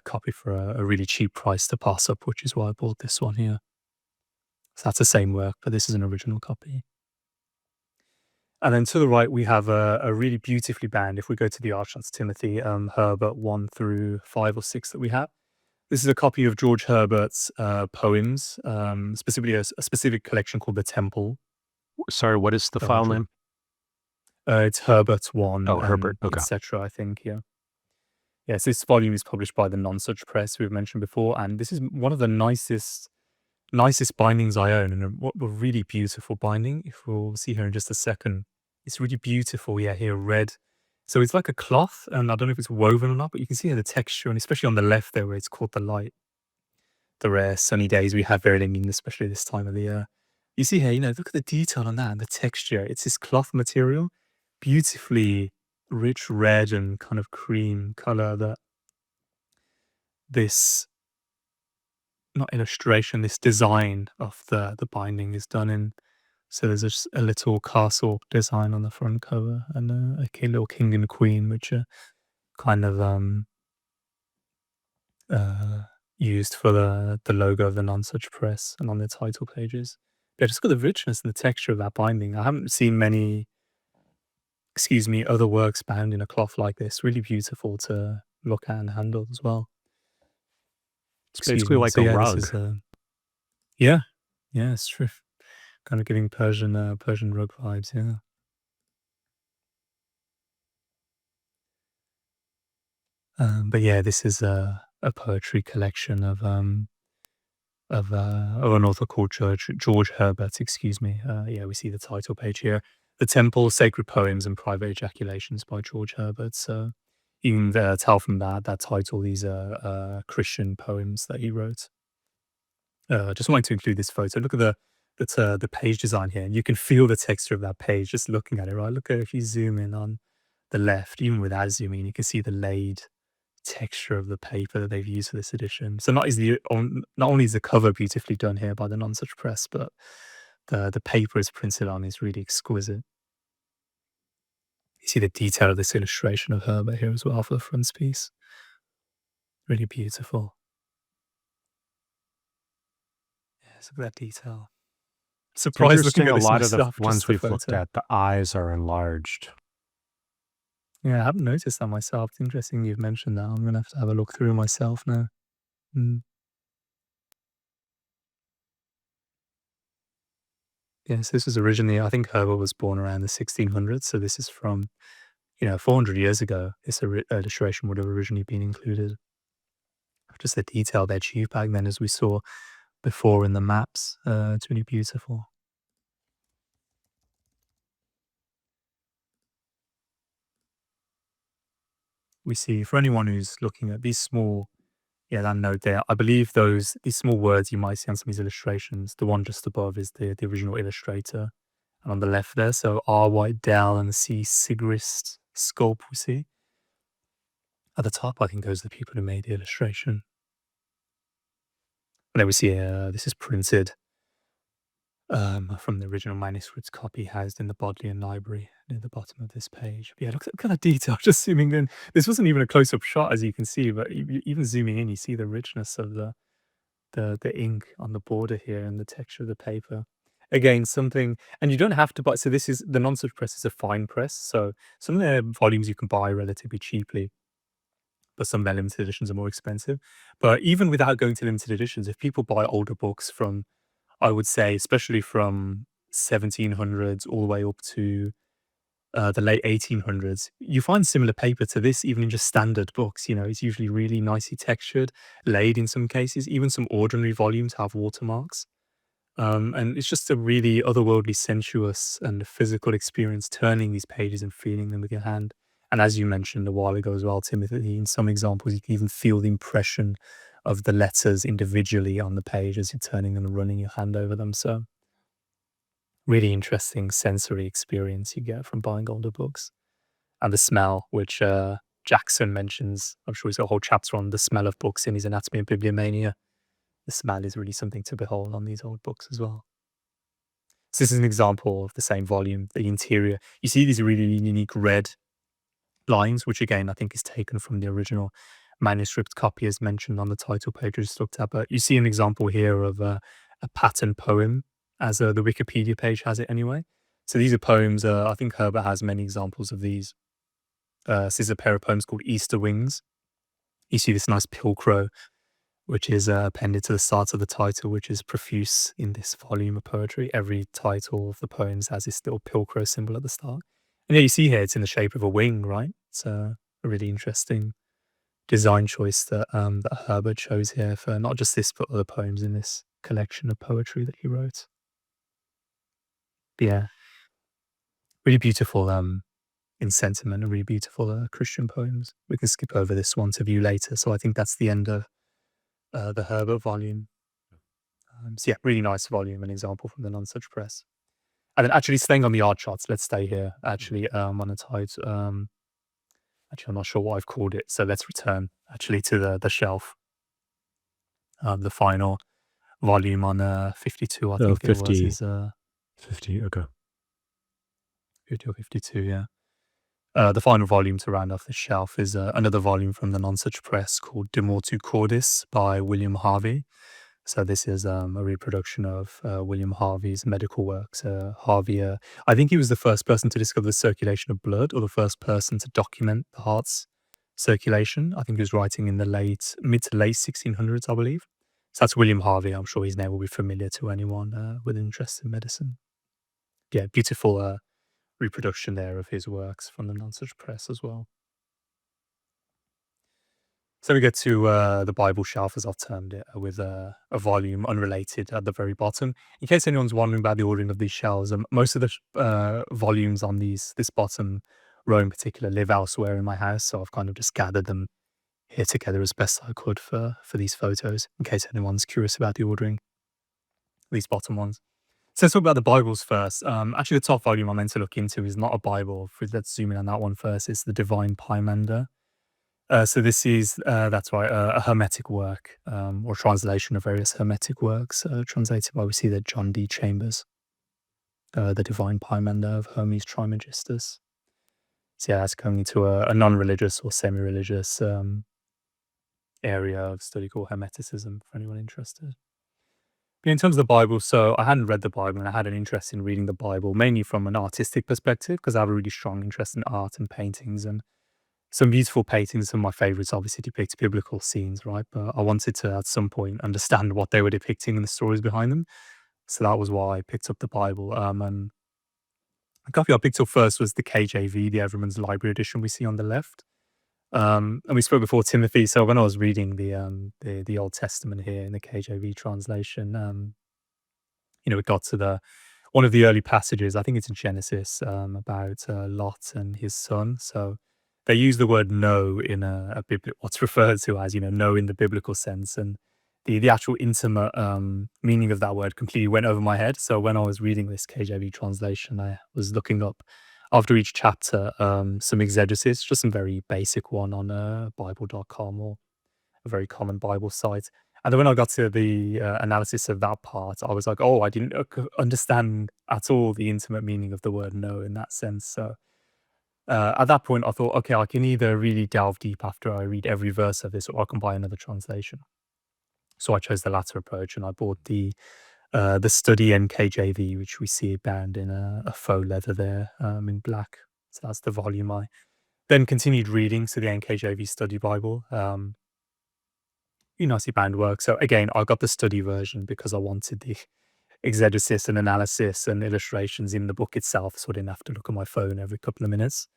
copy for a really cheap price to pass up, which is why I bought this one here. So that's the same work, but this is an original copy. And then to the right, we have a really beautifully bound, if we go to the Archons Timothy, Herbert 1 through 5 or 6 that we have. This is a copy of George Herbert's poems, specifically a specific collection called The Temple. Sorry, what is the file name? It's Herbert 1. Oh, Herbert, okay. Etc., I think, yeah. Yes, this volume is published by the Nonsuch Press, we've mentioned before, and this is one of the nicest bindings I own, and what a really beautiful binding. If we'll see here in just a second, it's really beautiful. Yeah, here red. So it's like a cloth, and I don't know if it's woven or not, but you can see here the texture, and especially on the left there where it's caught the light. The rare sunny days we have very in, especially this time of the year. You see here, look at the detail on that and the texture. It's this cloth material, beautifully rich red and kind of cream color that this, not illustration, this design of the binding is done in. So there's just a little castle design on the front cover and a little king and queen, which are kind of used for the logo of the Nonsuch Press and on their title pages. But just got the richness and the texture of that binding. I haven't seen many, other works bound in a cloth like this. Really beautiful to look at and handle as well. It's basically like a rug. Yeah, it's true. Kind of giving Persian rug vibes, yeah. But yeah, this is a poetry collection of an author called George Herbert. Yeah, we see the title page here: "The Temple, Sacred Poems and Private Ejaculations" by George Herbert. So you can tell from that title these are Christian poems that he wrote. Just wanted to include this photo. Look at the page design here, and you can feel the texture of that page just looking at it. Right, look at if you zoom in on the left, even without zooming, you can see the laid texture of the paper that they've used for this edition. So not only is the cover beautifully done here by the Nonsuch Press, but the paper is printed on is really exquisite. You see the detail of this illustration of Herbert here as well for the frontispiece. Really beautiful. Yes, look at that detail. Surprised looking at a this lot of myself, the ones we've looked at, the eyes are enlarged. Yeah, I haven't noticed that myself. It's interesting you've mentioned that. I'm going to have a look through myself now. Yes, this was originally, I think Herbert was born around the 1600s, so this is from, 400 years ago. This illustration would have originally been included. just the detail they achieved back then, as we saw before in the maps. It's really beautiful. We see, for anyone who's looking at these small, that note there, I believe these small words you might see on some of these illustrations, the one just above is the original illustrator, and on the left there, so R. White Dell and C. Sigrist Sculp, we see. At the top, I think those are the people who made the illustration. And then we see this is printed from the original manuscript copy housed in the Bodleian Library near the bottom of this page. But yeah, look at that detail, just zooming in. This wasn't even a close-up shot, as you can see, but even zooming in, you see the richness of the ink on the border here and the texture of the paper. Again, something, and you don't have to buy, so this is, the non-such press is a fine press, so some of their volumes you can buy relatively cheaply, but some of their limited editions are more expensive. But even without going to limited editions, if people buy older books from, I would say, especially from 1700s all the way up to the late 1800s, you find similar paper to this, even in just standard books. It's usually really nicely textured, laid in some cases. Even some ordinary volumes have watermarks. And it's just a really otherworldly, sensuous, and physical experience turning these pages and feeling them with your hand. And as you mentioned a while ago as well, Timothy, in some examples, you can even feel the impression of the letters individually on the page as you're turning them and running your hand over them. So really interesting sensory experience you get from buying older books. And the smell, which Jackson mentions, I'm sure he's got a whole chapter on the smell of books in his Anatomy and Bibliomania. The smell is really something to behold on these old books as well. So this is an example of the same volume, the interior. You see these really unique red lines, which again, I think is taken from the original manuscript copy as mentioned on the title page we just looked at. But you see an example here of a pattern poem, as the Wikipedia page has it anyway. So these are poems, I think Herbert has many examples of these. This is a pair of poems called Easter Wings. You see this nice pilcrow, which is appended to the start of the title, which is profuse in this volume of poetry. Every title of the poems has this little pilcrow symbol at the start. And yeah, you see here, it's in the shape of a wing, right? It's a really interesting design choice that Herbert chose here for not just this, but other poems in this collection of poetry that he wrote. But yeah, really beautiful in sentiment and really beautiful Christian poems. We can skip over this one to view later. So I think that's the end of the Herbert volume. So yeah, really nice volume, an example from the Non-Such Press. And then actually staying on the art charts, let's stay here actually on a title. Actually, I'm not sure what I've called it. So let's return actually to the shelf. The final volume on 52, I think 50, it was. Is 50, okay. 50 or 52, yeah. The final volume to round off the shelf is another volume from the Non-Such Press called De Mortu Cordis by William Harvey. So this is a reproduction of William Harvey's medical works. Harvey, I think he was the first person to discover the circulation of blood, or the first person to document the heart's circulation. I think he was writing in the mid to late 1600s, I believe. So that's William Harvey. I'm sure his name will be familiar to anyone with an interest in medicine. Yeah, beautiful reproduction there of his works from the Non-Such Press as well. So we get to the Bible shelf, as I've termed it, with a volume unrelated at the very bottom. In case anyone's wondering about the ordering of these shelves, most of the volumes on this bottom row in particular live elsewhere in my house, so I've kind of just gathered them here together as best I could for these photos, in case anyone's curious about the ordering, these bottom ones. So let's talk about the Bibles first. Actually, the top volume I meant to look into is not a Bible. Let's zoom in on that one first. It's the Divine Pymander. So this is, that's right, a Hermetic work, or translation of various Hermetic works, translated by, we see that John D. Chambers, the Divine Pymander of Hermes Trismegistus. So yeah, that's going into a non-religious or semi-religious area of study called Hermeticism, for anyone interested. But in terms of the Bible, so I hadn't read the Bible, and I had an interest in reading the Bible, mainly from an artistic perspective, because I have a really strong interest in art and paintings, and some beautiful paintings. Some of my favorites obviously depict biblical scenes, right? But I wanted to, at some point, understand what they were depicting and the stories behind them. So that was why I picked up the Bible. And the copy I picked up first was the KJV, the Everyman's Library edition we see on the left. And we spoke before Timothy. So when I was reading the Old Testament here in the KJV translation, we got to one of the early passages. I think it's in Genesis, about Lot and his son. So they use the word "know" in what's referred to as "know" in the biblical sense, and the actual intimate meaning of that word completely went over my head. So when I was reading this KJV translation, I was looking up after each chapter some exegesis, just some very basic one on Bible.com or a very common Bible site. And then when I got to the analysis of that part, I was like, oh, I didn't understand at all the intimate meaning of the word "know" in that sense. So at that point, I thought, okay, I can either really delve deep after I read every verse of this, or I can buy another translation. So I chose the latter approach, and I bought the Study NKJV, which we see bound in a faux leather there in black. So that's the volume. I then continued reading, so the NKJV Study Bible. Nicely bound work. So again, I got the study version because I wanted the exegesis and analysis and illustrations in the book itself, so I didn't have to look at my phone every couple of minutes.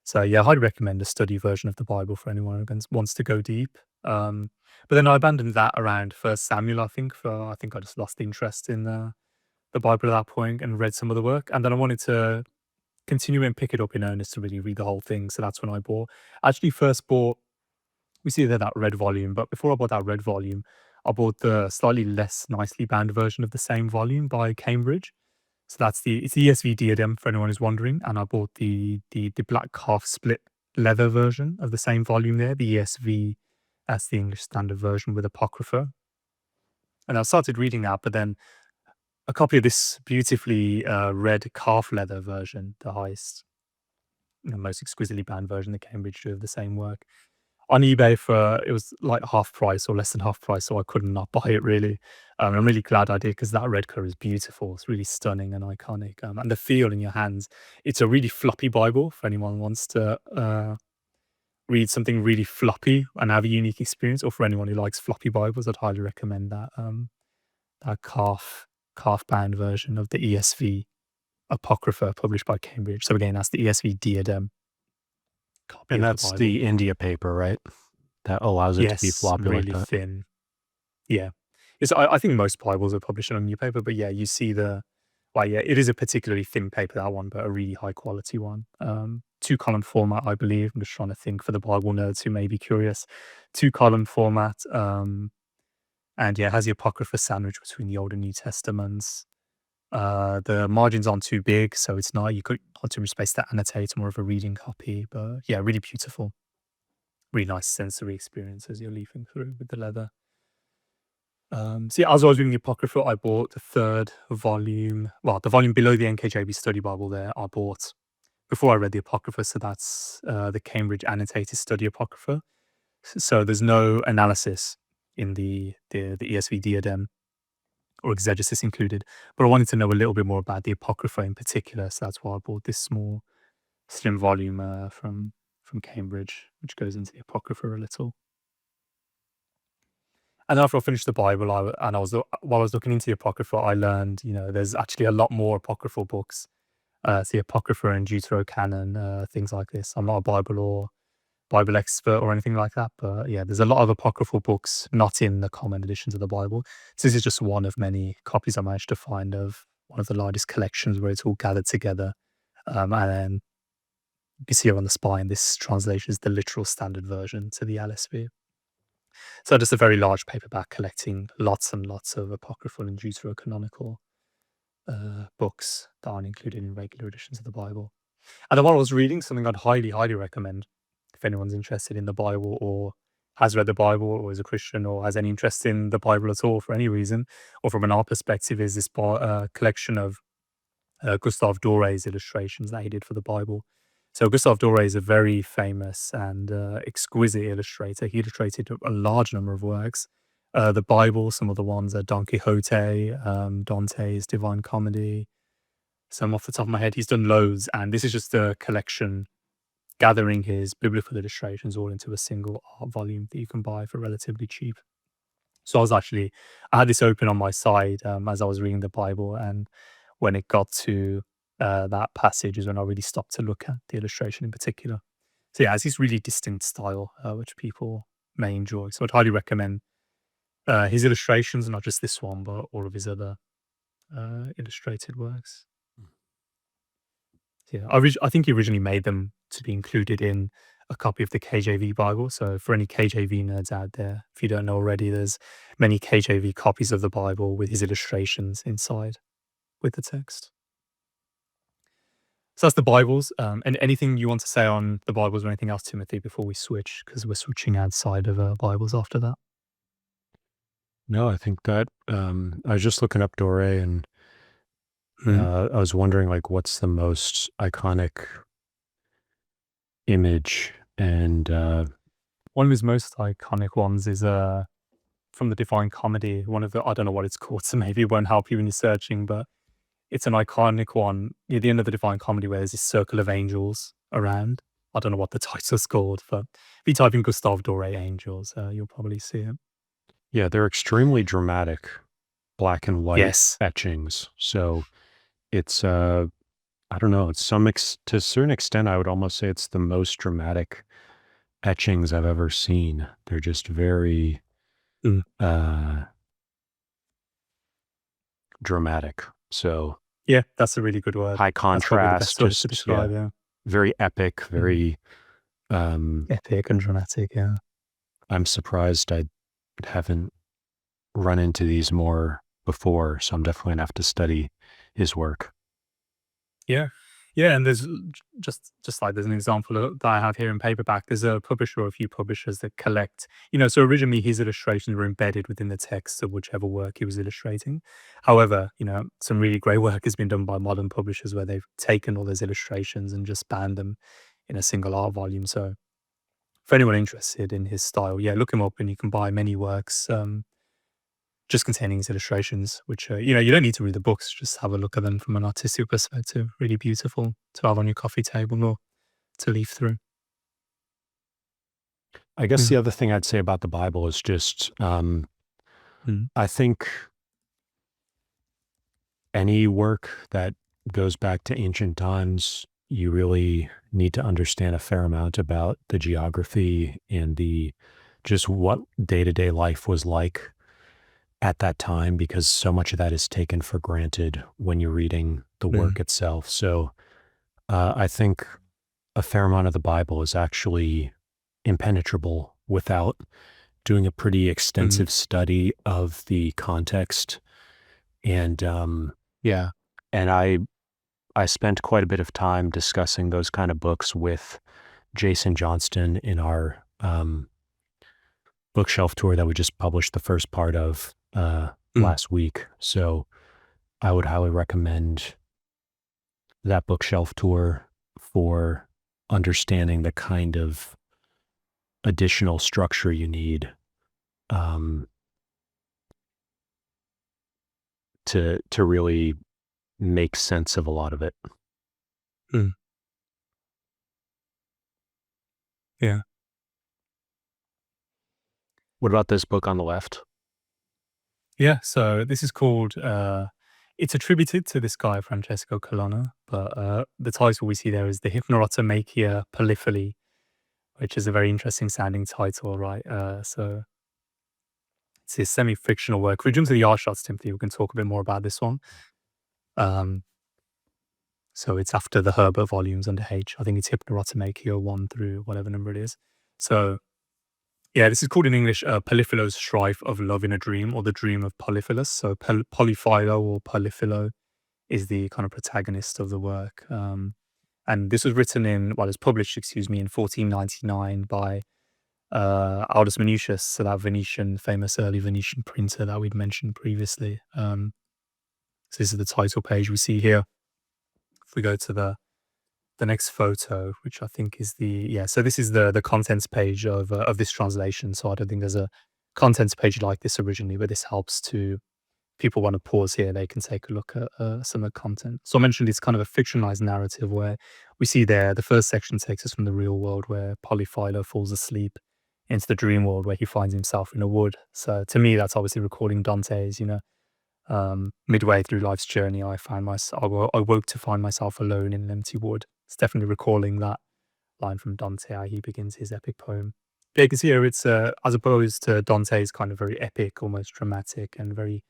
So yeah, I'd recommend a study version of the Bible for anyone who wants to go deep. But then I abandoned that around First Samuel, I think. I think I just lost interest in the Bible at that point and read some of the work. And then I wanted to continue and pick it up in earnest to really read the whole thing. So that's when I actually first bought, we see there that red volume, but before I bought that red volume, I bought the slightly less nicely bound version of the same volume by Cambridge. So it's the ESV Diadem for anyone who's wondering, and I bought the black calf split leather version of the same volume there, the ESV. That's the English Standard Version with Apocrypha. And I started reading that, but then a copy of this beautifully red calf leather version, the highest, most exquisitely bound version that Cambridge do of the same work, on eBay it was like half price or less than half price, so I couldn't not buy it really. I'm really glad I did because that red color is beautiful. It's really stunning and iconic. And the feel in your hands, it's a really floppy Bible for anyone who wants to read something really floppy and have a unique experience, or for anyone who likes floppy Bibles, I'd highly recommend that calf bound version of the ESV Apocrypha published by Cambridge. So again, that's the ESV Diadem copy And of that's the Bible. the India paper, right? That allows it to be floppy really like that. thin. Yeah. I think most Bibles are published on new paper, but yeah, you see it is a particularly thin paper, that one, but a really high quality one. 2-column format, I believe. I'm just trying to think for the Bible nerds who may be curious. 2-column format. And yeah, it has the Apocrypha sandwich between the Old and New Testaments. The margins aren't too big, so it's not, you could not too much space to annotate, more of a reading copy, but yeah, really beautiful. Really nice sensory experience as you're leafing through with the leather. So yeah, as I was reading the Apocrypha, I bought the third volume, the volume below the NKJV Study Bible there, I bought before I read the Apocrypha, so that's the Cambridge Annotated Study Apocrypha. So there's no analysis in the ESV Diadem or exegesis included, but I wanted to know a little bit more about the Apocrypha in particular, so that's why I bought this small, slim volume from Cambridge, which goes into the Apocrypha a little. And after I finished the Bible, while I was looking into the Apocrypha, I learned, there's actually a lot more apocryphal books. The Apocrypha and Deuterocanon, things like this. I'm not a Bible or Bible expert or anything like that, but yeah, there's a lot of apocryphal books not in the common editions of the Bible. So this is just one of many copies I managed to find of one of the largest collections where it's all gathered together. And then you can see here on the spine, this translation is the literal standard version to the LSV. So just a very large paperback collecting lots and lots of apocryphal and deuterocanonical books that aren't included in regular editions of the Bible. And then while I was reading, something I'd highly, highly recommend if anyone's interested in the Bible or has read the Bible or is a Christian or has any interest in the Bible at all for any reason, or from an art perspective, is this collection of Gustave Doré's illustrations that he did for the Bible. So Gustave Doré is a very famous and exquisite illustrator. He illustrated a large number of works. The Bible, some of the ones are Don Quixote, Dante's Divine Comedy. Some off the top of my head, he's done loads, and this is just a collection gathering his biblical illustrations all into a single art volume that you can buy for relatively cheap. So I had this open on my side as I was reading the Bible, and when it got to that passage is when I really stopped to look at the illustration in particular. So yeah, it has this really distinct style, which people may enjoy. So I'd highly recommend his illustrations, not just this one, but all of his other illustrated works. Yeah, I think he originally made them to be included in a copy of the KJV Bible. So for any KJV nerds out there, if you don't know already, there's many KJV copies of the Bible with his illustrations inside with the text. So that's the Bibles. And anything you want to say on the Bibles or anything else, Timothy, before we switch? Because we're switching outside of Bibles after that. No, I think that I was just looking up Dore, and Mhm. I was wondering, like, what's the most iconic image? And One of his most iconic ones is from the Divine Comedy. One of the, I don't know what it's called, so maybe it won't help you when you're searching, but it's an iconic one near the end of the Divine Comedy where there's this circle of angels around. I don't know what the title's called, but if you type in Gustave Doré angels, you'll probably see it. yeah, they're extremely dramatic black and white Yes. etchings. So it's I don't know, to a certain extent, I would almost say it's the most dramatic etchings I've ever seen. They're just very Mm. dramatic. So Yeah, that's a really good word. high That's probably the best contrast, word to just describe, yeah. very epic, very Epic and dramatic, yeah. I'm surprised I haven't run into these more before, so I'm definitely gonna have to study his work. Yeah. Yeah, and there's just like there's an example that I have here in paperback. There's a publisher or a few publishers that collect, so originally his illustrations were embedded within the text of whichever work he was illustrating. However, some really great work has been done by modern publishers where they've taken all those illustrations and just bound them in a single art volume. So for anyone interested in his style, yeah, look him up and you can buy many works just containing his illustrations, which, you don't need to read the books, just have a look at them from an artistic perspective. Really beautiful to have on your coffee table or to leaf through. I guess Yeah. the other thing I'd say about the Bible is just, Mm. I think any work that goes back to ancient times, you really need to understand a fair amount about the geography and just what day-to-day life was like at that time, because so much of that is taken for granted when you're reading the Mm. work itself. So I think a fair amount of the Bible is actually impenetrable without doing a pretty Mm. extensive study of the context. And yeah, and I spent quite a bit of time discussing those kind of books with Jason Johnston in our bookshelf tour that we just published the first part of Mm. last week. So I would highly recommend that bookshelf tour for understanding the kind of additional structure you need um, to really make sense of a lot of it. Mm. Yeah. What about this book on the left? Yeah. So this is called, it's attributed to this guy, Francesco Colonna, but the title we see there is The Hypnerotomachia Polyphily, which is a very interesting sounding title, right? So it's a semi-fictional work. If we jump to the art shots, Timothy, we can talk a bit more about this one. Um, So it's after the Herbert volumes under H. I think it's Hypnerotomachia 1 through whatever number it is. So yeah, this is called in English Polyphilo's Strife of Love in a Dream, or the Dream of Polyphilus. So Polyphilo or Polyphilo is the kind of protagonist of the work. And this was written well, it was published, excuse me, in 1499 by Aldus Manutius, so that famous early Venetian printer that we'd mentioned previously. So this is the title page we see here. If we go to the next photo, which I think is so this is the contents page of this translation. So I don't think there's a contents page like this originally, but this helps to people want to pause here. They can take a look at some of the content. So I mentioned it's kind of a fictionalized narrative where we see there the first section takes us from the real world where Polyphilo falls asleep into the dream world where he finds himself in a wood. So to me, that's obviously recalling Dante's, midway through life's journey, I woke to find myself alone in an empty wood. It's definitely recalling that line from Dante, how he begins his epic poem. Yeah, you can see here it's, as opposed to Dante's kind of very epic, almost dramatic and very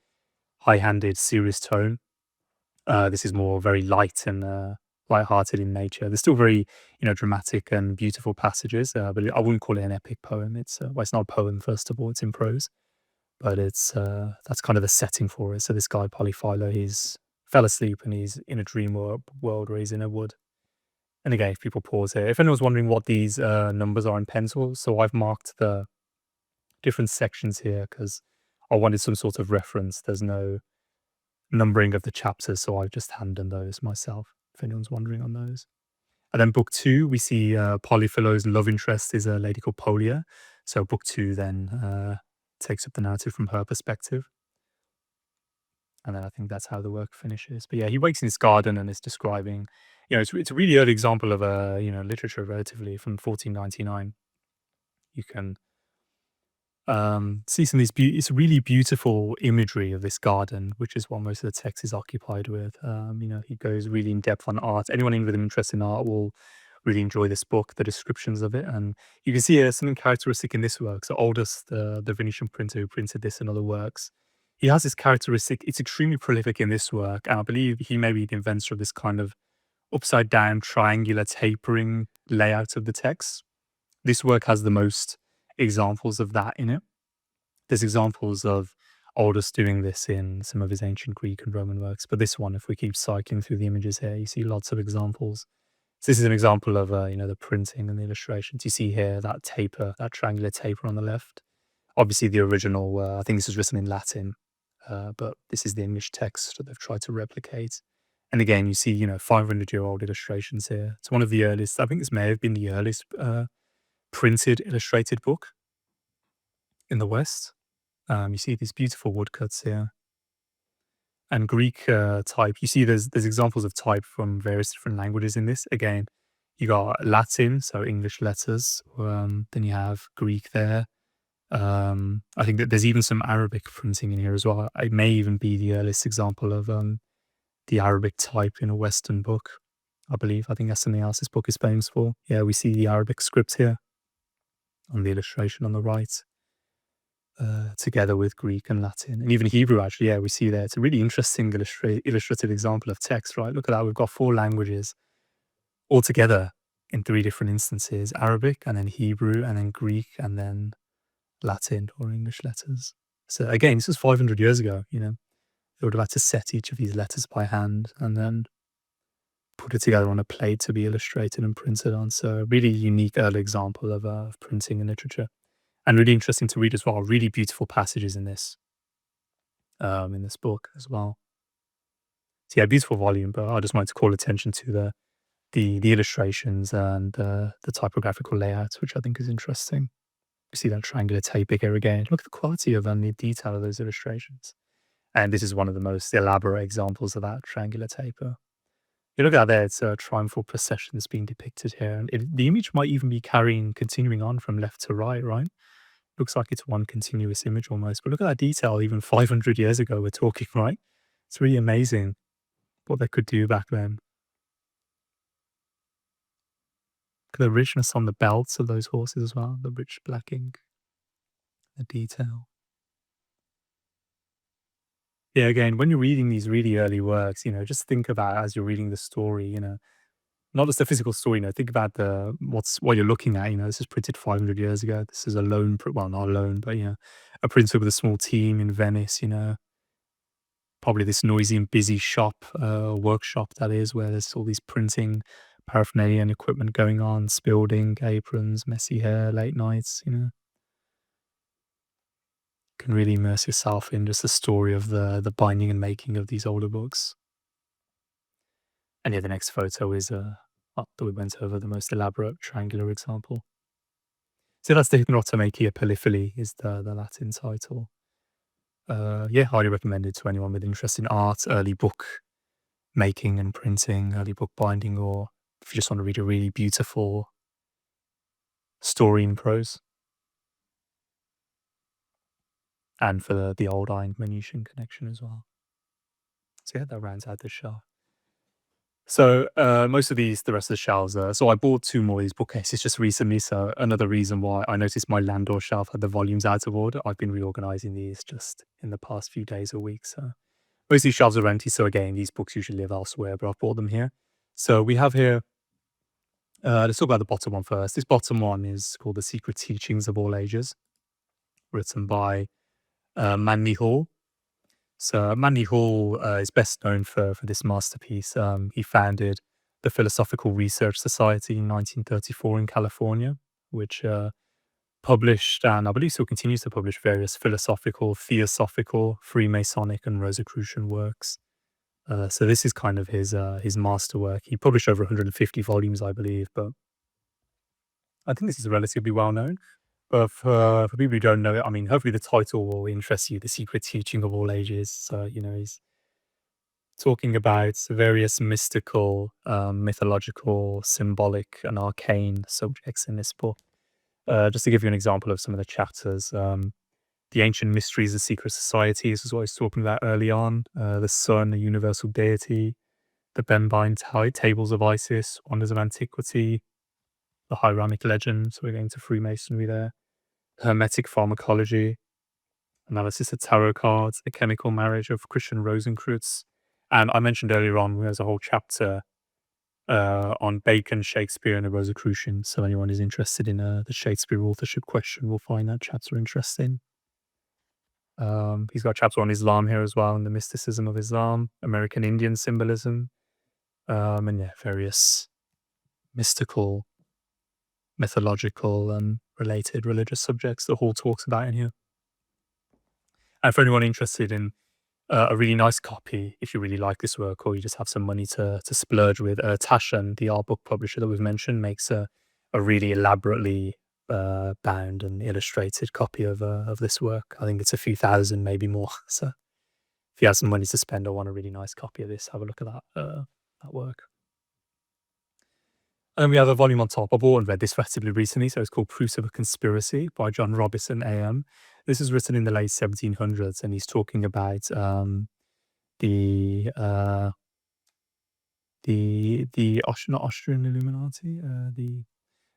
high-handed, serious tone, this is more very light and light-hearted in nature. There's still very, dramatic and beautiful passages, but I wouldn't call it an epic poem. Well, it's not a poem, first of all, it's in prose, but that's kind of the setting for it. So this guy, Polyphilo, he's fell asleep and he's in a dream world where he's in a wood. And again, if people pause here, if anyone's wondering what these numbers are in pencil, so I've marked the different sections here because I wanted some sort of reference. There's no numbering of the chapters, so I've just handed those myself, if anyone's wondering on those. And then book 2, we see Polyphilo's love interest is a lady called Polia. So book 2 then takes up the narrative from her perspective. And then I think that's how the work finishes. But yeah, he wakes in his garden and is describing, it's a really early example of literature relatively from 1499. You can see some of these it's really beautiful imagery of this garden, which is what most of the text is occupied with. He goes really in depth on art. Anyone with an interest in art will really enjoy this book, the descriptions of it. And you can see something characteristic in this work. So Aldus, the Venetian printer who printed this and other works, he has this characteristic. It's extremely prolific in this work. And I believe he may be the inventor of this kind of upside down triangular tapering layout of the text. This work has the most examples of that in it. There's examples of Aldus doing this in some of his ancient Greek and Roman works, but this one, if we keep cycling through the images here, you see lots of examples. So this is an example of the printing and the illustrations. You see here that taper, that triangular taper on the left. Obviously, the original, I think this was written in Latin, but this is the English text that they've tried to replicate. And again, you see, 500-year-old illustrations here. It's one of the earliest. I think this may have been the earliest printed illustrated book in the West. You see these beautiful woodcuts here. And Greek type, you see there's examples of type from various different languages in this. Again, you got Latin, so English letters. Then you have Greek there. I think that there's even some Arabic printing in here as well. It may even be the earliest example of the Arabic type in a Western book, I believe. I think that's something else this book is famous for. Yeah, we see the Arabic script here on the illustration on the right. Together with Greek and Latin and even Hebrew, actually. Yeah, we see there. It's a really interesting illustrative example of text, right? Look at that. We've got 4 languages all together in 3 different instances, Arabic and then Hebrew and then Greek and then Latin or English letters. So again, this was 500 years ago, They would have had to set each of these letters by hand and then put it together on a plate to be illustrated and printed on. So a really unique early example of printing and literature. And really interesting to read as well. Really beautiful passages in this book as well. So yeah, beautiful volume. But I just wanted to call attention to the illustrations and the typographical layouts, which I think is interesting. You see that triangular tape here again. Look at the quality of and the detail of those illustrations. And this is one of the most elaborate examples of that triangular taper. You look at there, it's a triumphal procession that's being depicted here. And the image might even be continuing on from left to right, right? Looks like it's one continuous image almost. But look at that detail, even 500 years ago, we're talking, right? It's really amazing what they could do back then. Look at the richness on the belts of those horses as well, the rich black ink, the detail. Yeah, again, when you're reading these really early works, just think about as you're reading the story, not just the physical story, think about what you're looking at. This is printed 500 years ago. This is a lone, well, not alone, but a printer with a small team in Venice. Probably this noisy and busy workshop that is, where there's all these printing paraphernalia and equipment going on, spilled ink, aprons, messy hair, late nights. You can really immerse yourself in just the story of the binding and making of these older books. And yeah, the next photo is that we went over, the most elaborate triangular example. So that's the Hypnotomachia Polyphili is the Latin title. Yeah, highly recommended to anyone with interest in art, early book making and printing, early book binding, or if you just want to read a really beautiful story in prose. And for the old Iambic Manutian connection as well. So yeah, that rounds out the shelf. So most of these, the rest of the shelves are. So I bought 2 more of these bookcases just recently. So another reason why I noticed my Landor shelf had the volumes out of order. I've been reorganizing these just in the past few days or weeks. So most of these shelves are empty. So again, these books usually live elsewhere, but I've bought them here. So we have here. Let's talk about the bottom one first. This bottom one is called The Secret Teachings of All Ages, written by Manly Hall. So Manly Hall is best known for this masterpiece. He founded the Philosophical Research Society in 1934 in California, which published, and I believe still continues to publish, various philosophical, theosophical, Freemasonic, and Rosicrucian works. So this is kind of his masterwork. He published over 150 volumes, I believe, but I think this is relatively well known. But for people who don't know it, I mean, hopefully the title will interest you, The Secret Teaching of All Ages. So, he's talking about various mystical, mythological, symbolic, and arcane subjects in this book. Just to give you an example of some of the chapters, the ancient mysteries of secret societies is what I was talking about early on. The sun, a universal deity, the Bembine tables of Isis, wonders of antiquity, the Hieramic legend. So we're going to Freemasonry there. Hermetic pharmacology, analysis of tarot cards, the chemical marriage of Christian Rosencreutz. And I mentioned earlier on, there's a whole chapter on Bacon, Shakespeare, and the Rosicrucians. So anyone who's interested in the Shakespeare authorship question will find that chapter interesting. He's got a chapter on Islam here as well, and the mysticism of Islam, American Indian symbolism, and yeah, various mystical, mythological, and related religious subjects the Hall talks about in here. And for anyone interested in a really nice copy, if you really like this work, or you just have some money to splurge with, Taschen, the art book publisher that we've mentioned, makes a really elaborately bound and illustrated copy of this work. I think it's a few thousand, maybe more. So if you have some money to spend or want a really nice copy of this, have a look at that work. And then we have a volume on top. I've bought and read this relatively recently, so it's called Proofs of a Conspiracy by John Robinson AM. This is written in the late 1700s, and he's talking about the not Austrian Illuminati.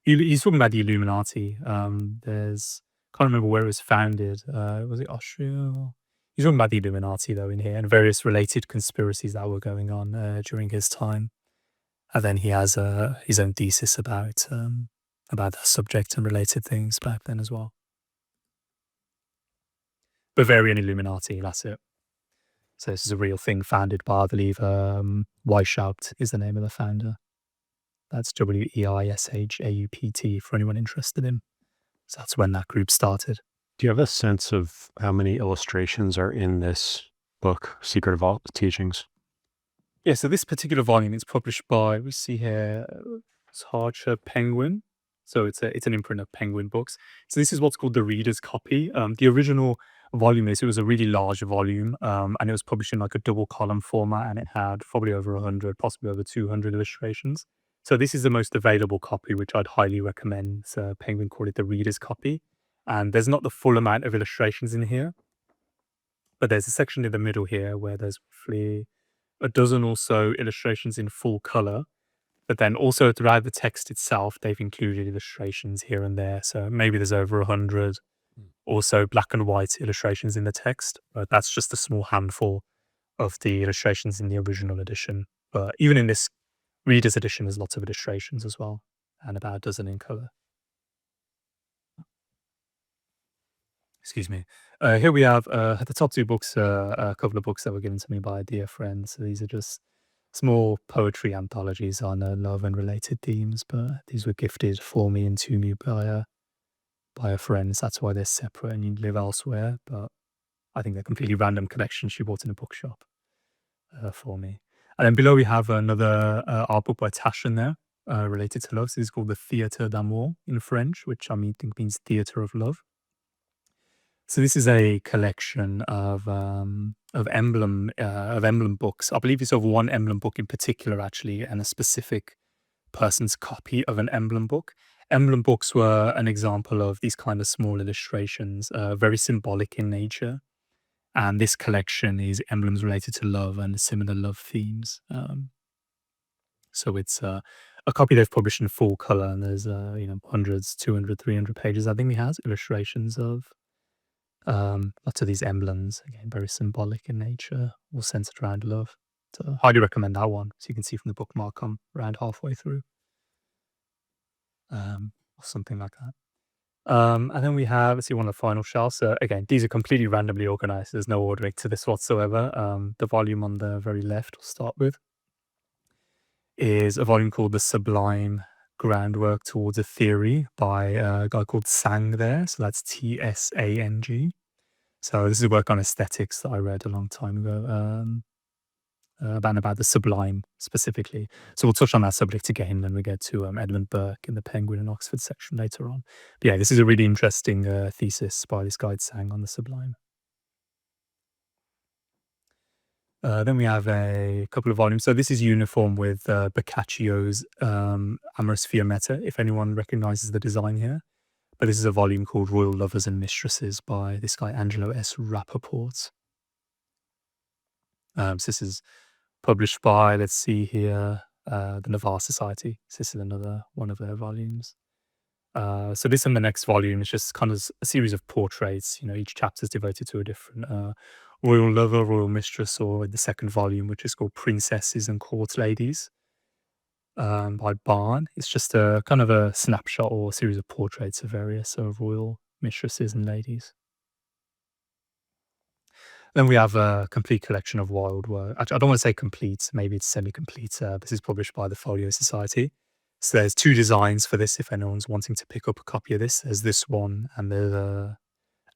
He's talking about the Illuminati. Can't remember where it was founded. Was it Austria? He's talking about the Illuminati though in here, and various related conspiracies that were going on during his time. And then he has his own thesis about that subject and related things back then as well. Bavarian Illuminati, that's it. So this is a real thing founded by, I believe, Weishaupt is the name of the founder. That's Weishaupt for anyone interested in. So that's when that group started. Do you have a sense of how many illustrations are in this book, Secret of All Teachings? Yeah, so this particular volume is published by, we see here, it's Harcher Penguin. So it's an imprint of Penguin books. So this is what's called the reader's copy. The original volume it was a really large volume, and it was published in like a double column format, and it had probably over 100, possibly over 200 illustrations. So this is the most available copy, which I'd highly recommend. So Penguin called it the reader's copy. And there's not the full amount of illustrations in here, but there's a section in the middle here where there's roughly a dozen or so illustrations in full color. But then also throughout the text itself, they've included illustrations here and there. So maybe there's over 100 or so black and white illustrations in the text. But that's just a small handful of the illustrations in the original edition. But even in this reader's edition, there's lots of illustrations as well, and about a dozen in color. Excuse me. Here we have the top 2 books, a couple of books that were given to me by a dear friend. So these are just small poetry anthologies on love and related themes, but these were gifted for me and to me by a friend. So that's why they're separate and you live elsewhere. But I think they're completely random collections she bought in a bookshop for me. And then below we have another art book by Taschen there, related to love. So it's called The Theatre d'Amour in French, which I think means theatre of love. So this is a collection of emblem books. I believe it's of one emblem book in particular, actually, and a specific person's copy of an emblem book. Emblem books were an example of these kind of small illustrations, very symbolic in nature. And this collection is emblems related to love and similar love themes. So it's a copy they've published in full color, and there's hundreds, 200, 300 pages. I think it has illustrations of lots of these emblems, again very symbolic in nature, all centered around love. So highly recommend that one. So you can see from the bookmark I'm around halfway through, or something like that. And then we have, let's see, one of the final shelves. So again, these are completely randomly organized. There's no ordering to this whatsoever. The volume on the very left, we'll start with, is a volume called The Sublime Groundwork Towards a Theory by a guy called Sang there. So that's Tsang. So this is a work on aesthetics that I read a long time ago, about the sublime specifically. So we'll touch on that subject again when we get to Edmund Burke in the Penguin and Oxford section later on. But yeah, this is a really interesting thesis by this guy Tsang on the sublime. Then we have a couple of volumes. So this is uniform with Boccaccio's Amorous Fiammetta, if anyone recognizes the design here. But this is a volume called Royal Lovers and Mistresses by this guy Angelo S. Rappaport. So this is published by, let's see here, the Navarre Society. So this is another one of their volumes. So this and the next volume is just kind of a series of portraits. Each chapter is devoted to a different royal lover, royal mistress, or the second volume, which is called Princesses and Court Ladies, by Barn. It's just a kind of a snapshot or a series of portraits of various royal mistresses and ladies. Then we have a complete collection of wild work. Actually, I don't want to say complete, maybe it's semi-complete. This is published by the Folio Society. So there's two designs for this if anyone's wanting to pick up a copy of this. There's this one, and there's a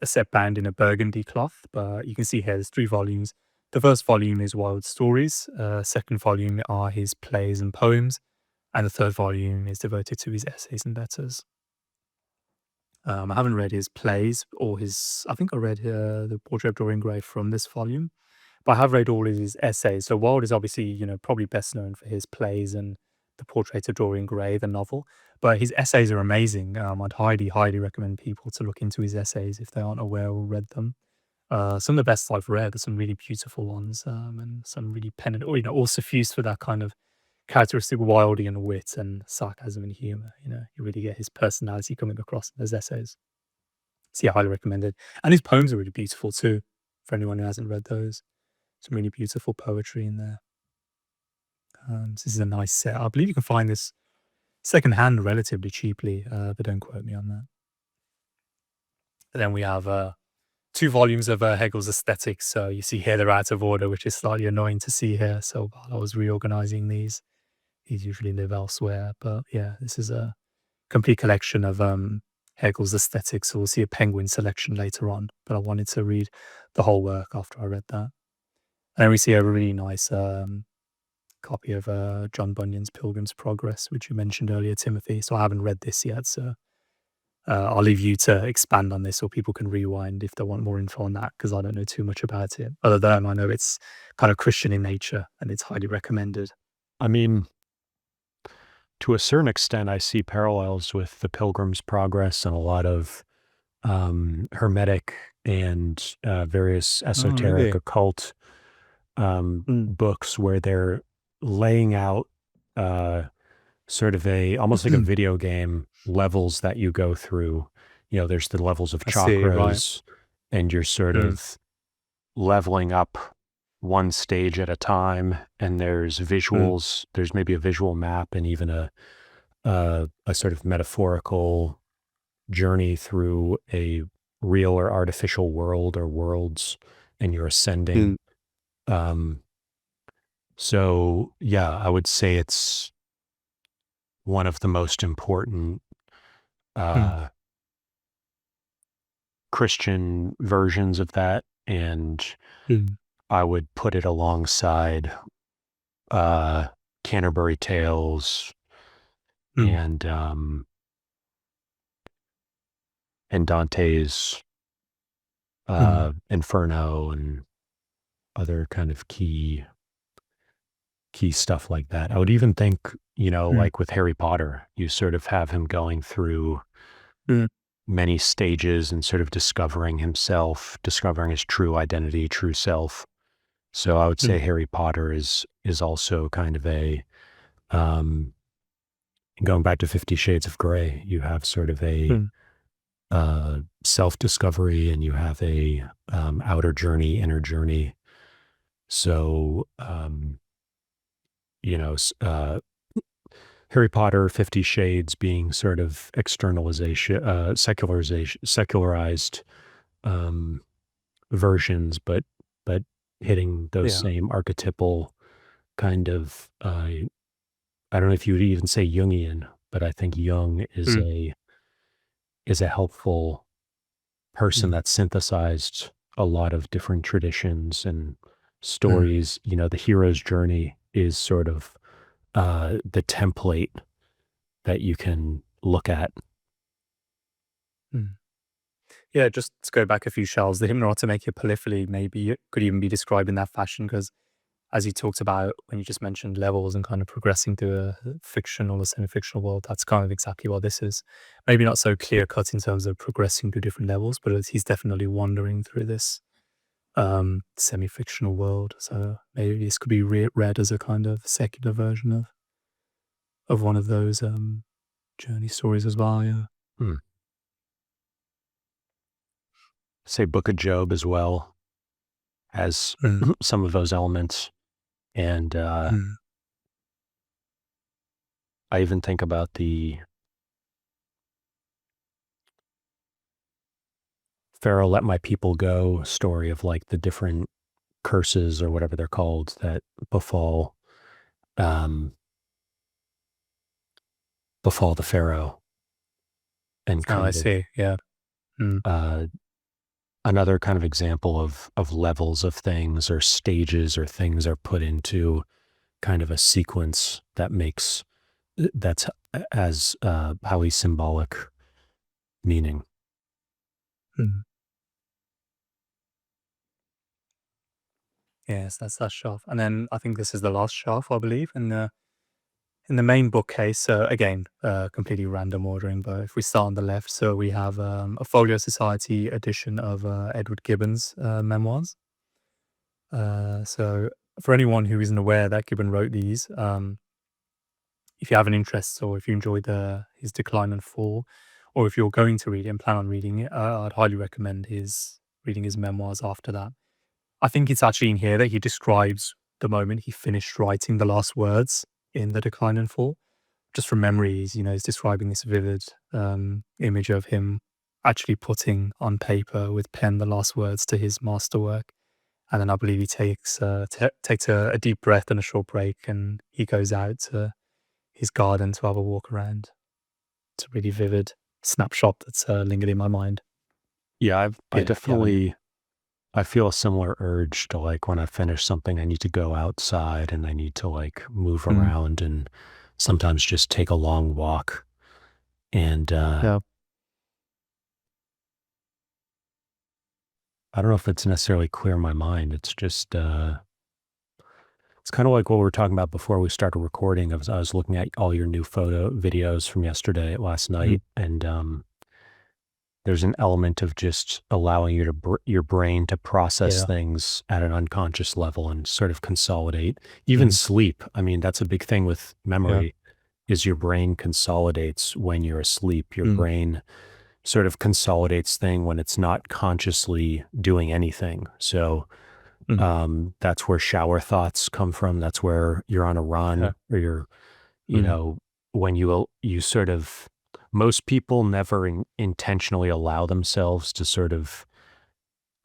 set bound in a burgundy cloth. But you can see here there's 3 volumes. The first volume is Wild Stories. Second volume are his plays and poems. And the third volume is devoted to his essays and letters. I haven't read his plays or I think I read the Portrait of Dorian Gray from this volume, but I have read all of his essays. So Wilde is obviously, probably best known for his plays and the Portrait of Dorian Gray, the novel, but his essays are amazing. I'd highly, highly recommend people to look into his essays if they aren't aware or read them. Some of the best I've read are some really beautiful ones, and some really all suffused with that kind of characteristic Wildean wit and sarcasm and humor. You really get his personality coming across in those essays. So yeah, highly recommended. And his poems are really beautiful too, for anyone who hasn't read those. Some really beautiful poetry in there. This is a nice set. I believe you can find this secondhand relatively cheaply, but don't quote me on that. And then we have 2 volumes of Hegel's Aesthetics. So you see here they're out of order, which is slightly annoying to see here. So while I was reorganizing these usually live elsewhere. But yeah, this is a complete collection of Hegel's Aesthetics. So we'll see a Penguin selection later on. But I wanted to read the whole work after I read that. And then we see a really nice copy of John Bunyan's Pilgrim's Progress, which you mentioned earlier, Timothy. So I haven't read this yet. So I'll leave you to expand on this, or people can rewind if they want more info on that, because I don't know too much about it. Other than I know it's kind of Christian in nature and it's highly recommended. I mean, to a certain extent, I see parallels with the Pilgrim's Progress and a lot of hermetic and various esoteric occult books where they're laying out sort of almost like a video game, levels that you go through. There's the levels of chakras, and you're sort of leveling up one stage at a time, and there's visuals. There's maybe a visual map and even a sort of metaphorical journey through a real or artificial world or worlds, and you're ascending. So yeah, I would say it's one of the most important Christian versions of that, and I would put it alongside Canterbury Tales and Dante's Inferno and other kind of key stuff like that. I would even think, like with Harry Potter, you sort of have him going through many stages and sort of discovering himself, discovering his true identity, true self. So I would say Harry Potter is also kind of a Going back to 50 Shades of Grey, you have sort of a self-discovery, and you have a outer journey, inner journey. So, Harry Potter, 50 Shades being sort of externalization, secularized versions, but hitting those same archetypal kind of, I don't know if you would even say Jungian, but I think Jung is a helpful person that synthesized a lot of different traditions and stories. The hero's journey is sort of the template that you can look at. Yeah, just to go back a few shelves, the Hypnotomakia Polyphily maybe could even be described in that fashion, because as you talked about when you just mentioned levels and kind of progressing to a fictional or semi-fictional world, that's kind of exactly what this is. Maybe not so clear cut in terms of progressing to different levels, but he's definitely wandering through this semi-fictional world. So maybe this could be read as a kind of secular version of one of those journey stories as well. Yeah. Say Book of Job as well has some of those elements. And I even think about the Pharaoh let my people go story of like the different curses or whatever they're called that befall the Pharaoh. And kind I see. Yeah. Another kind of example of levels of things or stages or things are put into kind of a sequence that's as highly symbolic meaning. Yes, that's that shelf. And then I think this is the last shelf, I believe, in the main bookcase. So again, completely random ordering, but if we start on the left, so we have a Folio Society edition of Edward Gibbon's memoirs. So for anyone who isn't aware that Gibbon wrote these, if you have an interest or if you enjoyed his Decline and Fall, or if you're going to read it and plan on reading it, I'd highly recommend reading his memoirs after that. I think it's actually in here that he describes the moment he finished writing the last words in The Decline and Fall. Just from memory, he's describing this vivid image of him actually putting on paper with pen the last words to his masterwork. And then I believe he takes a deep breath and a short break, and he goes out to his garden to have a walk around. It's a really vivid snapshot that's lingered in my mind. Yeah, I definitely... I feel a similar urge to, like, when I finish something, I need to go outside and I need to like move around and sometimes just take a long walk. And I don't know if it's necessarily clear my mind. It's just, it's kind of like what we were talking about before we started recording. I was looking at all your new videos from last night, and there's an element of just allowing your brain to process things at an unconscious level and sort of consolidate. Even sleep. I mean, that's a big thing with memory, is your brain consolidates when you're asleep. Your brain sort of consolidates thing when it's not consciously doing anything. So that's where shower thoughts come from. That's where you're on a run, or you're, when you sort of... Most people never intentionally allow themselves to sort of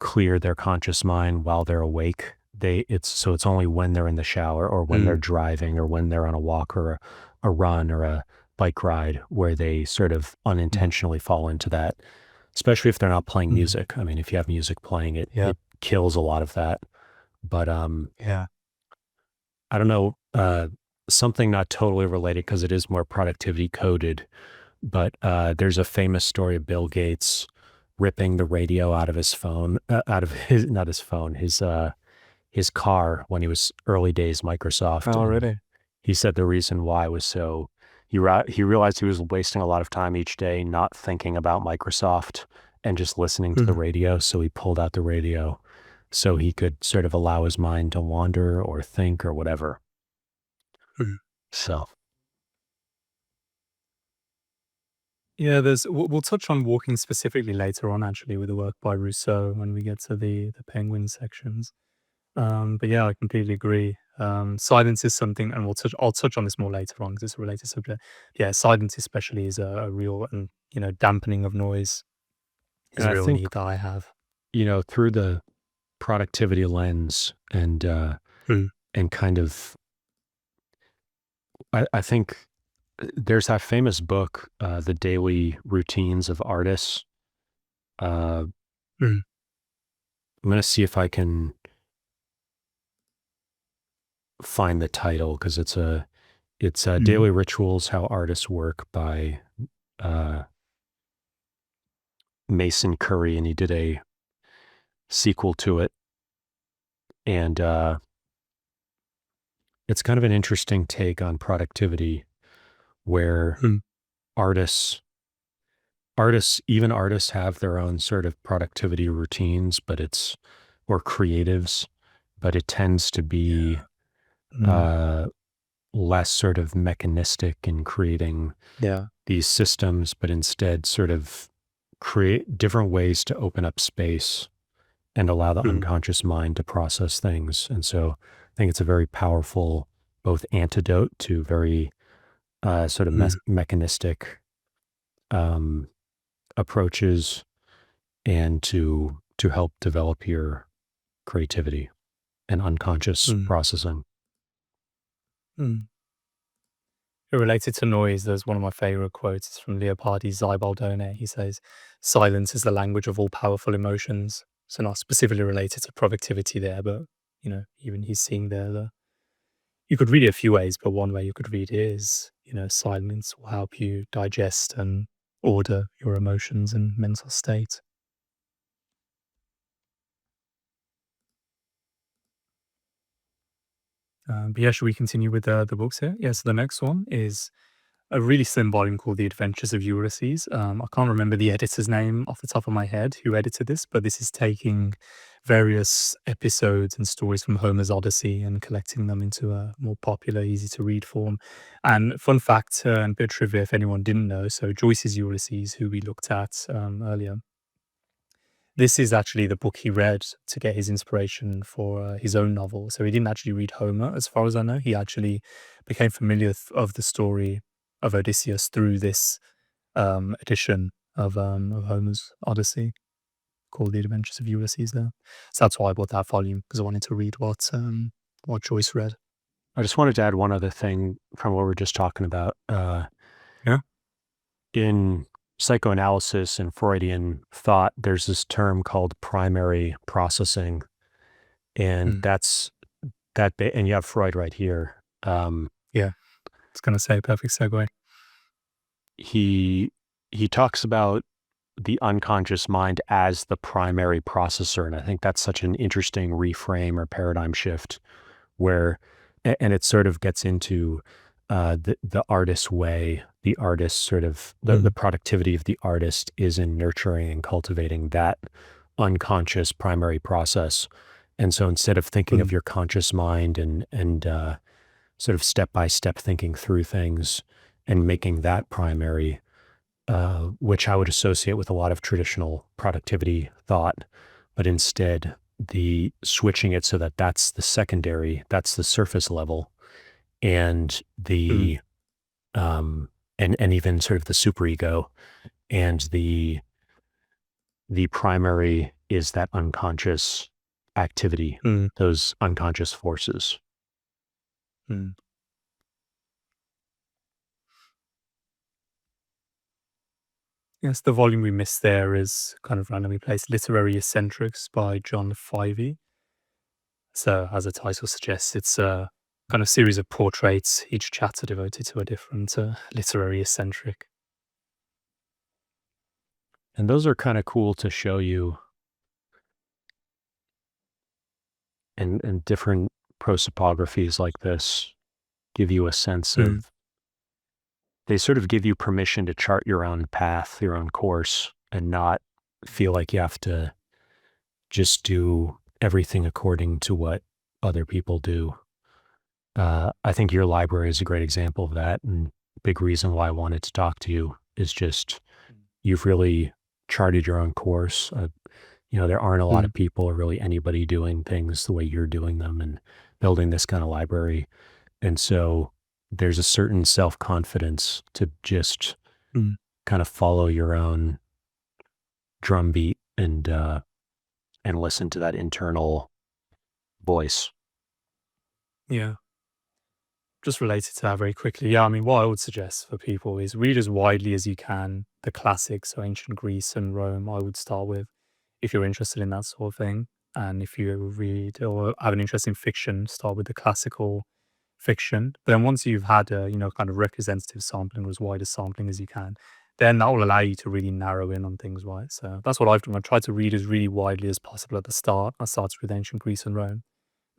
clear their conscious mind while they're awake. It's only when they're in the shower or when they're driving or when they're on a walk or a run or a bike ride where they sort of unintentionally fall into that, especially if they're not playing music. I mean, if you have music playing, it kills a lot of that. But I don't know, something not totally related because it is more productivity coded. But there's a famous story of Bill Gates ripping the radio out of his phone, his car when he was early days Microsoft. Oh, really? He said the reason why was so he realized he was wasting a lot of time each day not thinking about Microsoft and just listening to the radio. So he pulled out the radio so he could sort of allow his mind to wander or think or whatever. So Yeah, we'll touch on walking specifically later on, actually, with the work by Rousseau when we get to the penguin sections. But yeah, I completely agree. Silence is something, and I'll touch on this more later on because it's a related subject. Yeah, silence especially is a real, and dampening of noise is And a I real think, need that I have. through the productivity lens and Mm, kind of, I think there's that famous book, The Daily Routines of Artists. Uh, mm, I'm going to see if I can find the title because it's mm, Daily Rituals: How Artists Work by uh, Mason Curry, and he did a sequel to it. And it's kind of an interesting take on productivity where mm, artists, even artists have their own sort of productivity routines, or creatives, but it tends to be yeah. Mm, uh, less sort of mechanistic in creating yeah. these systems, but instead sort of create different ways to open up space and allow the Mm, unconscious mind to process things. And so I think it's a very powerful both antidote to very sort of mm, mechanistic um, approaches and to help develop your creativity and unconscious mm, processing. mm. Related to noise, there's one of my favorite quotes. It's from Leopardi's Zibaldone. He says, "Silence is the language of all powerful emotions." So not specifically related to productivity there, but even he's seeing there the you could read it a few ways, but one way you could read it is, silence will help you digest and order your emotions and mental state. But yeah, should we continue with the books here? Yeah, so the next one is a really slim volume called The Adventures of Ulysses. I can't remember the editor's name off the top of my head who edited this, but this is taking various episodes and stories from Homer's Odyssey and collecting them into a more popular, easy to read form. And fun fact and bit of trivia if anyone didn't know, so Joyce's Ulysses, who we looked at earlier, this is actually the book he read to get his inspiration for his own novel. So he didn't actually read Homer, as far as I know. He actually became familiar of the story of Odysseus through this edition of Homer's Odyssey called The Adventures of Ulysses there. So that's why I bought that volume, because I wanted to read what Joyce read. I just wanted to add one other thing from what we are just talking about. Yeah. In psychoanalysis and Freudian thought, there's this term called primary processing, and Mm. and you have Freud right here. Yeah. I was going to say, perfect segue. He talks about the unconscious mind as the primary processor, and I think that's such an interesting reframe or paradigm shift where, and it sort of gets into the artist's way. The artist sort of the Mm. productivity of the artist is in nurturing and cultivating that unconscious primary process. And so instead of thinking of Mm. your conscious mind and sort of step by step thinking through things and making that primary, which I would associate with a lot of traditional productivity thought, but instead the switching it so that that's the secondary, that's the surface level, and Mm. the and even sort of the superego, and the primary is that unconscious activity, Mm. those unconscious forces. Mm. Yes, the volume we missed there is kind of randomly placed Literary Eccentrics by John Fivey. So, as the title suggests, it's a kind of series of portraits, each chapter devoted to a different literary eccentric. And those are kind of cool to show you, and different prosopographies like this give you a sense Mm, of, they sort of give you permission to chart your own path, your own course, and not feel like you have to just do everything according to what other people do. I think your library is a great example of that. And big reason why I wanted to talk to you is just you've really charted your own course. There aren't a lot of people or really anybody doing things the way you're doing them and building this kind of library. And so there's a certain self-confidence to just kind of follow your own drumbeat and listen to that internal voice. Yeah. Just related to that very quickly. Yeah, I mean, what I would suggest for people is read as widely as you can the classics, so ancient Greece and Rome, I would start with, if you're interested in that sort of thing. And if you read or have an interest in fiction, start with the classical fiction. But then once you've had a, kind of representative sampling or as wide a sampling as you can, then that will allow you to really narrow in on things, right? So that's what I've done. I tried to read as really widely as possible at the start. I started with ancient Greece and Rome.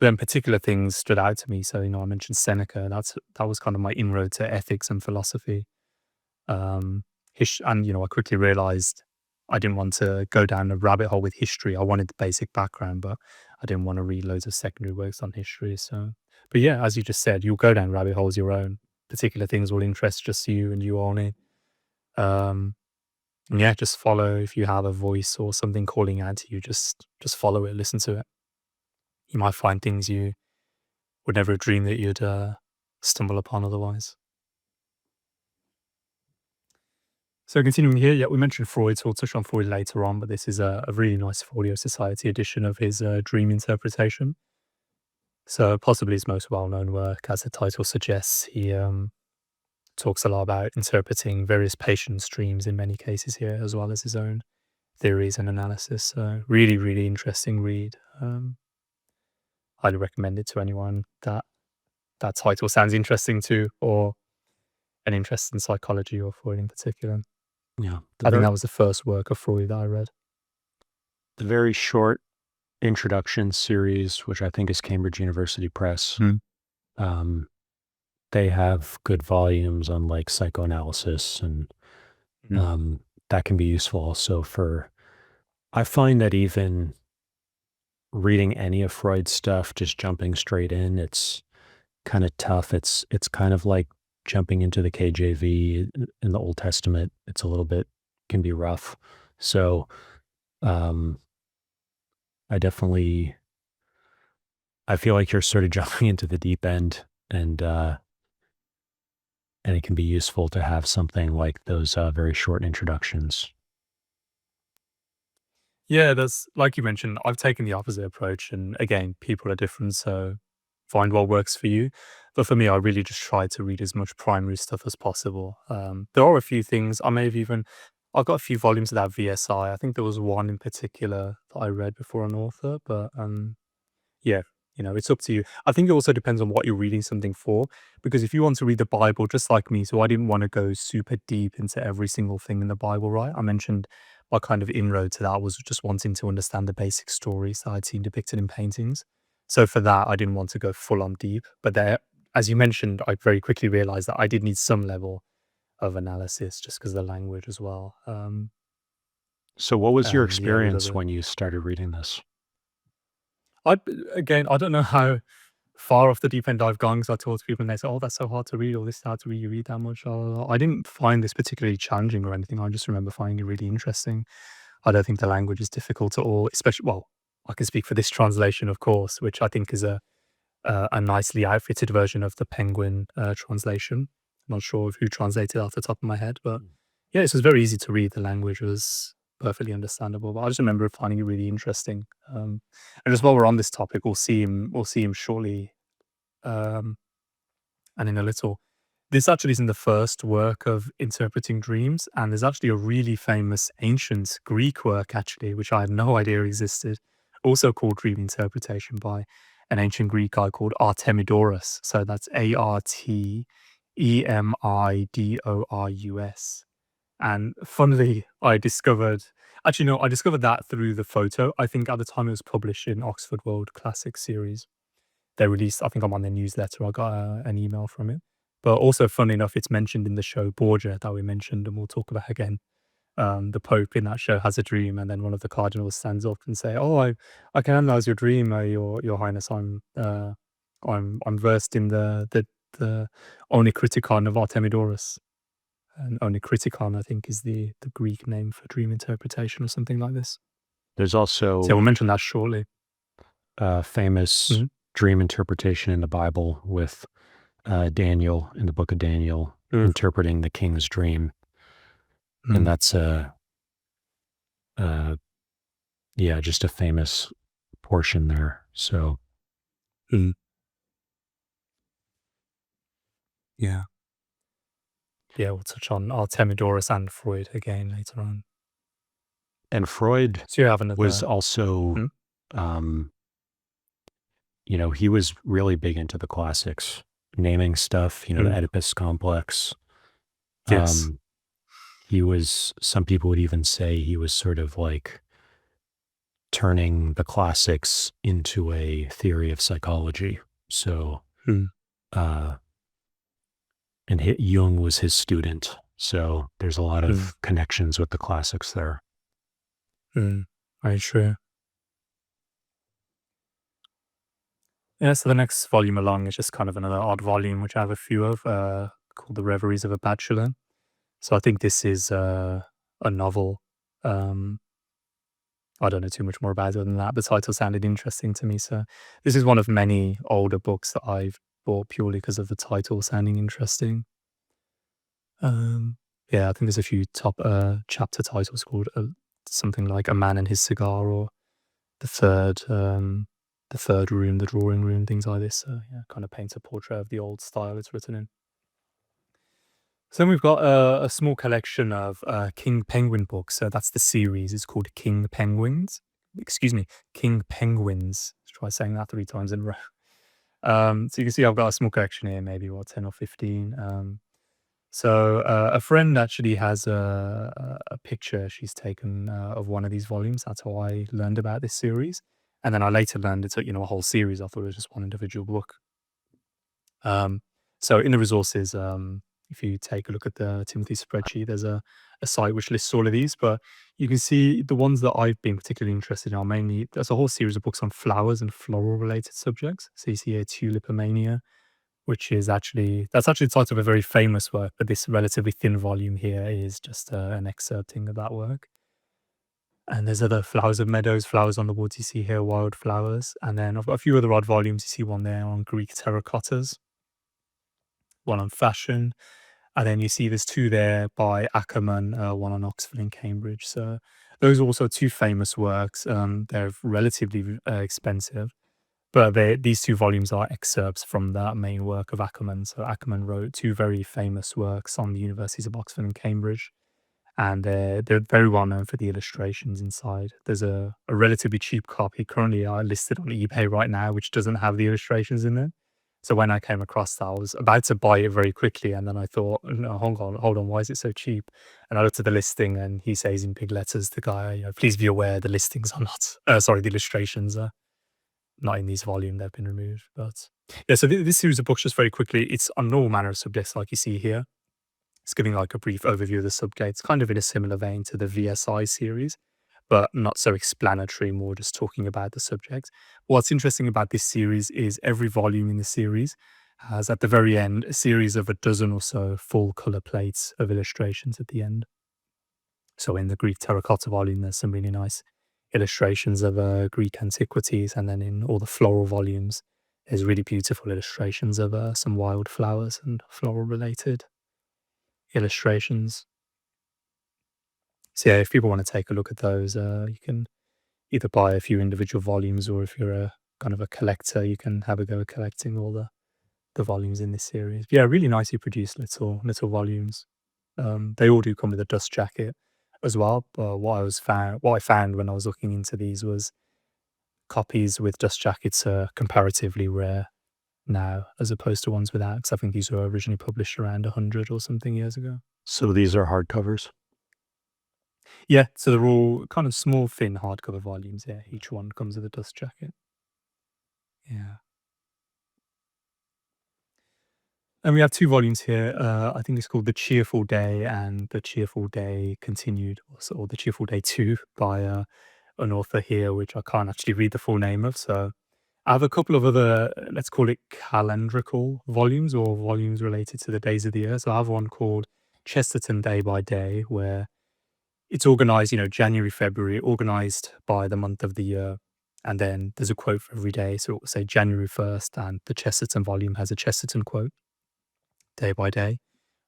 Then particular things stood out to me. So, I mentioned Seneca. That was kind of my inroad to ethics and philosophy. And I quickly realized I didn't want to go down a rabbit hole with history. I wanted the basic background, but I didn't want to read loads of secondary works on history. So, but yeah, as you just said, you'll go down rabbit holes your own. Particular things will interest just you and you only. And yeah, just follow. If you have a voice or something calling out to you, just follow it, listen to it. You might find things you would never dream that you'd stumble upon otherwise. So continuing here, yeah, we mentioned Freud, so we'll touch on Freud later on, but this is a really nice Folio Society edition of his dream interpretation. So possibly his most well-known work, as the title suggests. He talks a lot about interpreting various patients' dreams in many cases here, as well as his own theories and analysis. So really, really interesting read. Highly recommend it to anyone that title sounds interesting to, or an interest in psychology or Freud in particular. Yeah. I think that was the first work of Freud that I read. The very short introduction series, which I think is Cambridge University Press, they have good volumes on like psychoanalysis, and that can be useful also I find that even reading any of Freud's stuff, just jumping straight in, it's kind of tough. It's kind of like jumping into the KJV in the Old Testament. It's a little bit, can be rough. So I feel like you're sort of jumping into the deep end, and it can be useful to have something like those very short introductions. Yeah, that's like you mentioned, I've taken the opposite approach. And again, people are different, so find what works for you. But for me, I really just try to read as much primary stuff as possible. There are a few things I've got a few volumes of that VSI. I think there was one in particular that I read before an author, but yeah, it's up to you. I think it also depends on what you're reading something for, because if you want to read the Bible just like me, so I didn't want to go super deep into every single thing in the Bible, right? I mentioned my kind of inroad to that was just wanting to understand the basic stories that I'd seen depicted in paintings. So for that, I didn't want to go full on deep. But there, as you mentioned, I very quickly realized that I did need some level of analysis just because of the language as well. So what was your And yeah, with experience other when you started reading this? I don't know how far off the deep end I've gone, because I talk to people and they say, "Oh, that's so hard to read," or "This is hard to read. You read that much." I didn't find this particularly challenging or anything. I just remember finding it really interesting. I don't think the language is difficult at all. Especially, well, I can speak for this translation, of course, which I think is a nicely outfitted version of the Penguin translation. I'm not sure of who translated it off the top of my head, but yeah, it was very easy to read. The language was perfectly understandable. But I just remember finding it really interesting. And just while we're on this topic, we'll see him shortly, and in a little. This actually isn't the first work of interpreting dreams, and there's actually a really famous ancient Greek work, actually, which I had no idea existed, also called Dream Interpretation, by an ancient Greek guy called Artemidorus. So that's Artemidorus. And funnily, I discovered that through the photo. I think at the time it was published in Oxford World Classic series. They released, I think I'm on their newsletter, I got an email from it. But also, funny enough, it's mentioned in the show Borgia that we mentioned, and we'll talk about again. The Pope in that show has a dream, and then one of the cardinals stands up and say, "Oh, I can analyze your dream, your Highness. I'm versed in the Onicriticon of Artemidorus." And Onekritikon, I think, is the Greek name for dream interpretation or something like this. There's So also we'll mention that shortly. famous Mhm. dream interpretation in the Bible with Daniel in the book of Daniel interpreting the king's dream. And that's just a famous portion there. So yeah, we'll touch on Artemidorus and Freud again later on. And Freud So you have another was also, he was really big into the classics, naming stuff, the Oedipus complex. Yes. Some people would even say he was sort of like turning the classics into a theory of psychology. So, and Jung was his student. So there's a lot of connections with the classics there. Very true. Yeah, so the next volume along is just kind of another odd volume, which I have a few of, called The Reveries of a Bachelor. So I think this is a novel. I don't know too much more about it than that. The title sounded interesting to me. So this is one of many older books that I've bought purely because of the title sounding interesting. Yeah, I think there's a few top chapter titles called something like A Man and His Cigar, or the third room, the drawing room, things like this. So yeah, kind of paints a portrait of the old style it's written in. So then we've got a small collection of King Penguin books. So that's the series. It's called King Penguins. King Penguins. Let's try saying that 3 times in a row. So you can see I've got a small collection here, maybe 10 or 15. So a friend actually has a picture she's taken of one of these volumes. That's how I learned about this series. And then I later learned it's a whole series. I thought it was just one individual book. So in the resources, if you take a look at the Timothy spreadsheet, there's a site which lists all of these, but you can see the ones that I've been particularly interested in are mainly, there's a whole series of books on flowers and floral related subjects. So you see here Tulipomania, which is that's actually the title of a very famous work, but this relatively thin volume here is just an excerpting of that work. And there's other flowers of meadows, flowers on the woods, you see here, wild flowers. And then I've got a few other odd volumes. You see one there on Greek terracottas, one on fashion. And then you see there's 2 there by Ackerman, one on Oxford and Cambridge. So those are also 2 famous works. They're relatively expensive, but these 2 volumes are excerpts from that main work of Ackerman. So Ackerman wrote 2 very famous works on the universities of Oxford and Cambridge, and they're very well known for the illustrations inside. There's a relatively cheap copy currently listed on eBay right now, which doesn't have the illustrations in it. So when I came across that, I was about to buy it very quickly, and then I thought, no, hold on, why is it so cheap? And I looked at the listing, and he says in big letters, the guy, please be aware the listings are not, the illustrations are not in these volume, they've been removed. But yeah, so this series of books, just very quickly, it's on all manner of subjects like you see here. It's giving like a brief overview of the subjects, kind of in a similar vein to the VSI series, but not so explanatory, more just talking about the subject. What's interesting about this series is every volume in the series has, at the very end, a series of a dozen or so full color plates of illustrations at the end. So in the Greek terracotta volume, there's some really nice illustrations of Greek antiquities, and then in all the floral volumes, there's really beautiful illustrations of some wild flowers and floral-related illustrations. So yeah, if people want to take a look at those, you can either buy a few individual volumes, or if you're a kind of a collector, you can have a go at collecting all the volumes in this series. But yeah, really nicely produced little volumes. They all do come with a dust jacket as well. But what I found when I was looking into these was copies with dust jackets are comparatively rare now, as opposed to ones without, because I think these were originally published around 100 or something years ago. So these are hardcovers? Yeah, so they're all kind of small, thin hardcover volumes. Yeah, each one comes with a dust jacket. Yeah. And we have 2 volumes here. I think it's called The Cheerful Day and The Cheerful Day Continued, or The Cheerful Day 2 by an author here, which I can't actually read the full name of. So I have a couple of other, let's call it calendrical volumes, or volumes related to the days of the year. So I have one called Chesterton day by day, where it's organized, January, February, organized by the month of the year. And then there's a quote for every day. So it will say January 1st, and the Chesterton volume has a Chesterton quote day by day,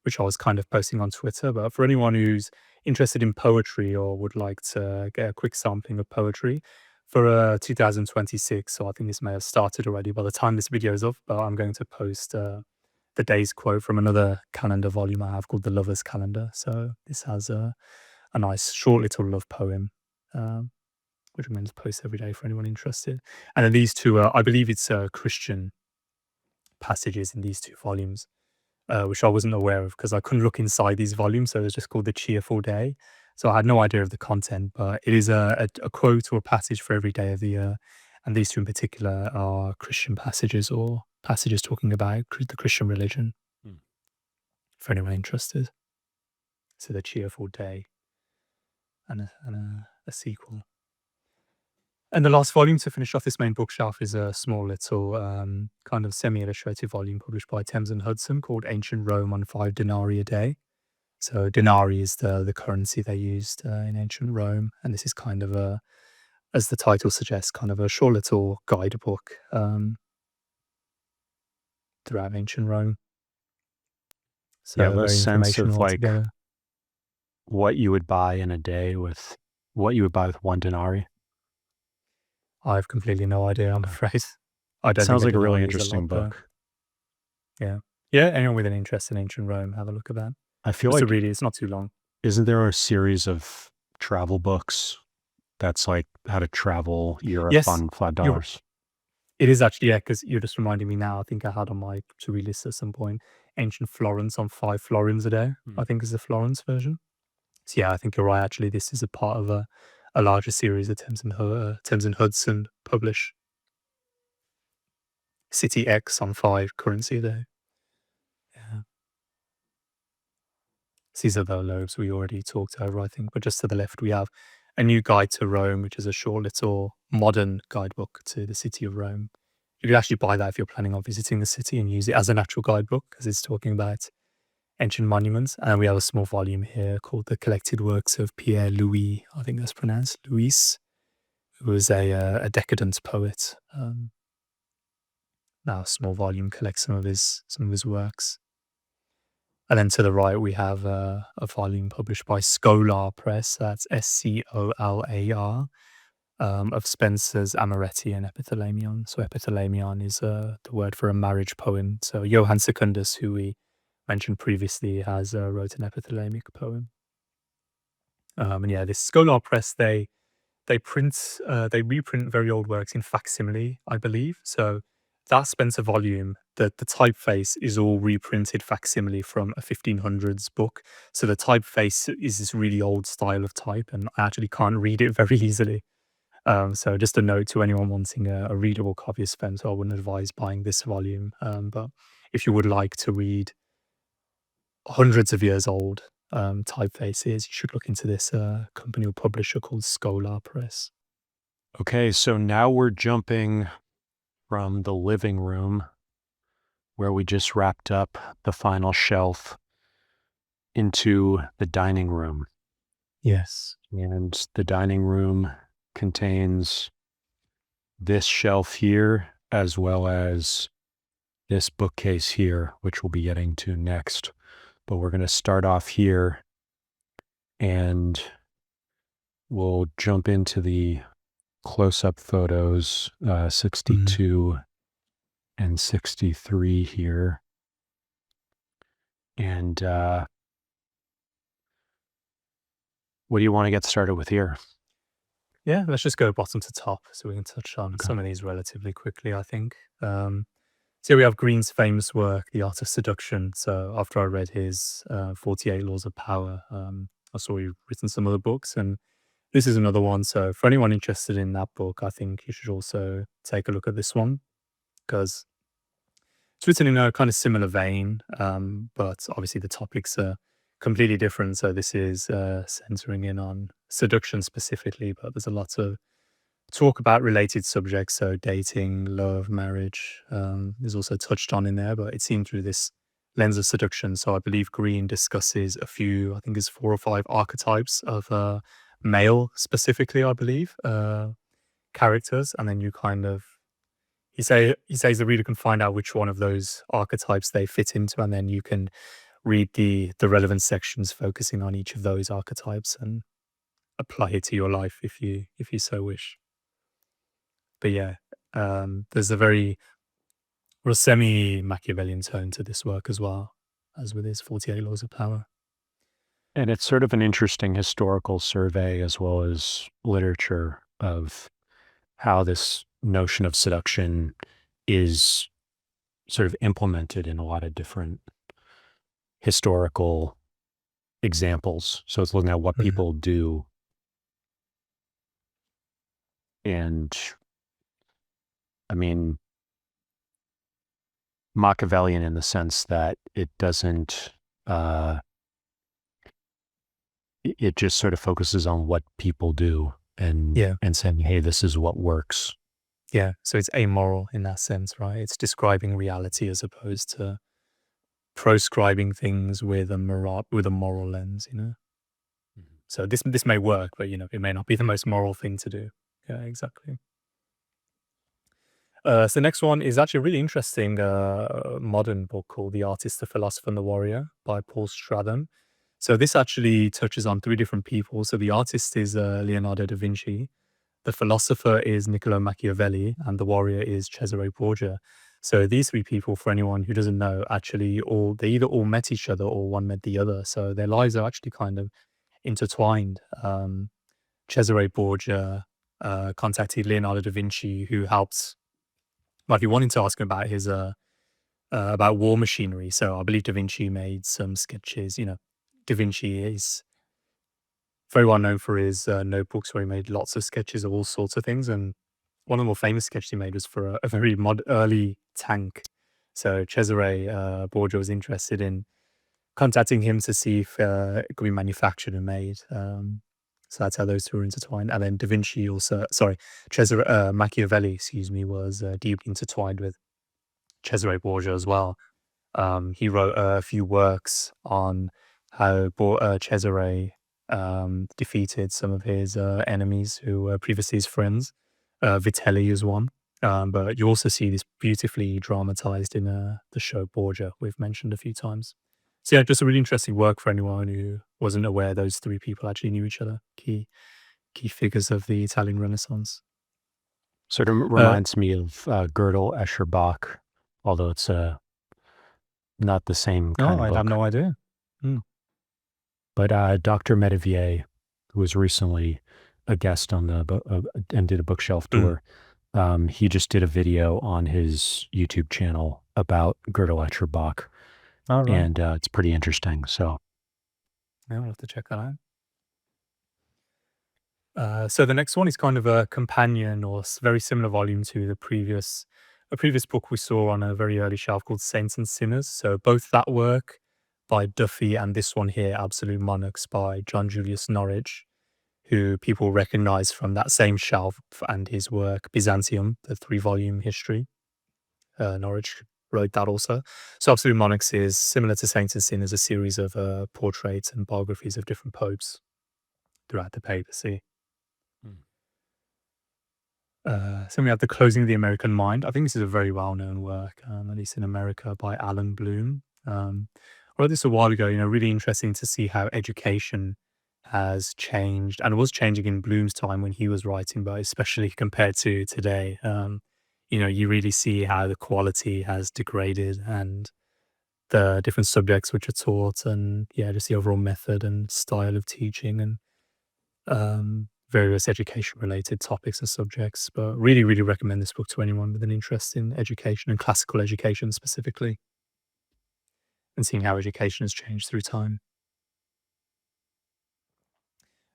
which I was kind of posting on Twitter. But for anyone who's interested in poetry or would like to get a quick sampling of poetry for 2026, so I think this may have started already by the time this video is up, but I'm going to post the day's quote from another calendar volume I have called The Lover's Calendar. So this has a nice short little love poem, which I'm going to post every day for anyone interested. And then these two, I believe it's Christian passages in these two volumes, which I wasn't aware of because I couldn't look inside these volumes. So it's just called The Cheerful Day. So I had no idea of the content, but it is a quote or a passage for every day of the year. And these two in particular are Christian passages or passages talking about the Christian religion, for anyone interested. So The Cheerful Day and a sequel. And the last volume to finish off this main bookshelf is a small little kind of semi-illustrated volume published by Thames and Hudson called Ancient Rome on 5 denarii a day. So denarii is the currency they used in ancient Rome. And this is kind of as the title suggests, kind of a short little guidebook throughout ancient Rome. So you have a very sense of informational altogether. What you would buy in a day with what you would buy with 1 denarii? I have completely no idea, I'm afraid. I don't Sounds think like a really denarii is interesting lot, book. Yeah. Yeah, anyone with an interest in ancient Rome, have a look at that. I feel Just like to read it, it's not too long. Isn't there a series of travel books that's like how to travel Europe Yes, on $5? It is actually, yeah, because you're just reminding me now. I think I had on my to-read list at some point Ancient Florence on 5 florins a day, I think is the Florence version. So yeah, I think you're right. Actually, this is a part of a larger series that Thames and Hudson publish. City X on 5 currency a day. Yeah. These are the Loebs we already talked over, I think. But just to the left, we have A New Guide to Rome, which is a short little modern guidebook to the city of Rome. You could actually buy that if you're planning on visiting the city and use it as an actual guidebook because it's talking about ancient monuments. And we have a small volume here called The Collected Works of Pierre Louis, I think that's pronounced Louis, who was a decadent poet. Now a small volume collects some of his works. And then to the right, we have a volume published by Scholar Press, that's Scholar, of Spenser's Amoretti and Epithalamion. So Epithalamion is the word for a marriage poem. So Johann Secundus, who we mentioned previously, has wrote an epithalamic poem. And yeah, this Scholar Press, they reprint very old works in facsimile, I believe. So that Spenser volume, the typeface is all reprinted facsimile from a 1500s book. So the typeface is this really old style of type, and I actually can't read it very easily. So just a note to anyone wanting a readable copy of Spenser, I wouldn't advise buying this volume. But if you would like to read hundreds of years old typefaces, you should look into this company or publisher called Scholar Press. Okay, so now we're jumping from the living room, where we just wrapped up the final shelf, into the dining room. Yes. And the dining room contains this shelf here, as well as this bookcase here, which we'll be getting to next. But we're going to start off here, and we'll jump into the close-up photos, 62 and 63 here. And what do you want to get started with here? Yeah, let's just go bottom to top so we can touch on some of these relatively quickly, I think. So here we have Green's famous work, The Art of Seduction. So after I read his 48 Laws of Power, I saw you've written some other books, and this is another one. So for anyone interested in that book, I think you should also take a look at this one, because it's written in a kind of similar vein, but obviously the topics are completely different. So this is centering in on seduction specifically, but there's a lot of talk about related subjects. So dating, love, marriage is also touched on in there, but it's seen through this lens of seduction. So I believe Green discusses a few, I think it's 4 or 5 archetypes of male specifically, I believe, characters, and then you kind of he says the reader can find out which one of those archetypes they fit into, and then you can read the relevant sections focusing on each of those archetypes and apply it to your life if you so wish. But yeah, there's a very semi-Machiavellian tone to this work as well, as with his 48 Laws of Power. And it's sort of an interesting historical survey as well as literature of how this notion of seduction is sort of implemented in a lot of different historical examples. So it's looking at what people do. And I mean, Machiavellian in the sense that it doesn't, it just sort of focuses on what people do and saying, hey, this is what works. Yeah, so it's amoral in that sense, right? It's describing reality as opposed to proscribing things with a moral lens, you know? So this may work, but, you know, it may not be the most moral thing to do. Yeah, exactly. So the next one is actually a really interesting modern book called The Artist, the Philosopher, and the Warrior by Paul Stratham. So this actually touches on 3 different people. So the artist is Leonardo da Vinci, the philosopher is Niccolo Machiavelli, and the warrior is Cesare Borgia. So these 3 people, for anyone who doesn't know, actually they either all met each other or one met the other. So their lives are actually kind of intertwined. Cesare Borgia contacted Leonardo da Vinci, who helped. Well, if you wanted to ask him about his about war machinery, so I believe da Vinci made some sketches. You know, da Vinci is very well known for his notebooks, where he made lots of sketches of all sorts of things. And one of the more famous sketches he made was for a very early tank. So Cesare Borgia was interested in contacting him to see if it could be manufactured and made. So that's how those 2 are intertwined. And then Da Vinci Machiavelli, was deeply intertwined with Cesare Borgia as well. He wrote a few works on how Cesare defeated some of his enemies who were previously his friends. Vitelli is one. But you also see this beautifully dramatized in the show Borgia, we've mentioned a few times. So yeah, just a really interesting work for anyone who wasn't aware those 3 people actually knew each other. Key figures of the Italian Renaissance. Sort of reminds me of Gödel, Escher, Bach, although it's not the same kind of book. I have no idea. But Dr. Metivier, who was recently a guest on the and did a bookshelf tour, he just did a video on his YouTube channel about Gödel, Escher, Bach. Right. And it's pretty interesting. So yeah, I'll have to check that out. So the next one is kind of a companion or very similar volume to a previous book we saw on a very early shelf called Saints and Sinners. So both that work by Duffy and this one here, Absolute Monarchs, by John Julius Norwich, who people recognize from that same shelf and his work Byzantium, the 3-volume history. Norwich wrote that also. So Absolute Monarchs is similar to Saints and Sinners, a series of portraits and biographies of different popes throughout the papacy. So we have The Closing of the American Mind. I think this is a very well-known work, at least in America, by Alan Bloom. I wrote this a while ago, really interesting to see how education has changed, and was changing in Bloom's time when he was writing, but especially compared to today. You really see how the quality has degraded and the different subjects which are taught, and just the overall method and style of teaching and various education-related topics and subjects. But really, really recommend this book to anyone with an interest in education and classical education specifically, and seeing how education has changed through time.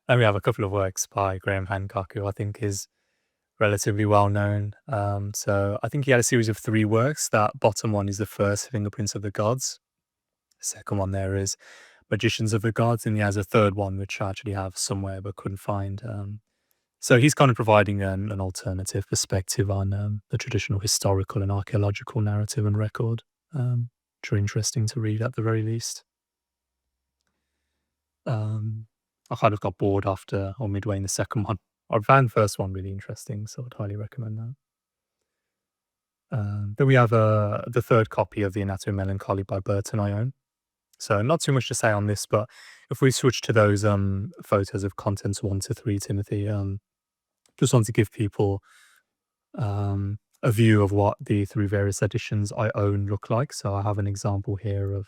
And we have a couple of works by Graham Hancock, who I think is relatively well known. So I think he had a series of 3 works. That bottom one is the first, Fingerprints of the Gods. The second one there is Magicians of the Gods, and he has a third one which I actually have somewhere but couldn't find. So he's kind of providing an alternative perspective on the traditional historical and archaeological narrative and record. which are interesting to read at the very least. I kind of got bored after or midway in the second one. I found the first one really interesting, so I'd highly recommend that. Then we have the third copy of the Anatomy of Melancholy by Burton I own. So not too much to say on this, but if we switch to those photos of contents 1 to 3, Timothy, just want to give people a view of what the 3 various editions I own look like. So I have an example here of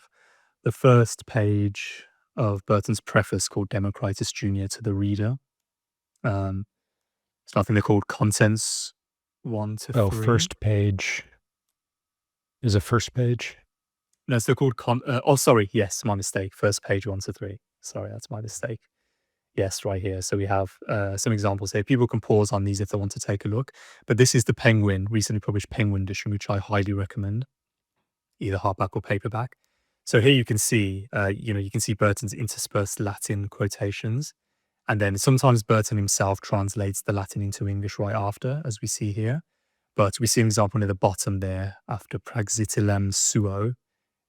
the first page of Burton's preface called Democritus Junior to the Reader. It's nothing they're called contents 1 to 3. Oh, first page is a first page. No, so they're called oh, sorry. Yes, my mistake. First page 1 to 3. Sorry, that's my mistake. Yes, right here. So we have some examples here. People can pause on these if they want to take a look. But this is the Penguin, recently published Penguin edition, which I highly recommend, either hardback or paperback. So here you can see, you can see Burton's interspersed Latin quotations. And then sometimes Burton himself translates the Latin into English right after, as we see here. But we see an example near the bottom there, after praxitilem suo.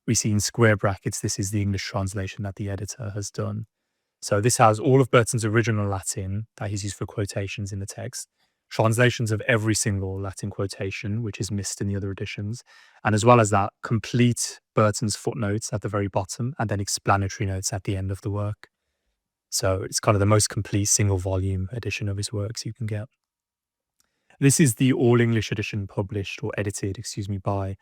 We see in square brackets, this is the English translation that the editor has done. So this has all of Burton's original Latin that he's used for quotations in the text, translations of every single Latin quotation, which is missed in the other editions, and as well as that, complete Burton's footnotes at the very bottom, and then explanatory notes at the end of the work. So it's kind of the most complete single volume edition of his works you can get. This is the all-English edition published, or edited, by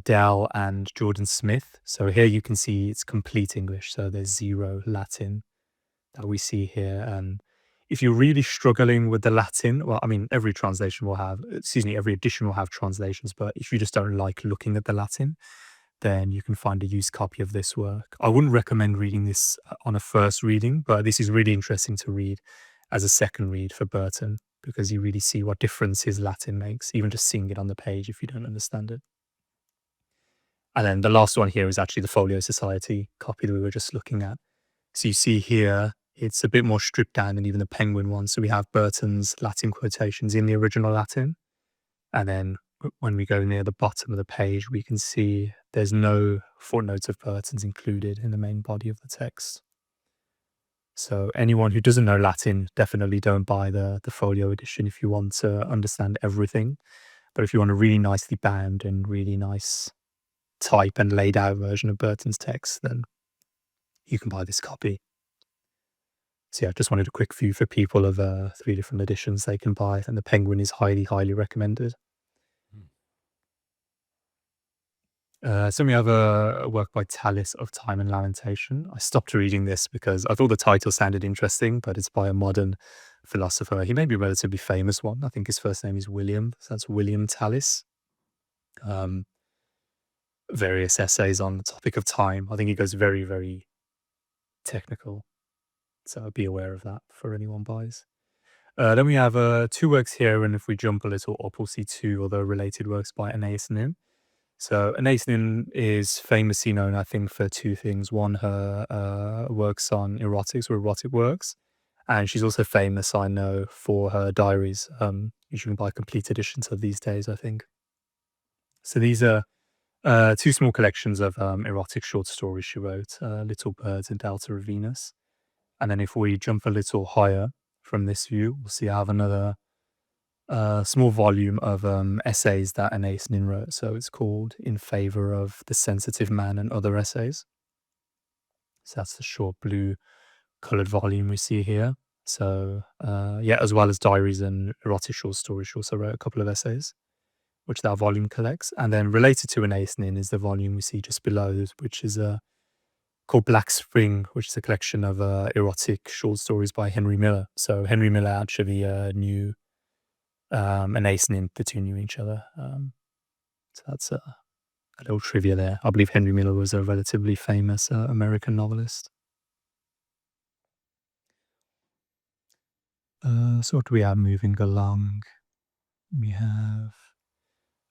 Dell and Jordan Smith. So here you can see it's complete English, so there's 0 Latin that we see here. And if you're really struggling with the Latin, well, I mean, every edition will have translations, but if you just don't like looking at the Latin, then you can find a used copy of this work. I wouldn't recommend reading this on a first reading, but this is really interesting to read as a second read for Burton, because you really see what difference his Latin makes, even just seeing it on the page if you don't understand it. And then the last one here is actually the Folio Society copy that we were just looking at. So you see here, it's a bit more stripped down than even the Penguin one. So we have Burton's Latin quotations in the original Latin. And then when we go near the bottom of the page, we can see there's no footnotes of Burton's included in the main body of the text. So anyone who doesn't know Latin, definitely don't buy the folio edition if you want to understand everything. But if you want a really nicely bound and really nice type and laid out version of Burton's text, then you can buy this copy. So yeah, I just wanted a quick view for people of 3 different editions they can buy, and the Penguin is highly, highly recommended. So we have a work by Tallis of Time and Lamentation. I stopped reading this because I thought the title sounded interesting, but it's by a modern philosopher. He may be a relatively famous one. I think his first name is William. So that's William Tallis. Various essays on the topic of time. I think he goes very, very technical. So be aware of that for anyone buys. Then we have 2 works here, and if we jump a little up, we'll see 2 other related works by Anais Nin. So Anais Nin is famously known, I think, for 2 things. One, her works on erotics or erotic works, and she's also famous, I know, for her diaries. You can buy complete editions of these days, I think. So these are 2 small collections of erotic short stories she wrote, Little Birds and Delta of Venus. And then if we jump a little higher from this view, we'll see I have another small volume of essays that Anais Nin wrote. So it's called In Favor of the Sensitive Man and Other Essays. So that's the short blue colored volume we see here. So yeah, as well as diaries and erotic short stories, she also wrote a couple of essays, which that volume collects. And then related to Anais Nin is the volume we see just below, which is called Black Spring, which is a collection of erotic short stories by Henry Miller. So Henry Miller actually knew Anais Nin, the 2 knew each other. So that's a little trivia there. I believe Henry Miller was a relatively famous American novelist. So what do we have moving along? We have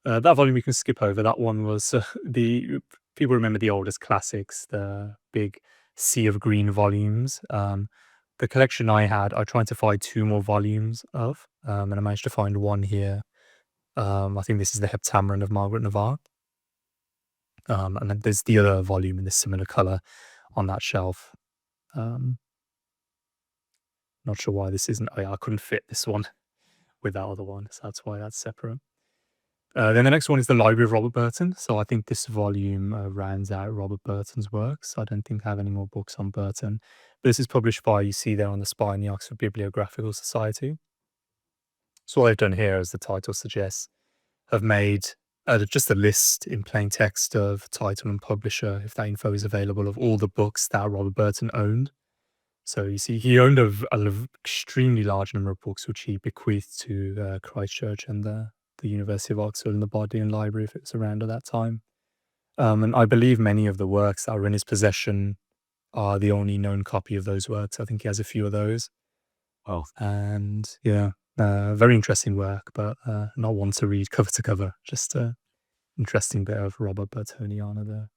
that volume we can skip over. That one was the people remember the oldest classics, the big sea of green volumes. The collection I had, I tried to find 2 more volumes of, and I managed to find one here. I think this is the Heptameron of Margaret Navarre. And then there's the other volume in this similar color on that shelf. Not sure why this isn't. Oh yeah, I couldn't fit this one with that other one, so that's why that's separate. Then the next one is the Library of Robert Burton. So I think this volume rounds out Robert Burton's works. I don't think I have any more books on Burton. But this is published by, you see there on the spine, the Oxford Bibliographical Society. So what they've done here, as the title suggests, have made just a list in plain text of title and publisher, if that info is available, of all the books that Robert Burton owned. So you see, he owned an extremely large number of books, which he bequeathed to Christchurch and the University of Oxford and the Bodleian Library, if it was around at that time. And I believe many of the works that are in his possession are the only known copy of those works. I think he has a few of those. Oh, And yeah, very interesting work, but not one to read cover to cover. Just an interesting bit of Robert Burtoniana there.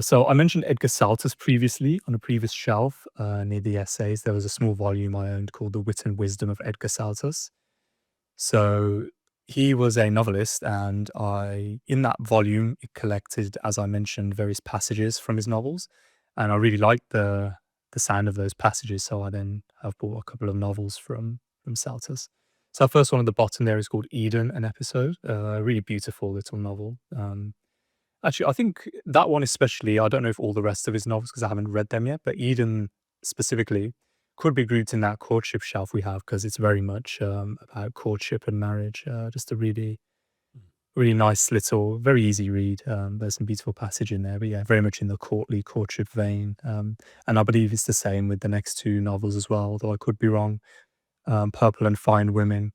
So I mentioned Edgar Saltus previously on a previous shelf near the essays. There was a small volume I owned called The Wit and Wisdom of Edgar Saltus. So he was a novelist, and in that volume, it collected, as I mentioned, various passages from his novels, and I really liked the sound of those passages. So I then have bought a couple of novels from Saltus. So our first one at the bottom there is called Eden, an episode. A really beautiful little novel. Actually, I think that one especially, I don't know if all the rest of his novels, because I haven't read them yet, but Eden specifically could be grouped in that courtship shelf we have, because it's very much about courtship and marriage. Just a really, really nice little, very easy read. There's some beautiful passage in there, but yeah, very much in the courtly courtship vein. And I believe it's the same with the next two novels as well, though I could be wrong. Purple and Fine Women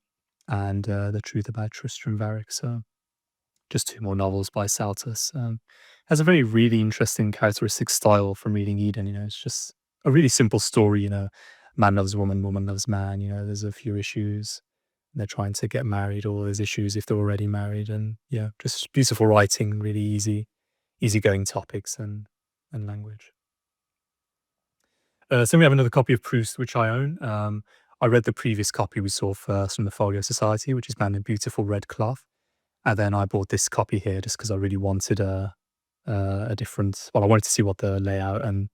and The Truth About Tristram Varick. So just two more novels by Saltus. Has a very really interesting characteristic style from reading Eden. It's just a really simple story. Man loves woman, woman loves man. There's a few issues. They're trying to get married, or there's issues if they're already married, and yeah, just beautiful writing, really easygoing topics and language. So we have another copy of Proust, which I own. I read the previous copy we saw first from the Folio Society, which is bound in beautiful red cloth. And then I bought this copy here just because I really wanted a different. Well, I wanted to see what the layout and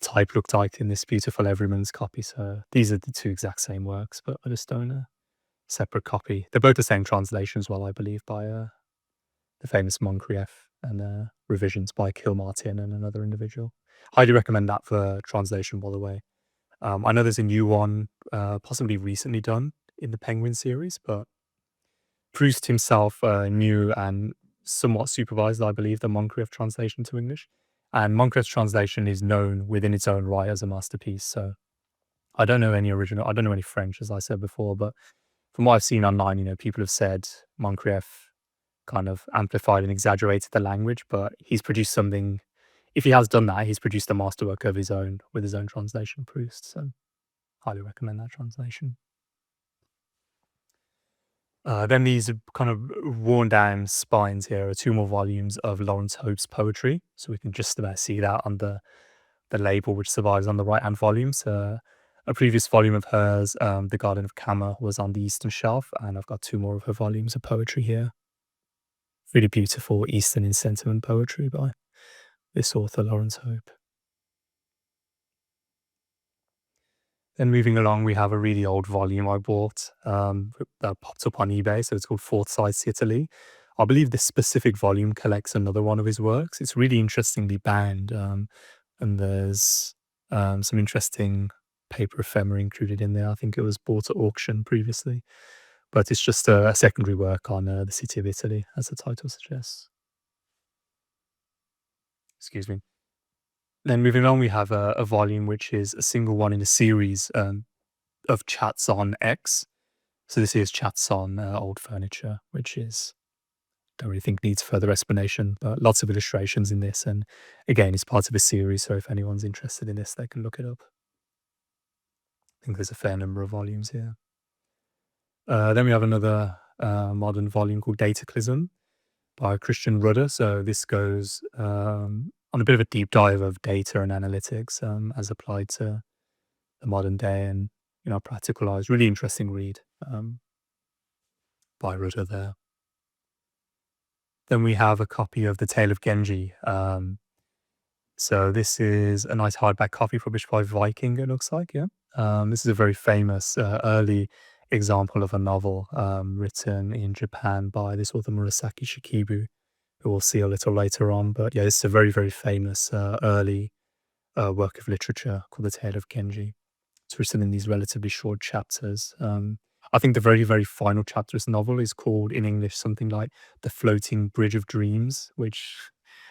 type looked like in this beautiful Everyman's copy. So these are the two exact same works, but I just own a separate copy. They're both the same translation as well, I believe, by the famous Moncrieff, and revisions by Kilmartin and another individual. Highly recommend that for translation, by the way. I know there's a new one, possibly recently done in the Penguin series, but Proust himself knew and somewhat supervised, I believe, the Moncrieff translation to English. And Moncrieff's translation is known within its own right as a masterpiece. So I don't know any French, as I said before, but from what I've seen online, people have said Moncrieff kind of amplified and exaggerated the language, but he's produced something. If he has done that, he's produced a masterwork of his own with his own translation of Proust. So highly recommend that translation. Then these kind of worn down spines here are two more volumes of Lawrence Hope's poetry. So we can just about see that on the label, which survives on the right-hand volume. So a previous volume of hers, The Garden of Camma, was on the Eastern Shelf, and I've got two more of her volumes of poetry here. Really beautiful Eastern in sentiment poetry by this author, Lawrence Hope. Then moving along, we have a really old volume I bought that popped up on eBay. So it's called Forsyth's Italy. I believe this specific volume collects another one of his works. It's really interestingly bound, and there's some interesting paper ephemera included in there. I think it was bought at auction previously, but it's just a secondary work on the city of Italy, as the title suggests. Excuse me. Then moving on, we have a volume which is a single one in a series of chats on X. So this is chats on old furniture, which don't really think needs further explanation, but lots of illustrations in this. And again, it's part of a series, so if anyone's interested in this, they can look it up. I think there's a fair number of volumes here. Then we have another modern volume called Dataclysm by Christian Rudder. So this goes on a bit of a deep dive of data and analytics as applied to the modern day and practical eyes. Really interesting read by Rudder there. Then we have a copy of The Tale of Genji. So this is a nice hardback copy published by Viking, it looks like, yeah. This is a very famous early example of a novel written in Japan by this author Murasaki Shikibu, who we'll see a little later on. But yeah, it's a very, very famous early work of literature called The Tale of Genji. It's written in these relatively short chapters. I think the very, very final chapter of this novel is called in English something like The Floating Bridge of Dreams, which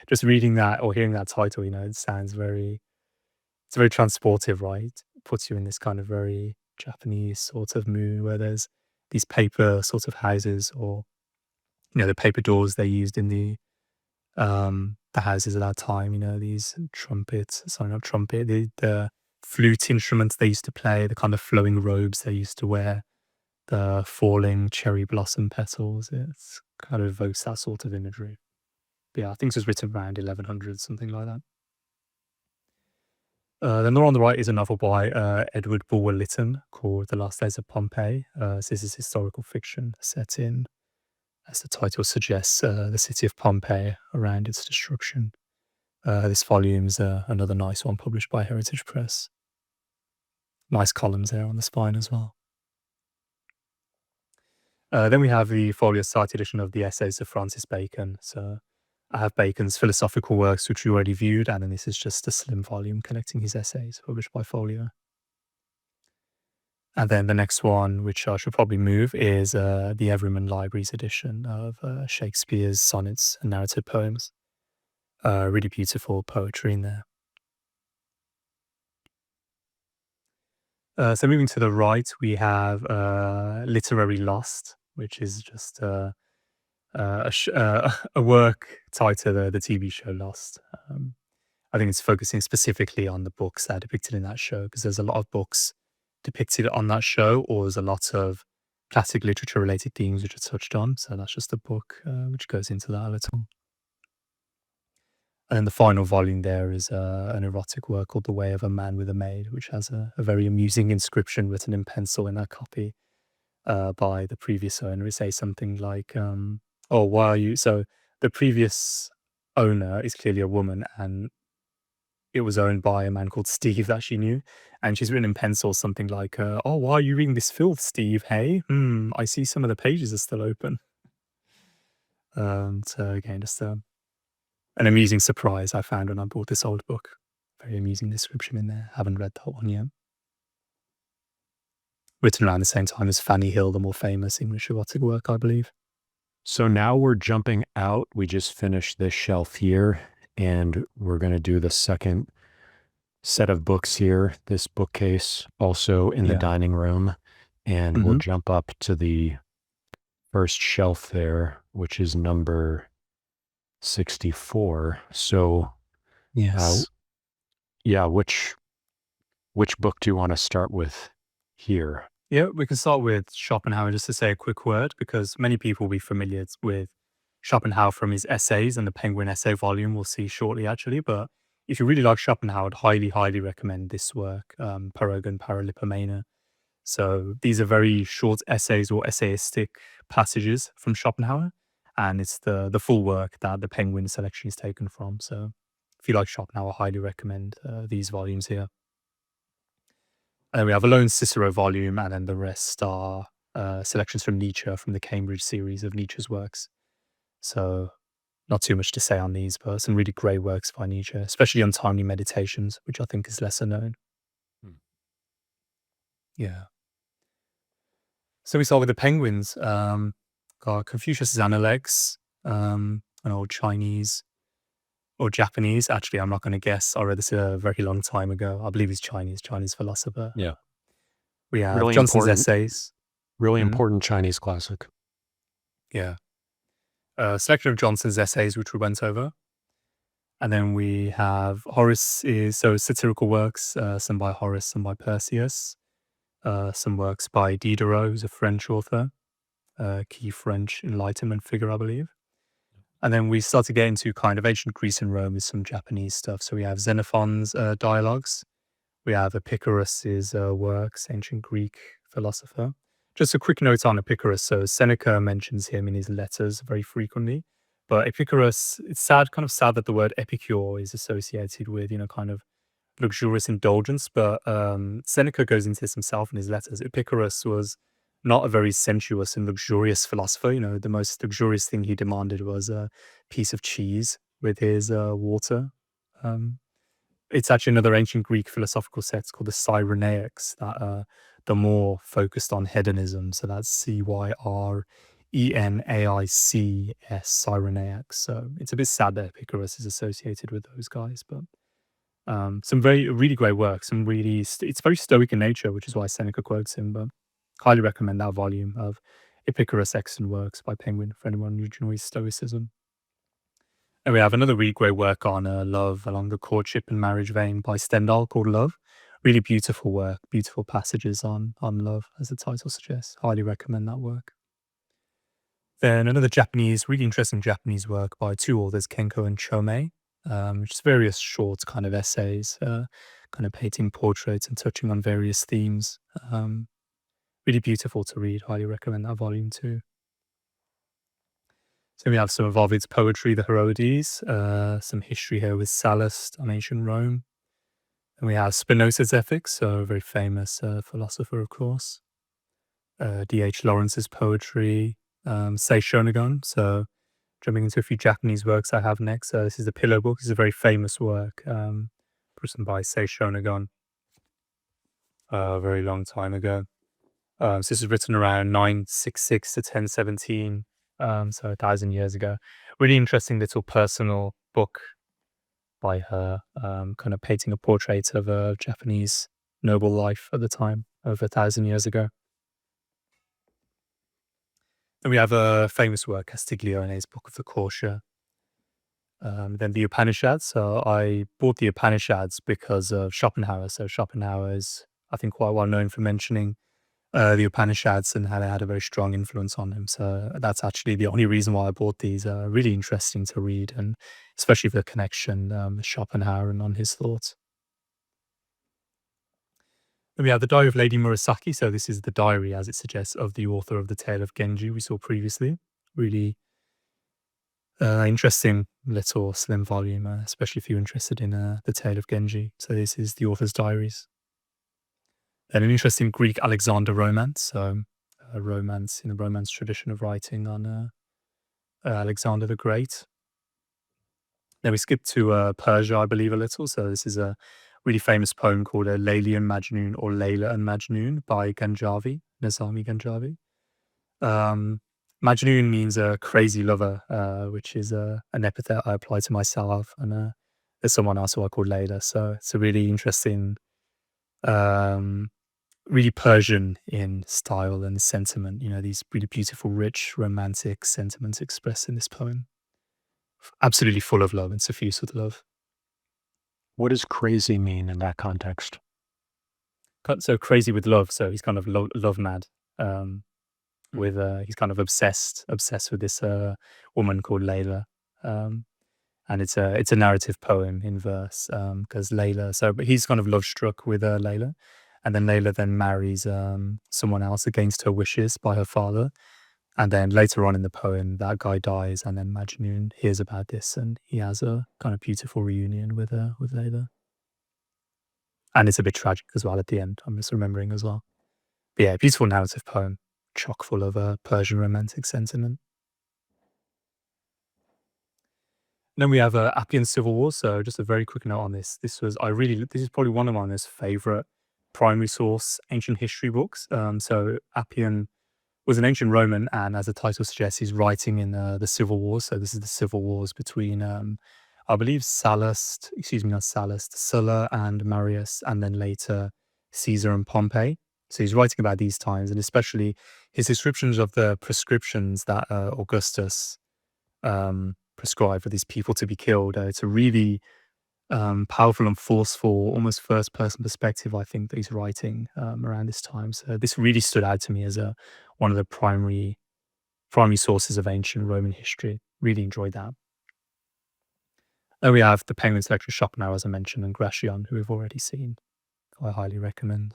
just reading that or hearing that title, it sounds it's very transportive, right? It puts you in this kind of very Japanese sort of mood where there's these paper sort of houses or, the paper doors they used in the houses at that time, these trumpets, sorry, not trumpet, the flute instruments they used to play, the kind of flowing robes they used to wear, the falling cherry blossom petals. It's kind of evokes that sort of imagery. But yeah, I think it was written around 1100, something like that. Then the one on the right is a novel by Edward Bulwer-Lytton called The Last Days of Pompeii. This is historical fiction set in, as the title suggests, the city of Pompeii around its destruction. This volume's another nice one published by Heritage Press. Nice columns there on the spine as well. Then we have the folio sight edition of the Essays of Francis Bacon. So I have Bacon's philosophical works, which we already viewed, and then this is just a slim volume collecting his essays, published by Folio. And then the next one, which I should probably move, is the Everyman Libraries edition of Shakespeare's sonnets and narrative poems. Really beautiful poetry in there. So moving to the right, we have Literary Lost, which is just a work tied to the TV show Lost. I think it's focusing specifically on the books that are depicted in that show, because there's a lot of books depicted on that show, or there's a lot of classic literature related themes which are touched on. So that's just a book which goes into that a little. And then the final volume there is an erotic work called The Way of a Man with a Maid, which has a very amusing inscription written in pencil in that copy by the previous owner. It says something like, oh, why are you... So the previous owner is clearly a woman, and it was owned by a man called Steve that she knew. And she's written in pencil something like, oh, why are you reading this filth, Steve? Hey, I see some of the pages are still open. So again, just an amusing surprise I found when I bought this old book. Very amusing description in there. Haven't read that one yet. Written around the same time as Fanny Hill, the more famous English erotic work, I believe. So now we're jumping out. We just finished this shelf here, and we're going to do the second set of books here, this bookcase, also in the dining room. And we'll jump up to the first shelf there, which is number 64. So, yes. Which book do you want to start with here? Yeah, we can start with Schopenhauer, just to say a quick word, because many people will be familiar with Schopenhauer from his essays and the Penguin essay volume we'll see shortly, actually. But if you really like Schopenhauer, I'd highly, highly recommend this work, Paroga Paralipomena. So these are very short essays or essayistic passages from Schopenhauer, and it's the full work that the Penguin selection is taken from. So if you like Schopenhauer, I highly recommend these volumes here. And then we have a lone Cicero volume, and then the rest are selections from Nietzsche, from the Cambridge series of Nietzsche's works. So not too much to say on these, but some really great works by Nietzsche, especially Untimely Meditations, which I think is lesser known. Yeah. So we start with the Penguins. Got Confucius' Analects, an old Chinese or Japanese. Actually, I'm not going to guess. I read this a very long time ago. I believe he's Chinese philosopher. Yeah. We have really Johnson's essays. Really important Chinese classic. Yeah. A selection of Johnson's essays, which we went over. And then we have satirical works, some by Horace, some by Persius. Some works by Diderot, who's a French author, key French Enlightenment figure, I believe. And then we start to get into kind of ancient Greece and Rome with some Japanese stuff. So we have Xenophon's dialogues. We have Epicurus's works, ancient Greek philosopher. Just a quick note on Epicurus. So Seneca mentions him in his letters very frequently, But Epicurus, it's kind of sad that the word epicure is associated with, kind of luxurious indulgence. But Seneca goes into this himself in his letters. Epicurus was not a very sensuous and luxurious philosopher. The most luxurious thing he demanded was a piece of cheese with his water. Um, it's actually another ancient Greek philosophical sect called the Cyrenaics that the more focused on hedonism. So that's Cyreniaics, Cyrenaics. So it's a bit sad that Epicurus is associated with those guys, but some really great work. It's very stoic in nature, which is why Seneca quotes him. But highly recommend that volume of Epicurus' excellent works by Penguin for anyone who enjoys stoicism. And we have another really great work on love along the courtship and marriage vein by Stendhal called Love. Really beautiful work, beautiful passages on love, as the title suggests. Highly recommend that work. Then another really interesting Japanese work by two authors, Kenko and Chomei, which is various short kind of essays, kind of painting portraits and touching on various themes. Really beautiful to read. Highly recommend that volume too. So we have some of Ovid's poetry, the Herodes, some history here with Sallust on ancient Rome. And we have Spinoza's Ethics, so a very famous philosopher, of course. D.H. Lawrence's poetry, Sei Shonagon. So jumping into a few Japanese works I have next. This is the Pillow Book. This is a very famous work written by Sei Shonagon a very long time ago. So this is written around 966 to 1017. So 1,000 years ago. Really interesting little personal book by her, kind of painting a portrait of a Japanese noble life at the time, over 1,000 years ago. And we have a famous work, Castiglione's Book of the Courtship. Then the Upanishads. So I bought the Upanishads because of Schopenhauer. So Schopenhauer is, I think, quite well known for mentioning the Upanishads and how they had a very strong influence on him. So that's actually the only reason why I bought these. Really interesting to read, and especially the connection with Schopenhauer and on his thoughts. Then we have the Diary of Lady Murasaki. So this is the diary, as it suggests, of the author of the Tale of Genji we saw previously. Really interesting little slim volume, especially if you're interested in the Tale of Genji. So this is the author's diaries. And an interesting Greek Alexander romance, so a romance in the Romance tradition of writing on Alexander the Great. Then we skip to Persia, I believe, a little. So this is a really famous poem called Layli and Majnun, or Layla and Majnun, by Ganjavi, Nizami Ganjavi. Majnun means a crazy lover, which is an epithet I apply to myself, and there's someone else who I call Layla. So it's a really interesting, really Persian in style and sentiment. These really beautiful, rich, romantic sentiments expressed in this poem. Absolutely full of love and suffused with love. What does crazy mean in that context? So crazy with love. So he's kind of love mad. With he's kind of obsessed with this woman called Layla. And it's a narrative poem in verse, because Layla. But he's kind of love struck with Layla, and then Layla then marries someone else against her wishes by her father, and then later on in the poem that guy dies, and then Majnun hears about this, and he has a kind of beautiful reunion with Layla, and it's a bit tragic as well at the end. I'm just remembering as well. But yeah, beautiful narrative poem, chock full of Persian romantic sentiment. Then we have Appian Civil War. So just a very quick note on this. This is probably one of my most favorite primary source ancient history books. So Appian was an ancient Roman, and as the title suggests, he's writing in the Civil Wars. So this is the civil wars between, I believe, Sulla and Marius, and then later Caesar and Pompey. So he's writing about these times, and especially his descriptions of the prescriptions that Augustus prescribed for these people to be killed. It's a really powerful and forceful, almost first-person perspective, I think, that he's writing around this time. So this really stood out to me as one of the primary sources of ancient Roman history. Really enjoyed that. Then we have the Penguin Selection of Schopenhauer, as I mentioned, and Gratian, who we've already seen. I highly recommend.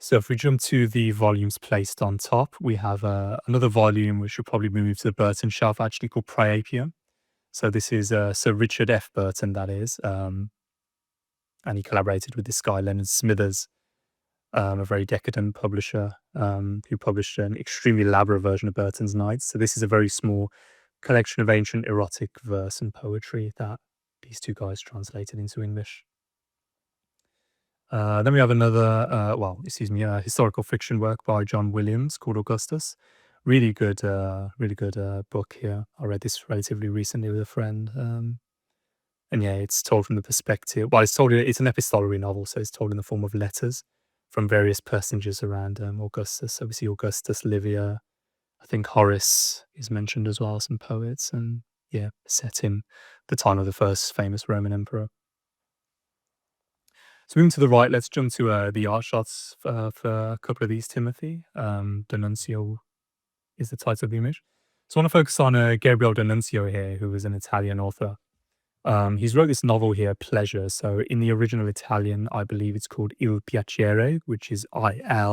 So if we jump to the volumes placed on top, we have another volume which will probably move to the Burton shelf, actually called Priapia. So this is Sir Richard F. Burton, that is, and he collaborated with this guy, Leonard Smithers, a very decadent publisher who published an extremely elaborate version of Burton's Nights. So this is a very small collection of ancient erotic verse and poetry that these two guys translated into English. Then we have another, historical fiction work by John Williams called Augustus. Really good book here. I read this relatively recently with a friend. And yeah, it's told from the perspective. Well, it's an epistolary novel, so it's told in the form of letters from various personages around Augustus. So we see Augustus, Livia. I think Horace is mentioned as well, some poets, and yeah, set in the time of the first famous Roman emperor. So moving to the right, let's jump to the art shots for a couple of these, Timothy. D'Annunzio is the title of the image. So I want to focus on Gabriele D'Annunzio here, who is an Italian author. He's wrote this novel here, Pleasure. So in the original Italian, I believe it's called Il Piacere, which is Ilpiacere,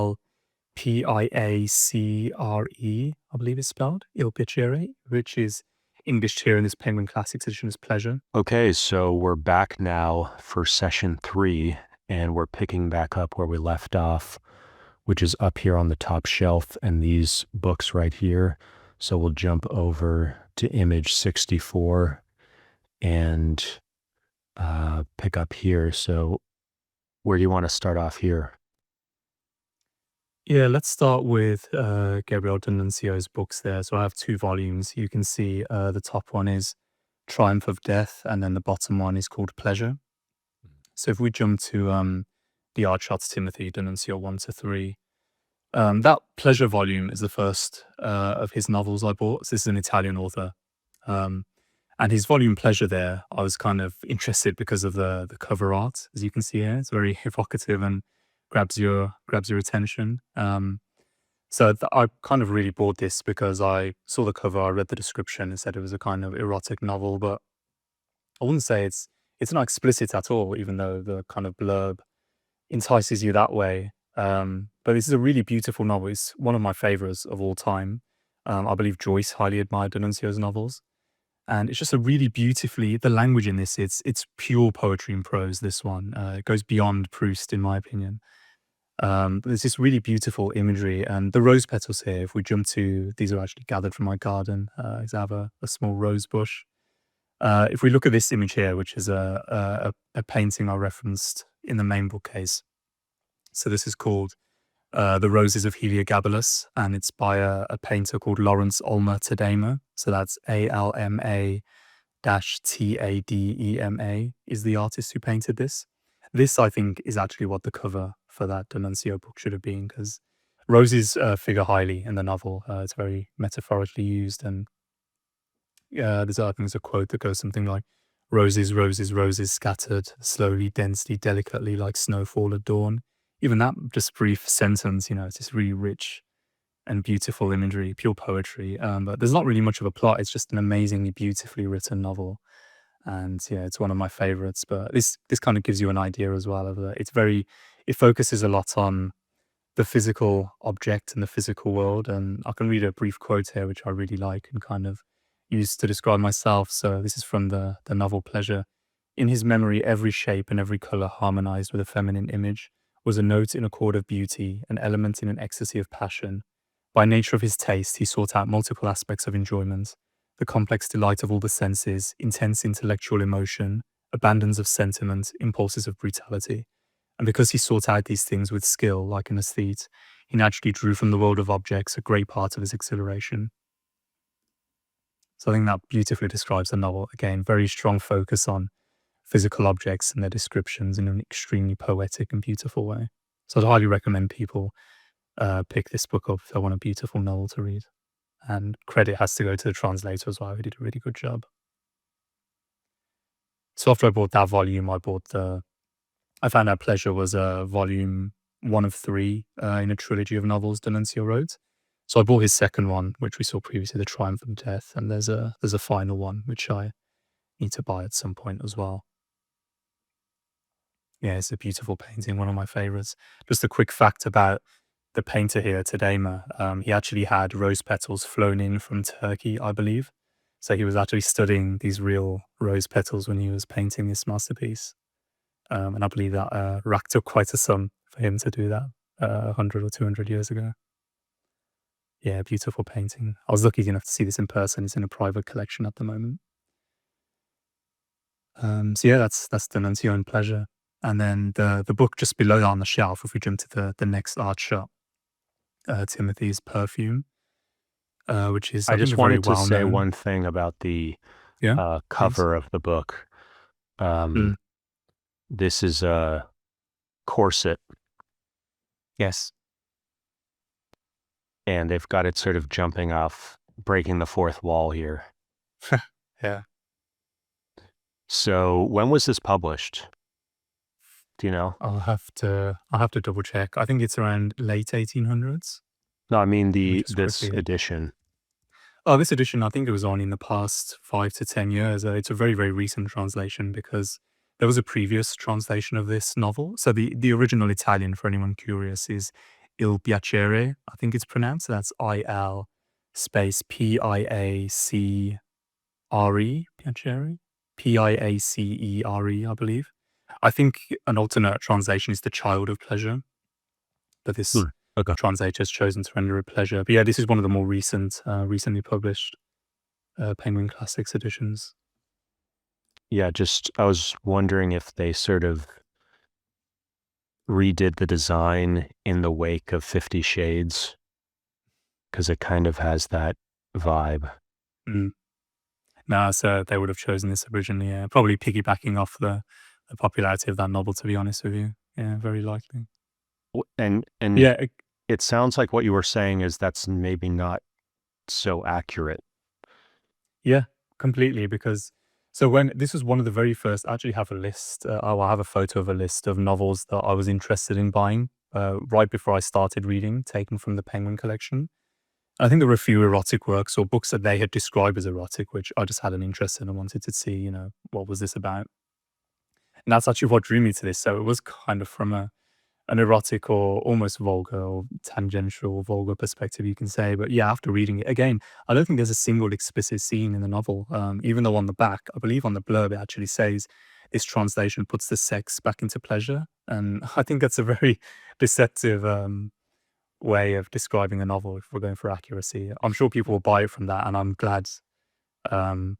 I believe it's spelled, Il Piacere, which is English here in this Penguin Classics edition as Pleasure. Okay, so we're back now for session 3, and we're picking back up where we left off, which is up here on the top shelf and these books right here. So we'll jump over to image 64 and pick up here. So where do you want to start off here? Yeah, let's start with Gabriele D'Annunzio's books there. So I have 2 volumes. You can see the top one is Triumph of Death, and then the bottom one is called Pleasure. So if we jump to the art shots, Timothy, D'Annunzio 1 to 3, that Pleasure volume is the first of his novels I bought. So this is an Italian author. And his volume Pleasure there, I was kind of interested because of the cover art, as you can see here. It's very evocative and grabs your attention. So I kind of really bought this because I saw the cover, I read the description, and said it was a kind of erotic novel, but I wouldn't say it's not explicit at all, even though the kind of blurb entices you that way. But this is a really beautiful novel. It's one of my favorites of all time. I believe Joyce highly admired D'Annunzio's novels. And it's just a really beautifully, the language in this, it's pure poetry and prose, this one. It goes beyond Proust, in my opinion. There's this really beautiful imagery, and the rose petals here, if we jump to, these are actually gathered from my garden. I have a small rose bush. If we look at this image here, which is a painting I referenced in the main bookcase. So this is called The Roses of Heliogabalus, and it's by a painter called Lawrence Ulmer Tadema. So that's ALMA-TADEMA is the artist who painted this. This, I think, is actually what the cover for that D'Annunzio book should have been, because roses figure highly in the novel. It's very metaphorically used, and there's a quote that goes something like, "Roses, roses, roses scattered, slowly, densely, delicately, like snowfall at dawn." Even that just brief sentence, it's this really rich and beautiful imagery, pure poetry. But there's not really much of a plot. It's just an amazingly beautifully written novel. And yeah, it's one of my favorites. But this kind of gives you an idea as well of it focuses a lot on the physical object and the physical world. And I can read a brief quote here, which I really like and kind of use to describe myself. So this is from the novel Pleasure. "In his memory, every shape and every color harmonized with a feminine image, was a note in a chord of beauty, an element in an ecstasy of passion. By nature of his taste, he sought out multiple aspects of enjoyment, the complex delight of all the senses, intense intellectual emotion, abandons of sentiment, impulses of brutality. And because he sought out these things with skill, like an aesthete, he naturally drew from the world of objects a great part of his exhilaration." So I think that beautifully describes the novel. Again, very strong focus on physical objects and their descriptions in an extremely poetic and beautiful way. So I'd highly recommend people pick this book up if they want a beautiful novel to read. And credit has to go to the translator as well, who did a really good job. So after I bought that volume, I found out Pleasure was volume 1 of 3 in a trilogy of novels D'Annunzio wrote. So I bought his second one, which we saw previously, The Triumph of Death, and there's a final one which I need to buy at some point as well. Yeah, it's a beautiful painting, one of my favorites. Just a quick fact about the painter here, Tadema. He actually had rose petals flown in from Turkey, I believe. So he was actually studying these real rose petals when he was painting this masterpiece. And I believe that racked up quite a sum for him to do that 100 or 200 years ago. Yeah, beautiful painting. I was lucky enough to see this in person. It's in a private collection at the moment. So yeah, that's the Nuncio and Pleasure. And then the book just below that on the shelf, if we jump to the next art shot, Timothy's Perfume, which is, I I think, just a very wanted to well say known. one thing about the Yeah, please. cover of the book. Mm, This is a corset, yes. and they've got it sort of jumping off, breaking the fourth wall here. Yeah. So when was this published? Do you know? I'll have to double check. I think it's around late 1800s. No, I mean Let me just this quickly. edition. Oh, this edition, I think it was on in the past 5 to 10 years. It's a very, very recent translation because there was a previous translation of this novel. So the original Italian, for anyone curious, is Il Piacere, I think it's pronounced. That's I-L space P-I-A-C-R-E, Piacere? Piacere, I believe. I think an alternate translation is The Child of Pleasure, but this Okay. translator has chosen to render it Pleasure. But yeah, this is one of the more recently published Penguin Classics editions. Yeah, I was wondering if they sort of redid the design in the wake of 50 Shades, because it kind of has that vibe. Mm. No, so they would have chosen this originally, probably piggybacking off the popularity of that novel, to be honest with you. Yeah, very likely. And Yeah, it sounds like what you were saying is that's maybe not so accurate. yeah, completely. Because so when this was one of the very first, I actually have a list. I have a photo of a list of novels that I was interested in buying right before I started reading, taken from the Penguin collection. I think there were a few erotic works or books that they had described as erotic, which I just had an interest in and wanted to see, what was this about? And that's actually what drew me to this. So it was kind of from an erotic or almost vulgar or tangential vulgar perspective, you can say. But yeah, after reading it again, I don't think there's a single explicit scene in the novel. Even though on the back, I believe on the blurb, it actually says this translation puts the sex back into pleasure. And I think that's a very deceptive way of describing a novel if we're going for accuracy. I'm sure people will buy it from that, and I'm glad. Um,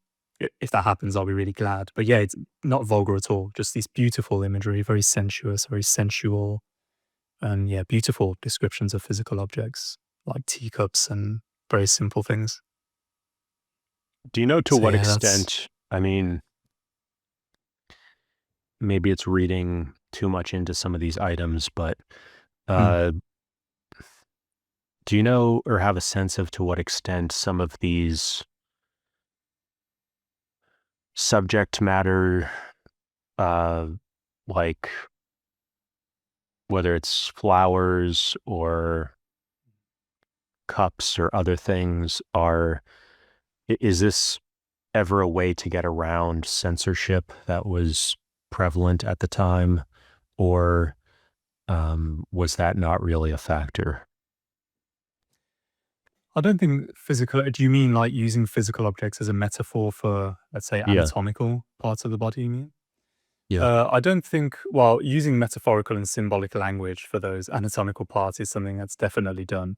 if that happens, I'll be really glad. But yeah, it's not vulgar at all. Just these beautiful imagery, very sensuous, very sensual, and yeah, beautiful descriptions of physical objects like teacups and very simple things. Do you know to So what yeah, that's extent, I mean, maybe it's reading too much into some of these items, but mm, do you know or have a sense of to what extent some of these subject matter, uh, like whether it's flowers or cups or other things, is this ever a way to get around censorship that was prevalent at the time, or was that not really a factor? I don't think physical. Do you mean like using physical objects as a metaphor for, let's say, Yeah, anatomical parts of the body? You mean? yeah. I don't think, well, using metaphorical and symbolic language for those anatomical parts is something that's definitely done.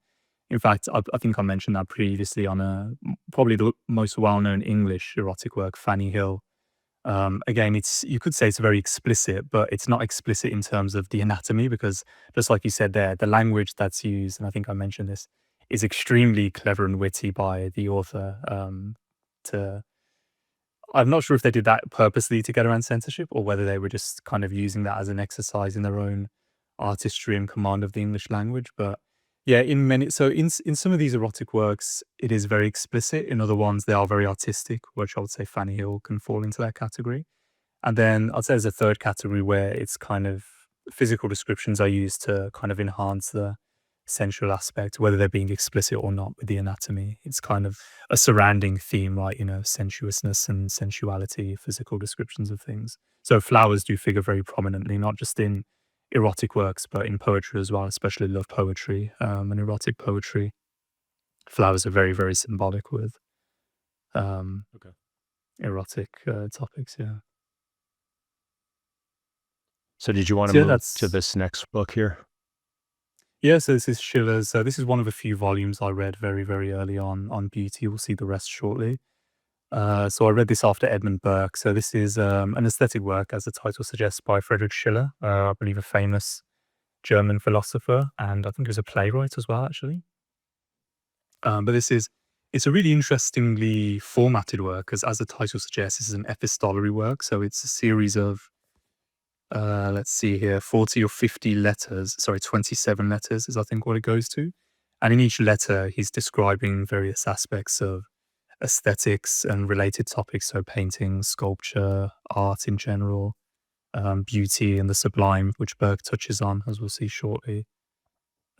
In fact, I think I mentioned that previously on probably the most well-known English erotic work, Fanny Hill. Again, you could say it's very explicit, but it's not explicit in terms of the anatomy because, just like you said there, the language that's used, and I think I mentioned this, is extremely clever and witty by the author. To I'm not sure if they did that purposely to get around censorship or whether they were just kind of using that as an exercise in their own artistry and command of the English language. But yeah, in some of these erotic works, it is very explicit. In other ones, they are very artistic, which I would say Fanny Hill can fall into that category. And then I'd say there's a third category where it's kind of physical descriptions are used to kind of enhance the sensual aspect, whether they're being explicit or not with the anatomy. It's kind of a surrounding theme, right? Sensuousness and sensuality, physical descriptions of things. So flowers do figure very prominently, not just in erotic works, but in poetry as well, especially love poetry and erotic poetry. Flowers are very, very symbolic with Okay. erotic topics. Yeah. So did you want to So yeah, move to that's this next book here? yeah. So this is Schiller's. This is one of a few volumes I read very, very early on beauty. We'll see the rest shortly. So I read this after Edmund Burke. So this is an aesthetic work, as the title suggests, by Friedrich Schiller. I believe a famous German philosopher, and I think he was a playwright as well, actually. But it's a really interestingly formatted work, because as the title suggests, this is an epistolary work. So it's a series of, let's see here, 40 or 50 letters. Sorry, 27 letters is I think what it goes to. And in each letter, he's describing various aspects of aesthetics and related topics. So painting, sculpture, art in general, beauty and the sublime, which Burke touches on, as we'll see shortly.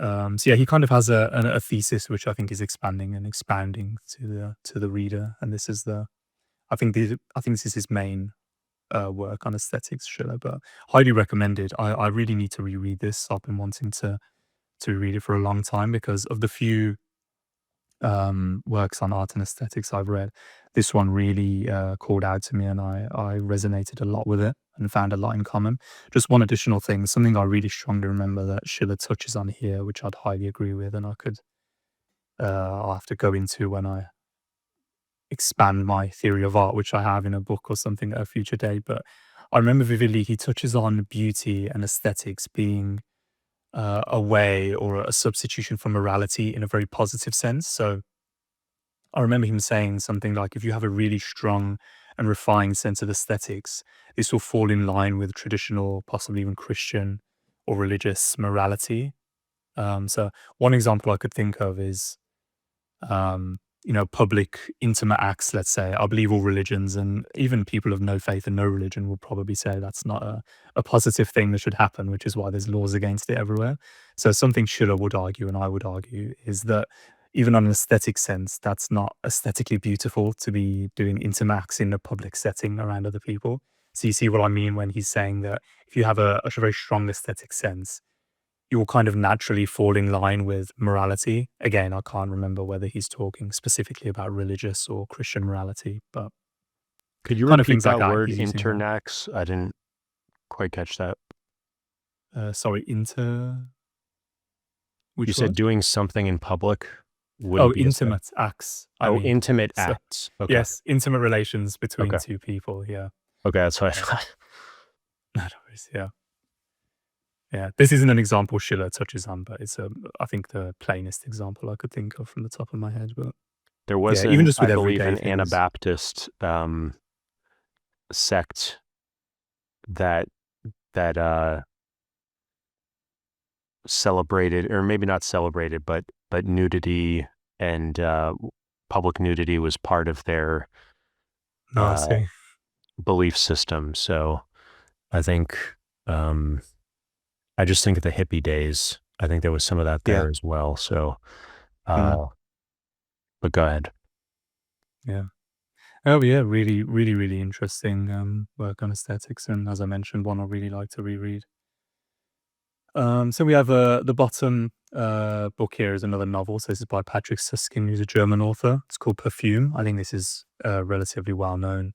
So yeah, he kind of has a thesis which I think is expanding and expounding to the reader, and this is I think this is his main work on aesthetics, Schiller, but highly recommended. I really need to reread this. I've been wanting to read it for a long time because of the few works on art and aesthetics I've read. This one really called out to me, and I resonated a lot with it and found a lot in common. Just one additional thing, something I really strongly remember that Schiller touches on here, which I'd highly agree with, and I'll have to go into when I expand my theory of art, which I have in a book or something at a future date. But I remember vividly he touches on beauty and aesthetics being a way or a substitution for morality in a very positive sense. So I remember him saying something like, if you have a really strong and refined sense of aesthetics, this will fall in line with traditional, possibly even Christian or religious morality. So one example I could think of is, public intimate acts, let's say. I believe all religions and even people of no faith and no religion will probably say that's not a positive thing that should happen, which is why there's laws against it everywhere. So something Schiller would argue, and I would argue, is that even on an aesthetic sense, that's not aesthetically beautiful to be doing intimate acts in a public setting around other people. So you see what I mean when he's saying that if you have a very strong aesthetic sense, you will kind of naturally fall in line with morality. Again, I can't remember whether he's talking specifically about religious or Christian morality, but Could you kind of repeat things like that that word, he's using there. internax? I didn't quite catch that. Sorry, You which said word? doing something in public Oh, wouldn't be intimate acts. I mean, intimate so acts. Okay. yes, intimate relations between Okay. two people. Yeah. Okay, that's what I Yeah. thought. No worries, yeah. Yeah, this isn't an example Schiller touches on, but it's I think the plainest example I could think of from the top of my head. But There was yeah, even just I with believe, everyday an things. Anabaptist sect that celebrated, or maybe not celebrated, but nudity and public nudity was part of their No, I see. belief system. So I think I just think of the hippie days. I think there was some of that there Yeah. as well. So Mm. but go ahead. Yeah. Oh, yeah, really, really, really interesting work on aesthetics, and as I mentioned, one I really like to reread. So we have the bottom book here is another novel. So this is by Patrick Susskind, who's a German author. It's called Perfume. I think this is relatively well known,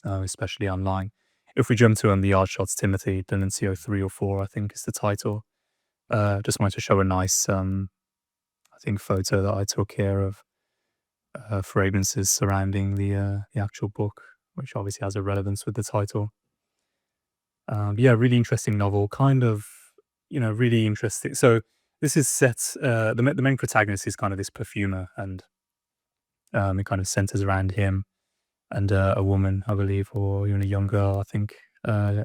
especially online. If we jump to The Art Shots Timothy, Denuncio 3 or 4, I think is the title. Just wanted to show a nice, I think, photo that I took here of fragrances surrounding the actual book, which obviously has a relevance with the title. Yeah, really interesting novel. Kind of, really interesting. So this is set. The main protagonist is kind of this perfumer, and it kind of centers around him and a woman, I believe, or a young girl. I think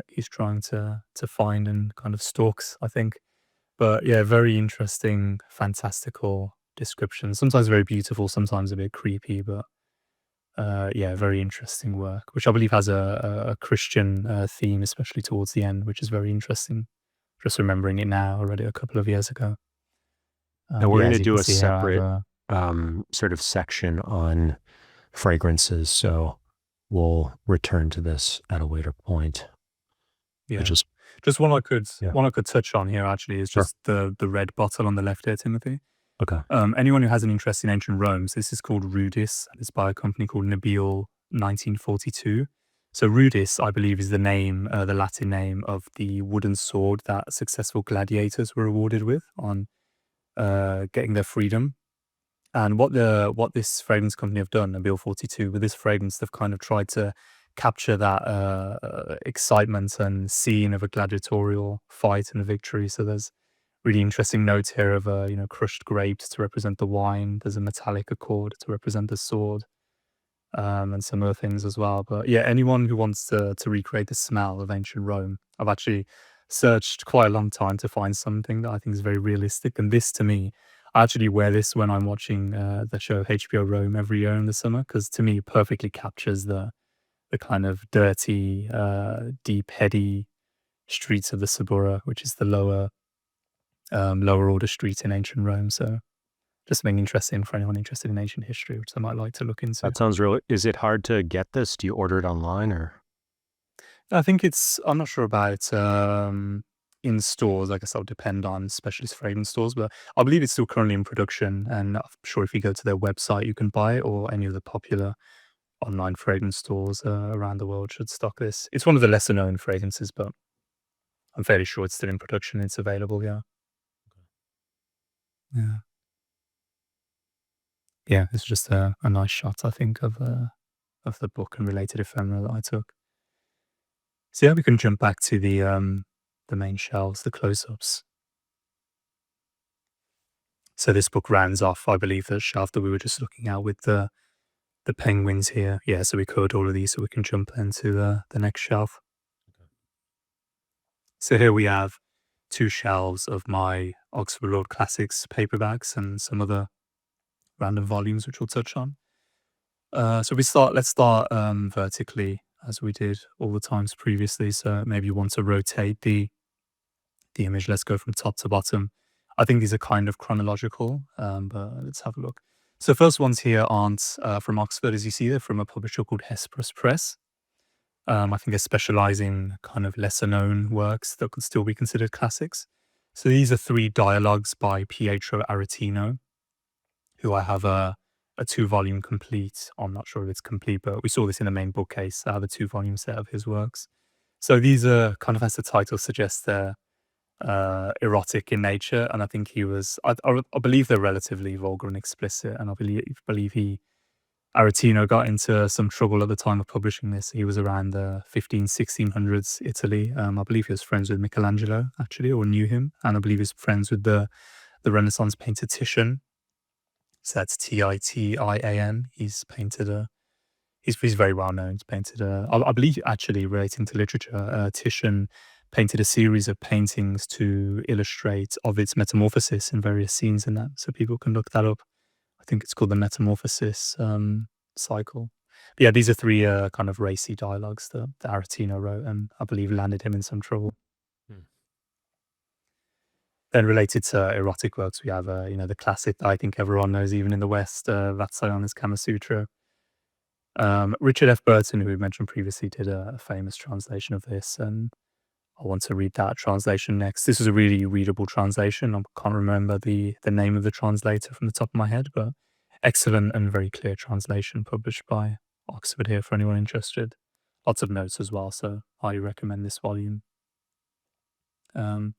he's trying to find and kind of stalks. I think, but yeah, very interesting, fantastical description. Sometimes very beautiful, sometimes a bit creepy, but yeah, very interesting work, which I believe has a Christian theme, especially towards the end, which is very interesting. Just remembering it now, I read it a couple of years ago. And we're Yeah, going as to you do can a see here, I have separate sort of section on fragrances, so we'll return to this at a later point. yeah. Just one I could Yeah. one I could touch on here actually is Sure. just the red bottle on the left here, Timothy. Okay. Anyone who has an interest in ancient Rome, so this is called Rudis. It's by a company called Nabil 1942. So Rudis, I believe, is the name, the Latin name of the wooden sword that successful gladiators were awarded with on getting their freedom. And what this fragrance company have done, Nabil 42, with this fragrance, they've kind of tried to capture that excitement and scene of a gladiatorial fight and a victory. So there's really interesting notes here of crushed grapes to represent the wine. There's a metallic accord to represent the sword, and some other things as well. But yeah, anyone who wants to recreate the smell of ancient Rome, I've actually searched quite a long time to find something that I think is very realistic. And this, to me, I actually wear this when I'm watching the show HBO Rome every year in the summer, because to me, it perfectly captures the kind of dirty, deep, heady streets of the Suburra, which is the lower order street in ancient Rome. So just something interesting for anyone interested in ancient history, which they might like to look into. That sounds really. Is it hard to get this? Do you order it online or? I think I'm not sure about in stores. I guess that'll depend on specialist fragrance stores, but I believe it's still currently in production. And I'm sure if you go to their website, you can buy it, or any of the popular online fragrance stores around the world should stock this. It's one of the lesser known fragrances, but I'm fairly sure it's still in production. It's available. Yeah. Yeah. Yeah. It's just a nice shot, I think, of the book and related ephemera that I took. So yeah, we can jump back to the main shelves, the close-ups. So this book rounds off, I believe, the shelf that we were just looking at with the penguins here. Yeah, so we covered all of these, so we can jump into the next shelf. So here we have two shelves of my Oxford World Classics paperbacks and some other random volumes, which we'll touch on. So let's start vertically, as we did all the times previously. So maybe you want to rotate the image. Let's go from top to bottom. I think these are kind of chronological, but let's have a look. So first ones here aren't from Oxford, as you see. They're from a publisher called Hesperus Press. I think they specialize in kind of lesser known works that could still be considered classics. So these are 3 dialogues by Pietro Aretino, who I have a 2-volume complete. I'm not sure if it's complete, but we saw this in the main bookcase. I have a 2-volume set of his works. So these are kind of, as the title suggests, they're erotic in nature, and I think he was. I believe they're relatively vulgar and explicit, and I believe Aretino got into some trouble at the time of publishing this. He was around the 1600s Italy. I believe he was friends with Michelangelo, actually, or knew him, and I believe he's friends with the Renaissance painter Titian. So that's Titian. He's painted he's very well known. He's painted I believe, actually, relating to literature, Titian painted a series of paintings to illustrate Ovid's Metamorphosis in various scenes in that. So people can look that up. I think it's called the Metamorphosis cycle. But yeah, these are 3 kind of racy dialogues that Aretino wrote, and I believe landed him in some trouble. Then related to erotic works, we have the classic that I think everyone knows, even in the West, Vatsalyanas Kama Sutra. Richard F. Burton, who we mentioned previously, did a famous translation of this, and I want to read that translation next. This is a really readable translation. I can't remember the name of the translator from the top of my head, but excellent and very clear translation published by Oxford here for anyone interested. Lots of notes as well, so highly recommend this volume. Then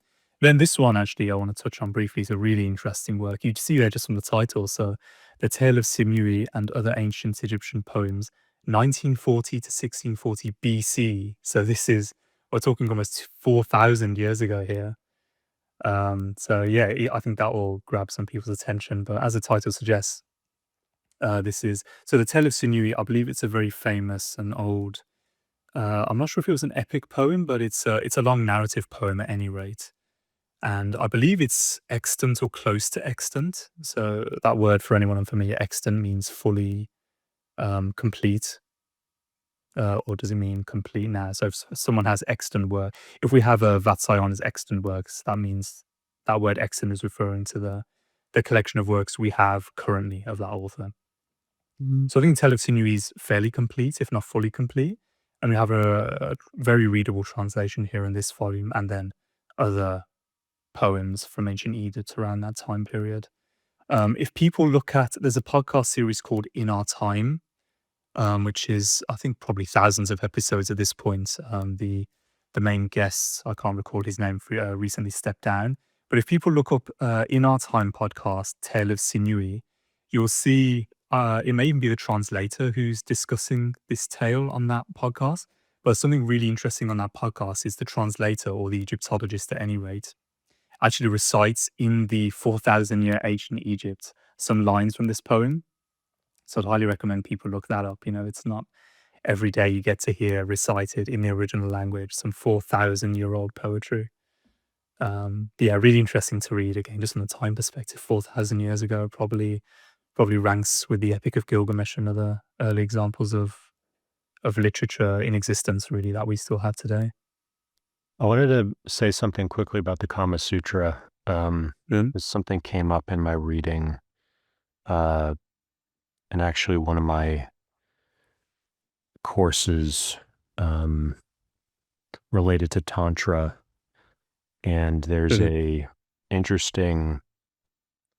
this one, actually, I want to touch on briefly. Is a really interesting work. You see there just from the title. So, The Tale of Simui and Other Ancient Egyptian Poems, 1940 to 1640 BC. So we're talking almost 4,000 years ago here. So yeah, I think that will grab some people's attention. But as the title suggests, The Tale of Simui. I believe it's a very famous and old. I'm not sure if it was an epic poem, but it's a long narrative poem at any rate. And I believe it's extant or close to extant. So that word, for anyone unfamiliar, extant means fully complete. Or does it mean complete now? So if someone has extant work, if we have a Vatsalyanas extant works, that means that word extant is referring to the collection of works we have currently of that author. So I think Tale of Sinewy is fairly complete, if not fully complete. And we have a very readable translation here in this volume, and then other poems from ancient Egypt around that time period. If people look at, there's a podcast series called In Our Time, which is, I think, probably thousands of episodes at this point. The main guest, I can't recall his name, recently stepped down. But if people look up In Our Time podcast, Tale of Sinewy, you'll see it may even be the translator who's discussing this tale on that podcast. But something really interesting on that podcast is the translator, or the Egyptologist at any rate, actually recites in the 4,000-year ancient Egypt some lines from this poem. So I'd highly recommend people look that up. It's not every day you get to hear recited in the original language some 4,000-year-old poetry. Yeah, really interesting to read. Again, just from the time perspective, 4,000 years ago probably ranks with the Epic of Gilgamesh and other early examples of literature in existence, really, that we still have today. I wanted to say something quickly about the Kama Sutra. Something came up in my reading, and actually one of my courses related to Tantra, and there's a interesting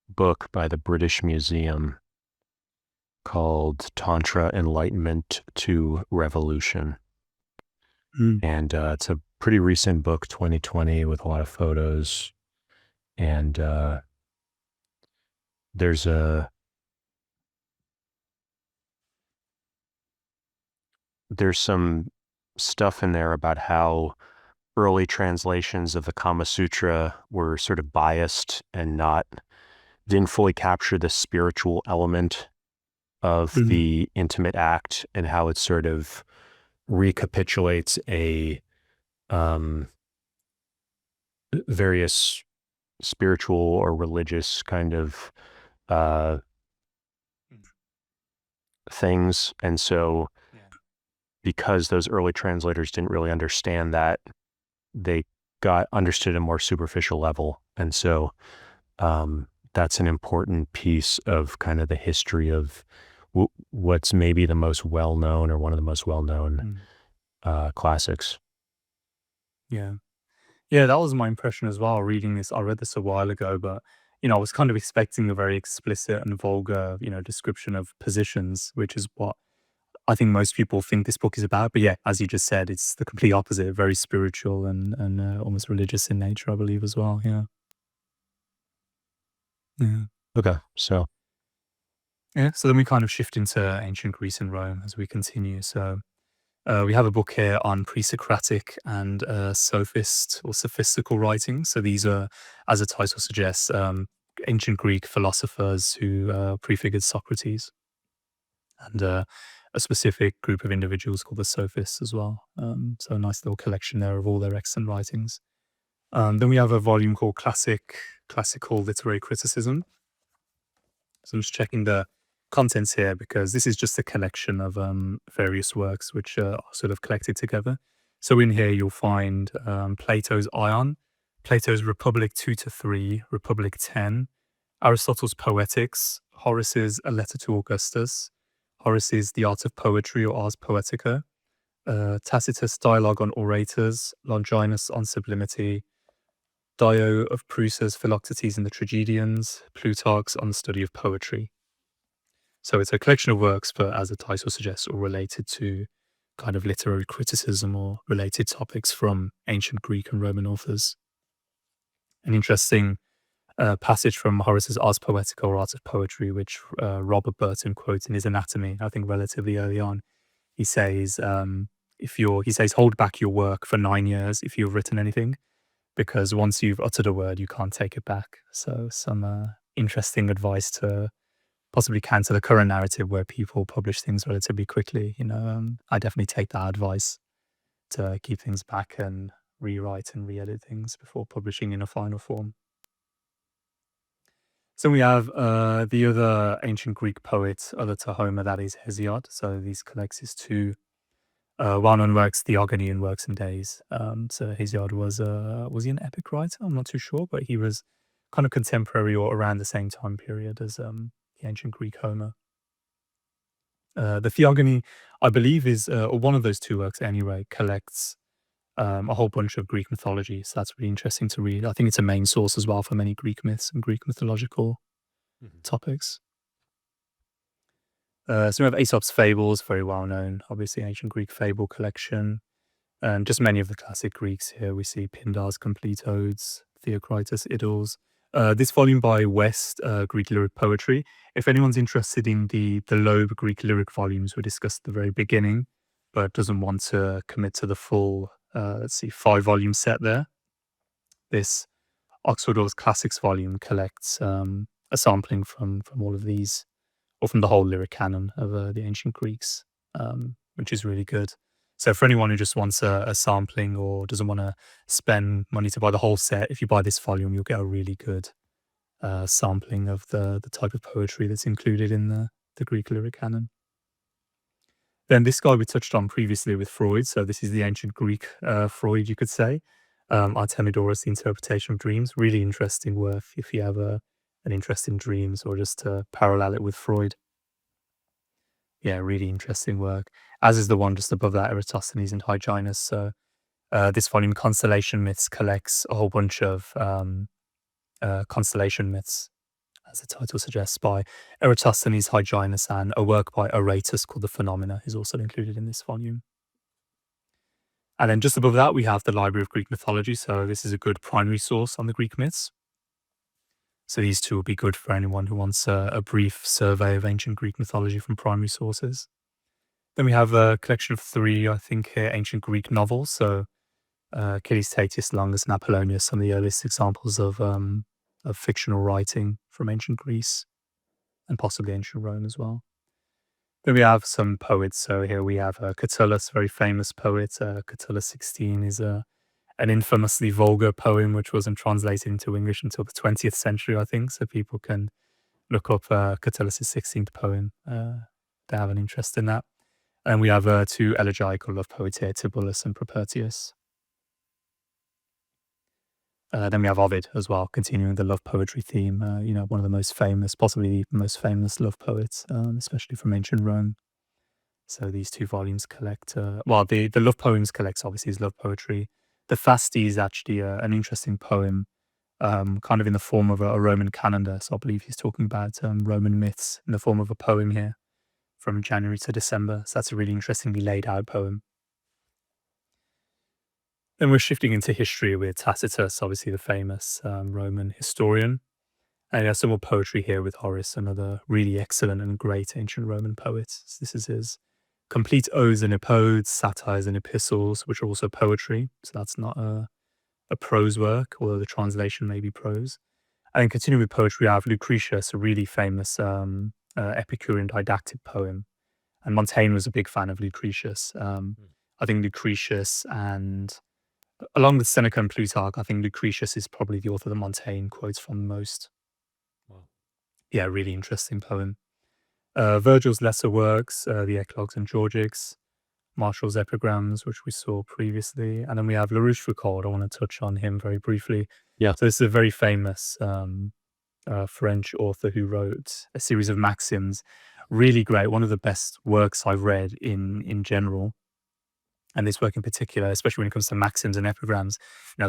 book by the British Museum called Tantra Enlightenment to Revolution. And it's a pretty recent book, 2020, with a lot of photos. And there's some stuff in there about how early translations of the Kama Sutra were sort of biased and didn't fully capture the spiritual element of the intimate act, and how it sort of recapitulates various spiritual or religious kind of things. And so because those early translators didn't really understand that, they understood a more superficial level. And so that's an important piece of kind of the history of what's maybe the most well-known, or one of the most well-known classics. Yeah, that was my impression as well, reading this. I read this a while ago, but I was kind of expecting a very explicit and vulgar, description of positions, which is what I think most people think this book is about. But yeah, as you just said, it's the complete opposite, very spiritual and almost religious in nature, I believe, as well. Yeah. Okay, so then we kind of shift into ancient Greece and Rome as we continue. So we have a book here on pre-Socratic and sophist or sophistical writing. So these are, as the title suggests, ancient Greek philosophers who prefigured Socrates, and a specific group of individuals called the sophists as well. So a nice little collection there of all their excellent writings. Then we have a volume called Classical Literary Criticism. So I'm just checking the contents here, because this is just a collection of various works which are sort of collected together. So in here you'll find Plato's Ion, Plato's Republic 2-3, Republic 10, Aristotle's Poetics, Horace's A Letter to Augustus, Horace's The Art of Poetry or Ars Poetica, Tacitus' Dialogue on Orators, Longinus on Sublimity, Dio of Prusa's Philoctetes and the Tragedians, Plutarch's On the Study of Poetry. So it's a collection of works, but as the title suggests, all related to kind of literary criticism or related topics from ancient Greek and Roman authors. An interesting passage from Horace's Ars Poetica or Art of Poetry, which Robert Burton quotes in his Anatomy, I think relatively early on. He says, hold back your work for 9 years if you've written anything, because once you've uttered a word, you can't take it back. So some interesting advice to possibly counter the current narrative where people publish things relatively quickly. I definitely take that advice to keep things back and rewrite and re-edit things before publishing in a final form. So we have the other ancient Greek poet, other to Homer, that is Hesiod. So these collects his two well-known works, Theogony and Works and Days. So Hesiod was he an epic writer? I'm not too sure, but he was kind of contemporary or around the same time period as the ancient Greek Homer. The Theogony, I believe, is or one of those two works anyway, collects a whole bunch of Greek mythology. So that's really interesting to read. I think it's a main source as well for many Greek myths and Greek mythological topics. So we have Aesop's Fables, very well known, obviously ancient Greek fable collection. And just many of the classic Greeks here. We see Pindar's Complete Odes, Theocritus' Idylls. This volume by West, Greek Lyric Poetry. If anyone's interested in the Loeb Greek lyric volumes we discussed at the very beginning, but doesn't want to commit to the full, 5-volume set there, this Oxford Or's Classics volume collects a sampling from all of these, or from the whole lyric canon of the ancient Greeks, which is really good. So for anyone who just wants a sampling or doesn't want to spend money to buy the whole set, if you buy this volume, you'll get a really good sampling of the type of poetry that's included in the Greek lyric canon. Then this guy we touched on previously with Freud. So this is the ancient Greek Freud, you could say. Artemidorus, The Interpretation of Dreams. Really interesting work if you have an interest in dreams or just to parallel it with Freud. Yeah, really interesting work, as is the one just above that, Eratosthenes and Hyginus. So this volume, Constellation Myths, collects a whole bunch of constellation myths, as the title suggests, by Eratosthenes, Hyginus, and a work by Aratus called The Phenomena is also included in this volume. And then just above that, we have the Library of Greek Mythology. So this is a good primary source on the Greek myths. So these two will be good for anyone who wants a brief survey of ancient Greek mythology from primary sources. Then we have a collection of 3, I think, here, ancient Greek novels. So Achilles, Tatius, Longus, and Apollonius, some of the earliest examples of fictional writing from ancient Greece and possibly ancient Rome as well. Then we have some poets. So here we have Catullus, very famous poet. Catullus 16 is an infamously vulgar poem which wasn't translated into English until the 20th century, I think. So people can look up Catullus' 16th poem. They have an interest in that. And we have 2 elegiacal love poets here, Tibullus and Propertius. Then we have Ovid as well, continuing the love poetry theme. One of the most famous, possibly the most famous love poets, especially from ancient Rome. So these 2 volumes collect, the love poems collects obviously his love poetry. The Fasti is actually an interesting poem, kind of in the form of a Roman calendar. So I believe he's talking about Roman myths in the form of a poem here from January to December. So that's a really interestingly laid out poem. Then we're shifting into history with Tacitus, obviously the famous Roman historian. And he has some more poetry here with Horace, another really excellent and great ancient Roman poet. So this is his complete odes and epodes, satires and epistles, which are also poetry. So that's not a prose work, although the translation may be prose. And then continuing with poetry, I have Lucretius, a really famous Epicurean didactic poem. And Montaigne was a big fan of Lucretius. I think Lucretius and, along with Seneca and Plutarch, I think Lucretius is probably the author that Montaigne quotes from the most. Wow. Yeah, really interesting poem. Virgil's lesser works, the Eclogues and Georgics, Martial's epigrams, which we saw previously. And then we have La Rochefoucauld. I want to touch on him very briefly. Yeah. So this is a very famous French author who wrote a series of maxims. Really great. One of the best works I've read in general. And this work in particular, especially when it comes to maxims and epigrams,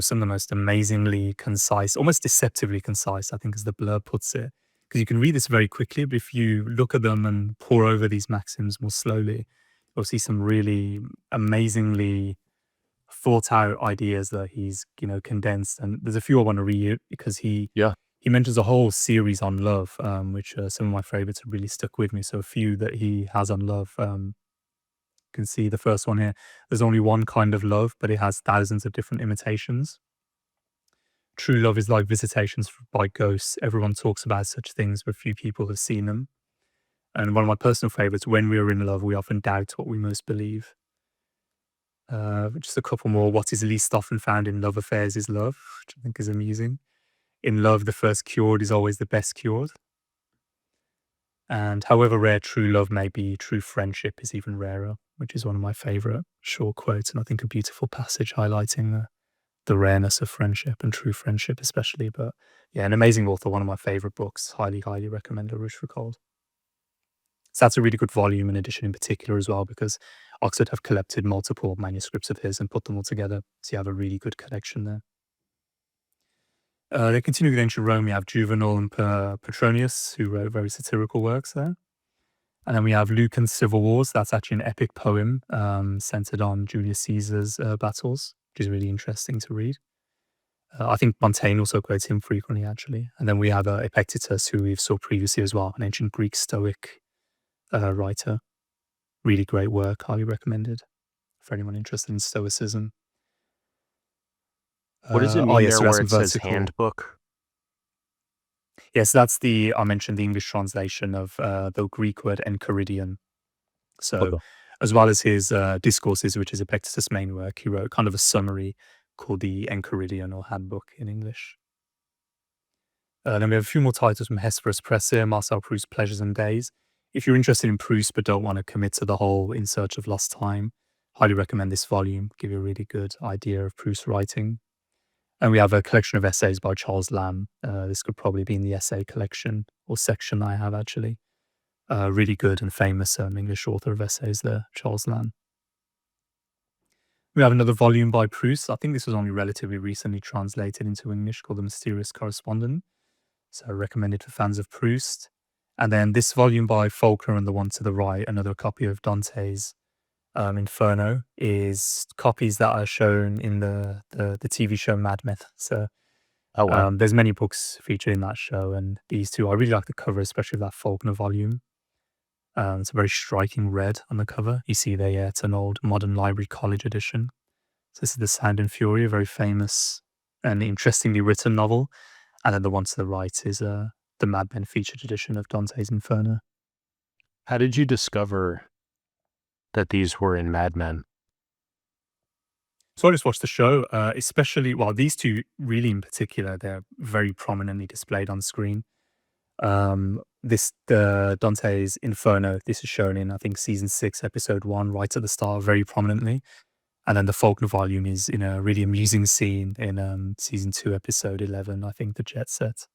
some of the most amazingly concise, almost deceptively concise, I think as the blurb puts it. Because you can read this very quickly, but if you look at them and pore over these maxims more slowly, you'll see some really amazingly thought out ideas that he's, condensed. And there's a few I want to read because he mentions a whole series on love, which some of my favorites have really stuck with me. So a few that he has on love. You can see the first one here. There's only one kind of love, but it has thousands of different imitations. True love is like visitations by ghosts. Everyone talks about such things, but few people have seen them. And one of my personal favorites, when we are in love, we often doubt what we most believe. Just a couple more. What is least often found in love affairs is love, which I think is amusing. In love, the first cured is always the best cured. And however rare true love may be, true friendship is even rarer, which is one of my favorite short quotes, and I think a beautiful passage highlighting the rareness of friendship and true friendship especially. But yeah, an amazing author, one of my favorite books. Highly, highly recommend A Rouge for Cold. So that's a really good volume and edition in particular as well, because Oxford have collected multiple manuscripts of his and put them all together. So you have a really good collection there. They continue with ancient Rome. We have Juvenal and Petronius, who wrote very satirical works there. And then we have Lucan's Civil Wars. That's actually an epic poem centered on Julius Caesar's battles, which is really interesting to read. I think Montaigne also quotes him frequently, actually. And then we have Epictetus, who we've saw previously as well, an ancient Greek Stoic writer. Really great work, highly recommended for anyone interested in Stoicism. What does it mean there we have where some it says vertical. handbook? Yes, that's I mentioned the English translation of the Greek word enchiridion. So, Okay. as well as his discourses, which is Epictetus' main work, he wrote kind of a summary called the Enchiridion or Handbook in English. Then we have a few more titles from Hesperus Presse, Marcel Proust's Pleasures and Days. If you're interested in Proust but don't want to commit to the whole In Search of Lost Time, highly recommend this volume. Give you a really good idea of Proust's writing. And we have a collection of essays by Charles Lamb. This could probably be in the essay collection or section I have, actually. Really good and famous English author of essays there, Charles Lamb. We have another volume by Proust. I think this was only relatively recently translated into English, called The Mysterious Correspondent. So recommended for fans of Proust. And then this volume by Folklore and the one to the right, another copy of Dante's Inferno, is copies that are shown in the TV show Mad Men. So Oh, wow. there's many books featured in that show, and these two, I really like the cover, especially of that Faulkner volume. It's a very striking red on the cover. You see there, yeah, it's an old Modern Library College edition. So this is The Sound and Fury, a very famous and interestingly written novel. And then the one to the right is the Mad Men featured edition of Dante's Inferno. How did you discover that these were in Mad Men? So I just watched the show, especially, well, these two really in particular, they're very prominently displayed on screen. The Dante's Inferno, this is shown in, I think, season 6, episode 1, right at the start, very prominently. And then the Faulkner volume is in a really amusing scene in season 2, episode 11, I think, the Jet Set.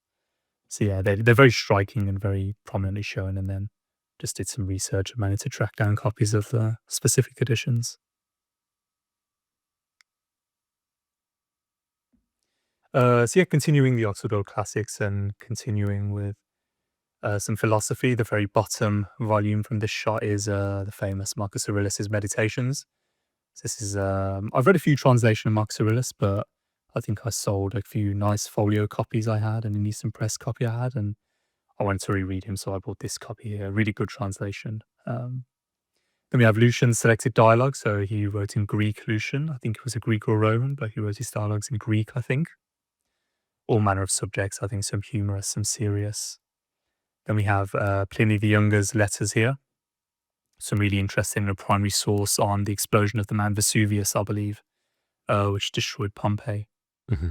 So yeah, they're very striking and very prominently shown. And then just did some research and managed to track down copies of the specific editions. So yeah, continuing the Oxford Old Classics and continuing with some philosophy. The very bottom volume from this shot is the famous Marcus Aurelius' Meditations. So this is I've read a few translations of Marcus Aurelius, but I think I sold a few nice folio copies I had and an Eastern Press copy I had, and I wanted to reread him, so I bought this copy here. Really good translation. Then we have Lucian's Selected Dialogue. So he wrote in Greek, Lucian. I think it was a Greek or Roman, but he wrote his dialogues in Greek, I think. All manner of subjects, I think some humorous, some serious. Then we have Pliny the Younger's letters here. Some really interesting, a primary source on the explosion of the man Vesuvius, I believe, which destroyed Pompeii. Mm-hmm.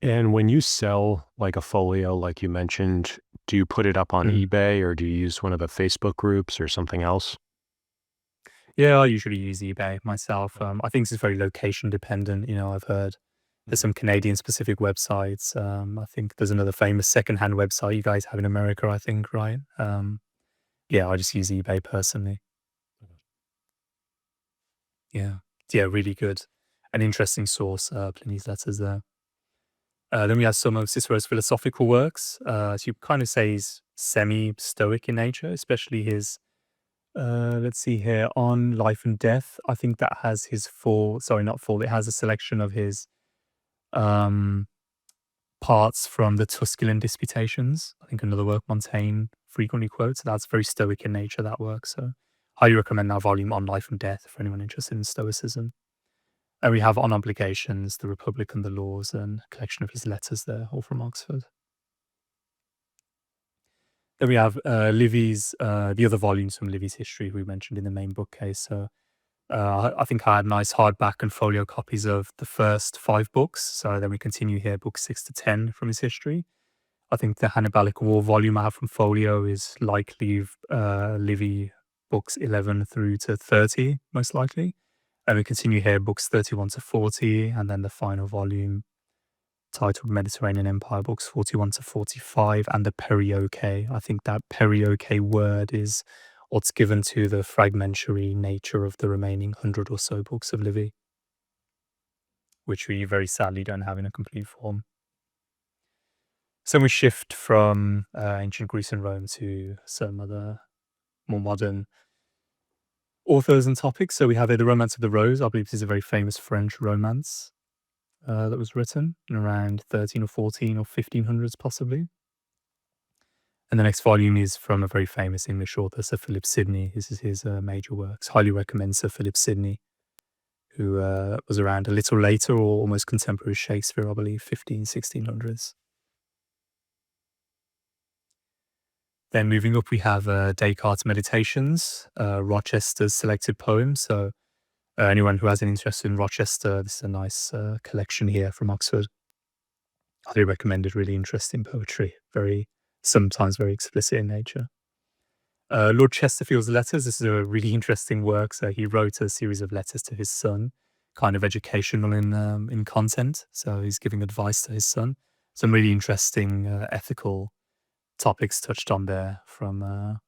And when you sell like a folio, like you mentioned, do you put it up on eBay or do you use one of the Facebook groups or something else? Yeah, I usually use eBay myself. I think this is very location dependent. I've heard there's some Canadian specific websites. I think there's another famous secondhand website you guys have in America, I think, right? Yeah, I just use eBay personally. Yeah, really good. An interesting source, Pliny's letters there. Then we have some of Cicero's philosophical works. So you kind of say he's semi-stoic in nature, especially his, let's see here, On Life and Death. I think that has his it has a selection of his parts from the Tusculan Disputations. I think another work Montaigne frequently quotes. That's very stoic in nature, that work. So highly recommend that volume, On Life and Death, for anyone interested in Stoicism. And we have On Obligations, The Republic and the Laws, and a collection of his letters there, all from Oxford. Then we have Livy's, the other volumes from Livy's history we mentioned in the main bookcase. So I think I had nice hardback and folio copies of the first 5 books. So then we continue here, books 6 to 10 from his history. I think the Hannibalic War volume I have from folio is likely Livy books 11 through to 30, most likely. And we continue here, books 31 to 40, and then the final volume titled Mediterranean Empire, books 41 to 45, and the perioke. I think that perioke word is what's given to the fragmentary nature of the remaining 100 or so books of Livy, which we very sadly don't have in a complete form. So we shift from ancient Greece and Rome to some other more modern authors and topics. So we have The Romance of the Rose. I believe this is a very famous French romance that was written in around 13 or 14 or 1500s possibly. And the next volume is from a very famous English author, Sir Philip Sidney. This is his major works. Highly recommend Sir Philip Sidney, who was around a little later or almost contemporary Shakespeare, I believe, 1600s. Then moving up, we have Descartes' Meditations, Rochester's selected poems. So anyone who has an interest in Rochester, this is a nice collection here from Oxford. Highly recommended, really interesting poetry, sometimes very explicit in nature. Lord Chesterfield's Letters, this is a really interesting work. So he wrote a series of letters to his son, kind of educational in content. So he's giving advice to his son. Some really interesting ethical topics touched on there from an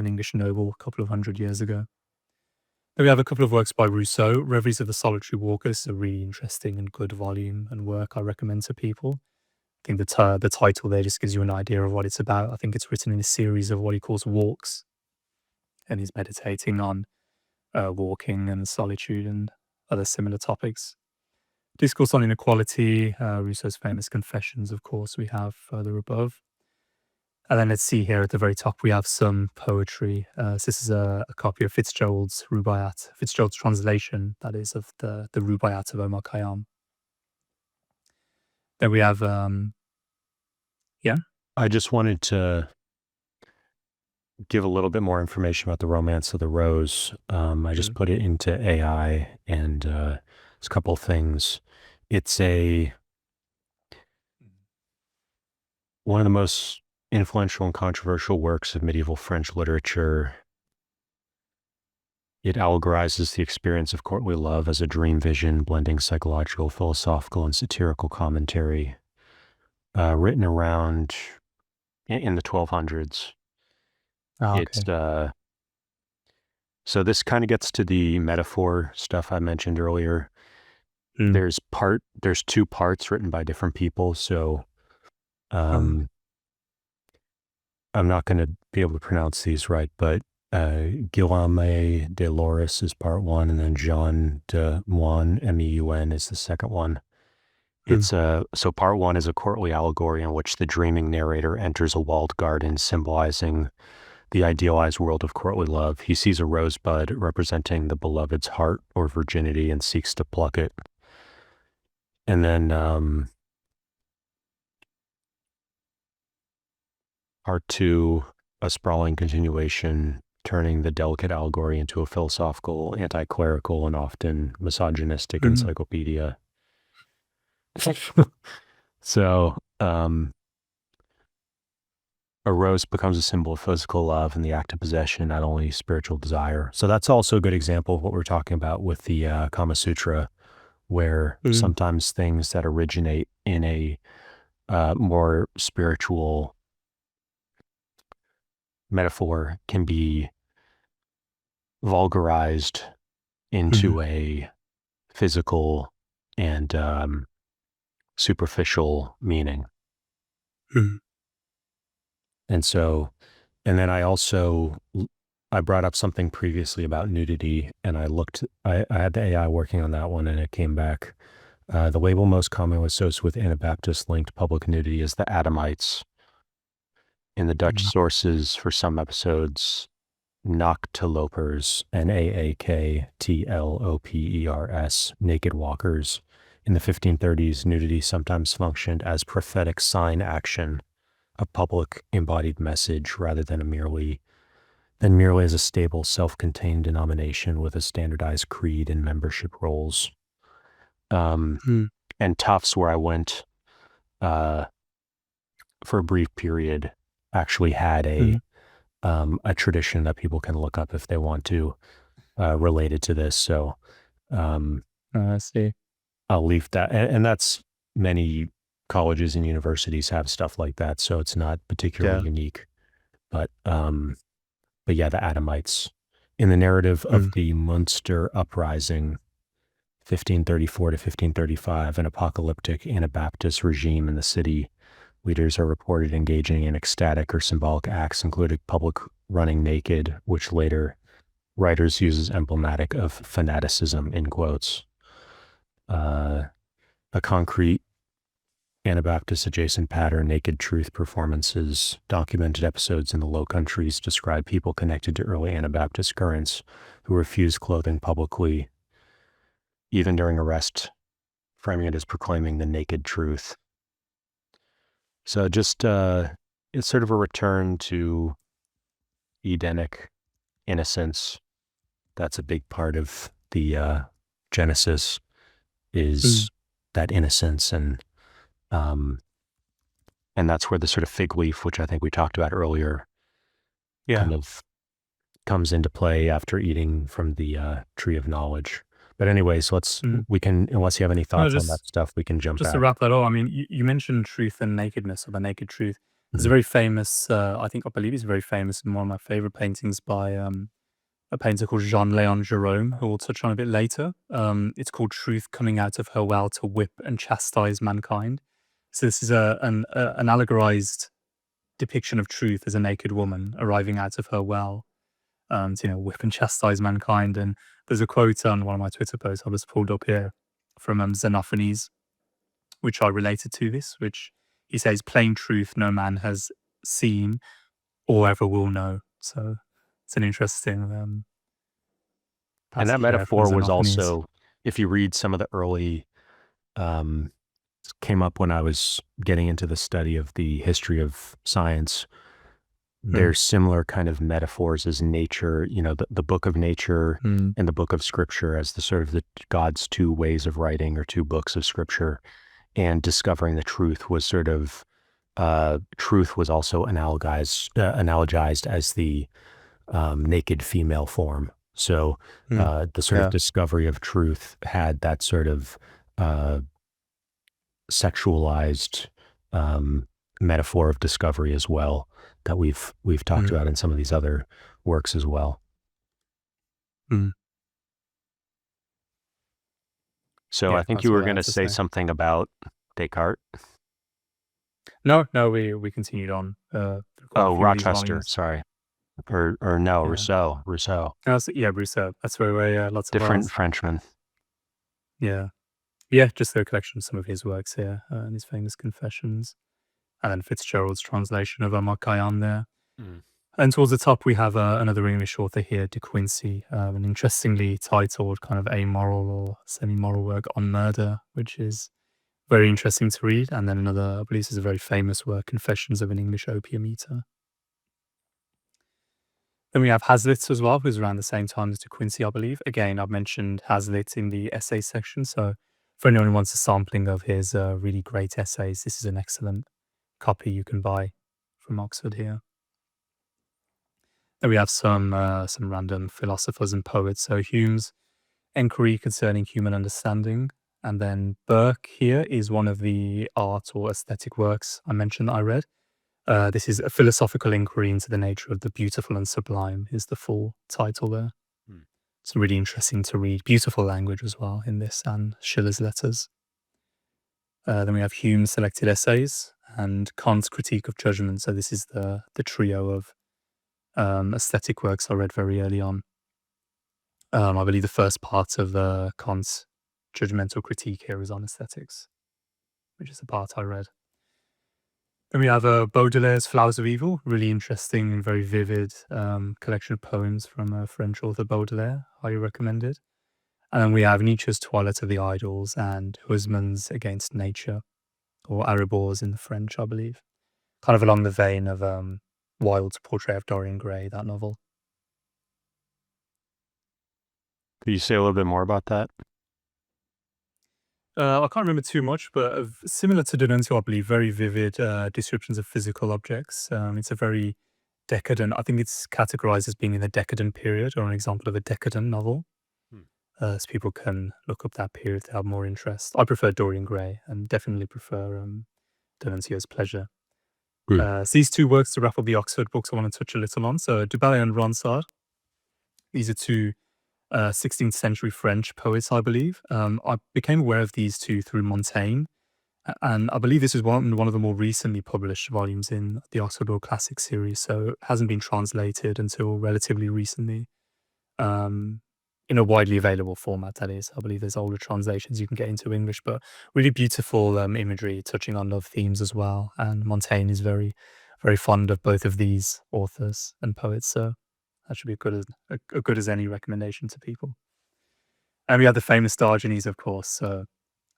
English noble a couple of 100 years ago. Then we have a couple of works by Rousseau. Reveries of the Solitary Walker is a really interesting and good volume and work I recommend to people. I think the title there just gives you an idea of what it's about. I think it's written in a series of what he calls walks, and he's meditating on walking and solitude and other similar topics. Discourse on Inequality, Rousseau's famous Confessions, of course, we have further above. And then let's see here at the very top, we have some poetry. So this is a copy of Fitzgerald's Rubaiyat, Fitzgerald's translation, that is, of the Rubaiyat of Omar Khayyam. Then we have, I just wanted to give a little bit more information about the Romance of the Rose. I just put it into AI, and it's a couple of things. It's one of the most influential and controversial works of medieval French literature. It allegorizes the experience of courtly love as a dream vision, blending psychological, philosophical, and satirical commentary. Written around in the 1200s. okay. It's so this kind of gets to the metaphor stuff I mentioned earlier. There's two parts written by different people, so I'm not going to be able to pronounce these right, but Guillaume de Loris is part one, and then Jean de Moine, M-E-U-N, is the second one. It's so part one is a courtly allegory in which the dreaming narrator enters a walled garden symbolizing the idealized world of courtly love. He sees a rosebud representing the beloved's heart or virginity and seeks to pluck it. And then part two, a sprawling continuation, turning the delicate allegory into a philosophical, anti-clerical, and often misogynistic encyclopedia. So, a rose becomes a symbol of physical love and the act of possession, not only spiritual desire. So that's also a good example of what we're talking about with the Kama Sutra, where sometimes things that originate in a more spiritual metaphor can be vulgarized into a physical and superficial meaning. And then I brought up something previously about nudity, and I had the AI working on that one, and it came back. The label most commonly associated with Anabaptist-linked public nudity is the Adamites. In the Dutch sources for some episodes, Naaktlopers, Naaktlopers, naked walkers. In the 1530s, nudity sometimes functioned as prophetic sign action, a public embodied message rather than merely as a stable, self-contained denomination with a standardized creed and membership roles. And Tufts, where I went for a brief period, actually had a tradition that people can look up if they want to, related to this. So I see. I'll leave that. And that's many colleges and universities have stuff like that. So it's not particularly unique. But yeah, the Adamites. In the narrative of the Munster Uprising, 1534 to 1535, an apocalyptic Anabaptist regime in the city, leaders are reported engaging in ecstatic or symbolic acts, including public running naked, which later writers use as emblematic of fanaticism, in quotes. A concrete Anabaptist adjacent pattern, naked truth performances, documented episodes in the Low Countries describe people connected to early Anabaptist currents who refused clothing publicly, even during arrest, framing it as proclaiming the naked truth. So just, it's sort of a return to Edenic innocence. That's a big part of the Genesis, is that innocence, and that's where the sort of fig leaf, which I think we talked about earlier, kind of comes into play after eating from the tree of knowledge. But anyways, we can, unless you have any thoughts on that stuff, we can jump back. Just to wrap that up, I mean, you mentioned truth and nakedness, or the naked truth. There's a very famous, I believe he's very famous, and one of my favorite paintings by a painter called Jean-Léon Gérôme, who we'll touch on a bit later. It's called Truth Coming Out of Her Well to Whip and Chastise Mankind. So this is an allegorized depiction of truth as a naked woman arriving out of her well to whip and chastise mankind. And there's a quote on one of my Twitter posts I just pulled up here from Xenophanes, which I related to this, which he says, "Plain truth no man has seen or ever will know." So it's an interesting passage. And that metaphor was also, if you read some of the early, came up when I was getting into the study of the history of science, there's similar kind of metaphors as nature, the book of nature and the book of scripture as the sort of the God's two ways of writing, or two books of scripture. And discovering the truth was sort of, truth was also analogized as the naked female form. So the sort of discovery of truth had that sort of sexualized metaphor of discovery as well, that we've talked about in some of these other works as well. So I think you were going to say something about Descartes. No, we continued on. Rochester, sorry. Or no, Rousseau. Rousseau. That's where lots of different Frenchmen. Yeah, just a collection of some of his works here, and his famous Confessions, and then Fitzgerald's translation of Marcaillon there. And towards the top, we have another English author here, De Quincey, an interestingly titled kind of amoral or semi-moral work on murder, which is very interesting to read. And then another, I believe this is a very famous work, Confessions of an English Opium Eater. Then we have Hazlitt as well, who's around the same time as De Quincey, I believe. Again, I've mentioned Hazlitt in the essay section, so for anyone who wants a sampling of his really great essays, this is an excellent copy you can buy from Oxford here. Then we have some random philosophers and poets. So Hume's Enquiry Concerning Human Understanding, and then Burke here is one of the art or aesthetic works I mentioned that I read. This is A Philosophical Inquiry into the Nature of the Beautiful and Sublime is the full title there. It's really interesting to read. Beautiful language as well in this, and Schiller's letters. Then we have Hume's Selected Essays and Kant's Critique of Judgment. So this is the trio of aesthetic works I read very early on. I believe the first part of Kant's judgmental critique here is on aesthetics, which is the part I read. Then we have Baudelaire's Flowers of Evil, really interesting and very vivid collection of poems from French author Baudelaire, highly recommended. And then we have Nietzsche's Toilette of the Idols and Huysmans' Against Nature, or Aribors in the French, I believe. Kind of along the vein of Wilde's Portrait of Dorian Gray, that novel. Could you say a little bit more about that? I can't remember too much, but similar to D'Annunzio, I believe, very vivid descriptions of physical objects. It's a very decadent. I think it's categorized as being in the decadent period, or an example of a decadent novel. So people can look up that period if they have more interest. I prefer Dorian Gray and definitely prefer D'Annunzio's Pleasure. So these two works to wrap up the Oxford books I want to touch a little on. So Du Bellay and Ronsard. These are two 16th century French poets, I believe. I became aware of these two through Montaigne, and I believe this is one of the more recently published volumes in the Oxford World Classics series, so it hasn't been translated until relatively recently, in a widely available format, that is. I believe there's older translations you can get into English, but really beautiful imagery touching on love themes as well. And Montaigne is very, very fond of both of these authors and poets, so that should be as good as any recommendation to people. And we have the famous Diogenes, of course. So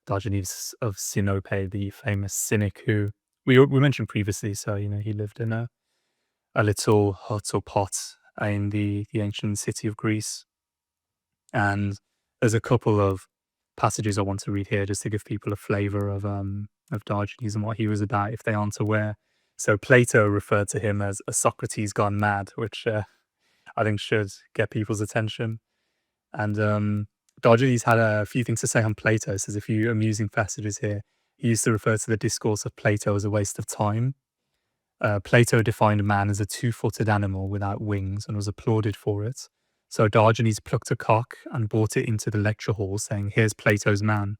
Diogenes of Sinope, the famous cynic who we mentioned previously. So, he lived in a little hut or pot in the ancient city of Greece. And there's a couple of passages I want to read here just to give people a flavor of Diogenes and what he was about if they aren't aware. So Plato referred to him as a Socrates gone mad, which I think should get people's attention. And Diogenes had a few things to say on Plato. So there's a few amusing passages here. He used to refer to the discourse of Plato as a waste of time. Plato defined man as a two-footed animal without wings and was applauded for it. So Diogenes plucked a cock and brought it into the lecture hall saying, "Here's Plato's man."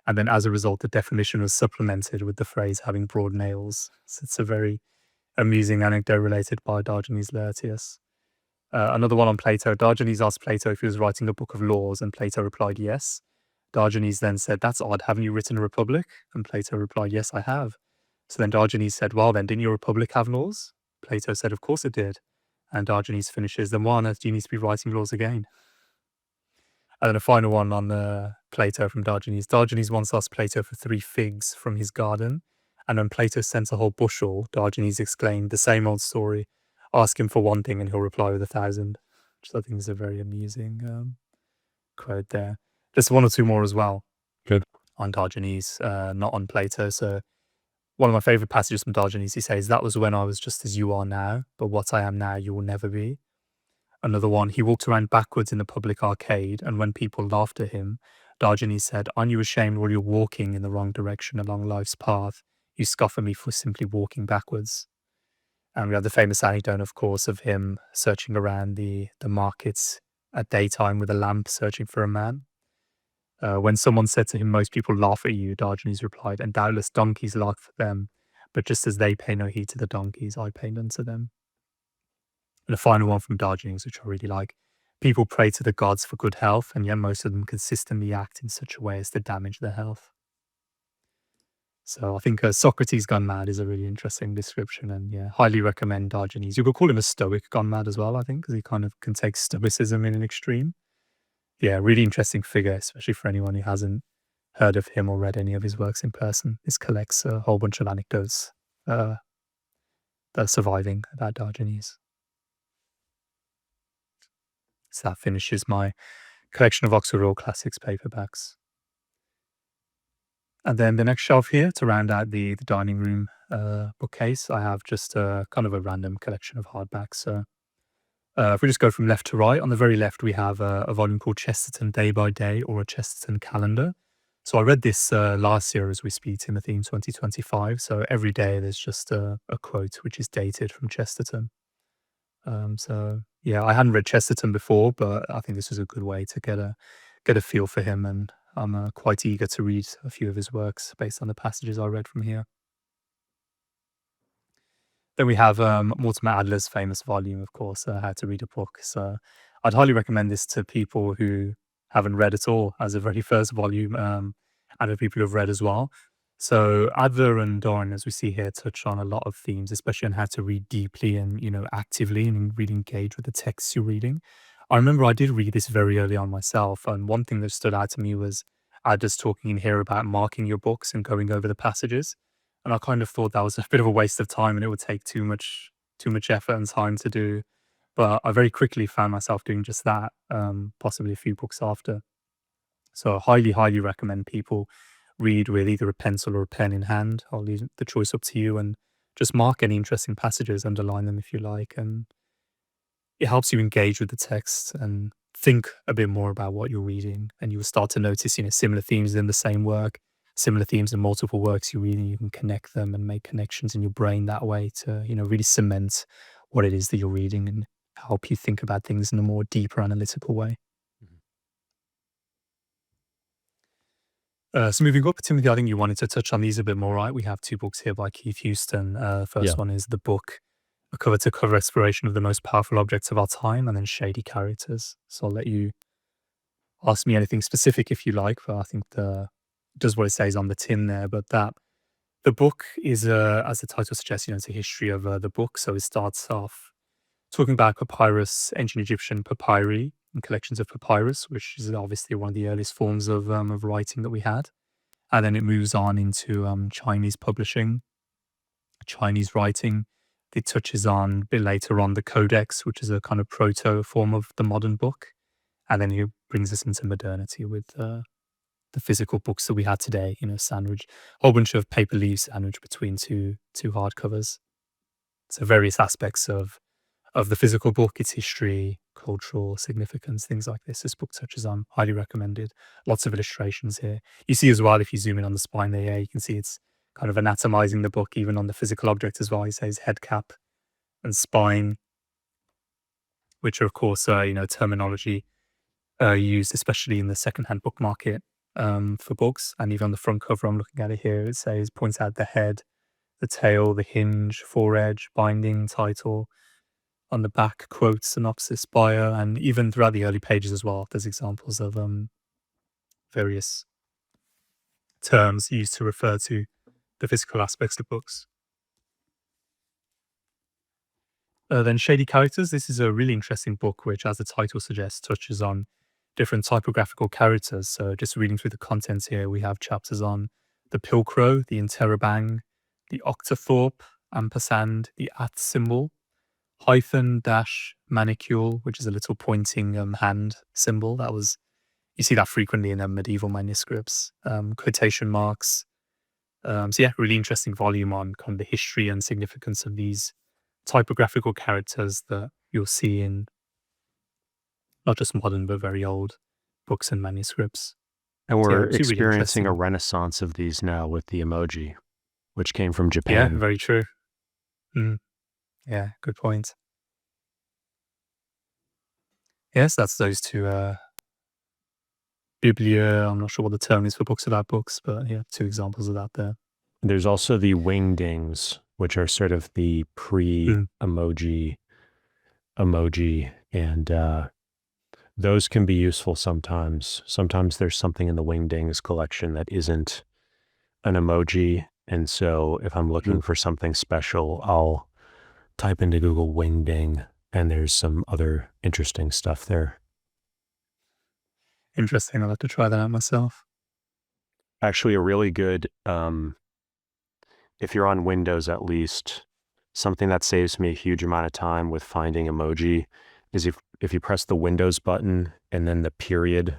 And then as a result, the definition was supplemented with the phrase having broad nails. So it's a very amusing anecdote related by Diogenes Laertius. Another one on Plato. Diogenes asked Plato if he was writing a book of laws, and Plato replied, yes. Diogenes then said, "That's odd. Haven't you written a republic?" And Plato replied, "Yes, I have." So then Diogenes said, "Well then, didn't your republic have laws?" Plato said, "Of course it did." And Diogenes finishes, "Then why on earth do you need to be writing laws again?" And then a final one on Plato from Diogenes. Diogenes once asked Plato for 3 figs from his garden. And when Plato sent a whole bushel, Diogenes exclaimed, "The same old story. Ask him for one thing and he'll reply with 1,000. Which I think is a very amusing quote there. Just one or two more as well. Good. On Diogenes, not on Plato. So one of my favorite passages from Diogenes, he says, "That was when I was just as you are now, but what I am now you will never be." Another one, he walked around backwards in the public arcade, and when people laughed at him, Diogenes said, "Aren't you ashamed while you're walking in the wrong direction along life's path? You scoff at me for simply walking backwards." And we have the famous anecdote, of course, of him searching around the markets at daytime with a lamp searching for a man. When someone said to him, "Most people laugh at you," Diogenes replied, "And doubtless donkeys laugh at them, but just as they pay no heed to the donkeys, I pay none to them." And a final one from Diogenes, which I really like. People pray to the gods for good health, and yet most of them consistently act in such a way as to damage their health. So I think Socrates gone mad is a really interesting description, and yeah, highly recommend Diogenes. You could call him a stoic gone mad as well, I think, because he kind of can take stoicism in an extreme. Yeah, really interesting figure, especially for anyone who hasn't heard of him or read any of his works in person. This collects a whole bunch of anecdotes that are surviving about Diogenes. So that finishes my collection of Oxford World Classics paperbacks. And then the next shelf here, to round out the dining room bookcase, I have just kind of a random collection of hardbacks. So if we just go from left to right, on the very left we have a volume called Chesterton Day by Day, or a Chesterton Calendar. So I read this last year as we speak in the theme 2025. So every day there's just a quote which is dated from Chesterton. So yeah, I hadn't read Chesterton before, but I think this was a good way to get a feel for him, and I'm quite eager to read a few of his works based on the passages I read from here. Then we have Mortimer Adler's famous volume, of course, How to Read a Book. So I'd highly recommend this to people who haven't read at all as a very first volume, and for people who have read as well. So Adler and Doran, as we see here, touch on a lot of themes, especially on how to read deeply and, actively and really engage with the texts you're reading. I remember I did read this very early on myself, and one thing that stood out to me was Adler's talking in here about marking your books and going over the passages. And I kind of thought that was a bit of a waste of time and it would take too much effort and time to do. But I very quickly found myself doing just that, possibly a few books after. So I highly, highly recommend people read with either a pencil or a pen in hand. I'll leave the choice up to you, and just mark any interesting passages, underline them if you like, and it helps you engage with the text and think a bit more about what you're reading, and you will start to notice, similar themes in the same work, similar themes in multiple works you're reading. You can connect them and make connections in your brain that way to, really cement what it is that you're reading and help you think about things in a more deeper analytical way. So moving up, Timothy, I think you wanted to touch on these a bit more, right? We have 2 books here by Keith Houston. First one is The Book, a cover-to-cover exploration of the most powerful objects of our time, and then Shady Characters. So I'll let you ask me anything specific if you like, but I think does what it says on the tin there. But the book is, as the title suggests, it's a history of the book. So it starts off talking about papyrus, ancient Egyptian papyri, and collections of papyrus, which is obviously one of the earliest forms of writing that we had. And then it moves on into Chinese publishing, Chinese writing. It touches on a bit later on the Codex, which is a kind of proto form of the modern book. And then it brings us into modernity with the physical books that we had today, sandwich, a whole bunch of paper leaves sandwiched between two hardcovers. So various aspects of the physical book, its history, cultural significance, things like this. This book touches on, highly recommended. Lots of illustrations here. You see as well, if you zoom in on the spine there, you can see it's kind of anatomizing the book, even on the physical object as well. He says head cap and spine, which are, of course, terminology used especially in the secondhand book market for books. And even on the front cover, I'm looking at it here, it points out the head, the tail, the hinge, foredge, binding, title. On the back, quotes, synopsis, bio, and even throughout the early pages as well, there's examples of various terms used to refer to the physical aspects of books. Then Shady Characters. This is a really interesting book, which, as the title suggests, touches on different typographical characters. So just reading through the contents here, we have chapters on the pilcrow, the interrobang, the octothorpe, ampersand, the at symbol, hyphen dash manicule, which is a little pointing hand symbol. You see that frequently in medieval manuscripts. Quotation marks. So yeah, really interesting volume on kind of the history and significance of these typographical characters that you'll see in not just modern but very old books and manuscripts. And we're really experiencing a renaissance of these now with the emoji, which came from Japan. Yeah, very true. Yeah, good point. Yes, that's those 2 biblia. I'm not sure what the term is for books about books, but yeah, 2 examples of that there. There's also the wingdings, which are sort of the pre-emoji and those can be useful sometimes. Sometimes there's something in the wingdings collection that isn't an emoji, and so if I'm looking for something special, I'll type into Google wingding, and there's some other interesting stuff there. Interesting. I'll have to try that out myself. Actually, a really good, if you're on Windows at least, something that saves me a huge amount of time with finding emoji is if you press the Windows button and then the period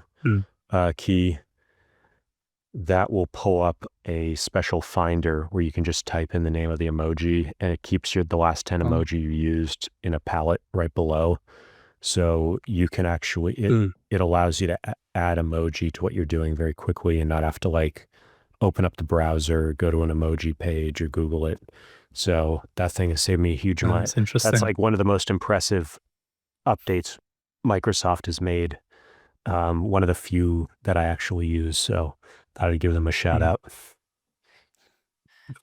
key, that will pull up a special finder where you can just type in the name of the emoji, and it keeps the last 10 emoji you used in a palette right below. So you can actually, it allows you to add emoji to what you're doing very quickly and not have to open up the browser, go to an emoji page or Google it. So that thing has saved me a huge amount. That's interesting. That's one of the most impressive updates Microsoft has made. One of the few that I actually use. So I would give them a shout out.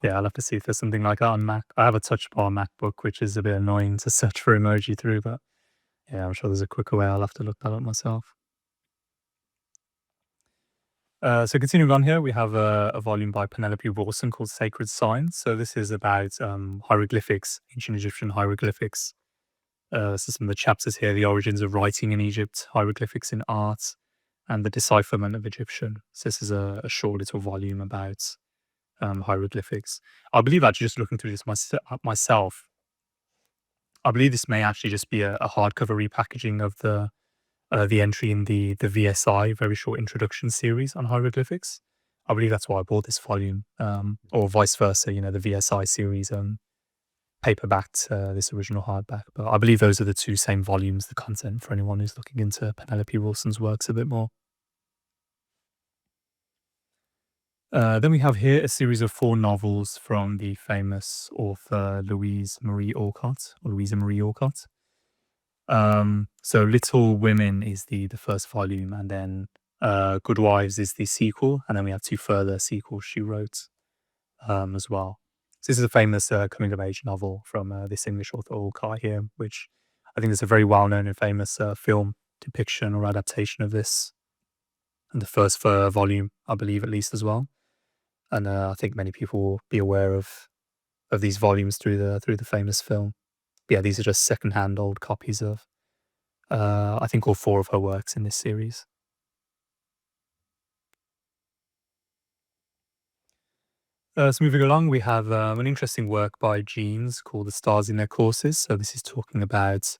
Yeah, I'll have to see if there's something like that on Mac. I have a touch bar MacBook, which is a bit annoying to search for emoji through, but yeah, I'm sure there's a quicker way. I'll have to look that up myself. So continuing on here, we have a volume by Penelope Rawson called Sacred Signs. So this is about hieroglyphics, ancient Egyptian hieroglyphics. So some of the chapters here, the origins of writing in Egypt, hieroglyphics in art, and the decipherment of Egyptian. So this is a short little volume about hieroglyphics. I believe, actually, just looking through this myself, I believe this may actually just be a hardcover repackaging of the entry in the VSI, very short introduction series on hieroglyphics. I believe that's why I bought this volume, or vice versa, the VSI series paperbacked this original hardback. But I believe those are the two same volumes, the content, for anyone who's looking into Penelope Wilson's works a bit more. Then we have here a series of 4 novels from the famous author Louisa Marie Alcott. So Little Women is the first volume, and then Good Wives is the sequel, and then we have 2 further sequels she wrote as well. So this is a famous coming of age novel from this English author Alcott here, which I think is a very well known and famous film depiction or adaptation of this, and the first volume, I believe, at least as well. And I think many people will be aware of these volumes through the famous film. But yeah, these are just secondhand old copies of I think all 4 of her works in this series. So moving along, we have an interesting work by Jeans called The Stars in Their Courses. So this is talking about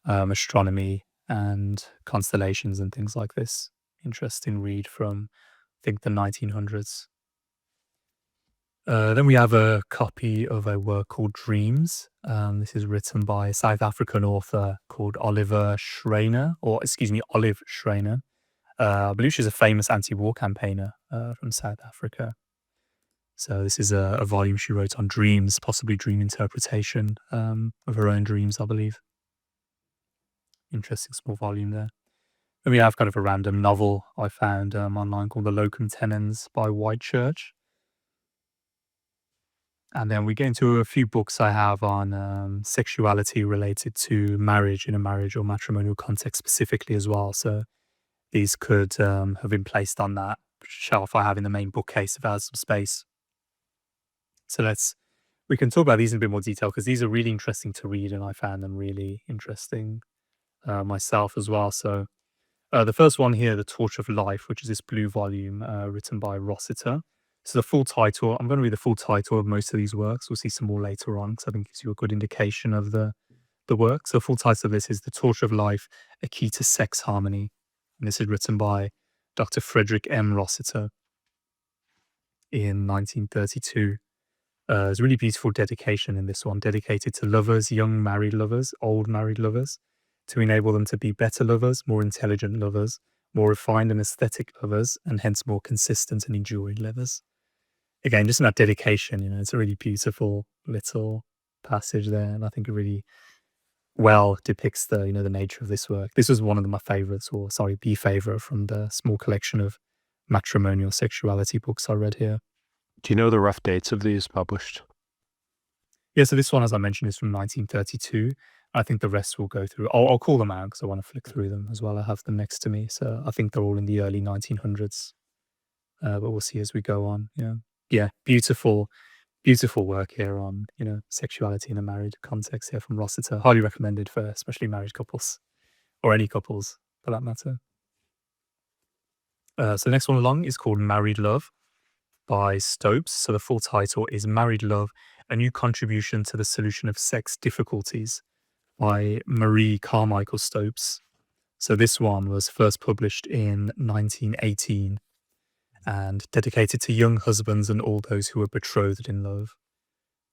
astronomy and constellations and things like this. Interesting read from, I think, the 1900s. Then we have a copy of a work called Dreams. This is written by a South African author called Olive Schreiner. I believe she's a famous anti-war campaigner from South Africa. So this is a volume she wrote on dreams, possibly dream interpretation of her own dreams, I believe. Interesting small volume there. Then we have kind of a random novel I found online called The Locum Tenens by Whitechurch. And then we get into a few books I have on sexuality related to marriage in a marriage or matrimonial context specifically as well. So these could have been placed on that shelf I have in the main bookcase if I had some space. So we can talk about these in a bit more detail because these are really interesting to read and I found them really interesting myself as well. So the first one here, The Torch of Life, which is this blue volume written by Rossiter. So the full title, I'm going to read the full title of most of these works. We'll see some more later on because I think it gives you a good indication of the work. So the full title of this is The Torch of Life, A Key to Sex Harmony. And this is written by Dr. Frederick M. Rossiter in 1932. There's a really beautiful dedication in this one, dedicated to lovers, young married lovers, old married lovers, to enable them to be better lovers, more intelligent lovers, more refined and aesthetic lovers, and hence more consistent and enduring lovers. Again, just in that dedication, it's a really beautiful little passage there, and I think it really well depicts the nature of this work. This was one of my favorites, the favorite from the small collection of matrimonial sexuality books I read here. Do you know the rough dates of these published? Yeah, so this one, as I mentioned, is from 1932. I think the rest will go through. I'll call them out because I want to flick through them as well. I have them next to me, so I think they're all in the early 1900s. But we'll see as we go on. Yeah, beautiful work here on sexuality in a married context here from Rossiter. Highly recommended for especially married couples or any couples for that matter. So the next one along is called Married Love by Stopes. So the full title is Married Love, A New Contribution to the Solution of Sex Difficulties by Marie Carmichael Stopes. So this one was first published in 1918 and dedicated to young husbands and all those who are betrothed in love.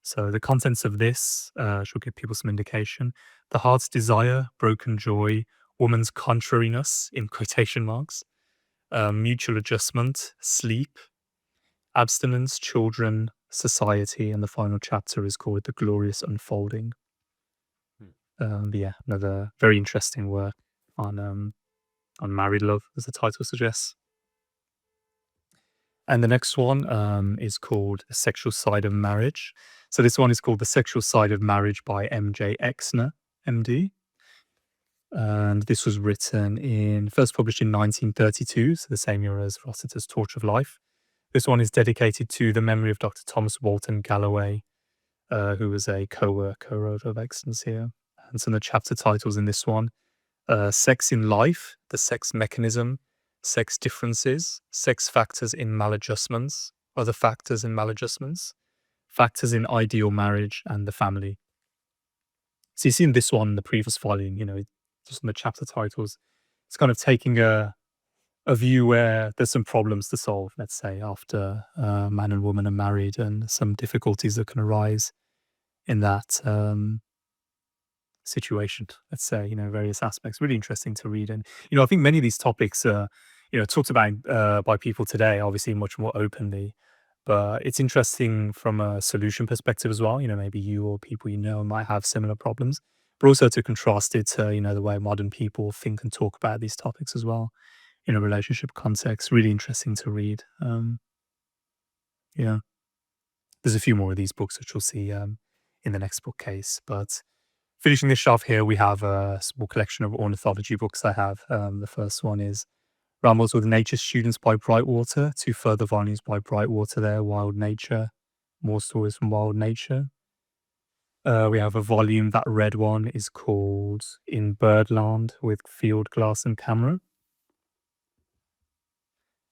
So the contents of this should give people some indication. The heart's desire, broken joy, woman's contrariness, in quotation marks, mutual adjustment, sleep, abstinence, children, society, and the final chapter is called The Glorious Unfolding. Another very interesting work on married love, as the title suggests. And the next one is called The Sexual Side of Marriage. So this one is called The Sexual Side of Marriage by M.J. Exner, M.D. And this was first published in 1932, so the same year as Rossiter's Torch of Life. This one is dedicated to the memory of Dr. Thomas Walton Galloway, who was a co-writer of Exner's here. And some of the chapter titles in this one, Sex in Life, The Sex Mechanism, Sex Differences, Sex Factors in Maladjustments, Other Factors in Maladjustments, Factors in Ideal Marriage, and the Family. So you see in this one, the previous volume, just in the chapter titles, it's kind of taking a view where there's some problems to solve, let's say, after man and woman are married and some difficulties that can arise in that situation, let's say, various aspects. Really interesting to read. And, I think many of these topics are, talked about by people today, obviously much more openly. But it's interesting from a solution perspective as well. Maybe you or people might have similar problems, but also to contrast it to, the way modern people think and talk about these topics as well in a relationship context. Really interesting to read. Yeah. There's a few more of these books which we'll see in the next bookcase. But finishing this off here, we have a small collection of ornithology books I have. The first one is Rambles with Nature Students by Brightwater, 2 further volumes by Brightwater there, Wild Nature, More Stories from Wild Nature. We have a volume, that red one is called In Birdland with Field Glass and Camera.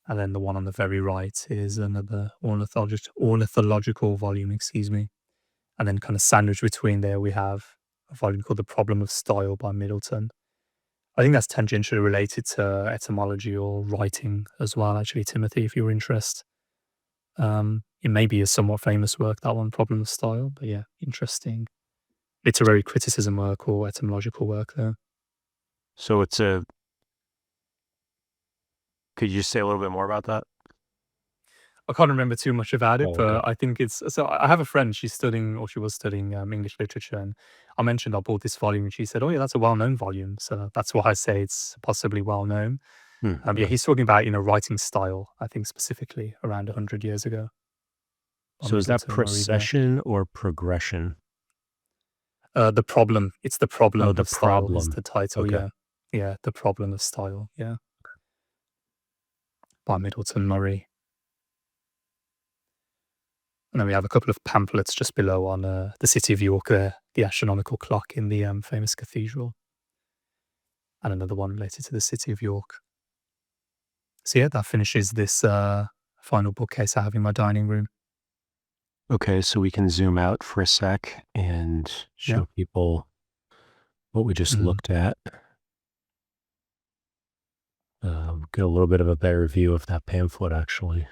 And then the one on the very right is another ornithological volume, And then kind of sandwiched between there, we have a volume called The Problem of Style by Middleton. I think that's tangentially related to etymology or writing as well, actually, Timothy, if you're interested. It may be a somewhat famous work, that one, Problem of Style, but yeah, interesting literary criticism work or etymological work there. So could you say a little bit more about that? I can't remember too much about it, Oh, but okay. I think so I have a friend, she was studying English literature, and I mentioned I bought this volume, and she said, "Oh yeah, that's a well-known volume." So that's why I say it's possibly well-known. Yeah, he's talking about, writing style, I think specifically around 100 years ago. By So is that Middleton Murray there. procession or progression? The Problem. It's The Problem Oh, the of Style is problem. the title, Okay. yeah. Yeah, The Problem of Style, yeah. By Middleton Murray. And then we have a couple of pamphlets just below on the city of York there, the astronomical clock in the famous cathedral. And another one related to the city of York. So yeah, that finishes this final bookcase I have in my dining room. Okay, so we can zoom out for a sec and show people what we just looked at. Get a little bit of a better view of that pamphlet, actually.